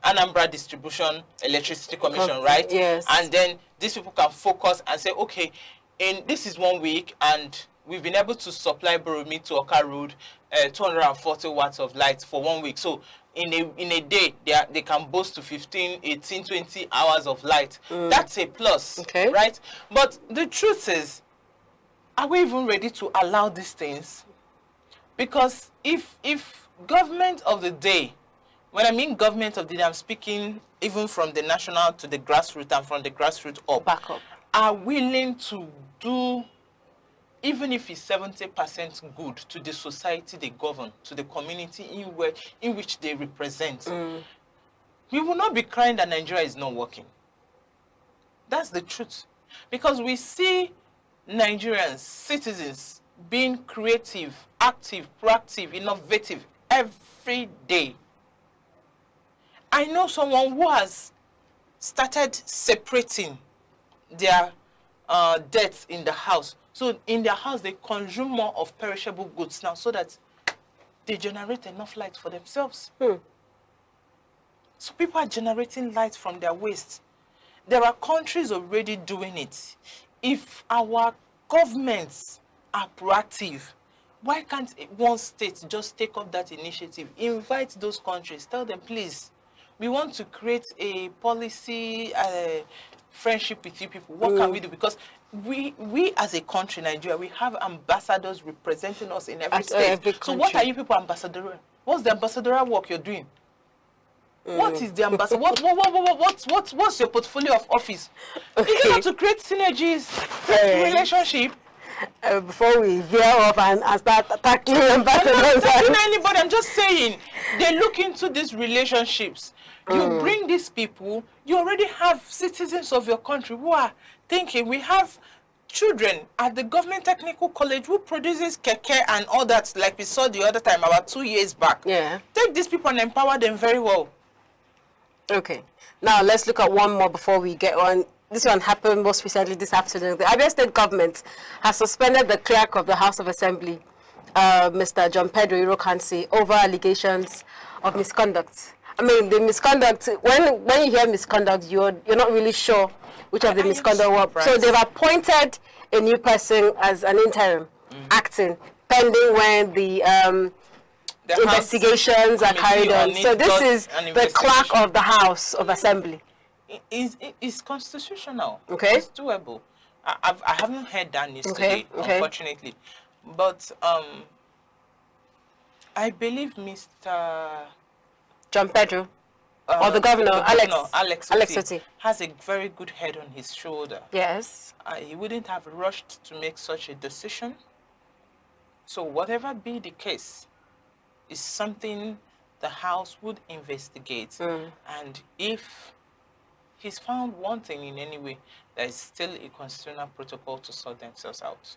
Anambra Distribution Electricity Commission, right? Yes. And then these people can focus and say, okay, this is 1 week and we've been able to supply Boromi to Oka Road 240 watts of light for 1 week. So in a day, they can boast to 15, 18, 20 hours of light. That's a plus, right? But the truth is, are we even ready to allow these things? Because if government of the day, when I mean government of the day, I'm speaking even from the national to the grassroots and from the grassroots up, back up, are willing to do, even if it's 70% good to the society they govern, to the community in which they represent, we will not be crying that Nigeria is not working. That's the truth. Because we see Nigerians, citizens, being creative, active, proactive, innovative every day. I know someone who has started separating their debts in the house. So in their house, they consume more of perishable goods now so that they generate enough light for themselves. So people are generating light from their waste. There are countries already doing it. If our governments are proactive, why can't one state just take up that initiative? Invite those countries. Tell them, please, we want to create a policy friendship with you people. What can we do? Because we as a country, Nigeria, we have ambassadors representing us in every state. So what are you people ambassadorial? What's the ambassadorial work you're doing? What is the ambassador? What's your portfolio of office? Okay. You have to create synergies, create relationship. Before we veer off and start attacking ambassadors. I'm not attacking anybody. I'm just saying they look into these relationships. You bring these people. You already have citizens of your country who are thinking. We have children at the government technical college who produces keke and all that, like we saw the other time about 2 years back. Yeah. Take these people and empower them very well. Okay. Now let's look at one more before we get on. This one happened most recently this afternoon. The Abia State government has suspended the clerk of the House of Assembly, Mr. John Pedro Irokansi, over allegations of misconduct. I mean, the misconduct, when you hear misconduct, you're not really sure which of the misconduct were. So they've appointed a new person as an interim, acting, pending when the investigations are carried on. So this is the clerk of the House of Assembly. It's constitutional. Okay. It's doable. I haven't heard that news today, unfortunately. But I believe Mr. John Pedro, or the governor, Alex Otti, has a very good head on his shoulder. Yes. He wouldn't have rushed to make such a decision. So whatever be the case, is something the House would investigate. And if he's found wanting in any way, there is still a constitutional protocol to sort themselves out.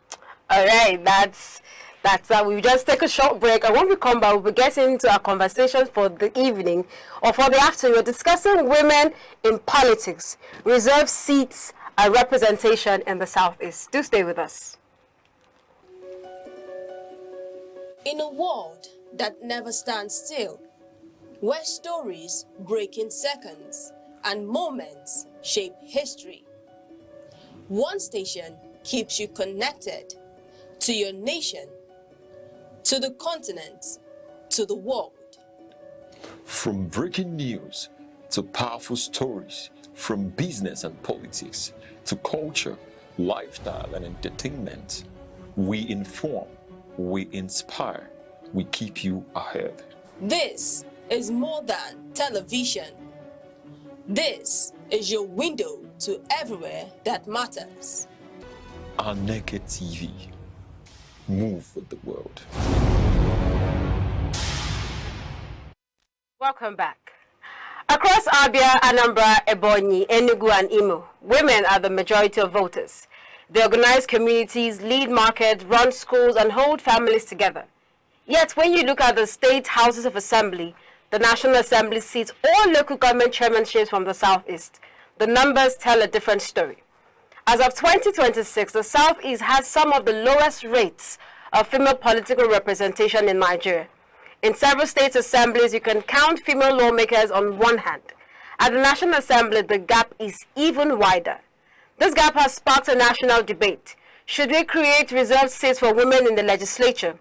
All right, that's that. We'll just take a short break, and when we come back, we'll be getting into our conversation for the evening or for the afternoon. We're discussing women in politics, reserved seats and representation in the Southeast. Do stay with us. In a world that never stands still, where stories break in seconds and moments shape history, one station keeps you connected to your nation, to the continent, to the world. From breaking news to powerful stories, from business and politics to culture, lifestyle and entertainment, we inform, we inspire, we keep you ahead. This is more than television. This is your window to everywhere that matters. Aneke TV. Move with the world. Welcome back. Across Abia, Anambra, Ebonyi, Enugu, and Imo, women are the majority of voters. They organize communities, lead markets, run schools, and hold families together. Yet, when you look at the state houses of assembly, the National Assembly seats all local government chairmanships from the Southeast, the numbers tell a different story. As of 2026, the Southeast has some of the lowest rates of female political representation in Nigeria. In several state assemblies, you can count female lawmakers on one hand. At the National Assembly, the gap is even wider. This gap has sparked a national debate. Should we create reserved seats for women in the legislature?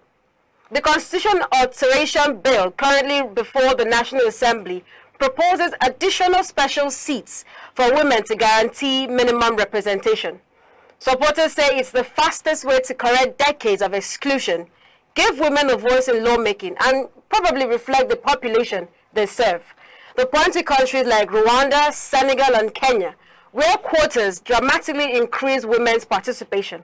The Constitution Alteration Bill, currently before the National Assembly, proposes additional special seats for women to guarantee minimum representation. Supporters say it's the fastest way to correct decades of exclusion, give women a voice in lawmaking, and probably reflect the population they serve. The point to countries like Rwanda, Senegal, and Kenya, where quotas dramatically increase women's participation.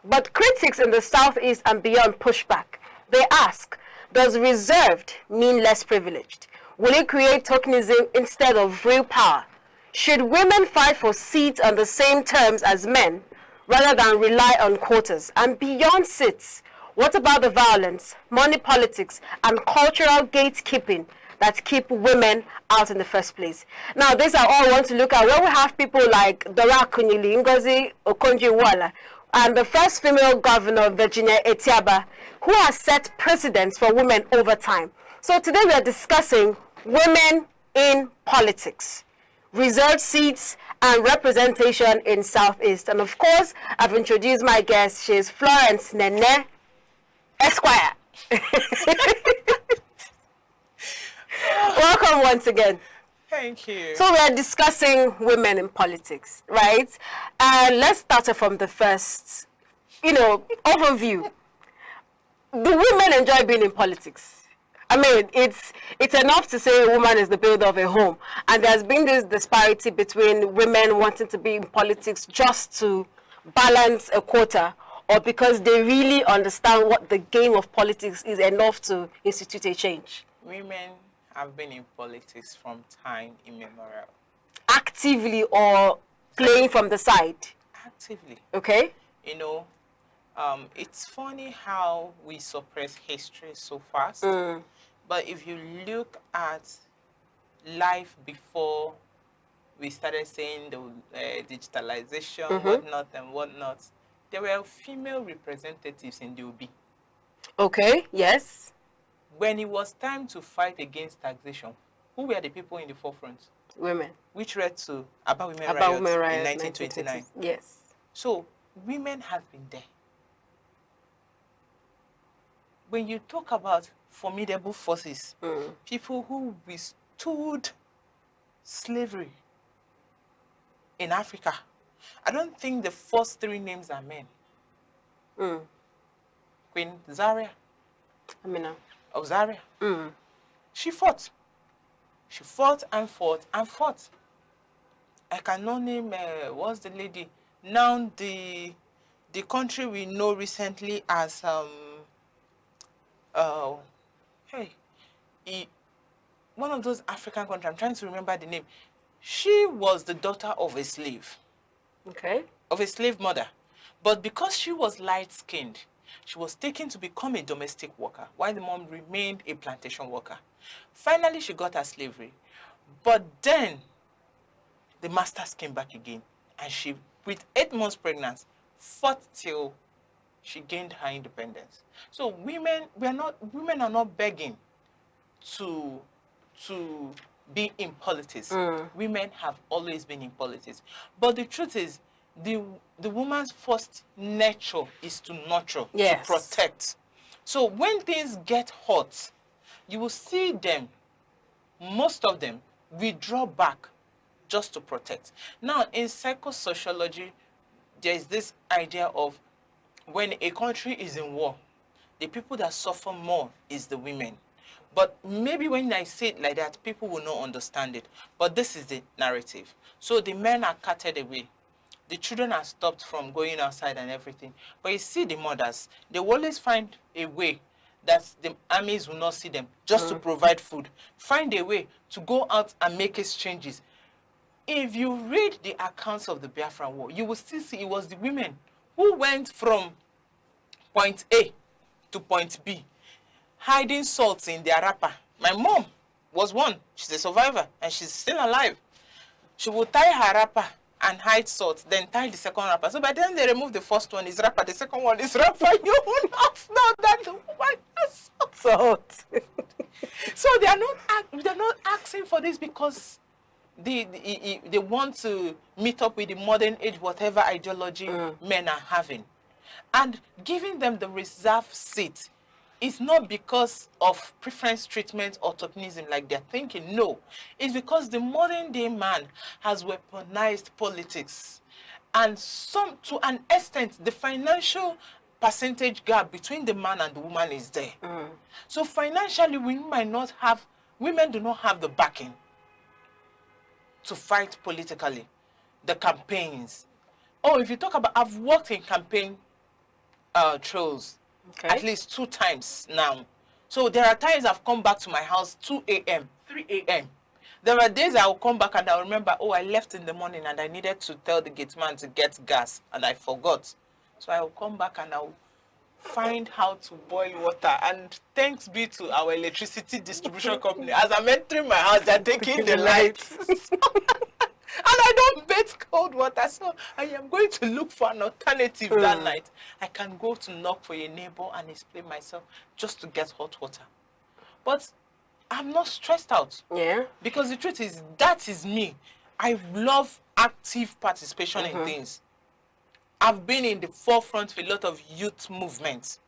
But critics in the Southeast and beyond push back. They ask, does reserved mean less privileged? Will it create tokenism instead of real power? Should women fight for seats on the same terms as men, rather than rely on quotas? And beyond seats, what about the violence, money politics, and cultural gatekeeping that keep women out in the first place? Now, these are all I want to look at. Where we have people like Dora Akunyili, Ngozi Okonjo-Iweala, and the first female governor, Virginia Etiaba, who has set precedents for women over time. So today we are discussing women in politics, reserved seats, and representation in Southeast. And of course, I've introduced my guest. She is Florence Nene Esquire. Welcome once again. Thank you. So we are discussing women in politics, right? And let's start from the first, overview. Do women enjoy being in politics? I mean, it's enough to say a woman is the builder of a home. And there's been this disparity between women wanting to be in politics just to balance a quota, or because they really understand what the game of politics is enough to institute a change. Women have been in politics from time immemorial. Actively or playing from the side? Actively. Okay. It's funny how we suppress history so fast. But if you look at life before we started saying the digitalization, whatnot and whatnot, there were female representatives in the OB. Okay, yes. When it was time to fight against taxation, who were the people in the forefront? Women. Which led to About Women Riots in 1929. Yes. So, women have been there. When you talk about formidable forces, people who withstood slavery in Africa, I don't think the first three names are men. Queen Zaria. Amina. Of Zaria. She fought. She fought and fought and fought. I cannot name, what's the lady? Now the country we know recently as, one of those African countries, I'm trying to remember the name. She was the daughter of a slave. Okay. Of a slave mother. But because she was light-skinned, she was taken to become a domestic worker, while the mom remained a plantation worker. Finally, she got her slavery. But then, the masters came back again. And she, with 8 months pregnant, fought till she gained her independence. So women are not begging to be in politics. Women have always been in politics. But the truth is, the woman's first nature is to nurture, to protect. So when things get hot, you will see them, most of them, withdraw back just to protect. Now, in psychosociology, there is this idea of when a country is in war, the people that suffer more is the women. But maybe when I say it like that, people will not understand it. But this is the narrative. So the men are carted away. The children are stopped from going outside and everything. But you see the mothers, they will always find a way that the armies will not see them, just to provide food. Find a way to go out and make exchanges. If you read the accounts of the Biafran War, you will still see it was the women who went from point A to point B, hiding salts in their wrapper. My mom was one. She's a survivor, and she's still alive. She would tie her wrapper and hide salt, then tie the second wrapper. So by the time they remove the first one is wrapper, the second one is wrapper. You will not know that the woman has salt. So they're not asking for this because they want to meet up with the modern age, whatever ideology men are having. And giving them the reserved seat is not because of preference treatment or tokenism like they're thinking. No, it's because the modern day man has weaponized politics. And to an extent, the financial percentage gap between the man and the woman is there. So financially, women do not have the backing to fight politically, the campaigns. Oh, if you talk about, I've worked in campaign trails at least 2 times now. So there are times I've come back to my house 2 a.m., 3 a.m. There are days I will come back and I'll remember, oh, I left in the morning and I needed to tell the gate man to get gas and I forgot. So I will come back and I'll find how to boil water. And thanks be to our electricity distribution company. As I'm entering my house, they're taking the lights. And I don't bathe cold water, so I am going to look for an alternative that night. I can go to knock for a neighbor and explain myself just to get hot water. But I'm not stressed out. Yeah. Because the truth is, that is me. I love active participation in things. I've been in the forefront of a lot of youth movements.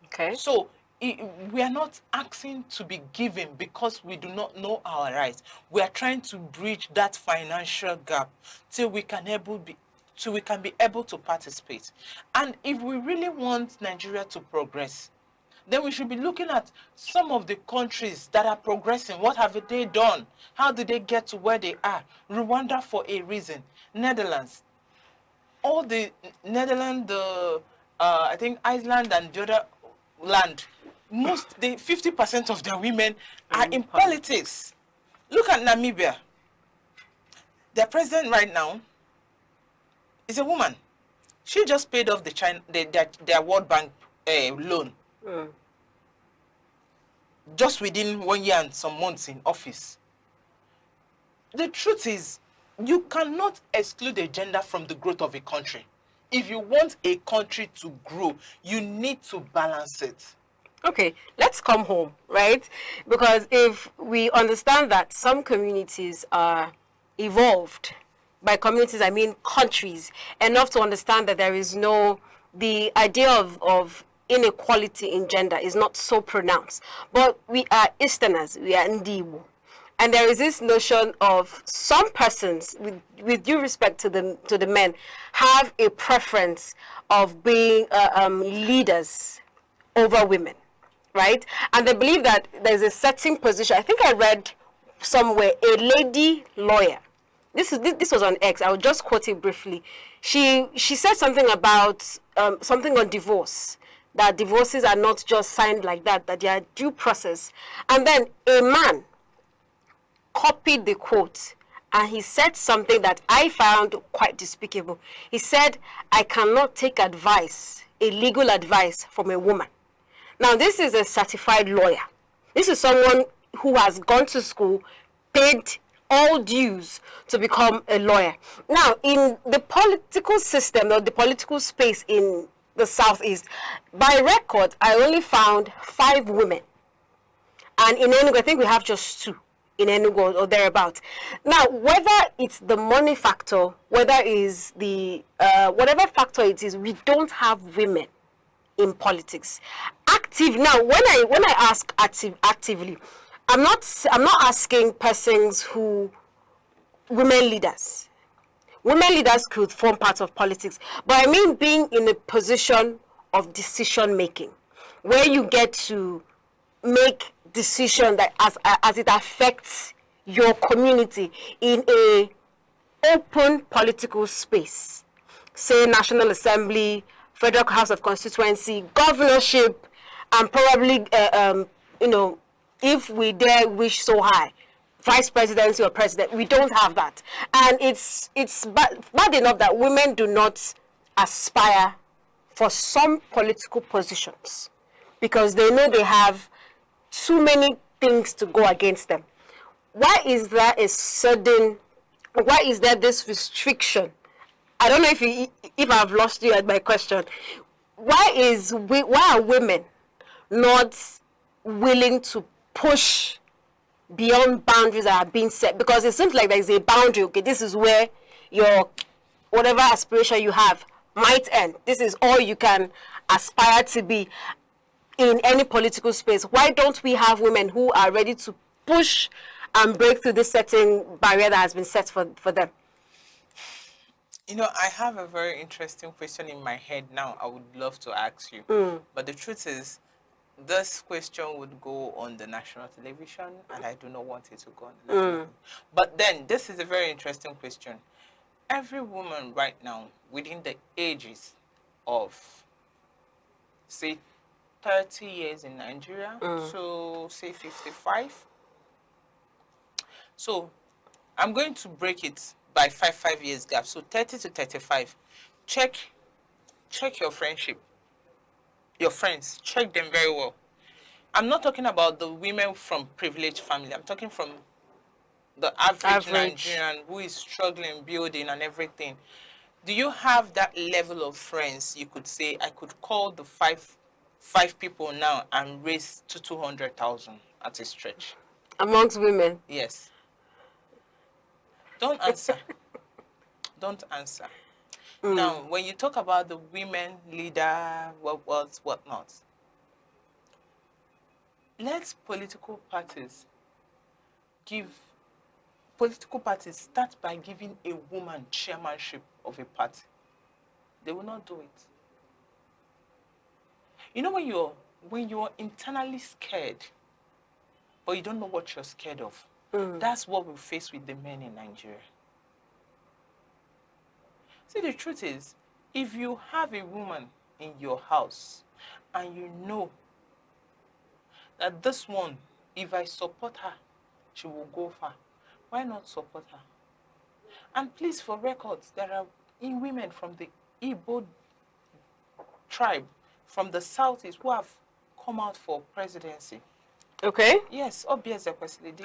Okay. So we are not asking to be given because we do not know our rights. We are trying to bridge that financial gap till we can be able to participate. And if we really want Nigeria to progress, then we should be looking at some of the countries that are progressing. What have they done? How did they get to where they are? Rwanda for a reason. Netherlands. All the Netherlands, I think Iceland and the other land, 50% of their women are in politics. Look at Namibia. Their president right now is a woman. She just paid off their World Bank loan. Just within 1 year and some months in office. The truth is, you cannot exclude a gender from the growth of a country. If you want a country to grow, you need to balance it. Okay, let's come home, right? Because if we understand that some communities are evolved, by communities I mean countries, enough to understand that there is the idea of inequality in gender is not so pronounced. But we are Easterners, we are ndlea. And there is this notion of some persons, with due respect to the men, have a preference of being leaders over women, right? And they believe that there's a certain position. I think I read somewhere a lady lawyer. This was on X. I will just quote it briefly. She said something about something on divorce, that divorces are not just signed like that they are due process. And then a man copied the quote and he said something that I found quite despicable. He said, I cannot take advice, a legal advice from a woman. Now, this is a certified lawyer. This is someone who has gone to school, paid all dues to become a lawyer. Now, in the political system or the political space in the Southeast, by record, I only found 5 women. And in enugu, I think we have just 2. In enugu or thereabout. Now, whether it's the money factor, whether it's the whatever factor it is, we don't have women in politics. Active now. When I ask actively, I'm not asking persons women leaders. Women leaders could form part of politics, but I mean being in a position of decision making, where you get to make decision that as it affects your community in a open political space, say National Assembly, Federal House of Constituency, governorship, and probably if we dare wish so high, vice presidency or president. We don't have that, and it's bad enough that women do not aspire for some political positions because they know they have too many things to go against them. Why is there this restriction? I don't know if I've lost you at my question. Why are women not willing to push beyond boundaries that are being set? Because it seems like there is a boundary. Okay, this is where your whatever aspiration you have might end. This is all you can aspire to be in any political space. Why don't we have women who are ready to push and break through this certain barrier that has been set for them? You know, I have a very interesting question in my head now. I would love to ask you. But the truth is, this question would go on the national television, and I do not want it to go on the national television. But then, this is a very interesting question. Every woman right now, within the ages of, say, 30 years in Nigeria to, say, 55. So, I'm going to break it by 5 years gap. So, 30 to 35. Check your friendship. Your friends, check them very well. I'm not talking about the women from privileged family. I'm talking from the average Nigerian who is struggling, building and everything. Do you have that level of friends you could say, I could call the five people now and raise to 200,000 at a stretch? Amongst women? Yes. Don't answer. Don't answer. Now, when you talk about the women leader, whatnot, let political parties start by giving a woman chairmanship of a party. They will not do it. You know, when you're internally scared, but you don't know what you're scared of, that's what we face with the men in Nigeria. See, the truth is, if you have a woman in your house and you know that this one, if I support her, she will go far, why not support her? And please, for records, there are women from the Igbo tribe, from the southeast, who have come out for presidency. Okay. Yes, obviously.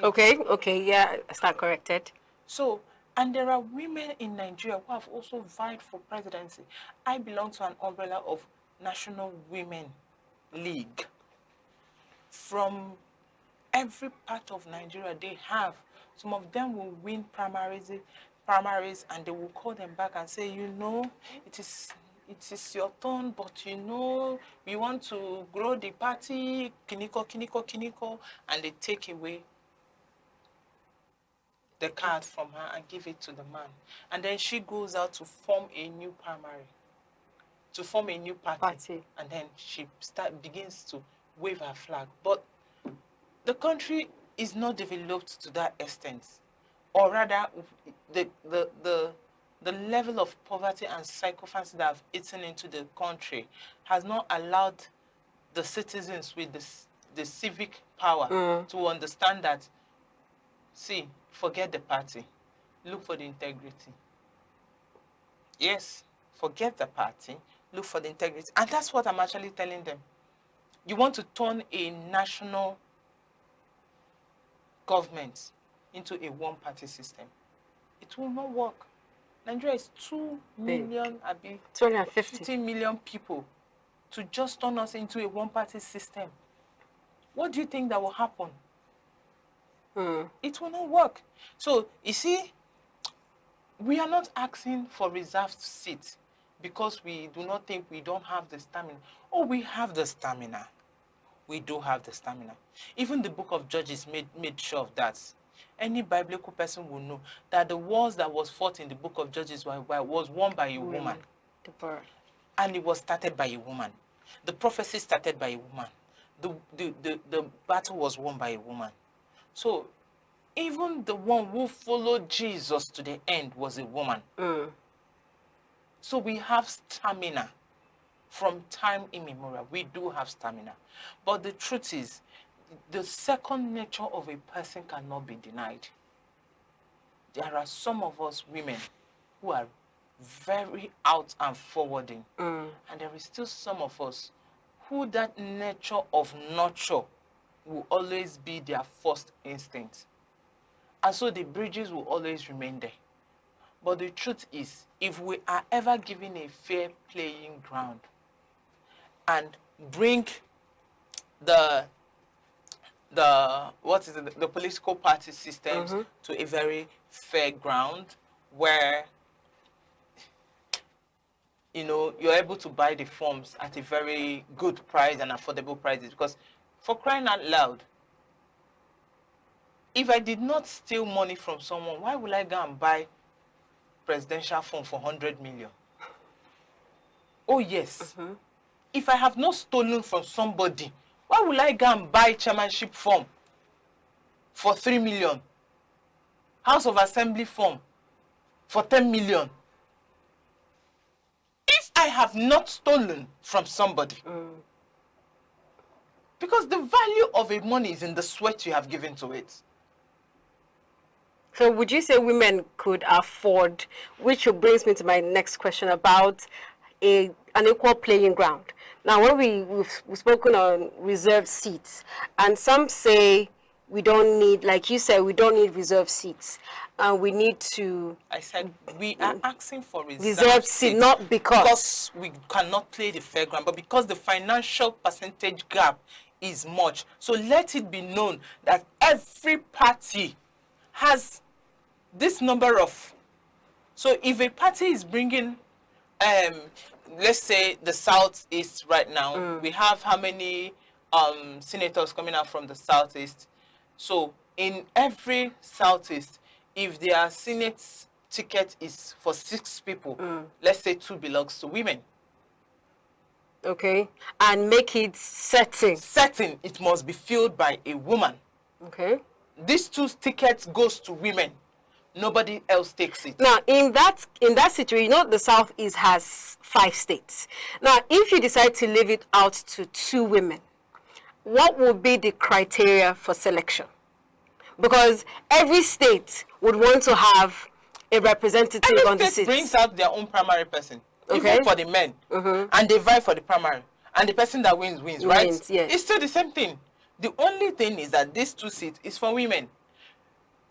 Okay, yeah, I stand corrected. So, and there are women in Nigeria who have also vied for presidency. I belong to an umbrella of National Women League. From every part of Nigeria, they have. Some of them will win primaries, and they will call them back and say, you know, it is your turn, but you know, we want to grow the party, kiniko, and they take away the card from her and give it to the man. And then she goes out to form a new primary, to form a new party. And then she begins to wave her flag. But the country is not developed to that extent. Or rather, the level of poverty and sycophancy that have eaten into the country has not allowed the citizens with the civic power to understand that, see, forget the party, look for the integrity. Yes, forget the party, look for the integrity. And that's what I'm actually telling them. You want to turn a national government into a one-party system. It will not work. Nigeria is 2 million, 250 million people. To just turn us into a one-party system, what do you think that will happen? It will not work. So, you see, we are not asking for reserved seats because we do not think we don't have the stamina. Oh, we have the stamina. We do have the stamina. Even the book of Judges made sure of that. Any biblical person will know that the wars that was fought in the book of Judges was won by a woman. And it was started by a woman. The prophecy started by a woman. The battle was won by a woman. So, even the one who followed Jesus to the end was a woman. So we have stamina from time immemorial. We do have stamina. But the truth is, the second nature of a person cannot be denied. There are some of us women who are very out and forwarding. And there is still some of us who that nature of nurture will always be their first instinct. And so the bridges will always remain there. But the truth is, if we are ever given a fair playing ground and bring the political party systems to a very fair ground where, you know, you're able to buy the forms at a very good price and affordable prices. Because for crying out loud, if I did not steal money from someone, why would I go and buy presidential phone for 100 million. Oh, yes. If I have not stolen from somebody, why will I go and buy chairmanship form for 3 million? House of Assembly form for 10 million? If I have not stolen from somebody, because the value of a money is in the sweat you have given to it. So would you say women could afford, which brings me to my next question about an equal playing ground. Now, when we've spoken on reserved seats, and some say we don't need, like you said, we don't need reserved seats. We need to... I said we are asking for reserved seats, not because we cannot play the fairground, but because the financial percentage gap is much. So let it be known that every party has this number of... So if a party is bringing, let's say the Southeast right now, we have how many senators coming out from the Southeast? So in every Southeast, if their Senate ticket is for 6 people, let's say 2 belongs to women. Okay, and make it certain. Certain, it must be filled by a woman. Okay. These 2 tickets goes to women. Nobody else takes it. Now, in that situation, you know, the Southeast has 5 states. Now, if you decide to leave it out to 2 women, what would be the criteria for selection? Because every state would want to have a representative on the seat. Every state brings out their own primary person, okay, even for the men, and they vie for the primary. And the person that wins, right? Yes. It's still the same thing. The only thing is that these 2 seats is for women.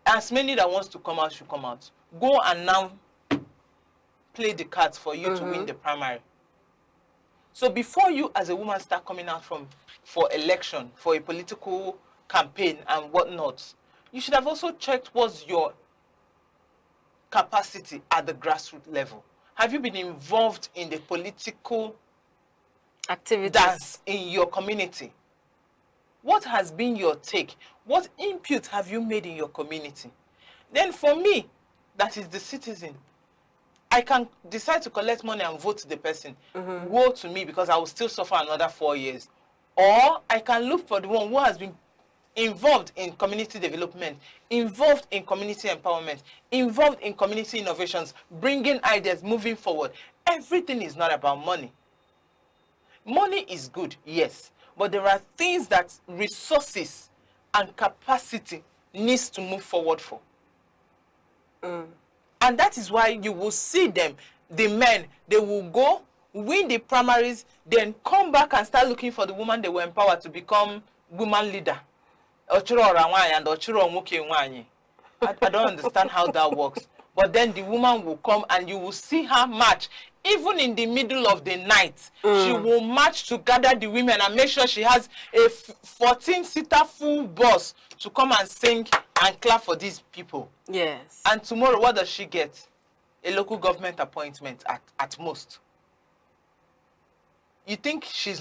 As many that wants to come out should come out. Go and now play the cards for you to win the primary. So before you as a woman start coming out for election, for a political campaign and whatnot, you should have also checked what's your capacity at the grassroots level. Have you been involved in the political activities dance in your community? What has been your take? What input have you made in your community? Then for me, that is the citizen, I can decide to collect money and vote the person. Woe to me, because I will still suffer another 4 years. Or I can look for the one who has been involved in community development, involved in community empowerment, involved in community innovations, bringing ideas, moving forward. Everything is not about money. Money is good, yes, but there are things that resources and capacity needs to move forward for. And that is why you will see them, the men, they will go, win the primaries, then come back and start looking for the woman they were empowered to become woman leader. I don't understand how that works. But then the woman will come and you will see her march. Even in the middle of the night, she will march to gather the women and make sure she has a 14-seater full bus to come and sing and clap for these people. Yes. And tomorrow, what does she get? A local government appointment at most. You think she's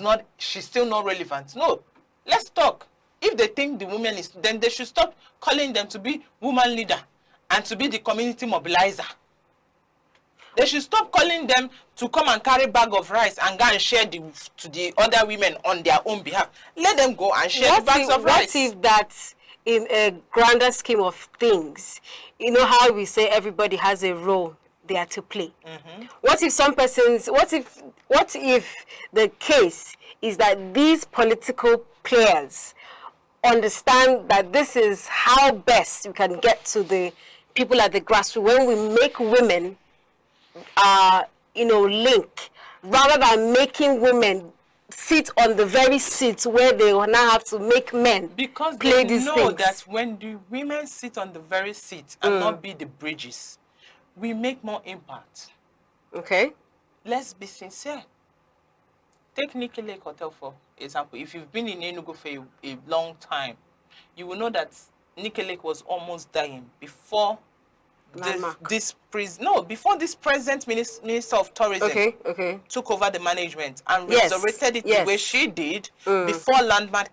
still not relevant? No. Let's talk. If they think the woman is, then they should stop calling them to be woman leader and to be the community mobilizer. They should stop calling them to come and carry bag of rice and go and share to the other women on their own behalf. Let them go and share the bags of rice. What if that, in a grander scheme of things, you know how we say everybody has a role they are to play? What if some persons, what if the case is that these political players understand that this is how best we can get to the people at the grassroots, when we make women link, rather than making women sit on the very seats where they will now have to make men play these things. Because they know that when the women sit on the very seats and not be the bridges, we make more impact. Okay. Let's be sincere. Take Nike Lake Hotel for example. If you've been in Enugu for a long time, you will know that Nike Lake was almost dying before before this present minister of tourism took over the management and resurrected it the way she did before landmark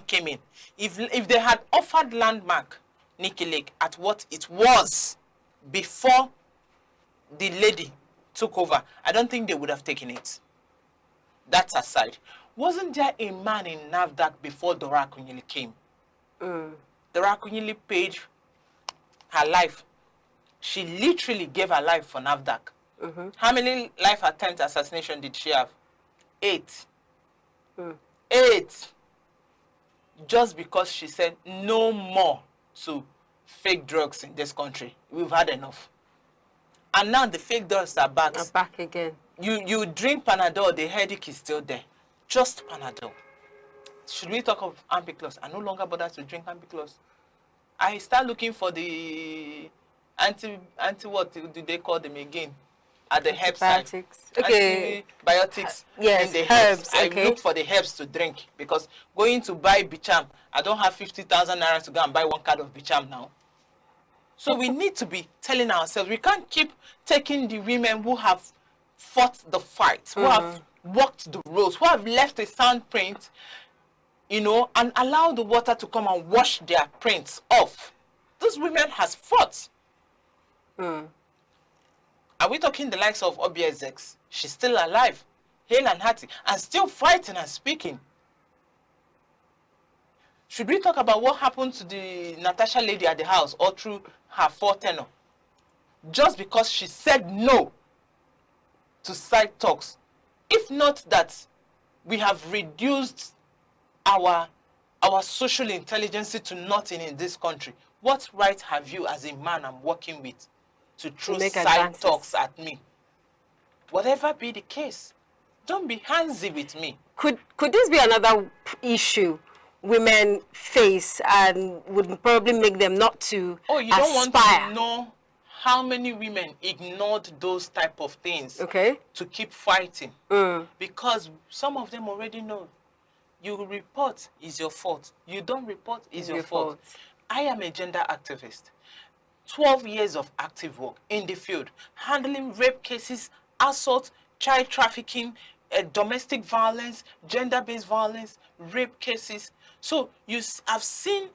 came in. If they had offered landmark Nike Lake at what it was before the lady took over, I don't think they would have taken it. That's aside. Wasn't there a man in NAFDAC before Dora Akunyili came? Dora Akunyili paid her life. She literally gave her life for NAFDAC. How many life attempt assassination did she have? 8. 8. Just because she said no more to fake drugs in this country. We've had enough. And now the fake drugs are back. Back again. You drink Panadol, the headache is still there. Just Panadol. Should we talk of Ampiclos? I no longer bother to drink Ampiclos. I start looking for the anti what do they call them again? At the herb side. Okay. Antibiotics. Yes, in the herbs. I Okay. look for the herbs to drink because going to buy Bicham, I don't have 50,000 naira to go and buy 1 card of Bicham now. So we need to be telling ourselves, we can't keep taking the women who have fought the fight, who have walked the roads, who have left a sound print, you know, and allow the water to come and wash their prints off. Those women has fought. Are we talking the likes of Obiezek? She's still alive, hale and hearty, and still fighting and speaking. Should we talk about what happened to the Natasha lady at the house all through her 4th tenure? Just because she said no to side talks. If not that we have reduced our social intelligence to nothing in this country, what right have you as a man I'm working with to throw side talks at me? Whatever be the case, don't be handsy with me. Could this be another issue women face and would probably make them not to Oh, you don't want to know how many women ignored those type of things to keep fighting. Because some of them already know. You report is your fault. You don't report is your fault. I am a gender activist. 12 years of active work in the field, handling rape cases, assault, child trafficking, domestic violence, gender-based violence, rape cases. So I've seen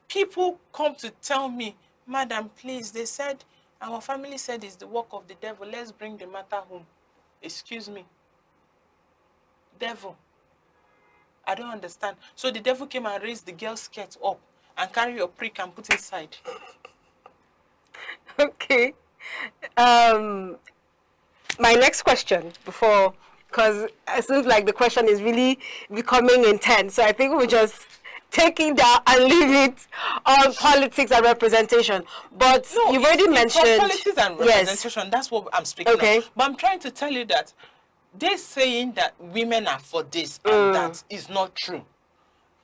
people come to tell me, Madam, please, they said, our family said it's the work of the devil. Let's bring the matter home. Excuse me. Devil. I don't understand. So the devil came and raised the girl's skirt up and carry your prick and put inside. Okay. My next question because it seems like the question is really becoming intense. So I think we'll just take it down and leave it on politics and representation. But no, you've already mentioned politics and representation. That's what I'm speaking of. But I'm trying to tell you that they're saying that women are for this and that is not true.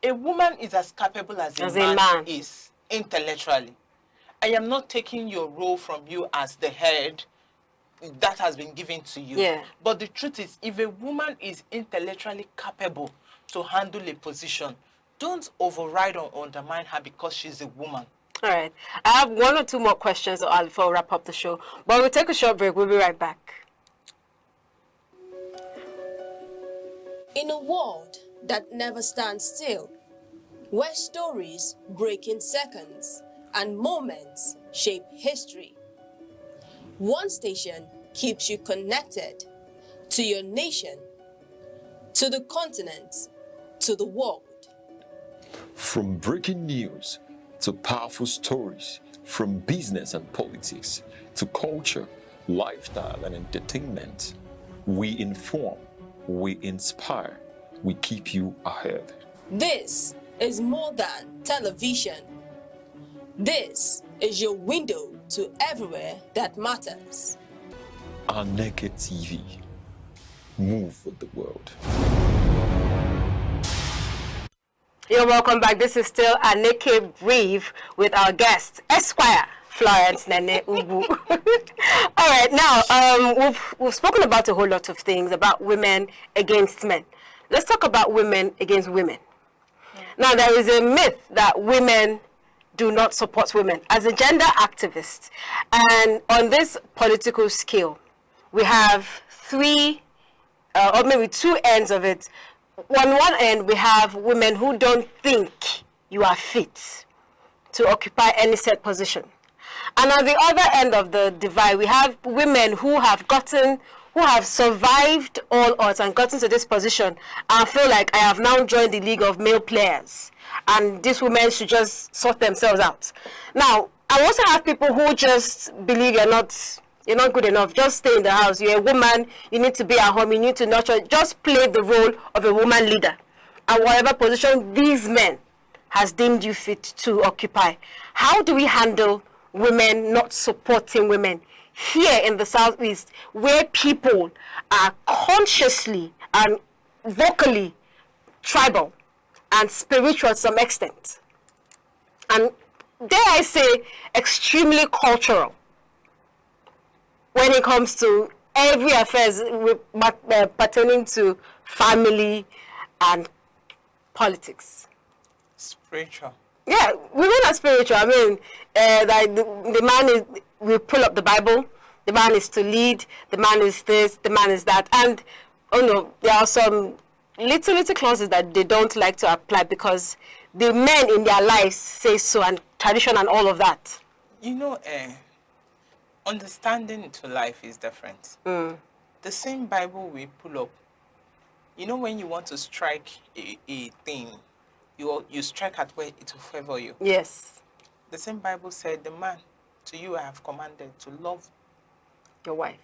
A woman is as capable as a man is intellectually. I am not taking your role from you as the head that has been given to you. Yeah. But the truth is, if a woman is intellectually capable to handle a position, don't override or undermine her because she's a woman. All right. I have 1 or 2 more questions before we wrap up the show. But we'll take a short break. We'll be right back. In a world that never stands still, where stories break in seconds and moments shape history, one station keeps you connected to your nation, to the continent, to the world. From breaking news to powerful stories, from business and politics to culture, lifestyle and entertainment, we inform, we inspire, we keep you ahead. This is more than television. This is your window to everywhere that matters. Aneke TV. Move with the world. You're welcome back. This is still Aneke Brief with our guest, Esquire Florence Nene Ubu. All right, now we've spoken about a whole lot of things about women against men. Let's talk about women against women. Now, there is a myth that women do not support women. As a gender activist, and on this political scale, we have 3 or maybe 2 ends of it. On one end, we have women who don't think you are fit to occupy any set position. And on the other end of the divide, we have women who have survived all odds and gotten to this position and feel like I have now joined the league of male players and these women should just sort themselves out. Now, I also have people who just believe you're not good enough. Just stay in the house. You're a woman. You need to be at home. You need to nurture. Just play the role of a woman leader. And whatever position these men has deemed you fit to occupy. How do we handle women not supporting women here in the Southeast, where people are consciously and vocally tribal and spiritual to some extent? And dare I say, extremely cultural when it comes to every affairs pertaining to family and politics. Spiritual. Yeah, women are spiritual. I mean, like the man will pull up the Bible, the man is to lead, the man is this, the man is that. And, oh no, there are some little clauses that they don't like to apply because the men in their lives say so, and tradition and all of that. You know, understanding to life is different. The same Bible we pull up, you know, when you want to strike a thing, you strike at where it will favor you. Yes. The same Bible said, the man, to you I have commanded to love your wife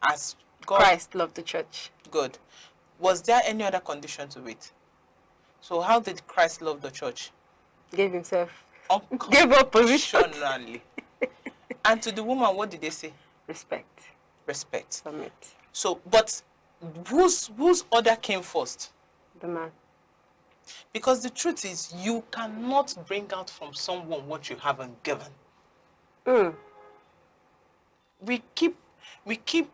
as God. Christ loved the church. Good. Was there any other condition to it? So how did Christ love the church? Gave himself. Gave up position. And to the woman, what did they say? Respect. Respect. Submit. So, but whose order came first? The man. Because the truth is, you cannot bring out from someone what you haven't given. We keep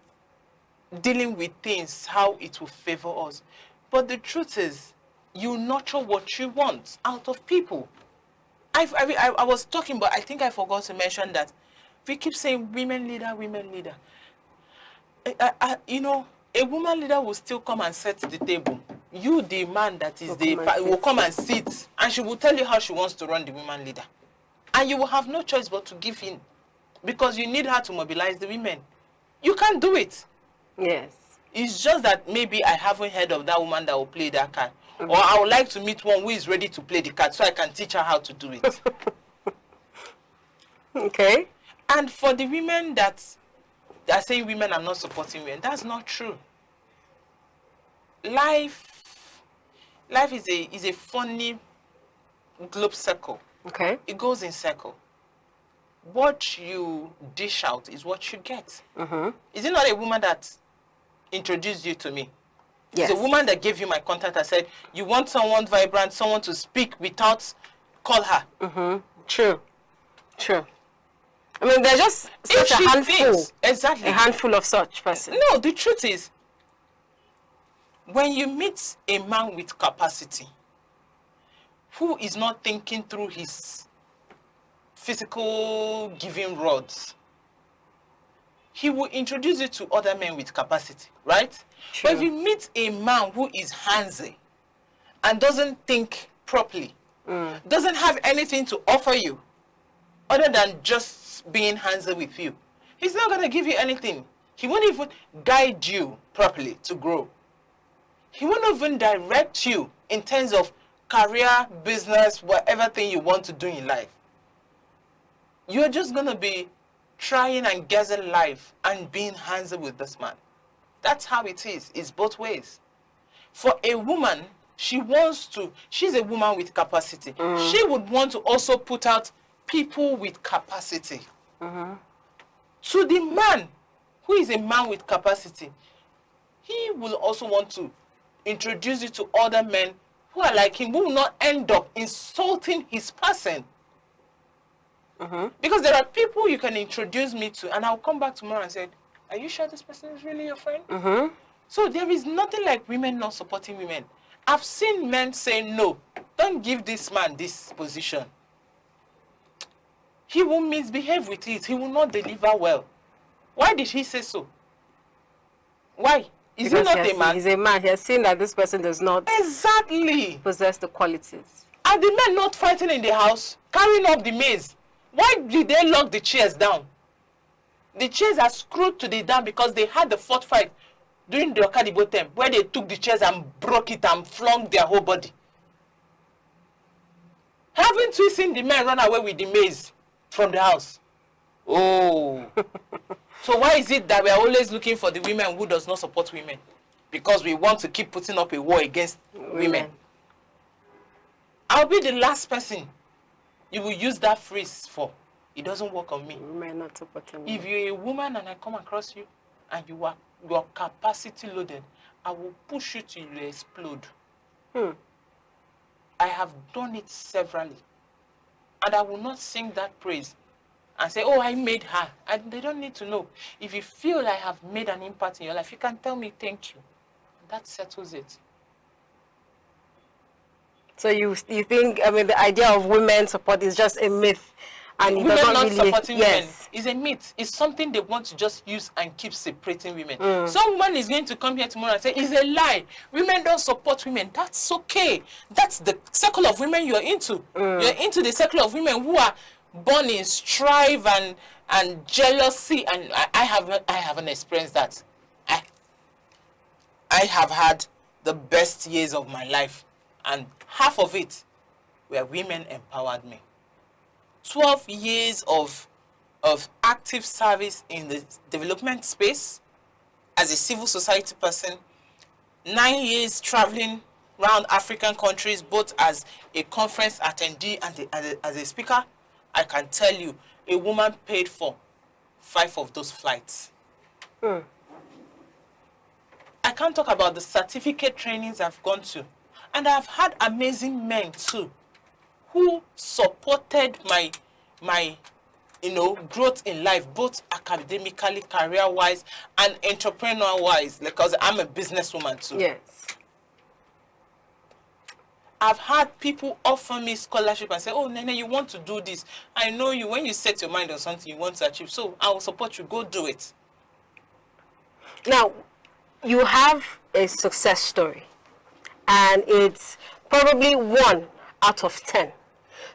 dealing with things how it will favor us, but the truth is, you nurture what you want out of people. I was talking, but I think I forgot to mention that we keep saying women leader, women leader. You know, a woman leader will still come and set the table. You, the man that is will come and sit, and she will tell you how she wants to run the woman leader. And you will have no choice but to give in, because you need her to mobilize the women. You can't do it. Yes. It's just that maybe I haven't heard of that woman that will play that card. Or I would like to meet one who is ready to play the card so I can teach her how to do it. Okay. And for the women that are saying women are not supporting women, that's not true. Life is a funny globe circle. Okay. It goes in circle. What you dish out is what you get. Is it not a woman that introduced you to me? Yes. It's a woman that gave you my contact. I said, you want someone vibrant, someone to speak without, call her. True. True. I mean, they're just such a handful. Exactly. A handful of such persons. No, the truth is, when you meet a man with capacity, who is not thinking through his physical giving rods, he will introduce you to other men with capacity, right? Sure. But if you meet a man who is handsy and doesn't think properly, doesn't have anything to offer you other than just being handsy with you, he's not going to give you anything. He won't even guide you properly to grow. He won't even direct you in terms of career, business, whatever thing you want to do in life. You're just going to be trying and guessing life and being handsy with this man. That's how it is. It's both ways. For a woman, she's a woman with capacity. She would want to also put out people with capacity. So the man who is a man with capacity, he will also want to introduce you to other men who are like him, who will not end up insulting his person. Because there are people you can introduce me to, and I'll come back tomorrow and say, are you sure this person is really your friend? So there is nothing like women not supporting women. I've seen men say, no, don't give this man this position. He will misbehave with it. He will not deliver well. Why did he say so? Why? Is he not a man? He's a man. He has seen that this person does not exactly possess the qualities. Are the men not fighting in the house, carrying up the maize, Why did they lock the chairs down? The chairs are screwed to the down because they had the fourth fight during the Okadibo term where they took the chairs and broke it and flung their whole body. Haven't we seen the men run away with the maize from the house? Oh. So why is it that we are always looking for the women who does not support women? Because we want to keep putting up a war against women. I'll be the last person you will use that phrase for. It doesn't work on me. Women not supporting if you're a woman and I come across you and you are capacity loaded, I will push you till you explode. I have done it severally. And I will not sing that praise and say, oh, I made her. And they don't need to know. If you feel I have made an impact in your life, you can tell me thank you. And that settles it. So you think, I mean, the idea of women support is just a myth, and it women doesn't not really, supporting women is a myth. It's something they want to just use and keep separating women. Someone is going to come here tomorrow and say, it's a lie. Women don't support women. That's okay. That's the circle of women you're into. You're into the circle of women who are born in strife and jealousy. And I haven't experienced that. I have had the best years of my life. And half of it where women empowered me. 12 years of active service in the development space as a civil society person, 9 years traveling around African countries, both as a conference attendee and as a speaker. I can tell you, a woman paid for 5 of those flights. I can't talk about the certificate trainings I've gone to. And I've had amazing men too, who supported my growth in life, both academically, career-wise, and entrepreneur-wise, because I'm a businesswoman too. Yes. I've had people offer me scholarship and say, oh, Nene, you want to do this. I know you, when you set your mind on something you want to achieve, so I will support you, go do it. Now, you have a success story, and it's probably 1 out of 10.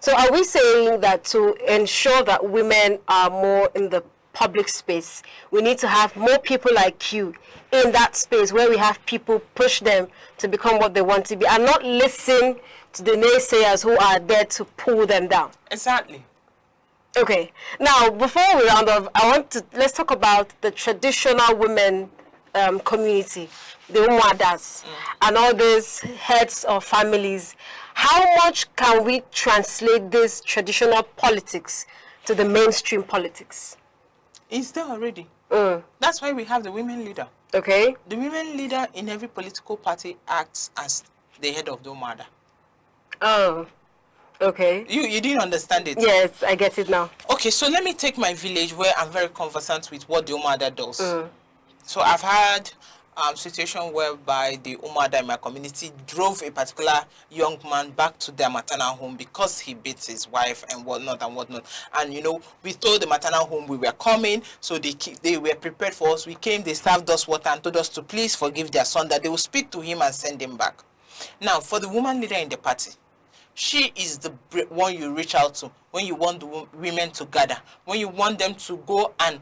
So are we saying that to ensure that women are more in the public space, we need to have more people like you in that space where we have people push them to become what they want to be and not listen to the naysayers who are there to pull them down? Exactly. Okay. Now, before we round off, let's talk about the traditional women community, the Umadas, and all these heads of families. How much can we translate this traditional politics to the mainstream politics? It's there already. That's why we have the women leader. Okay. The women leader in every political party acts as the head of the Umada. Oh, okay. You didn't understand it? Yes, I get it now. Okay, so let me take my village where I'm very conversant with what the Umada does. So I've had situation whereby the Umada in my community drove a particular young man back to their maternal home because he beat his wife and whatnot and whatnot. And you know, we told the maternal home we were coming, so they were prepared for us. We came, they served us water and told us to please forgive their son, that they will speak to him and send him back. Now, for the woman leader in the party, she is the one you reach out to when you want the women to gather, when you want them to go and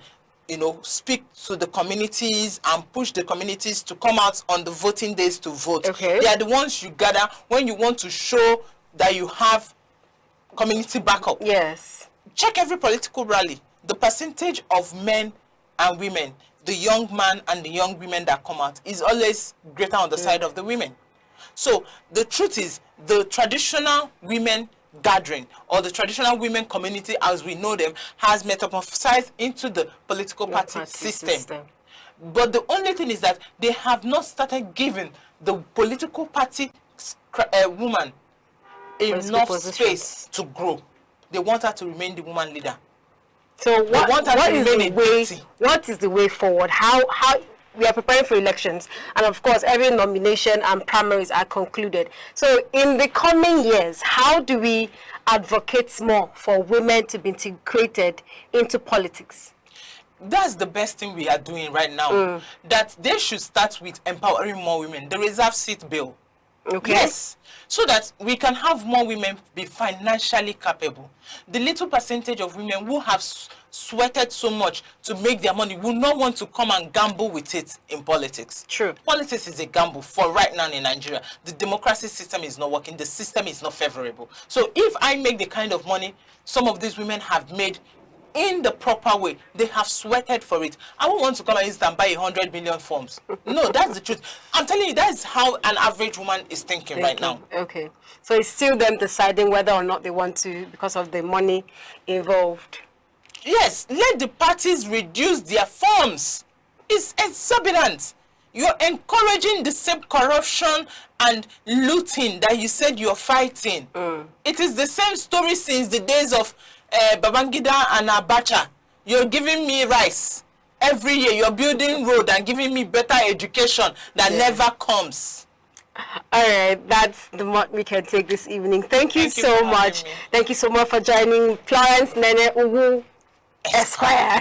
speak to the communities and push the communities to come out on the voting days to vote. Okay. They are the ones you gather when you want to show that you have community backup. Yes. Check every political rally. The percentage of men and women, the young man and the young women that come out, is always greater on the side of the women. So the truth is, the traditional women gathering or the traditional women community as we know them has metamorphosized into the political party system. But the only thing is that they have not started giving the political party woman enough space to grow. They want her to remain the woman leader. So what is the way forward? How we are preparing for elections, and of course every nomination and primaries are concluded. So in the coming years, how do we advocate more for women to be integrated into politics? That's the best thing we are doing right now. That they should start with empowering more women. The reserve seat bill. Okay. Yes. So that we can have more women be financially capable. The little percentage of women who have sweated so much to make their money will not want to come and gamble with it in politics. True. Politics is a gamble for right now in Nigeria. The democracy system is not working. The system is not favorable. So if I make the kind of money some of these women have made in the proper way, they have sweated for it. I won't want to come and buy 100 million forms. No, that's the truth. I'm telling you, that's how an average woman is thinking right now. Okay. So it's still them deciding whether or not they want to because of the money involved. Yes, let the parties reduce their forms. It's exorbitant. You're encouraging the same corruption and looting that you said you're fighting. It is the same story since the days of Babangida and Abacha. You're giving me rice. Every year you're building road and giving me better education that never comes. All right, that's the much we can take this evening. Thank you so much. Thank you so much for joining Florence Nene Uwu Esquire.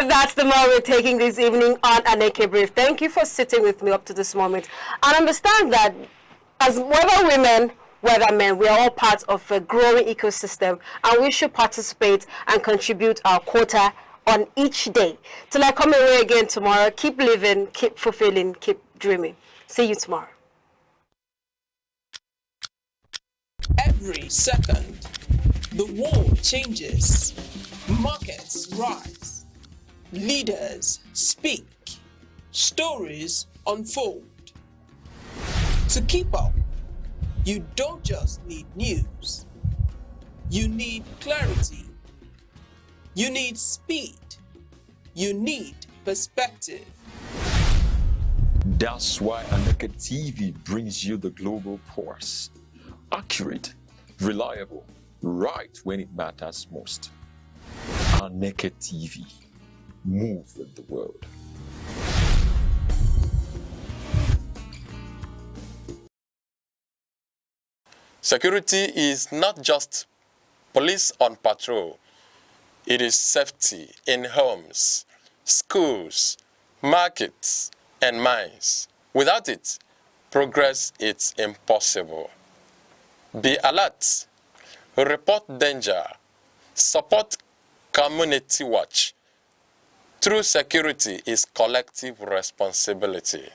That's the more we're taking this evening on Aneke Brief. Thank you for sitting with me up to this moment. And understand that as whether women, whether men, we are all part of a growing ecosystem, and we should participate and contribute our quota on each day. Till I come away again tomorrow, keep living, keep fulfilling, keep dreaming. See you tomorrow. Every second, the world changes. Markets rise. Leaders speak. Stories unfold. To keep up, you don't just need news. You need clarity. You need speed. You need perspective. That's why Aneke TV brings you the global pulse. Accurate, reliable, right when it matters most. Aneke TV. Move with the world. Security is not just police on patrol. It is safety in homes, schools, markets, and mines. Without it, progress is impossible. Be alert, report danger, support community watch. True security is collective responsibility.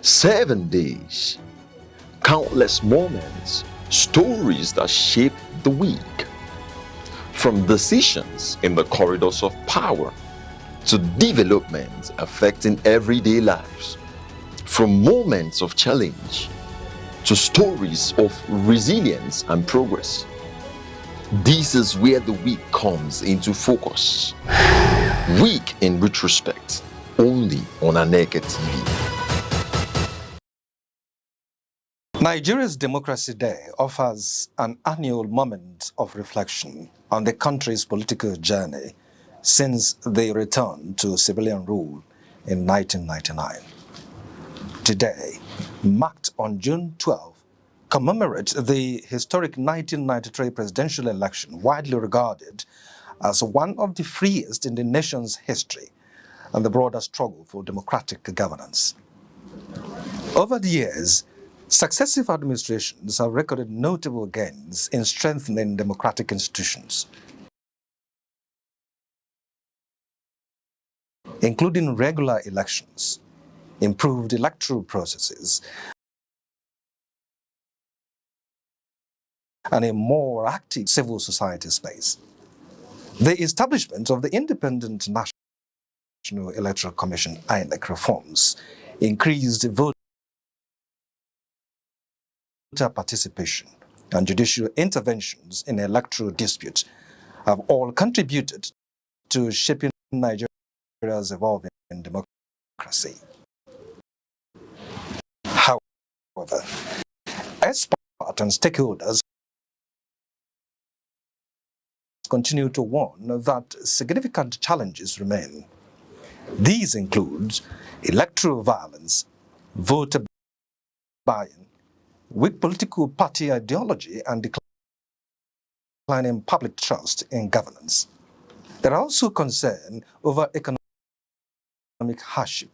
7 days. Countless moments, stories that shape the week. From decisions in the corridors of power to developments affecting everyday lives. From moments of challenge to stories of resilience and progress. This is where the week comes into focus. Week in retrospect, only on Aneke TV. Nigeria's Democracy Day offers an annual moment of reflection on the country's political journey since they returned to civilian rule in 1999. Today, marked on June 12, commemorates the historic 1993 presidential election, widely regarded as one of the freest in the nation's history and the broader struggle for democratic governance. Over the years, successive administrations have recorded notable gains in strengthening democratic institutions, including regular elections, improved electoral processes, and a more active civil society space. The establishment of the Independent National Electoral Commission, INEC reforms, increased voter participation, and judicial interventions in electoral disputes have all contributed to shaping Nigeria's evolving democracy. However, experts and stakeholders continue to warn that significant challenges remain. These include electoral violence, voter buy-in, weak political party ideology, and declining public trust in governance. There are also concerns over economic hardship,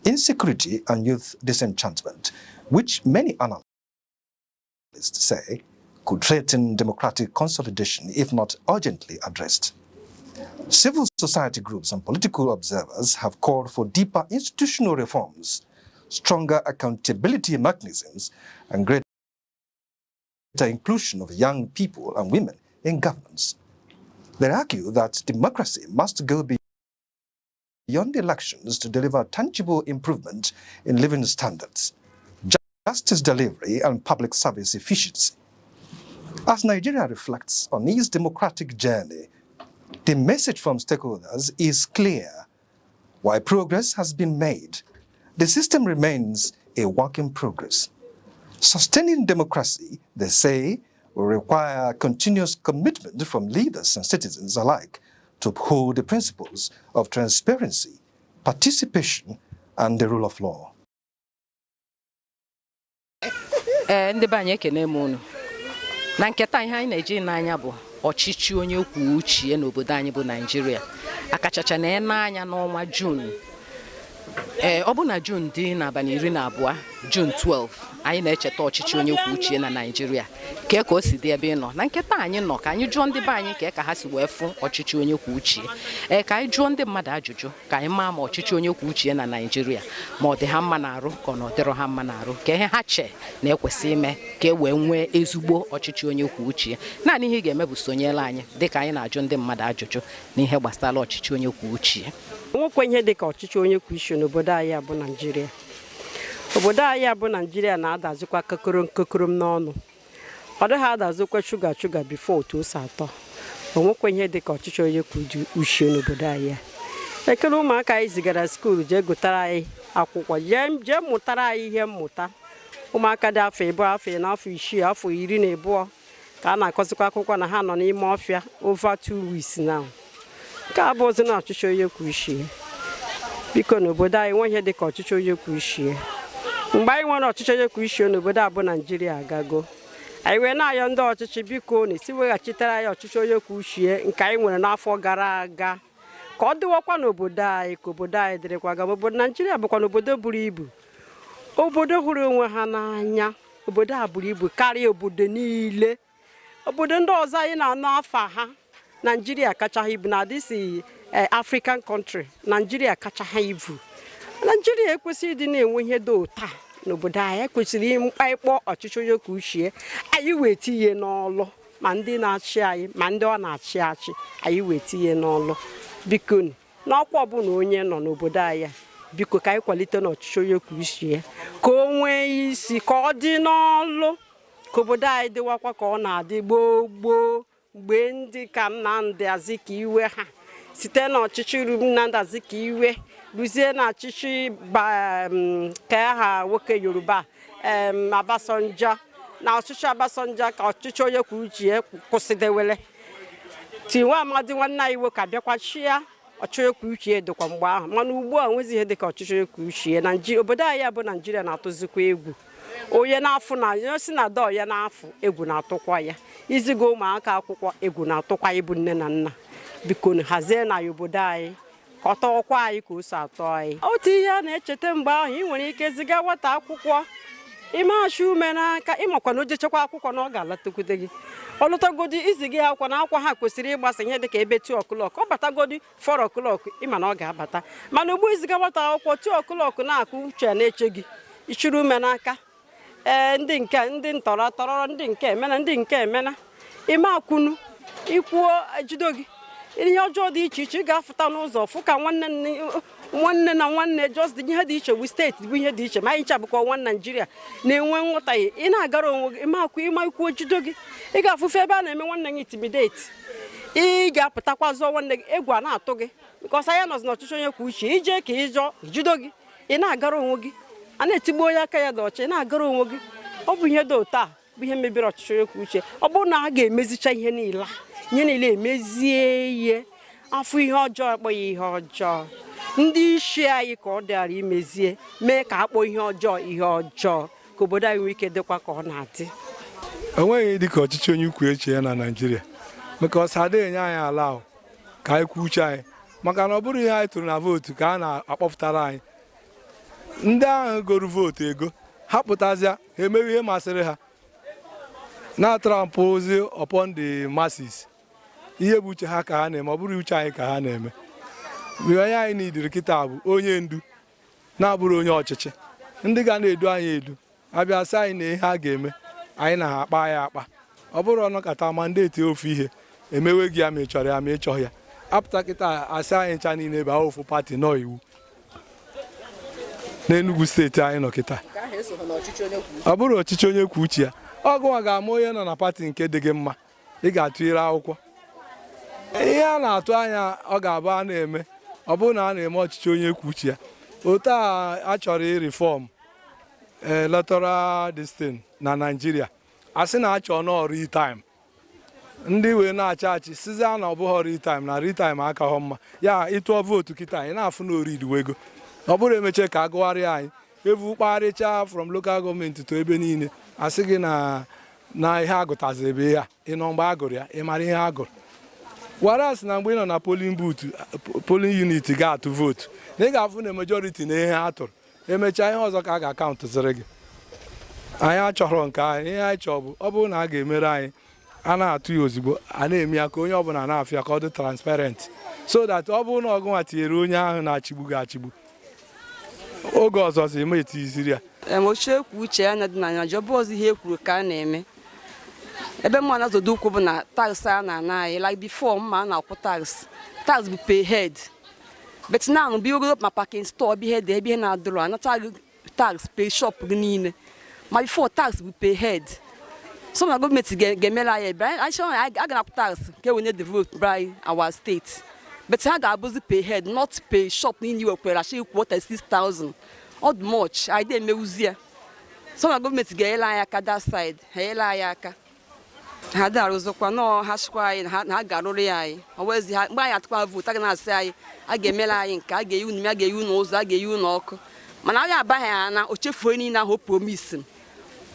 insecurity, and youth disenchantment, which many analysts say could threaten democratic consolidation if not urgently addressed. Civil society groups and political observers have called for deeper institutional reforms, stronger accountability mechanisms, and greater inclusion of young people and women in governance. They argue that democracy must go beyond elections to deliver tangible improvement in living standards, justice delivery, and public service efficiency. As Nigeria reflects on its democratic journey, the message from stakeholders is clear. While progress has been made, the system remains a work in progress. Sustaining democracy, they say, will require continuous commitment from leaders and citizens alike to uphold the principles of transparency, participation, and the rule of law. Na nketa ihe anyị na-eji n'anya bụ ọchịchị onye kwuo uche n'obodo anyị bụ Nigeria. Akachacha na anya n'ọnwa June. Ọ bụ na June dị n'abalị 12, June 12, anyị na-echeta ọchịchị onye kwuo uche na Nigeria. Ka o si dị ebe nọ. Na nketa anyị nọ ka anyị jụọ ndị be anyị ka ha si wee fụ ọchịchị onye kwuo uche. Ka anyị jụọ ndị mmadụ ajụjụ ka anyị maa ma ọchịchị onye kwuo uche na Nigeria ma ọ dị ha mma n'arụ ka ọ na ọ dịrọ ha mma n'arụ, ka ihe ha che na ekwesị ime ka e wee nwee ezigbo ọchịchị onye kwuo uche. Naanị ihe ị ga-eme bụ sonyere anyị dịka anyị na-ajụ ndị mmadụ ajụjụ n'ihe gbasara ọchịchị onye kwuo uche. Nwekwe ihe dịka ọchịchị onye kwuo uche n'obodo anyị bụ Nigeria. Obodo anyị bụ Nigeria na-adazikwa kokorom n'ọnụ. Ọ dịghị adazikwa shuga bifo otu ose atọ. Onwekwe ihe dịka ọchịchị onye kwuo uche n'obodo anyị. Ekele ụmụaka anyị zigara skuulu jee gụtara anyị akwụkwọ, jee mụtara anyị ihe mmụta. Ụmụaka dị afọ 2, afọ 4, afọ 6, afọ 12 ka a na-akọzikwa akwụkwọ na ha nọ n'ime ọfịa over 2 weeks now. Nke a bụ ozi na ọchịchị onye kwuo uche. Biko n'obodo anyị nwe ihe dịka ọchịchị onye kwuo uche. Mgbe anyị nwere ọchịchị onye kwuo uche n'obodo a bụ Nigeria agago. Anyị wee na-ayọ ndị ọchịchị biko na-esi weghachitara anyị ọchịchị onye kwuo uche nke anyị nwere n'afọ gara aga. Ka ọ dịwakwa n'obodo anyị ka obodo anyị dịrịkwa ga. Obodo Nigeria bụkwa n'obodo buru ibu. Obodo hụrụ onwe ha n'anya. Obodo a buru ibu karịa obodo niile. Obodo ndị ọzọ anyị na-anụ afa ha. Nigeria kacha ibu na this African country. Nigeria kacha ha ibu. Nigeria ekwesịrị ịdị na-enwe ihe dị ụta n'obodo anyị. Ekwesịrị ịkpọ ọchịchị onye kwuo uche anyị wee tinye n'ọlụ, ma ndị na-achị anyị ma ndị ọ na-achị achị anyị wee tinye n'ọlụ. Biko n'ọkwa ọbụla onye nọ n'obodo anyị, biko ka anyị kwalite n'ọchịchị onye kwuo uche ka o nwee isi, ka ọ dị n'ọlụ, ka obodo anyị dịwakwa ka ọ na-adị gboo mgbe ndị ka Nnamdi Azikiwe ha site n'ọchịchị Nnamdi Azikiwe ruzie na ọchịchị ka ha nwoke Yoruba Abasanjo na ọchịchị Abasanjo ka ọchịchị onye kwuo uche kwụsịdewele. Tinwe Amadi nwanne anyị nwoke abịakwachia ọchịchị onye kwuo uche dịkwa mgbe ahụ, mana ugbu a nwezi ihe dịka ọchịchị onye kwuo uche na obodo anyị bụ Naijiria na-atụzikwa egwu. Onye na-afụ na onye si na dọọ ya na-afụ egwu na-atụkwa ya, iziga ụmụaka akwụkwọ egwu na-atụkwa ịbụ nne na nna. Biko hazie na obodo anyị ka ọ tọọkwa anyị ka o si atọ anyị. Otu ihe a na-echeta mgbe ahụ, ị nwere ike ziga nwata akwụkwọ ịmachi ume n'aka, ịmakwa na o jechekwa akwụkwọ na ọ ga-alatakwute gị. Ọ lụtagodi iziga ya akwụkwọ na akwa ha kwesịrị ịgbasa ihe dịka ebe 2 o'clock, ọ batagodi 4 o'clock ịma na ọ ga-abata. Mana ugbu iziga nwata akwụkwọ 2 o'clock na-akụ uche na-eche gị, ichiri ume n'aka. Ndị ntọrọ ndị nke emena ime akwụnụ ikwuo ejido gị. Ihe ọjọọ dị iche iche ị ga-afụta n'ụzọ fụ ka nwanne na nwanne just ihe dị iche bụ steeti bụ ihe dị iche, ma anyị ncha bụkwa nwa Naijiria na-enwe nghọtahie. Ị na-agara onwe gị ịma ikwu ejido gị, ị ga-afụfe ebe a na-eme nwanne gị intimidate, ị ga-apụtakwa zụọ nwanne gị, egwu a na-atụ gị because anyị nọzi n'ọchịchị onye kwuo uche. Ije ka ịjọ ejido gị, ị na-agara onwe gị, a na-etigbu onye aka ya dị ọcha, ị na-agara onwe gị. Ọ bụ ihe dị ụta bụ ihe mebiri ọchịchị onye kwuo uche. Ọ bụrụ na a ga-emezicha ihe niile emezie ihe, afọ ihe ọjọọ akpọ ya ihe ọjọọ. Ndị isi anyị ka ọ dịara imezie, mee ka akpọ ihe ọjọọ ka obodo anyị nwee ike dịkwa ka ọ na-adị. Enweghị dịka ọchịchị onye kwuo uche ya na Naịjirịa, maka ọsọ adịghị enye anyị ala ahụ ka anyị kwuo uche anyị, maka na ọ bụrụ ihe anyị tụrụ na vootu ka a na-akpọpụtara anyị. Ndị ahụ goro vootu ego ha pụtazịa ha emewe ihe masịrị ha na-atrampozi upon the masses. Ihe bụ uche ha ka ha na-eme, ọ bụrụ uche anyị ka ha na-eme. Onye anyị n'idiri kịta bụ onye ndu na-abụrụ onye ọchịchị, ndị ga na-edu anyị edu. Abịa sị anyị na ihe a ga-eme anyị na ha akpa ya akpa. Ọ bụrụ ọnọkọta mandeti ofu ihe emewe gị ya ma ị chọrọ ya ma ị chọghị ya, apụta kịta asị anyị ncha niile bụ ofu pati nọ iwu n'Enugu steeti anyị nọ kịta. Ọ bụrụ ọchịchị onye kwuo uche ya, ọgụnwa ga-ama onye nọ na pati nke dị gị mma, ị ga-atụnyere akwụkwọ. Ihe a na-atụ anya ọ ga-abụ a na-eme, ọ bụrụ na a na-eme ọchịchị onye kwuo uche ya. Otu a chọrọ ịrifọm electoral destiny na Naịjirịa, a sị na a chọọ nọ real-time, ndị wee na-achị achị sizi a na ọ bụghị real-time na real-time akaghọ mma, ya ịtụọ vootu kịta anyị na-afụ na oridiwego. Ọ bụrụ emeche ka agụgharịa anyị evu kpagharịcha from local gọọmenti to ebe niile, asị gị na ihe agụtazi ebe ya ịnọ mgbe agụrụ ya ị mara ihe agụrụ. Whereas na mgbe ị nọ na polling booth, polling unit ga-atụ vootu na ị ga-afụ na majority na ihe a tụrụ, emechaa ihe ọzọ ka a ga-akaụntụziri gị. Anyị achọrọ nke anyị, ihe anyị chọọ bụ ọ bụrụ na a ga-emere anyị a na-atụ ya ozugbo, a na-eme ya ka onye ọbụla na-afịa ka ọ dị transparent, so that ọ bụrụ na ọgụnwa tinyere onye ahụ na-achịgbu gị achịgbu, oge ọzọ si eme etiziri ya. Ọchịchị kwuo uche ya na dị na Naịjirịa bụ ọzọ ihe kwuru ka a na-eme. Ebe mma na-azọdo ụkwụ bụ na tax a na-ana anyị, like before mma a na-akwụ tax bụ pay head, but now bụ ogolo ma parking store bụ ihe dị ebe ihe na-adụrụ anata tax pay shop gị niile, ma before tax bụ pay head. So na gọọmenti ga-emere anyị ebe anyị chọrọ a ga-akwụ tax nke wee na-develop by our state, but ha ga-abụzi pay head not pay shop niile wekwere achị kwuo 36,000 ọ dị much anyị na-emewuzi ya. So na gọọmenti ga-enyere anyị aka that side, ha enyere anyị aka, ha darụzikwa nọọ ha chịkwa anyị na ha ga-arụrụ ya anyị. Ọwezi ha mgbe anyị atụkwa vootu a ga na-asị anyị a ga-emere anyị nke a ga-eyi unu, a ga-eyi unu ụzọ, a ga-eyi unu ọkụ, mana anyị abaghị ya na o chefuo niile ahụ o promise m.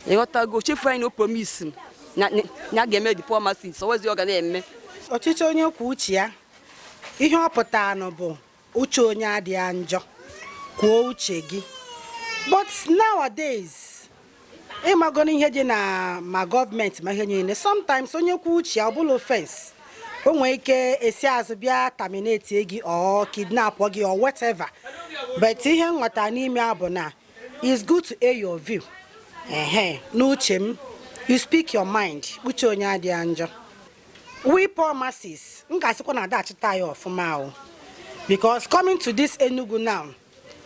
Ịghọtago, o chefuo anyị na o promise m na a ga-eme diplomacy, ọwezi ọ ga na-eme. Ọchịchị onye kwuo uche ya, ihe ọ pụtara bụ uche onye adịghị njọ, kwuo uche gị. But nowadays ịmagona ihe dị na ma gọọmenti ma ihe niile, sometimes onye kwuo uche ya ọ bụla offense, o nwere ike esi azụ bịa terminate gị or kidnap gị or whatever. but ihe nghọta n'ime abụ na it's good to air your view. N'uche m, you speak your mind. Uche onye adịghị njọ. We poor masses, ngasikwa na dachita ya ọfụma o. Because coming to this Enugu now,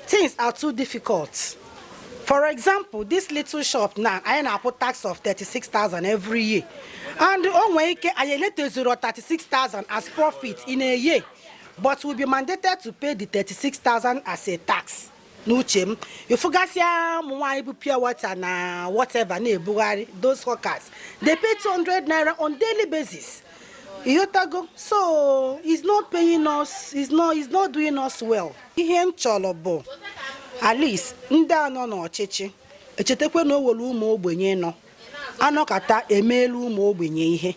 things are too difficult. For example, this little shop now, I na put tax of 36,000 every year. And on wike, I let 36,000 as profit in a year. But will be mandated to pay the 36,000 as a tax. No chem. You forget pure water na whatever those hawkers. They pay 200 naira on daily basis. So he's not paying us, he's not doing us well. Ihe cholobo. At least nda no no chichi. Echetekwe no wolu ụmụ ogbenye no. Anọkata emelu ụmụ ogbenye ihe.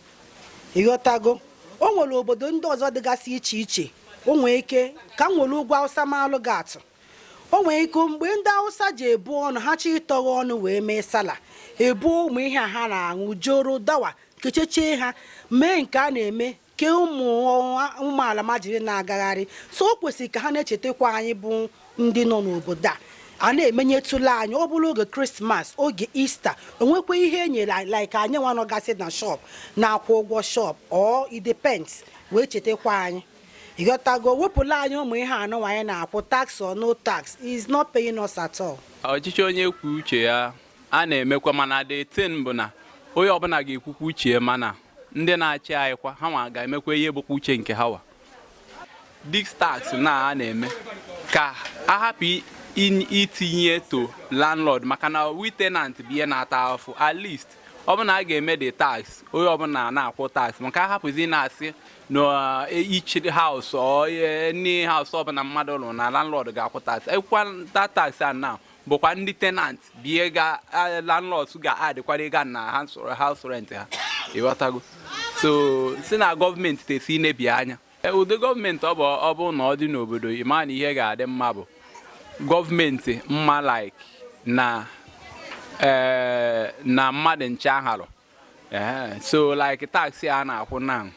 Iyotago. O nwere obodo ndị ọzọ dịgasị iche iche. O nwere ike ka nwere ugwu Hausa malụ gatụ. O nwere ike mgbe ndị Hausa ji ebu ọnụ ha chi ịtọghọ ọnụ wee mee sala. Ebu ụmụ ihe ha na-aṅụ joro dawa kecheche ha mee nke a na-eme ke ụmụ ala majiri na-agagharị. So o kwesịrị ka ha na-echetakwa anyị bụ ndị nọ n'obodo a na-emenyetụla anyị ọ bụrụ oge Christmas, oge Easter, onwekwa ihe enyere like anyị nwa nọgasị na shop na-akwụ ụgwọ shop or it depends wee chetakwa anyị. Igotago wepụla anyị ụmụ ihe anọ anyị na-akwụ tax or no tax is not paying us at all. Ọchịchị onye kwuo uche ya a na-emekwa mana the thing bụ na onye ọbụla ga-ekwukwa uche mana ndị na-achị anyị kwa ha ma ga-emekwa ihe bụkwa uche nke ha wa. This tax na a na-eme ka a hapụ itinye to landlord maka na we tenant bụ ihe na-ata afụ at least ọ bụ na a ga-eme the tax onye ọbụla na-akwụ tax maka a hapụzi na-asị na each house or any house ọbụla mmadụ ụlọ na landlord ga-akwụ tax ekwa that tax a now bụkwa ndị tenant bụ ga landlords ga-adịkwara ego na house rent ha ịghọtago. So si na gọọmenti tesi nebi anya ụdị gọọmenti ọ bụ na ọ dị n'obodo ịma na ihe ga-adị mma bụ gọọmenti mma like na mmadụ nche aharụ. So like tax a na-akwụ now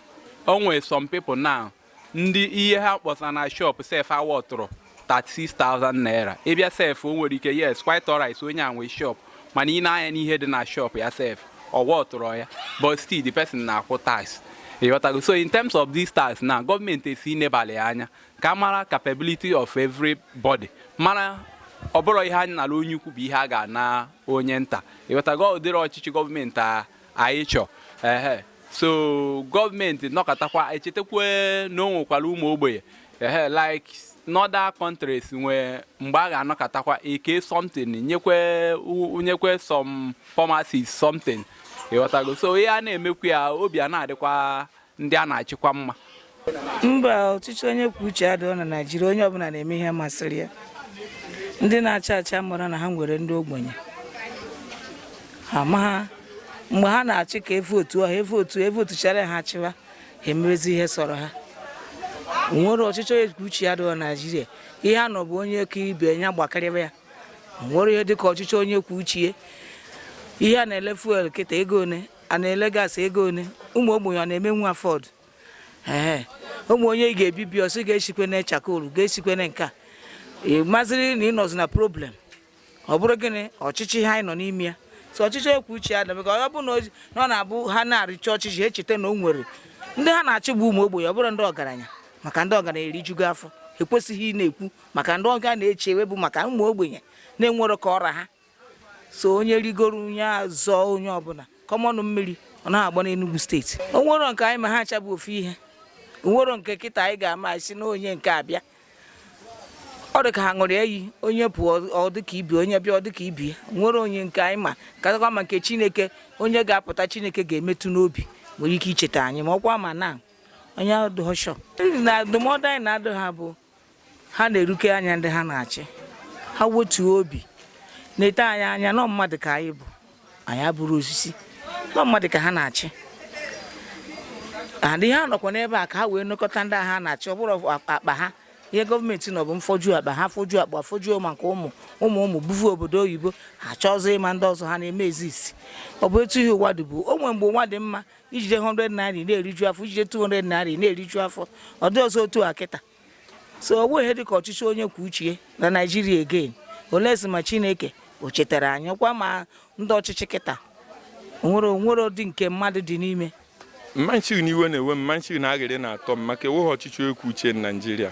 o nwere some people now ndị ihe ha kpọsa na shop sef awọtụrụ 36,000 naira ịbịa sef o nwere ike yes quite alright onye a nwe shop mana ị na-anya n'ihe dị na shop ya sef ọ wọtụrụ ya but still the person na-akwụ tax. So in terms of this tax now gọọmenti esi nebali anya ka mara capability of everybody mana ọ bụrụ ihe anyị nara onye ukwu bụ ihe a ga-ana onye nta ịghọtago ụdịrị ọchịchị gọọmenti anyị chọ. So gọọmenti nọkọtakwa echetakwa na o nwekwara ụmụ ogbenye like n'other countries nwee mgbe a ga-anọkọtakwa eke something nyekwe some pharmacies something ịghọtago. So ihe a na-emekwa ya obi a na-adịkwa ndị a na-achịkwa mma. Mba ọchịchị onye kwuo uche adịghị na Naịjirịa onye ọbụla na-eme ihe masịrị ya. Ndị na-acha acha mara na ha nwere ndị ogbenye ama mgbe ha na-achị ka evotuchara ha achịwa ha emezi ihe sọrọ ha. Nwere ọchịchị onye kwuo uche adịghị na Naịjirịa ihe a nọ bụ onye ka ibe ya gbakarịba ya. Nwere ihe dịka ọchịchị onye kwuo uche ihe a na-ele fuel kịta ego one a na-ele gas ego one ụmụ ogbenye ọ na-emenwu afford. Ụmụ onye ị ga-ebibi ọsị ga-esikwe na chakolu ga-esikwe na nka mazịrị na ịnọzi na problem ọ bụrụ gịnị ọchịchị ha nọ n'ime ya. So ọchịchị ekwu uche ya debe ka ọ bụ na ọ na-abụ ha na-arịcha ọchịchị echeta na o nwere ndị ha na-achị bụ ụmụ ogbenye ọ bụrụ ndị ọgaranya maka ndị ọgaranya erijugo afọ ekwesịghị na-ekwu maka ndị ọga na-eche ewe bụ maka ụmụ ogbenye na-enwere ka ọra ha. So onye rigoro onye azọ onye ọbụla kọmọnụ mmiri ọ na-agba n'Enugu steeti o nwere nke anyị ma ha acha bụ ofu ihe o nwere nke kịta anyị ga-ama isi na onye nke abịa ọ dị ka ha ṅụrụ eyi onye pụọ ọ dị ka ibi onye bịa ọ dị ka ibi nwere onye nke anyị ma katakwa ma nke Chineke onye ga-apụta Chineke ga-emetụ n'obi nwere ike icheta anyị ma ọkwa ma na onye adụghọshọ na ndụmọdụ anyị na-adụ ha bụ ha na-eruke anya ndị ha na-achị ha wetuo obi na-ete anyị anya nọ mmadụ ka anyị bụ anyị abụrụ osisi nọ mmadụ ka ha na-achị adị ha nọkwa n'ebe a ka ha wee nọkọta ndị ha na-achị ọ bụrụ akpa ha ihe gọọmenti nọ bụ mfoju akpa ha foju akpa fojuo maka ụmụ buvu obodo oyibo ha chọzọ ịma ndị ọzọ ha na-eme ezisi ọ bụ etu ihe ụwa dị bụ o nwere mgbe ụwa dị mma ijide 100 naira na-eriju afọ ijide 200 naira na-eriju afọ ọ dị ọzọ otu akịta so we had the ọchịchị onye kwuo uche na Nigeria again. Unless ma Chineke o chetara anyị kwa ma ndị ọchịchị kịta nwere dị nke mmadụ dị n'ime. Mmanchi niwe na-ewe mmanchi na-agịrị na-atọ maka ewe ọchịchị ekwu uche na Nigeria.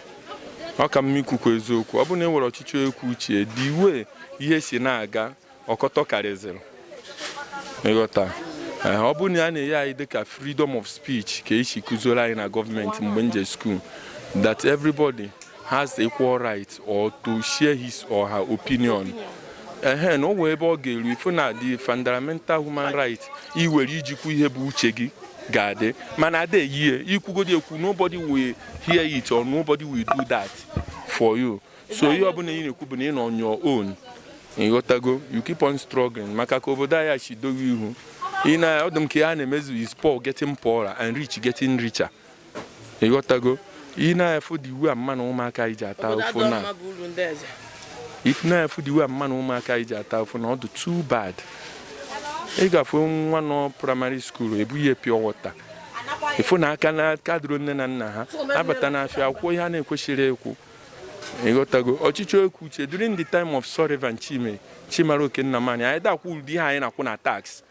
Ọ ka mma ikwukwu eziokwu. Ọ bụ na ewere ọchịchị ekwu uche the way ihe si na-aga ọkọtọ karịzịrị. Ịghọta. Ọ bụ na a na-enye anyị dịka freedom of speech ka esi kụziere anyị na gọọmenti mgbe nje school that everybody has the equal right or to share his or her opinion. No way ebe ọ ga-eru ifu na the fundamental human right iwere ijikwu ihe bụ uche gị ga-adị mana ada yie ikwugodi ekwu nobody will hear it or nobody will do that for you. So ihe ọbụla ị na-ekwu bụ na ị nọ on your own. Ịghọtago, you keep on struggling maka ka obodo anyị chidogo ihu. Ọdụm ka ya na-emezu is poor getting poorer and rich getting richer. Ịghọtago, ị na-efu the way mma na ụmụaka iji ata ụfụ na if na-efu the way mma na ụmụaka iji ata ụfụ na ọ dị too bad. Ị ga-afụ nwa nọ primary school ebu ihe pure water. Ifu na aka na kadro nne na nna ha abata n'afịa akwụkwọ ihe a na-ekwesịrị ekwu. Ịghọtago, ọchịchị ekwu uche during the time of Sullivan Chimara Okennamani anyị dakwụ ụdị ihe anyị na-akwụ na tax.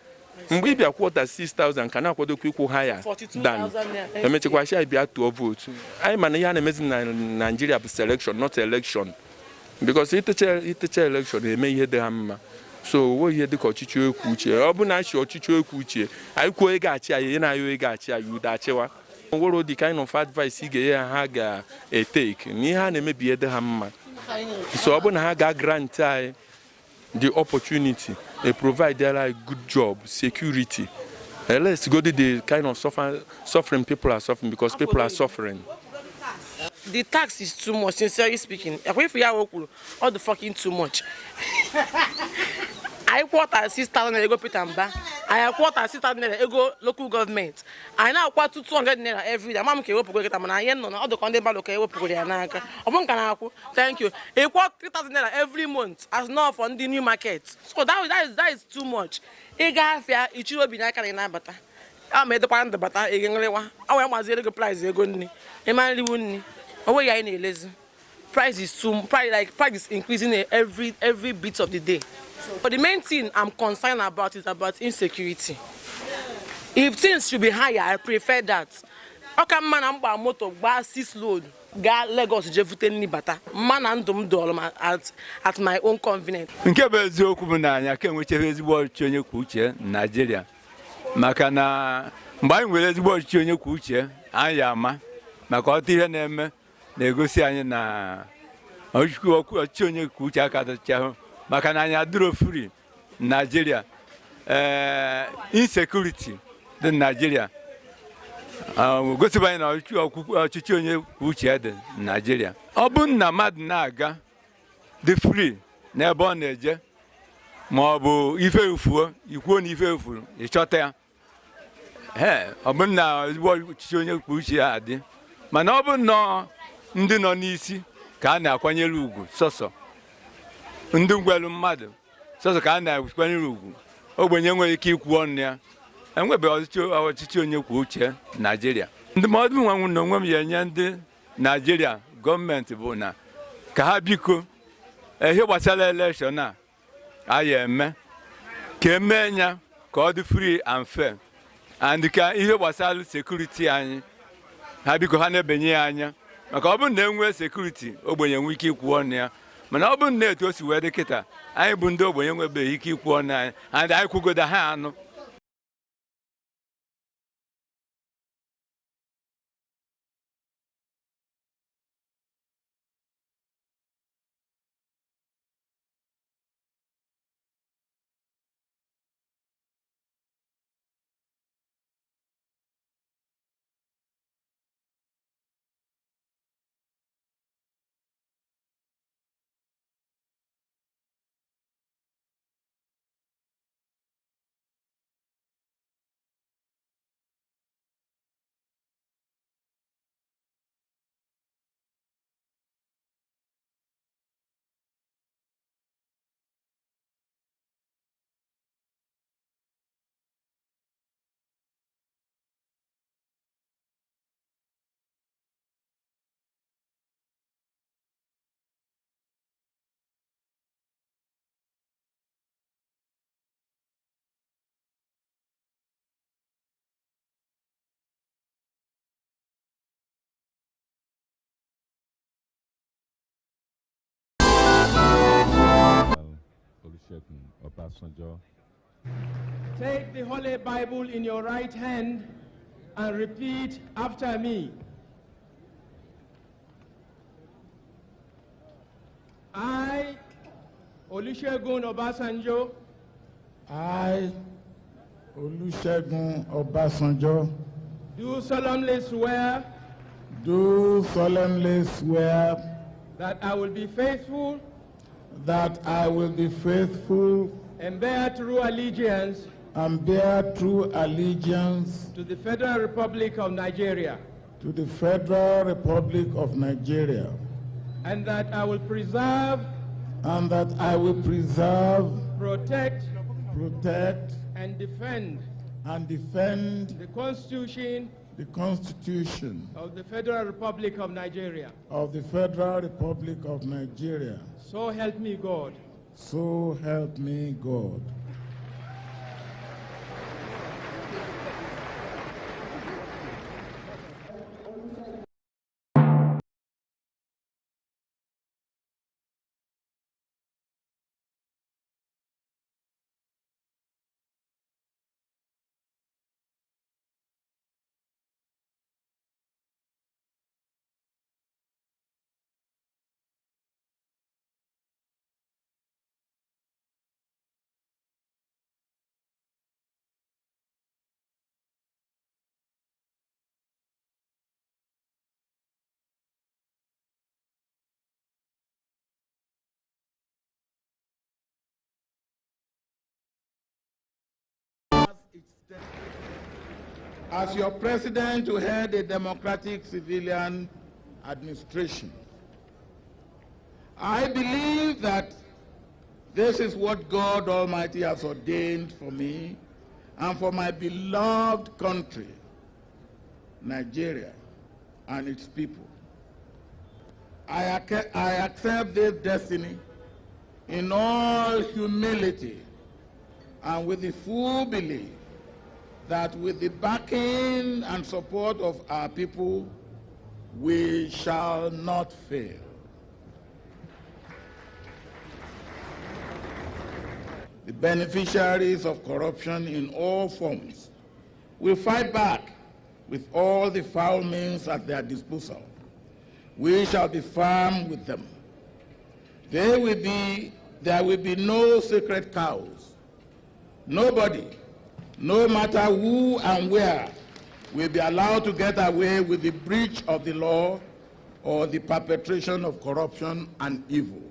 Mgbe ị bịa kwụta 6,000 ka na-akwadokwa ịkwụ higher than emechekwachi anyị bịa tụọ votu. Anyị mana ihe a na-emezi na Nigeria bụ selection not election because itecha election eme ihe dị ha mma. So we ihe dịka ọchịchị ekwu uche ọ bụ na achị ọchịchị ekwu uche anyị kwuo ego achị anyị na-ayọ ego achị anyị ụda achịwa. Nwere the kind of advice ị ga-enye ha ga-etake na ihe a na-emebi ihe dị ha mma. So ọ bụ na ha ga-grant anyị the opportunity they provide there like good job, security. Let's go to the kind of suffering people are suffering because people are suffering. The tax is too much, sincerely speaking. If we are all the fucking too much. I quarter 6,000 naira go petermbah. I quarter 6,000 naira go local government. I now quarter 200 naira every day. Mama ke wo pogo get am na yen no all the konde ba local wo pogo ya na aka. Obon kana aku. Thank you. I quarter 3,000 naira every month as now for the new market. So that is too much. I ga afia ichiro bi na aka na bata. I made the pan the bata e nglewa. Awe mazere go price ego nni. E man liwu nni. Owo ya ina elezi. Price is increasing every bit of the day. But the main thing I'm concerned about is about insecurity. If things should be higher, I prefer that. Okay, man, I'm about motor, buy 6 load, ga Lagos jevute ni bata. Man, I'm at my own convenience. Nke bụ eziokwu bụ na anya ka enweche ezigbo ọchịchị onye kwuo uche Nigeria. Maka na mgbe anyị nwere ezigbo ọchịchị onye kwuo uche, anyị ama maka ọtụ ihe na-eme na-egosi anyị na ọchịchị onye kwuo uche aka dịcha maka na anyị adịrọ free Nigeria. Insecurity dị Nigeria. Gosiba anyị na ọchịchị onye kwuo uche dị Nigeria. Ọ bụ na mmadụ na-aga dị free n'ebe ọ na-eje ma ọ bụ ife ufuo ikwuo na ife ufuru ịchọta ya. Ọ bụ na ezigbo ọchịchị onye kwuo uche ya adị mana ọ bụ na ndị nọ n'isi ka a na-akwanyere ugwu sọsọ ndị ngwelu mmadụ sọsọ ka a na-akwanyere ugwu ogbenye nwere ike ikwu ọnụ ya enwebe ọchịchị onye kwuo uche Nigeria. Ndụmọdụ nwanwu na onwe m ya enye ndị Nigeria gọọmenti bụ na ka ha biko ihe gbasara election a ya eme ka emee ya ka ọ dị free and fair and ka ihe gbasara security anyị ha biko ha na-ebenye ya anya maka ọ bụrụ na enwee sekuriti ogbenye nwee ike ikwu ọnụ ya mana ọ bụrụ na etu o si wee dị kịta anyị bụ ndị ogbenye nwebeghị ike ikwu ọnụ anyị anyị kwugoda ha anụ Olusegun Obasanjo. Take the Holy Bible in your right hand and repeat after me. I, Olusegun Obasanjo. I, Olusegun Obasanjo. Do solemnly swear. Do solemnly swear. That I will be faithful. That I will be faithful. And bear true allegiance. And bear true allegiance. To the Federal Republic of Nigeria. To the Federal Republic of Nigeria. And that I will preserve. And that I will preserve. Protect. And defend. The Constitution. The Constitution. Of the Federal Republic of Nigeria. Of the Federal Republic of Nigeria. So help me God. So help me God. As your president to head a democratic civilian administration, I believe that this is what God Almighty has ordained for me and for my beloved country, Nigeria, and its people. I accept this destiny in all humility and with the full belief that with the backing and support of our people, we shall not fail. The beneficiaries of corruption in all forms will fight back with all the foul means at their disposal. We shall be firm with them. There will be no sacred cows. Nobody, no matter who and where, will be allowed to get away with the breach of the law or the perpetration of corruption and evil.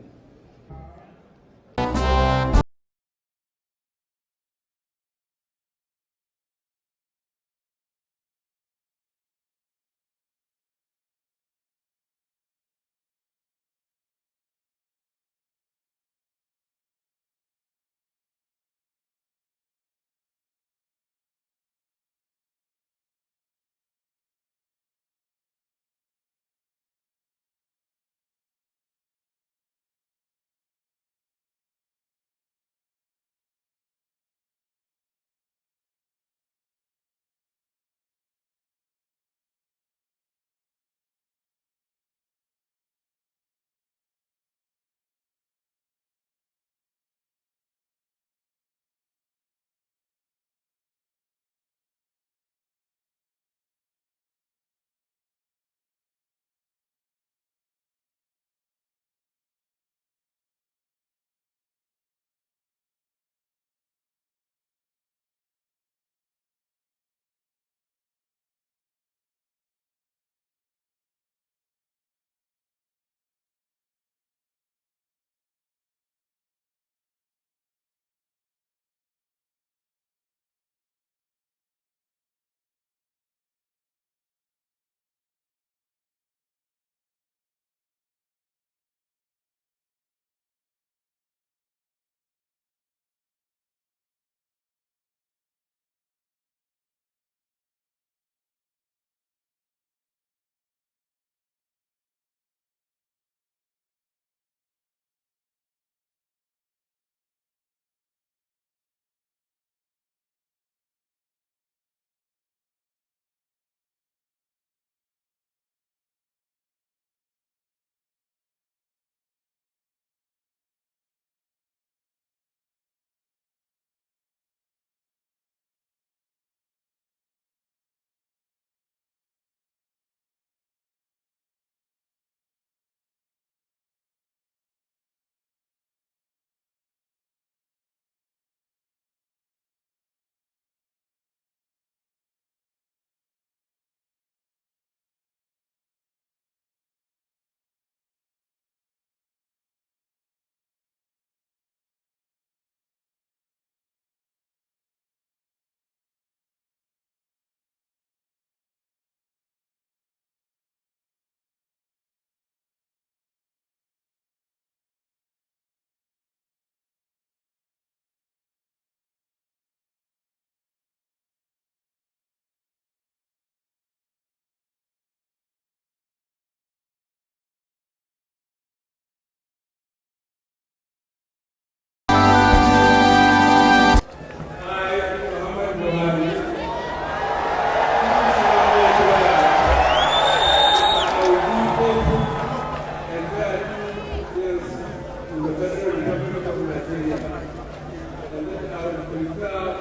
will preserve,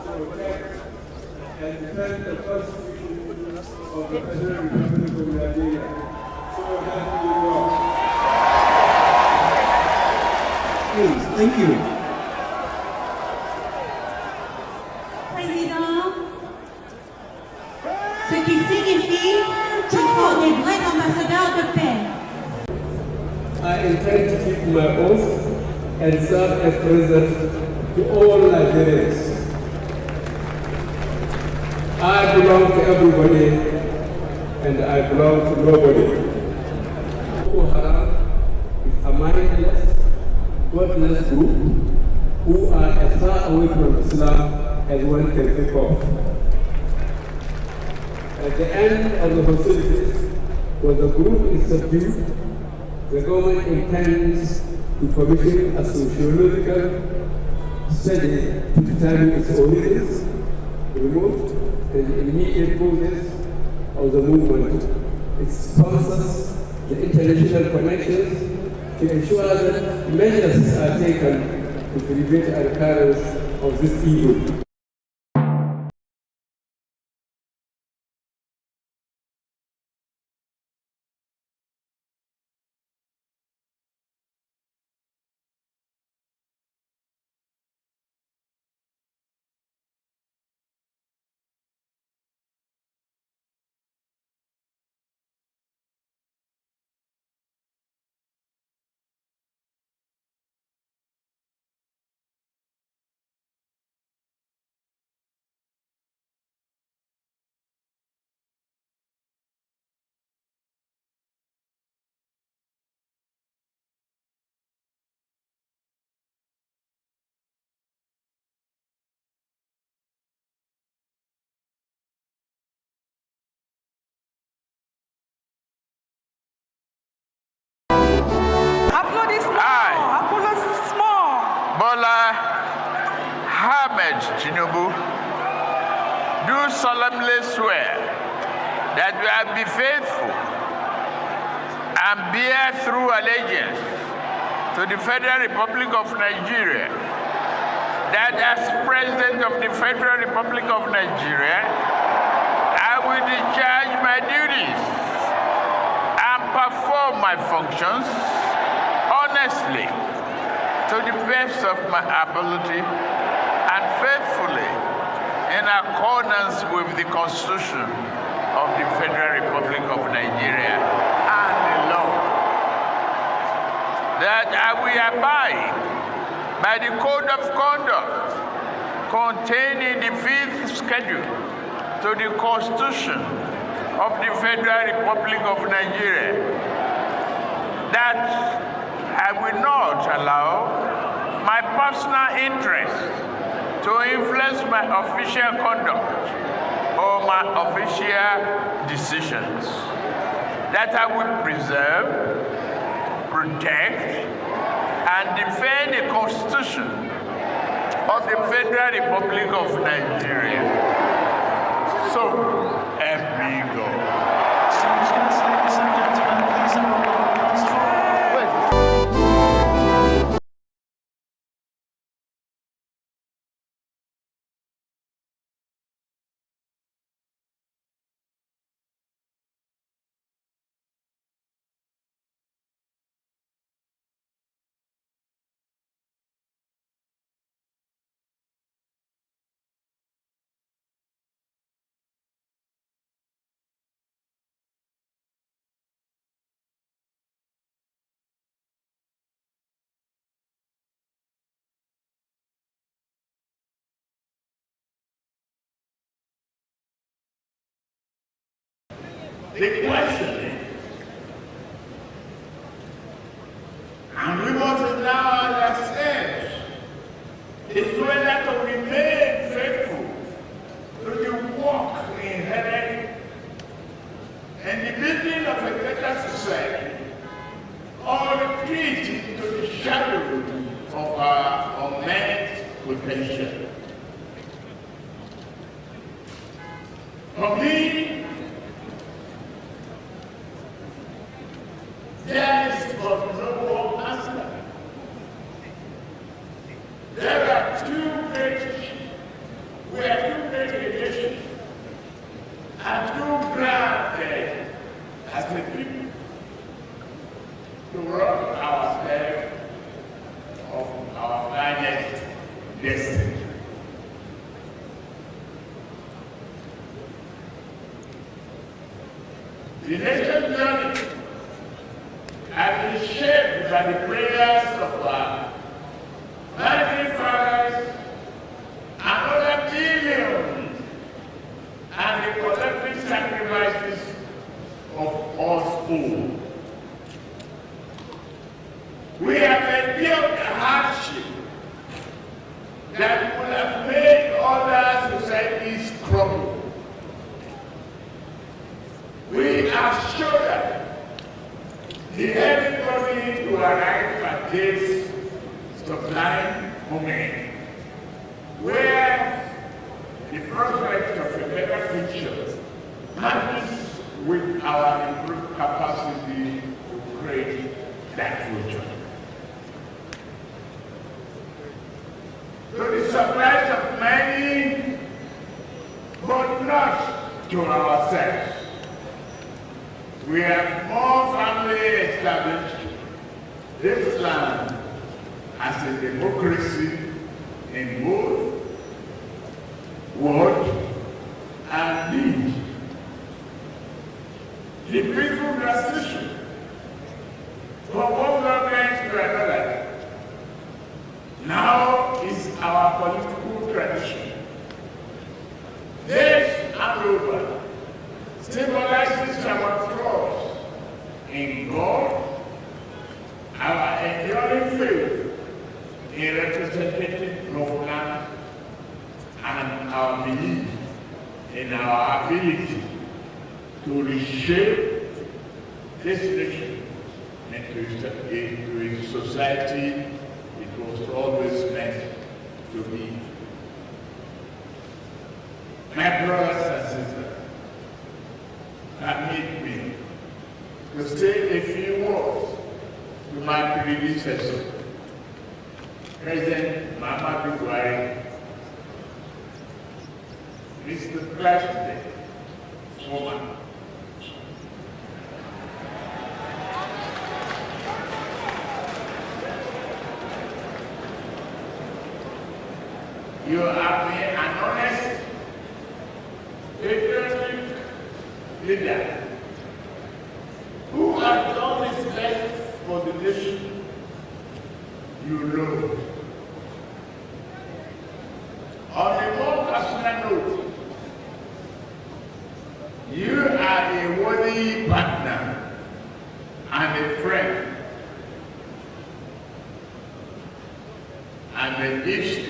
protect, and defend the Constitution of the Federal Republic of Nigeria. So that we will. Please, thank you. Président, ce qui signifie qu'il faut des vrais ambassadeurs de paix. I intend to keep my oath and serve as president to all Nigerians. I belong to everybody and I belong to nobody. Boko Haram is a mindless, godless group who are as far away from Islam as one can think of. At the end of the hostilities, when the group is subdued, the government intends to commission a sociological study to determine its origins, remote and immediate causes of the movement, its sponsors, the international connections, to ensure that measures are taken to prevent a recurrence of this evil. Tinubu, do solemnly swear that you will be faithful and bear true allegiance to the Federal Republic of Nigeria, that as President of the Federal Republic of Nigeria, I will discharge my duties and perform my functions honestly to the best of my ability and faithfully in accordance with the Constitution of the Federal Republic of Nigeria and the law. That I will abide by the Code of Conduct contained in the 5th schedule to the Constitution of the Federal Republic of Nigeria. That I will not allow my personal interest to influence my official conduct or my official decisions. That I will preserve, protect, and defend the Constitution of the Federal Republic of Nigeria. So, help me God. The question is, and we must now understand, is whether to remain faithful to the work inherent in the building of a better society, or retreat into the shadow of our unmet potential. For me, there is but no answer. There are too great. We are too great a nation and too grounded as a people to rob ourselves of our finest destiny. The nation's journey has been shaped by the prayers of our founding fathers and other millions, and the collective sacrifices of us all. We have endured the hardship that would have made other societies crumble. We have shouldered the heavy burden to arrive at this sublime moment, where the prospect of a better future matches with our improved capacity to create that future. To the surprise of many, but not to ourselves, we have more firmly established this land as a democracy in both word and deed. The peaceful transition from one government to another now is our political tradition. This handover symbolizes our trust in God, our enduring faith in representative governance, and our belief in our ability to reshape this nation into a society it was always meant to be. My brothers and sisters, permit me to say a few words to my predecessor, President Muhammadu Buhari, Mr. President, former. You have been an honest, patriotic leader who has done his best for the nation you love. On a more personal note, you are a worthy partner and a friend, and the gift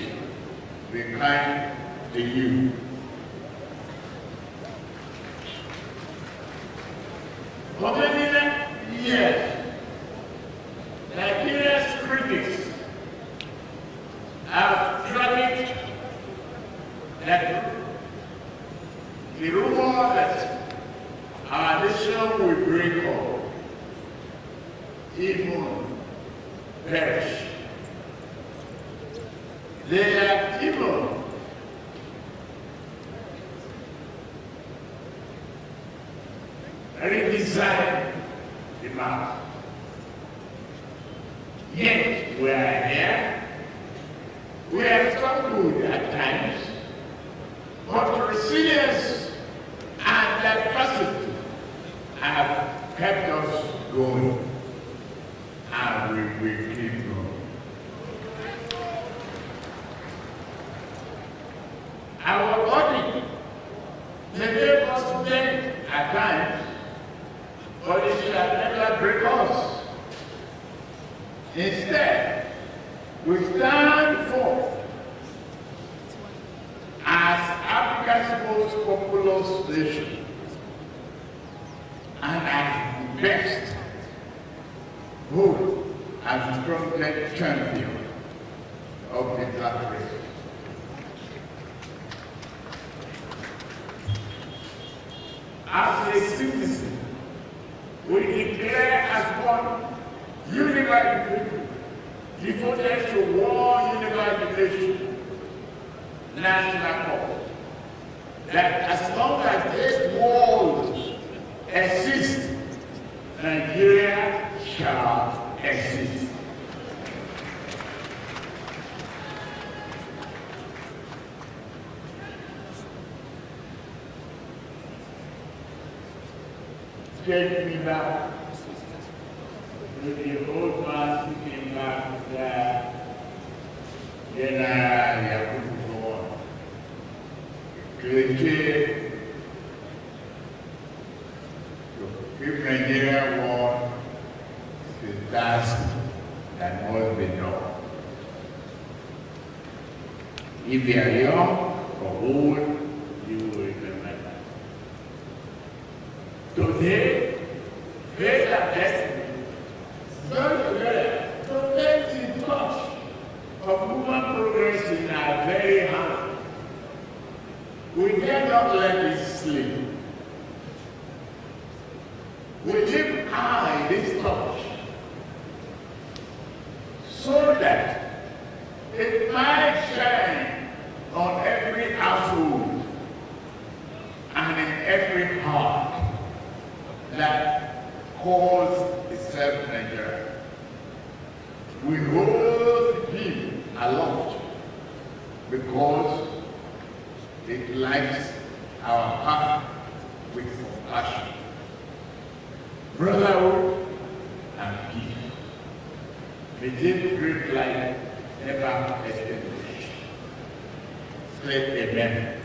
be kind to you. For many years, Nigeria's critics have tried that the rumor that our nation will break up, even perish. They have even redesigned the map. Yet we are here. We have struggled at times, but resilience and diversity have kept us going, and we will keep going. Our body may make us bend at times, but it shall never break us. Instead, we stand forth as Africa's most populous nation and as the best, both as the strongest champion of the black race. As a citizen, we declare as one unified people, devoted to one unified nation national cause. That as long as this world exists, Nigeria shall exist. Take me back to the old man who came back there. Then I could go on. If Nigeria won, it's a task that must be done. If you are young or old, you will remember that. Today, faith and destiny join together to take the touch of human progress in our very hand. We dare not let it slip. We live high this touch so that it might shine on every household and in every heart that calls itself Nigeria. We hold him aloft because it lights our heart with compassion, brotherhood, and peace. May this great light never extinguish. Say amen.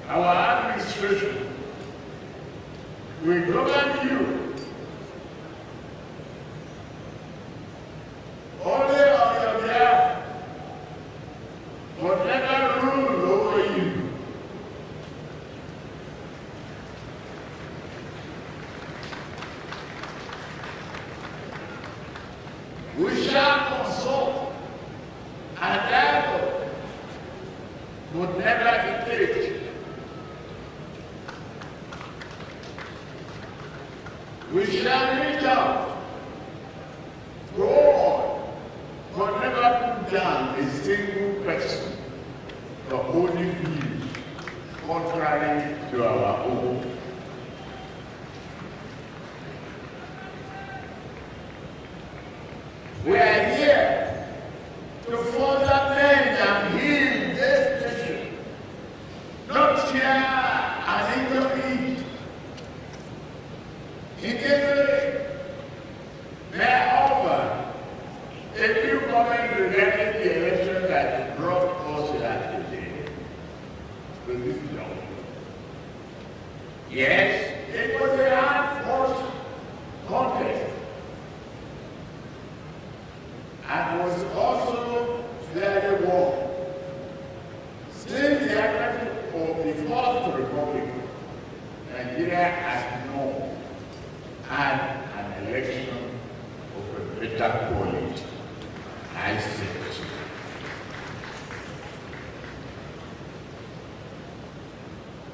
Our administration will govern you only on your behalf, but never rule over you. We shall consult and dialogue, but never dictate. We shall reach out, go on, but never put down a single person for holding views contrary to our own. We are here to further mend and heal this nation, not share and intervene. Indeed, may I offer a few comments regarding the election that brought us here today to this junction. Yes, it was a hard-fought contest, and was also very warm. Since the advent of the Fourth Republic, Nigeria has known and an election of a better quality, I say.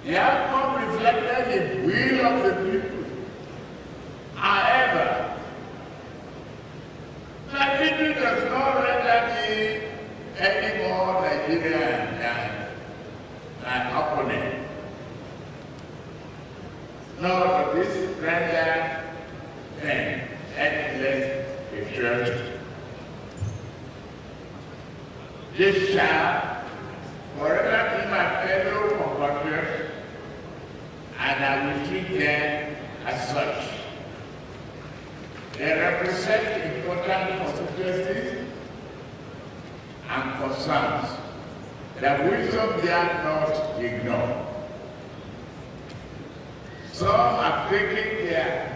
The outcome reflected the will of the people. However, my people does not render me any more Nigerian than my opponent. Nor does this render them any less patriotic. This shall forever be my fellow compatriots, and I will treat them as such. They represent important constituencies and concerns that wisdom dare not ignore. Some have taken their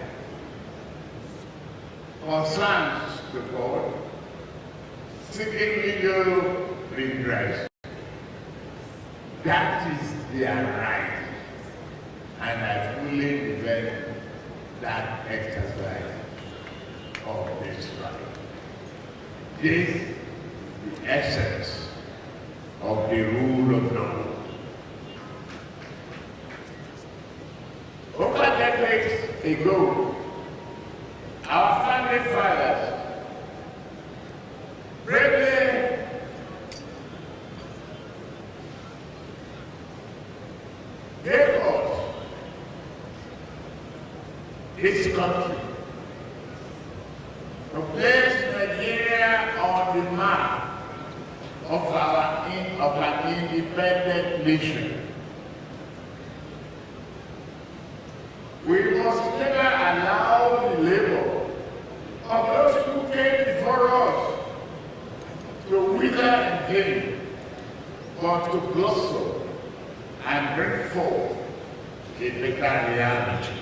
concerns to court, seeking legal redress. That is their right, and I fully defend that exercise of this right. This is the essence of the rule of law. Over decades ago, our founding fathers this country, to place Nigeria on the map of an independent nation. We must never allow the labor of those who came before us to wither in vain, but to blossom and bring forth a better reality.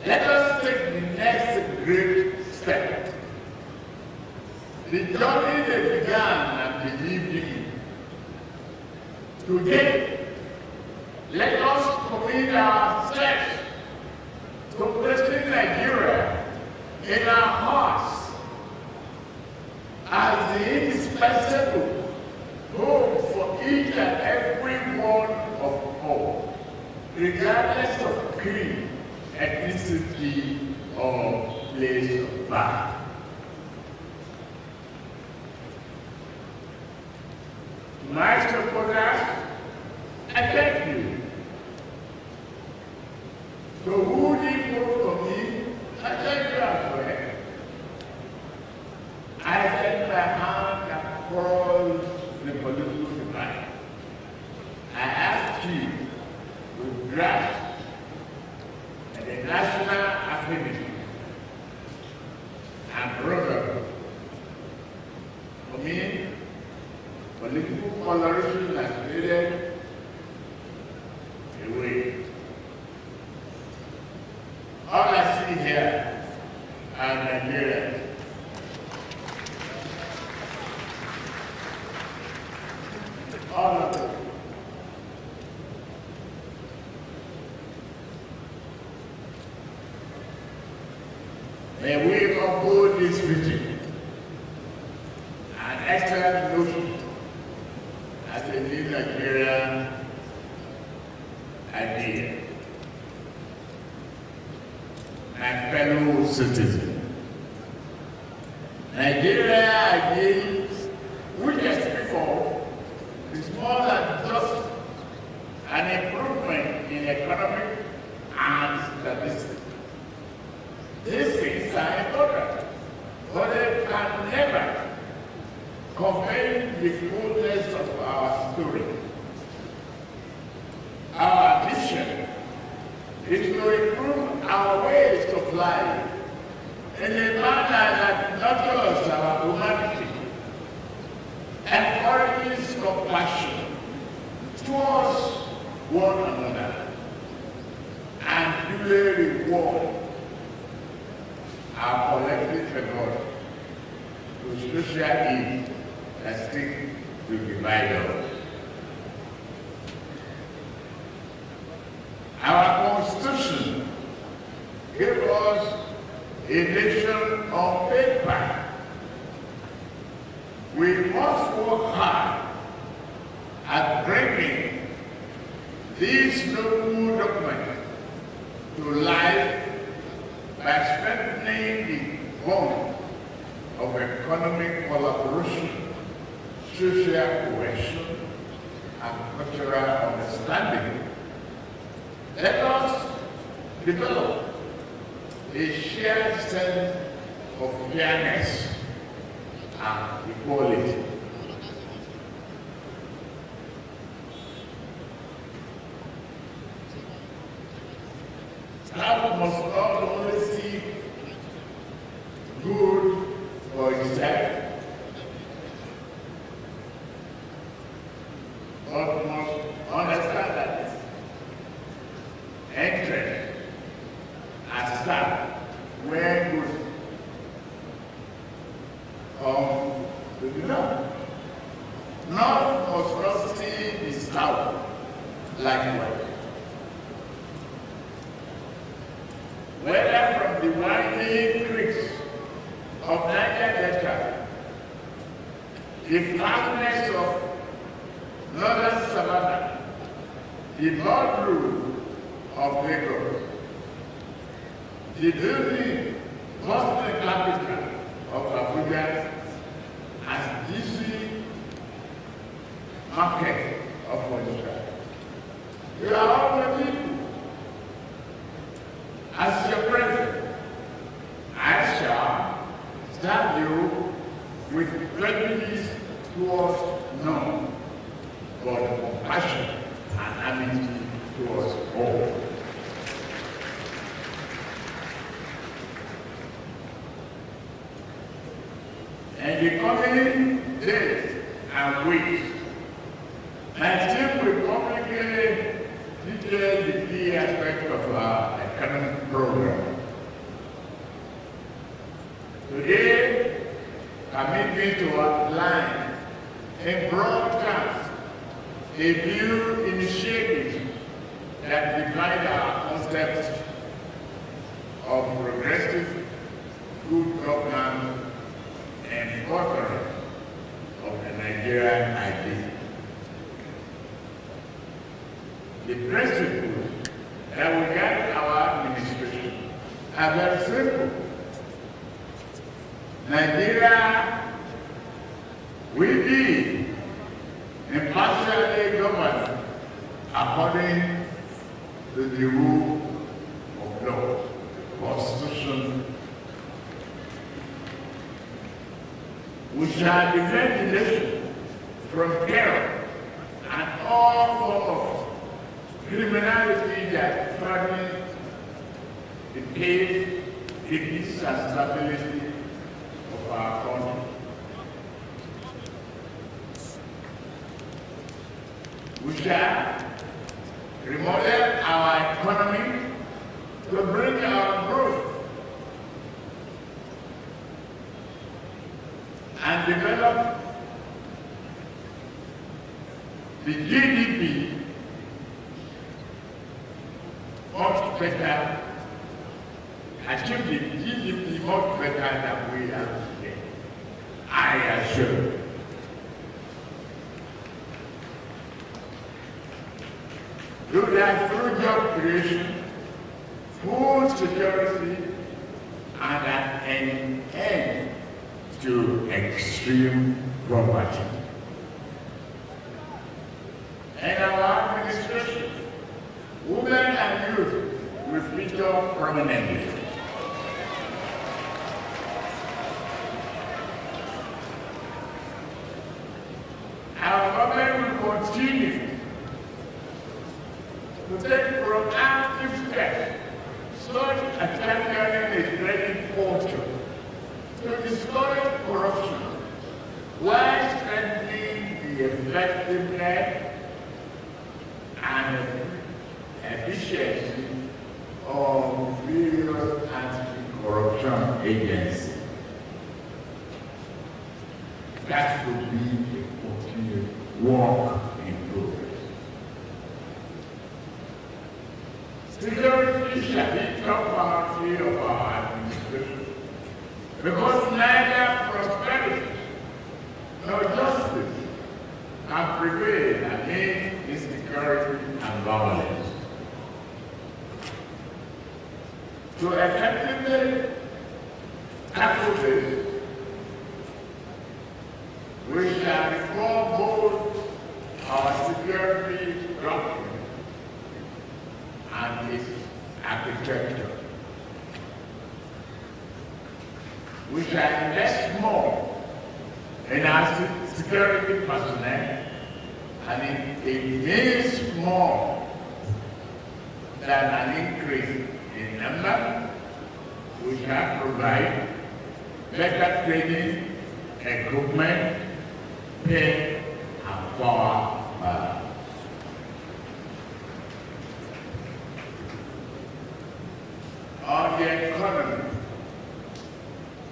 Let us take the next great step. The journey they began and believed in. Today, let us commit ourselves to placing Nigeria in our hearts as the indispensable home for each and every one of all, regardless of creed, ethnicity, or place of birth. My supporters, I thank you. So who did vote for me? I thank you as well. I send my hand across the political divide. I ask you to grasp the national affinity and brotherhood. For me, political coloration has faded away. All I see here are Nigerians. All of them. May we uphold this vision and excellent notion as a new Nigerian idea. My fellow citizens, Nigeria again, which I speak of, is more than just an improvement in economic and statistics. These things are important, but they can never convey the fullness of our story. Our ambition is to improve our ways of life in a manner that nurtures our humanity, encourages compassion towards one another, and duly reward our collective effort to social aid that seek to divide us. Our Constitution gave us a nation on paper. We must work hard at bringing this noble document to life by strengthening the bond of economic collaboration, social cohesion, and cultural understanding. Let us develop a shared sense of fairness and equality. Staff must not only seek good for itself, but must understand that interest and staff where good come to be done. None must not see the south likewise. Whether from the winding creeks of Niger Delta, the flatness of northern Savannah, the boardroom of Lagos, the building bustling capital of Abuja, and busy market of Onitsha. We are all the people. serve you with prejudice towards none, but compassion and amity towards all. In the coming days and weeks, my team will publicly detail the key aspects of our economic program. Today, permit me to outline in broad terms a few initiatives that define our concept of progressive good governance and furtherance of the Nigerian idea. The principles that will guide our administration are very simple. Nigeria will be impartially governed according to the rule of law, Constitution. We shall defend the nation from terror and all forms of criminality that threatens the peace, dignity, and stability of our country. We shall remodel our economy to bring our growth and develop the GDP much better, achieve the GDP much better than we have today. I assure you. Do that through job creation, food security, and an end to extreme poverty. In our administration, women and youth will feature prominently. Our government will continue to take proactive steps such as championing a trading culture to discourage corruption while strengthening the effectiveness and efficiency of various anti-corruption agencies. That would be a continued work in progress. Security shall be top priority of our administration, because neither prosperity nor justice can prevail against insecurity and violence. To effectively tackle this, we shall reform both our security doctrine and its architecture. We shall invest more in our security personnel, and it means more than an increase in number. We shall provide better training, equipment, pay, and power. On the economy,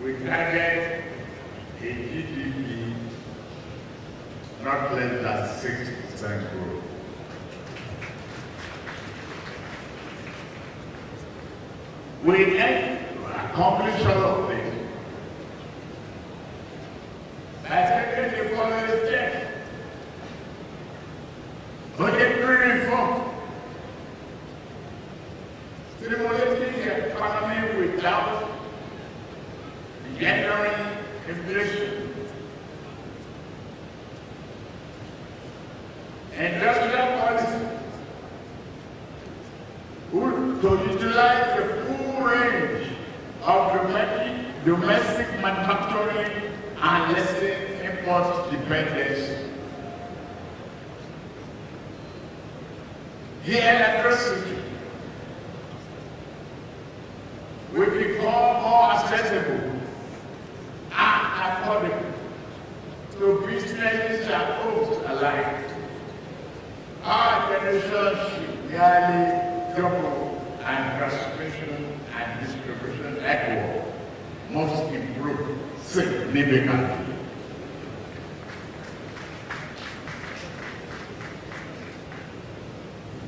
we target a GDP not less than 6% growth. We aim to accomplish all of this by taking the following steps. Budgetary reform, stimulating the economy without engendering inflation, industrial policy to utilize the full range of domestic domestic manufacturing and lessening import dependency. The electricity will become more accessible and affordable to businesses and homes alike. Our generation should nearly double, and transmission and distribution network must improve significantly.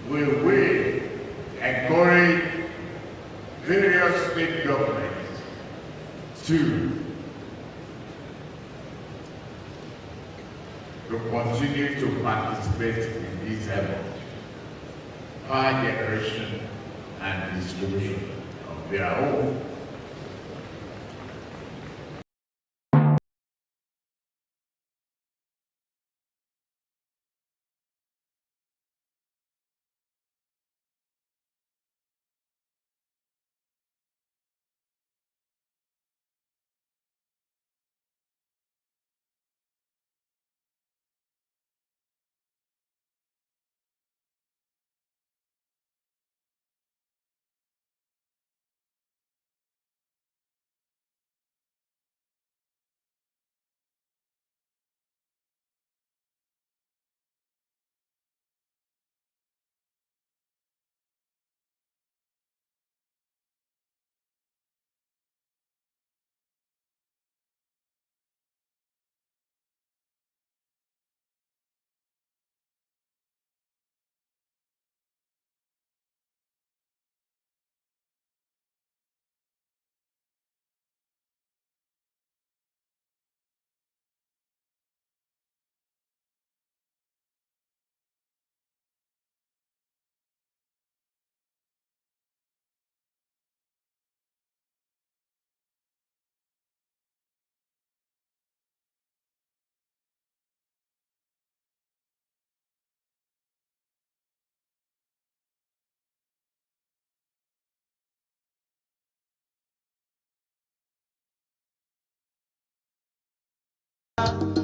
We will encourage various state governments to continue to participate in these efforts, power generation and distribution of their own.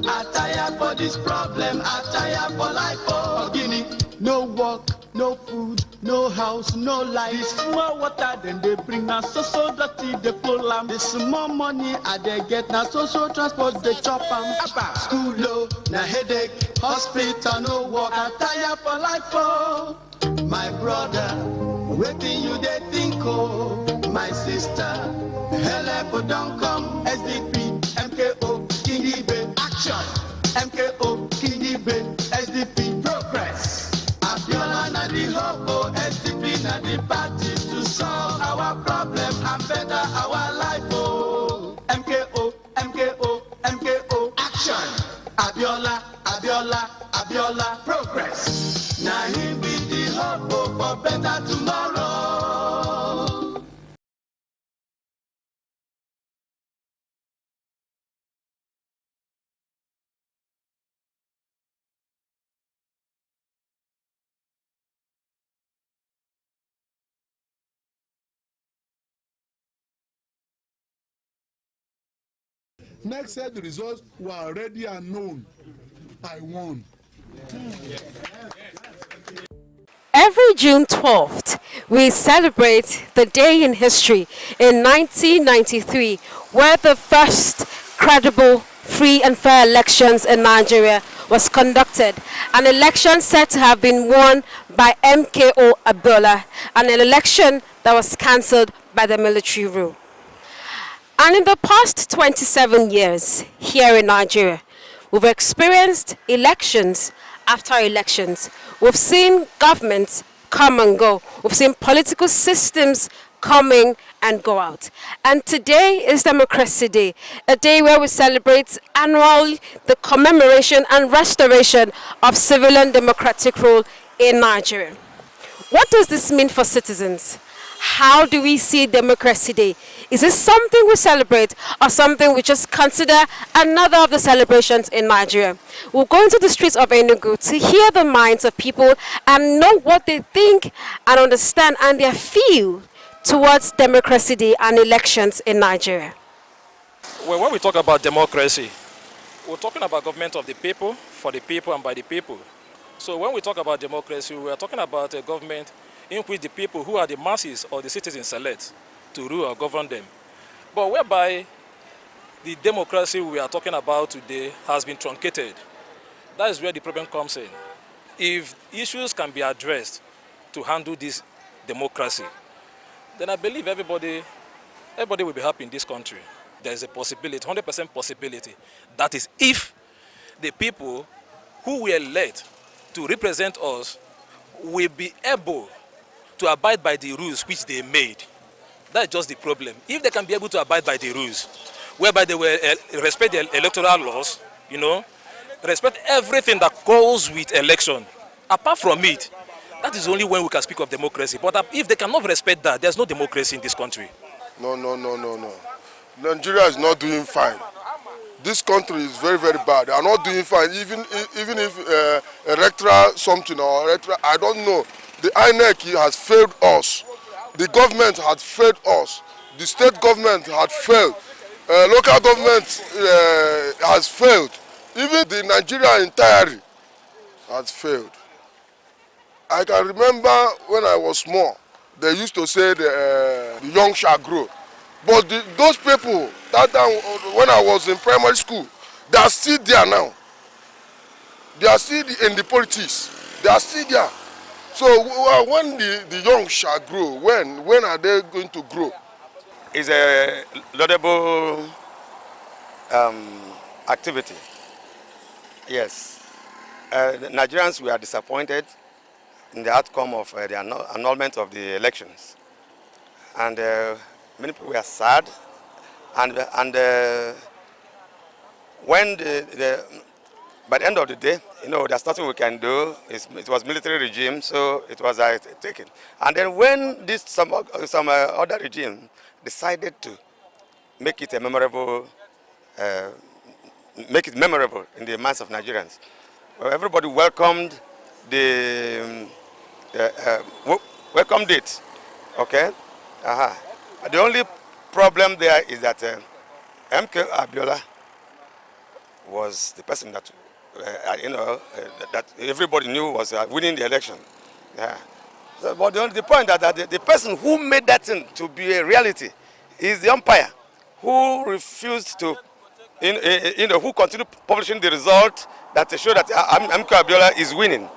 I tire for this problem, I tire for life, oh Guinea. No work, no food, no house, no life. This small water, then they bring us so dirty, they pull them. This small money, I they get now social transport, they chop them. School low, na headache, hospital, no work. I tire for life, oh my brother. Waiting you they think, oh my sister. Help don't come, SDP, MKO, Kingibe, action. MKO, Kingibe, SDP, progress. Abiola na the hope, SDP na the party to solve our problem and better our life. Oh, MKO, MKO, MKO, action. Abiola, Abiola, Abiola, progress. Now he be the hope for better tomorrow. Next year the results were already unknown. I won. Every June 12th, we celebrate the day in history in 1993, where the first credible, free and fair elections in Nigeria was conducted. An election said to have been won by MKO Abiola, and an election that was cancelled by the military rule. And in the past 27 years here in Nigeria, we've experienced elections after elections. We've seen governments come and go. We've seen political systems coming and go out. And today is Democracy Day, a day where we celebrate annually the commemoration and restoration of civilian democratic rule in Nigeria. What does this mean for citizens? How do we see Democracy Day? Is this something we celebrate or something we just consider another of the celebrations in Nigeria? We'll go into the streets of Enugu to hear the minds of people and know what they think and understand and their feel towards Democracy Day and elections in Nigeria. Well, when we talk about democracy, we're talking about government of the people, for the people, and by the people. So when we talk about democracy, we are talking about a government in which the people, who are the masses or the citizens, select to rule or govern them. But whereby the democracy we are talking about today has been truncated. That is where the problem comes in. If issues can be addressed to handle this democracy, then I believe everybody will be happy in this country. There is a possibility, 100% possibility, that is if the people who were elected to represent us will be able to abide by the rules which they made. That's just the problem. If they can be able to abide by the rules, whereby they will respect the electoral laws, you know, respect everything that goes with election, apart from it, that is only when we can speak of democracy. But if they cannot respect that, there's no democracy in this country. No. Nigeria is not doing fine. This country is very, very bad. They are not doing fine. Even if electoral something or electoral, I don't know. The inec has failed us. The government had failed us. The state government had failed. Local government has failed. Even the Nigeria entirely has failed. I can remember when I was small, they used to say the young shall grow. But those people, that time when I was in primary school, they are still there now. They are still in the politics. They are still there. So when the young shall grow, when are they going to grow? It's a laudable activity. Yes. The Nigerians were disappointed in the outcome of the annulment of the elections. And many people were sad. And when by the end of the day, you know, there's nothing we can do. It was military regime, so it was taken. And then when some other regime decided to make it a memorable, in the minds of Nigerians, well, everybody welcomed welcomed it. Okay. The only problem there is that MK Abiola was the person that that everybody knew was winning the election. Yeah. So, but the point that the person who made that thing to be a reality is the umpire, who refused to, who continued publishing the result that show that MK Abiola is winning.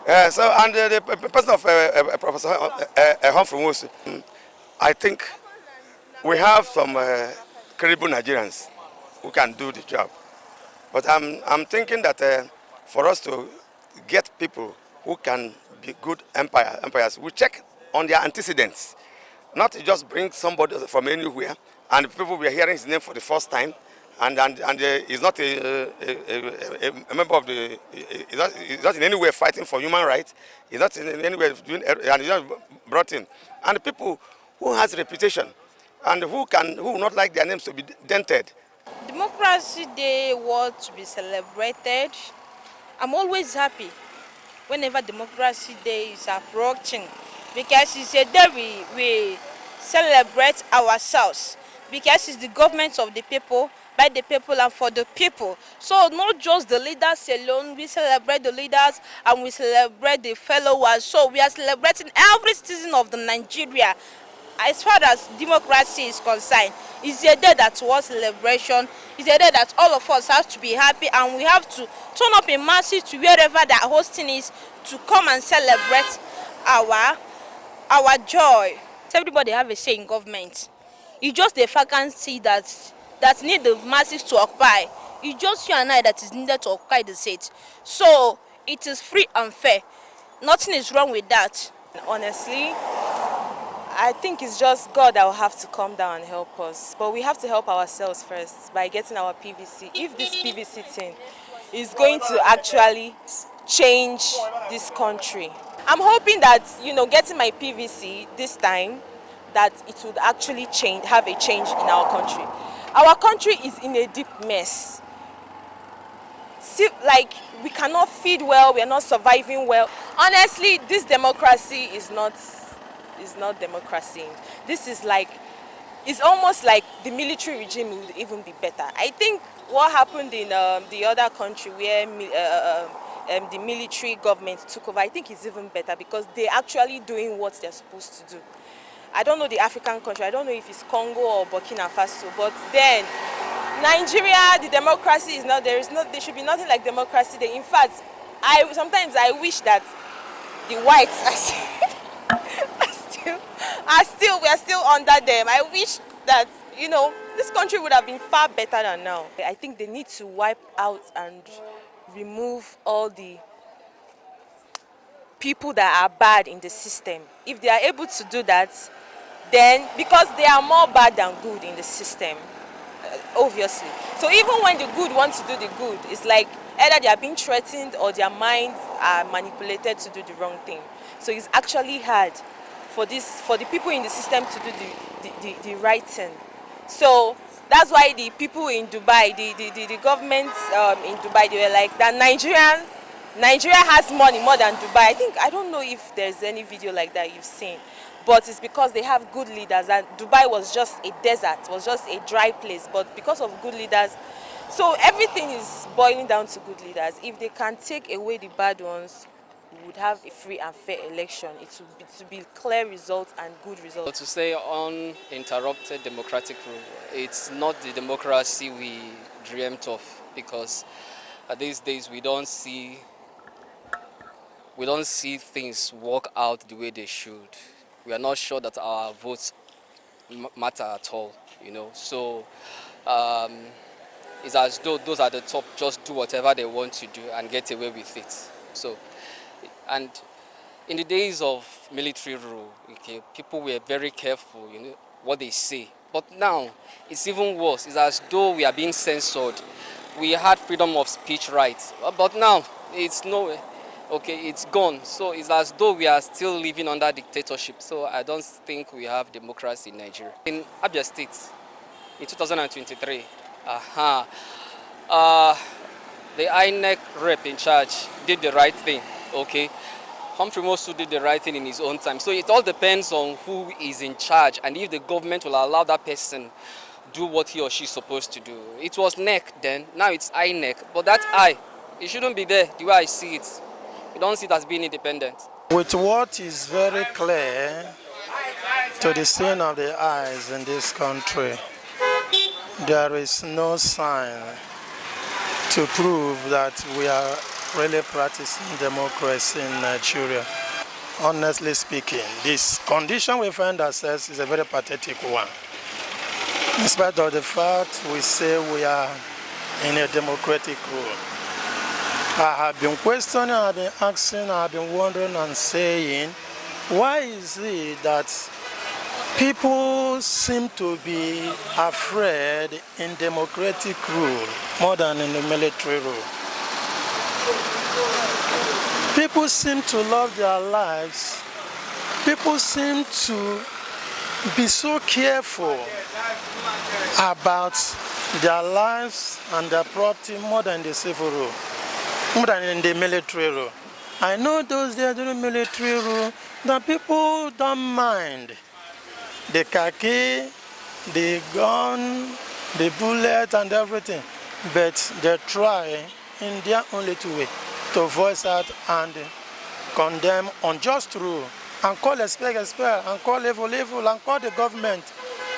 And the person of Professor Humphrey Nwosu, I think we have some credible Nigerians who can do the job. But I'm thinking that for us to get people who can be good umpires, we check on their antecedents, not to just bring somebody from anywhere and people we are hearing his name for the first time, and he's not a member of the, he's not in any way fighting for human rights, he's not in any way doing, and he's not brought in. And people who has reputation and who will not like their names to be dented. Democracy Day was to be celebrated. I'm always happy whenever Democracy Day is approaching, because it's a day we celebrate ourselves, because it's the government of the people, by the people and for the people. So not just the leaders alone, we celebrate the leaders and we celebrate the followers. So we are celebrating every citizen of the Nigeria. As far as democracy is concerned, it's a day that was celebration. It's a day that all of us have to be happy, and we have to turn up in masses to wherever the hosting is to come and celebrate our joy. Everybody have a say in government. It's just the vacancy that need the masses to occupy. It's just you and I that is needed to occupy the seat. So it is free and fair. Nothing is wrong with that. Honestly, I think it's just God that will have to come down and help us. But we have to help ourselves first by getting our PVC. If this PVC thing is going to actually change this country, I'm hoping that, getting my PVC this time, that it would actually have a change in our country. Our country is in a deep mess. See, like, we cannot feed well, we are not surviving well. Honestly, this democracy is not democracy. This is like it's almost like the military regime would even be better. I think what happened in the other country where the military government took over, I think it's even better because they're actually doing what they're supposed to do. I don't know the African country, I don't know if it's Congo or Burkina Faso, but then Nigeria, the democracy is not, there should be nothing like democracy there. In fact, sometimes I wish that the whites we are still under them. I wish that, you know, this country would have been far better than now. I think they need to wipe out and remove all the people that are bad in the system. If they are able to do that, then, because they are more bad than good in the system, obviously. So even when the good want to do the good, it's like either they are being threatened or their minds are manipulated to do the wrong thing. So it's actually hard for the people in the system to do the right thing. So that's why the people in Dubai, the government in Dubai, they were like that Nigeria has money more than Dubai. I don't know if there's any video like that you've seen, but it's because they have good leaders, and Dubai was just a desert, was just a dry place, but because of good leaders, so everything is boiling down to good leaders. If they can take away the bad ones, we would have a free and fair election. It would be clear results and good results. To say uninterrupted democratic rule, it's not the democracy we dreamt of, because these days we don't see things work out the way they should. We are not sure that our votes matter at all, you know. So it's as though those at the top just do whatever they want to do and get away with it. So, and in the days of military rule, okay, people were very careful, you know, what they say. But now it's even worse. It's as though we are being censored. We had freedom of speech rights, but now it's nowhere. Okay, it's gone. So it's as though we are still living under dictatorship. So I don't think we have democracy in Nigeria. In Abia State, in 2023, the INEC rep in charge did the right thing. Okay, Humphrey Mosu did the right thing in his own time. So it all depends on who is in charge and if the government will allow that person do what he or she is supposed to do. It was NEC then, now it's INEC. But that I, it shouldn't be there the way I see it. We don't see it as being independent. With what is very clear to the seeing of the eyes in this country, there is no sign to prove that we are really practicing democracy in Nigeria. Honestly speaking, this condition we find ourselves is a very pathetic one. In spite of the fact we say we are in a democratic rule. I have been questioning, I have been asking, I have been wondering and saying, why is it that people seem to be afraid in democratic rule more than in the military rule? People seem to love their lives. People seem to be so careful about their lives and their property more than the civil rule, more than in the military rule. I know those there during military rule, that people don't mind the khaki, the gun, the bullet and everything, but they try in their own little way to voice out and condemn unjust rule, and call a spade, and call evil, and call the government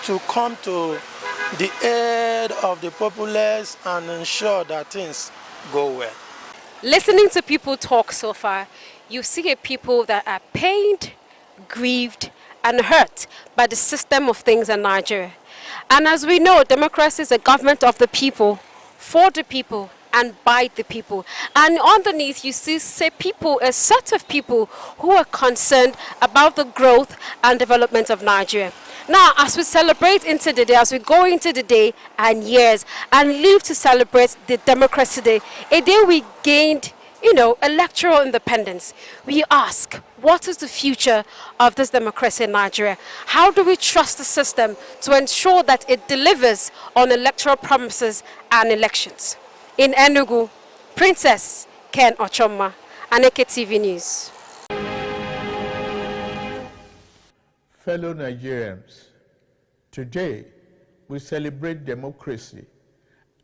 to come to the aid of the populace and ensure that things go well. Listening to people talk so far, you see a people that are pained, grieved, and hurt by the system of things in Nigeria. And as we know, democracy is a government of the people, for the people, and by the people. And underneath you see people, a set of people who are concerned about the growth and development of Nigeria. Now, as we celebrate into the day, as we go into the day and years and live to celebrate the Democracy Day, a day we gained, you know, electoral independence, we ask, what is the future of this democracy in Nigeria? How do we trust the system to ensure that it delivers on electoral promises and elections? In Enugu, Princess Ken Ochoma, Aneke TV News. Fellow Nigerians, Today, we celebrate democracy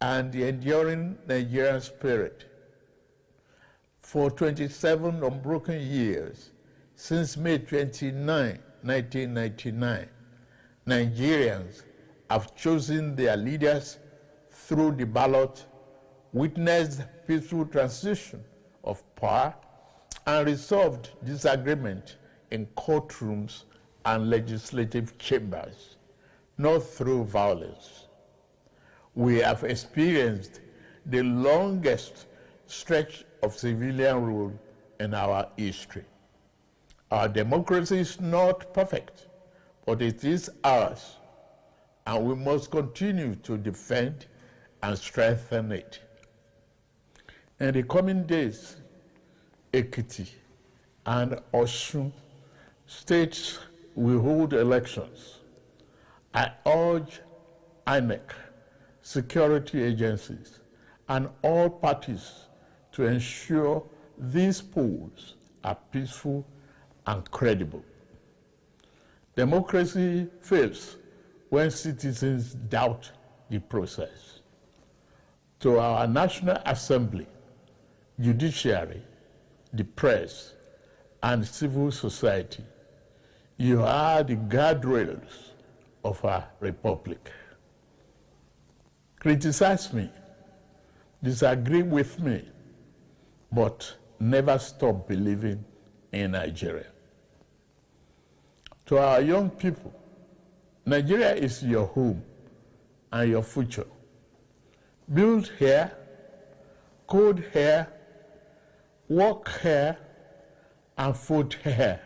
and the enduring Nigerian spirit. For 27 unbroken years, since May 29, 1999, Nigerians have chosen their leaders through the ballot, witnessed peaceful transition of power, and resolved disagreement in courtrooms and legislative chambers, not through violence. We have experienced the longest stretch of civilian rule in our history. Our democracy is not perfect, but it is ours, and we must continue to defend and strengthen it. In the coming days, Ekiti and Osun states will hold elections. I urge INEC, security agencies, and all parties to ensure these polls are peaceful and credible. Democracy fails when citizens doubt the process. To our National Assembly, judiciary, the press, and civil society, you are the guardrails of our republic. Criticize me, disagree with me, but never stop believing in Nigeria. To our young people, Nigeria is your home and your future. Build here, code here, work here, and vote here.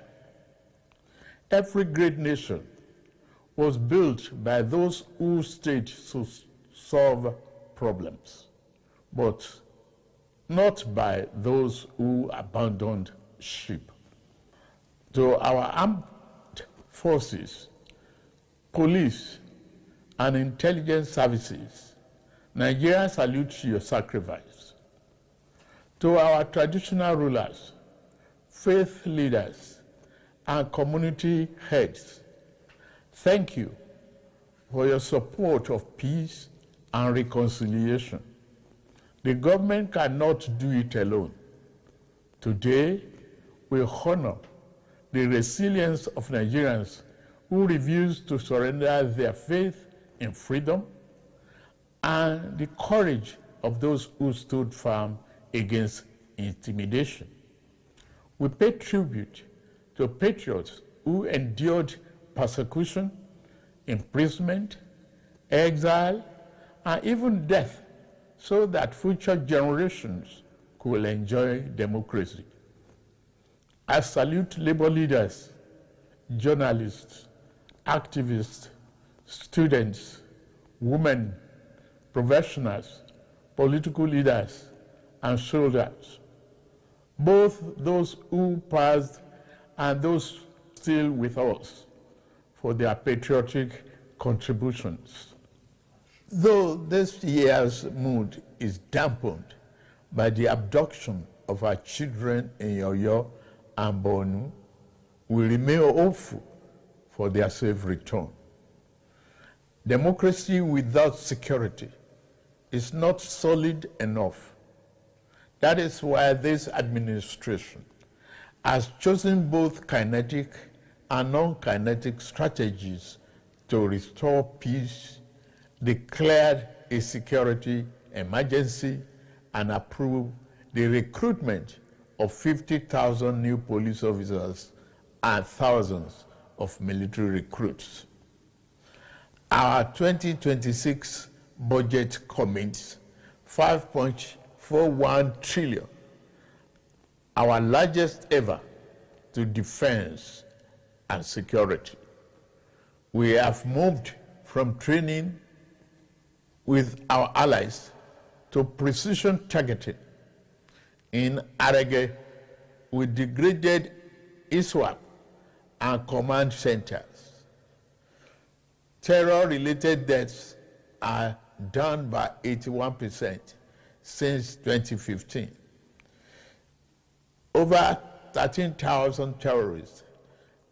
Every great nation was built by those who stayed to solve problems, but not by those who abandoned ship. To our armed forces, police, and intelligence services, Nigeria salutes your sacrifice. To our traditional rulers, faith leaders, and community heads, thank you for your support of peace and reconciliation. The government cannot do it alone. Today, we honor the resilience of Nigerians who refuse to surrender their faith in freedom and the courage of those who stood firm against intimidation. We pay tribute to patriots who endured persecution, imprisonment, exile, and even death so that future generations could enjoy democracy. I salute labor leaders, journalists, activists, students, women, professionals, political leaders, and soldiers, both those who passed and those still with us, for their patriotic contributions. Though this year's mood is dampened by the abduction of our children in Oyo and Borno, we remain hopeful for their safe return. Democracy without security is not solid enough. That is why this administration has chosen both kinetic and non-kinetic strategies to restore peace, declared a security emergency, and approved the recruitment of 50,000 new police officers and thousands of military recruits. Our 2026 budget commits 5.41 trillion, our largest ever, to defense and security. We have moved from training with our allies to precision targeting. In Aneke, we degraded ISWAP and command centers. Terror-related deaths are down by 81% since 2015. Over 13,000 terrorists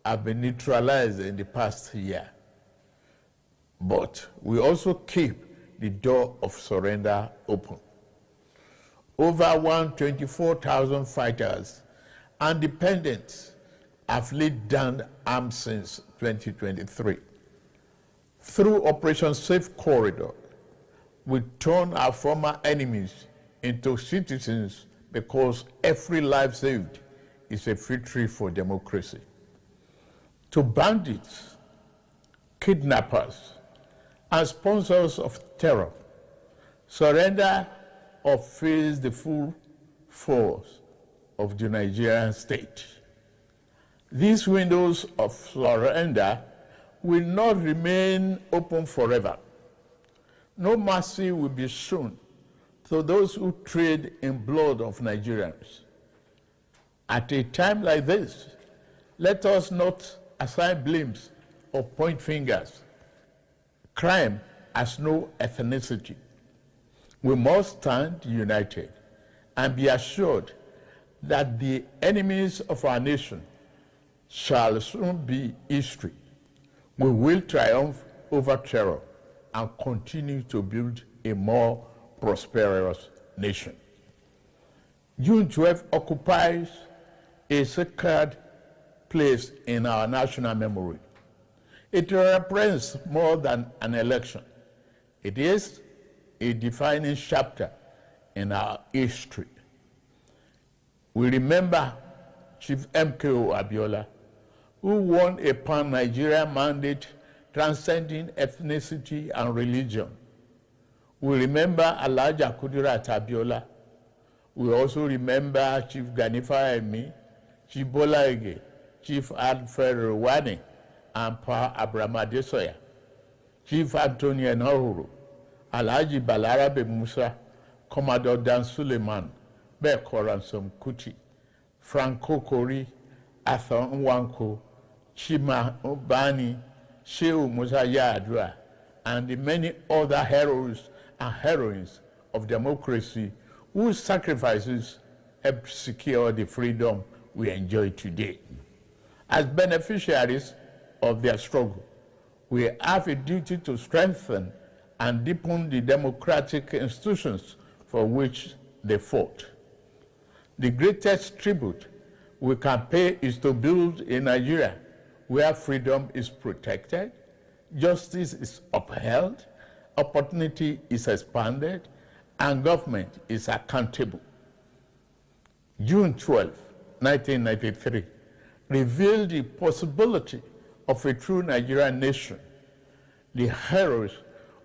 have been neutralized in the past year. but we also keep the door of surrender open. Over 124,000 fighters and dependents have laid down arms since 2023. Through Operation Safe Corridor, we turn our former enemies into citizens because every life saved is a victory for democracy. To bandits, kidnappers, and sponsors of terror, surrender or face the full force of the Nigerian state. These windows of surrender will not remain open forever. No mercy will be shown to those who trade in blood of Nigerians. At a time like this, let us not assign blames or point fingers. Crime has no ethnicity. We must stand united and be assured that the enemies of our nation shall soon be history. We will triumph over terror and continue to build a more prosperous nation. June 12 occupies a sacred place in our national memory. It represents more than an election. It is a defining chapter in our history. We remember Chief MKO Abiola, who won a pan-Nigerian mandate transcending ethnicity and religion. We remember Alhaja Kudirat Abiola. We also remember Chief Ganifa Emi, Chief Bola Ige, Chief Alfred Rwani, and Pa Abraham Adesoya, Chief Anthony Enahoro, Alhaji Balarabe Musa, Commodore Dan Suleiman, Beko Ransom Kuti, Franco Kori, Arthur Nwanko, Chima Obani, Shehu Musa Yar'Adua, and the many other heroes and heroines of democracy whose sacrifices helped secure the freedom we enjoy today. As beneficiaries of their struggle, we have a duty to strengthen and deepen the democratic institutions for which they fought. The greatest tribute we can pay is to build a Nigeria where freedom is protected, justice is upheld, opportunity is expanded, and government is accountable. June 12, 1993, revealed the possibility of a true Nigerian nation. The heroes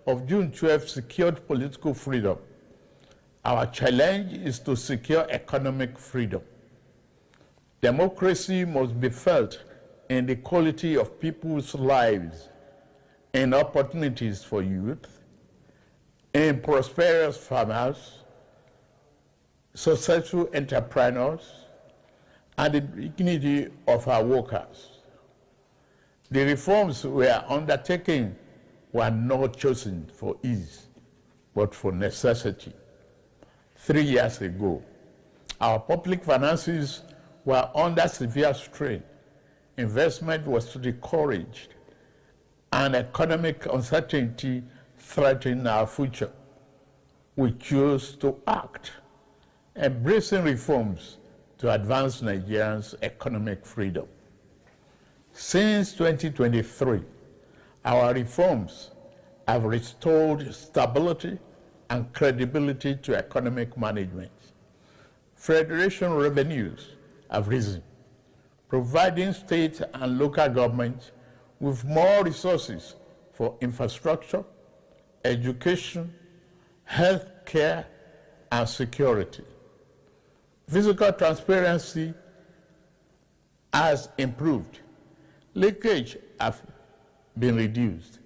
of June 12 secured political freedom. Our challenge is to secure economic freedom. Democracy must be felt in the quality of people's lives, in opportunities for youth, in prosperous farmers, successful entrepreneurs, and the dignity of our workers. The reforms we are undertaking were not chosen for ease, but for necessity. 3 years ago, our public finances were under severe strain. Investment was discouraged, and economic uncertainty threatened our future. We chose to act, embracing reforms to advance Nigerians' economic freedom. Since 2023, our reforms have restored stability and credibility to economic management. Federation revenues have risen, providing state and local governments with more resources for infrastructure, education, health care, and security. Fiscal transparency has improved. Leakage has been reduced,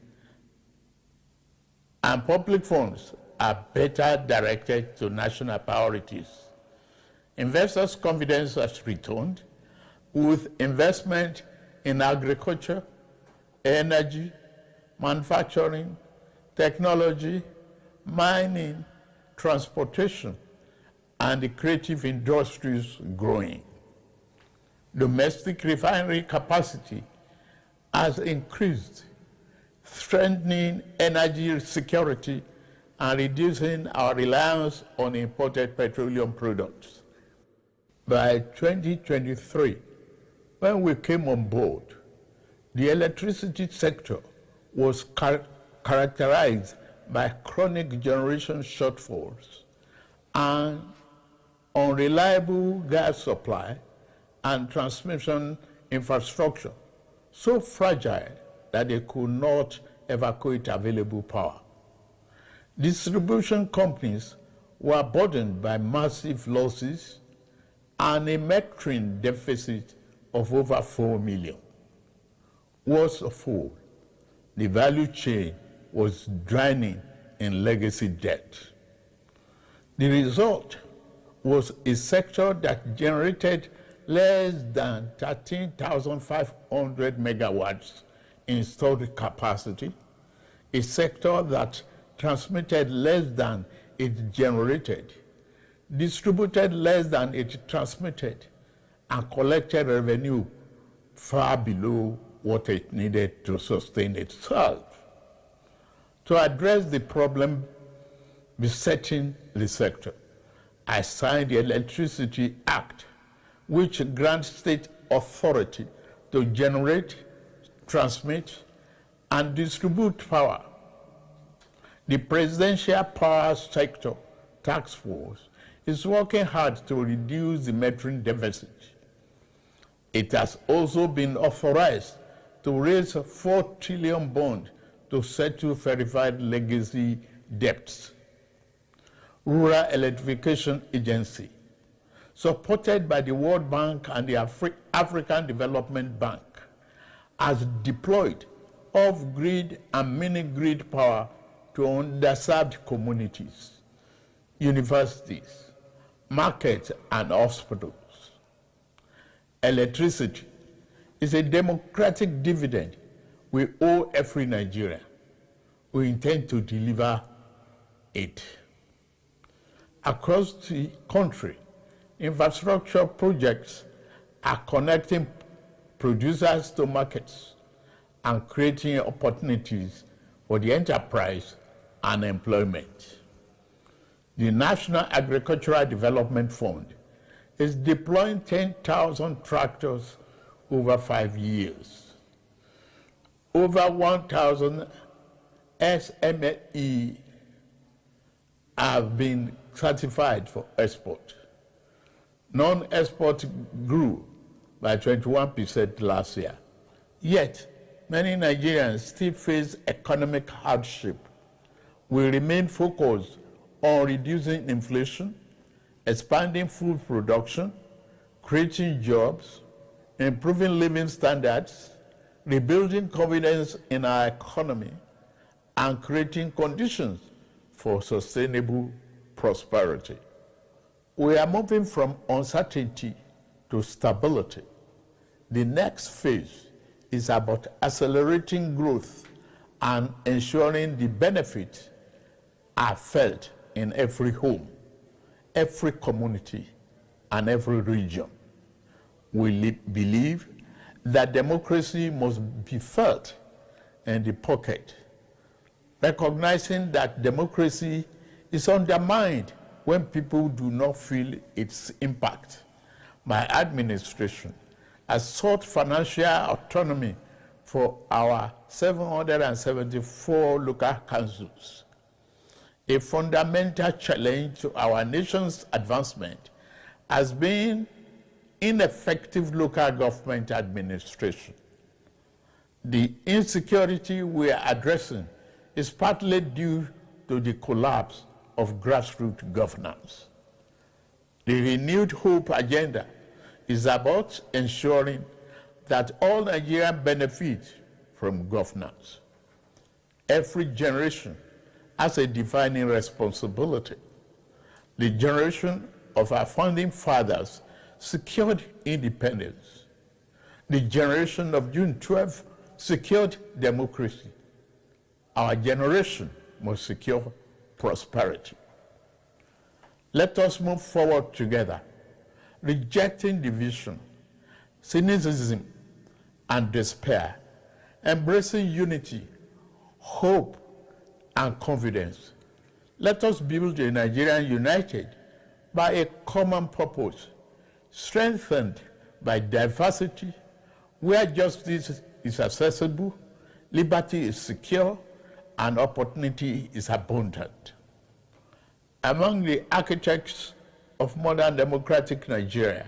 and public funds are better directed to national priorities. Investors' confidence has returned with investment in agriculture, energy, manufacturing, technology, mining, transportation, and the creative industries growing. Domestic refinery capacity has increased strengthening energy security, and reducing our reliance on imported petroleum products. By 2023, when we came on board, the electricity sector was characterized by chronic generation shortfalls and unreliable gas supply and transmission infrastructure, so fragile that they could not evacuate available power. Distribution companies were burdened by massive losses and a metering deficit of over 4 million. Worst of all, the value chain was drowning in legacy debt. The result was a sector that generated less than 13,500 megawatts installed capacity, a sector that transmitted less than it generated, distributed less than it transmitted, and collected revenue far below what it needed to sustain itself. To address the problem besetting the sector, I signed the Electricity Act, which grants state authority to generate, transmit, and distribute power. The Presidential Power Sector Task Force is working hard to reduce the metering deficit. It has also been authorized to raise a 4 trillion bond to settle verified legacy debts. Rural Electrification Agency, supported by the World Bank and the African Development Bank, has deployed off-grid and mini-grid power to underserved communities, universities, markets, and hospitals. Electricity is a democratic dividend we owe every Nigerian. We intend to deliver it. Across the country, infrastructure projects are connecting producers to markets and creating opportunities for the enterprise and employment. The National Agricultural Development Fund is deploying 10,000 tractors over 5 years. Over 1,000 SME have been certified for export. Non-export grew by 21% last year. Yet, many Nigerians still face economic hardship. We remain focused on reducing inflation, expanding food production, creating jobs, improving living standards, rebuilding confidence in our economy, and creating conditions for sustainable prosperity. We are moving from uncertainty to stability. The next phase is about accelerating growth and ensuring the benefits are felt in every home, every community, and every region. We believe that democracy must be felt in the pocket, recognizing that democracy is undermined when people do not feel its impact. My administration has sought financial autonomy for our 774 local councils. A fundamental challenge to our nation's advancement has been ineffective local government administration. The insecurity we are addressing is partly due to the collapse of grassroots governance. The renewed hope agenda is about ensuring that all Nigerians benefit from governance. Every generation has a defining responsibility. The generation of our founding fathers secured independence. The generation of June 12 secured democracy. Our generation must secure prosperity. Let us move forward together, rejecting division, cynicism, and despair, embracing unity, hope, and confidence. Let us build a Nigeria united by a common purpose, strengthened by diversity, where justice is accessible, liberty is secure, and opportunity is abundant. Among the architects of modern democratic Nigeria,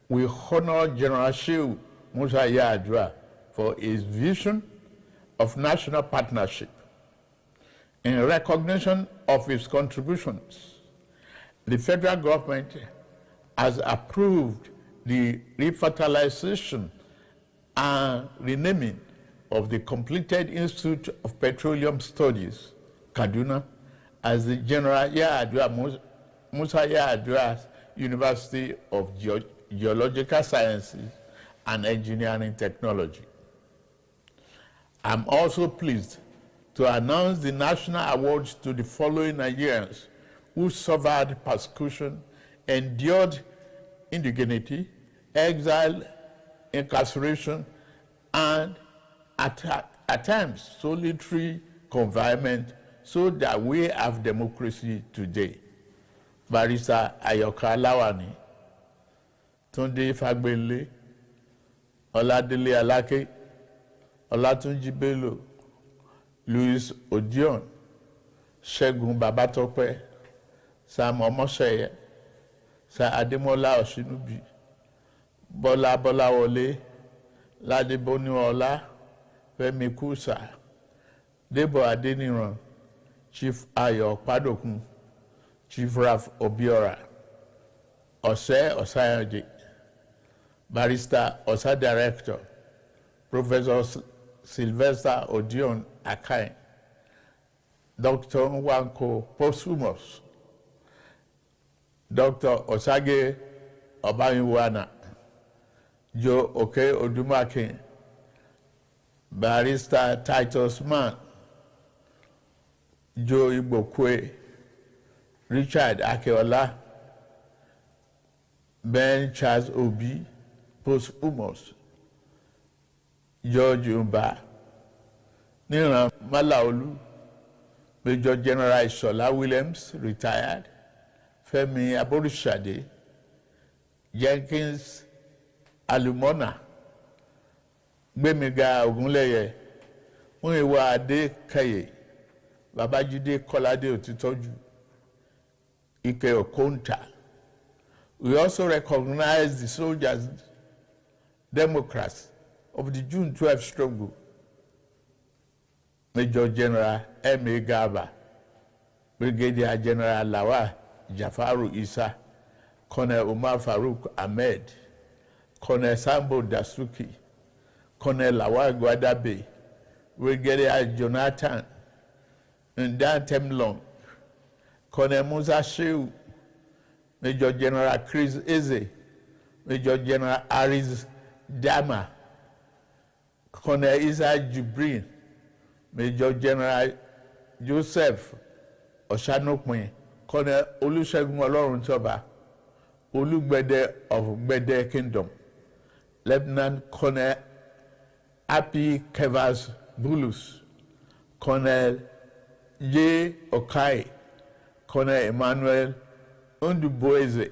we honor General Shehu Musa Yar'Adua for his vision of national partnership. In recognition of his contributions, the federal government has approved the refertilization and renaming of the completed Institute of Petroleum Studies, Kaduna, as the General Musa Yar'Adua University of Geological Sciences and Engineering Technology. I'm also pleased to announce the national awards to the following Nigerians who suffered persecution, endured indignity, exile, incarceration, and at times solitary confinement, so that we have democracy today. Barrister Ayoka Lawani, Tunde Fagbele, Oladele Alake, Olatunji Bello, Louis Odion, Segun Babatope, Sam Omoseye, Sir Ademola Oshinubi, Bola Bolawole, Ladeboni Ola, Femi Kusa, Debo Adeniran, Chief Ayo Padokun, Chief Raf Obiora, Ose Osayaji, Barrister Osa Director, Professor Sylvester Odion Akai, Dr. Nwanko Posthumous, Dr. Osage Obayinwana, Joe Oke Odumake, Barrister Titus Mann, Joe Igbokwe, Richard Akeola, Ben Charles Obi, Posthumous, George Umba, Niran Malaolu, Major General Shola Williams, retired, Femi Aborishade, Jenkins Alumona, Gbemiga Ogunleye, Muyiwa Ade Kaye, Babajide Kolade Otitoju, Ike Okonta. We also recognize the soldiers, Democrats of the June 12 struggle, Major General M.A. Garba, Brigadier General Lawa Jafaru Isa, Colonel Umar Farouk Ahmed, Colonel Sambo Dasuki, Colonel Lawal Gwadabe, Brigadier Jonathan Ndan Temlong, Colonel Musa Shehu, Major General Chris Eze, Major General Aris Dama, Colonel Isa Jibrin, Major General Joseph Oshanokwe, Colonel Olusegun Oloruntoba, Olugbede of Gbede Kingdom, Lieutenant Colonel Api Kevas Bulus, Colonel J. Okai, Colonel Emmanuel Unduboeze,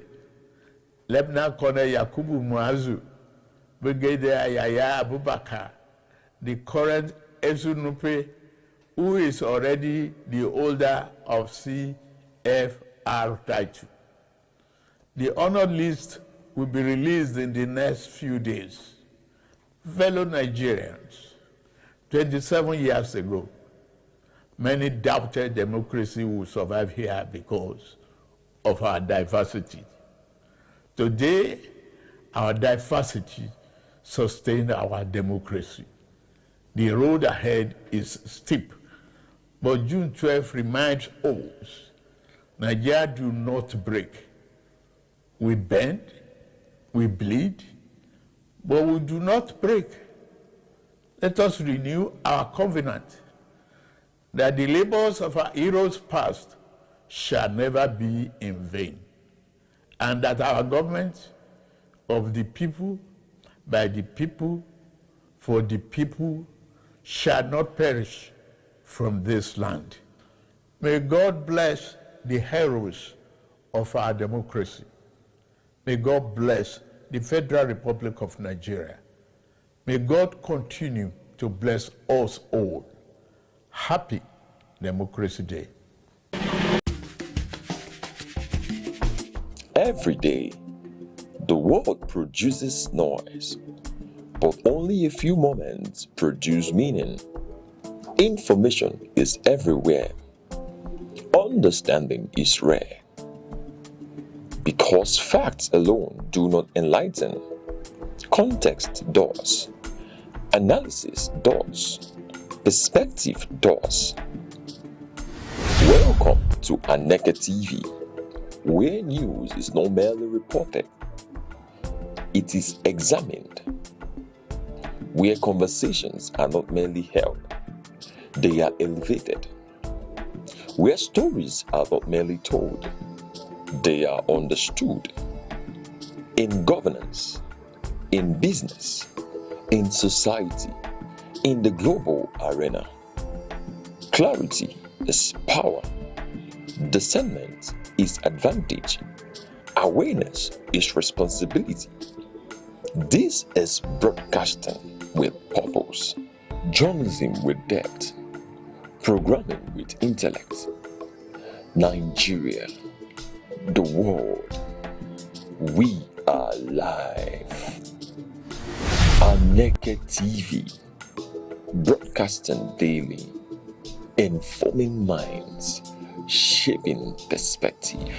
Lieutenant Colonel Yakubu Muazu, Brigadier Yaya Abubakar, the current Esunupe, who is already the holder of CFR title. The honored list will be released in the next few days. Fellow Nigerians, 27 years ago, many doubted democracy would survive here because of our diversity. Today, our diversity sustains our democracy. The road ahead is steep, but June 12 reminds us, Nigeria do not break. We bend, we bleed, but we do not break. Let us renew our covenant that the labors of our heroes past shall never be in vain, and that our government of the people, by the people, for the people, shall not perish from this land. May God bless the heroes of our democracy. May God bless the Federal Republic of Nigeria. May God continue to bless us all. Happy Democracy Day. Every day, the world produces noise, but only a few moments produce meaning. Information is everywhere. Understanding is rare. Because facts alone do not enlighten, context does, analysis does, perspective does. Welcome to Aneke TV, where news is not merely reported, it is examined. Where conversations are not merely held, they are elevated. Where stories are not merely told, they are understood. In governance, in business, in society, in the global arena, clarity is power. Discernment is advantage. Awareness is responsibility. This is broadcasting with purpose, journalism with depth, programming with intellect. Nigeria, the world, we are live. Aneke TV, broadcasting daily, informing minds, shaping perspective.